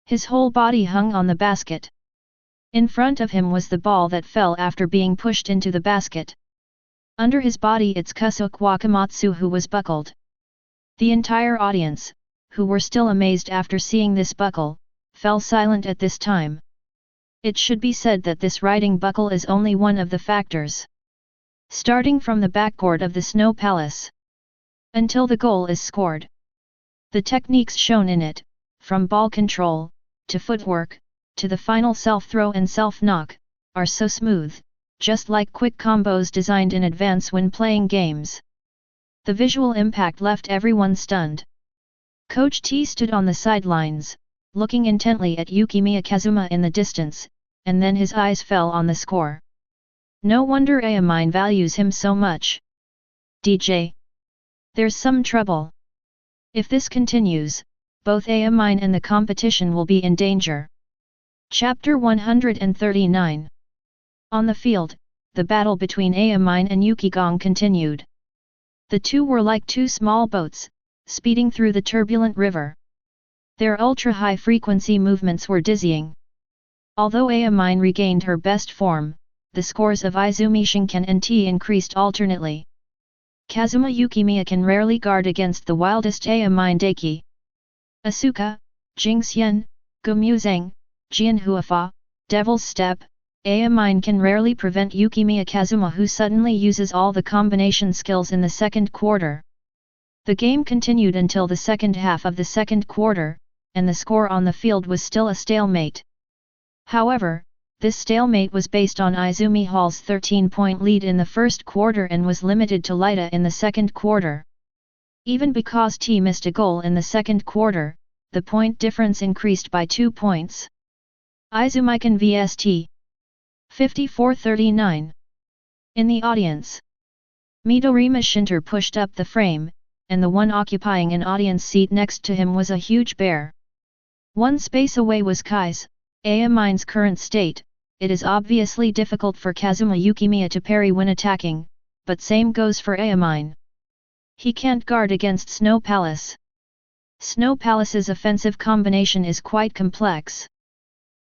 His whole body hung on the basket. In front of him was the ball that fell after being pushed into the basket. Under his body it's Kasuke Wakamatsu who was buckled. The entire audience, who were still amazed after seeing this buckle, fell silent at this time. It should be said that this riding buckle is only one of the factors. Starting from the backcourt of the Snow Palace, until the goal is scored. The techniques shown in it, from ball control, to footwork, to the final self-throw and self-knock, are so smooth, just like quick combos designed in advance when playing games. The visual impact left everyone stunned. Coach T stood on the sidelines, looking intently at Yukimiya Kazuma in the distance, and then his eyes fell on the score. No wonder Amine values him so much. DJ. There's some trouble. If this continues, both Amine and the competition will be in danger. Chapter 139. On the field, the battle between Amine and Yukigong continued. The two were like two small boats, speeding through the turbulent river. Their ultra-high frequency movements were dizzying. Although Amine regained her best form, the scores of Izumi Shinken and T increased alternately. Kazuma Yukimiya can rarely guard against the wildest Amine Deki. Asuka, Jingxian, Gumuzang, Jianhuafa, Devil's Step, Amine can rarely prevent Yukimiya Kazuma, who suddenly uses all the combination skills in the second quarter. The game continued until the second half of the second quarter, and the score on the field was still a stalemate. However, this stalemate was based on Izumi Hall's 13-point lead in the first quarter and was limited to Lita in the second quarter. Even because T missed a goal in the second quarter, the point difference increased by 2 points. Izumikan vs T. 54-39. In the audience, Midorima Shinter pushed up the frame, and the one occupying an audience seat next to him was a huge bear. One space away was Kai's. Amine's current state, it is obviously difficult for Kazuma Yukimiya to parry when attacking, but same goes for Amine. He can't guard against Snow Palace. Snow Palace's offensive combination is quite complex.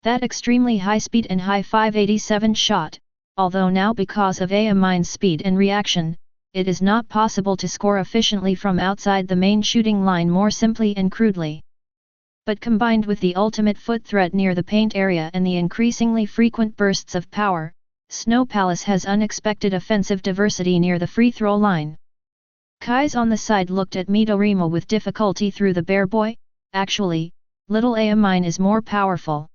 That extremely high speed and high 587 shot, although now because of Amine's speed and reaction, it is not possible to score efficiently from outside the main shooting line more simply and crudely. But combined with the ultimate foot threat near the paint area and the increasingly frequent bursts of power, Snow Palace has unexpected offensive diversity near the free throw line. Kai's on the side looked at Midorima with difficulty through the bear boy. Actually, little Amine is more powerful.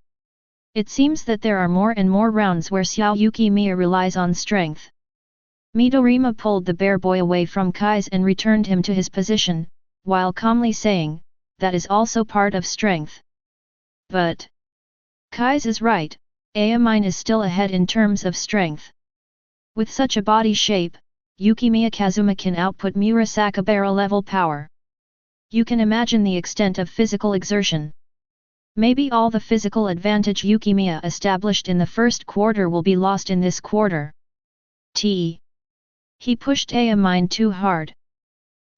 It seems that there are more and more rounds where Xiao Yukimiya relies on strength. Midorima pulled the bear boy away from Kai's and returned him to his position, while calmly saying, that is also part of strength. But Kai's is right, Amine is still ahead in terms of strength. With such a body shape, Yukimiya Kazuma can output Murasakibara level power. You can imagine the extent of physical exertion. Maybe all the physical advantage Yukimiya established in the first quarter will be lost in this quarter. He pushed Amine too hard.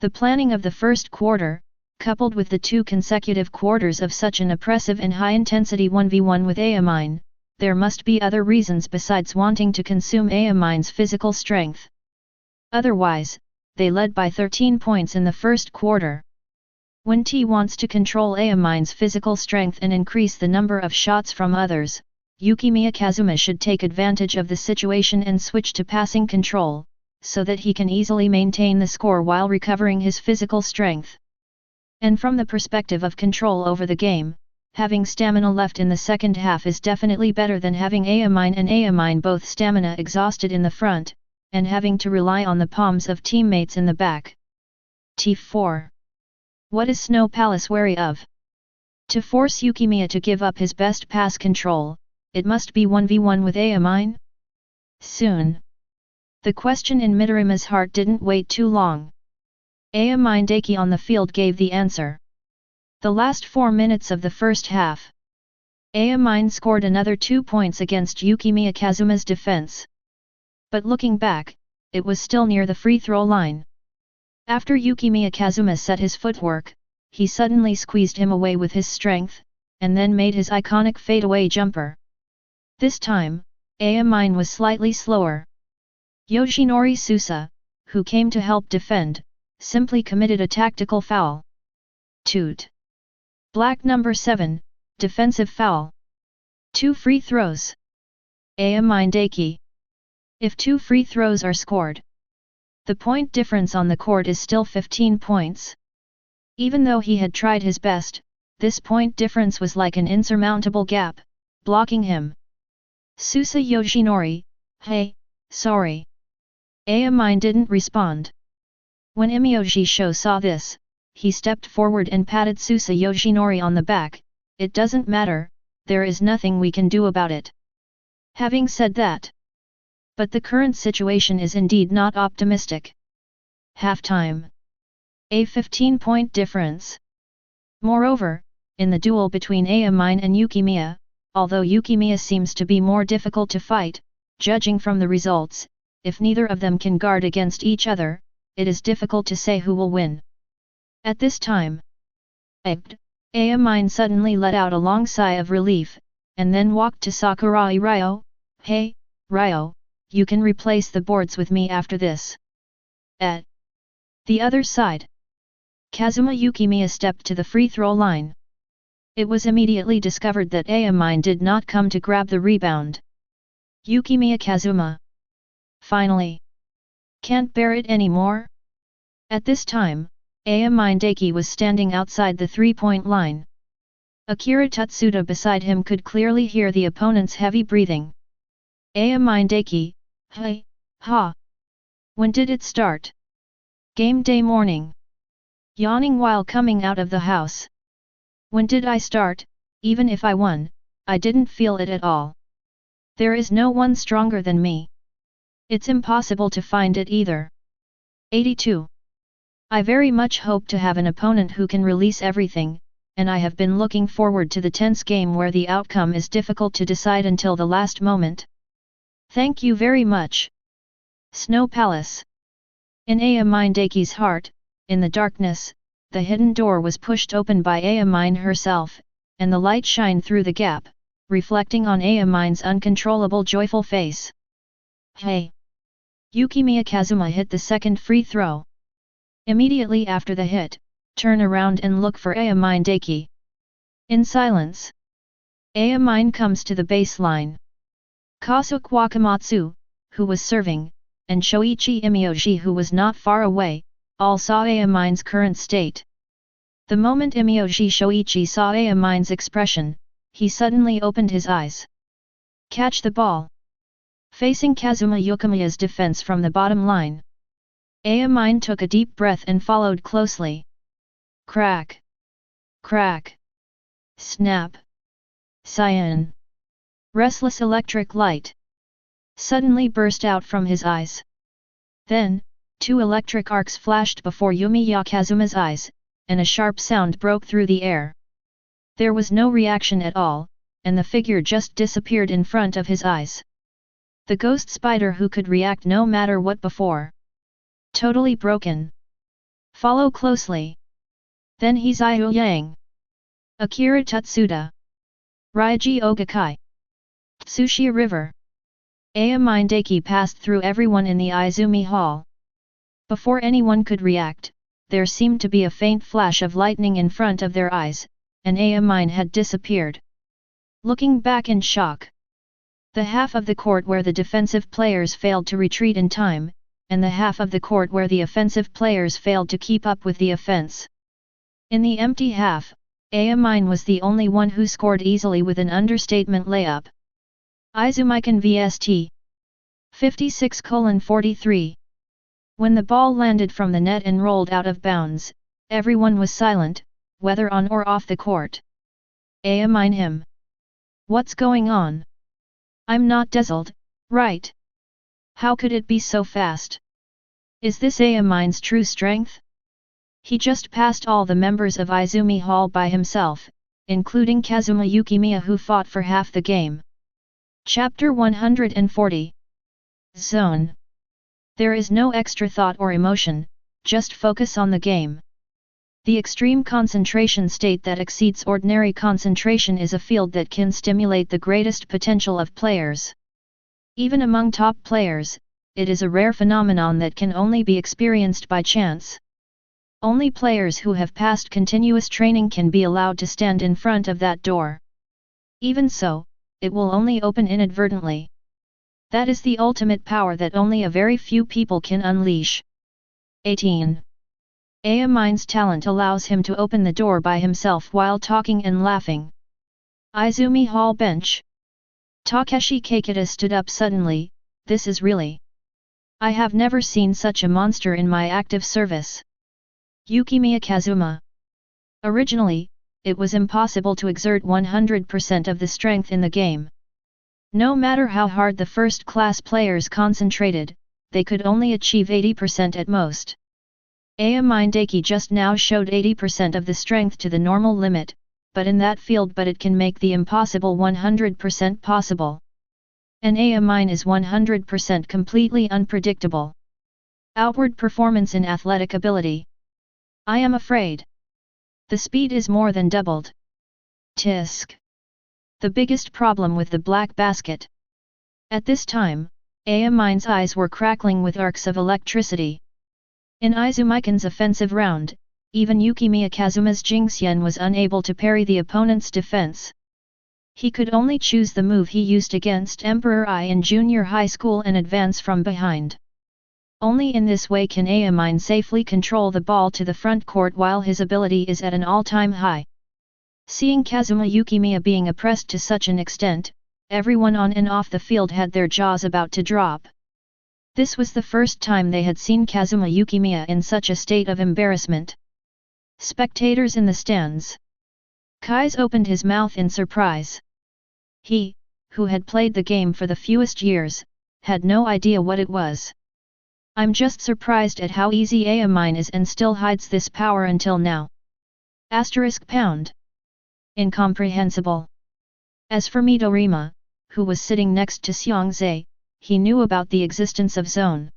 The planning of the first quarter, coupled with the 2 consecutive quarters of such an oppressive and high-intensity 1v1 with Amine, there must be other reasons besides wanting to consume Amine's physical strength. Otherwise, they led by 13 points in the first quarter. When T wants to control Amine's physical strength and increase the number of shots from others, Yukimiya Kazuma should take advantage of the situation and switch to passing control, so that he can easily maintain the score while recovering his physical strength. And from the perspective of control over the game, having stamina left in the second half is definitely better than having Amine and Amine both stamina exhausted in the front, and having to rely on the palms of teammates in the back. T4. What is Snow Palace wary of? To force Yukimiya to give up his best pass control, it must be 1v1 with Amine? Soon. The question in Midorima's heart didn't wait too long. Amine Deki on the field gave the answer. The last 4 minutes of the first half. Amine scored another 2 points against Yukimiya Kazuma's defense. But looking back, it was still near the free throw line. After Yukimiya Kazuma set his footwork, he suddenly squeezed him away with his strength, and then made his iconic fadeaway jumper. This time, Amine was slightly slower. Yoshinori Susa, who came to help defend, simply committed a tactical foul. Toot. Black number 7, defensive foul. 2 free throws. Amine Deki. If 2 free throws are scored, the point difference on the court is still 15 points. Even though he had tried his best, this point difference was like an insurmountable gap, blocking him. Susa Yoshinori, hey, sorry. Amine didn't respond. When Imyoji Sho saw this, he stepped forward and patted Susa Yoshinori on the back. It doesn't matter, there is nothing we can do about it. Having said that, but the current situation is indeed not optimistic. Halftime. A 15-point difference. Moreover, in the duel between Amine and Yukimiya, although Yukimiya seems to be more difficult to fight, judging from the results, if neither of them can guard against each other, it is difficult to say who will win. At this time, Amine suddenly let out a long sigh of relief, and then walked to Sakurai Ryo. Hey, Ryo, you can replace the boards with me after this. At the other side, Kazuma Yukimiya stepped to the free throw line. It was immediately discovered that Amine did not come to grab the rebound. Yukimiya Kazuma. Finally. Can't bear it anymore? At this time, Amine Daiki was standing outside the three-point line. Akira Tutsuda beside him could clearly hear the opponent's heavy breathing. Amine Daiki, hey, ha. When did it start? Game day morning. Yawning while coming out of the house. When did I start? Even if I won, I didn't feel it at all. There is no one stronger than me. It's impossible to find it either. 82. I very much hope to have an opponent who can release everything, and I have been looking forward to the tense game where the outcome is difficult to decide until the last moment. Thank you very much. Snow Palace. In Amine Daiki's heart, in the darkness, the hidden door was pushed open by Amine herself, and the light shined through the gap, reflecting on Amine's uncontrollable joyful face. Hey! Yukimiya Kazuma hit the second free throw. Immediately after the hit, turn around and look for Amine Daiki. In silence, Amine comes to the baseline. Kasuke Wakamatsu, who was serving, and Shoichi Imyoji who was not far away, all saw Amine's current state. The moment Imyoji Shoichi saw Amine's expression, he suddenly opened his eyes. Catch the ball. Facing Kazuma Yukimiya's defense from the bottom line. Amine took a deep breath and followed closely. Crack. Crack. Snap. Cyan. Restless electric light suddenly burst out from his eyes. Then, two electric arcs flashed before Yumiya Kazuma's eyes, and a sharp sound broke through the air. There was no reaction at all, and the figure just disappeared in front of his eyes. The ghost spider who could react no matter what before. Totally broken. Follow closely. Then he's Iu Yang. Akira Tutsuda. Ryoji Ogakai. Tsushia River. Amine Daiki passed through everyone in the Izumi Hall. Before anyone could react, there seemed to be a faint flash of lightning in front of their eyes, and Amine had disappeared. Looking back in shock. The half of the court where the defensive players failed to retreat in time, and the half of the court where the offensive players failed to keep up with the offense. In the empty half, Amine was the only one who scored easily with an understatement layup. Izumikan vst. 56:43. When the ball landed from the net and rolled out of bounds, everyone was silent, whether on or off the court. Amine him. What's going on? I'm not dazzled, right? How could it be so fast? Is this Amine's true strength? He just passed all the members of Izumi Hall by himself, including Kazuma Yukimiya who fought for half the game. Chapter 140. Zone. There is no extra thought or emotion, just focus on the game. The extreme concentration state that exceeds ordinary concentration is a field that can stimulate the greatest potential of players. Even among top players, it is a rare phenomenon that can only be experienced by chance. Only players who have passed continuous training can be allowed to stand in front of that door. Even so, it will only open inadvertently. That is the ultimate power that only a very few people can unleash. 18. Amine's talent allows him to open the door by himself while talking and laughing. Izumi Hall bench. Takeshi Kakita stood up suddenly. This is really I have never seen such a monster in my active service. Yukimiya Kazuma. Originally, it was impossible to exert 100% of the strength in the game. No matter how hard the first-class players concentrated, they could only achieve 80% at most. Ayamine just now showed 80% of the strength to the normal limit, but in that field it can make the impossible 100% possible. An Ayamine is 100% completely unpredictable. Outward performance in athletic ability. I am afraid. The speed is more than doubled. Tisk. The biggest problem with the black basket. At this time, Ayamine's eyes were crackling with arcs of electricity. In Izumikan's offensive round, even Yukimiya Kazuma's Jingxian was unable to parry the opponent's defense. He could only choose the move he used against Emperor I in junior high school and advance from behind. Only in this way can Ayamine safely control the ball to the front court while his ability is at an all-time high. Seeing Kazuma Yukimiya being oppressed to such an extent, everyone on and off the field had their jaws about to drop. This was the first time they had seen Kazuma Yukimiya in such a state of embarrassment. Spectators in the stands. Kai's opened his mouth in surprise. He, who had played the game for the fewest years, had no idea what it was. I'm just surprised at how easy Ayamine is and still hides this power until now. *#. Incomprehensible. As for Midorima, who was sitting next to Xiangzhe, he knew about the existence of Zone.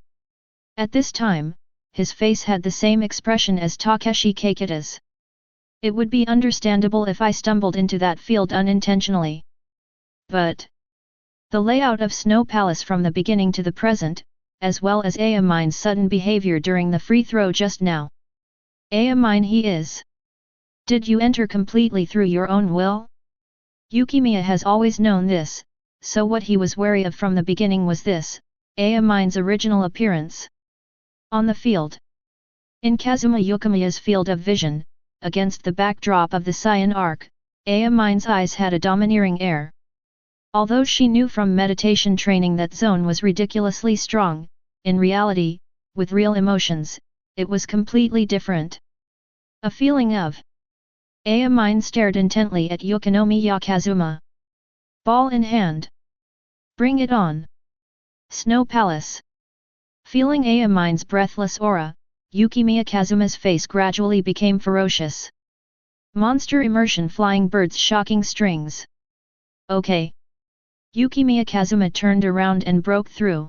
At this time, his face had the same expression as Takeshi Kakita's. It would be understandable if I stumbled into that field unintentionally. But the layout of Snow Palace from the beginning to the present, as well as Ayamine's sudden behavior during the free throw just now. Ayamine he is. Did you enter completely through your own will? Yukimiya has always known this, so what he was wary of from the beginning was this, Ayamine's original appearance. On the field. In Kazuma Yukimiya's field of vision, against the backdrop of the Cyan Arc, Ayamine's eyes had a domineering air. Although she knew from meditation training that Zone was ridiculously strong, in reality, with real emotions, it was completely different. A feeling of. Ayamine stared intently at Yukimiya Kazuma. Ball in hand. Bring it on. Snow Palace. Feeling Ayamine's breathless aura, Yukimiya Kazuma's face gradually became ferocious. Monster immersion, flying birds, shocking strings. Okay. Yukimiya Kazuma turned around and broke through.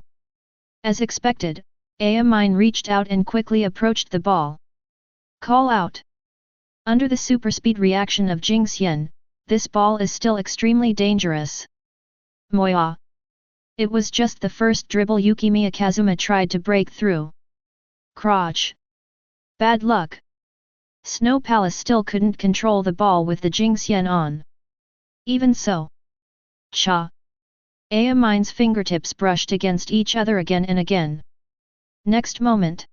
As expected, Ayamine reached out and quickly approached the ball. Call out. Under the superspeed reaction of Jingxian, this ball is still extremely dangerous. Moya. It was just the first dribble Yukimiya Kazuma tried to break through. Crotch. Bad luck. Snow Palace still couldn't control the ball with the Jingxian on. Even so. Cha. Ayamine's fingertips brushed against each other again and again. Next moment.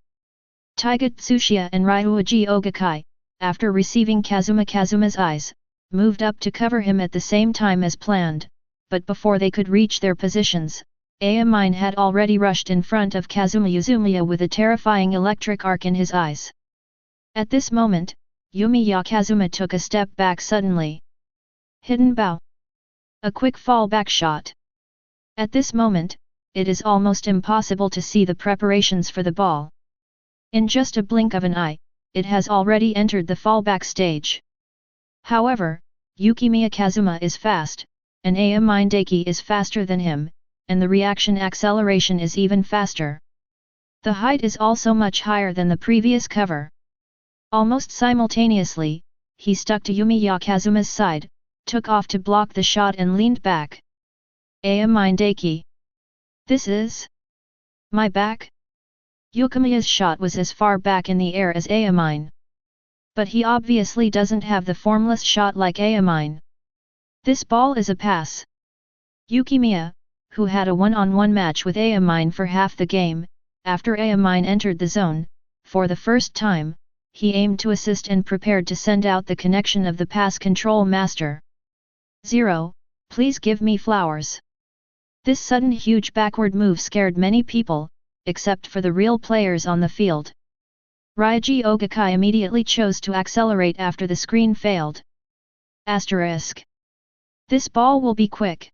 Taiga Tsuchiya and Ryuji Ogakai, after receiving Kazuma's eyes, moved up to cover him at the same time as planned, but before they could reach their positions, Ayamine had already rushed in front of Kazuma Yuzumiya with a terrifying electric arc in his eyes. At this moment, Yumiya Kazuma took a step back suddenly. Hidden bow. A quick fallback shot. At this moment, it is almost impossible to see the preparations for the ball. In just a blink of an eye, it has already entered the fallback stage. However, Yukimiya Kazuma is fast, and Ayamine is faster than him, and the reaction acceleration is even faster. The height is also much higher than the previous cover. Almost simultaneously, he stuck to Yumiya Kazuma's side, took off to block the shot and leaned back. Ayamine. This is my back? Yukimiya's shot was as far back in the air as Ayamine. But he obviously doesn't have the formless shot like Ayamine. This ball is a pass. Yukimiya, who had a one-on-one match with Ayamine for half the game, after Ayamine entered the zone, for the first time, he aimed to assist and prepared to send out the connection of the pass control master. 0, please give me flowers. This sudden huge backward move scared many people, except for the real players on the field. Ryoji Ogakai immediately chose to accelerate after the screen failed. Asterisk. This ball will be quick.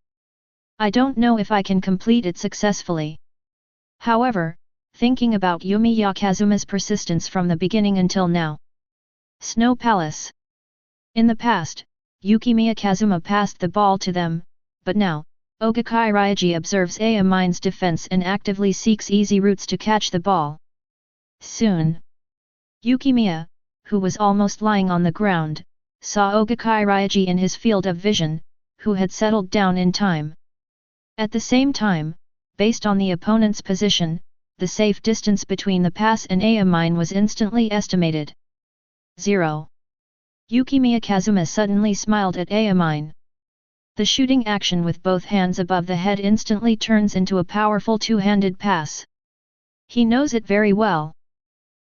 I don't know if I can complete it successfully. However, thinking about Yumiya Kazuma's persistence from the beginning until now. Snow Palace. In the past, Yukimiya Kazuma passed the ball to them, but now, Ogakai Ryoji observes Amine's defense and actively seeks easy routes to catch the ball. Soon, Yukimiya, who was almost lying on the ground, saw Ogakai Ryoji in his field of vision, who had settled down in time. At the same time, based on the opponent's position, the safe distance between the pass and Amine was instantly estimated. 0. Yukimiya Kazuma suddenly smiled at Amine. The shooting action with both hands above the head instantly turns into a powerful two-handed pass. He knows it very well.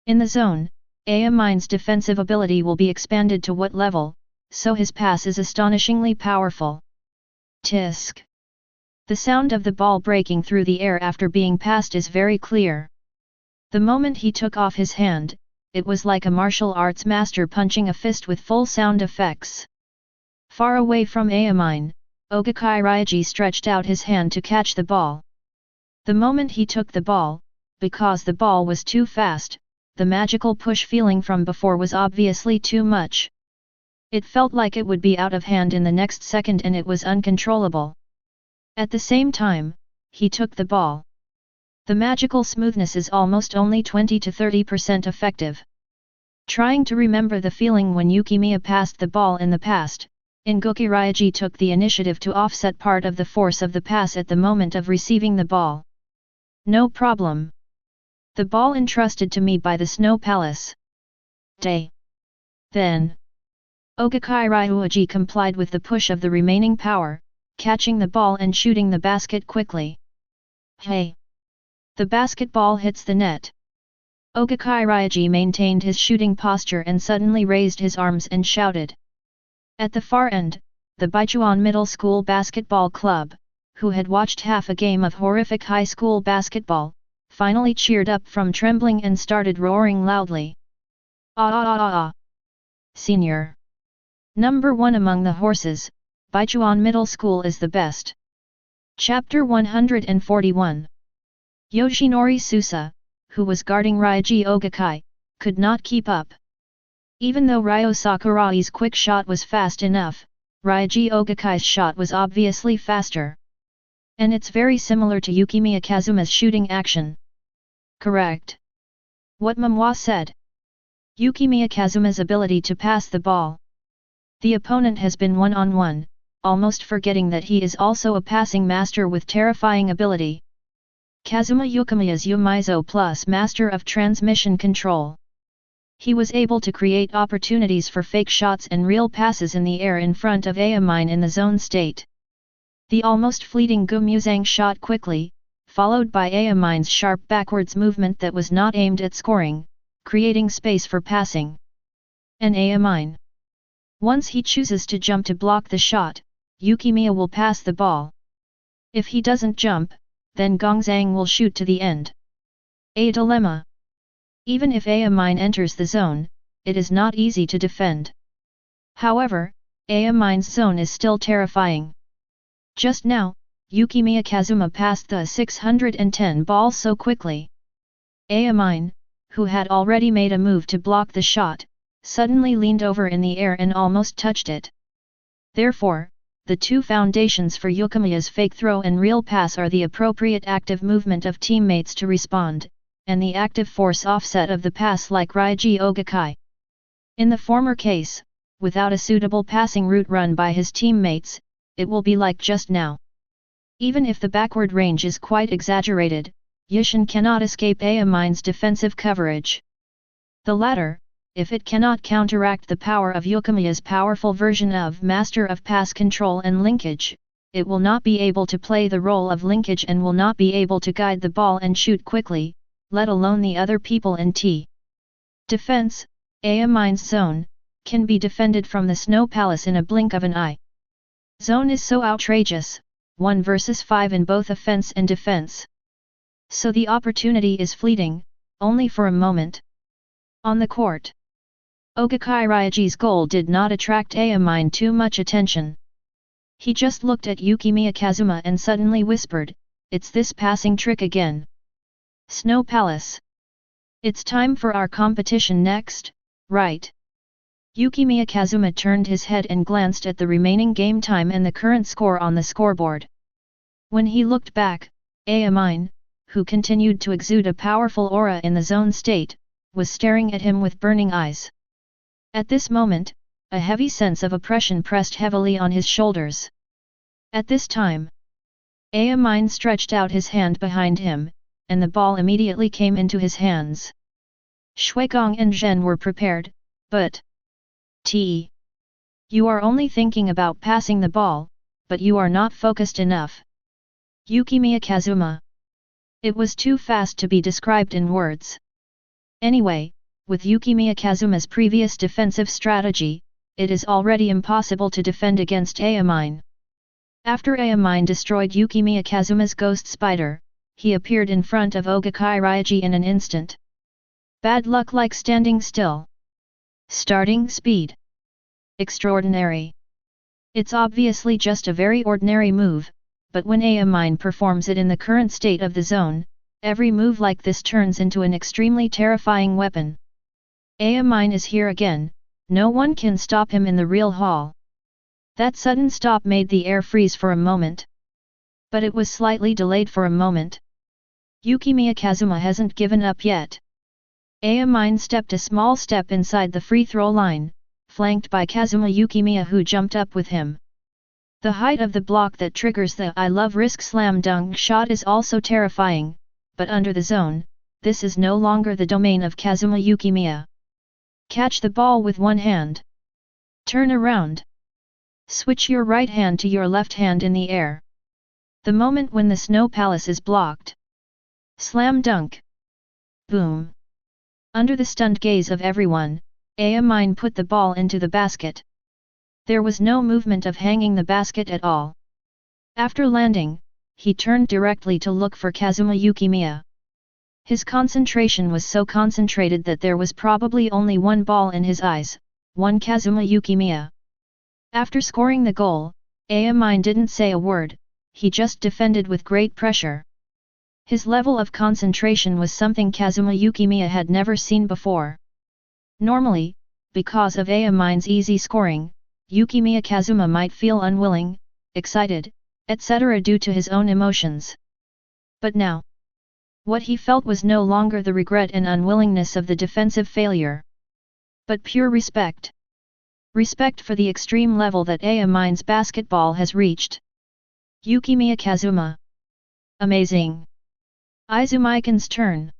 In the zone, Amine's defensive ability will be expanded to what level, so his pass is astonishingly powerful. Tisk. The sound of the ball breaking through the air after being passed is very clear. The moment he took off his hand, it was like a martial arts master punching a fist with full sound effects. Far away from Amine, Ogakai Ryoji stretched out his hand to catch the ball. The moment he took the ball, because the ball was too fast, the magical push feeling from before was obviously too much. It felt like it would be out of hand in the next second and it was uncontrollable. At the same time, he took the ball. The magical smoothness is almost only 20 to 30% effective. Trying to remember the feeling when Yukimiya passed the ball in the past, Ngoki Ryoji took the initiative to offset part of the force of the pass at the moment of receiving the ball. No problem. The ball entrusted to me by the Snow Palace. Day. Then, Ogakai Ryoji complied with the push of the remaining power, catching the ball and shooting the basket quickly. Hey! The basketball hits the net. Ogakai Ryoji maintained his shooting posture and suddenly raised his arms and shouted. At the far end, the Baichuan Middle School Basketball Club, who had watched half a game of horrific high school basketball, finally cheered up from trembling and started roaring loudly. Ah ah ah ah ah! Senior! Number 1 among the horses, Baichuan Middle School is the best. Chapter 141. Yoshinori Susa, who was guarding Ryoji Ogakai, could not keep up. Even though Ryo Sakurai's quick shot was fast enough, Ryoji Ogakai's shot was obviously faster. And it's very similar to Yukimiya Kazuma's shooting action. Correct. What Mamwa said. Yukimiya Kazuma's ability to pass the ball. The opponent has been one-on-one, almost forgetting that he is also a passing master with terrifying ability. Kazuma Yukimiya's Yumizo plus master of transmission control. He was able to create opportunities for fake shots and real passes in the air in front of Amine in the zone state. The almost fleeting Gumuzang shot quickly, followed by Amine's sharp backwards movement that was not aimed at scoring, creating space for passing. And Amine. Once he chooses to jump to block the shot, Yukimiya will pass the ball. If he doesn't jump, then Gongzang will shoot to the end. A dilemma. Even if Amine enters the zone, it is not easy to defend. However, Amine's zone is still terrifying. Just now, Yukimiya Kazuma passed the 610 ball so quickly. Amine, who had already made a move to block the shot, suddenly leaned over in the air and almost touched it. Therefore, the two foundations for Yukimiya's fake throw and real pass are the appropriate active movement of teammates to respond, and the active force offset of the pass like Ryoji Ogakai. In the former case, without a suitable passing route run by his teammates, it will be like just now. Even if the backward range is quite exaggerated, Yushin cannot escape Amine's defensive coverage. The latter, if it cannot counteract the power of Yukimiya's powerful version of Master of Pass Control and Linkage, it will not be able to play the role of linkage and will not be able to guide the ball and shoot quickly, let alone the other people in T. Defense, Amine's zone, can be defended from the Snow Palace in a blink of an eye. Zone is so outrageous, 1 versus 5 in both offense and defense. So the opportunity is fleeting, only for a moment. On the court, Ogakai Ryaji's goal did not attract Ayamine too much attention. He just looked at Yukimiya Kazuma and suddenly whispered, "It's this passing trick again. Snow Palace. It's time for our competition next, right?" Yukimiya Kazuma turned his head and glanced at the remaining game time and the current score on the scoreboard. When he looked back, Ayamine, who continued to exude a powerful aura in the zone state, was staring at him with burning eyes. At this moment, a heavy sense of oppression pressed heavily on his shoulders. At this time, Ayamine stretched out his hand behind him, and the ball immediately came into his hands. Shuigong and Zhen were prepared, but you are only thinking about passing the ball, but you are not focused enough. Yukimiya Kazuma. It was too fast to be described in words. Anyway, with Yukimiya Kazuma's previous defensive strategy, it is already impossible to defend against Ayamine. After Ayamine destroyed Yukimiya Kazuma's ghost spider, he appeared in front of Ogakai Ryaji in an instant. Bad luck like standing still. Starting speed. Extraordinary. It's obviously just a very ordinary move, but when Ayamine performs it in the current state of the zone, every move like this turns into an extremely terrifying weapon. Ayamine is here again, no one can stop him in the real hall. That sudden stop made the air freeze for a moment. But it was slightly delayed for a moment. Yukimiya Kazuma hasn't given up yet. Ayamine stepped a small step inside the free throw line, flanked by Kazuma Yukimiya who jumped up with him. The height of the block that triggers the I love risk slam dunk shot is also terrifying, but under the zone, this is no longer the domain of Kazuma Yukimiya. Catch the ball with one hand. Turn around. Switch your right hand to your left hand in the air. The moment when the Snow Palace is blocked. Slam dunk. Boom. Under the stunned gaze of everyone, Ayamine put the ball into the basket. There was no movement of hanging the basket at all. After landing, he turned directly to look for Kazuma Yukimiya. His concentration was so concentrated that there was probably only one ball in his eyes, one Kazuma Yukimiya. After scoring the goal, Ayamine didn't say a word, he just defended with great pressure. His level of concentration was something Kazuma Yukimiya had never seen before. Normally, because of Ayamine's easy scoring, Yukimiya Kazuma might feel unwilling, excited, etc. due to his own emotions. But now, what he felt was no longer the regret and unwillingness of the defensive failure, but pure respect. Respect for the extreme level that Ayamine's basketball has reached. Yukimiya Kazuma. Amazing. Izumikan's turn.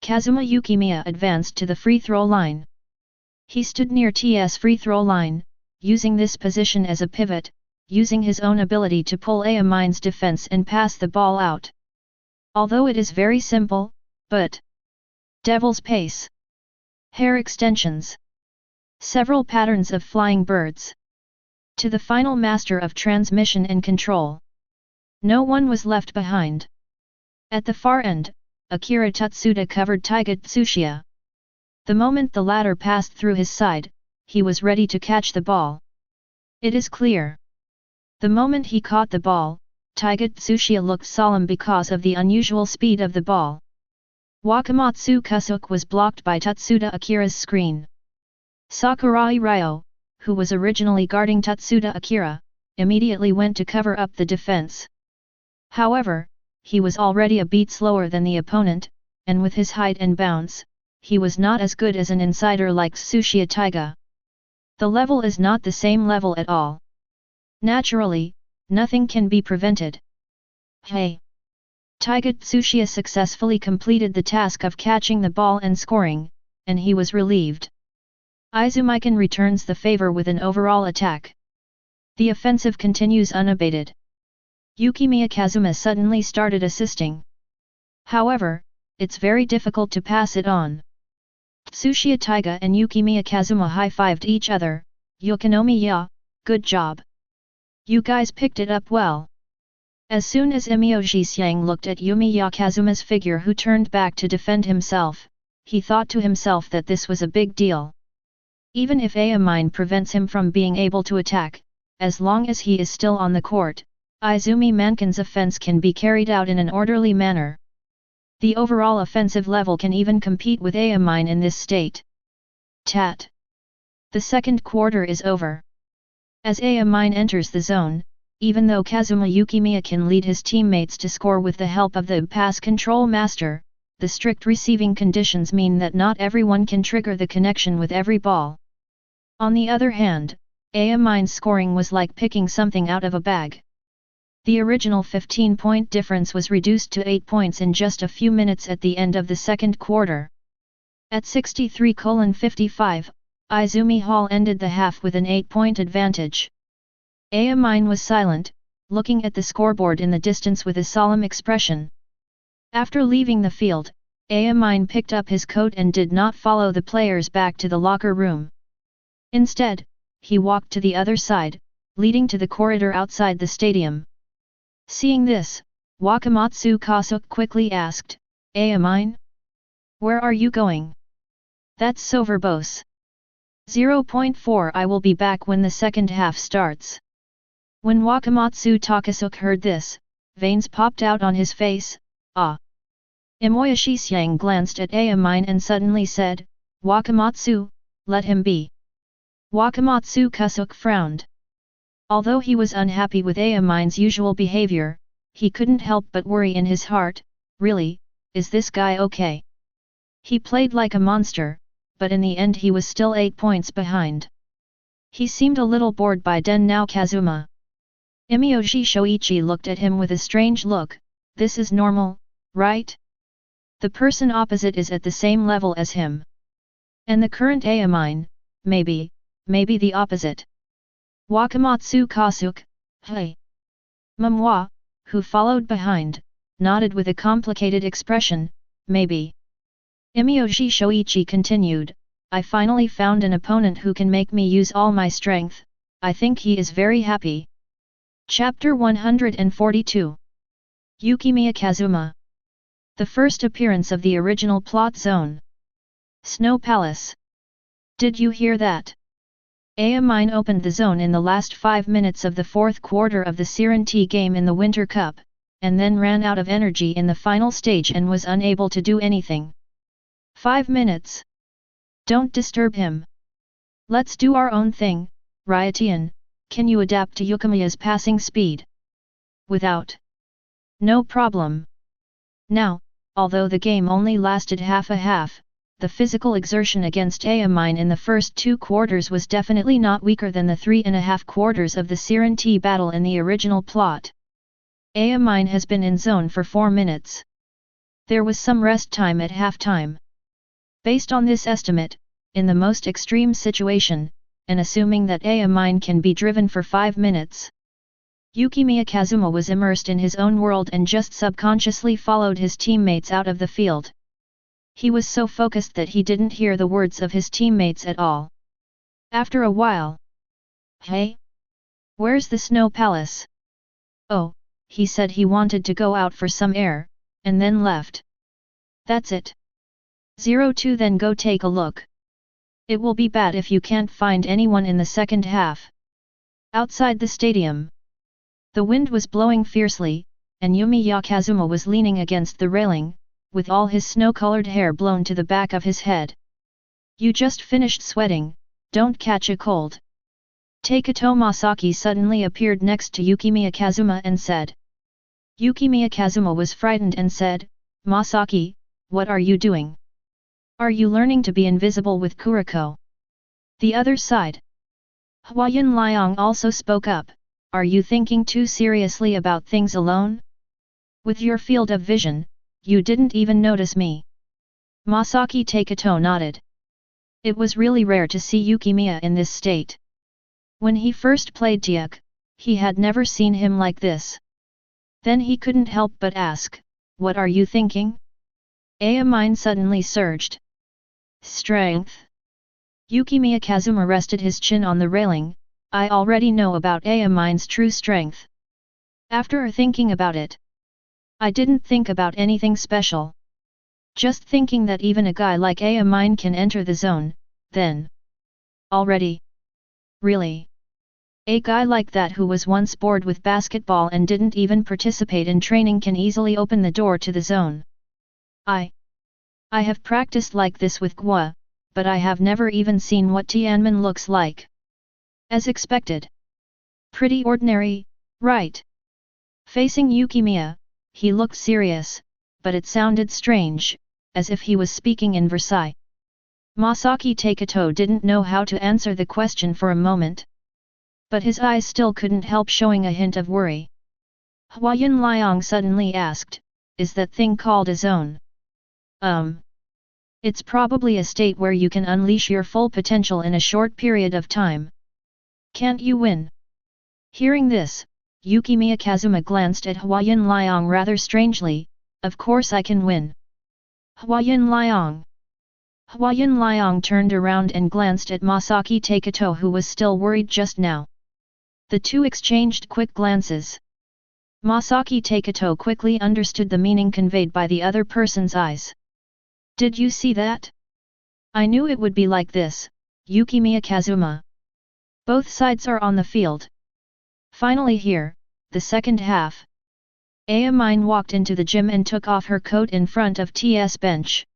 Kazuma Yukimiya advanced to the free throw line. He stood near TS free throw line, using this position as a pivot, using his own ability to pull Ayamine's defense and pass the ball out. Although it is very simple, but devil's pace. Hair extensions. Several patterns of flying birds. To the final master of transmission and control. No one was left behind. At the far end, Akira Tutsuda covered Taiga Tsuchiya. The moment the latter passed through his side, he was ready to catch the ball. It is clear. The moment he caught the ball, Taiga Tsuchiya looked solemn because of the unusual speed of the ball. Wakamatsu Kusuk was blocked by Tutsuda Akira's screen. Sakurai Ryo, who was originally guarding Tutsuda Akira, immediately went to cover up the defense. However, he was already a beat slower than the opponent, and with his height and bounce, he was not as good as an insider like Tsuchiya Taiga. The level is not the same level at all. Naturally, nothing can be prevented. Hey! Taiga Tsuchiya successfully completed the task of catching the ball and scoring, and he was relieved. Izumikan returns the favor with an overall attack. The offensive continues unabated. Yukimiya Kazuma suddenly started assisting. However, it's very difficult to pass it on. Tsuchiya Taiga and Yukimiya Kazuma high-fived each other. Yukinomiya, good job. You guys picked it up well. As soon as Imyoji looked at Yumiya Kazuma's figure who turned back to defend himself, he thought to himself that this was a big deal. Even if Mine prevents him from being able to attack, as long as he is still on the court, Izumi Mankin's offense can be carried out in an orderly manner. The overall offensive level can even compete with Mine in this state. Tat. The second quarter is over. As Mine enters the zone, even though Kazuma Yukimiya can lead his teammates to score with the help of the pass control master, the strict receiving conditions mean that not everyone can trigger the connection with every ball. On the other hand, Mine's scoring was like picking something out of a bag. The original 15-point difference was reduced to 8 points in just a few minutes at the end of the second quarter. At 63:55, Izumi Hall ended the half with an 8-point advantage. Mine was silent, looking at the scoreboard in the distance with a solemn expression. After leaving the field, Mine picked up his coat and did not follow the players back to the locker room. Instead, he walked to the other side, leading to the corridor outside the stadium. Seeing this, Wakamatsu Kasuke quickly asked, Mine? Where are you going? That's so verbose. 0.4 I will be back when the second half starts. When Wakamatsu Takasuke heard this, veins popped out on his face. Ah! Imoyashishyang glanced at Mine and suddenly said, Wakamatsu, let him be. Wakamatsu Kasuke frowned. Although he was unhappy with Mine's usual behavior, he couldn't help but worry in his heart, really, is this guy okay? He played like a monster, but in the end he was still 8 points behind. He seemed a little bored by Den Nao Kazuma. Imyoji Shoichi looked at him with a strange look. This is normal, right? The person opposite is at the same level as him. And the current Mine, maybe the opposite. Wakamatsu Kasuke, hey. Mamwa, who followed behind, nodded with a complicated expression, maybe. Imyoji Shoichi continued, I finally found an opponent who can make me use all my strength. I think he is very happy. Chapter 142. Yukimiya Kazuma. The first appearance of the original plot zone. Snow Palace. Did you hear that? Mine opened the zone in the last 5 minutes of the fourth quarter of the Siren-T game in the Winter Cup, and then ran out of energy in the final stage and was unable to do anything. 5 minutes. Don't disturb him. Let's do our own thing, Ryatian, can you adapt to Yukimiya's passing speed? Without. No problem. Now, although the game only lasted half a half, the physical exertion against Mine in the first 2 quarters was definitely not weaker than the 3.5 quarters of the Siren-T battle in the original plot. Mine has been in zone for 4 minutes. There was some rest time at halftime. Based on this estimate, in the most extreme situation, and assuming that Mine can be driven for 5 minutes, Yukimiya Kazuma was immersed in his own world and just subconsciously followed his teammates out of the field. He was so focused that he didn't hear the words of his teammates at all. After a while, Hey? Where's the Snow Palace? Oh, he said he wanted to go out for some air, and then left. That's it. 02 Then go take a look. It will be bad if you can't find anyone in the second half. Outside the stadium. The wind was blowing fiercely, and Yumiya Kazuma was leaning against the railing, with all his snow-colored hair blown to the back of his head. You just finished sweating, don't catch a cold. Teikō Masaki suddenly appeared next to Yukimiya Kazuma and said. Yukimiya Kazuma was frightened and said, Masaki, what are you doing? Are you learning to be invisible with Kuroko? The other side. Huayan Liang also spoke up, are you thinking too seriously about things alone? With your field of vision, you didn't even notice me. Masaki Teikō nodded. It was really rare to see Yukimiya in this state. When he first played Teikō, he had never seen him like this. Then he couldn't help but ask, what are you thinking? Mine suddenly surged. Strength. Yukimiya Kazuma rested his chin on the railing, I already know about Mine's true strength. After thinking about it, I didn't think about anything special. Just thinking that even a guy like a mine can enter the zone, then. Already. Really? A guy like that who was once bored with basketball and didn't even participate in training can easily open the door to the zone. I have practiced like this with Gua, but I have never even seen what Tianmen looks like. As expected. Pretty ordinary, right? Facing Yukimiya, he looked serious, but it sounded strange, as if he was speaking in Versailles. Masaki Teikō didn't know how to answer the question for a moment. But his eyes still couldn't help showing a hint of worry. Huayun Liang suddenly asked, "Is that thing called a zone?" It's probably a state where you can unleash your full potential in a short period of time. Can't you win? Hearing this, Yukimiya Kazuma glanced at Huayun Liang rather strangely. Of course I can win. Huayun Liang. Huayun Liang turned around and glanced at Masaki Teikō, who was still worried just now. The two exchanged quick glances. Masaki Teikō quickly understood the meaning conveyed by the other person's eyes. Did you see that? I knew it would be like this, Yukimiya Kazuma. Both sides are on the field. Finally here, the second half. Aya Mine walked into the gym and took off her coat in front of TS bench.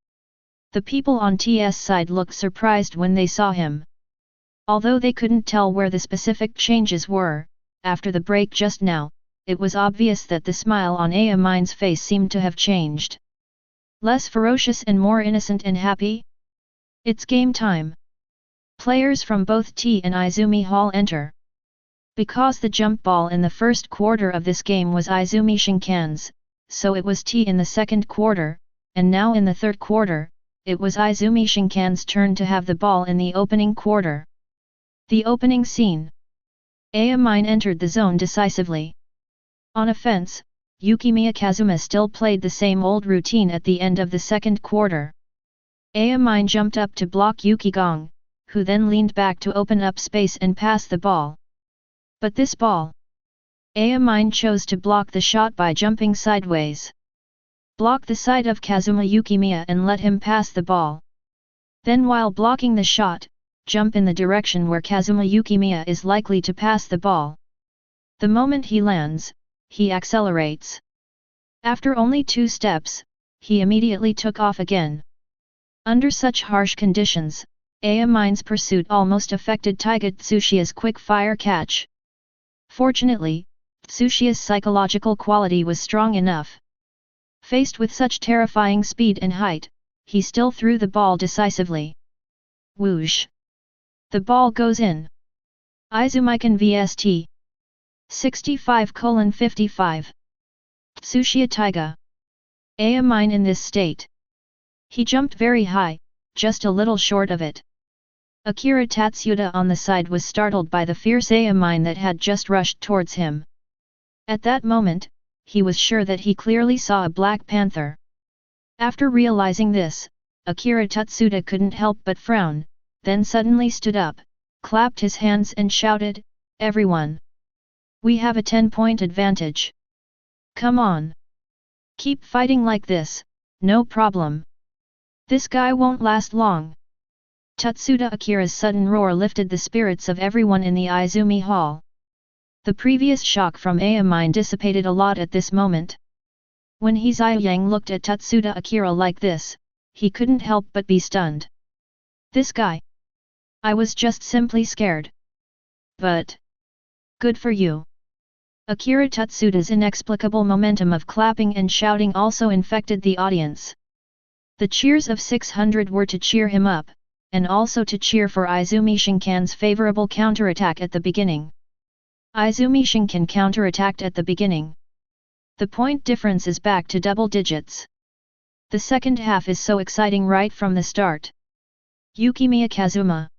The people on TS side looked surprised when they saw him. Although they couldn't tell where the specific changes were, after the break just now, it was obvious that the smile on Aya Mine's face seemed to have changed. Less ferocious and more innocent and happy? It's game time. Players from both T and Izumi Hall enter. Because the jump ball in the first quarter of this game was Izumi Shinkan's, so it was T in the second quarter, and now in the third quarter, it was Izumi Shinkan's turn to have the ball in the opening quarter. The opening scene. Aya Mine entered the zone decisively. On offense, Yukimiya Kazuma still played the same old routine at the end of the second quarter. Aya Mine jumped up to block Yukigong, who then leaned back to open up space and pass the ball. But this ball. Aya Mine chose to block the shot by jumping sideways. Block the side of Kazuma Yukimiya and let him pass the ball. Then while blocking the shot, jump in the direction where Kazuma Yukimiya is likely to pass the ball. The moment he lands, he accelerates. After only 2 steps, he immediately took off again. Under such harsh conditions, Aya Mine's pursuit almost affected Taiga Tsushiya's quick-fire catch. Fortunately, Tsushiya's psychological quality was strong enough. Faced with such terrifying speed and height, he still threw the ball decisively. Whoosh! The ball goes in. Izumikan vs. 65:55. Tsushiya Taiga. Aya Mine in this state. He jumped very high, just a little short of it. Akira Tatsuda on the side was startled by the fierce Aya Mine that had just rushed towards him. At that moment, he was sure that he clearly saw a black panther. After realizing this, Akira Tatsuda couldn't help but frown, then suddenly stood up, clapped his hands and shouted, "Everyone! We have a 10-point advantage. Come on! Keep fighting like this, no problem. This guy won't last long." Tatsuda Akira's sudden roar lifted the spirits of everyone in the Izumi Hall. The previous shock from Aya Mine dissipated a lot at this moment. When Yang looked at Tatsuda Akira like this, he couldn't help but be stunned. This guy. I was just simply scared. But. Good for you. Akira Tatsuda's inexplicable momentum of clapping and shouting also infected the audience. The cheers of 600 were to cheer him up, and also to cheer for Izumi Shinkan's favorable counterattack at the beginning. Izumi Shinkan counterattacked at the beginning. The point difference is back to double digits. The second half is so exciting right from the start. Yukimiya Kazuma.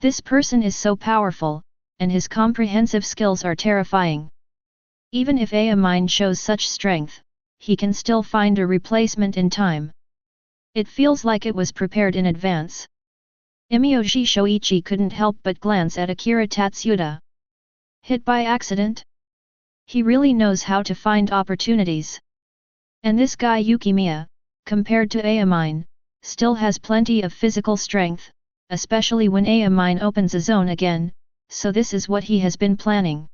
This person is so powerful, and his comprehensive skills are terrifying. Even if Aya Mine shows such strength, he can still find a replacement in time. It feels like it was prepared in advance. Imiyoshi Shoichi couldn't help but glance at Akira Tatsuda. Hit by accident? He really knows how to find opportunities. And this guy Yukimiya, compared to Amine, still has plenty of physical strength, especially when Amine opens a zone again, so this is what he has been planning.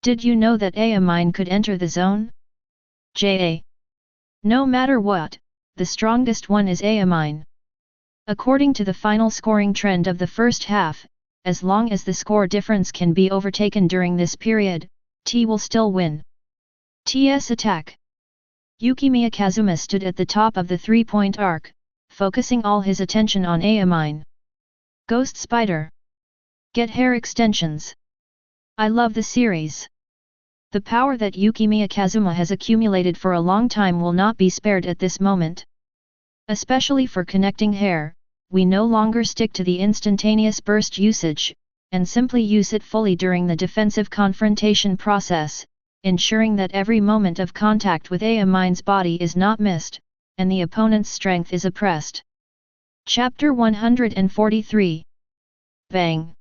Did you know that Amine could enter the zone? No matter what, the strongest one is Amine. According to the final scoring trend of the first half, as long as the score difference can be overtaken during this period, T will still win. TS attack. Yukimiya Kazuma stood at the top of the three-point arc, focusing all his attention on Amine. Ghost Spider. Get hair extensions. I love the series. The power that Yukimiya Kazuma has accumulated for a long time will not be spared at this moment. Especially for connecting hair, we no longer stick to the instantaneous burst usage, and simply use it fully during the defensive confrontation process, ensuring that every moment of contact with Amine's body is not missed, and the opponent's strength is oppressed. Chapter 143. Bang!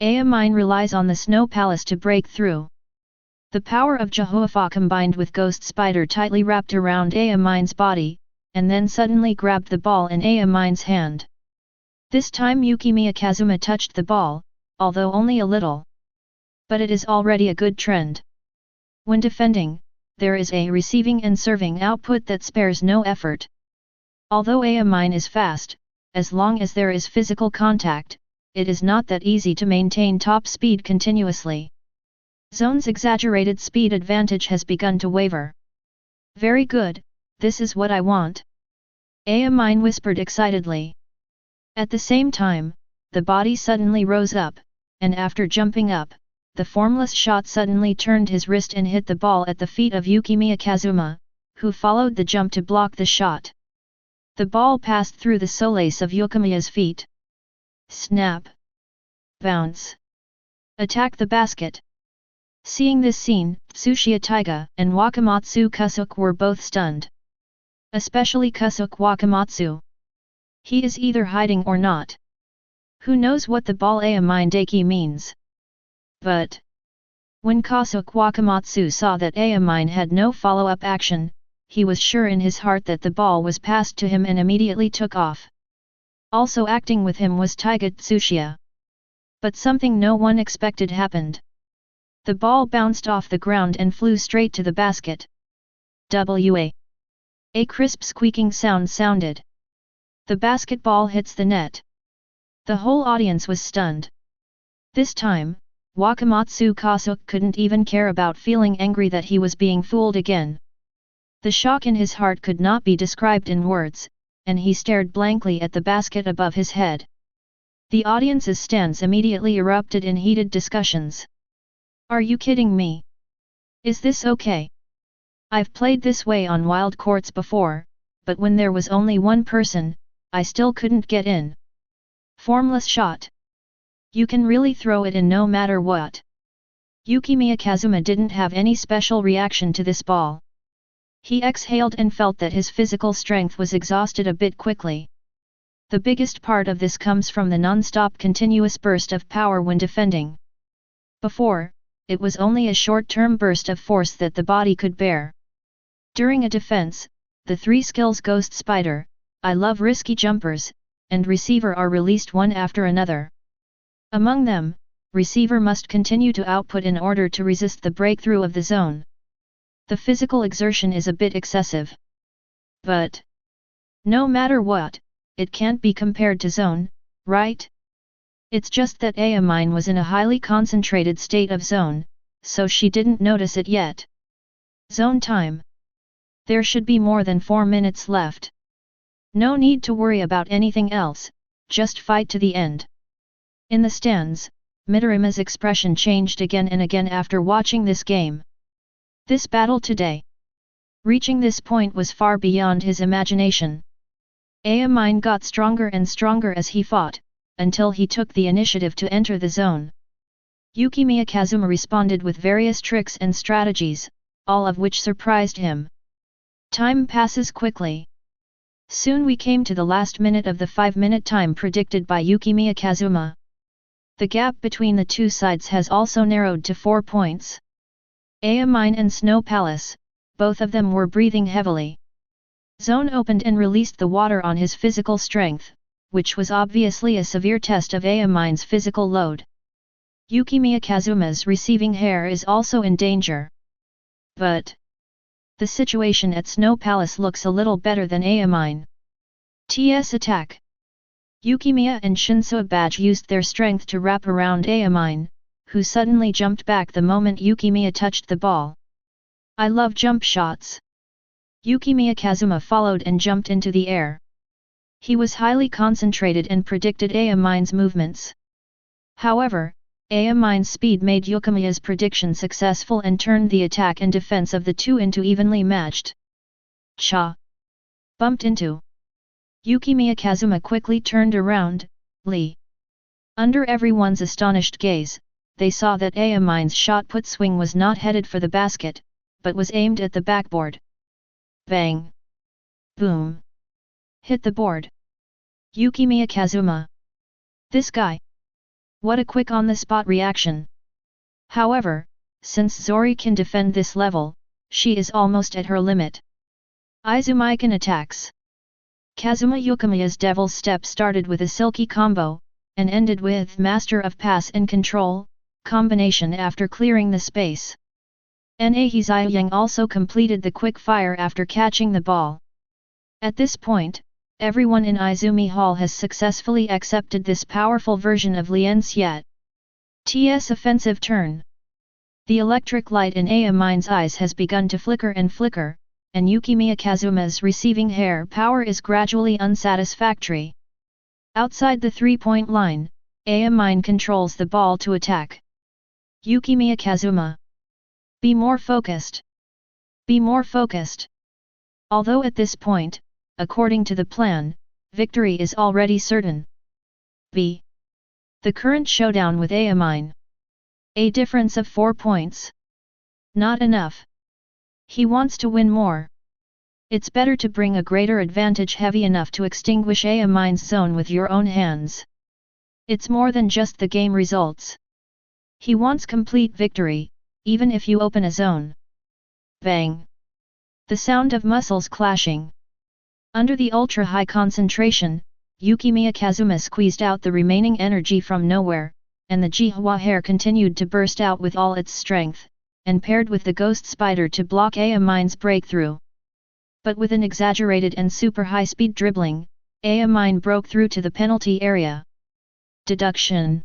Amine relies on the Snow Palace to break through. The power of Jehoifa combined with Ghost Spider tightly wrapped around Amine's body, and then suddenly grabbed the ball in Amine's hand. This time Yukimiya Kazuma touched the ball, although only a little. But it is already a good trend. When defending, there is a receiving and serving output that spares no effort. Although Amine is fast, as long as there is physical contact, it is not that easy to maintain top speed continuously. Zone's exaggerated speed advantage has begun to waver. Very good, this is what I want. Amine whispered excitedly. At the same time, the body suddenly rose up, and after jumping up, the formless shot suddenly turned his wrist and hit the ball at the feet of Yukimiya Kazuma, who followed the jump to block the shot. The ball passed through the soles of Yukimiya's feet. Snap! Bounce! Attack the basket! Seeing this scene, Tsuchiya Taiga and Wakamatsu Kusuke were both stunned. Especially Kusuke Wakamatsu. He is either hiding or not. Who knows what the ball Amine Deki means? But when Kusuke Wakamatsu saw that Amine had no follow-up action, he was sure in his heart that the ball was passed to him and immediately took off. Also acting with him was Taiga Tsuchiya. But something no one expected happened. The ball bounced off the ground and flew straight to the basket. A crisp squeaking sound sounded. The basketball hits the net. The whole audience was stunned. This time, Wakamatsu Kusuke couldn't even care about feeling angry that he was being fooled again. The shock in his heart could not be described in words, and he stared blankly at the basket above his head. The audience's stands immediately erupted in heated discussions. Are you kidding me? Is this okay? I've played this way on wild courts before, but when there was only one person, I still couldn't get in. Formless shot. You can really throw it in no matter what. Yukimiya Kazuma didn't have any special reaction to this ball. He exhaled and felt that his physical strength was exhausted a bit quickly. The biggest part of this comes from the non-stop continuous burst of power when defending. Before, it was only a short-term burst of force that the body could bear. During a defense, the three skills Ghost Spider, I Love Risky Jumpers, and Receiver are released one after another. Among them, Receiver must continue to output in order to resist the breakthrough of the zone. The physical exertion is a bit excessive. But no matter what, it can't be compared to zone, right? It's just that Amine was in a highly concentrated state of zone, so she didn't notice it yet. Zone time. There should be more than 4 minutes left. No need to worry about anything else, just fight to the end. In the stands, Midorima's expression changed again and again after watching this game. This battle today. Reaching this point was far beyond his imagination. Amine got stronger and stronger as he fought, until he took the initiative to enter the zone. Yukimiya Kazuma responded with various tricks and strategies, all of which surprised him. Time passes quickly. Soon we came to the last minute of the 5-minute time predicted by Yukimiya Kazuma. The gap between the two sides has also narrowed to 4 points. Mine and Snow Palace, both of them were breathing heavily. Zone opened and released the water on his physical strength, which was obviously a severe test of Mine's physical load. Yukimiya Kazuma's receiving hair is also in danger. But the situation at Snow Palace looks a little better than Mine. TS attack. Yukimiya and Shinsuabaj used their strength to wrap around Mine, who suddenly jumped back the moment Yukimiya touched the ball. I love jump shots. Yukimiya Kazuma followed and jumped into the air. He was highly concentrated and predicted Mine's movements. However, Mine's speed made Yukimiya's prediction successful and turned the attack and defense of the two into evenly matched. Cha! Bumped into. Yukimiya Kazuma quickly turned around, Lee. Under everyone's astonished gaze, they saw that Mine's shot put swing was not headed for the basket, but was aimed at the backboard. Bang! Boom! Hit the board. Yukimiya Kazuma. This guy. What a quick on-the-spot reaction. However, since Zori can defend this level, she is almost at her limit. Izumaikan attacks. Kazuma Yukimiya's Devil's Step started with a silky combo, and ended with Master of Pass and Control combination after clearing the space. Nahizuyang also completed the quick fire after catching the ball. At this point, everyone in Izumi Hall has successfully accepted this powerful version of Lien Xiat. TS offensive turn. The electric light in Mine's eyes has begun to flicker, and Yukimiya Kazuma's receiving hair power is gradually unsatisfactory. Outside the three-point line, Mine controls the ball to attack. Yukimiya Kazuma. Be more focused. Be more focused. Although at this point, according to the plan, victory is already certain. B. The current showdown with Mine. A difference of 4 points. Not enough. He wants to win more. It's better to bring a greater advantage heavy enough to extinguish Mine's zone with your own hands. It's more than just the game results. He wants complete victory, even if you open a zone. Bang! The sound of muscles clashing. Under the ultra-high concentration, Yukimiya Kazuma squeezed out the remaining energy from nowhere, and the Jihwa hair continued to burst out with all its strength, and paired with the ghost spider to block Mine's breakthrough. But with an exaggerated and super high-speed dribbling, Mine broke through to the penalty area. Deduction.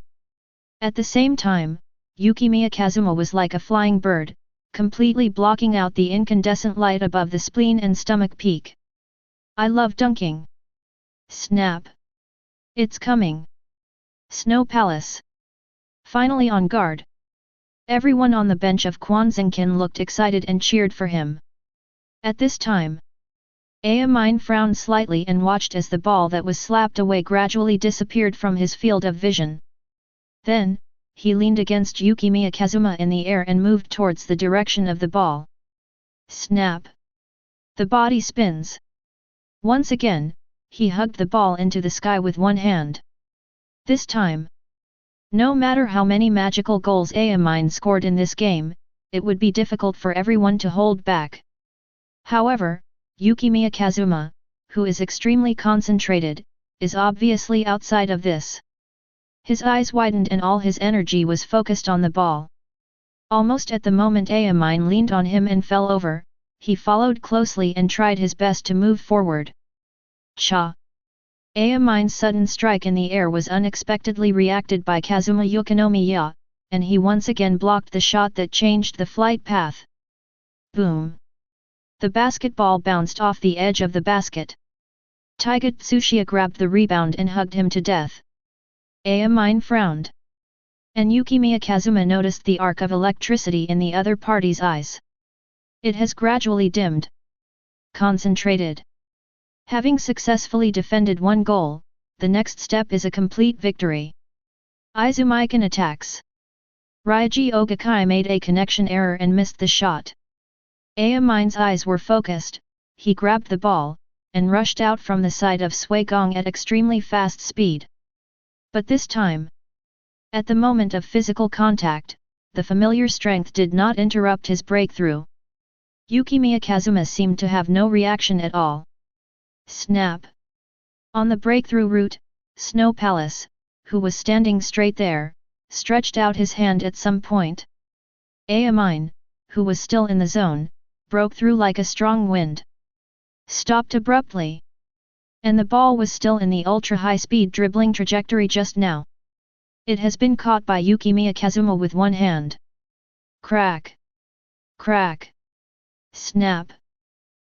At the same time, Yukimiya Kazuma was like a flying bird, completely blocking out the incandescent light above the spleen and stomach peak. I love dunking. Snap! It's coming. Snow Palace. Finally on guard. Everyone on the bench of Kwanzingkin looked excited and cheered for him. At this time, Mine frowned slightly and watched as the ball that was slapped away gradually disappeared from his field of vision. Then, he leaned against Yukimiya Kazuma in the air and moved towards the direction of the ball. Snap! The body spins. Once again, he hugged the ball into the sky with one hand. This time, no matter how many magical goals Mine scored in this game, it would be difficult for everyone to hold back. However, Yukimiya Kazuma, who is extremely concentrated, is obviously outside of this. His eyes widened and all his energy was focused on the ball. Almost at the moment Mine leaned on him and fell over, he followed closely and tried his best to move forward. Cha! Mine's sudden strike in the air was unexpectedly reacted by Kazuma Yukimiya, and he once again blocked the shot that changed the flight path. Boom! The basketball bounced off the edge of the basket. Teikō Tsuchiya grabbed the rebound and hugged him to death. Mine frowned. And Yukimiya Kazuma noticed the arc of electricity in the other party's eyes. It has gradually dimmed. Concentrated. Having successfully defended one goal, the next step is a complete victory. Izumaikan attacks. Ryuji Ogakai made a connection error and missed the shot. Mine's eyes were focused, he grabbed the ball, and rushed out from the side of Suigong at extremely fast speed. But this time, at the moment of physical contact, the familiar strength did not interrupt his breakthrough. Yukimiya Kazuma seemed to have no reaction at all. Snap! On the breakthrough route, Snow Palace, who was standing straight there, stretched out his hand at some point. Mine, who was still in the zone, broke through like a strong wind. Stopped abruptly. And the ball was still in the ultra-high-speed dribbling trajectory just now. It has been caught by Yukimiya Kazuma with one hand. Crack! Crack! Snap!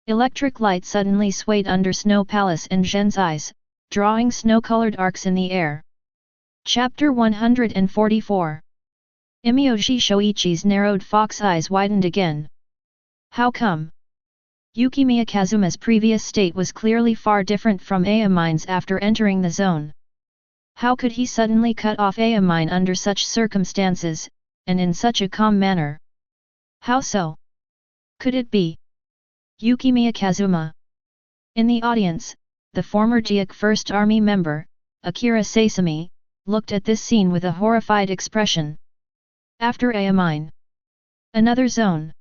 Electric light suddenly swayed under Snow Palace and Zhen's eyes, drawing snow-colored arcs in the air. Chapter 144. Imyoji Shoichi's narrowed fox eyes widened again. How come? Yukimiya Kazuma's previous state was clearly far different from Mine's after entering the zone. How could he suddenly cut off Mine under such circumstances, and in such a calm manner? How so? Could it be Yukimiya Kazuma? In the audience, the former Diak First Army member, Akira Sasami, looked at this scene with a horrified expression. After Mine. Another zone.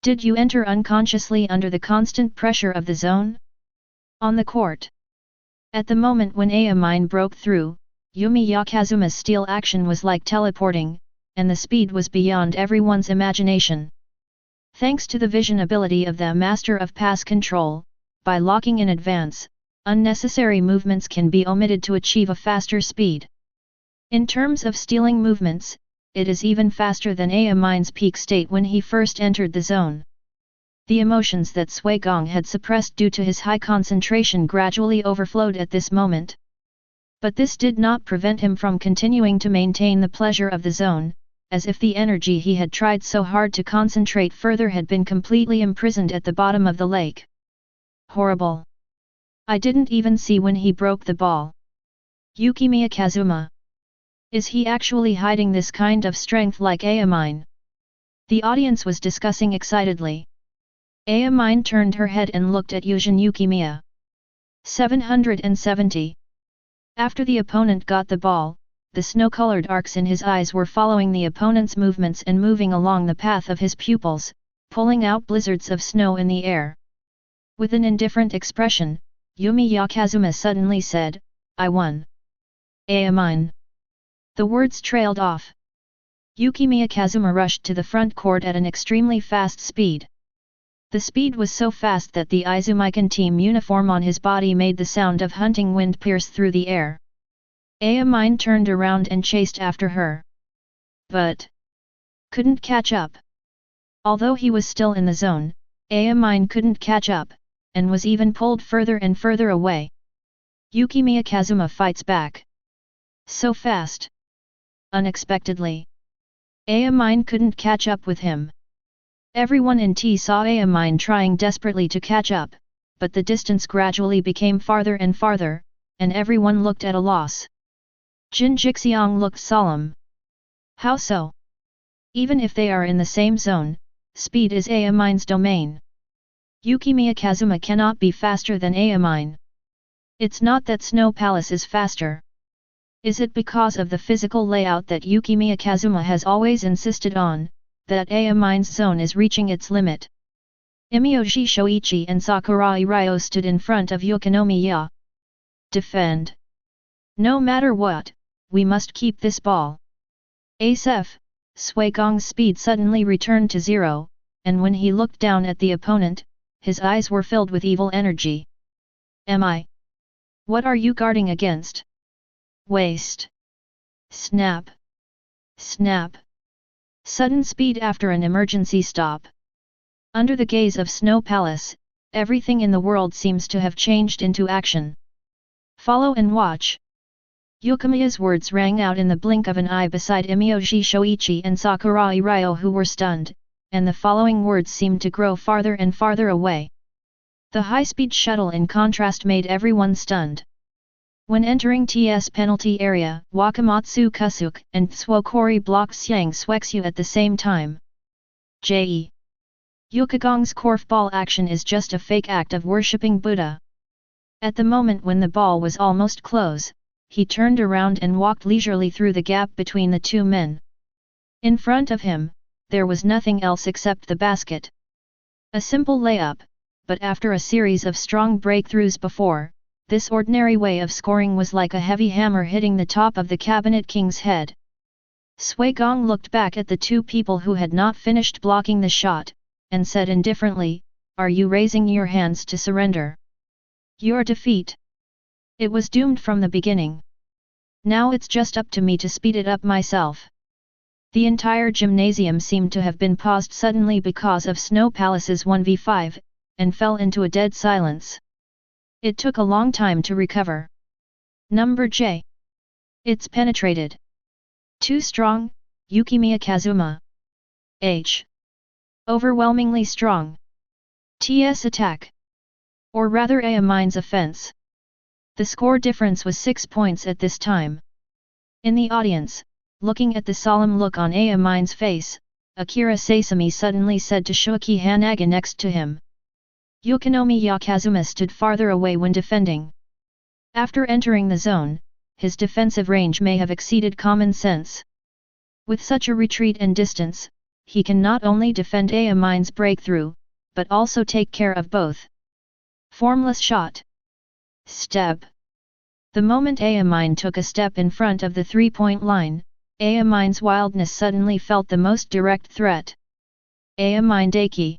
Did you enter unconsciously under the constant pressure of the zone? On the court. At the moment when Mine broke through, Yumiya Kazuma's steel action was like teleporting, and the speed was beyond everyone's imagination. Thanks to the vision ability of the Master of Pass Control, by locking in advance, unnecessary movements can be omitted to achieve a faster speed. In terms of stealing movements, it is even faster than Mine's peak state when he first entered the zone. The emotions that Sui Gong had suppressed due to his high concentration gradually overflowed at this moment. But this did not prevent him from continuing to maintain the pleasure of the zone, as if the energy he had tried so hard to concentrate further had been completely imprisoned at the bottom of the lake. Horrible! I didn't even see when he broke the ball. Yukimiya Kazuma. Is he actually hiding this kind of strength like Mine? The audience was discussing excitedly. Mine turned her head and looked at Yujin Yukimiya. 770. After the opponent got the ball, the snow-colored arcs in his eyes were following the opponent's movements and moving along the path of his pupils, pulling out blizzards of snow in the air. With an indifferent expression, Yumiya Kazuma suddenly said, I won. Mine. The words trailed off. Yukimiya Kazuma rushed to the front court at an extremely fast speed. The speed was so fast that the Izumikan team uniform on his body made the sound of hunting wind pierce through the air. Mine turned around and chased after her. But couldn't catch up. Although he was still in the zone, Mine couldn't catch up, and was even pulled further and further away. Yukimiya Kazuma fights back. So fast. Unexpectedly. Mine couldn't catch up with him. Everyone in T saw Mine trying desperately to catch up, but the distance gradually became farther and farther, and everyone looked at a loss. Jin Jixiang looked solemn. How so? Even if they are in the same zone, speed is Mine's domain. Yukimiya Kazuma cannot be faster than Mine. It's not that Snow Palace is faster. Is it because of the physical layout that Yukimiya Kazuma has always insisted on, that Mine's zone is reaching its limit? Imyoji Shoichi and Sakurai Ryo stood in front of Yukimiya. Defend. No matter what, we must keep this ball. Asef, Sui Gong's speed suddenly returned to zero, and when he looked down at the opponent, his eyes were filled with evil energy. Am I? What are you guarding against? Waste. Snap. Snap. Sudden speed after an emergency stop. Under the gaze of Snow Palace, everything in the world seems to have changed into action. Follow and watch. Yukimiya's words rang out in the blink of an eye beside Imyoji Shoichi and Sakurai Ryo, who were stunned, and the following words seemed to grow farther and farther away. The high-speed shuttle in contrast made everyone stunned. When entering TS penalty area, Wakamatsu Kusuk and Tsukori blocked Xiang Swexu at the same time. J.E. Yukigong's korfball action is just a fake act of worshipping Buddha. At the moment when the ball was almost close, he turned around and walked leisurely through the gap between the two men. In front of him, there was nothing else except the basket. A simple layup, but after a series of strong breakthroughs before, this ordinary way of scoring was like a heavy hammer hitting the top of the cabinet king's head. Sui Gong looked back at the two people who had not finished blocking the shot, and said indifferently, "Are you raising your hands to surrender? Your defeat. It was doomed from the beginning. Now it's just up to me to speed it up myself." The entire gymnasium seemed to have been paused suddenly because of Snow Palace's 1v5, and fell into a dead silence. It took a long time to recover. Number J. It's penetrated. Too strong, Yukimiya Kazuma. H. Overwhelmingly strong. TS attack. Or rather Amin's offense. The score difference was 6 points at this time. In the audience, looking at the solemn look on Amin's face, Akira Sasami suddenly said to Shoki Hanaga next to him. Yukimiya Kazuma stood farther away when defending. After entering the zone, his defensive range may have exceeded common sense. With such a retreat and distance, he can not only defend Amin's breakthrough, but also take care of both. Formless shot. Step. The moment Amin took a step in front of the three-point line, Amin's wildness suddenly felt the most direct threat. Amin Daiki.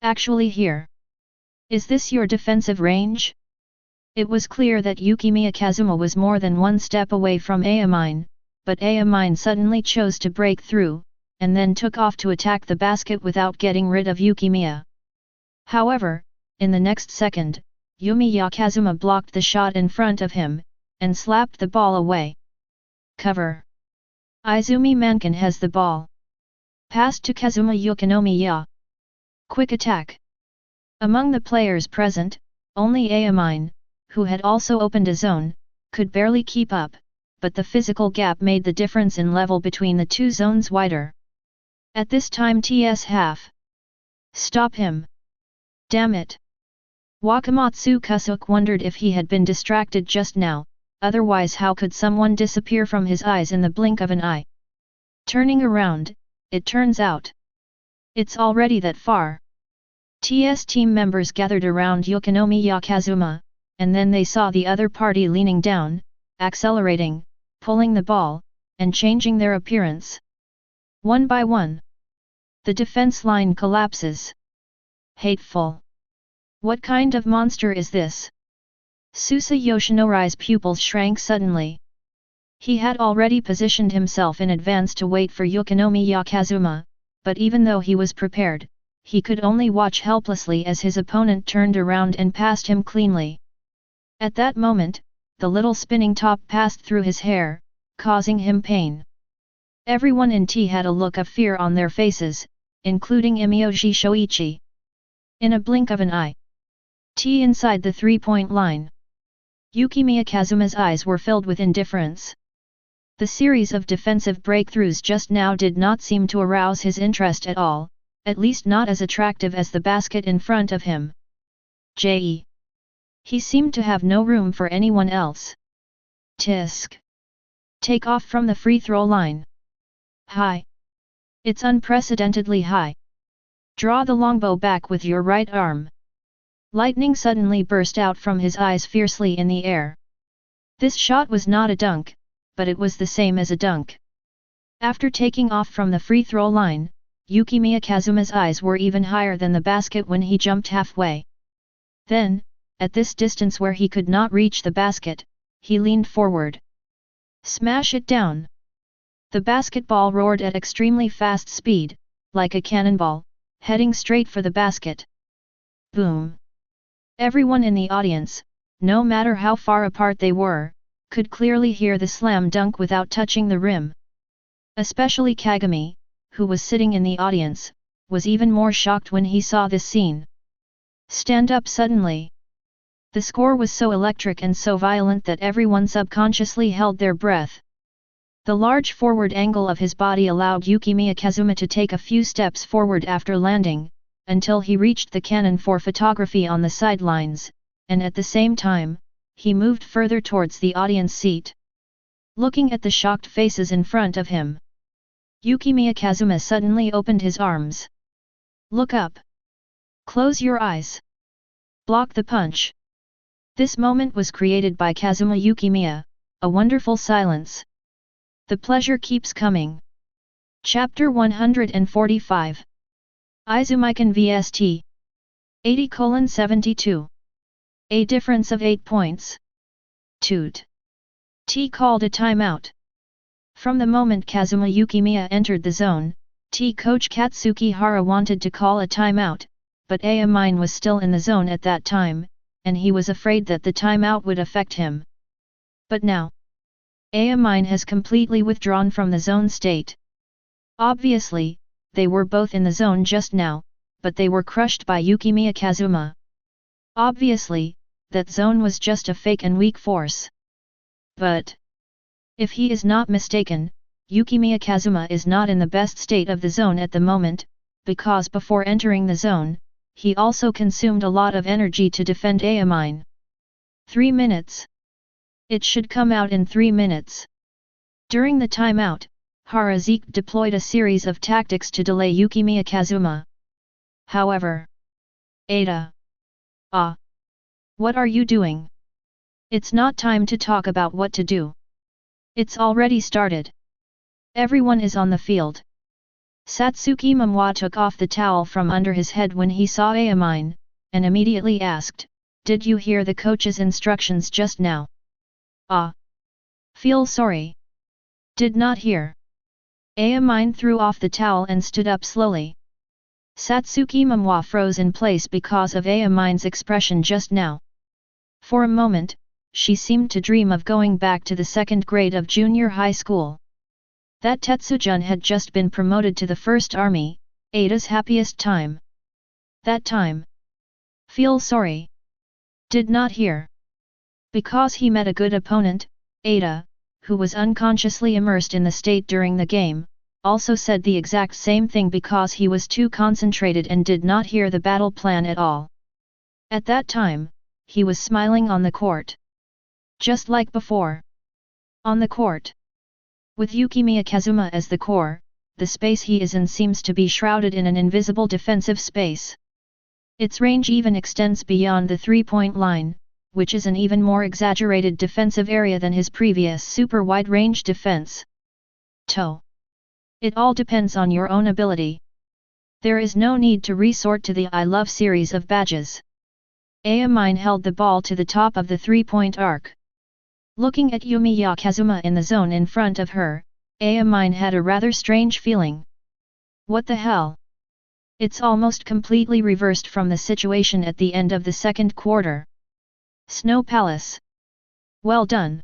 Actually here. Is this your defensive range? It was clear that Yukimiya Kazuma was more than one step away from Amin, but Amin suddenly chose to break through, and then took off to attack the basket without getting rid of Yukimiya. However, in the next second, Yumiya Kazuma blocked the shot in front of him, and slapped the ball away. Cover. Izumi Mankin has the ball. Passed to Kazuma Yukimiya. Quick attack. Among the players present, only Amin, who had also opened a zone, could barely keep up, but the physical gap made the difference in level between the two zones wider. At this time TS half. Stop him. Damn it. Wakamatsu Kusuk wondered if he had been distracted just now, otherwise how could someone disappear from his eyes in the blink of an eye? Turning around, it turns out. It's already that far. TS team members gathered around Yukimiya Kazuma, and then they saw the other party leaning down, accelerating, pulling the ball, and changing their appearance. One by one. The defense line collapses. Hateful. What kind of monster is this? Susa Yoshinori's pupils shrank suddenly. He had already positioned himself in advance to wait for Yukimiya Kazuma, but even though he was prepared, he could only watch helplessly as his opponent turned around and passed him cleanly. At that moment, the little spinning top passed through his hair, causing him pain. Everyone in T had a look of fear on their faces, including Imiyoshi Shoichi. In a blink of an eye. T inside the three-point line. Yukimiya Kazuma's eyes were filled with indifference. The series of defensive breakthroughs just now did not seem to arouse his interest at all, at least not as attractive as the basket in front of him. J.E. He seemed to have no room for anyone else. Tisk. Take off from the free throw line. High. It's unprecedentedly high. Draw the longbow back with your right arm. Lightning suddenly burst out from his eyes fiercely in the air. This shot was not a dunk, but it was the same as a dunk. After taking off from the free throw line, Yukimiya Kazuma's eyes were even higher than the basket when he jumped halfway. Then, at this distance where he could not reach the basket, he leaned forward. Smash it down! The basketball roared at extremely fast speed, like a cannonball, heading straight for the basket. Boom! Everyone in the audience, no matter how far apart they were, could clearly hear the slam dunk without touching the rim. Especially Kagami, who was sitting in the audience, was even more shocked when he saw this scene. Stand up suddenly! The score was so electric and so violent that everyone subconsciously held their breath. The large forward angle of his body allowed Yukimiya Kazuma to take a few steps forward after landing, until he reached the cannon for photography on the sidelines, and at the same time, he moved further towards the audience seat. Looking at the shocked faces in front of him, Yukimiya Kazuma suddenly opened his arms. Look up. Close your eyes. Block the punch. This moment was created by Kazuma Yukimiya, a wonderful silence. The pleasure keeps coming. Chapter 145. Izumikan vs. 80:72. A difference of 8 points. Toot. T called a timeout. From the moment Kazuma Yukimiya entered the zone, T coach Katsuki Hara wanted to call a timeout, but Amine was still in the zone at that time, and he was afraid that the timeout would affect him. But now, Amine has completely withdrawn from the zone state. Obviously, they were both in the zone just now, but they were crushed by Yukimiya Kazuma. Obviously, that zone was just a fake and weak force. But if he is not mistaken, Yukimiya Kazuma is not in the best state of the zone at the moment, because before entering the zone, he also consumed a lot of energy to defend Amine. 3 minutes. It should come out in 3 minutes. During the timeout, Harazik deployed a series of tactics to delay Yukimiya Kazuma. However, Ada. What are you doing? It's not time to talk about what to do. It's already started. Everyone is on the field. Satsuki Momwa took off the towel from under his head when he saw Amine, and immediately asked, "Did you hear the coach's instructions just now?" Feel sorry. Did not hear. Amine threw off the towel and stood up slowly. Satsuki Momwa froze in place because of Amine's expression just now. For a moment, she seemed to dream of going back to the 2nd grade of junior high school. That Tetsujun had just been promoted to the 1st Army, Ada's happiest time. That time. Feel sorry. Did not hear. Because he met a good opponent, Ada, who was unconsciously immersed in the state during the game, also said the exact same thing because he was too concentrated and did not hear the battle plan at all. At that time, he was smiling on the court. Just like before. On the court. With Yukimiya Kazuma as the core, the space he is in seems to be shrouded in an invisible defensive space. Its range even extends beyond the 3-point line, which is an even more exaggerated defensive area than his previous super wide-range defense. It all depends on your own ability. There is no need to resort to the I Love series of badges. Amine held the ball to the top of the 3-point arc. Looking at Yumiya Kazuma in the zone in front of her, Amine had a rather strange feeling. What the hell? It's almost completely reversed from the situation at the end of the 2nd quarter. Snow Palace. Well done.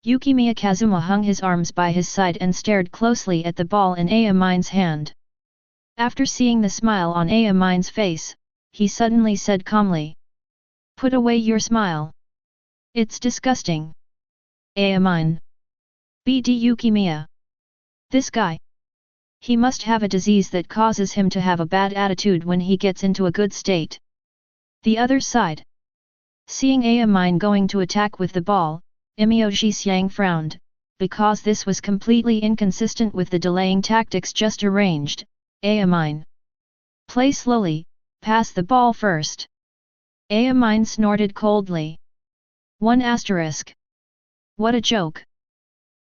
Yukimiya Kazuma hung his arms by his side and stared closely at the ball in Amine's hand. After seeing the smile on Amine's face, he suddenly said calmly, "Put away your smile. It's disgusting." Amine. BD Yukimiya. This guy. He must have a disease that causes him to have a bad attitude when he gets into a good state. The other side. Seeing Amine going to attack with the ball, Imyoji Xiang frowned, because this was completely inconsistent with the delaying tactics just arranged. Amine. Play slowly, pass the ball first. Amine snorted coldly. 1*. What a joke.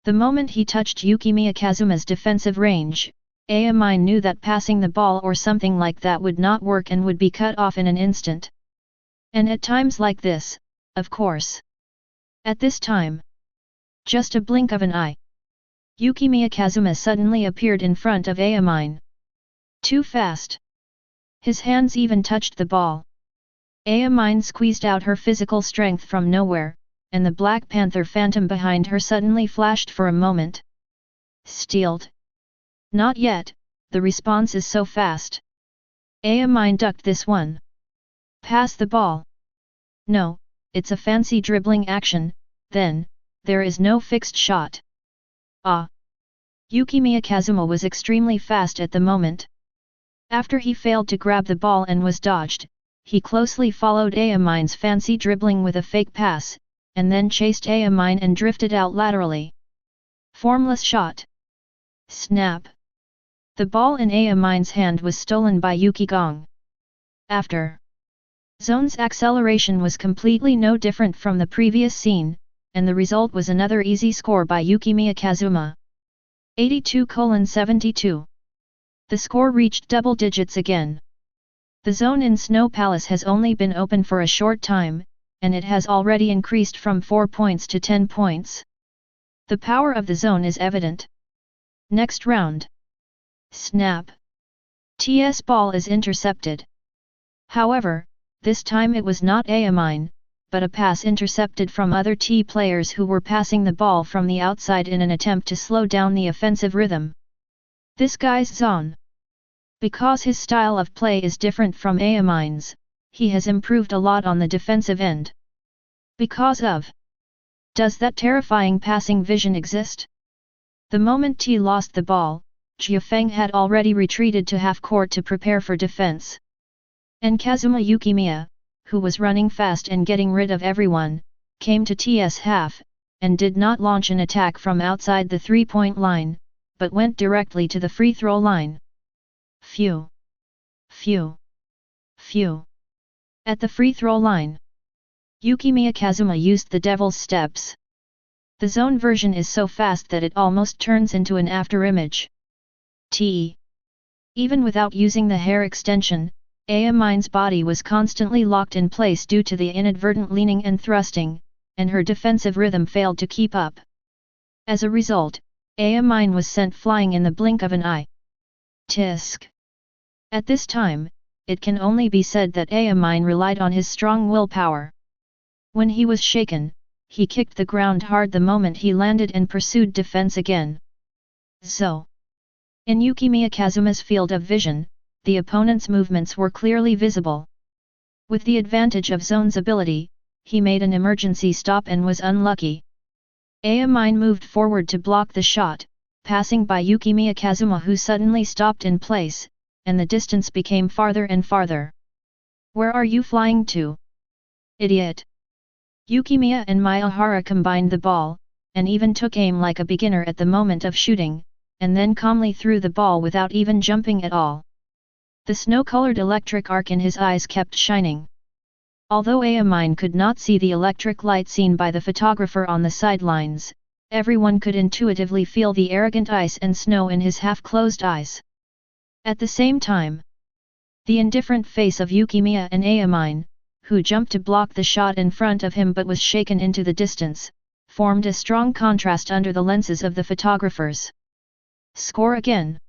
The moment he touched Yukimiya Kazuma's defensive range, Amine knew that passing the ball or something like that would not work and would be cut off in an instant. And at times like this, of course. At this time. Just a blink of an eye. Yukimiya Kazuma suddenly appeared in front of Amine. Too fast. His hands even touched the ball. Amine squeezed out her physical strength from nowhere, and the Black Panther phantom behind her suddenly flashed for a moment. Stealed? Not yet, the response is so fast. Amine ducked this one. Pass the ball. No, it's a fancy dribbling action, then, there is no fixed shot. Yukimiya Kazuma was extremely fast at the moment. After he failed to grab the ball and was dodged, he closely followed Amine's fancy dribbling with a fake pass, and then chased Amine and drifted out laterally. Formless shot. Snap. The ball in Amin's hand was stolen by Yukigong. After Zone's acceleration was completely no different from the previous scene, and the result was another easy score by Yukimiya Kazuma. 82:72. The score reached double digits again. The zone in Snow Palace has only been open for a short time, and it has already increased from 4 points to 10 points. The power of the zone is evident. Next round. Snap. TS ball is intercepted. However, this time it was not Amin, but a pass intercepted from other T players who were passing the ball from the outside in an attempt to slow down the offensive rhythm. This guy's zone. Because his style of play is different from Amin's, he has improved a lot on the defensive end. Because of. Does that terrifying passing vision exist? The moment T lost the ball, Jiafeng had already retreated to half-court to prepare for defense. And Kazuma Yukimiya, who was running fast and getting rid of everyone, came to T's half, and did not launch an attack from outside the three-point line, but went directly to the free throw line. Phew! Phew! Phew! At the free throw line, Yukimiya Kazuma used the devil's steps. The zone version is so fast that it almost turns into an afterimage. Even without using the hair extension, Amin's body was constantly locked in place due to the inadvertent leaning and thrusting, and her defensive rhythm failed to keep up. As a result, Amin was sent flying in the blink of an eye. Tisk. At this time, it can only be said that Amin relied on his strong willpower. When he was shaken, he kicked the ground hard the moment he landed and pursued defense again. So, in Yukimiya Kazuma's field of vision, the opponent's movements were clearly visible. With the advantage of Zone's ability, he made an emergency stop and was unlucky. Amin moved forward to block the shot, passing by Yukimiya Kazuma, who suddenly stopped in place, and the distance became farther and farther. Where are you flying to? Idiot! Yukimiya and Miyahara combined the ball, and even took aim like a beginner at the moment of shooting, and then calmly threw the ball without even jumping at all. The snow-colored electric arc in his eyes kept shining. Although Amin could not see the electric light seen by the photographer on the sidelines, everyone could intuitively feel the arrogant ice and snow in his half-closed eyes. At the same time, the indifferent face of Yukimiya and Amin, who jumped to block the shot in front of him but was shaken into the distance, formed a strong contrast under the lenses of the photographers. Score again.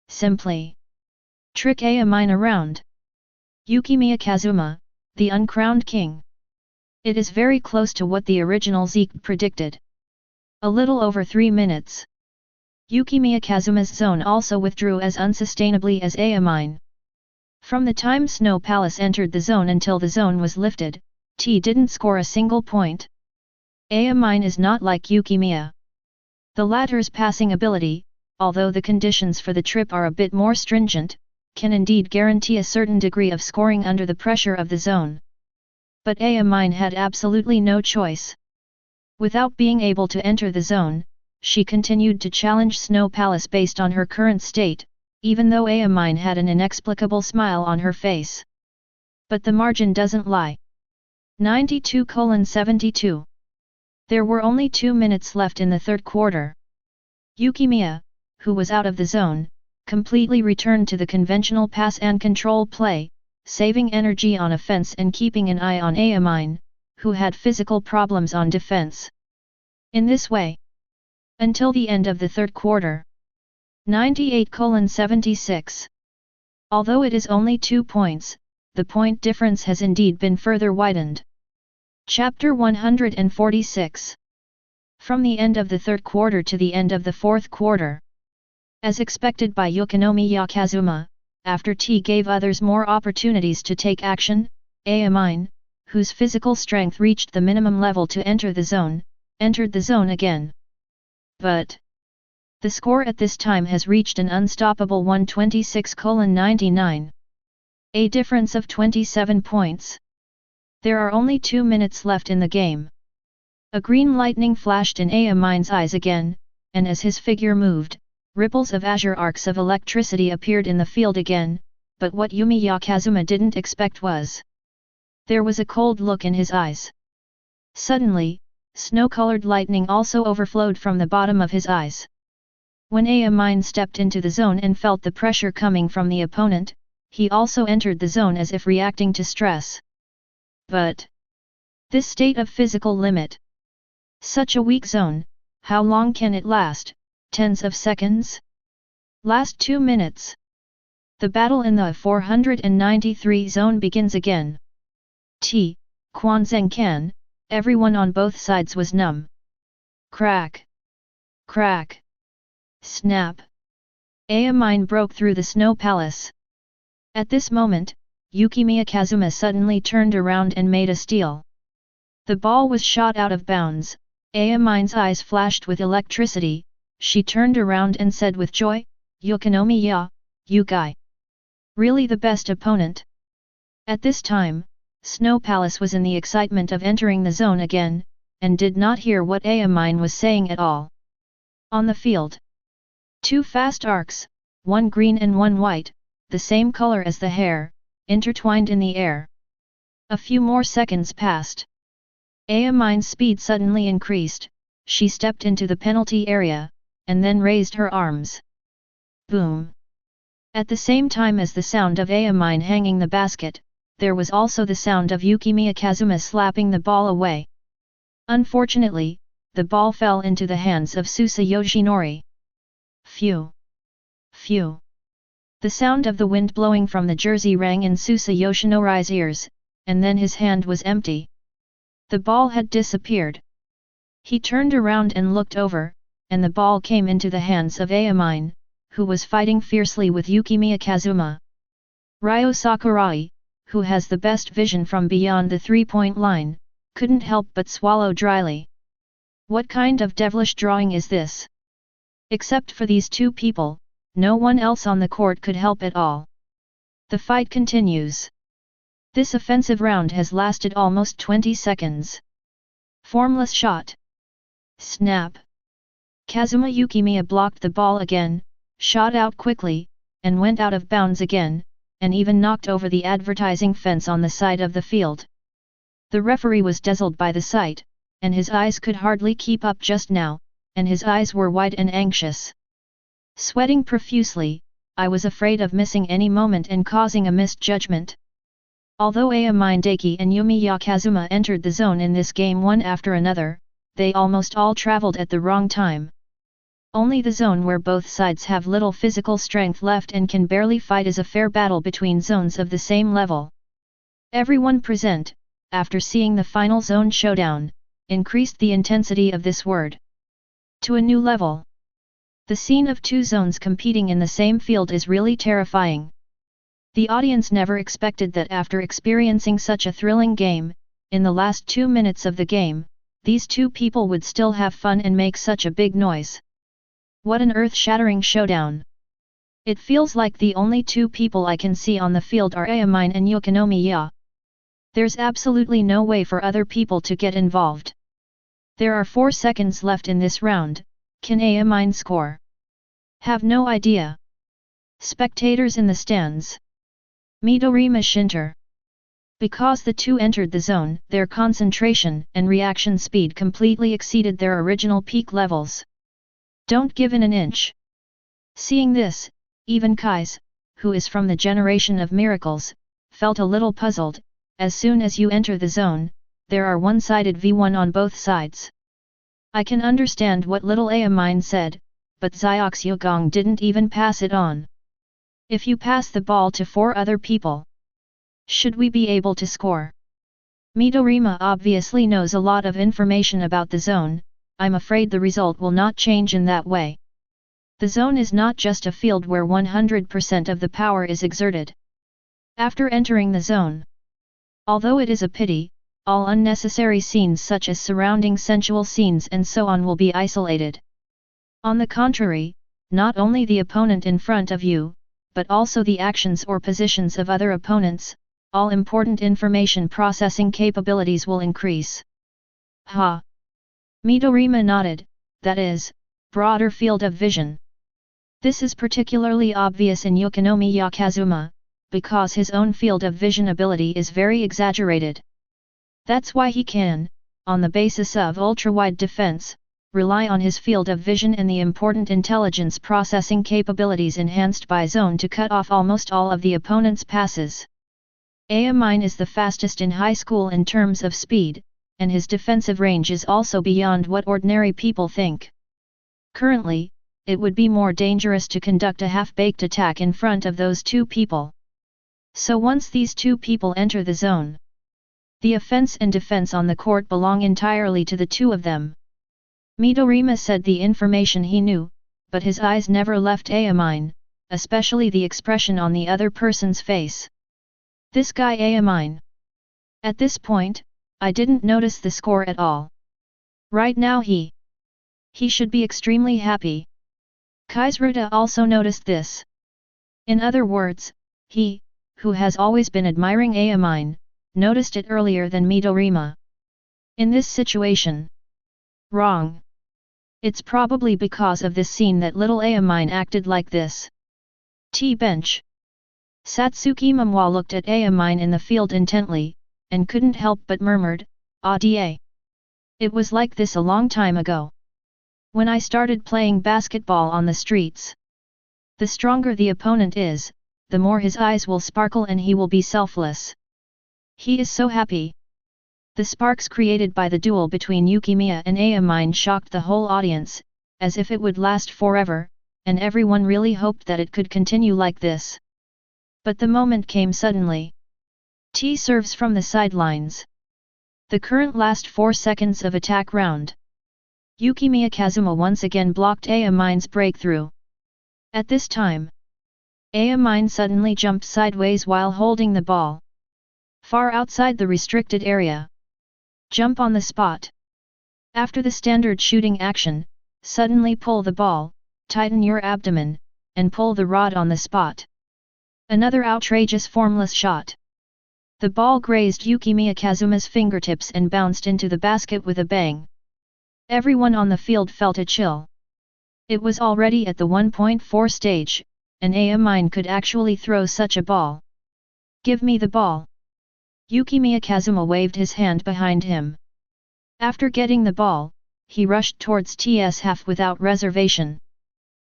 Simply trick Amin around. Yukimiya Kazuma, the uncrowned king. It is very close to what the original Zeke predicted. A little over 3 minutes. Yukimiya Kazuma's zone also withdrew as unsustainably as Amin. From the time Snow Palace entered the zone until the zone was lifted, T didn't score a single point. Amin is not like Yukimiya. The latter's passing ability, although the conditions for the trip are a bit more stringent, can indeed guarantee a certain degree of scoring under the pressure of the zone. But Amin had absolutely no choice. Without being able to enter the zone, she continued to challenge Snow Palace based on her current state, even though Amin had an inexplicable smile on her face. But the margin doesn't lie. 92:72. There were only 2 minutes left in the third quarter. Yukimiya, who was out of the zone, completely returned to the conventional pass and control play, saving energy on offense and keeping an eye on Amin, who had physical problems on defense. In this way, until the end of the third quarter. 98:76. Although it is only 2 points, the point difference has indeed been further widened. Chapter 146. From the end of the third quarter to the end of the fourth quarter. As expected by Yukimiya Kazuma, after T gave others more opportunities to take action, Amin, whose physical strength reached the minimum level to enter the zone, entered the zone again. But the score at this time has reached an unstoppable 126:99. A difference of 27 points. There are only 2 minutes left in the game. A green lightning flashed in Amin's eyes again, and as his figure moved, Ripples of azure arcs of electricity appeared in the field again, but what Yumiya Kazuma didn't expect was. There was a cold look in his eyes. Suddenly, snow-colored lightning also overflowed from the bottom of his eyes. When Mine stepped into the zone and felt the pressure coming from the opponent, he also entered the zone as if reacting to stress. But this state of physical limit. Such a weak zone, how long can it last? Tens of seconds? Last 2 minutes. The battle in the 493 zone begins again. Quanzheng Kan, everyone on both sides was numb. Crack! Crack! Snap! Mine broke through the snow palace. At this moment, Yukimiya Kazuma suddenly turned around and made a steal. The ball was shot out of bounds. Mine's eyes flashed with electricity. She turned around and said with joy, Yukimiya, you guy. Really the best opponent. At this time, Snow Palace was in the excitement of entering the zone again, and did not hear what Mine was saying at all. On the field. 2 fast arcs, one green and one white, the same color as the hair, intertwined in the air. A few more seconds passed. Mine's speed suddenly increased, she stepped into the penalty area, and then raised her arms. Boom! At the same time as the sound of Mine hanging the basket, there was also the sound of Yukimiya Kazuma slapping the ball away. Unfortunately, the ball fell into the hands of Susa Yoshinori. Phew! Phew! The sound of the wind blowing from the jersey rang in Susa Yoshinori's ears, and then his hand was empty. The ball had disappeared. He turned around and looked over, and the ball came into the hands of Mine, who was fighting fiercely with Yukimiya Kazuma. Ryo Sakurai, who has the best vision from beyond the 3-point line, couldn't help but swallow dryly. What kind of devilish drawing is this? Except for these two people, no one else on the court could help at all. The fight continues. This offensive round has lasted almost 20 seconds. Formless shot. Snap. Kazuma Yukimiya blocked the ball again, shot out quickly, and went out of bounds again, and even knocked over the advertising fence on the side of the field. The referee was dazzled by the sight, and his eyes could hardly keep up just now, and his eyes were wide and anxious. Sweating profusely, I was afraid of missing any moment and causing a missed judgment. Although Mine Daiki and Yumiya Kazuma entered the zone in this game one after another, they almost all traveled at the wrong time. Only the zone where both sides have little physical strength left and can barely fight is a fair battle between zones of the same level. Everyone present, after seeing the final zone showdown, increased the intensity of this word to a new level. The scene of two zones competing in the same field is really terrifying. The audience never expected that after experiencing such a thrilling game, in the last 2 minutes of the game, these two people would still have fun and make such a big noise. What an earth-shattering showdown! It feels like the only two people I can see on the field are Mine and Yukimiya. There's absolutely no way for other people to get involved. There are 4 seconds left in this round. Can Mine score? Have no idea. Spectators in the stands. Midorima Shinter. Because the two entered the zone, their concentration and reaction speed completely exceeded their original peak levels. Don't give in an inch. Seeing this, even Kais, who is from the generation of miracles, felt a little puzzled. As soon as you enter the zone, there are one-sided V1 on both sides. I can understand what little Mine said, but Xiox Yugong didn't even pass it on. If you pass the ball to 4 other people, should we be able to score? Midorima obviously knows a lot of information about the zone. I'm afraid the result will not change in that way. The zone is not just a field where 100% of the power is exerted. After entering the zone, although it is a pity, all unnecessary scenes such as surrounding sensual scenes and so on will be isolated. On the contrary, not only the opponent in front of you, but also the actions or positions of other opponents, all important information processing capabilities will increase. Ha! Midorima nodded, that is, broader field of vision. This is particularly obvious in Yukimiya Kazuma, because his own field of vision ability is very exaggerated. That's why he can, on the basis of ultra-wide defense, rely on his field of vision and the important intelligence processing capabilities enhanced by zone to cut off almost all of the opponent's passes. Amine is the fastest in high school in terms of speed, and his defensive range is also beyond what ordinary people think. Currently, it would be more dangerous to conduct a half-baked attack in front of those two people. So once these two people enter the zone, the offense and defense on the court belong entirely to the two of them. Midorima said the information he knew, but his eyes never left Amine, especially the expression on the other person's face. This guy Amine. At this point, I didn't notice the score at all. Right now he should be extremely happy. Kaisruta also noticed this. In other words, he, who has always been admiring Amine, noticed it earlier than Midorima. In this situation. Wrong. It's probably because of this scene that little Amine acted like this. T-bench. Satsuki Momwa looked at Amine in the field intently, and couldn't help but murmured, "Ah da." It was like this a long time ago. When I started playing basketball on the streets. The stronger the opponent is, the more his eyes will sparkle and he will be selfless. He is so happy. The sparks created by the duel between Yukimiya and Amine shocked the whole audience, as if it would last forever, and everyone really hoped that it could continue like this. But the moment came suddenly. T serves from the sidelines. The current last 4 seconds of attack round. Yukimiya Kazuma once again blocked Amine's breakthrough. At this time, Amine suddenly jumped sideways while holding the ball. Far outside the restricted area. Jump on the spot. After the standard shooting action, suddenly pull the ball, tighten your abdomen, and pull the rod on the spot. Another outrageous formless shot. The ball grazed Yukimiya Kazuma's fingertips and bounced into the basket with a bang. Everyone on the field felt a chill. It was already at the 1.4 stage, and Amine could actually throw such a ball. Give me the ball. Yukimiya Kazuma waved his hand behind him. After getting the ball, he rushed towards TS half without reservation.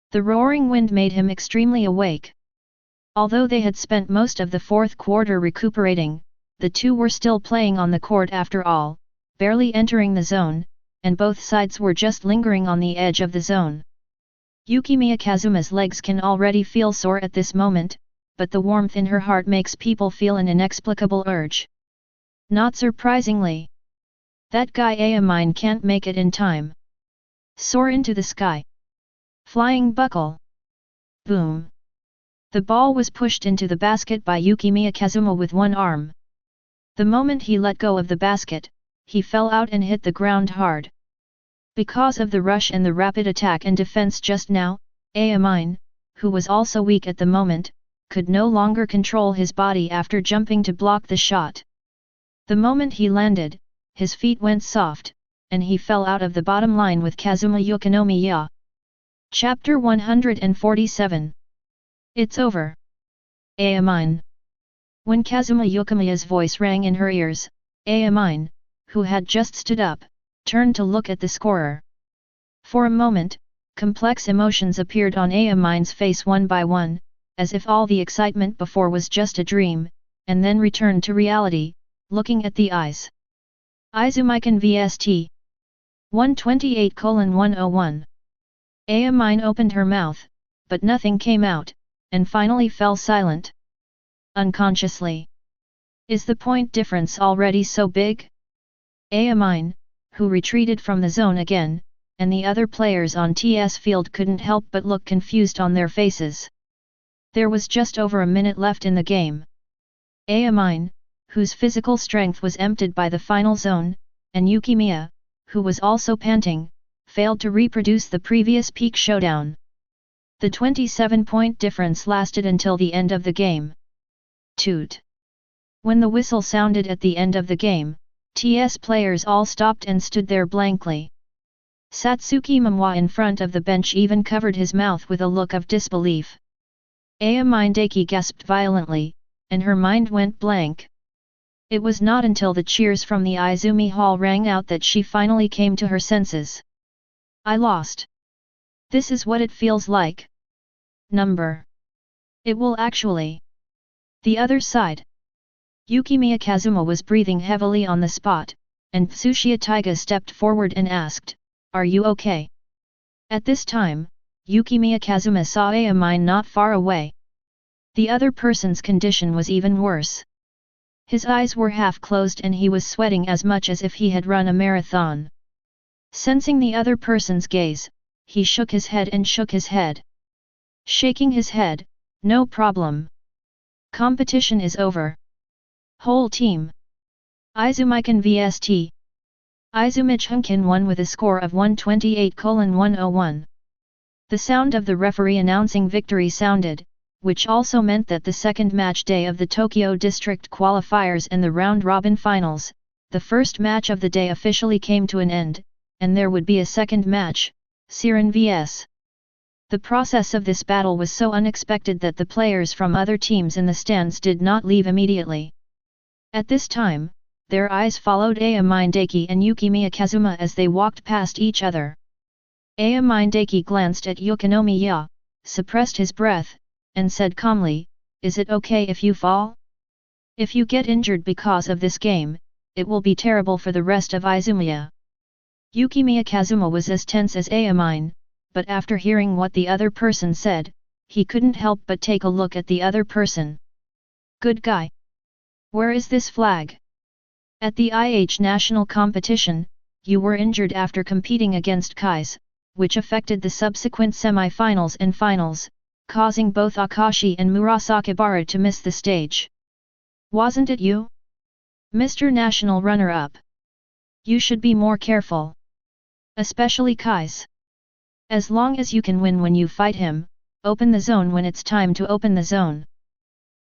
The roaring wind made him extremely awake. Although they had spent most of the fourth quarter recuperating, the two were still playing on the court after all, barely entering the zone, and both sides were just lingering on the edge of the zone. Yukimiya Kazuma's legs can already feel sore at this moment, but the warmth in her heart makes people feel an inexplicable urge. Not surprisingly. That guy Amine can't make it in time. Soar into the sky. Flying buckle. Boom. The ball was pushed into the basket by Yukimiya Kazuma with one arm. The moment he let go of the basket, he fell out and hit the ground hard. Because of the rush and the rapid attack and defense just now, Amine, who was also weak at the moment, could no longer control his body after jumping to block the shot. The moment he landed, his feet went soft, and he fell out of the bottom line with Kazuma Yukimiya. Chapter 147. It's over. Amine. When Kazuma Yukimiya's voice rang in her ears, Amine, who had just stood up, turned to look at the scorer. For a moment, complex emotions appeared on Amine's face one by one, as if all the excitement before was just a dream, and then returned to reality, looking at the eyes. Izumikan vst. 128:101. Amine opened her mouth, but nothing came out, and finally fell silent. Unconsciously. Is the point difference already so big? Amine, who retreated from the zone again, and the other players on TS field couldn't help but look confused on their faces. There was just over a minute left in the game. Amine, whose physical strength was emptied by the final zone, and Yukimiya, who was also panting, failed to reproduce the previous peak showdown. The 27-point difference lasted until the end of the game. Toot. When the whistle sounded at the end of the game, TS players all stopped and stood there blankly. Satsuki Momwa in front of the bench even covered his mouth with a look of disbelief. Aya Mindaki gasped violently, and her mind went blank. It was not until the cheers from the Izumi Hall rang out that she finally came to her senses. I lost. This is what it feels like. Number. It will actually. The other side. Yukimiya Kazuma was breathing heavily on the spot, and Tsuchiya Taiga stepped forward and asked, "Are you okay?" At this time, Yukimiya Kazuma saw Aya Mine not far away. The other person's condition was even worse. His eyes were half closed and he was sweating as much as if he had run a marathon. Sensing the other person's gaze, he shook his head and shook his head. Shaking his head, "No problem. Competition is over. Whole team. Izumikan vs. Izumich won with a score of 128:101. The sound of the referee announcing victory sounded, which also meant that the second match day of the Tokyo District qualifiers and the round-robin finals, the first match of the day officially came to an end, and there would be a second match, Siren vs. The process of this battle was so unexpected that the players from other teams in the stands did not leave immediately. At this time, their eyes followed Aya Mindaki and Yukimiya Kazuma as they walked past each other. Aya Mindaki glanced at Yukimiya, suppressed his breath, and said calmly, "Is it okay if you fall? If you get injured because of this game, it will be terrible for the rest of Izumiya." Yukimiya Kazuma was as tense as Aya Mine, but after hearing what the other person said, he couldn't help but take a look at the other person. "Good guy. Where is this flag? At the IH national competition, you were injured after competing against Kais, which affected the subsequent semi-finals and finals, causing both Akashi and Murasakibara to miss the stage. Wasn't it you? Mr. National Runner-Up. You should be more careful. Especially Kais. As long as you can win when you fight him, open the zone when it's time to open the zone.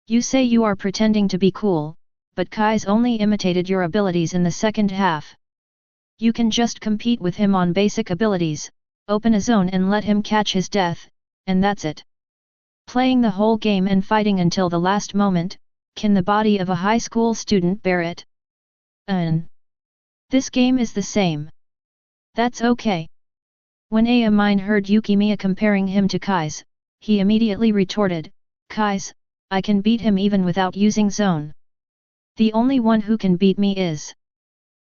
You say you are pretending to be cool, but Kais only imitated your abilities in the second half. You can just compete with him on basic abilities, open a zone and let him catch his death, and that's it. Playing the whole game and fighting until the last moment, can the body of a high school student bear it? This game is the same. That's okay." When Aya Mine heard Yukimiya comparing him to Kais, he immediately retorted, "Kais, I can beat him even without using zone. The only one who can beat me is..."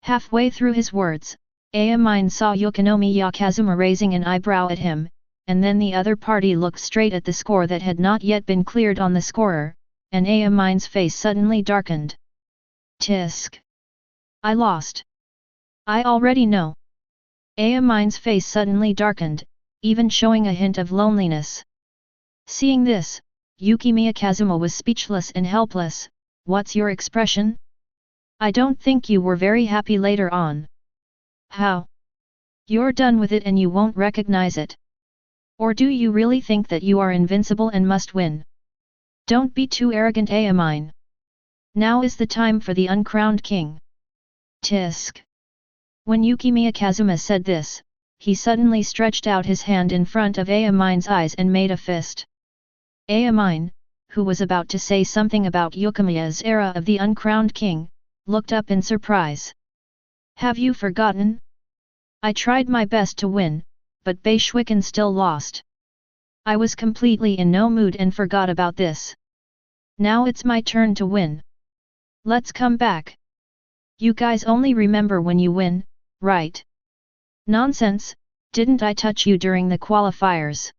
Halfway through his words, Aya Mine saw Yukimiya Kazuma raising an eyebrow at him, and then the other party looked straight at the score that had not yet been cleared on the scorer, and Aya Mine's face suddenly darkened. "Tisk! I lost. I already know." Aya Mine's face suddenly darkened, even showing a hint of loneliness. Seeing this, Yukimiya Kazuma was speechless and helpless. "What's your expression? I don't think you were very happy later on. How? You're done with it and you won't recognize it? Or do you really think that you are invincible and must win? Don't be too arrogant, Aya Mine. Now is the time for the uncrowned king." Tisk! When Yukimiya Kazuma said this, he suddenly stretched out his hand in front of Aya Mine's eyes and made a fist. Aya Mine, who was about to say something about Yukimiya's era of the uncrowned king, looked up in surprise. "Have you forgotten? I tried my best to win, but Bei Shuiken still lost. I was completely in no mood and forgot about this. Now it's my turn to win. Let's come back. You guys only remember when you win, right? Nonsense, didn't I touch you during the qualifiers?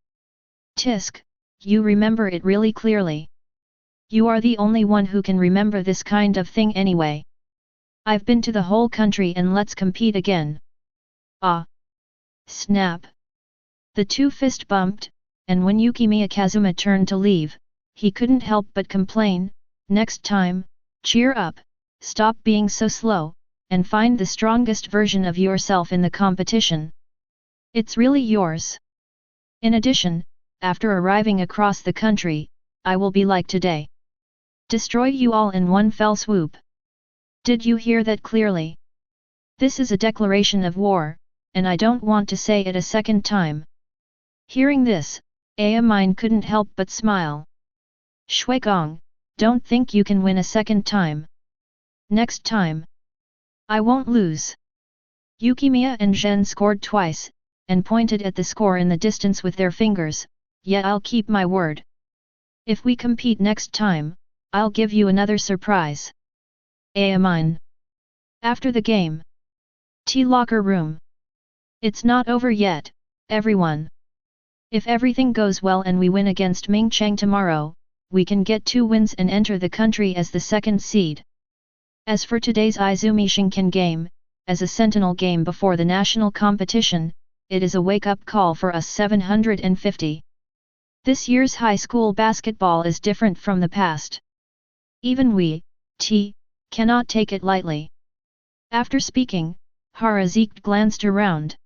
Tisk, you remember it really clearly. You are the only one who can remember this kind of thing anyway. I've been to the whole country and let's compete again." Ah! Snap! The two fist bumped, and when Yukimiya Kazuma turned to leave, he couldn't help but complain, "Next time, cheer up, stop being so slow, and find the strongest version of yourself in the competition. It's really yours. In addition, after arriving across the country, I will be like today. Destroy you all in one fell swoop. Did you hear that clearly? This is a declaration of war, and I don't want to say it a second time. Hearing this, Mine couldn't help but smile. Shuigong, don't think you can win a second time. Next time, I won't lose. Yukimiya and Zhen scored twice, and pointed at the score in the distance with their fingers, yet I'll keep my word. If we compete next time, I'll give you another surprise. Mine. After the game. Tea locker room. It's not over yet, everyone. If everything goes well and we win against Ming Cheng tomorrow, we can get 2 wins and enter the country as the second seed. As for today's Izumi Shinken game, as a sentinel game before the national competition, it is a wake-up call for us 750. This year's high school basketball is different from the past. Even we, cannot take it lightly. After speaking, Harazek glanced around.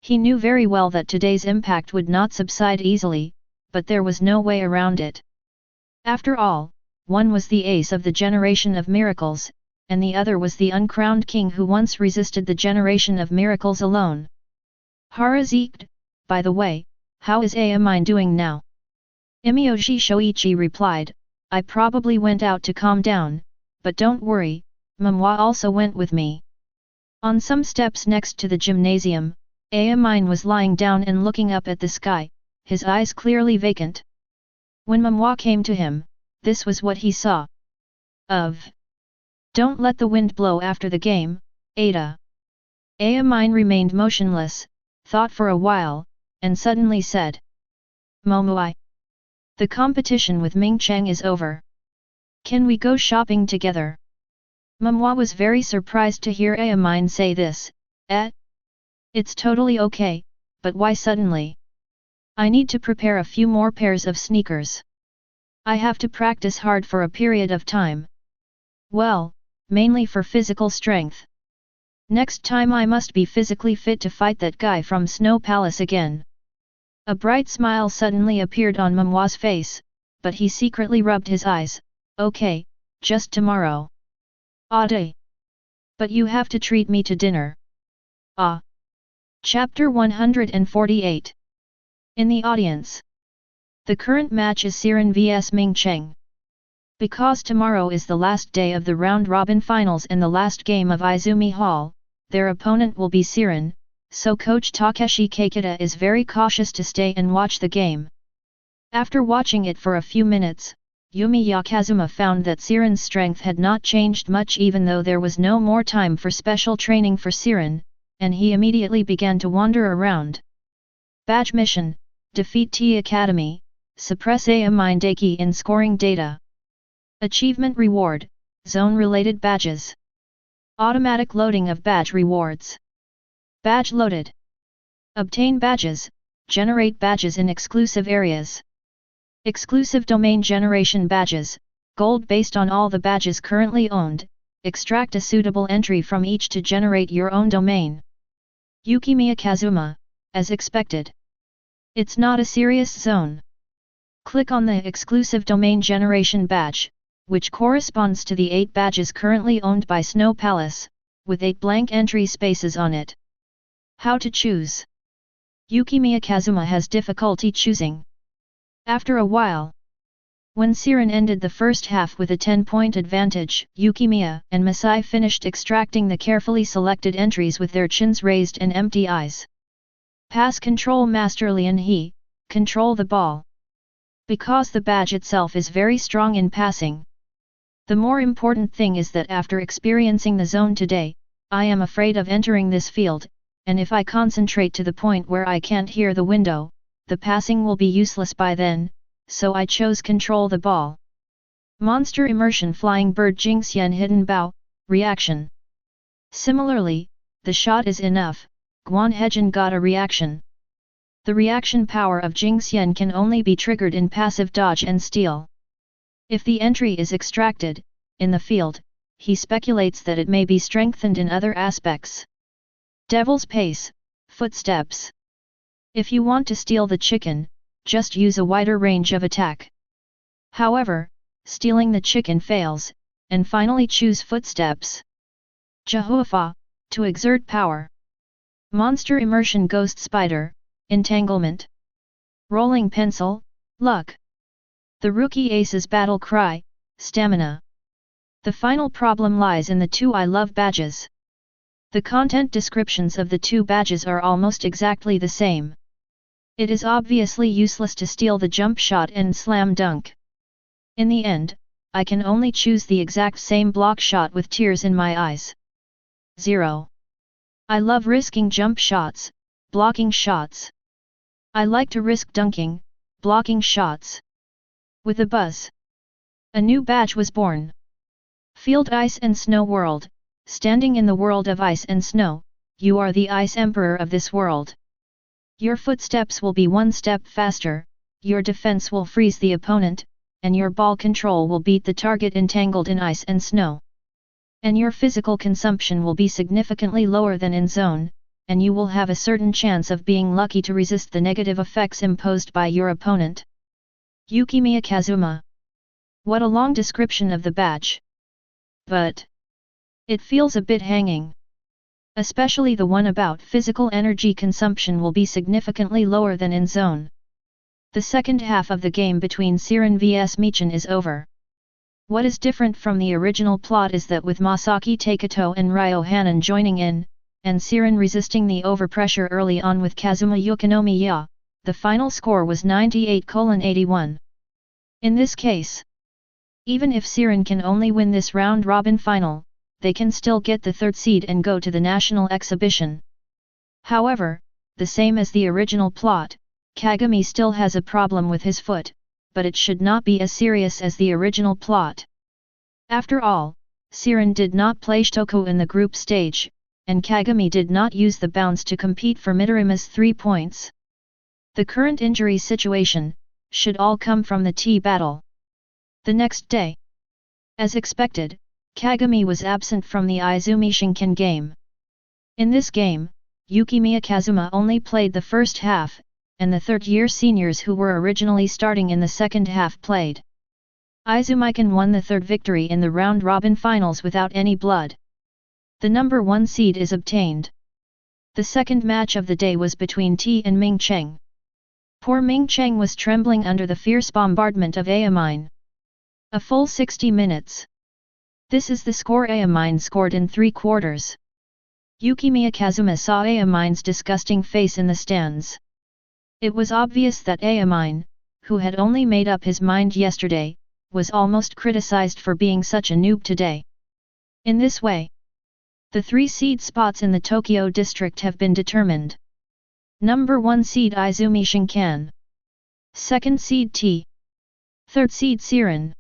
He knew very well that today's impact would not subside easily, but there was no way around it. After all, one was the ace of the generation of miracles, and the other was the uncrowned king who once resisted the generation of miracles alone. Harazek, by the way, how is Mine doing now? Imioji Shoichi replied, I probably went out to calm down, but don't worry, Mamwa also went with me. On some steps next to the gymnasium, Mine was lying down and looking up at the sky, his eyes clearly vacant. When Mamwa came to him, this was what he saw. Don't let the wind blow after the game, Ada. Mine remained motionless, thought for a while, and suddenly said. Momuai. The competition with Ming Cheng is over. Can we go shopping together? Mamwa was very surprised to hear Mine say this. It's totally okay, but why suddenly? I need to prepare a few more pairs of sneakers. I have to practice hard for a period of time. Well, mainly for physical strength. Next time I must be physically fit to fight that guy from Snow Palace again. A bright smile suddenly appeared on Mamwa's face, but he secretly rubbed his eyes. Okay, just tomorrow. Ade. But you have to treat me to dinner. Chapter 148. In the audience. The current match is Siren vs Ming Cheng. Because tomorrow is the last day of the round-robin finals and the last game of Izumi Hall, their opponent will be Siren, so coach Takeshi Keikita is very cautious to stay and watch the game. After watching it for a few minutes, Yumiya Kazuma found that Siren's strength had not changed much even though there was no more time for special training for Siren, and he immediately began to wander around. Badge mission, defeat T Academy, suppress Mine Deki in scoring data. Achievement reward, zone-related badges. Automatic loading of badge rewards. Badge loaded. Obtain badges, generate badges in exclusive areas. Exclusive domain generation badges, gold based on all the badges currently owned, extract a suitable entry from each to generate your own domain. Yukimiya Kazuma, as expected. It's not a serious zone. Click on the exclusive domain generation badge, which corresponds to the 8 badges currently owned by Snow Palace, with 8 blank entry spaces on it. How to choose? Yukimiya Kazuma has difficulty choosing. After a while, when Siren ended the first half with a 10-point advantage, Yukimiya and Masai finished extracting the carefully selected entries with their chins raised and empty eyes. Pass control masterly and he, control the ball. Because the badge itself is very strong in passing. The more important thing is that after experiencing the zone today, I am afraid of entering this field, and if I concentrate to the point where I can't hear the window, the passing will be useless by then, so I chose control the ball. Monster immersion flying bird Jingxian hidden bow, reaction. Similarly, the shot is enough, Guan Hejin got a reaction. The reaction power of Jingxian can only be triggered in passive dodge and steal. If the entry is extracted, in the field, he speculates that it may be strengthened in other aspects. Devil's pace, footsteps. If you want to steal the chicken, just use a wider range of attack. However, stealing the chicken fails, and finally choose footsteps. Jehuafa, to exert power. Monster Immersion Ghost Spider, Entanglement. Rolling Pencil, Luck. The Rookie Ace's Battle Cry, Stamina. The final problem lies in the two I Love badges. The content descriptions of the two badges are almost exactly the same. It is obviously useless to steal the jump shot and slam dunk. In the end, I can only choose the exact same block shot with tears in my eyes. 0. I love risking jump shots, blocking shots. I like to risk dunking, blocking shots. With a buzz, a new badge was born. Field Ice and Snow World. Standing in the world of ice and snow, you are the Ice Emperor of this world. Your footsteps will be one step faster, your defense will freeze the opponent, and your ball control will beat the target entangled in ice and snow. And your physical consumption will be significantly lower than in zone, and you will have a certain chance of being lucky to resist the negative effects imposed by your opponent. Yukimiya Kazuma. What a long description of the badge. But it feels a bit hanging. Especially the one about physical energy consumption will be significantly lower than in zone. The second half of the game between Siren vs Michin is over. What is different from the original plot is that with Masaki Teikō and Ryo Hanan joining in, and Siren resisting the overpressure early on with Kazuma Yukimiya, the final score was 98:81. In this case, even if Siren can only win this round-robin final, they can still get the third seed and go to the national exhibition. However, the same as the original plot, Kagami still has a problem with his foot, but it should not be as serious as the original plot. After all, Siren did not play Shitoko in the group stage, and Kagami did not use the bounce to compete for Midorima's 3 points. The current injury situation should all come from the tea battle. The next day, as expected, Kagami was absent from the Izumi Shinken game. In this game, Yukimiya Kazuma only played the first half, and the third-year seniors who were originally starting in the second half played. Izumikan won the third victory in the round-robin finals without any blood. The number 1 seed is obtained. The second match of the day was between T and Ming Cheng. Poor Ming Cheng was trembling under the fierce bombardment of Aomine. A full 60 minutes. This is the score Aomine scored in 3 quarters. Yukimiya Kazuma saw Aomine's disgusting face in the stands. It was obvious that Aomine, who had only made up his mind yesterday, was almost criticized for being such a noob today. In this way, the 3 seed spots in the Tokyo district have been determined. Number 1 seed Izumi Shinkan. 2nd seed T. 3rd seed Siren.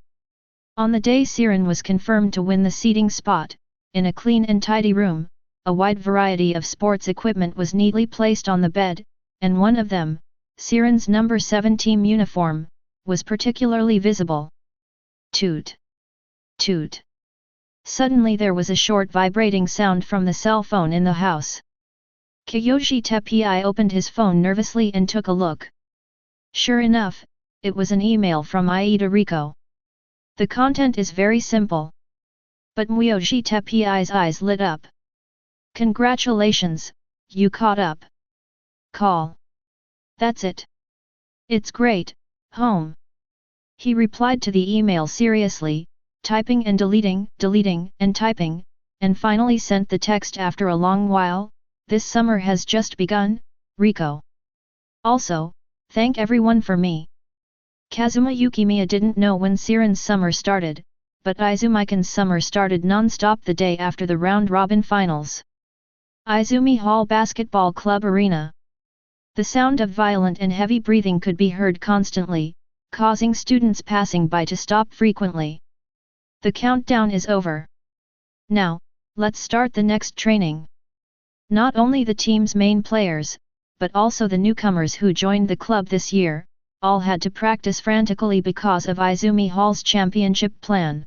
On the day Siren was confirmed to win the seeding spot, in a clean and tidy room, a wide variety of sports equipment was neatly placed on the bed, and one of them, Siren's number 7 team uniform, was particularly visible. Toot! Toot! Suddenly there was a short vibrating sound from the cell phone in the house. Kiyoshi Teppei opened his phone nervously and took a look. Sure enough, it was an email from Aida Riko. The content is very simple. But Miyoshi Teppei's eyes lit up. Congratulations, you caught up. Call. That's it. It's great, home. He replied to the email seriously, typing and deleting, deleting and typing, and finally sent the text after a long while. This summer has just begun, Riko. Also, thank everyone for me. Kazuma Yukimiya didn't know when Siren's summer started, but Izumikan's summer started non-stop the day after the round-robin finals. Izumi Hall Basketball Club Arena. The sound of violent and heavy breathing could be heard constantly, causing students passing by to stop frequently. The countdown is over. Now, let's start the next training. Not only the team's main players, but also the newcomers who joined the club this year, all had to practice frantically because of Izumi Hall's championship plan.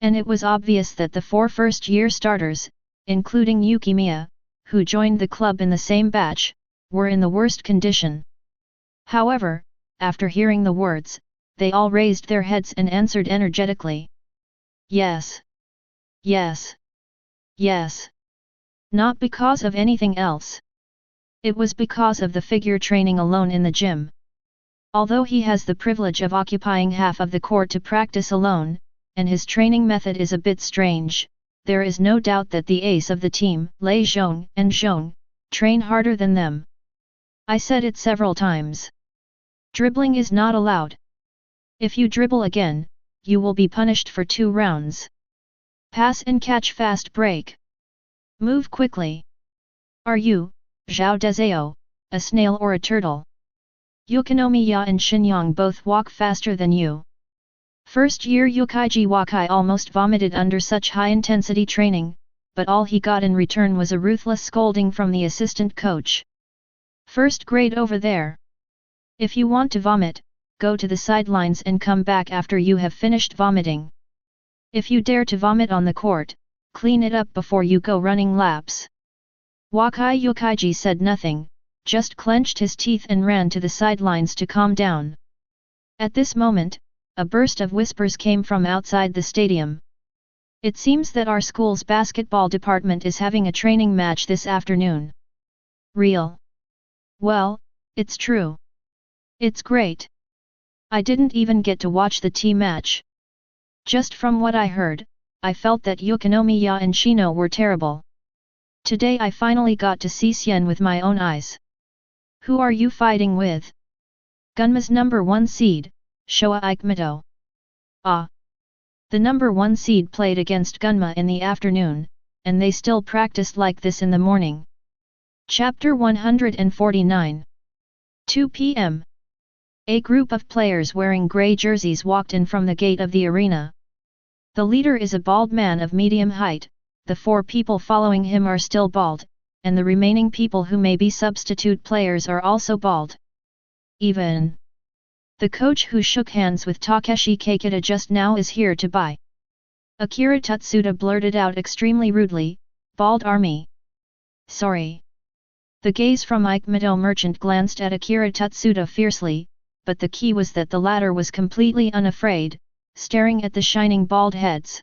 And it was obvious that the 4 first-year starters, including Yukimiya, who joined the club in the same batch, were in the worst condition. However, after hearing the words, they all raised their heads and answered energetically. Yes. Yes. Yes. Not because of anything else, It was because of the figure training alone in the gym. Although he has the privilege of occupying half of the court to practice alone, and his training method is a bit strange, there is no doubt that the ace of the team, Lei Zhong and Zhong, train harder than them. I said it several times. Dribbling is not allowed. If you dribble again, you will be punished for 2 rounds. Pass and catch fast break. Move quickly. Are you, Zhao Dezao, a snail or a turtle? Yukimiya and Xinyang both walk faster than you. First year Yukiji Wakai almost vomited under such high-intensity training, but all he got in return was a ruthless scolding from the assistant coach. First grade over there. If you want to vomit, go to the sidelines and come back after you have finished vomiting. If you dare to vomit on the court, clean it up before you go running laps. Wakai Yukiji said nothing, just clenched his teeth and ran to the sidelines to calm down. At this moment, a burst of whispers came from outside the stadium. It seems that our school's basketball department is having a training match this afternoon. Real? Well, it's true. It's great. I didn't even get to watch the team match. Just from what I heard, I felt that Yukimiya and Shino were terrible. Today I finally got to see Xian with my own eyes. Who are you fighting with? Gunma's number 1 seed, Showa Yukimiya. Ah. The number 1 seed played against Gunma in the afternoon, and they still practiced like this in the morning. Chapter 149. 2 p.m. A group of players wearing grey jerseys walked in from the gate of the arena. The leader is a bald man of medium height, the 4 people following him are still bald, and the remaining people who may be substitute players are also bald. Even the coach who shook hands with Takeshi Keikita just now is here to buy. Akira Tutsuda blurted out extremely rudely, "Bald army." Sorry. The gaze from Yukimiya merchant glanced at Akira Tutsuda fiercely, but the key was that the latter was completely unafraid, staring at the shining bald heads.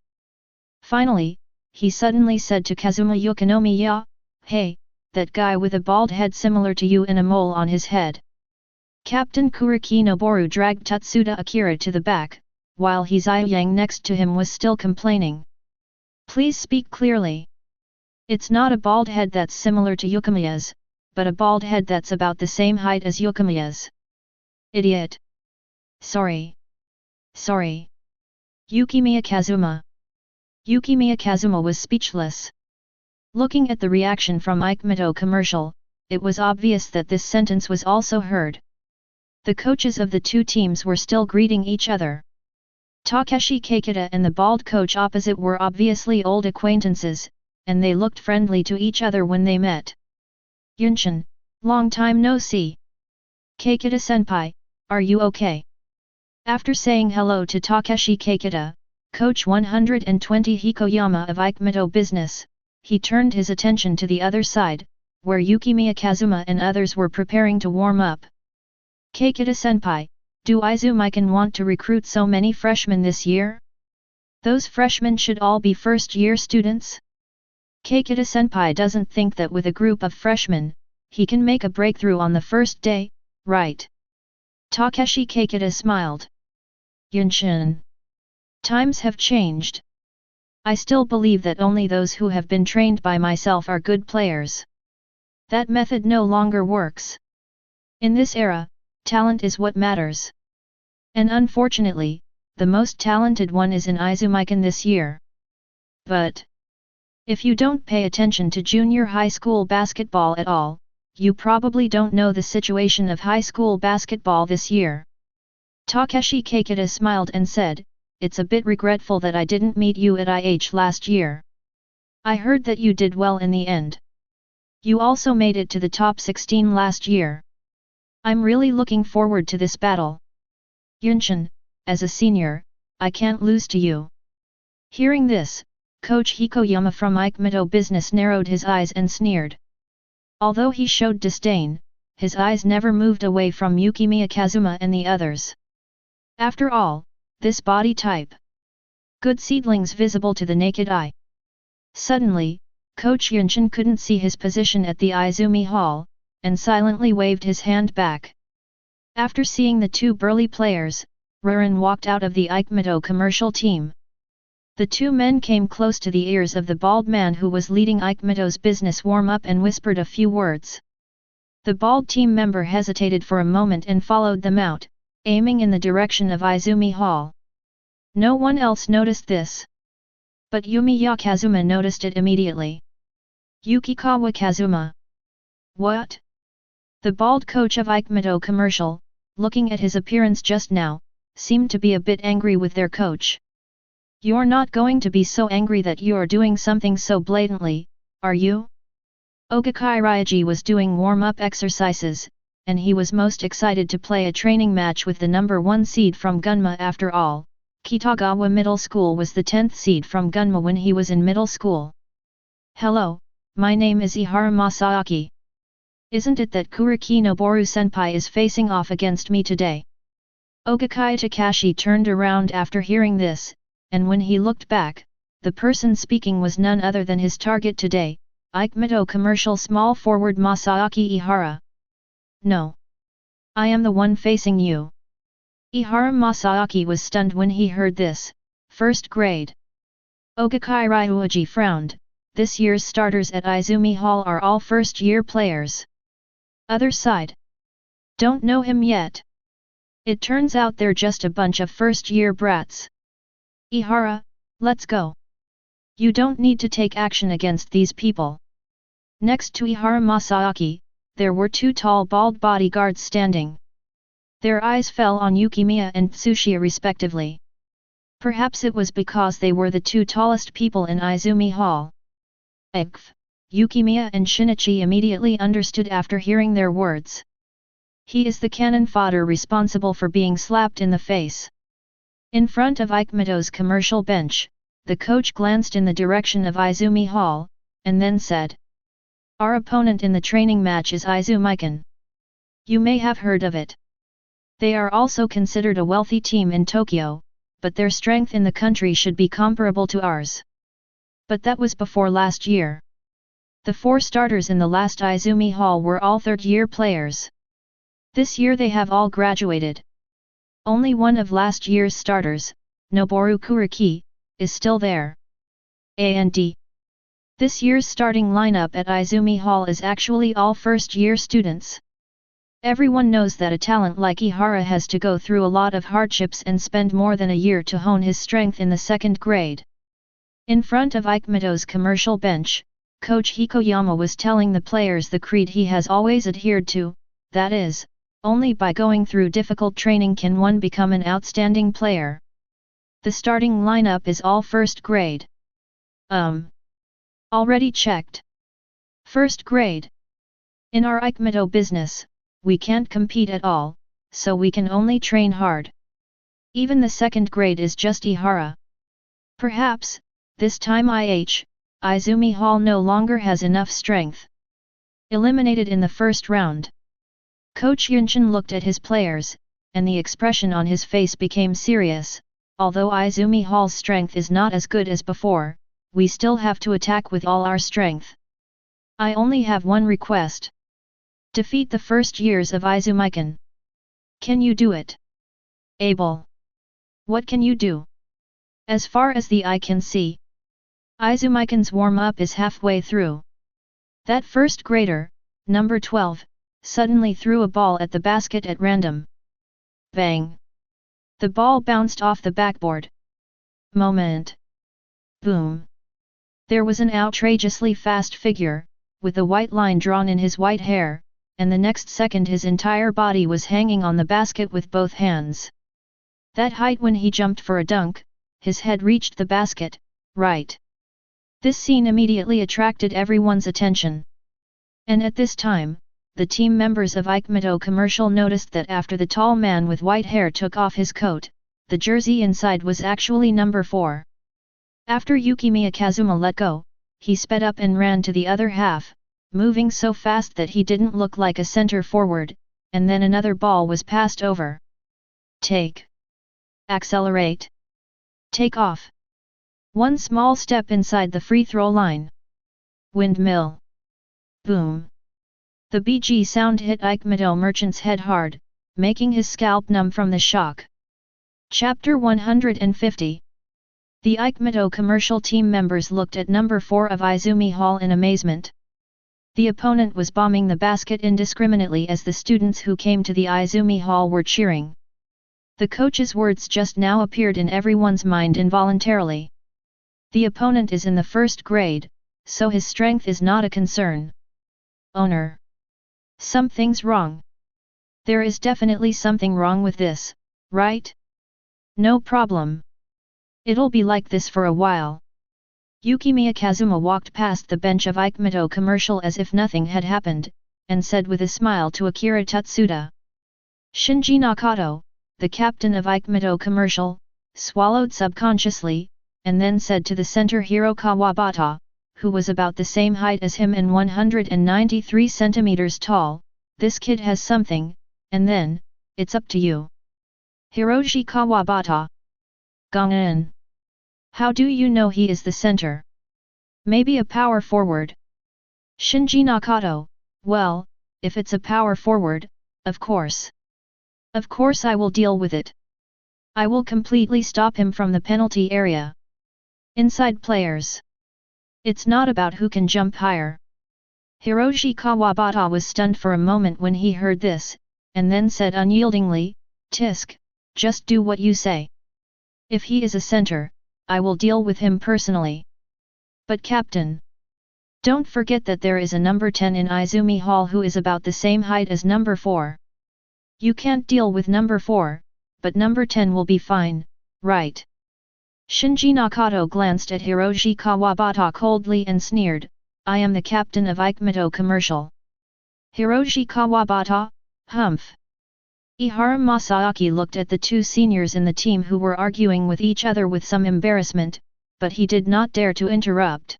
Finally, he suddenly said to Kazuma Yukimiya, "Hey, that guy with a bald head similar to you and a mole on his head." Captain Kuriki Noboru dragged Tutsuda Akira to the back, while Hizayang next to him was still complaining. "Please speak clearly. It's not a bald head that's similar to Yukimiya's, but a bald head that's about the same height as Yukimiya's." Idiot. Sorry. Sorry. Yukimiya Kazuma. Yukimiya Kazuma was speechless. Looking at the reaction from Yukimiya commercial, it was obvious that this sentence was also heard. The coaches of the 2 teams were still greeting each other. Takeshi Keikita and the bald coach opposite were obviously old acquaintances, and they looked friendly to each other when they met. "Yunshin, long time no see. Keikita-senpai, are you okay?" After saying hello to Takeshi Keikita, coach 120 Hikoyama of Yukimiya Business, he turned his attention to the other side, where Yukimiya Kazuma and others were preparing to warm up. "Keikita-senpai, do Izumikan want to recruit so many freshmen this year? Those freshmen should all be first-year students? Keikita-senpai doesn't think that with a group of freshmen, he can make a breakthrough on the first day, right?" Takeshi Keikita smiled. "Yunshin. Times have changed. I still believe that only those who have been trained by myself are good players. That method no longer works. In this era, talent is what matters. And unfortunately, the most talented one is in Izumikan this year. But if you don't pay attention to junior high school basketball at all, you probably don't know the situation of high school basketball this year." Takeshi Keikita smiled and said, "It's a bit regretful that I didn't meet you at IH last year. I heard that you did well in the end. You also made it to the top 16 last year. I'm really looking forward to this battle. Yunshin, as a senior, I can't lose to you." Hearing this, Coach Hikoyama from Yukimiya Business narrowed his eyes and sneered. Although he showed disdain, his eyes never moved away from Yukimiya Kazuma and the others. After all, this body type. Good seedlings visible to the naked eye. Suddenly, Coach Yunshin couldn't see his position at the Izumi Hall, and silently waved his hand back. After seeing the two burly players, Ruren walked out of the Yukimiya commercial team. The two men came close to the ears of the bald man who was leading Yukimiya's business warm-up and whispered a few words. The bald team member hesitated for a moment and followed them out, aiming in the direction of Izumi Hall. No one else noticed this. But Yumiya Kazuma noticed it immediately. Yukimiya Kazuma. What? The bald coach of Yukimiya commercial, looking at his appearance just now, seemed to be a bit angry with their coach. You're not going to be so angry that you're doing something so blatantly, are you? Ogakai Ryoji was doing warm-up exercises, and he was most excited to play a training match with the number 1 seed from Gunma. After all, Kitagawa Middle School was the 10th seed from Gunma when he was in middle school. Hello, my name is Ihara Masaaki. Isn't it that Kuriki Noboru Senpai is facing off against me today? Ogakai Takashi turned around after hearing this, and when he looked back, the person speaking was none other than his target today, Yukimiya commercial small forward Masaaki Ihara. No. I am the one facing you. Ihara Masaaki was stunned when he heard this. First grade. Ogakai Ryoji frowned. This year's starters at Izumi Hall are all first-year players. Other side. Don't know him yet. It turns out they're just a bunch of first-year brats. Ihara, let's go. You don't need to take action against these people. Next to Ihara Masaaki, there were two tall bald bodyguards standing. Their eyes fell on Yukimiya and Tsuchiya respectively. Perhaps it was because they were the two tallest people in Izumi Hall. Yukimiya and Shinichi immediately understood after hearing their words. He is the cannon fodder responsible for being slapped in the face. In front of Yukimiya's commercial bench, the coach glanced in the direction of Izumi Hall, and then said, "Our opponent in the training match is Izumikan. You may have heard of it. They are also considered a wealthy team in Tokyo, but their strength in the country should be comparable to ours. But that was before last year. The 4 starters in the last Izumi Hall were all third-year players. This year they have all graduated. Only one of last year's starters, Noboru Kuriki, is still there. And this year's starting lineup at Izumi Hall is actually all first-year students. Everyone knows that a talent like Ihara has to go through a lot of hardships and spend more than a year to hone his strength in the 2nd grade. In front of Yukimiya's commercial bench, Coach Hikoyama was telling the players the creed he has always adhered to, that is, only by going through difficult training can one become an outstanding player. The starting lineup is all 1st grade. Already checked. 1st grade. In our Yukimiya business, we can't compete at all, so we can only train hard. Even the 2nd grade is just Ihara. Perhaps, this time Izumi Hall no longer has enough strength. Eliminated in the 1st round. Coach Yunshin looked at his players, and the expression on his face became serious. Although Izumi Hall's strength is not as good as before, we still have to attack with all our strength. I only have one request. Defeat the first years of Izumikan. Can you do it? Able. What can you do? As far as the eye can see, Izumikan's warm-up is halfway through. That 1st grader, number 12, suddenly threw a ball at the basket at random. Bang! The ball bounced off the backboard. Moment. Boom! There was an outrageously fast figure, with a white line drawn in his white hair, and the next second his entire body was hanging on the basket with both hands. That height when he jumped for a dunk, his head reached the basket, right. This scene immediately attracted everyone's attention. And at this time, the team members of Yukimiya commercial noticed that after the tall man with white hair took off his coat, the jersey inside was actually number 4. After Yukimiya Kazuma let go, he sped up and ran to the other half, moving so fast that he didn't look like a center forward, and then another ball was passed over. Take. Accelerate. Take off. One small step inside the free throw line. Windmill. Boom. The BG sound hit Aikido merchant's head hard, making his scalp numb from the shock. Chapter 150. The Aikido commercial team members looked at number 4 of Izumi Hall in amazement. The opponent was bombing the basket indiscriminately as the students who came to the Izumi Hall were cheering. The coach's words just now appeared in everyone's mind involuntarily. The opponent is in the first grade, so his strength is not a concern. Owner. Something's wrong. There is definitely something wrong with this, right? No problem. It'll be like this for a while. Yukimiya Kazuma walked past the bench of Aikido commercial as if nothing had happened, and said with a smile to Akira Tatsuda. Shinji Nakato, the captain of Aikido commercial, swallowed subconsciously, and then said to the center hero Kawabata, who was about the same height as him and 193 centimeters tall, this kid has something, and then, it's up to you. Hiroshi Kawabata. Gong'en. How do you know he is the center? Maybe a power forward. Shinji Nakato, well, if it's a power forward, of course. Of course I will deal with it. I will completely stop him from the penalty area. Inside players. It's not about who can jump higher. Hiroshi Kawabata was stunned for a moment when he heard this, and then said unyieldingly, Tisk, just do what you say. If he is a center, I will deal with him personally. But Captain, don't forget that there is a number 10 in Izumi Hall who is about the same height as number 4. You can't deal with number 4, but number 10 will be fine, right? Shinji Nakato glanced at Hiroshi Kawabata coldly and sneered, I am the captain of Aikido commercial. Hiroshi Kawabata, humph. Ihara Masaaki looked at the two seniors in the team who were arguing with each other with some embarrassment, but he did not dare to interrupt.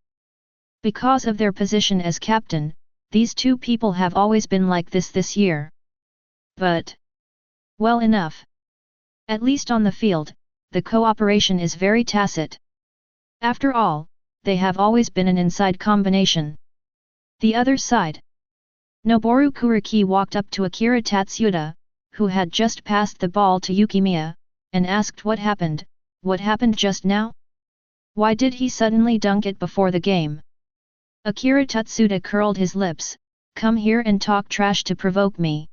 Because of their position as captain, these two people have always been like this year. But, well enough. At least on the field, the cooperation is very tacit. After all, they have always been an inside combination. The other side. Noboru Kuriki walked up to Akira Tatsuda, who had just passed the ball to Yukimiya, and asked what happened just now? Why did he suddenly dunk it before the game? Akira Tatsuda curled his lips, come here and talk trash to provoke me.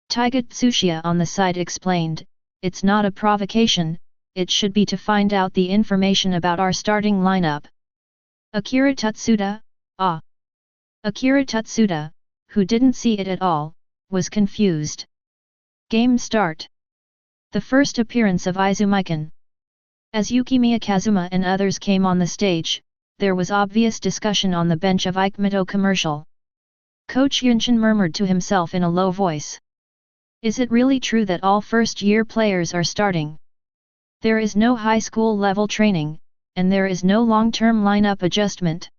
Taiga Tsuchiya on the side explained, it's not a provocation, it should be to find out the information about our starting lineup. Akira Tatsuda, ah. Akira Tatsuda, who didn't see it at all, was confused. Game start. The first appearance of Izumikan. As Yukimiya Kazuma and others came on the stage, there was obvious discussion on the bench of Aikido commercial. Coach Yunshin murmured to himself in a low voice. Is it really true that all first-year players are starting? There is no high school level training, and there is no long-term lineup adjustment.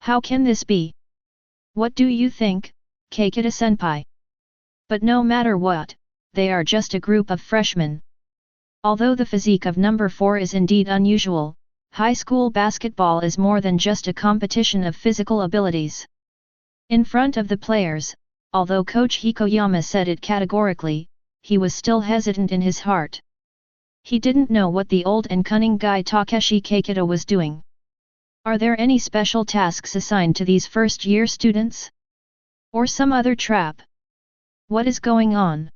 How can this be? What do you think, Keikita-senpai? But no matter what, they are just a group of freshmen. Although the physique of number 4 is indeed unusual, high school basketball is more than just a competition of physical abilities. In front of the players, although Coach Hikoyama said it categorically, he was still hesitant in his heart. He didn't know what the old and cunning guy Takeshi Keikita was doing. Are there any special tasks assigned to these first-year students? Or some other trap? What is going on?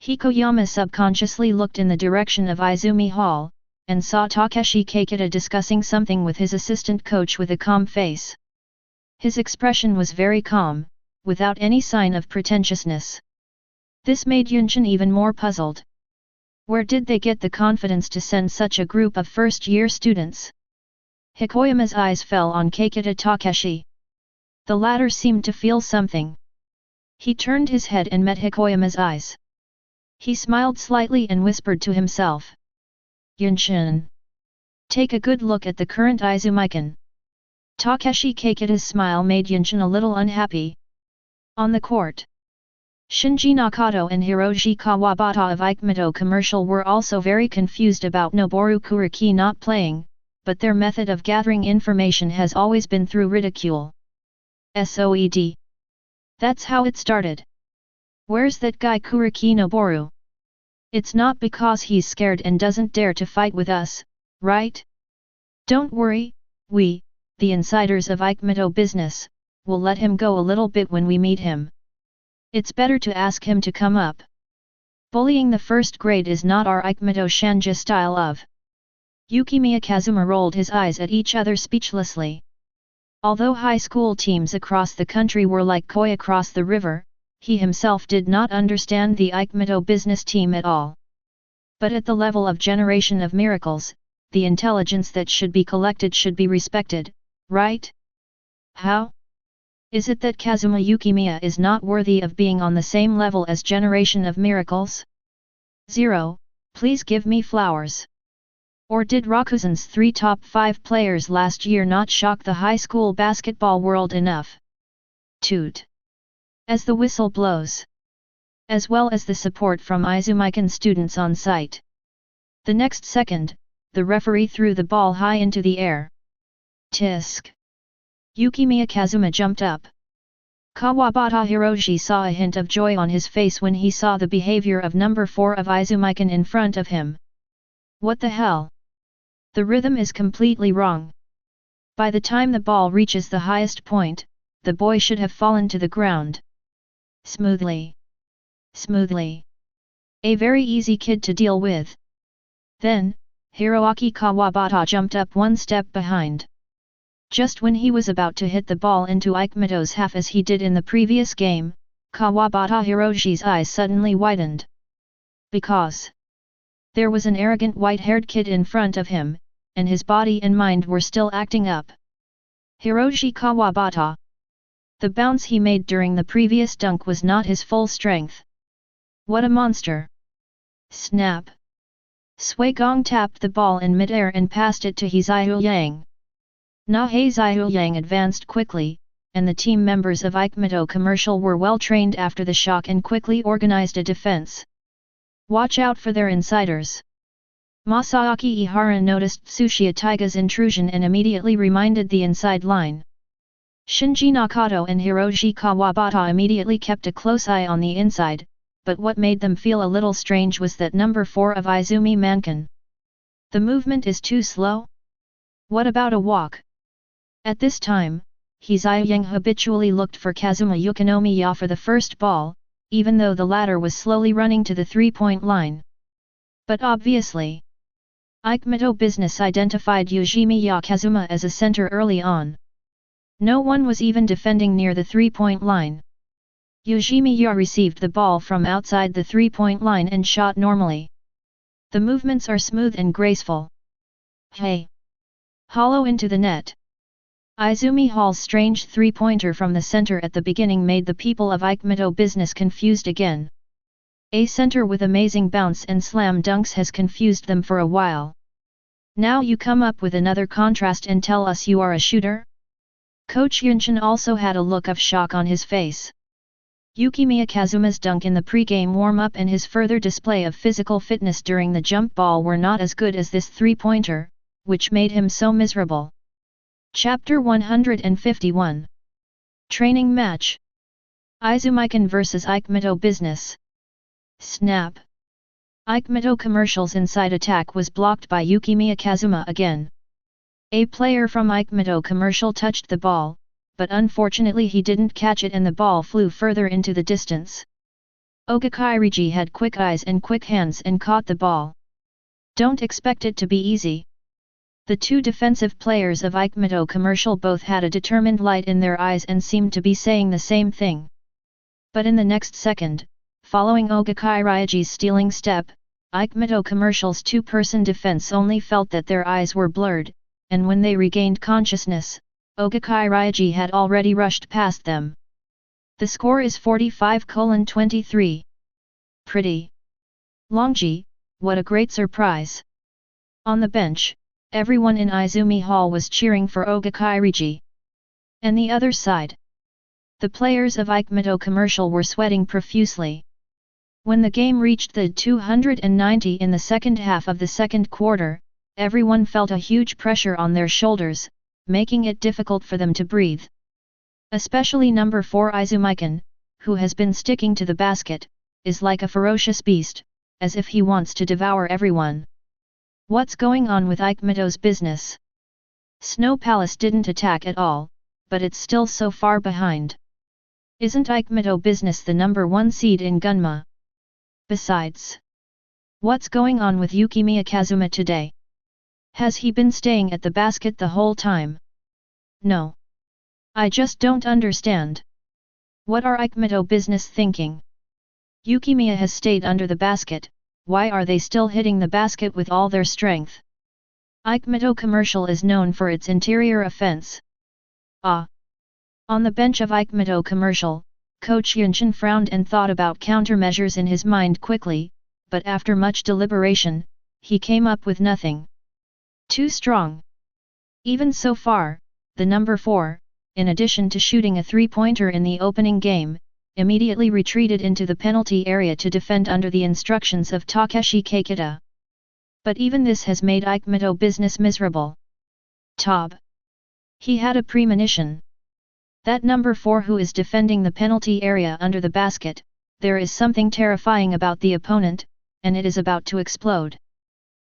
Hikoyama subconsciously looked in the direction of Izumi Hall, and saw Takeshi Keikita discussing something with his assistant coach with a calm face. His expression was very calm, without any sign of pretentiousness. This made Yunshin even more puzzled. Where did they get the confidence to send such a group of first-year students? Hikoyama's eyes fell on Keikita Takeshi. The latter seemed to feel something. He turned his head and met Hikoyama's eyes. He smiled slightly and whispered to himself. Yunshin. Take a good look at the current Izumikan. Takeshi Keikita's smile made Yunshin a little unhappy. On the court. Shinji Nakato and Hiroshi Kawabata of Aikido commercial were also very confused about Noboru Kuriki not playing, but their method of gathering information has always been through ridicule. SOED. That's how it started. Where's that guy Kuriki Noboru? It's not because he's scared and doesn't dare to fight with us, right? Don't worry, we, the insiders of Yukimiya business, will let him go a little bit when we meet him. It's better to ask him to come up. Bullying the first grade is not our Yukimiya Shanja style of. Yukimiya Kazuma rolled his eyes at each other speechlessly. Although high school teams across the country were like koi across the river, he himself did not understand the Yukimiya business team at all. But at the level of generation of miracles, the intelligence that should be collected should be respected, right? How? Is it that Kazuma Yukimiya is not worthy of being on the same level as Generation of Miracles? 0. Please give me flowers. Or did Rakuzan's 3 top 5 players last year not shock the high school basketball world enough? Toot. As the whistle blows. As well as the support from Izumikan students on site. The next second, the referee threw the ball high into the air. Tisk. Yukimiya Kazuma jumped up. Kawabata Hiroshi saw a hint of joy on his face when he saw the behavior of number 4 of Izumikan in front of him. What the hell? The rhythm is completely wrong. By the time the ball reaches the highest point, the boy should have fallen to the ground. Smoothly. Smoothly. A very easy kid to deal with. Then, Hiroaki Kawabata jumped up one step behind. Just when he was about to hit the ball into Yukimiya's half as he did in the previous game, Kawabata Hiroshi's eyes suddenly widened. Because there was an arrogant white-haired kid in front of him, and his body and mind were still acting up. Hiroshi Kawabata. The bounce he made during the previous dunk was not his full strength. What a monster! Snap! Sui Gong tapped the ball in midair and passed it to He Ziyuyang. Na He Ziyuyang advanced quickly, and the team members of Yukimiya Commercial were well trained after the shock and quickly organized a defense. Watch out for their insiders. Masaaki Ihara noticed Tsuchiya Taiga's intrusion and immediately reminded the inside line. Shinji Nakato and Hiroshi Kawabata immediately kept a close eye on the inside, but what made them feel a little strange was that number 4 of Izumi Mankan. The movement is too slow? What about a walk? At this time, He Ziyuyang habitually looked for Kazuma Yukinomiya for the first ball, even though the latter was slowly running to the 3-point line. But obviously, Yukimiya business identified Yukimiya Kazuma as a center early on. No one was even defending near the 3-point line. Yukimiya received the ball from outside the 3-point line and shot normally. The movements are smooth and graceful. Hey! Hollow into the net. Izumi Hall's strange 3-pointer from the center at the beginning made the people of Yukimiya business confused again. A center with amazing bounce and slam dunks has confused them for a while. Now you come up with another contrast and tell us you are a shooter? Coach Yunshin also had a look of shock on his face. Yukimiya Kazuma's dunk in the pre-game warm-up and his further display of physical fitness during the jump ball were not as good as this 3-pointer, which made him so miserable. Chapter 151. Training Match. Izumikan vs Yukimiya Business. Snap. Yukimiya Commercial's inside attack was blocked by Yukimiya Kazuma again. A player from Yukimiya Commercial touched the ball, but unfortunately he didn't catch it and the ball flew further into the distance. Ogakairiji had quick eyes and quick hands and caught the ball. Don't expect it to be easy. The two defensive players of Yukimiya Commercial both had a determined light in their eyes and seemed to be saying the same thing. But in the next second, following Ogakairiji's stealing step, Yukimiya Commercial's two-person defense only felt that their eyes were blurred, and when they regained consciousness, Ogakairiji had already rushed past them. The score is 45-23. Pretty. Longji, what a great surprise. On the bench, everyone in Izumi Hall was cheering for Ogakairiji. And the other side. The players of Yukimiya Commercial were sweating profusely. When the game reached the 290 in the second half of the second quarter, everyone felt a huge pressure on their shoulders, making it difficult for them to breathe. Especially number 4 Izumikan, who has been sticking to the basket, is like a ferocious beast, as if he wants to devour everyone. What's going on with Yukimito's business? Snow Palace didn't attack at all, but it's still so far behind. Isn't Yukimito business the number 1 seed in Gunma? Besides, what's going on with Yukimiya Kazuma today? Has he been staying at the basket the whole time? No. I just don't understand. What are Yukimito business thinking? Yukimiya has stayed under the basket, why are they still hitting the basket with all their strength? Yukimito commercial is known for its interior offense. Ah! On the bench of Yukimito commercial, Coach Yunshin frowned and thought about countermeasures in his mind quickly, but after much deliberation, he came up with nothing. Too strong. Even so far, the number 4, in addition to shooting a 3-pointer in the opening game, immediately retreated into the penalty area to defend under the instructions of Takeshi Keikita. But even this has made Yukimito business miserable. Tob. He had a premonition. That number 4 who is defending the penalty area under the basket, there is something terrifying about the opponent, and it is about to explode.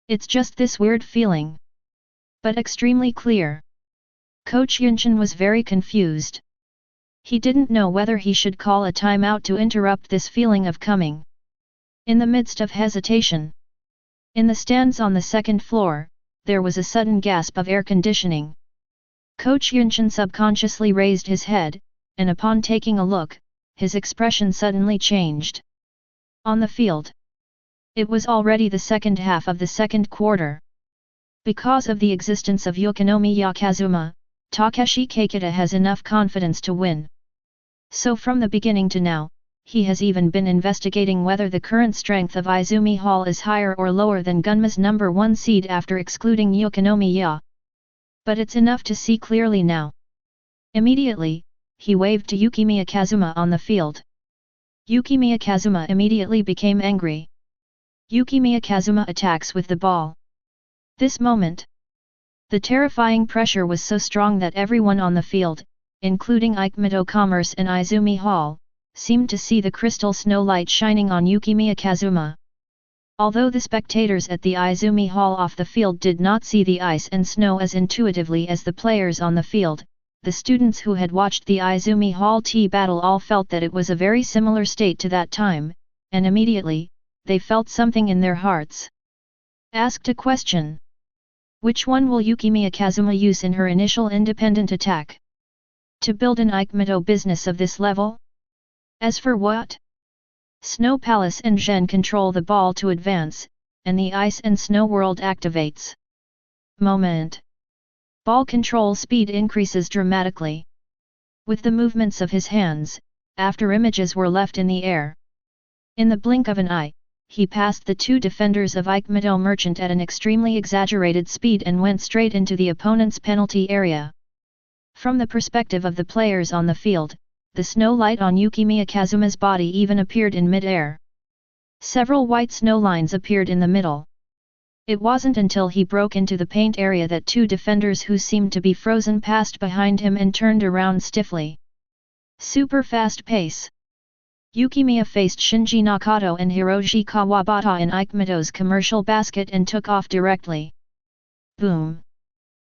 It's just this weird feeling. But extremely clear. Coach Yunshin was very confused. He didn't know whether he should call a timeout to interrupt this feeling of coming. In the midst of hesitation, in the stands on the second floor, there was a sudden gasp of air conditioning. Coach Yunshin subconsciously raised his head, and upon taking a look, his expression suddenly changed. On the field. It was already the second half of the second quarter. Because of the existence of Yumiya Kazuma, Takeshi Keikita has enough confidence to win. So from the beginning to now, he has even been investigating whether the current strength of Izumi Hall is higher or lower than Gunma's number 1 seed after excluding Yukimiya. But it's enough to see clearly now. Immediately, he waved to Yukimiya Kazuma on the field. Yukimiya Kazuma immediately became angry. Yukimiya Kazuma attacks with the ball. This moment, the terrifying pressure was so strong that everyone on the field, including Yukimito Commerce and Izumi Hall, seemed to see the crystal snow light shining on Yukimiya Kazuma. Although the spectators at the Izumi Hall off the field did not see the ice and snow as intuitively as the players on the field, the students who had watched the Izumi Hall tea battle all felt that it was a very similar state to that time, and immediately, they felt something in their hearts. Asked a question. Which one will Yukimiya Kazuma use in her initial independent attack? To build an Yukimito business of this level? As for what? Snow Palace and Zhen control the ball to advance, and the Ice and Snow World activates. Moment. Ball control speed increases dramatically. With the movements of his hands, after images were left in the air. In the blink of an eye, he passed the 2 defenders of Yukimito Merchant at an extremely exaggerated speed and went straight into the opponent's penalty area. From the perspective of the players on the field, the snow light on Yukimiya Kazuma's body even appeared in mid-air. Several white snow lines appeared in the middle. It wasn't until he broke into the paint area that 2 defenders who seemed to be frozen passed behind him and turned around stiffly. Super fast pace. Yukimiya faced Shinji Nakato and Hiroji Kawabata in Yukimito's commercial basket and took off directly. Boom!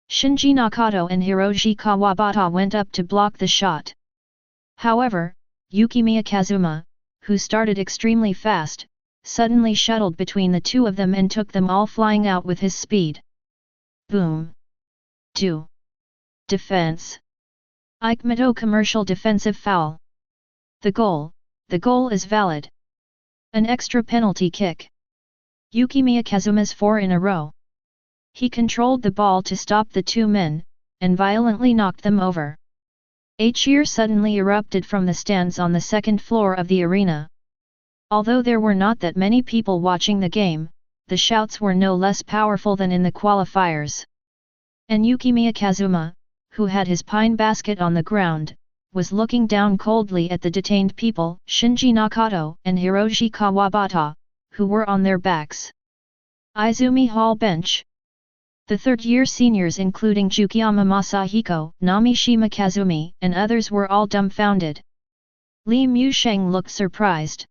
Shinji Nakato and Hiroji Kawabata went up to block the shot. However, Yukimiya Kazuma, who started extremely fast, suddenly shuttled between the 2 of them and took them all flying out with his speed. Boom! 2. Defense. Yukimito commercial defensive foul. The goal is valid. An extra penalty kick. Yukimiya Kazuma's 4 in a row. He controlled the ball to stop the 2 men, and violently knocked them over. A cheer suddenly erupted from the stands on the second floor of the arena. Although there were not that many people watching the game, the shouts were no less powerful than in the qualifiers. And Yukimiya Kazuma, who had his pine basket on the ground, was looking down coldly at the detained people, Shinji Nakato and Hiroji Kawabata, who were on their backs. Izumi Hall bench. The third-year seniors including Tsukiyama Masahiko, Namishima Kazumi, and others were all dumbfounded. Li Musheng looked surprised.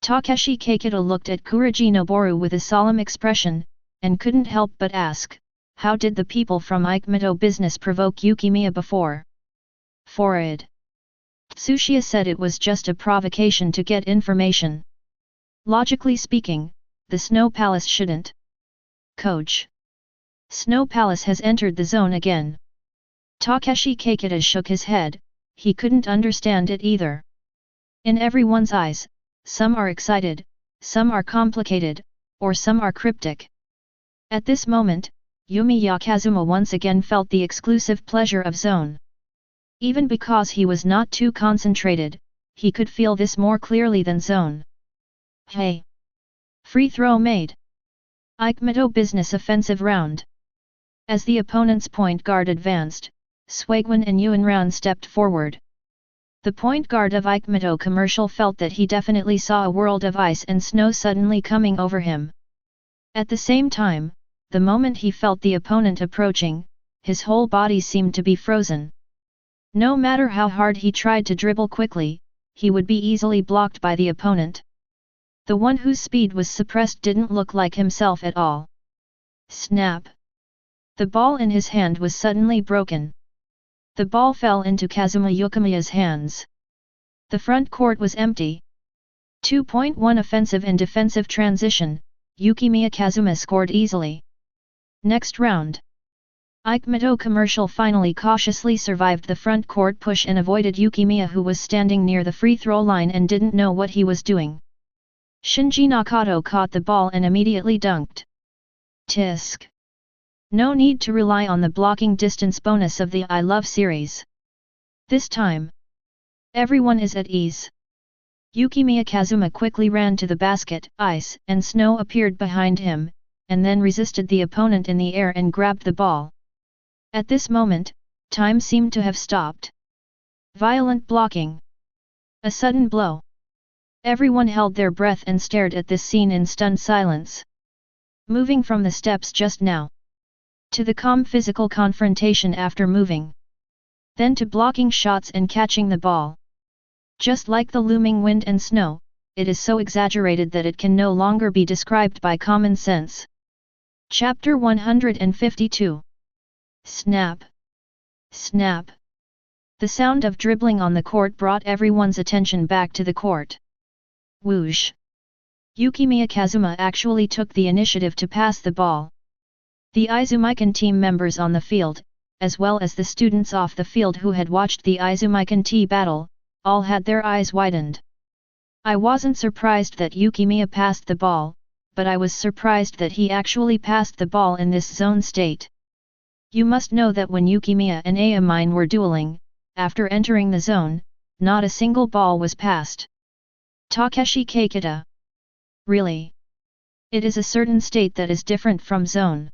Takeshi Keikita looked at Kuriji Noboru with a solemn expression, and couldn't help but ask, how did the people from Yukimiya business provoke Yukimiya before? Forward. Tsuchiya said it was just a provocation to get information. Logically speaking, the Snow Palace shouldn't. Coach. Snow Palace has entered the zone again. Takeshi Keikita shook his head, he couldn't understand it either. In everyone's eyes, some are excited, some are complicated, or some are cryptic. At this moment, Yumiya Kazuma once again felt the exclusive pleasure of zone. Even because he was not too concentrated, he could feel this more clearly than zone. Hey! Free throw made. Yukimiya business offensive round. As the opponent's point guard advanced, Swagwan and Yuanran stepped forward. The point guard of Yukimiya Commercial felt that he definitely saw a world of ice and snow suddenly coming over him. At the same time, the moment he felt the opponent approaching, his whole body seemed to be frozen. No matter how hard he tried to dribble quickly, he would be easily blocked by the opponent. The one whose speed was suppressed didn't look like himself at all. Snap! The ball in his hand was suddenly broken. The ball fell into Kazuma Yukimiya's hands. The front court was empty. 2.1 Offensive and defensive transition, Yukimiya Kazuma scored easily. Next round. Yukimiya Commercial finally cautiously survived the front court push and avoided Yukimiya, who was standing near the free throw line and didn't know what he was doing. Shinji Nakato caught the ball and immediately dunked. Tisk. No need to rely on the blocking distance bonus of the I Love series. This time, everyone is at ease. Yukimiya Kazuma quickly ran to the basket, ice and snow appeared behind him, and then resisted the opponent in the air and grabbed the ball. At this moment, time seemed to have stopped. Violent blocking. A sudden blow. Everyone held their breath and stared at this scene in stunned silence. Moving from the steps just now to the calm physical confrontation after moving. Then to blocking shots and catching the ball. Just like the looming wind and snow, it is so exaggerated that it can no longer be described by common sense. Chapter 152. Snap! Snap! The sound of dribbling on the court brought everyone's attention back to the court. Whoosh! Yukimiya Kazuma actually took the initiative to pass the ball. The Izumikan team members on the field, as well as the students off the field who had watched the Izumikan T battle, all had their eyes widened. I wasn't surprised that Yukimiya passed the ball, but I was surprised that he actually passed the ball in this zone state. You must know that when Yukimiya and Ayamine were dueling, after entering the zone, not a single ball was passed. Takeshi Keikita. Really? It is a certain state that is different from zone.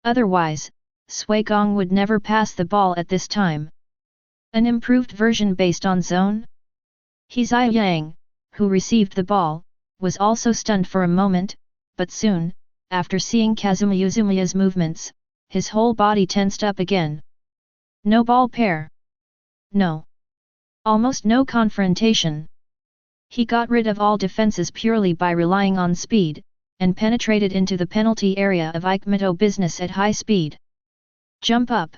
Otherwise, Suigong would never pass the ball at this time. An improved version based on zone? Hizai Yang, who received the ball, was also stunned for a moment, but soon, after seeing Kazuma Yuzumiya's movements, his whole body tensed up again. No ball pair. No. Almost no confrontation. He got rid of all defenses purely by relying on speed, and penetrated into the penalty area of Yukimiya business at high speed. Jump up!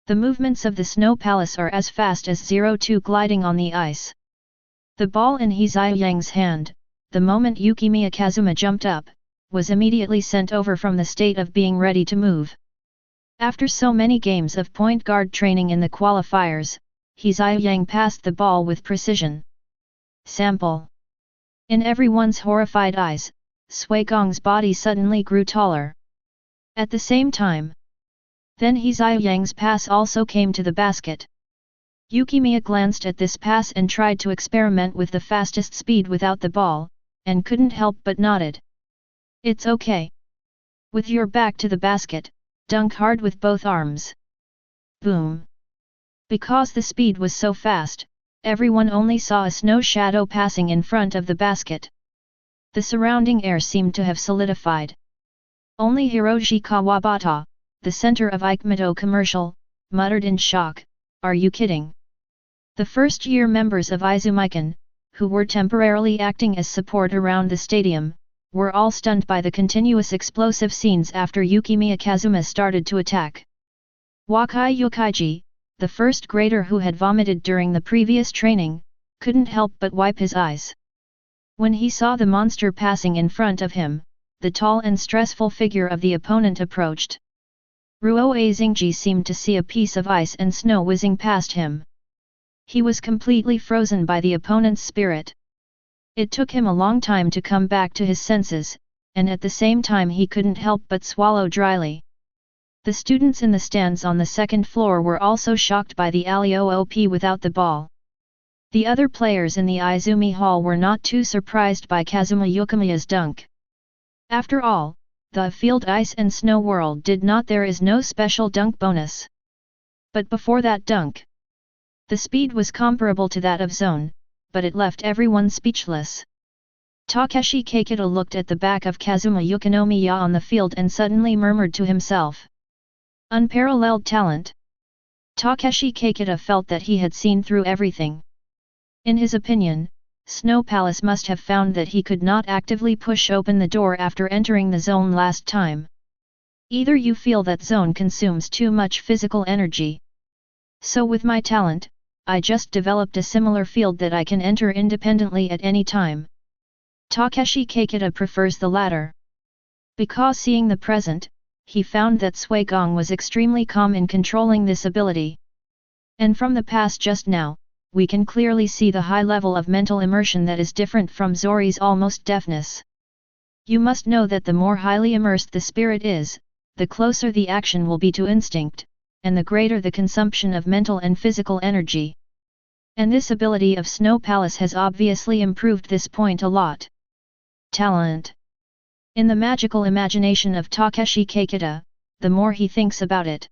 The movements of the Snow Palace are as fast as 02 gliding on the ice. The ball in Hizai Yang's hand, the moment Yukimiya Kazuma jumped up, was immediately sent over from the state of being ready to move. After so many games of point guard training in the qualifiers, Hizai Yang passed the ball with precision. Sample. In everyone's horrified eyes, Suigong's body suddenly grew taller. At the same time, then Hizai Yang's pass also came to the basket. Yukimiya glanced at this pass and tried to experiment with the fastest speed without the ball, and couldn't help but nodded. It's okay. With your back to the basket, dunk hard with both arms. Boom. Because the speed was so fast, everyone only saw a snow shadow passing in front of the basket. The surrounding air seemed to have solidified. Only Hiroshi Kawabata, the center of Yukimiya Commercial, muttered in shock, "Are you kidding?" The first-year members of Izumikan, who were temporarily acting as support around the stadium, were all stunned by the continuous explosive scenes after Yukimiya Kazuma started to attack. Wakai Yukaiji, the first grader who had vomited during the previous training, couldn't help but wipe his eyes. When he saw the monster passing in front of him, the tall and stressful figure of the opponent approached. Ruoe Xingji seemed to see a piece of ice and snow whizzing past him. He was completely frozen by the opponent's spirit. It took him a long time to come back to his senses, and at the same time he couldn't help but swallow dryly. The students in the stands on the second floor were also shocked by the Alioop without the ball. The other players in the Izumi Hall were not too surprised by Kazuma Yukimiya's dunk. After all, the field ice and snow world did not. There is no special dunk bonus. But before that dunk, the speed was comparable to that of Zone, but it left everyone speechless. Takeshi Keikita looked at the back of Kazuma Yukimiya on the field and suddenly murmured to himself, "Unparalleled talent." Takeshi Keikita felt that he had seen through everything. In his opinion, Snow Palace must have found that he could not actively push open the door after entering the zone last time. Either you feel that zone consumes too much physical energy. So with my talent, I just developed a similar field that I can enter independently at any time. Takeshi Keikita prefers the latter. Because seeing the present, he found that Sui Gong was extremely calm in controlling this ability. And from the past just now, we can clearly see the high level of mental immersion that is different from Zori's almost deafness. You must know that the more highly immersed the spirit is, the closer the action will be to instinct, and the greater the consumption of mental and physical energy. And this ability of Snow Palace has obviously improved this point a lot. Talent. In the magical imagination of Takeshi Keikita, the more he thinks about it,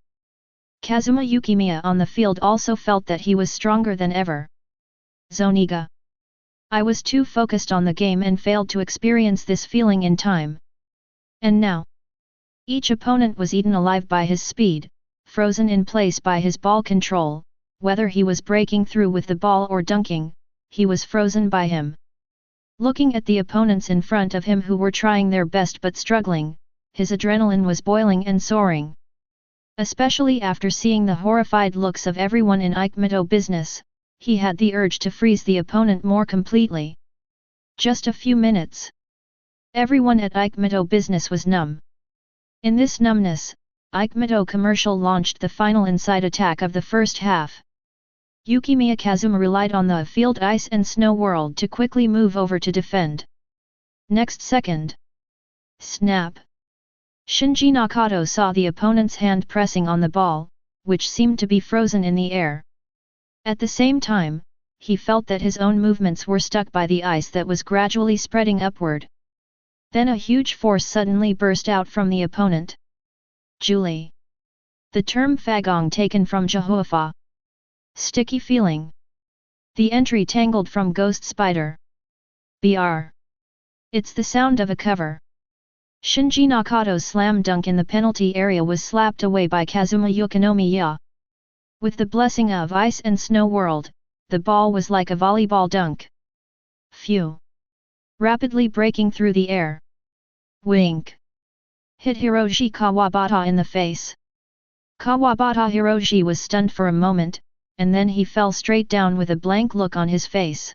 Kazuma Yukimiya on the field also felt that he was stronger than ever. Zoniga. I was too focused on the game and failed to experience this feeling in time. And now, each opponent was eaten alive by his speed, frozen in place by his ball control. Whether he was breaking through with the ball or dunking, he was frozen by him. Looking at the opponents in front of him who were trying their best but struggling, his adrenaline was boiling and soaring. Especially after seeing the horrified looks of everyone in Yukimiya business, he had the urge to freeze the opponent more completely. Just a few minutes. Everyone at Yukimiya business was numb. In this numbness, Yukimiya Commercial launched the final inside attack of the first half. Yukimiya Kazuma relied on the field ice and snow world to quickly move over to defend. Next second. Snap. Shinji Nakato saw the opponent's hand pressing on the ball, which seemed to be frozen in the air. At the same time, he felt that his own movements were stuck by the ice that was gradually spreading upward. Then a huge force suddenly burst out from the opponent. Julie. The term fagong taken from Jehoifa. Sticky feeling. The entry tangled from Ghost Spider. Br. It's the sound of a cover. Shinji Nakato's slam dunk in the penalty area was slapped away by Kazuma Yukimiya. With the blessing of ice and snow world, the ball was like a volleyball dunk. Phew! Rapidly breaking through the air. Wink! Hit Hiroshi Kawabata in the face. Kawabata Hiroshi was stunned for a moment, and then he fell straight down with a blank look on his face.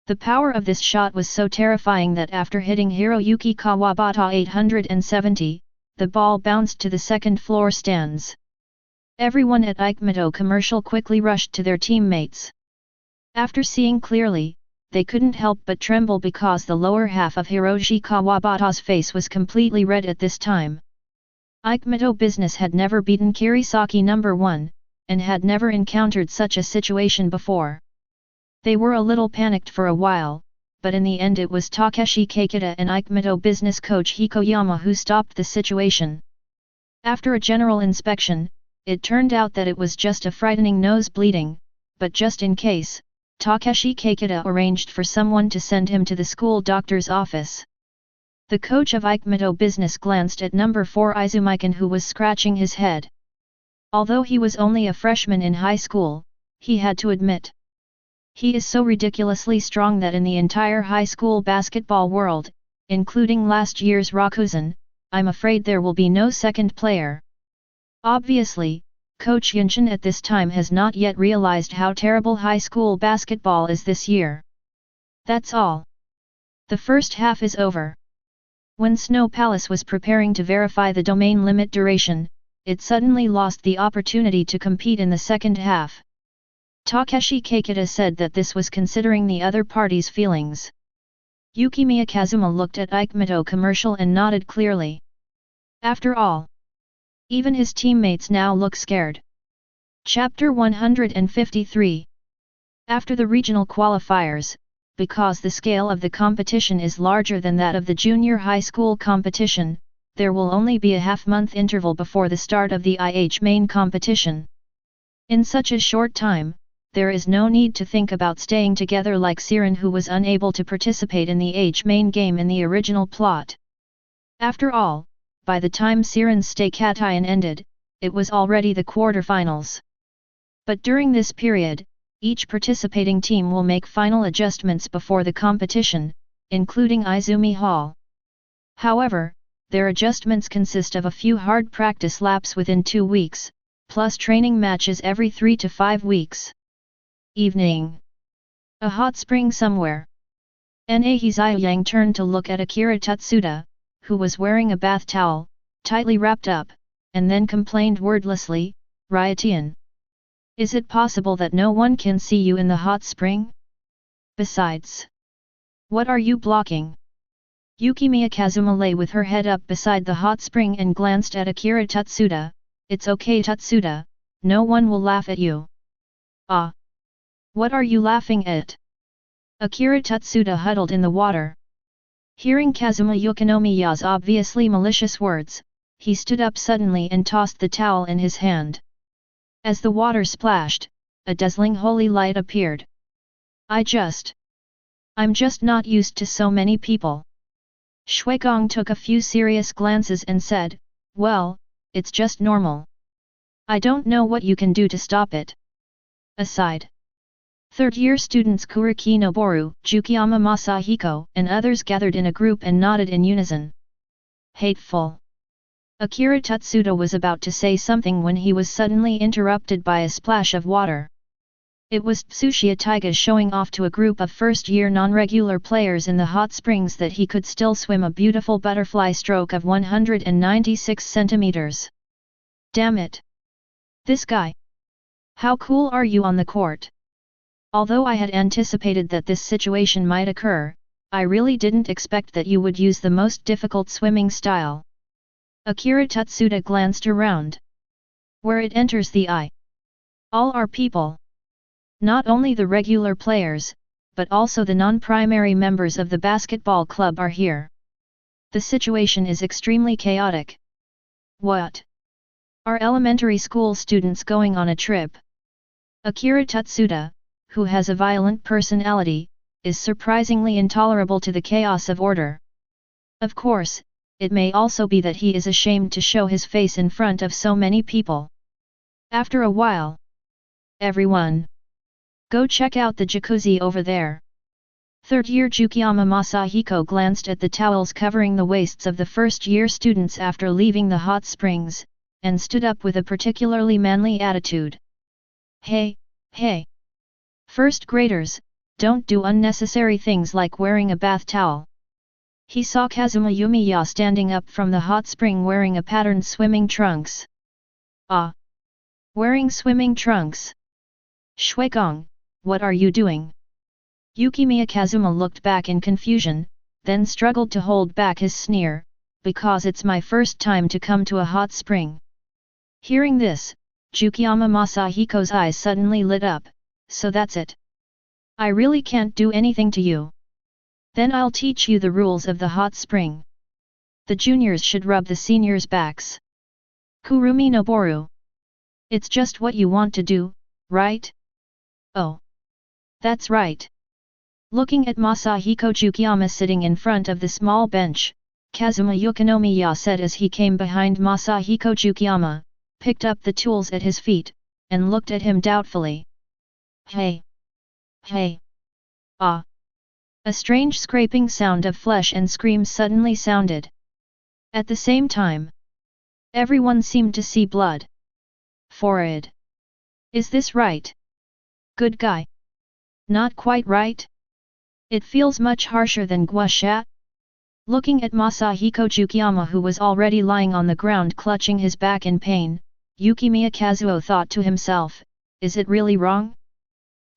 The power of this shot was so terrifying that after hitting Hiroyuki Kawabata 870, the ball bounced to the second floor stands. Everyone at Yukimiya Commercial quickly rushed to their teammates. After seeing clearly, they couldn't help but tremble because the lower half of Hiroshi Kawabata's face was completely red at this time. Yukimiya Business had never beaten Kirisaki No. 1, and had never encountered such a situation before. They were a little panicked for a while, but in the end it was Takeshi Keikita and Yukimiya business coach Hikoyama who stopped the situation. After a general inspection, it turned out that it was just a frightening nose bleeding, but just in case, Takeshi Keikita arranged for someone to send him to the school doctor's office. The coach of Yukimiya business glanced at number 4 Izumikan, who was scratching his head. Although he was only a freshman in high school, he had to admit. He is so ridiculously strong that in the entire high school basketball world, including last year's Rakuzan, I'm afraid there will be no second player. Obviously, Coach Yunshin at this time has not yet realized how terrible high school basketball is this year. That's all. The first half is over. When Snow Palace was preparing to verify the domain limit duration, it suddenly lost the opportunity to compete in the second half. Takeshi Keikita said that this was considering the other party's feelings. Yukimiya Kazuma looked at Yukimiya commercial and nodded clearly. After all, even his teammates now look scared. Chapter 153. After the regional qualifiers, because the scale of the competition is larger than that of the junior high school competition, there will only be a half-month interval before the start of the IH main competition. In such a short time, there is no need to think about staying together like Siren, who was unable to participate in the H main game in the original plot. After all, by the time Siren's stay Katayan ended, it was already the quarterfinals. But during this period, each participating team will make final adjustments before the competition, including Izumi Hall. However, their adjustments consist of a few hard practice laps within 2 weeks, plus training matches every 3 to 5 weeks. Evening. A hot spring somewhere. Nahizuyang turned to look at Akira Tatsuda, who was wearing a bath towel, tightly wrapped up, and then complained wordlessly, "Ryatian. Is it possible that no one can see you in the hot spring? Besides, what are you blocking?" Yukimiya Kazuma lay with her head up beside the hot spring and glanced at Akira Tatsuda. "It's okay, Tatsuda, no one will laugh at you." "Ah! What are you laughing at?" Akira Tatsuda huddled in the water. Hearing Kazuma Yukinomiya's obviously malicious words, he stood up suddenly and tossed the towel in his hand. As the water splashed, a dazzling holy light appeared. I'm just not used to so many people." Shuigong took a few serious glances and said, "Well, it's just normal. I don't know what you can do to stop it." Aside. Third-year students Kuriki Noboru, Jukiyama Masahiko, and others gathered in a group and nodded in unison. Hateful. Akira Tatsuda was about to say something when he was suddenly interrupted by a splash of water. It was Tsuchiya Taiga showing off to a group of first-year non-regular players in the hot springs that he could still swim a beautiful butterfly stroke of 196 centimeters. Damn it! This guy! How cool are you on the court? Although I had anticipated that this situation might occur, I really didn't expect that you would use the most difficult swimming style. Akira Tatsuda glanced around. Where it enters the eye. All our people. Not only the regular players, but also the non-primary members of the basketball club are here. The situation is extremely chaotic. What? Are elementary school students going on a trip? Akira Tatsuda, who has a violent personality, is surprisingly intolerable to the chaos of order. Of course, it may also be that he is ashamed to show his face in front of so many people. After a while, everyone, go check out the jacuzzi over there. Third-year Jukiyama Masahiko glanced at the towels covering the waists of the first-year students after leaving the hot springs, and stood up with a particularly manly attitude. Hey! First graders, don't do unnecessary things like wearing a bath towel. He saw Kazuma Yumiya standing up from the hot spring wearing a patterned swimming trunks. Ah! Wearing swimming trunks? Shuigong, what are you doing? Yukimiya Kazuma looked back in confusion, then struggled to hold back his sneer, because it's my first time to come to a hot spring. Hearing this, Jukiyama Masahiko's eyes suddenly lit up. So that's it. I really can't do anything to you. Then I'll teach you the rules of the hot spring. The juniors should rub the seniors' backs. Kurumi Noboru. It's just what you want to do, right? Oh. That's right. Looking at Masahiko Jukiyama sitting in front of the small bench, Kazuma Yukinomiya said as he came behind Masahiko Yukiyama, picked up the tools at his feet, and looked at him doubtfully. Hey! Hey! Ah! A strange scraping sound of flesh and screams suddenly sounded. At the same time, everyone seemed to see blood. Forehead. Is this right? Good guy. Not quite right? It feels much harsher than Guasha. Looking at Masahiko Yukiyama, who was already lying on the ground clutching his back in pain, Yukimiya Kazuma thought to himself, is it really wrong?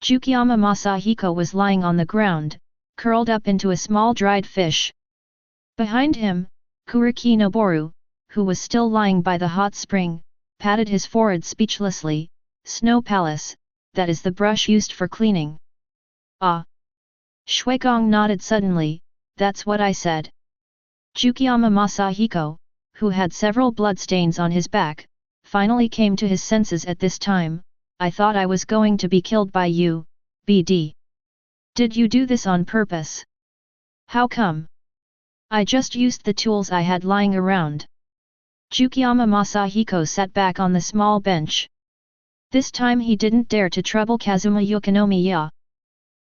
Yukiyama Masahiko was lying on the ground, curled up into a small dried fish. Behind him, Kuroko Noboru, who was still lying by the hot spring, patted his forehead speechlessly. Snow Palace, that is the brush used for cleaning. Ah! Shuigong nodded suddenly, that's what I said. Yukiyama Masahiko, who had several bloodstains on his back, finally came to his senses at this time. I thought I was going to be killed by you, BD. Did you do this on purpose? How come? I just used the tools I had lying around. Yukiyama Masahiko sat back on the small bench. This time he didn't dare to trouble Kazuma Yukinomiya.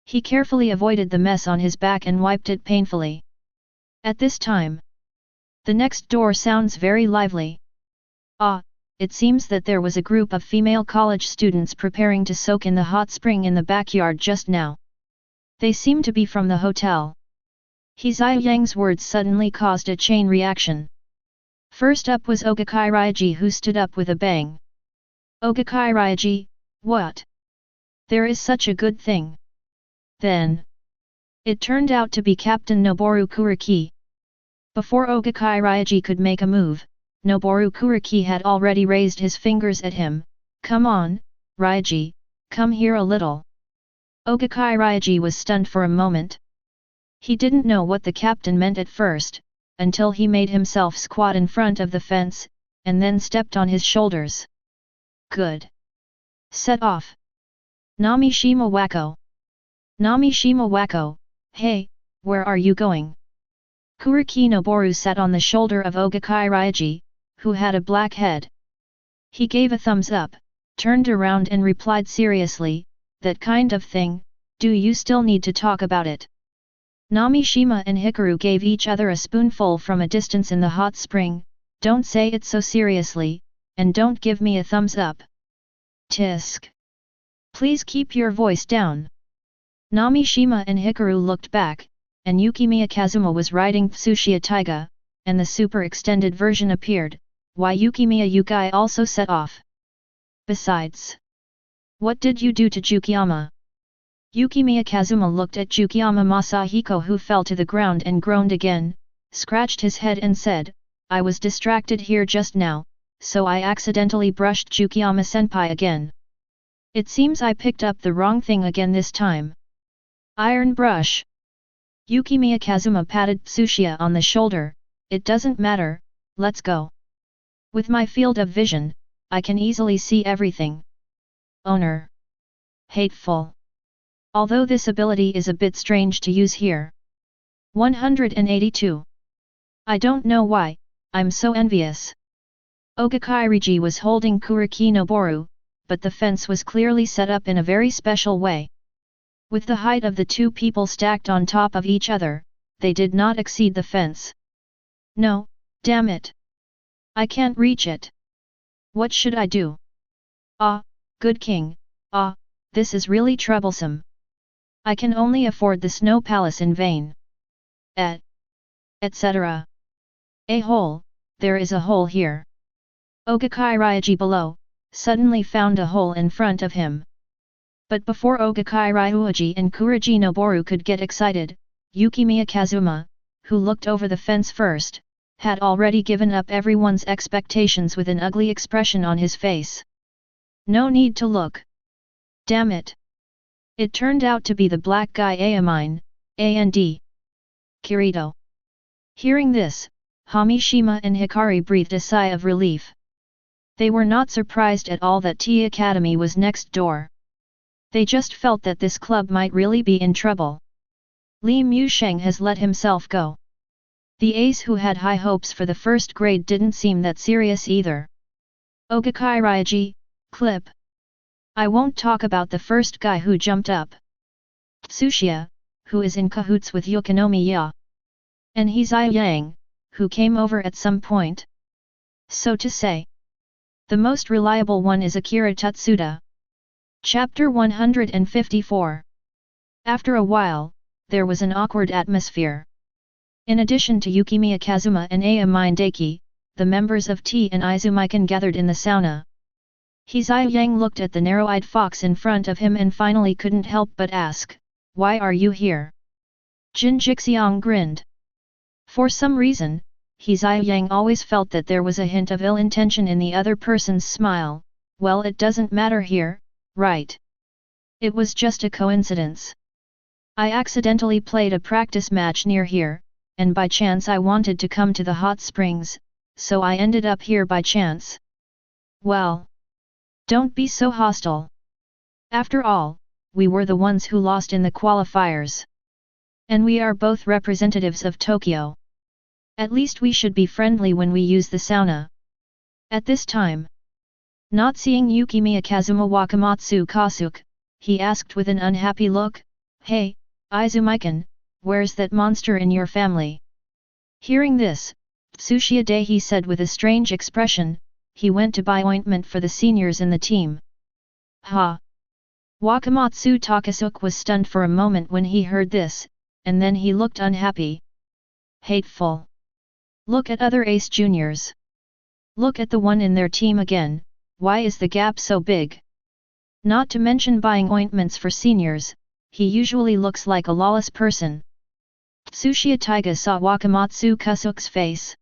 He carefully avoided the mess on his back and wiped it painfully. At this time, the next door sounds very lively. Ah, it seems that there was a group of female college students preparing to soak in the hot spring in the backyard just now. They seem to be from the hotel. Hizai Yang's words suddenly caused a chain reaction. First up was Ogakai Ryaji, who stood up with a bang. Ogakai Ryaji, what? There is such a good thing. Then, it turned out to be Captain Noboru Kuriki. Before Ogakai Ryaji could make a move, Noboru Kuriki had already raised his fingers at him. Come on, Ryaji, come here a little. Ogakai Ryaji was stunned for a moment. He didn't know what the captain meant at first, until he made himself squat in front of the fence, and then stepped on his shoulders. Good. Set off. Namishima Wako. Namishima Wako, hey, where are you going? Kuriki Noboru sat on the shoulder of Ogakai Ryaji, who had a black head. He gave a thumbs up, turned around and replied seriously, that kind of thing, do you still need to talk about it? Namishima and Hikaru gave each other a spoonful from a distance in the hot spring. Don't say it so seriously, and don't give me a thumbs up. Tisk. Please keep your voice down. Namishima and Hikaru looked back, and Yukimiya Kazuma was riding Tsuchiya Taiga, and the super extended version appeared. Why Yukimiya Yukai also set off. Besides, what did you do to Yukiyama? Yukimiya Kazuma looked at Yukiyama Masahiko, who fell to the ground and groaned again, scratched his head and said, I was distracted here just now, so I accidentally brushed Yukiyama senpai again. It seems I picked up the wrong thing again this time. Iron brush. Yukimiya Kazuma patted Tsuchiya on the shoulder. It doesn't matter, let's go. With my field of vision, I can easily see everything. Owner. Hateful. Although this ability is a bit strange to use here. 182. I don't know why, I'm so envious. Ogakai Ryaji was holding Kuriki Noboru, but the fence was clearly set up in a very special way. With the height of the two people stacked on top of each other, they did not exceed the fence. No, damn it. I can't reach it. What should I do? Ah, good king, ah, this is really troublesome. I can only afford the snow palace in vain. Etc. A hole, there is a hole here. Ogakai Ryaji below, suddenly found a hole in front of him. But before Ogakai Ryaji and Kuriki Noboru could get excited, Yukimiya Kazuma, who looked over the fence first, had already given up everyone's expectations with an ugly expression on his face. No need to look. Damn it. It turned out to be the black guy Amine, and Kirito. Hearing this, Hamishima and Hikari breathed a sigh of relief. They were not surprised at all that Tea Academy was next door. They just felt that this club might really be in trouble. Li Musheng has let himself go. The ace who had high hopes for the first grade didn't seem that serious either. Ogakai Ryaji, clip. I won't talk about the first guy who jumped up. Tsuchiya, who is in cahoots with Yukimiya. And he's Yang, who came over at some point. So to say. The most reliable one is Akira Tutsuda. Chapter 154. After a while, there was an awkward atmosphere. In addition to Yukimiya Kazuma and Ayamine, the members of T and Izumikan gathered in the sauna. Yang looked at the narrow-eyed fox in front of him and finally couldn't help but ask, "Why are you here?" Jin Jixiang grinned. For some reason, Yang always felt that there was a hint of ill intention in the other person's smile. Well, it doesn't matter here, right? It was just a coincidence. I accidentally played a practice match near here, and by chance I wanted to come to the hot springs, so I ended up here by chance. Well, don't be so hostile. After all, we were the ones who lost in the qualifiers. And we are both representatives of Tokyo. At least we should be friendly when we use the sauna. At this time, not seeing Yukimiya Kazuma Wakamatsu Kasuke, he asked with an unhappy look, "Hey, Izumikan, where's that monster in your family?" Hearing this, Tsuchiya Daihi said with a strange expression, "He went to buy ointment for the seniors in the team." Ha! Wakamatsu Takasuke was stunned for a moment when he heard this, and then he looked unhappy. Hateful. Look at other ace juniors. Look at the one in their team again, why is the gap so big? Not to mention buying ointments for seniors, he usually looks like a lawless person. Tsuchiya Taiga saw Wakamatsu Kasuke's face.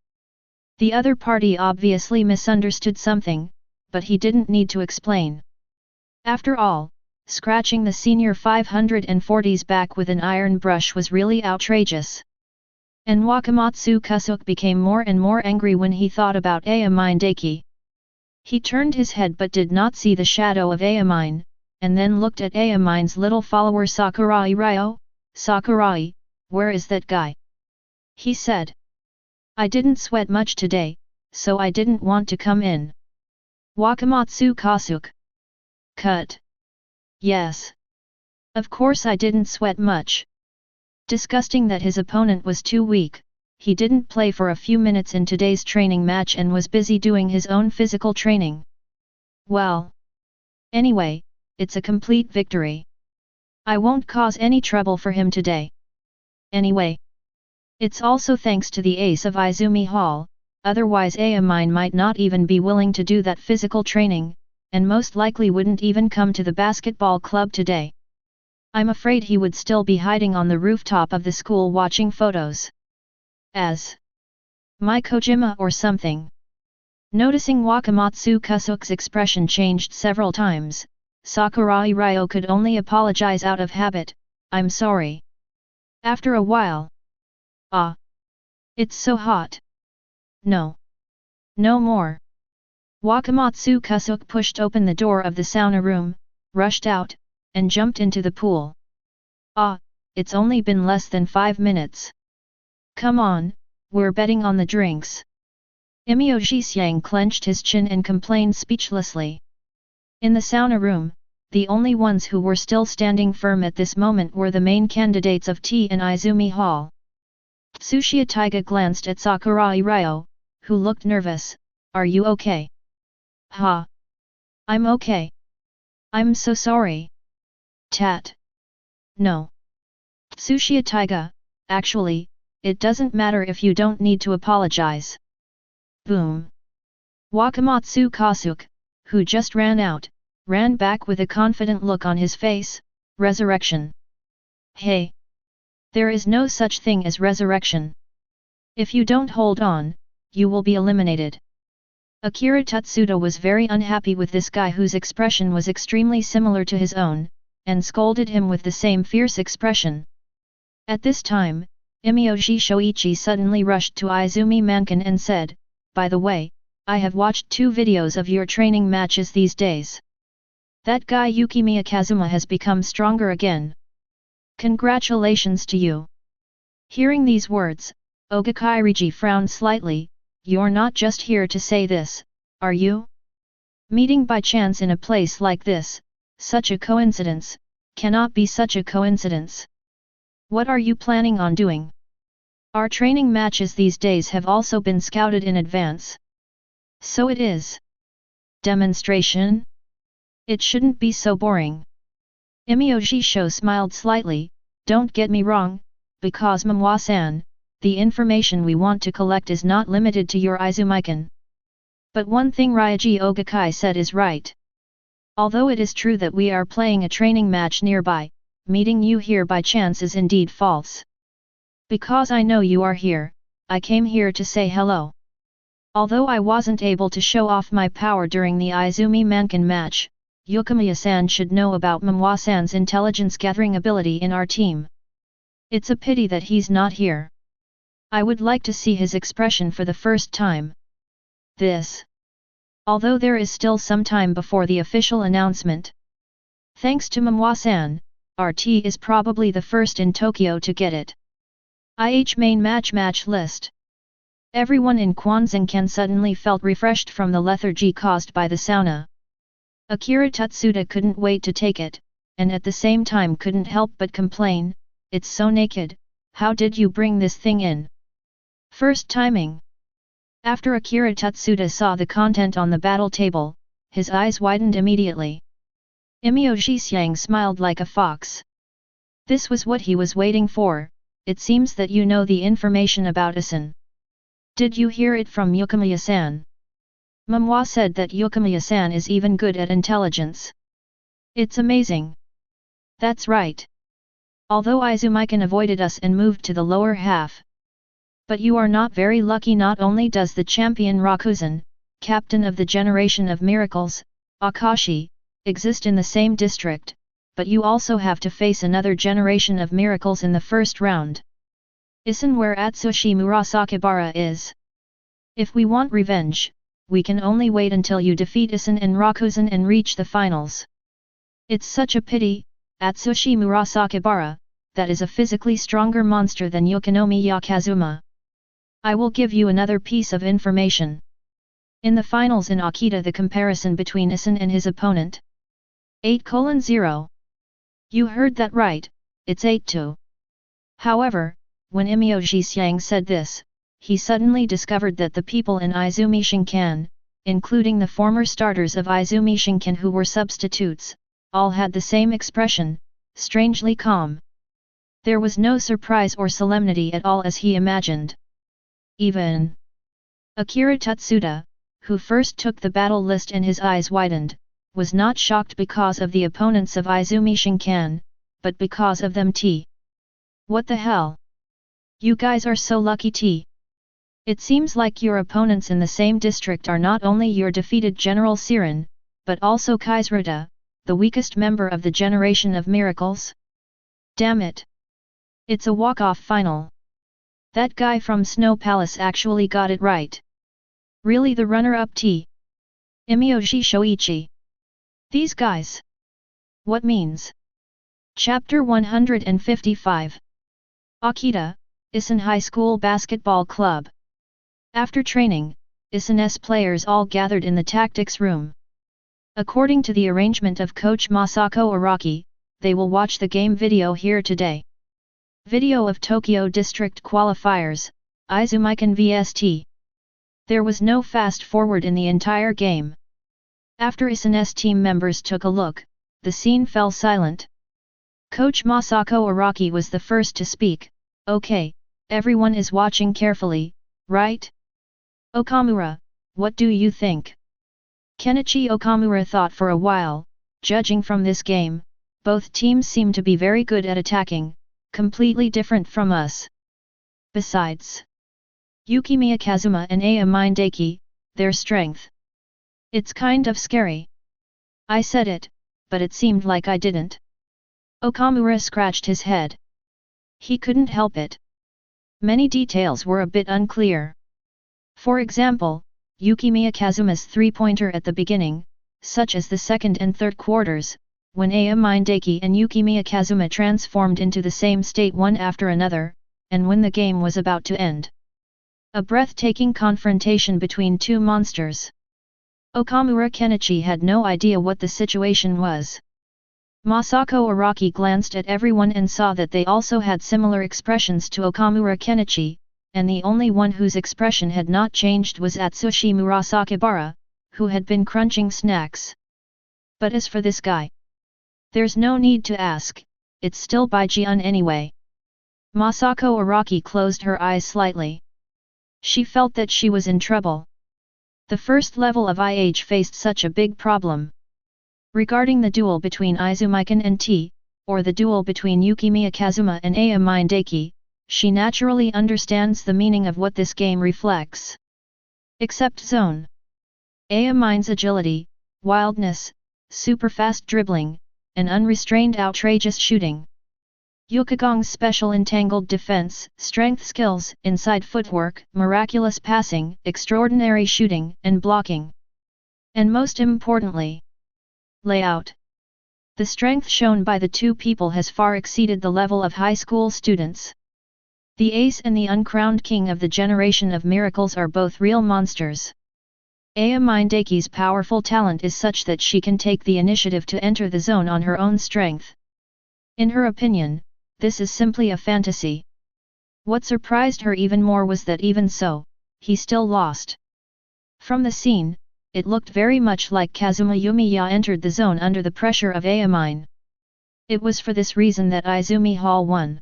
The other party obviously misunderstood something, but he didn't need to explain. After all, scratching the senior 540's back with an iron brush was really outrageous. And Wakamatsu Kasuke became more and more angry when he thought about Ayamine. He turned his head but did not see the shadow of Ayamine, and then looked at Ayamine's little follower Sakurai Ryo. "Sakurai, where is that guy?" he said. "I didn't sweat much today, so I didn't want to come in." Wakamatsu Kasuke. Cut. Yes. Of course I didn't sweat much. Disgusting that his opponent was too weak, he didn't play for a few minutes in today's training match and was busy doing his own physical training. Well. Anyway, it's a complete victory. I won't cause any trouble for him today. Anyway. It's also thanks to the ace of Izumi Hall, otherwise Ayamine might not even be willing to do that physical training, and most likely wouldn't even come to the basketball club today. I'm afraid he would still be hiding on the rooftop of the school watching photos. As my Kojima or something. Noticing Wakamatsu Kasuke's expression changed several times, Sakurai Ryo could only apologize out of habit, "I'm sorry." After a while. "Ah. It's so hot. No. No more." Wakamatsu Kasuke pushed open the door of the sauna room, rushed out, and jumped into the pool. "Ah, it's only been less than 5 minutes. Come on, we're betting on the drinks." Imio Jisiang clenched his chin and complained speechlessly. In the sauna room, the only ones who were still standing firm at this moment were the main candidates of T and Izumi Hall. Tsuchiya Taiga glanced at Sakurai Ryo, who looked nervous. "Are you okay?" "Ha! I'm okay. I'm so sorry." Tat. "No. Tsuchiya Taiga, actually, it doesn't matter if you don't need to apologize." Boom. Wakamatsu Kasuke, who just ran out, ran back with a confident look on his face. "Resurrection. Hey! There is no such thing as resurrection. If you don't hold on, you will be eliminated." Akira Tutsuda was very unhappy with this guy whose expression was extremely similar to his own, and scolded him with the same fierce expression. At this time, Imioji Shoichi suddenly rushed to Izumi Mankin and said, "By the way, I have watched 2 videos of your training matches these days. That guy Yukimiya Kazuma has become stronger again. Congratulations to you." Hearing these words, Ogakairiji frowned slightly. You're not just here to say this, are you? Meeting by chance in a place like this, such a coincidence, cannot be such a coincidence. What are you planning on doing? Our training matches these days have also been scouted in advance. So it is. Demonstration? It shouldn't be so boring. Imiyoshisho smiled slightly. Don't get me wrong, because Mamoa-san, the information we want to collect is not limited to your Izumikan. But one thing Ryoji Ogakai said is right. Although it is true that we are playing a training match nearby, meeting you here by chance is indeed false. Because I know you are here, I came here to say hello. Although I wasn't able to show off my power during the Izumi Mankan match, Yukimiya-san should know about Mamoa-san's intelligence-gathering ability in our team. It's a pity that he's not here. I would like to see his expression for the first time. This. Although there is still some time before the official announcement. Thanks to Mamoa-san, RT is probably the first in Tokyo to get it. Main match list. Everyone in Kwanzan suddenly felt refreshed from the lethargy caused by the sauna. Akira Tatsuda couldn't wait to take it, and at the same time couldn't help but complain, "It's so naked, how did you bring this thing in?" First timing. After Akira Tatsuda saw the content on the battle table, his eyes widened immediately. Imiyoshisang smiled like a fox. This was what he was waiting for. It seems that you know the information about Isan. Did you hear it from Yukimiya-san? Mamoa said that Yukimiya-san is even good at intelligence. It's amazing. That's right. Although Izumikan avoided us and moved to the lower half. But you are not very lucky. Not only does the champion Rakuzan, captain of the Generation of Miracles, Akashi, exist in the same district, but you also have to face another Generation of Miracles in the first round. Isan where Atsushi Murasakibara is. If we want revenge, we can only wait until you defeat Isan and Rakuzan and reach the finals. It's such a pity, Atsushi Murasakibara, that is a physically stronger monster than Yukimiya Kazuma. I will give you another piece of information. In the finals in Akita, the comparison between Isan and his opponent. 8:0. You heard that right, it's 8-2. However, when Imiyoshisang said this, he suddenly discovered that the people in Izumi Shinkan, including the former starters of Izumi Shinkan who were substitutes, all had the same expression, strangely calm. There was no surprise or solemnity at all as he imagined. Even Akira Tatsuda, who first took the battle list and his eyes widened, was not shocked because of the opponents of Izumi Shinkan, but because of them. What the hell? You guys are so lucky. It seems like your opponents in the same district are not only your defeated General Siren, but also Kaisruta, the weakest member of the Generation of Miracles. Damn it! It's a walk-off final. That guy from Snow Palace actually got it right. Really the runner-up Imiyoshi Shoichi. These guys. What means? Chapter 155. Akita, Isan High School Basketball Club. After training, Isan's players all gathered in the tactics room. According to the arrangement of Coach Masako Araki, they will watch the game video here today. Video of Tokyo District Qualifiers, Izumikan vs. There was no fast forward in the entire game. After Isan's team members took a look, the scene fell silent. Coach Masako Araki was the first to speak. Okay, everyone is watching carefully, right? Okamura, what do you think? Kenichi Okamura thought for a while. Judging from this game, both teams seem to be very good at attacking, completely different from us. Besides, Yukimiya Kazuma and Aya Mindaki, their strength. It's kind of scary. I said it, but it seemed like I didn't. Okamura scratched his head. He couldn't help it. Many details were a bit unclear. For example, Yukimiya Kazuma's three-pointer at the beginning, such as the second and third quarters, when Aya Mindaki and Yukimiya Kazuma transformed into the same state one after another, and when the game was about to end. A breathtaking confrontation between two monsters. Okamura Kenichi had no idea what the situation was. Masako Araki glanced at everyone and saw that they also had similar expressions to Okamura Kenichi, and the only one whose expression had not changed was Atsushi Murasakibara, who had been crunching snacks. But as for this guy, there's no need to ask, it's still Baijian anyway. Masako Araki closed her eyes slightly. She felt that she was in trouble. The first level of IH faced such a big problem. Regarding the duel between Izumikan and T, or the duel between Yukimiya Kazuma and Aya Mindaki, she naturally understands the meaning of what this game reflects. Except Zone. Aya Mind's agility, wildness, super-fast dribbling, and unrestrained outrageous shooting. Yukigong's special entangled defense, strength skills, inside footwork, miraculous passing, extraordinary shooting, and blocking. And most importantly, layout. The strength shown by the two people has far exceeded the level of high school students. The ace and the uncrowned king of the generation of miracles are both real monsters. Aya Mindaki's powerful talent is such that she can take the initiative to enter the zone on her own strength. In her opinion, this is simply a fantasy. What surprised her even more was that even so, he still lost. From the scene, it looked very much like Kazuma Yumiya entered the zone under the pressure of Ayamine. It was for this reason that Izumi Hall won.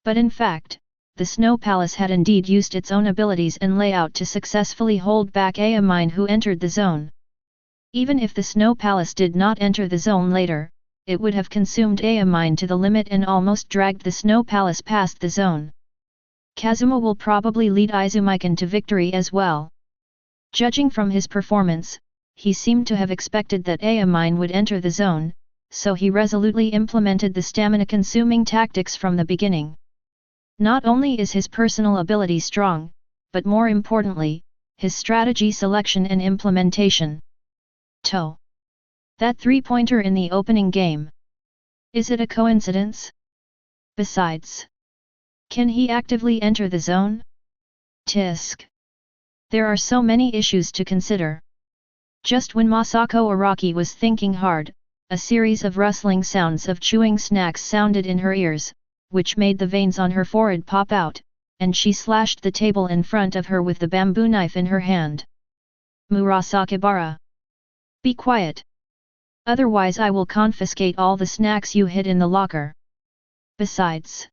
But in fact, the Snow Palace had indeed used its own abilities and layout to successfully hold back Ayamine who entered the zone. Even if the Snow Palace did not enter the zone later, it would have consumed Ayamine to the limit and almost dragged the Snow Palace past the zone. Kazuma will probably lead Izumikan to victory as well. Judging from his performance, he seemed to have expected that Ayamine would enter the zone, so he resolutely implemented the stamina-consuming tactics from the beginning. Not only is his personal ability strong, but more importantly, his strategy selection and implementation. Toe. That three-pointer in the opening game. Is it a coincidence? Besides, can he actively enter the zone? Tisk. There are so many issues to consider. Just when Masako Araki was thinking hard, a series of rustling sounds of chewing snacks sounded in her ears, which made the veins on her forehead pop out, and she slashed the table in front of her with the bamboo knife in her hand. Murasakibara! Be quiet! Otherwise I will confiscate all the snacks you hid in the locker. Besides,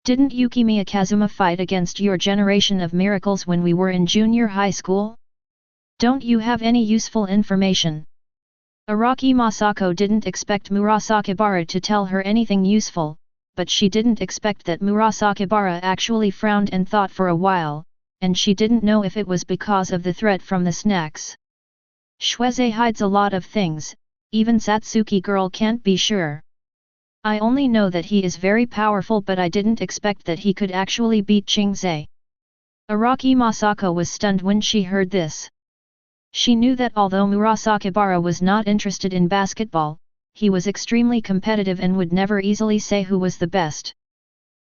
didn't Yukimiya Kazuma fight against your generation of miracles when we were in junior high school? Don't you have any useful information? Araki Masako didn't expect Murasakibara to tell her anything useful, but she didn't expect that Murasakibara actually frowned and thought for a while, and she didn't know if it was because of the threat from the snacks. Shueze hides a lot of things, even Satsuki girl can't be sure. I only know that he is very powerful, but I didn't expect that he could actually beat Qingze. Araki Masako was stunned when she heard this. She knew that although Murasakibara was not interested in basketball, he was extremely competitive and would never easily say who was the best.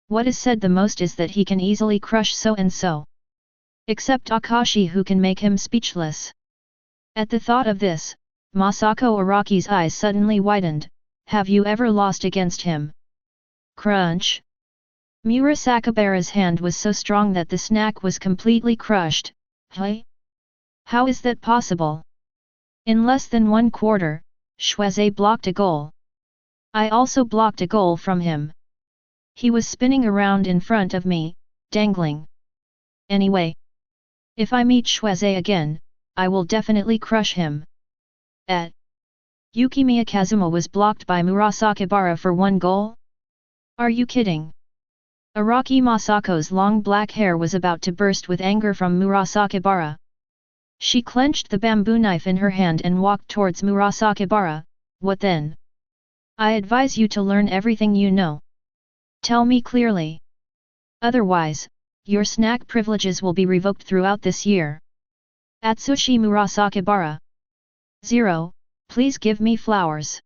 What is said the most is that he can easily crush so-and-so. Except Akashi, who can make him speechless. At the thought of this, Masako Araki's eyes suddenly widened. Have you ever lost against him? Crunch! Murasakibara's hand was so strong that the snack was completely crushed. Hey? How is that possible? In less than 1/4, Shueze blocked a goal. I also blocked a goal from him. He was spinning around in front of me, dangling. Anyway, if I meet Shueze again, I will definitely crush him. Yukimiya Kazuma was blocked by Murasakibara for 1 goal? Are you kidding? Araki Masako's long black hair was about to burst with anger from Murasakibara. She clenched the bamboo knife in her hand and walked towards Murasakibara. What then? I advise you to learn everything you know. Tell me clearly. Otherwise, your snack privileges will be revoked throughout this year. Atsushi Murasakibara. 0. Please give me flowers.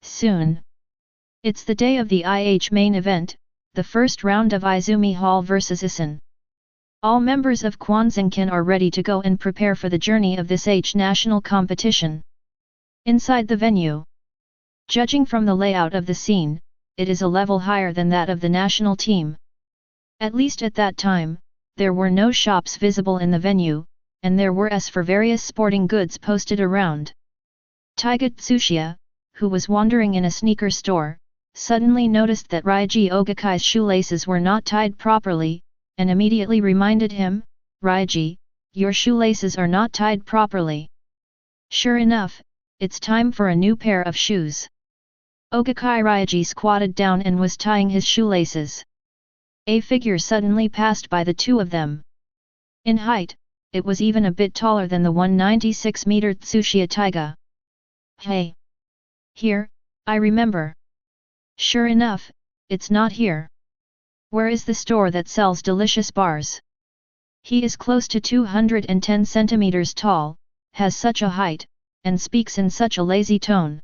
Soon. It's the day of the IH main event, the first round of Izumi Hall vs Isan. All members of Kwanzankan are ready to go and prepare for the journey of this national competition. Inside the venue. Judging from the layout of the scene, it is a level higher than that of the national team. At least at that time, there were no shops visible in the venue, and there were for various sporting goods posted around. Teikō Tsuchiya, who was wandering in a sneaker store, suddenly noticed that Ryuji Ogakai's shoelaces were not tied properly, and immediately reminded him, "Ryuji, your shoelaces are not tied properly." Sure enough, it's time for a new pair of shoes. Ogakai Ryuji squatted down and was tying his shoelaces. A figure suddenly passed by the two of them. In height, it was even a bit taller than the 196-meter Tsuchiya Taiga. "Hey! Here, I remember. Sure enough, it's not here. Where is the store that sells delicious bars? He is close to 210 centimeters tall, has such a height, and speaks in such a lazy tone.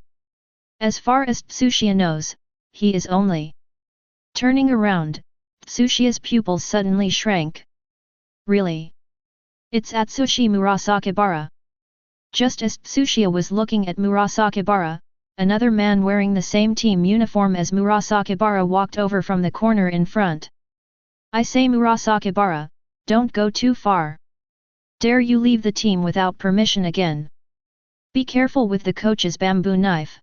As far as Tsuchiya knows, he is only." Turning around, Tsuchiya's pupils suddenly shrank. "Really? It's Atsushi Murasakibara." Just as Tsuchiya was looking at Murasakibara, another man wearing the same team uniform as Murasakibara walked over from the corner in front. "I say Murasakibara, don't go too far. Dare you leave the team without permission again? Be careful with the coach's bamboo knife."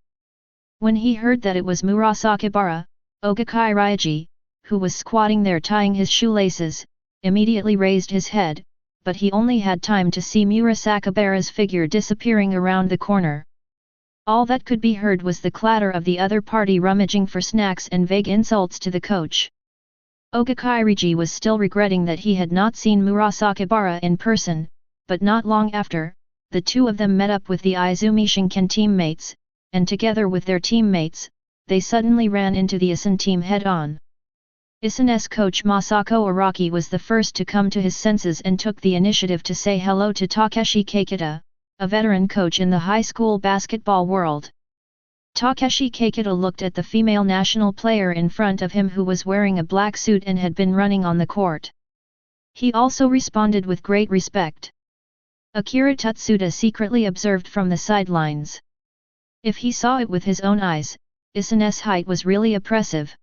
When he heard that it was Murasakibara, Ogakai Ryuji, who was squatting there tying his shoelaces, immediately raised his head, but he only had time to see Murasakibara's figure disappearing around the corner. All that could be heard was the clatter of the other party rummaging for snacks and vague insults to the coach. Ogakai Ryuji was still regretting that he had not seen Murasakibara in person, but not long after, the two of them met up with the Izumi Shinken teammates, and together with their teammates, they suddenly ran into the Isan team head-on. Isan's coach Masako Araki was the first to come to his senses and took the initiative to say hello to Takeshi Keikita, a veteran coach in the high school basketball world. Takeshi Keikita looked at the female national player in front of him who was wearing a black suit and had been running on the court. He also responded with great respect. Akira Tutsuda secretly observed from the sidelines. If he saw it with his own eyes, Isan's height was really oppressive.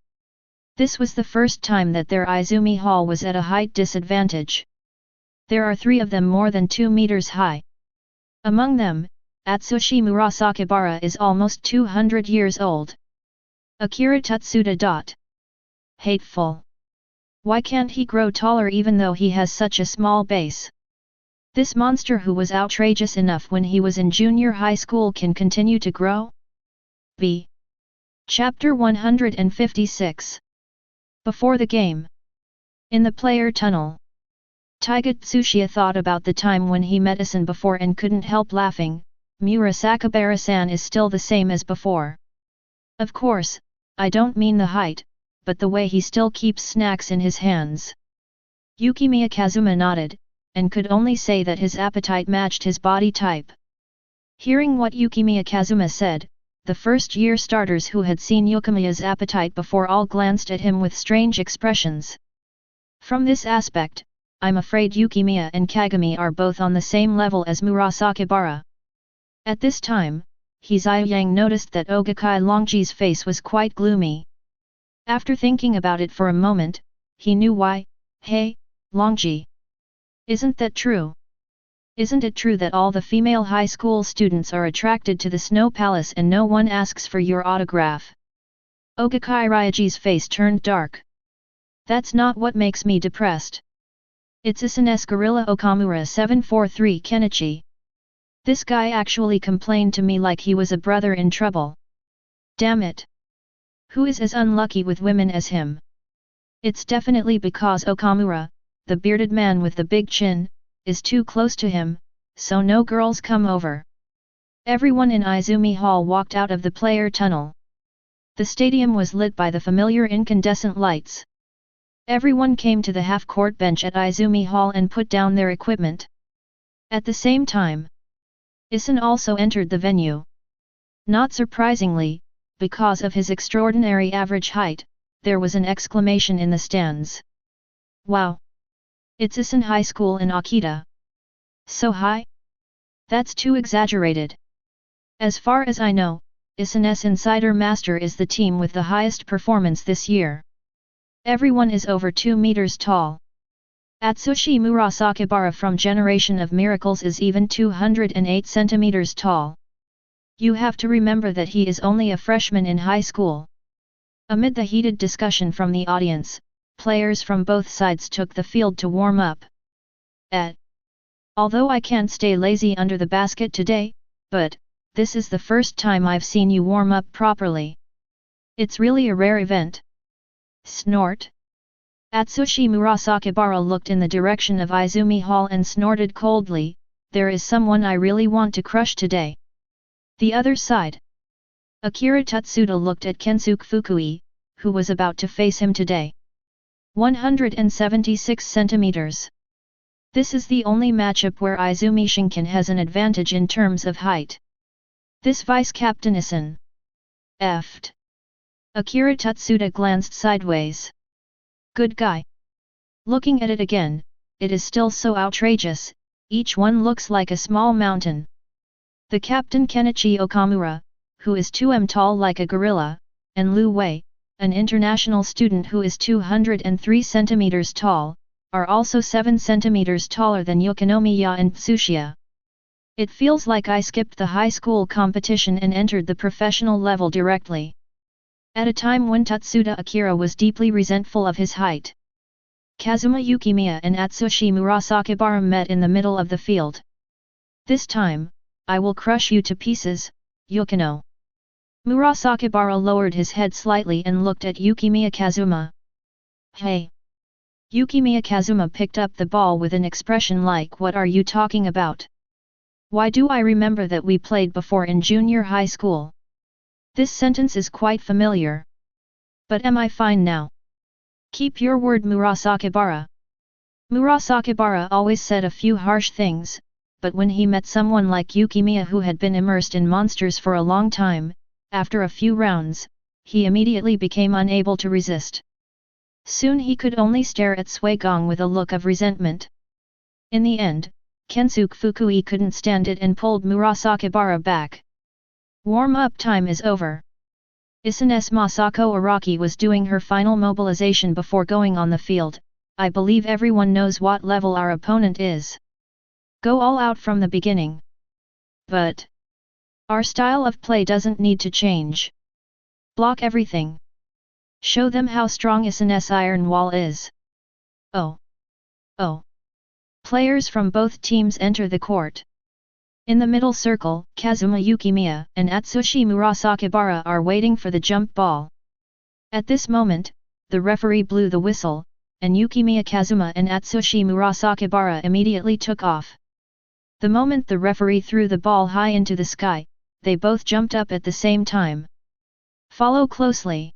This was the first time that their Izumi Hall was at a height disadvantage. There are three of them more than 2 meters high. Among them, Atsushi Murasakibara is almost 200 years old. Akira Tutsuda. Hateful. Why can't he grow taller even though he has such a small base? This monster who was outrageous enough when he was in junior high school can continue to grow? B. Chapter 156. Before the game. In the player tunnel. Teikō Tsuchiya thought about the time when he met Isan before and couldn't help laughing. Murasakibara-san is still the same as before. Of course, I don't mean the height, but the way he still keeps snacks in his hands. Yukimiya Kazuma nodded, and could only say that his appetite matched his body type. Hearing what Yukimiya Kazuma said, the first-year starters who had seen Yukimiya's appetite before all glanced at him with strange expressions. From this aspect, I'm afraid Yukimiya and Kagami are both on the same level as Murasakibara. At this time, Hizayang noticed that Ogakai Longji's face was quite gloomy. After thinking about it for a moment, he knew why. Hey, Longji! Isn't that true? Isn't it true that all the female high school students are attracted to the Snow Palace and no one asks for your autograph? Ogakai Ryuji's face turned dark. That's not what makes me depressed. It's Isan's Gorilla Okamura 743 Kenichi. This guy actually complained to me like he was a brother in trouble. Damn it! Who is as unlucky with women as him? It's definitely because Okamura, the bearded man with the big chin, is too close to him, so no girls come over. Everyone in Izumi Hall walked out of the player tunnel. The stadium was lit by the familiar incandescent lights. Everyone came to the half-court bench at Izumi Hall and put down their equipment. At the same time, Isan also entered the venue. Not surprisingly, because of his extraordinary average height, there was an exclamation in the stands. Wow! It's Isen High School in Akita. So high? That's too exaggerated. As far as I know, Isen's Insider Master is the team with the highest performance this year. Everyone is over 2 meters tall. Atsushi Murasakibara from Generation of Miracles is even 208 centimeters tall. You have to remember that he is only a freshman in high school. Amid the heated discussion from the audience, players from both sides took the field to warm up. Although I can't stay lazy under the basket today, but this is the first time I've seen you warm up properly. It's really a rare event. Snort. Atsushi Murasakibara looked in the direction of Izumi Hall and snorted coldly, there is someone I really want to crush today. The other side. Akira Tutsuda looked at Kensuke Fukui, who was about to face him today. 176 centimeters. This is the only matchup where Izumi Shinken has an advantage in terms of height. This vice-captain Isen. F'd. Akira Tutsuda glanced sideways. Good guy. Looking at it again, it is still so outrageous, each one looks like a small mountain. The captain Kenichi Okamura, who is 2 m tall like a gorilla, and Lu Wei, an international student who is 203 centimeters tall, are also 7 centimeters taller than Yukinomiya and Tsuchiya. It feels like I skipped the high school competition and entered the professional level directly. At a time when Tutsuda Akira was deeply resentful of his height. Kazuma Yukimiya and Atsushi Murasakibara met in the middle of the field. This time, I will crush you to pieces, Yukino. Murasakibara lowered his head slightly and looked at Yukimiya Kazuma. Hey! Yukimiya Kazuma picked up the ball with an expression like, what are you talking about? Why do I remember that we played before in junior high school? This sentence is quite familiar. But am I fine now? Keep your word, Murasakibara. Murasakibara always said a few harsh things, but when he met someone like Yukimiya who had been immersed in monsters for a long time, after a few rounds, he immediately became unable to resist. Soon he could only stare at Suigong with a look of resentment. In the end, Kensuke Fukui couldn't stand it and pulled Murasakibara back. Warm-up time is over. Isen's Masako Araki was doing her final mobilization before going on the field. I believe everyone knows what level our opponent is. Go all out from the beginning. But our style of play doesn't need to change. Block everything. Show them how strong Isen's iron wall is. Oh! Players from both teams enter the court. In the middle circle, Kazuma Yukimiya and Atsushi Murasakibara are waiting for the jump ball. At this moment, the referee blew the whistle, and Yukimiya Kazuma and Atsushi Murasakibara immediately took off. The moment the referee threw the ball high into the sky, they both jumped up at the same time. Follow closely.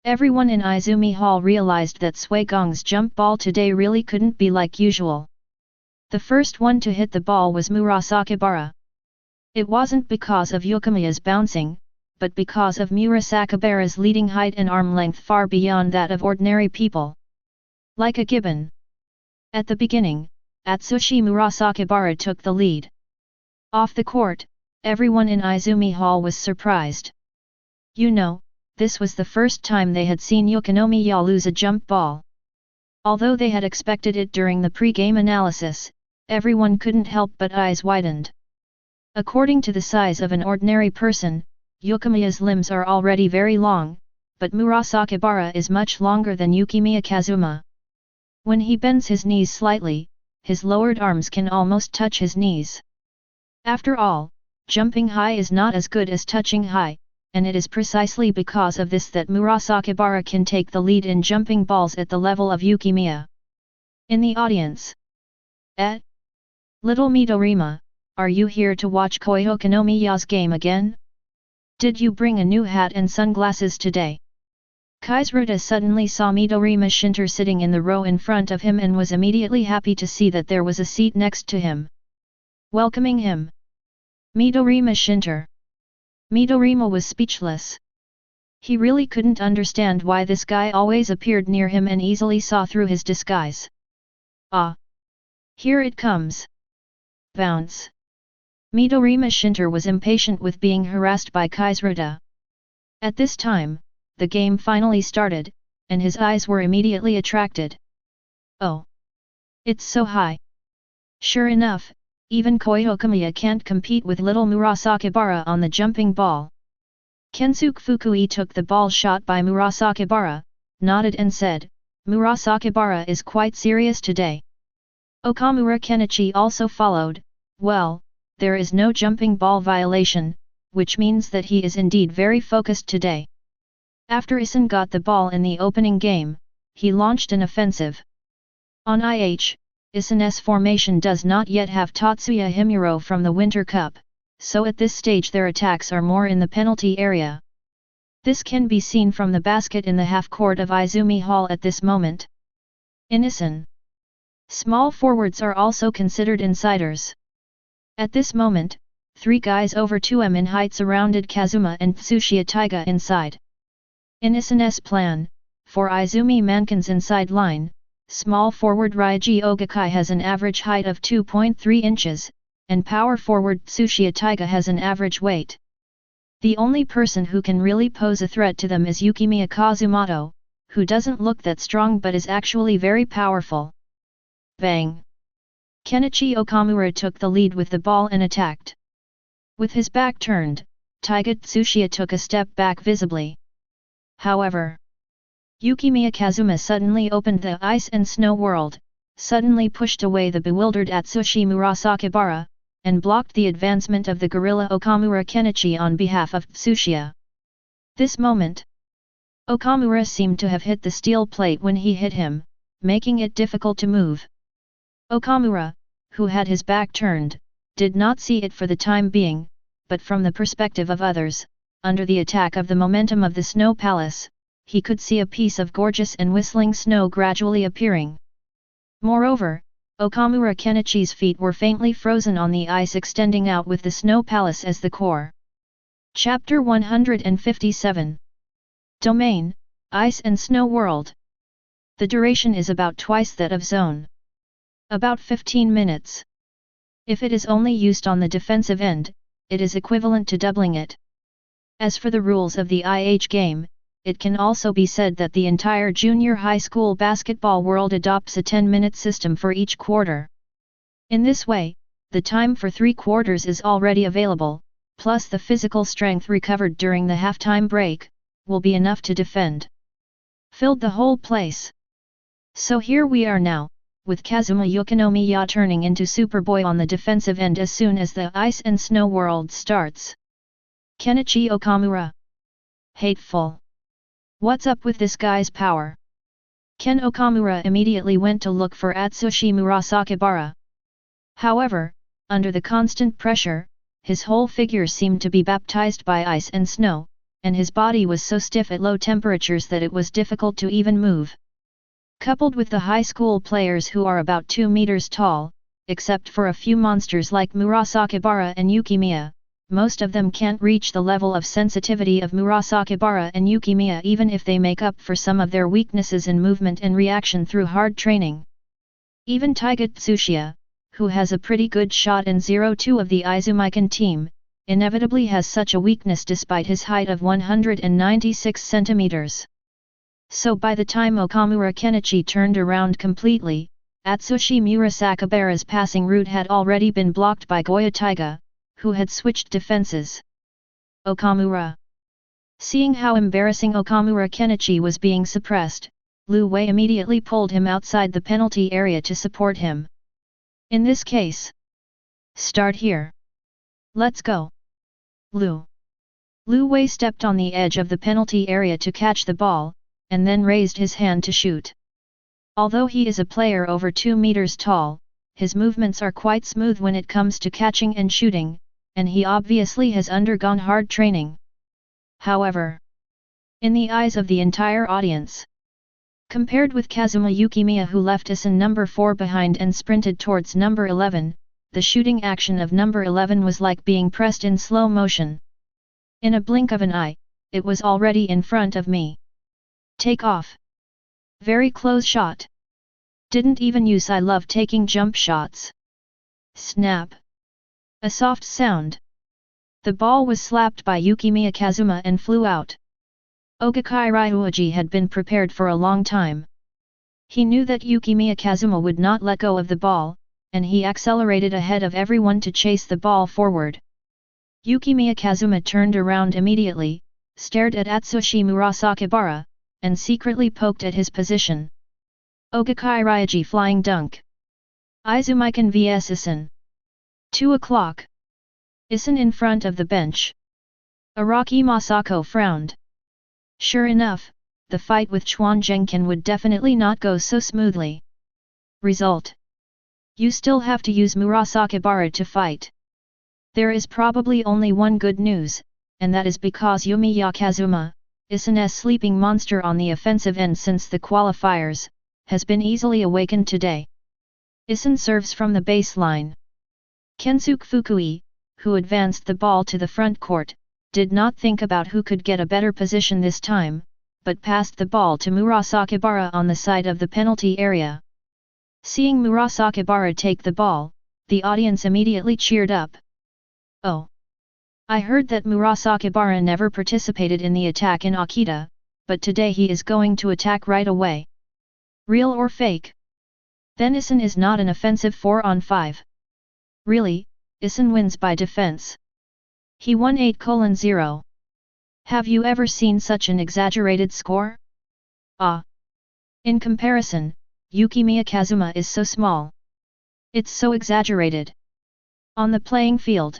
Everyone in Izumi Hall realized that Suigong's jump ball today really couldn't be like usual. The first one to hit the ball was Murasakibara. It wasn't because of Yukimiya's bouncing, but because of Murasakibara's leading height and arm length far beyond that of ordinary people. Like a gibbon. At the beginning, Atsushi Murasakibara took the lead. Off the court, everyone in Izumi Hall was surprised. This was the first time they had seen Yukinomiya lose a jump ball. Although they had expected it during the pre-game analysis, everyone couldn't help but eyes widened. According to the size of an ordinary person, Yukimiya's limbs are already very long, but Murasakibara is much longer than Yukimiya Kazuma. When he bends his knees slightly, his lowered arms can almost touch his knees. After all, jumping high is not as good as touching high, and it is precisely because of this that Murasakibara can take the lead in jumping balls at the level of Yukimiya. In the audience. Little Midorima, are you here to watch Koihokinomiya's game again? Did you bring a new hat and sunglasses today? Kaizruta suddenly saw Midorima Shinter sitting in the row in front of him and was immediately happy to see that there was a seat next to him. Welcoming him. Midorima Shinter. Midorima was speechless. He really couldn't understand why this guy always appeared near him and easily saw through his disguise. Ah! Here it comes! Bounce! Midorima Shinter was impatient with being harassed by Kaizruta. At this time, the game finally started, and his eyes were immediately attracted. Oh! It's so high! Sure enough, even Koyokamiya can't compete with little Murasakibara on the jumping ball. Kensuke Fukui took the ball shot by Murasakibara, nodded and said, "Murasakibara is quite serious today." Okamura Kenichi also followed, "Well, there is no jumping ball violation, which means that he is indeed very focused today." After Issen got the ball in the opening game, he launched an offensive. On IH, Issen's formation does not yet have Tatsuya Himuro from the Winter Cup, so at this stage their attacks are more in the penalty area. This can be seen from the basket in the half-court of Izumi Hall at this moment. In Issen, small forwards are also considered insiders. At this moment, 3 guys over 2m in height surrounded Kazuma and Tsuchiya Taiga inside. In Issen's plan, for Izumi Mankin's inside line, small forward Ryuji Ogakai has an average height of 2.3 inches, and power forward Tsuchiya Taiga has an average weight. The only person who can really pose a threat to them is Yukimiya Kazuma, who doesn't look that strong but is actually very powerful. Bang! Kenichi Okamura took the lead with the ball and attacked. With his back turned, Taiga Tsuchiya took a step back visibly. However, Yukimiya Kazuma suddenly opened the ice and snow world, suddenly pushed away the bewildered Atsushi Murasakibara, and blocked the advancement of the gorilla Okamura Kenichi on behalf of Tsuchiya. This moment, Okamura seemed to have hit the steel plate when he hit him, making it difficult to move. Okamura, who had his back turned, did not see it for the time being, but from the perspective of others, under the attack of the momentum of the snow palace, he could see a piece of gorgeous and whistling snow gradually appearing. Moreover, Okamura Kenichi's feet were faintly frozen on the ice extending out with the snow palace as the core. Chapter 157. Domain, Ice and Snow World. The duration is about twice that of Zone. About 15 minutes. If it is only used on the defensive end, it is equivalent to doubling it. As for the rules of the IH game, it can also be said that the entire junior high school basketball world adopts a 10-minute system for each quarter. In this way, the time for 3 quarters is already available, plus the physical strength recovered during the halftime break, will be enough to defend. Filled the whole place. So here we are now, with Kazuma Yukinomiya turning into Superboy on the defensive end as soon as the ice and snow world starts. Kenichi Okamura. Hateful. What's up with this guy's power? Ken Okamura immediately went to look for Atsushi Murasakibara. However, under the constant pressure, his whole figure seemed to be baptized by ice and snow, and his body was so stiff at low temperatures that it was difficult to even move. Coupled with the high school players who are about 2 meters tall, except for a few monsters like Murasakibara and Yukimiya, most of them can't reach the level of sensitivity of Murasakibara and Yukimiya even if they make up for some of their weaknesses in movement and reaction through hard training. Even Taiga Tsuchiya, who has a pretty good shot in 0-2 of the Izumikan team, inevitably has such a weakness despite his height of 196 centimeters. So by the time Okamura Kenichi turned around completely, Atsushi Murasakibara's passing route had already been blocked by Goya Taiga, who had switched defenses. Okamura. Seeing how embarrassing Okamura Kenichi was being suppressed, Lu Wei immediately pulled him outside the penalty area to support him. In this case, start here. Let's go. Lu Wei stepped on the edge of the penalty area to catch the ball, and then raised his hand to shoot. Although he is a player over 2 meters tall, his movements are quite smooth when it comes to catching and shooting, and he obviously has undergone hard training. However, in the eyes of the entire audience, compared with Kazuma Yukimiya who left us in number 4 behind and sprinted towards number 11, the shooting action of number 11 was like being pressed in slow motion. In a blink of an eye, it was already in front of me. Take off. Very close shot. Didn't even use I love taking jump shots. Snap. A soft sound. The ball was slapped by Yukimiya Kazuma and flew out. Ogakai Ryuji had been prepared for a long time. He knew that Yukimiya Kazuma would not let go of the ball, and he accelerated ahead of everyone to chase the ball forward. Yukimiya Kazuma turned around immediately, stared at Atsushi Murasakibara, and secretly poked at his position. Ogakai Ryuji flying dunk. Izumikan vs Issen. 2 o'clock. Issen in front of the bench. Araki Masako frowned. Sure enough, the fight with Chuan Zhengken would definitely not go so smoothly. Result. You still have to use Murasakibara to fight. There is probably only one good news, and that is because Yumiya Kazuma, Issen's sleeping monster on the offensive end since the qualifiers, has been easily awakened today. Issen serves from the baseline. Kensuke Fukui, who advanced the ball to the front court, did not think about who could get a better position this time, but passed the ball to Murasakibara on the side of the penalty area. Seeing Murasakibara take the ball, the audience immediately cheered up. Oh! I heard that Murasakibara never participated in the attack in Akita, but today he is going to attack right away. Real or fake? Then Issen is not an offensive 4-on-5. Really, Issen wins by defense. He won 8:0. Have you ever seen such an exaggerated score? Ah! In comparison, Yukimiya Kazuma is so small. It's so exaggerated. On the playing field.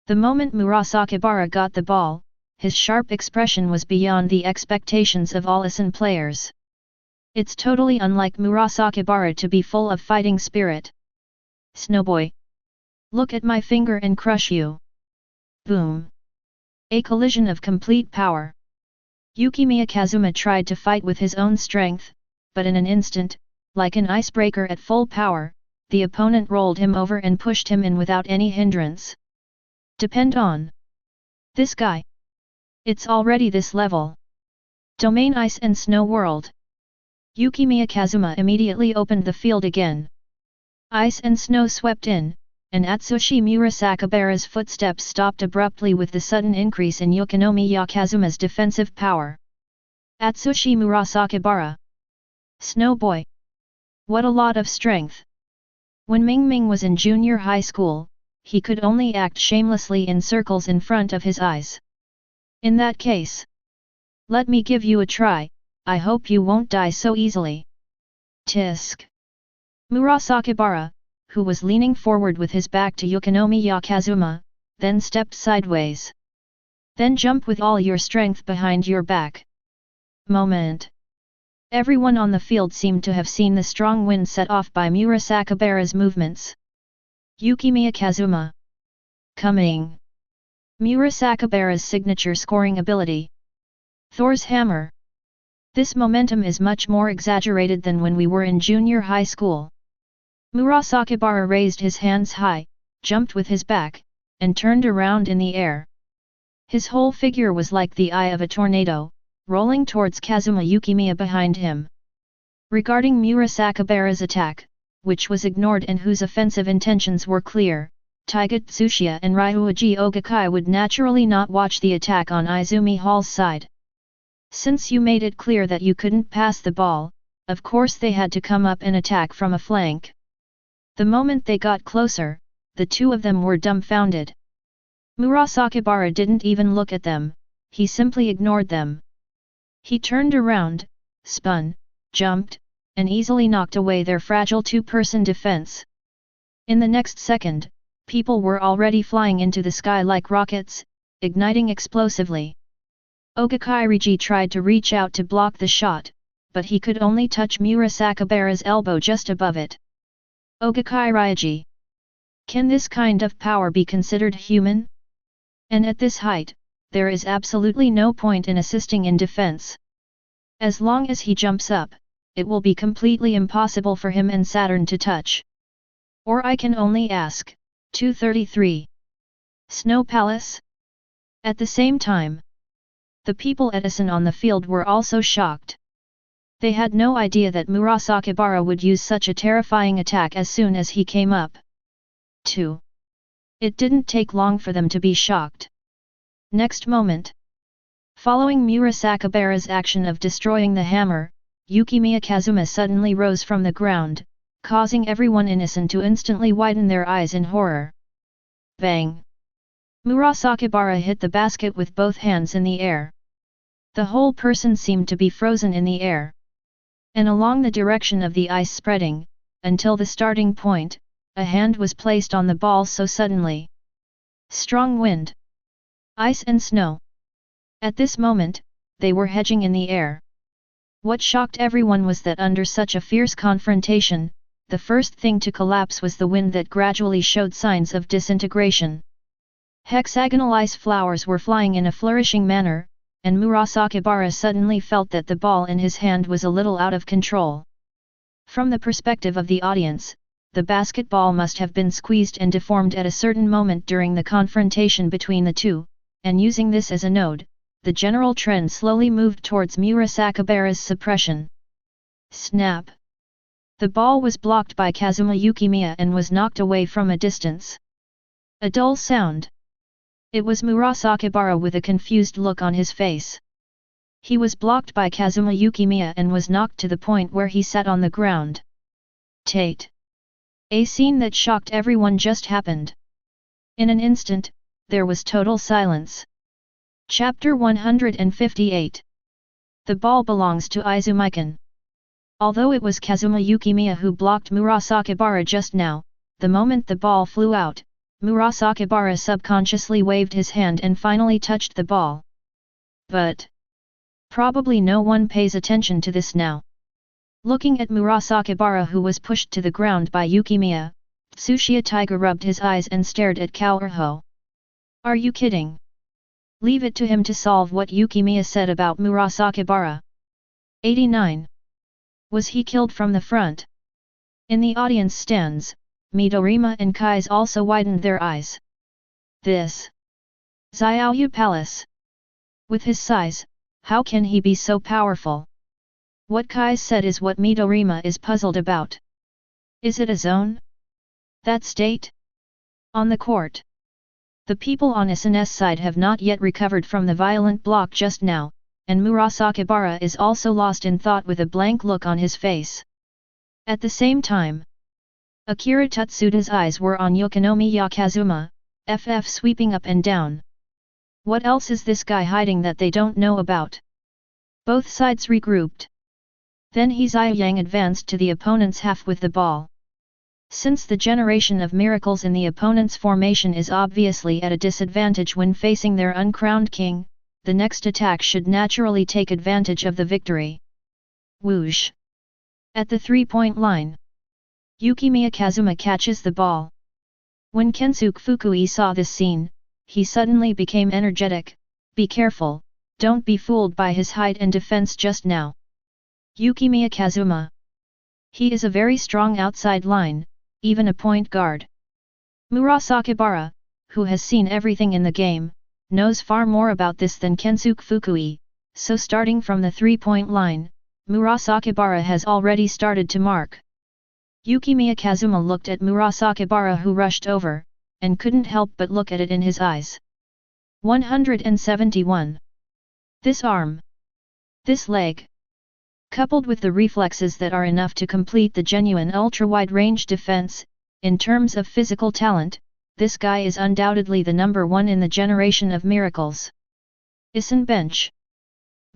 The moment Murasakibara got the ball, his sharp expression was beyond the expectations of all Issen players. It's totally unlike Murasakibara to be full of fighting spirit. Snowboy! Look at my finger and crush you! Boom! A collision of complete power. Yukimiya Kazuma tried to fight with his own strength, but in an instant, like an icebreaker at full power, the opponent rolled him over and pushed him in without any hindrance. Depend on this guy. It's already this level. Domain Ice and Snow World. Yukimiya Kazuma immediately opened the field again. Ice and snow swept in, and Atsushi Murasakibara's footsteps stopped abruptly with the sudden increase in Yukimiya Kazuma's defensive power. Atsushi Murasakibara. Snow Boy. What a lot of strength. When Ming was in junior high school, he could only act shamelessly in circles in front of his eyes. In that case, let me give you a try, I hope you won't die so easily. Tisk. Murasakibara, who was leaning forward with his back to Yukimiya Kazuma, then stepped sideways. Then jump with all your strength behind your back. Moment. Everyone on the field seemed to have seen the strong wind set off by Murasakibara's movements. Yukimiya Kazuma. Coming. Murasakibara's signature scoring ability. Thor's Hammer. This momentum is much more exaggerated than when we were in junior high school. Murasakibara raised his hands high, jumped with his back, and turned around in the air. His whole figure was like the eye of a tornado, rolling towards Kazuma Yukimiya behind him. Regarding Murasakibara's attack, which was ignored and whose offensive intentions were clear, Taiga Tsuchiya and Ryuji Ogakai would naturally not watch the attack on Izumi Hall's side. Since you made it clear that you couldn't pass the ball, of course they had to come up and attack from a flank. The moment they got closer, the two of them were dumbfounded. Murasakibara didn't even look at them, he simply ignored them. He turned around, spun, jumped, and easily knocked away their fragile two-person defense. In the next second, people were already flying into the sky like rockets, igniting explosively. Ogakai Riji tried to reach out to block the shot, but he could only touch Murasakibara's elbow just above it. Ogakai Ryuji. Can this kind of power be considered human? And at this height, there is absolutely no point in assisting in defense. As long as he jumps up, it will be completely impossible for him and Saturn to touch. Or I can only ask. 233. Snow Palace? At the same time, the people at Issen on the field were also shocked. They had no idea that Murasakibara would use such a terrifying attack as soon as he came up. 2. It didn't take long for them to be shocked. Next moment, following Murasakibara's action of destroying the hammer, Yukimiya Kazuma suddenly rose from the ground, causing everyone innocent to instantly widen their eyes in horror. Bang! Murasakibara hit the basket with both hands in the air. The whole person seemed to be frozen in the air, and along the direction of the ice spreading, until the starting point, a hand was placed on the ball so suddenly. Strong wind, ice and snow. At this moment, they were hedging in the air. What shocked everyone was that under such a fierce confrontation, the first thing to collapse was the wind that gradually showed signs of disintegration. Hexagonal ice flowers were flying in a flourishing manner, and Murasakibara suddenly felt that the ball in his hand was a little out of control. From the perspective of the audience, the basketball must have been squeezed and deformed at a certain moment during the confrontation between the two, and using this as a node, the general trend slowly moved towards Murasakibara's suppression. Snap! The ball was blocked by Kazuma Yukimiya and was knocked away from a distance. A dull sound. It was Murasakibara with a confused look on his face. He was blocked by Kazuma Yukimiya and was knocked to the point where he sat on the ground. Tate! A scene that shocked everyone just happened. In an instant, there was total silence. Chapter 158. The ball belongs to Izumikan. Although it was Kazuma Yukimiya who blocked Murasakibara just now, the moment the ball flew out, Murasakibara subconsciously waved his hand and finally touched the ball. But probably no one pays attention to this now. Looking at Murasakibara, who was pushed to the ground by Yukimiya, Tsuchiya Taiga rubbed his eyes and stared at Kaoruho. Are you kidding? Leave it to him to solve what Yukimiya said about Murasakibara. 89. Was he killed from the front? In the audience stands, Midorima and Kai's also widened their eyes. This Xiaoyu Palace. With his size, how can he be so powerful? What Kai said is what Midorima is puzzled about. Is it a zone? That state? On the court. The people on SNS side have not yet recovered from the violent block just now, and Murasakibara is also lost in thought with a blank look on his face. At the same time, Akira Tutsuda's eyes were on Yukimiya Kazuma, FF sweeping up and down. What else is this guy hiding that they don't know about? Both sides regrouped. Then Xiaoyang advanced to the opponent's half with the ball. Since the generation of miracles in the opponent's formation is obviously at a disadvantage when facing their uncrowned king, the next attack should naturally take advantage of the victory. Whoosh! At the 3-point line, Yukimiya Kazuma catches the ball. When Kensuke Fukui saw this scene, he suddenly became energetic. Be careful, don't be fooled by his height and defense just now. Yukimiya Kazuma. He is a very strong outside line, even a point guard. Murasakibara, who has seen everything in the game, knows far more about this than Kensuke Fukui, so starting from the 3-point line, Murasakibara has already started to mark. Yukimiya Kazuma looked at Murasakibara, who rushed over, and couldn't help but look at it in his eyes. 171. This arm. This leg. Coupled with the reflexes that are enough to complete the genuine ultra-wide-range defense, in terms of physical talent, this guy is undoubtedly the number one in the generation of miracles. Isen bench.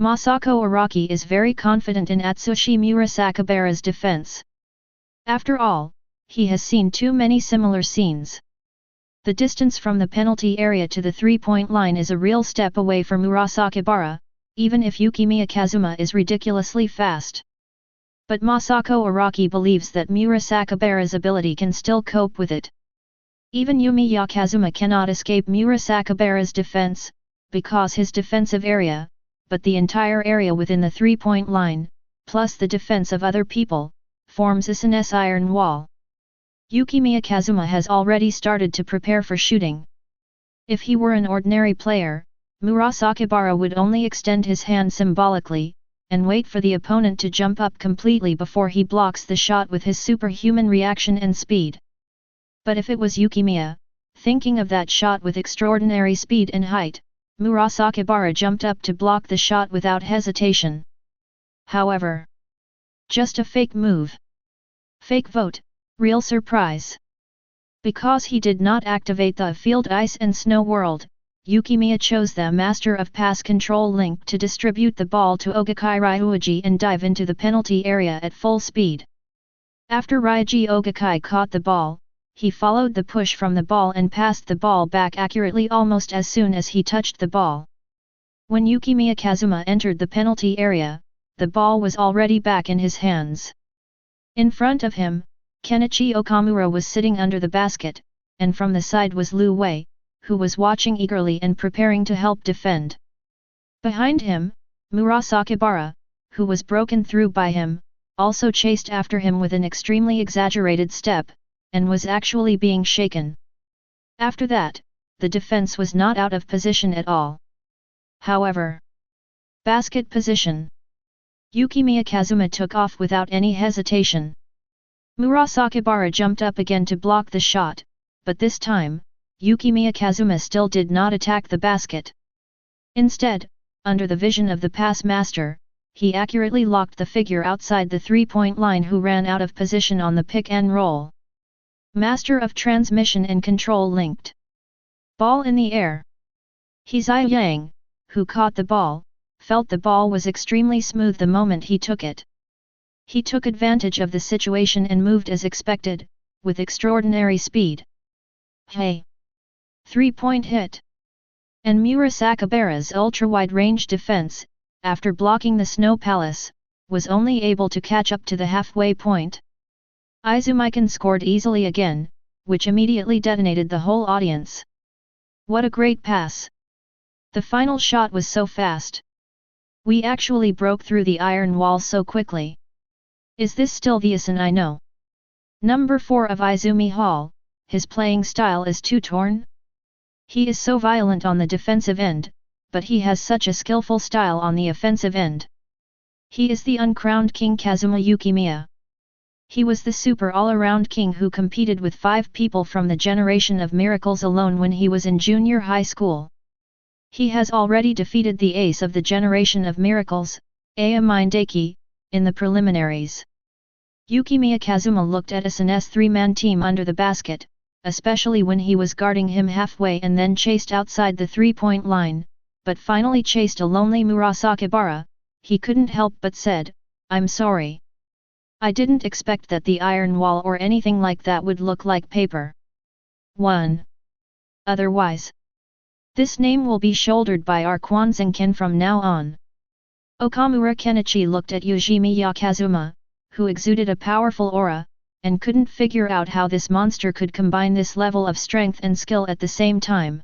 Masako Araki is very confident in Atsushi Murasakibara's defense. After all, he has seen too many similar scenes. The distance from the penalty area to the 3-point line is a real step away for Murasakibara, even if Yukimiya Kazuma is ridiculously fast. But Masako Araki believes that Murasakibara's ability can still cope with it. Even Yumiya Kazuma cannot escape Murasakibara's defense, because his defensive area, but the entire area within the 3-point line, plus the defense of other people, forms Isen's iron wall. Yukimiya Kazuma has already started to prepare for shooting. If he were an ordinary player, Murasakibara would only extend his hand symbolically, and wait for the opponent to jump up completely before he blocks the shot with his superhuman reaction and speed. But if it was Yukimiya, thinking of that shot with extraordinary speed and height, Murasakibara jumped up to block the shot without hesitation. However, just a fake move. Fake vote, real surprise. Because he did not activate the field ice and snow world, Yukimiya chose the Master of Pass Control Link to distribute the ball to Ogakai Ryuji and dive into the penalty area at full speed. After Ryuji Ogakai caught the ball, he followed the push from the ball and passed the ball back accurately almost as soon as he touched the ball. When Yukimiya Kazuma entered the penalty area, the ball was already back in his hands. In front of him, Kenichi Okamura was sitting under the basket, and from the side was Lu Wei, who was watching eagerly and preparing to help defend. Behind him, Murasakibara, who was broken through by him, also chased after him with an extremely exaggerated step, and was actually being shaken. After that, the defense was not out of position at all. However, basket position. Yukimiya Kazuma took off without any hesitation. Murasakibara jumped up again to block the shot, but this time, Yukimiya Kazuma still did not attack the basket. Instead, under the vision of the pass master, he accurately locked the figure outside the three-point line who ran out of position on the pick and roll. Master of Transmission and Control linked. Ball in the air. Hizai Yang, who caught the ball, felt the ball was extremely smooth the moment he took it. He took advantage of the situation and moved as expected, with extraordinary speed. Hey! 3-point hit. And Murasakibara's ultra-wide-range defense, after blocking the Snow Palace, was only able to catch up to the halfway point. Izumikan scored easily again, which immediately detonated the whole audience. What a great pass! The final shot was so fast. We actually broke through the iron wall so quickly. Is this still the usse I know? Number 4 of Izumi Hall, his playing style is too torn? He is so violent on the defensive end, but he has such a skillful style on the offensive end. He is the uncrowned King Kazuma Yukimiya. He was the super all-around king who competed with 5 people from the generation of miracles alone when he was in junior high school. He has already defeated the ace of the generation of miracles, Aya Mindaki, in the preliminaries. Yukimiya Kazuma looked at Use's 3-man team under the basket, especially when he was guarding him halfway and then chased outside the 3-point line, but finally chased a lonely Murasakibara. He couldn't help but said, "I'm sorry. I didn't expect that the iron wall or anything like that would look like paper." 1. Otherwise, this name will be shouldered by our Kwanzan-ken from now on. Okamura Kenichi looked at Yukimiya Kazuma, who exuded a powerful aura, and couldn't figure out how this monster could combine this level of strength and skill at the same time.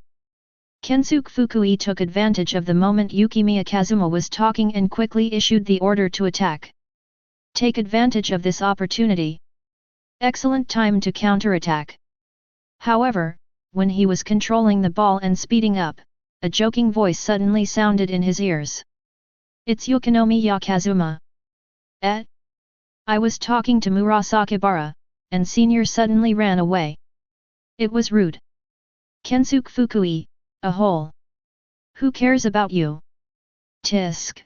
Kensuke Fukui took advantage of the moment Yukimiya Kazuma was talking and quickly issued the order to attack. Take advantage of this opportunity. Excellent time to counterattack. However, when he was controlling the ball and speeding up, a joking voice suddenly sounded in his ears. "It's Yukimiya Kazuma." "Eh? I was talking to Murasakibara," and Senior suddenly ran away. It was rude. Kensuke Fukui, a hole. Who cares about you? Tisk.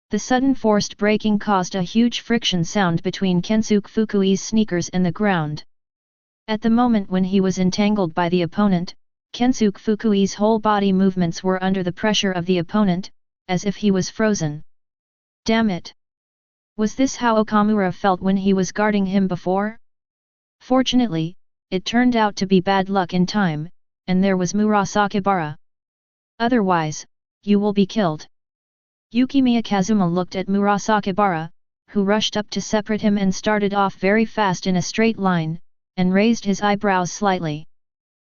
The sudden forced braking caused a huge friction sound between Kensuke Fukui's sneakers and the ground. At the moment when he was entangled by the opponent, Kensuke Fukui's whole body movements were under the pressure of the opponent, as if he was frozen. Damn it! Was this how Okamura felt when he was guarding him before? Fortunately, it turned out to be bad luck in time, and there was Murasakibara. Otherwise, you will be killed. Yukimiya Kazuma looked at Murasakibara, who rushed up to separate him and started off very fast in a straight line, and raised his eyebrows slightly.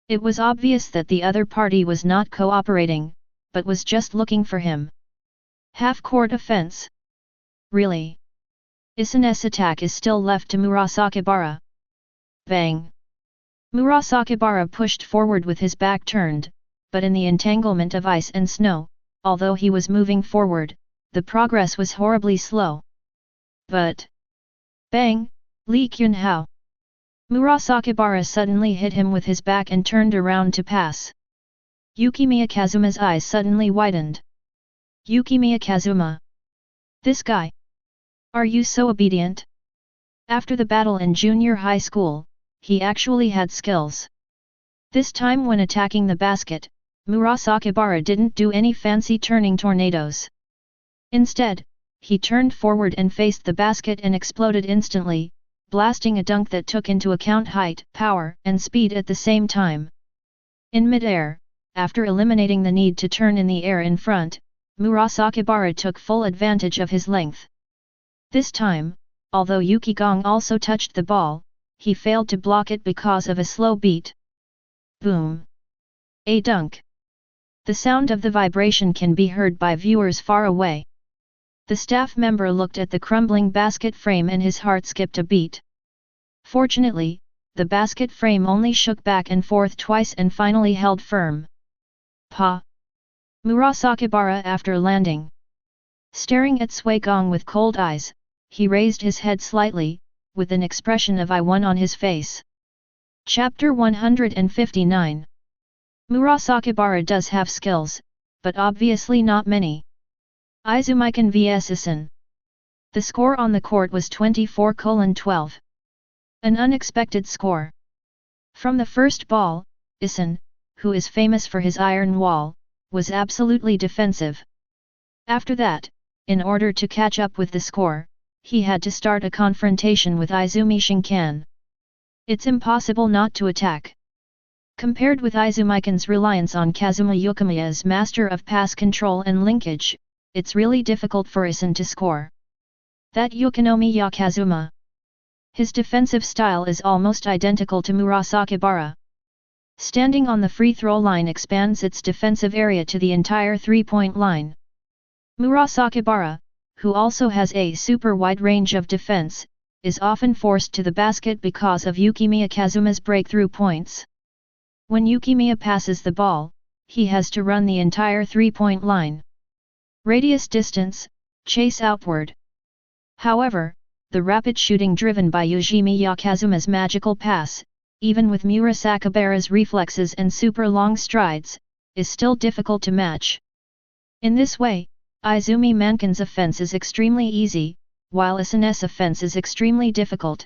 It was obvious that the other party was not cooperating, but was just looking for him. Half-court offense. Really? Use's attack is still left to Murasakibara. Bang! Murasakibara pushed forward with his back turned, but in the entanglement of ice and snow, although he was moving forward, the progress was horribly slow. But... Bang! Li Qunhao! Murasakibara suddenly hit him with his back and turned around to pass. Yukimiya Kazuma's eyes suddenly widened. Yukimiya Kazuma. This guy. Are you so obedient? After the battle in junior high school, he actually had skills. This time when attacking the basket, Murasakibara didn't do any fancy turning tornadoes. Instead, he turned forward and faced the basket and exploded instantly, blasting a dunk that took into account height, power, and speed at the same time. In mid-air, after eliminating the need to turn in the air in front, Murasakibara took full advantage of his length. This time, although Yukigong also touched the ball, he failed to block it because of a slow beat. Boom! A dunk! The sound of the vibration can be heard by viewers far away. The staff member looked at the crumbling basket frame and his heart skipped a beat. Fortunately, the basket frame only shook back and forth twice and finally held firm. Pa! Murasakibara after landing. Staring at Sui Gong with cold eyes, he raised his head slightly, with an expression of I won on his face. Chapter 159. Murasakibara does have skills, but obviously not many. Izumikan vs Isen. The score on the court was 24:12. An unexpected score. From the first ball, Isen, who is famous for his iron wall, was absolutely defensive. After that, in order to catch up with the score, he had to start a confrontation with Izumi Shinkan. It's impossible not to attack. Compared with Izumikan's reliance on Kazuma Yukimiya's master of pass control and linkage, it's really difficult for Isen to score. That Yukimiya Kazuma. His defensive style is almost identical to Murasakibara. Standing on the free throw line expands its defensive area to the entire three-point line. Murasakibara, who also has a super wide range of defense, is often forced to the basket because of Yukimiya Kazuma's breakthrough points. When Yukimiya passes the ball, he has to run the entire three-point line. Radius distance, chase outward. However, the rapid shooting driven by Yukimiya Kazuma's magical pass, even with Murasakibara's reflexes and super long strides, is still difficult to match. In this way, Izumi Mankin's offense is extremely easy, while Isen's offense is extremely difficult.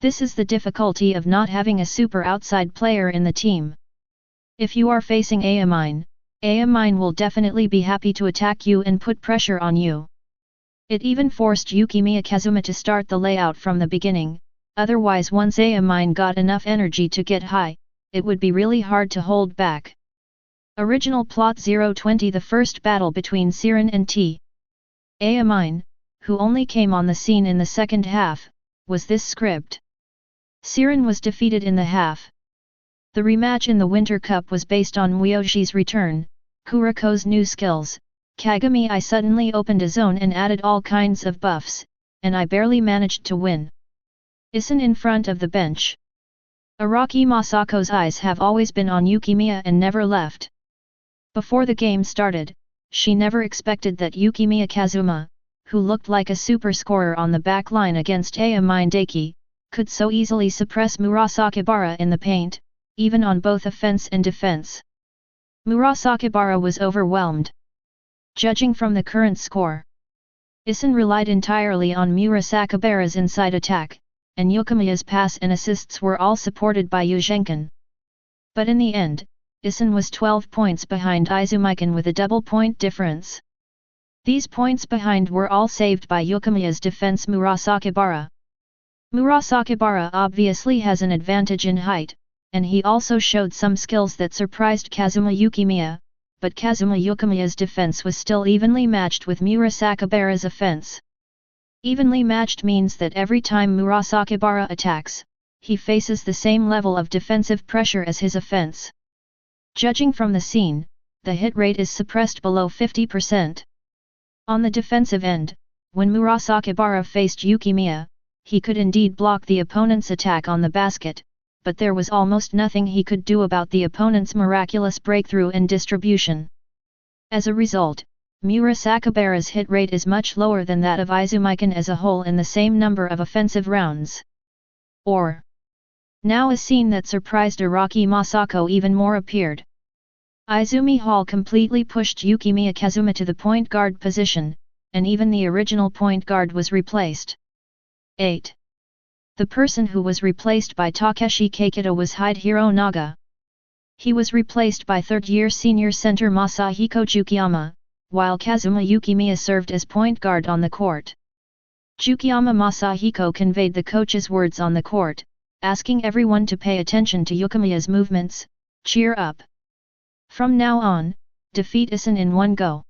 This is the difficulty of not having a super outside player in the team. If you are facing Amine will definitely be happy to attack you and put pressure on you. It even forced Yukimiya Kazuma to start the layout from the beginning, otherwise once Amine got enough energy to get high, it would be really hard to hold back. Original plot 020. The first battle between Siren and Amine, who only came on the scene in the second half, was this script. Siren was defeated in the half. The rematch in the Winter Cup was based on Myoji's return, Kuroko's new skills. Kagami I suddenly opened a zone and added all kinds of buffs, and I barely managed to win. Isen in front of the bench. Araki Masako's eyes have always been on Yukimiya and never left. Before the game started, she never expected that Yukimiya Kazuma, who looked like a super scorer on the back line against Amine Daiki, could so easily suppress Murasakibara in the paint, even on both offense and defense. Murasakibara was overwhelmed. Judging from the current score, Isen relied entirely on Murasakibara's inside attack, and Yukimiya's pass and assists were all supported by Yugenkan. But in the end, Isen was 12 points behind Izumikan with a double-point difference. These points behind were all saved by Yukimiya's defense Murasakibara. Murasakibara obviously has an advantage in height, and he also showed some skills that surprised Kazuma Yukimiya, but Kazuma Yukimiya's defense was still evenly matched with Murasakibara's offense. Evenly matched means that every time Murasakibara attacks, he faces the same level of defensive pressure as his offense. Judging from the scene, the hit rate is suppressed below 50%. On the defensive end, when Murasakibara faced Yukimiya, he could indeed block the opponent's attack on the basket, but there was almost nothing he could do about the opponent's miraculous breakthrough and distribution. As a result, Murasakibara's hit rate is much lower than that of Izumikan as a whole in the same number of offensive rounds. Or, now a scene that surprised Araki Masako even more appeared. Izumi Hall completely pushed Yukimiya Kazuma to the point guard position, and even the original point guard was replaced. 8. The person who was replaced by Takeshi Keikita was Hidehiro Naga. He was replaced by third-year senior center Masahiko Jukiyama, while Kazuma Yukimiya served as point guard on the court. Jukiyama Masahiko conveyed the coach's words on the court, asking everyone to pay attention to Yukimiya's movements, cheer up. From now on, defeat Isen in one go.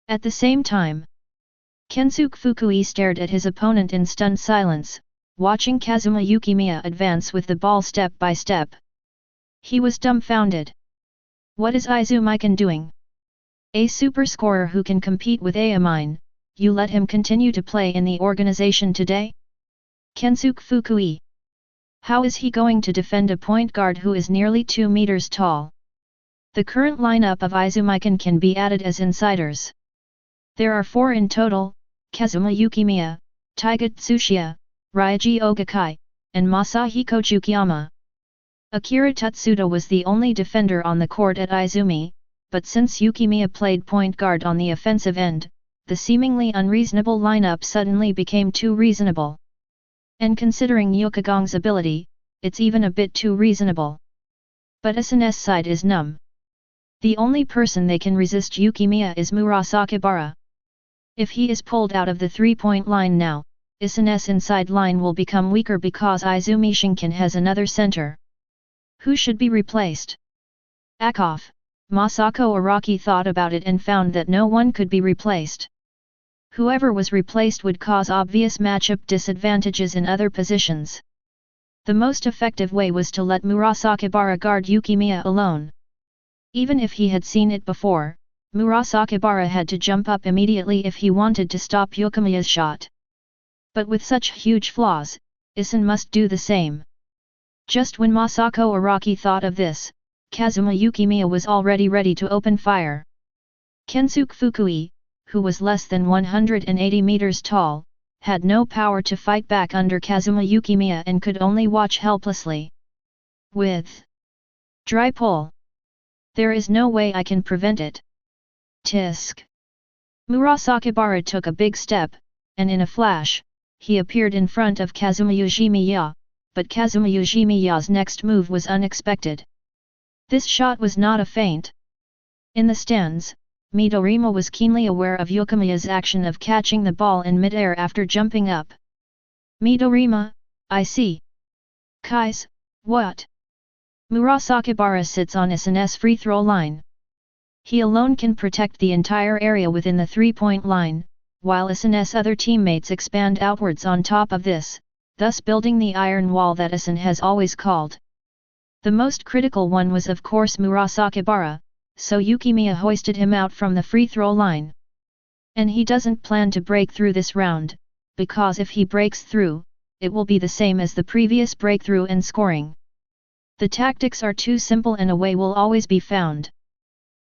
At the same time, Kensuke Fukui stared at his opponent in stunned silence, watching Kazuma Yukimiya advance with the ball step by step. He was dumbfounded. What is Izumikan doing? A super scorer who can compete with Amine, you let him continue to play in the organization today? Kensuke Fukui. How is he going to defend a point guard who is nearly 2 meters tall? The current lineup of Izumikan can be added as insiders. There are 4 in total: Kazuma Yukimiya, Taiga Tsuchiya, Ryoji Ogakai, and Masahiko Jukiyama. Akira Tutsuda was the only defender on the court at Izumi, but since Yukimiya played point guard on the offensive end, the seemingly unreasonable lineup suddenly became too reasonable. And considering Yukigong's ability, it's even a bit too reasonable. But Isen's side is numb. The only person they can resist Yukimiya is Murasakibara. If he is pulled out of the 3-point line now, Isen's inside line will become weaker because Izumi Shinken has another center. Who should be replaced? Akoff. Masako Araki thought about it and found that no one could be replaced. Whoever was replaced would cause obvious matchup disadvantages in other positions. The most effective way was to let Murasakibara guard Yukimiya alone. Even if he had seen it before, Murasakibara had to jump up immediately if he wanted to stop Yukimiya's shot. But with such huge flaws, Isen must do the same. Just when Masako Araki thought of this, Kazuma Yukimiya was already ready to open fire. Kensuke Fukui, who was less than 180 meters tall, had no power to fight back under Kazuma Yukimiya and could only watch helplessly. With dry pull. There is no way I can prevent it. Tisk. Murasakibara took a big step, and in a flash, he appeared in front of Kazuma Yukimiya, but Kazuma Yukimiya's next move was unexpected. This shot was not a feint. In the stands, Midorima was keenly aware of Yukimiya's action of catching the ball in midair after jumping up. Midorima, I see. Kais, what? Murasakibara sits on Isen's free throw line. He alone can protect the entire area within the 3-point line, while Isen's other teammates expand outwards on top of this, thus building the iron wall that Isen has always called. The most critical one was of course Murasakibara, so Yukimiya hoisted him out from the free throw line. And he doesn't plan to break through this round, because if he breaks through, it will be the same as the previous breakthrough and scoring. The tactics are too simple and a way will always be found.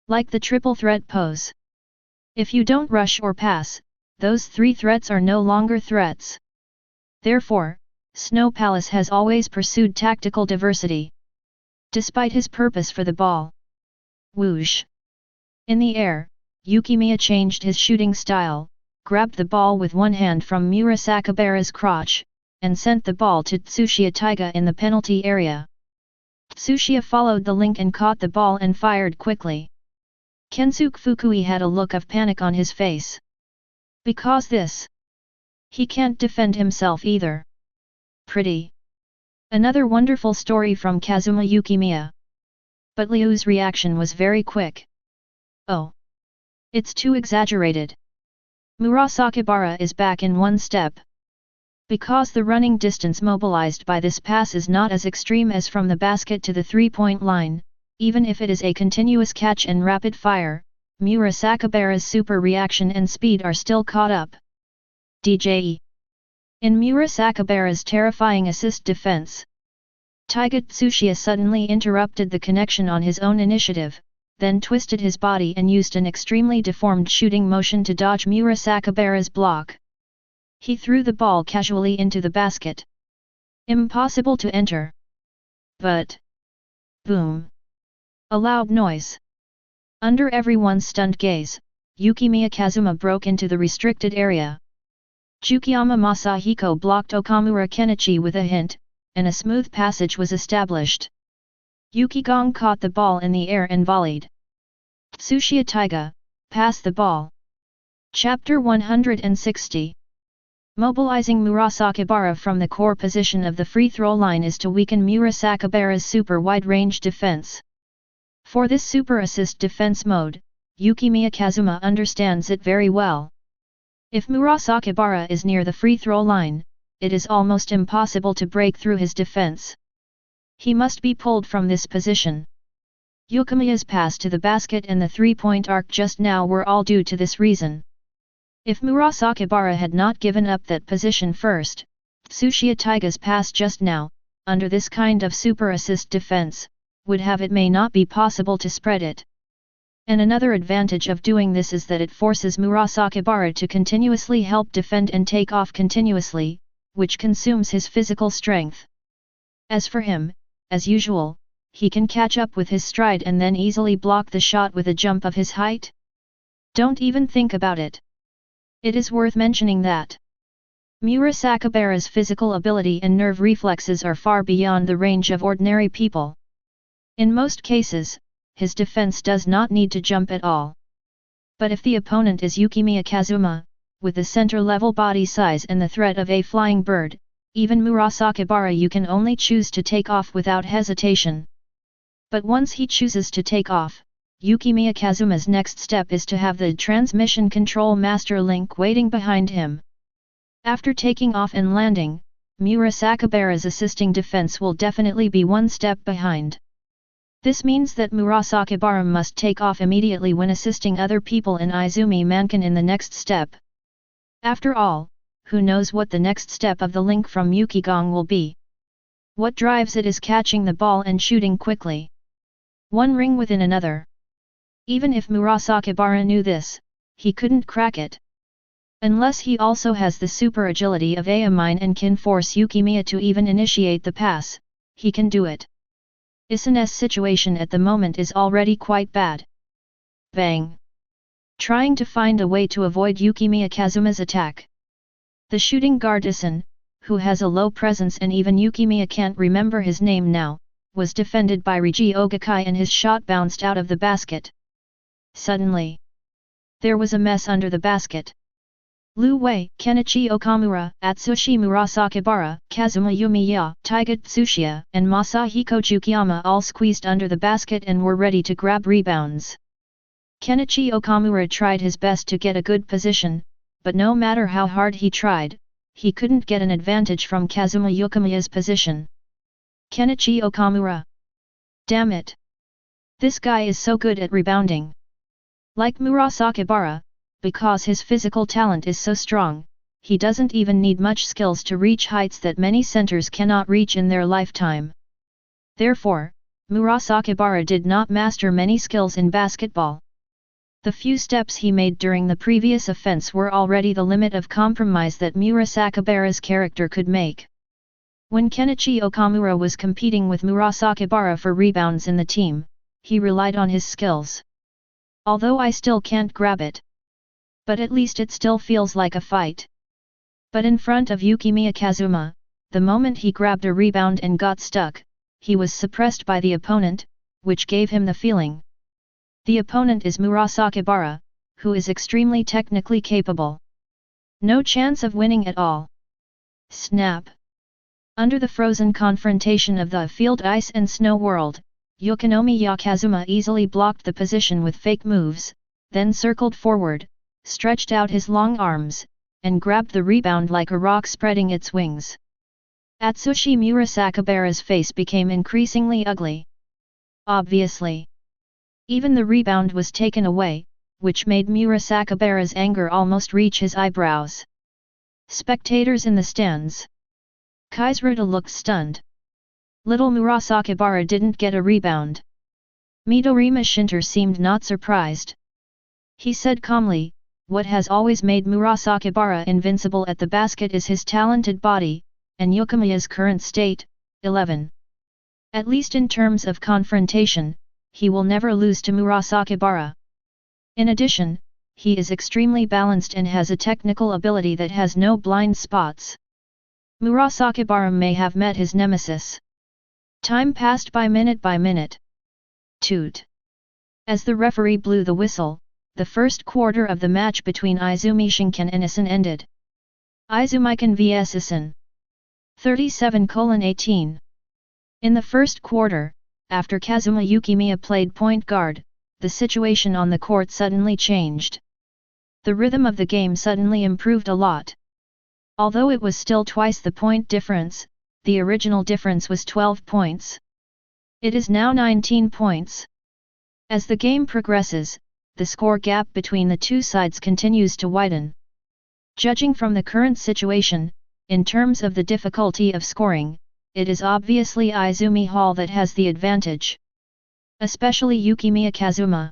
Like the triple threat pose. If you don't rush or pass, those 3 threats are no longer threats. Therefore, Snow Palace has always pursued tactical diversity. Despite his purpose for the ball. Whoosh! In the air, Yukimiya changed his shooting style, grabbed the ball with one hand from Murasakibara's crotch, and sent the ball to Tsuchiya Taiga in the penalty area. Tsuchiya followed the link and caught the ball and fired quickly. Kensuke Fukui had a look of panic on his face. Because this. He can't defend himself either. Pretty. Another wonderful story from Kazuma Yukimiya. But Liu's reaction was very quick. Oh. It's too exaggerated. Murasakibara is back in one step. Because the running distance mobilized by this pass is not as extreme as from the basket to the 3-point line, even if it is a continuous catch and rapid fire, Murasakibara's super reaction and speed are still caught up. DJE. In Murasakibara's terrifying assist defense, Taiga Tsuchiya suddenly interrupted the connection on his own initiative, then twisted his body and used an extremely deformed shooting motion to dodge Murasakibara's block. He threw the ball casually into the basket. Impossible to enter. But... boom! A loud noise. Under everyone's stunned gaze, Yukimiya Kazuma broke into the restricted area. Tsukiyama Masahiko blocked Okamura Kenichi with a hint, and a smooth passage was established. Yukigong caught the ball in the air and volleyed. Tsuchiya Taiga, pass the ball. Chapter 160. Mobilizing Murasakibara from the core position of the free throw line is to weaken Murasakibara's super wide-range defense. For this super assist defense mode, Yukimiya Kazuma understands it very well. If Murasakibara is near the free throw line, it is almost impossible to break through his defense. He must be pulled from this position. Yukimiya's pass to the basket and the three-point arc just now were all due to this reason. If Murasakibara had not given up that position first, Tsuchiya Taiga's pass just now, under this kind of super assist defense, would have it may not be possible to spread it. And another advantage of doing this is that it forces Murasakibara to continuously help defend and take off continuously, which consumes his physical strength. As for him, as usual, he can catch up with his stride and then easily block the shot with a jump of his height. Don't even think about it. It is worth mentioning that Murasakibara's physical ability and nerve reflexes are far beyond the range of ordinary people. In most cases, his defense does not need to jump at all. But if the opponent is Yukimiya Kazuma, with the center-level body size and the threat of a flying bird, even Murasakibara you can only choose to take off without hesitation. But once he chooses to take off, Yukimiya Kazuma's next step is to have the transmission control master link waiting behind him. After taking off and landing, Murasakibara's assisting defense will definitely be one step behind. This means that Murasakibara must take off immediately when assisting other people in Izumi Mankin in the next step. After all, who knows what the next step of the link from Yukigong will be? What drives it is catching the ball and shooting quickly. One ring within another. Even if Murasakibara knew this, he couldn't crack it. Unless he also has the super agility of Aomine and can force Yukimiya to even initiate the pass, he can do it. Isane's situation at the moment is already quite bad. Bang! Trying to find a way to avoid Yukimiya Kazuma's attack. The shooting guard Isan, who has a low presence and even Yukimiya can't remember his name now, was defended by Riji Ogakai and his shot bounced out of the basket. Suddenly, there was a mess under the basket. Lu Wei, Kenichi Okamura, Atsushi Murasakibara, Kazuma Yumiya, Taiga Tsuchiya, and Masahiko Tsukiyama all squeezed under the basket and were ready to grab rebounds. Kenichi Okamura tried his best to get a good position, but no matter how hard he tried, he couldn't get an advantage from Kazuma Yukimiya's position. Kenichi Okamura. Damn it! This guy is so good at rebounding. Like Murasakibara, because his physical talent is so strong, he doesn't even need much skills to reach heights that many centers cannot reach in their lifetime. Therefore, Murasakibara did not master many skills in basketball. The few steps he made during the previous offense were already the limit of compromise that Murasakibara's character could make. When Kenichi Okamura was competing with Murasakibara for rebounds in the team, he relied on his skills. Although I still can't grab it. But at least it still feels like a fight. But in front of Yukimiya Kazuma, the moment he grabbed a rebound and got stuck, he was suppressed by the opponent, which gave him the feeling. The opponent is Murasakibara, who is extremely technically capable. No chance of winning at all. Snap! Under the frozen confrontation of the field ice and snow world, Yukimiya Kazuma easily blocked the position with fake moves, then circled forward, stretched out his long arms, and grabbed the rebound like a rock spreading its wings. Atsushi Murasakibara's face became increasingly ugly. Obviously. Even the rebound was taken away, which made Murasakibara's anger almost reach his eyebrows. Spectators in the stands. Kaizruta looked stunned. Little Murasakibara didn't get a rebound. Midorima Shinter seemed not surprised. He said calmly, "What has always made Murasakibara invincible at the basket is his talented body, and Yukimiya's current state, 11. At least in terms of confrontation, he will never lose to Murasakibara. In addition, he is extremely balanced and has a technical ability that has no blind spots. Murasakibara may have met his nemesis." Time passed by minute. Toot. As the referee blew the whistle, the first quarter of the match between Izumi Shinken and Isen ended. Izumikan vs Isen. 37:18. In the first quarter, after Kazuma Yukimiya played point guard, the situation on the court suddenly changed. The rhythm of the game suddenly improved a lot. Although it was still twice the point difference, the original difference was 12 points. It is now 19 points. As the game progresses, the score gap between the two sides continues to widen. Judging from the current situation, in terms of the difficulty of scoring, it is obviously Izumi Hall that has the advantage. Especially Yukimiya Kazuma.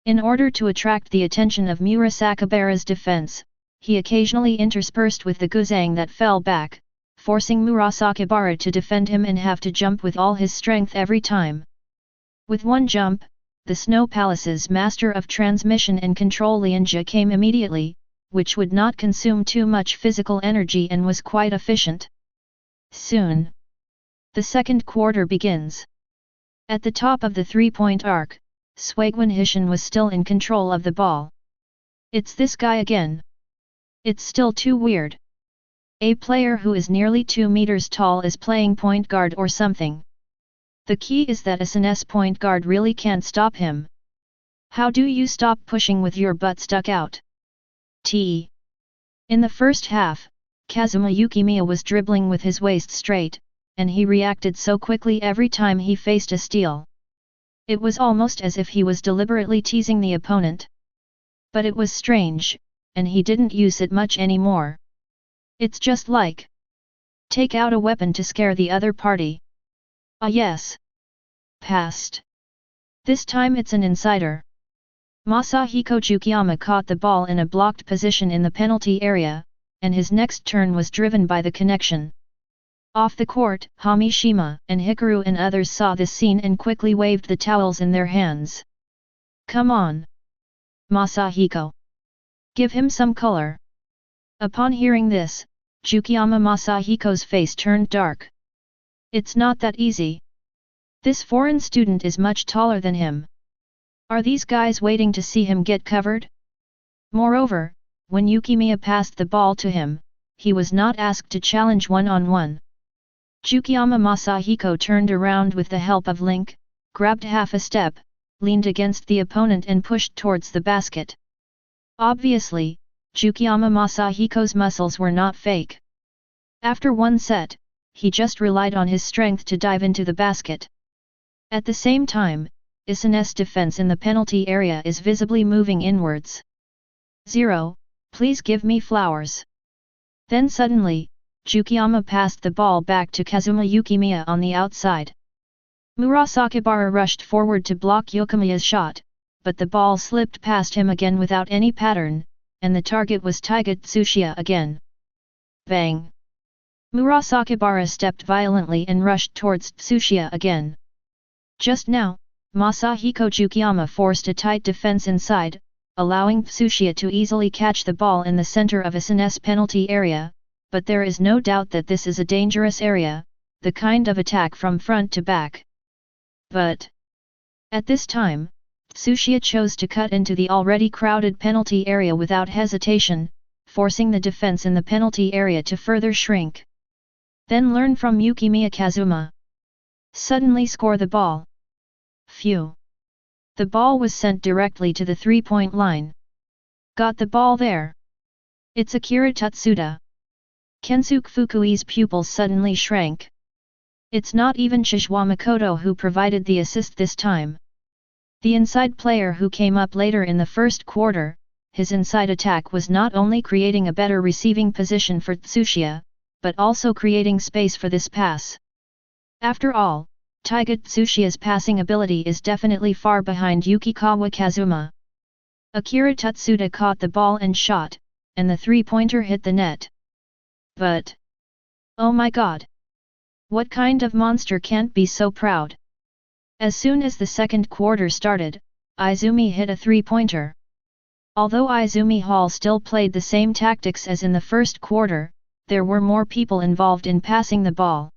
In order to attract the attention of Murasakibara's defense, he occasionally interspersed with the guzang that fell back, forcing Murasakibara to defend him and have to jump with all his strength every time. With one jump, the Snow Palace's master of transmission and control Lianja came immediately, which would not consume too much physical energy and was quite efficient. Soon, the second quarter begins. At the top of the three-point arc, Swagwan Hishin was still in control of the ball. "It's this guy again. It's still too weird. A player who is nearly 2 meters tall is playing point guard or something. The key is that Isen's point guard really can't stop him. How do you stop pushing with your butt stuck out?" In the first half, Kazuma Yukimiya was dribbling with his waist straight, and he reacted so quickly every time he faced a steal. It was almost as if he was deliberately teasing the opponent. But it was strange, and he didn't use it much anymore. It's just like, take out a weapon to scare the other party. Ah yes. Passed. This time it's an insider. Masahiko Yukiyama caught the ball in a blocked position in the penalty area, and his next turn was driven by the connection. Off the court, Hamishima and Hikaru and others saw this scene and quickly waved the towels in their hands. "Come on, Masahiko. Give him some color." Upon hearing this, Yukiyama Masahiko's face turned dark. It's not that easy. This foreign student is much taller than him. Are these guys waiting to see him get covered? Moreover, when Yukimiya passed the ball to him, he was not asked to challenge one-on-one. Yukiyama Masahiko turned around with the help of Link, grabbed half a step, leaned against the opponent and pushed towards the basket. Obviously, Yukiyama Masahiko's muscles were not fake. After one set, he just relied on his strength to dive into the basket. At the same time, Isen's defense in the penalty area is visibly moving inwards. 0, please give me flowers. Then suddenly, Yukiyama passed the ball back to Kazuma Yukimiya on the outside. Murasakibara rushed forward to block Yukimiya's shot, but the ball slipped past him again without any pattern, and the target was Taiga Tsuchiya again. Bang! Murasakibara stepped violently and rushed towards Tsuchiya again. Just now, Masahiko Yukiyama forced a tight defense inside, allowing Tsuchiya to easily catch the ball in the center of Isen's penalty area, but there is no doubt that this is a dangerous area, the kind of attack from front to back. But at this time, Tsuchiya chose to cut into the already crowded penalty area without hesitation, forcing the defense in the penalty area to further shrink. Then learn from Yukimiya Kazuma. Suddenly score the ball. Phew! The ball was sent directly to the three-point line. Got the ball there. It's Akira Tutsuda. Kensuke Fukui's pupils suddenly shrank. It's not even Shizuo Makoto who provided the assist this time. The inside player who came up later in the first quarter, his inside attack was not only creating a better receiving position for Tsuchiya, but also creating space for this pass. After all, Taiga Tsushiya's passing ability is definitely far behind Yukimiya Kazuma. Akira Tutsuda caught the ball and shot, and the three-pointer hit the net. But... oh my god! What kind of monster can't be so proud? As soon as the second quarter started, Izumi hit a three-pointer. Although Izumi Hall still played the same tactics as in the first quarter, there were more people involved in passing the ball.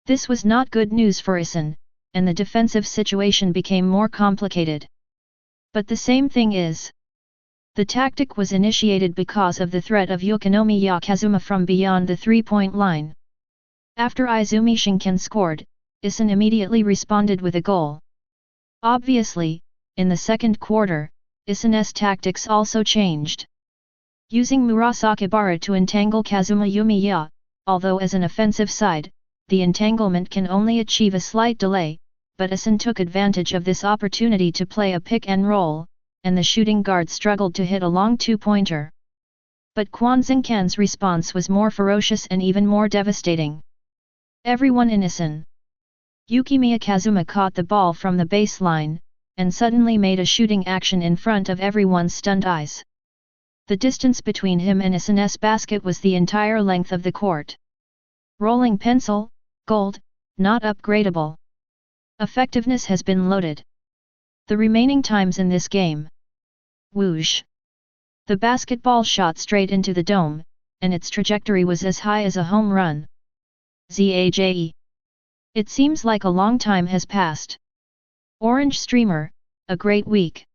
This was not good news for Isen, and the defensive situation became more complicated. But the same thing is, the tactic was initiated because of the threat of Yukimiya Kazuma from beyond the three-point line. After Izumi Shinken scored, Isen immediately responded with a goal. Obviously, in the second quarter, Isen's tactics also changed. Using Murasakibara to entangle Kazuma Yumiya, although as an offensive side, the entanglement can only achieve a slight delay, but Isen took advantage of this opportunity to play a pick and roll, and the shooting guard struggled to hit a long two-pointer. But Kwanzingkan's response was more ferocious and even more devastating. Everyone in Isen. Yukimiya Kazuma caught the ball from the baseline, and suddenly made a shooting action in front of everyone's stunned eyes. The distance between him and Isen's basket was the entire length of the court. Rolling pencil, gold, not upgradable. Effectiveness has been loaded. The remaining times in this game. Whoosh! The basketball shot straight into the dome, and its trajectory was as high as a home run. Zaje. It seems like a long time has passed. Orange streamer, a great week.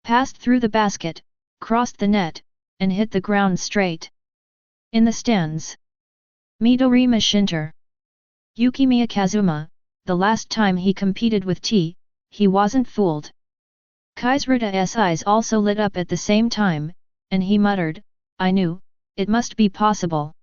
Passed through the basket, crossed the net, and hit the ground straight. In the stands. Midorima Shinter. Yukimiya Kazuma, the last time he competed with T, he wasn't fooled. Kaisrita's eyes also lit up at the same time, and he muttered, I knew, it must be possible.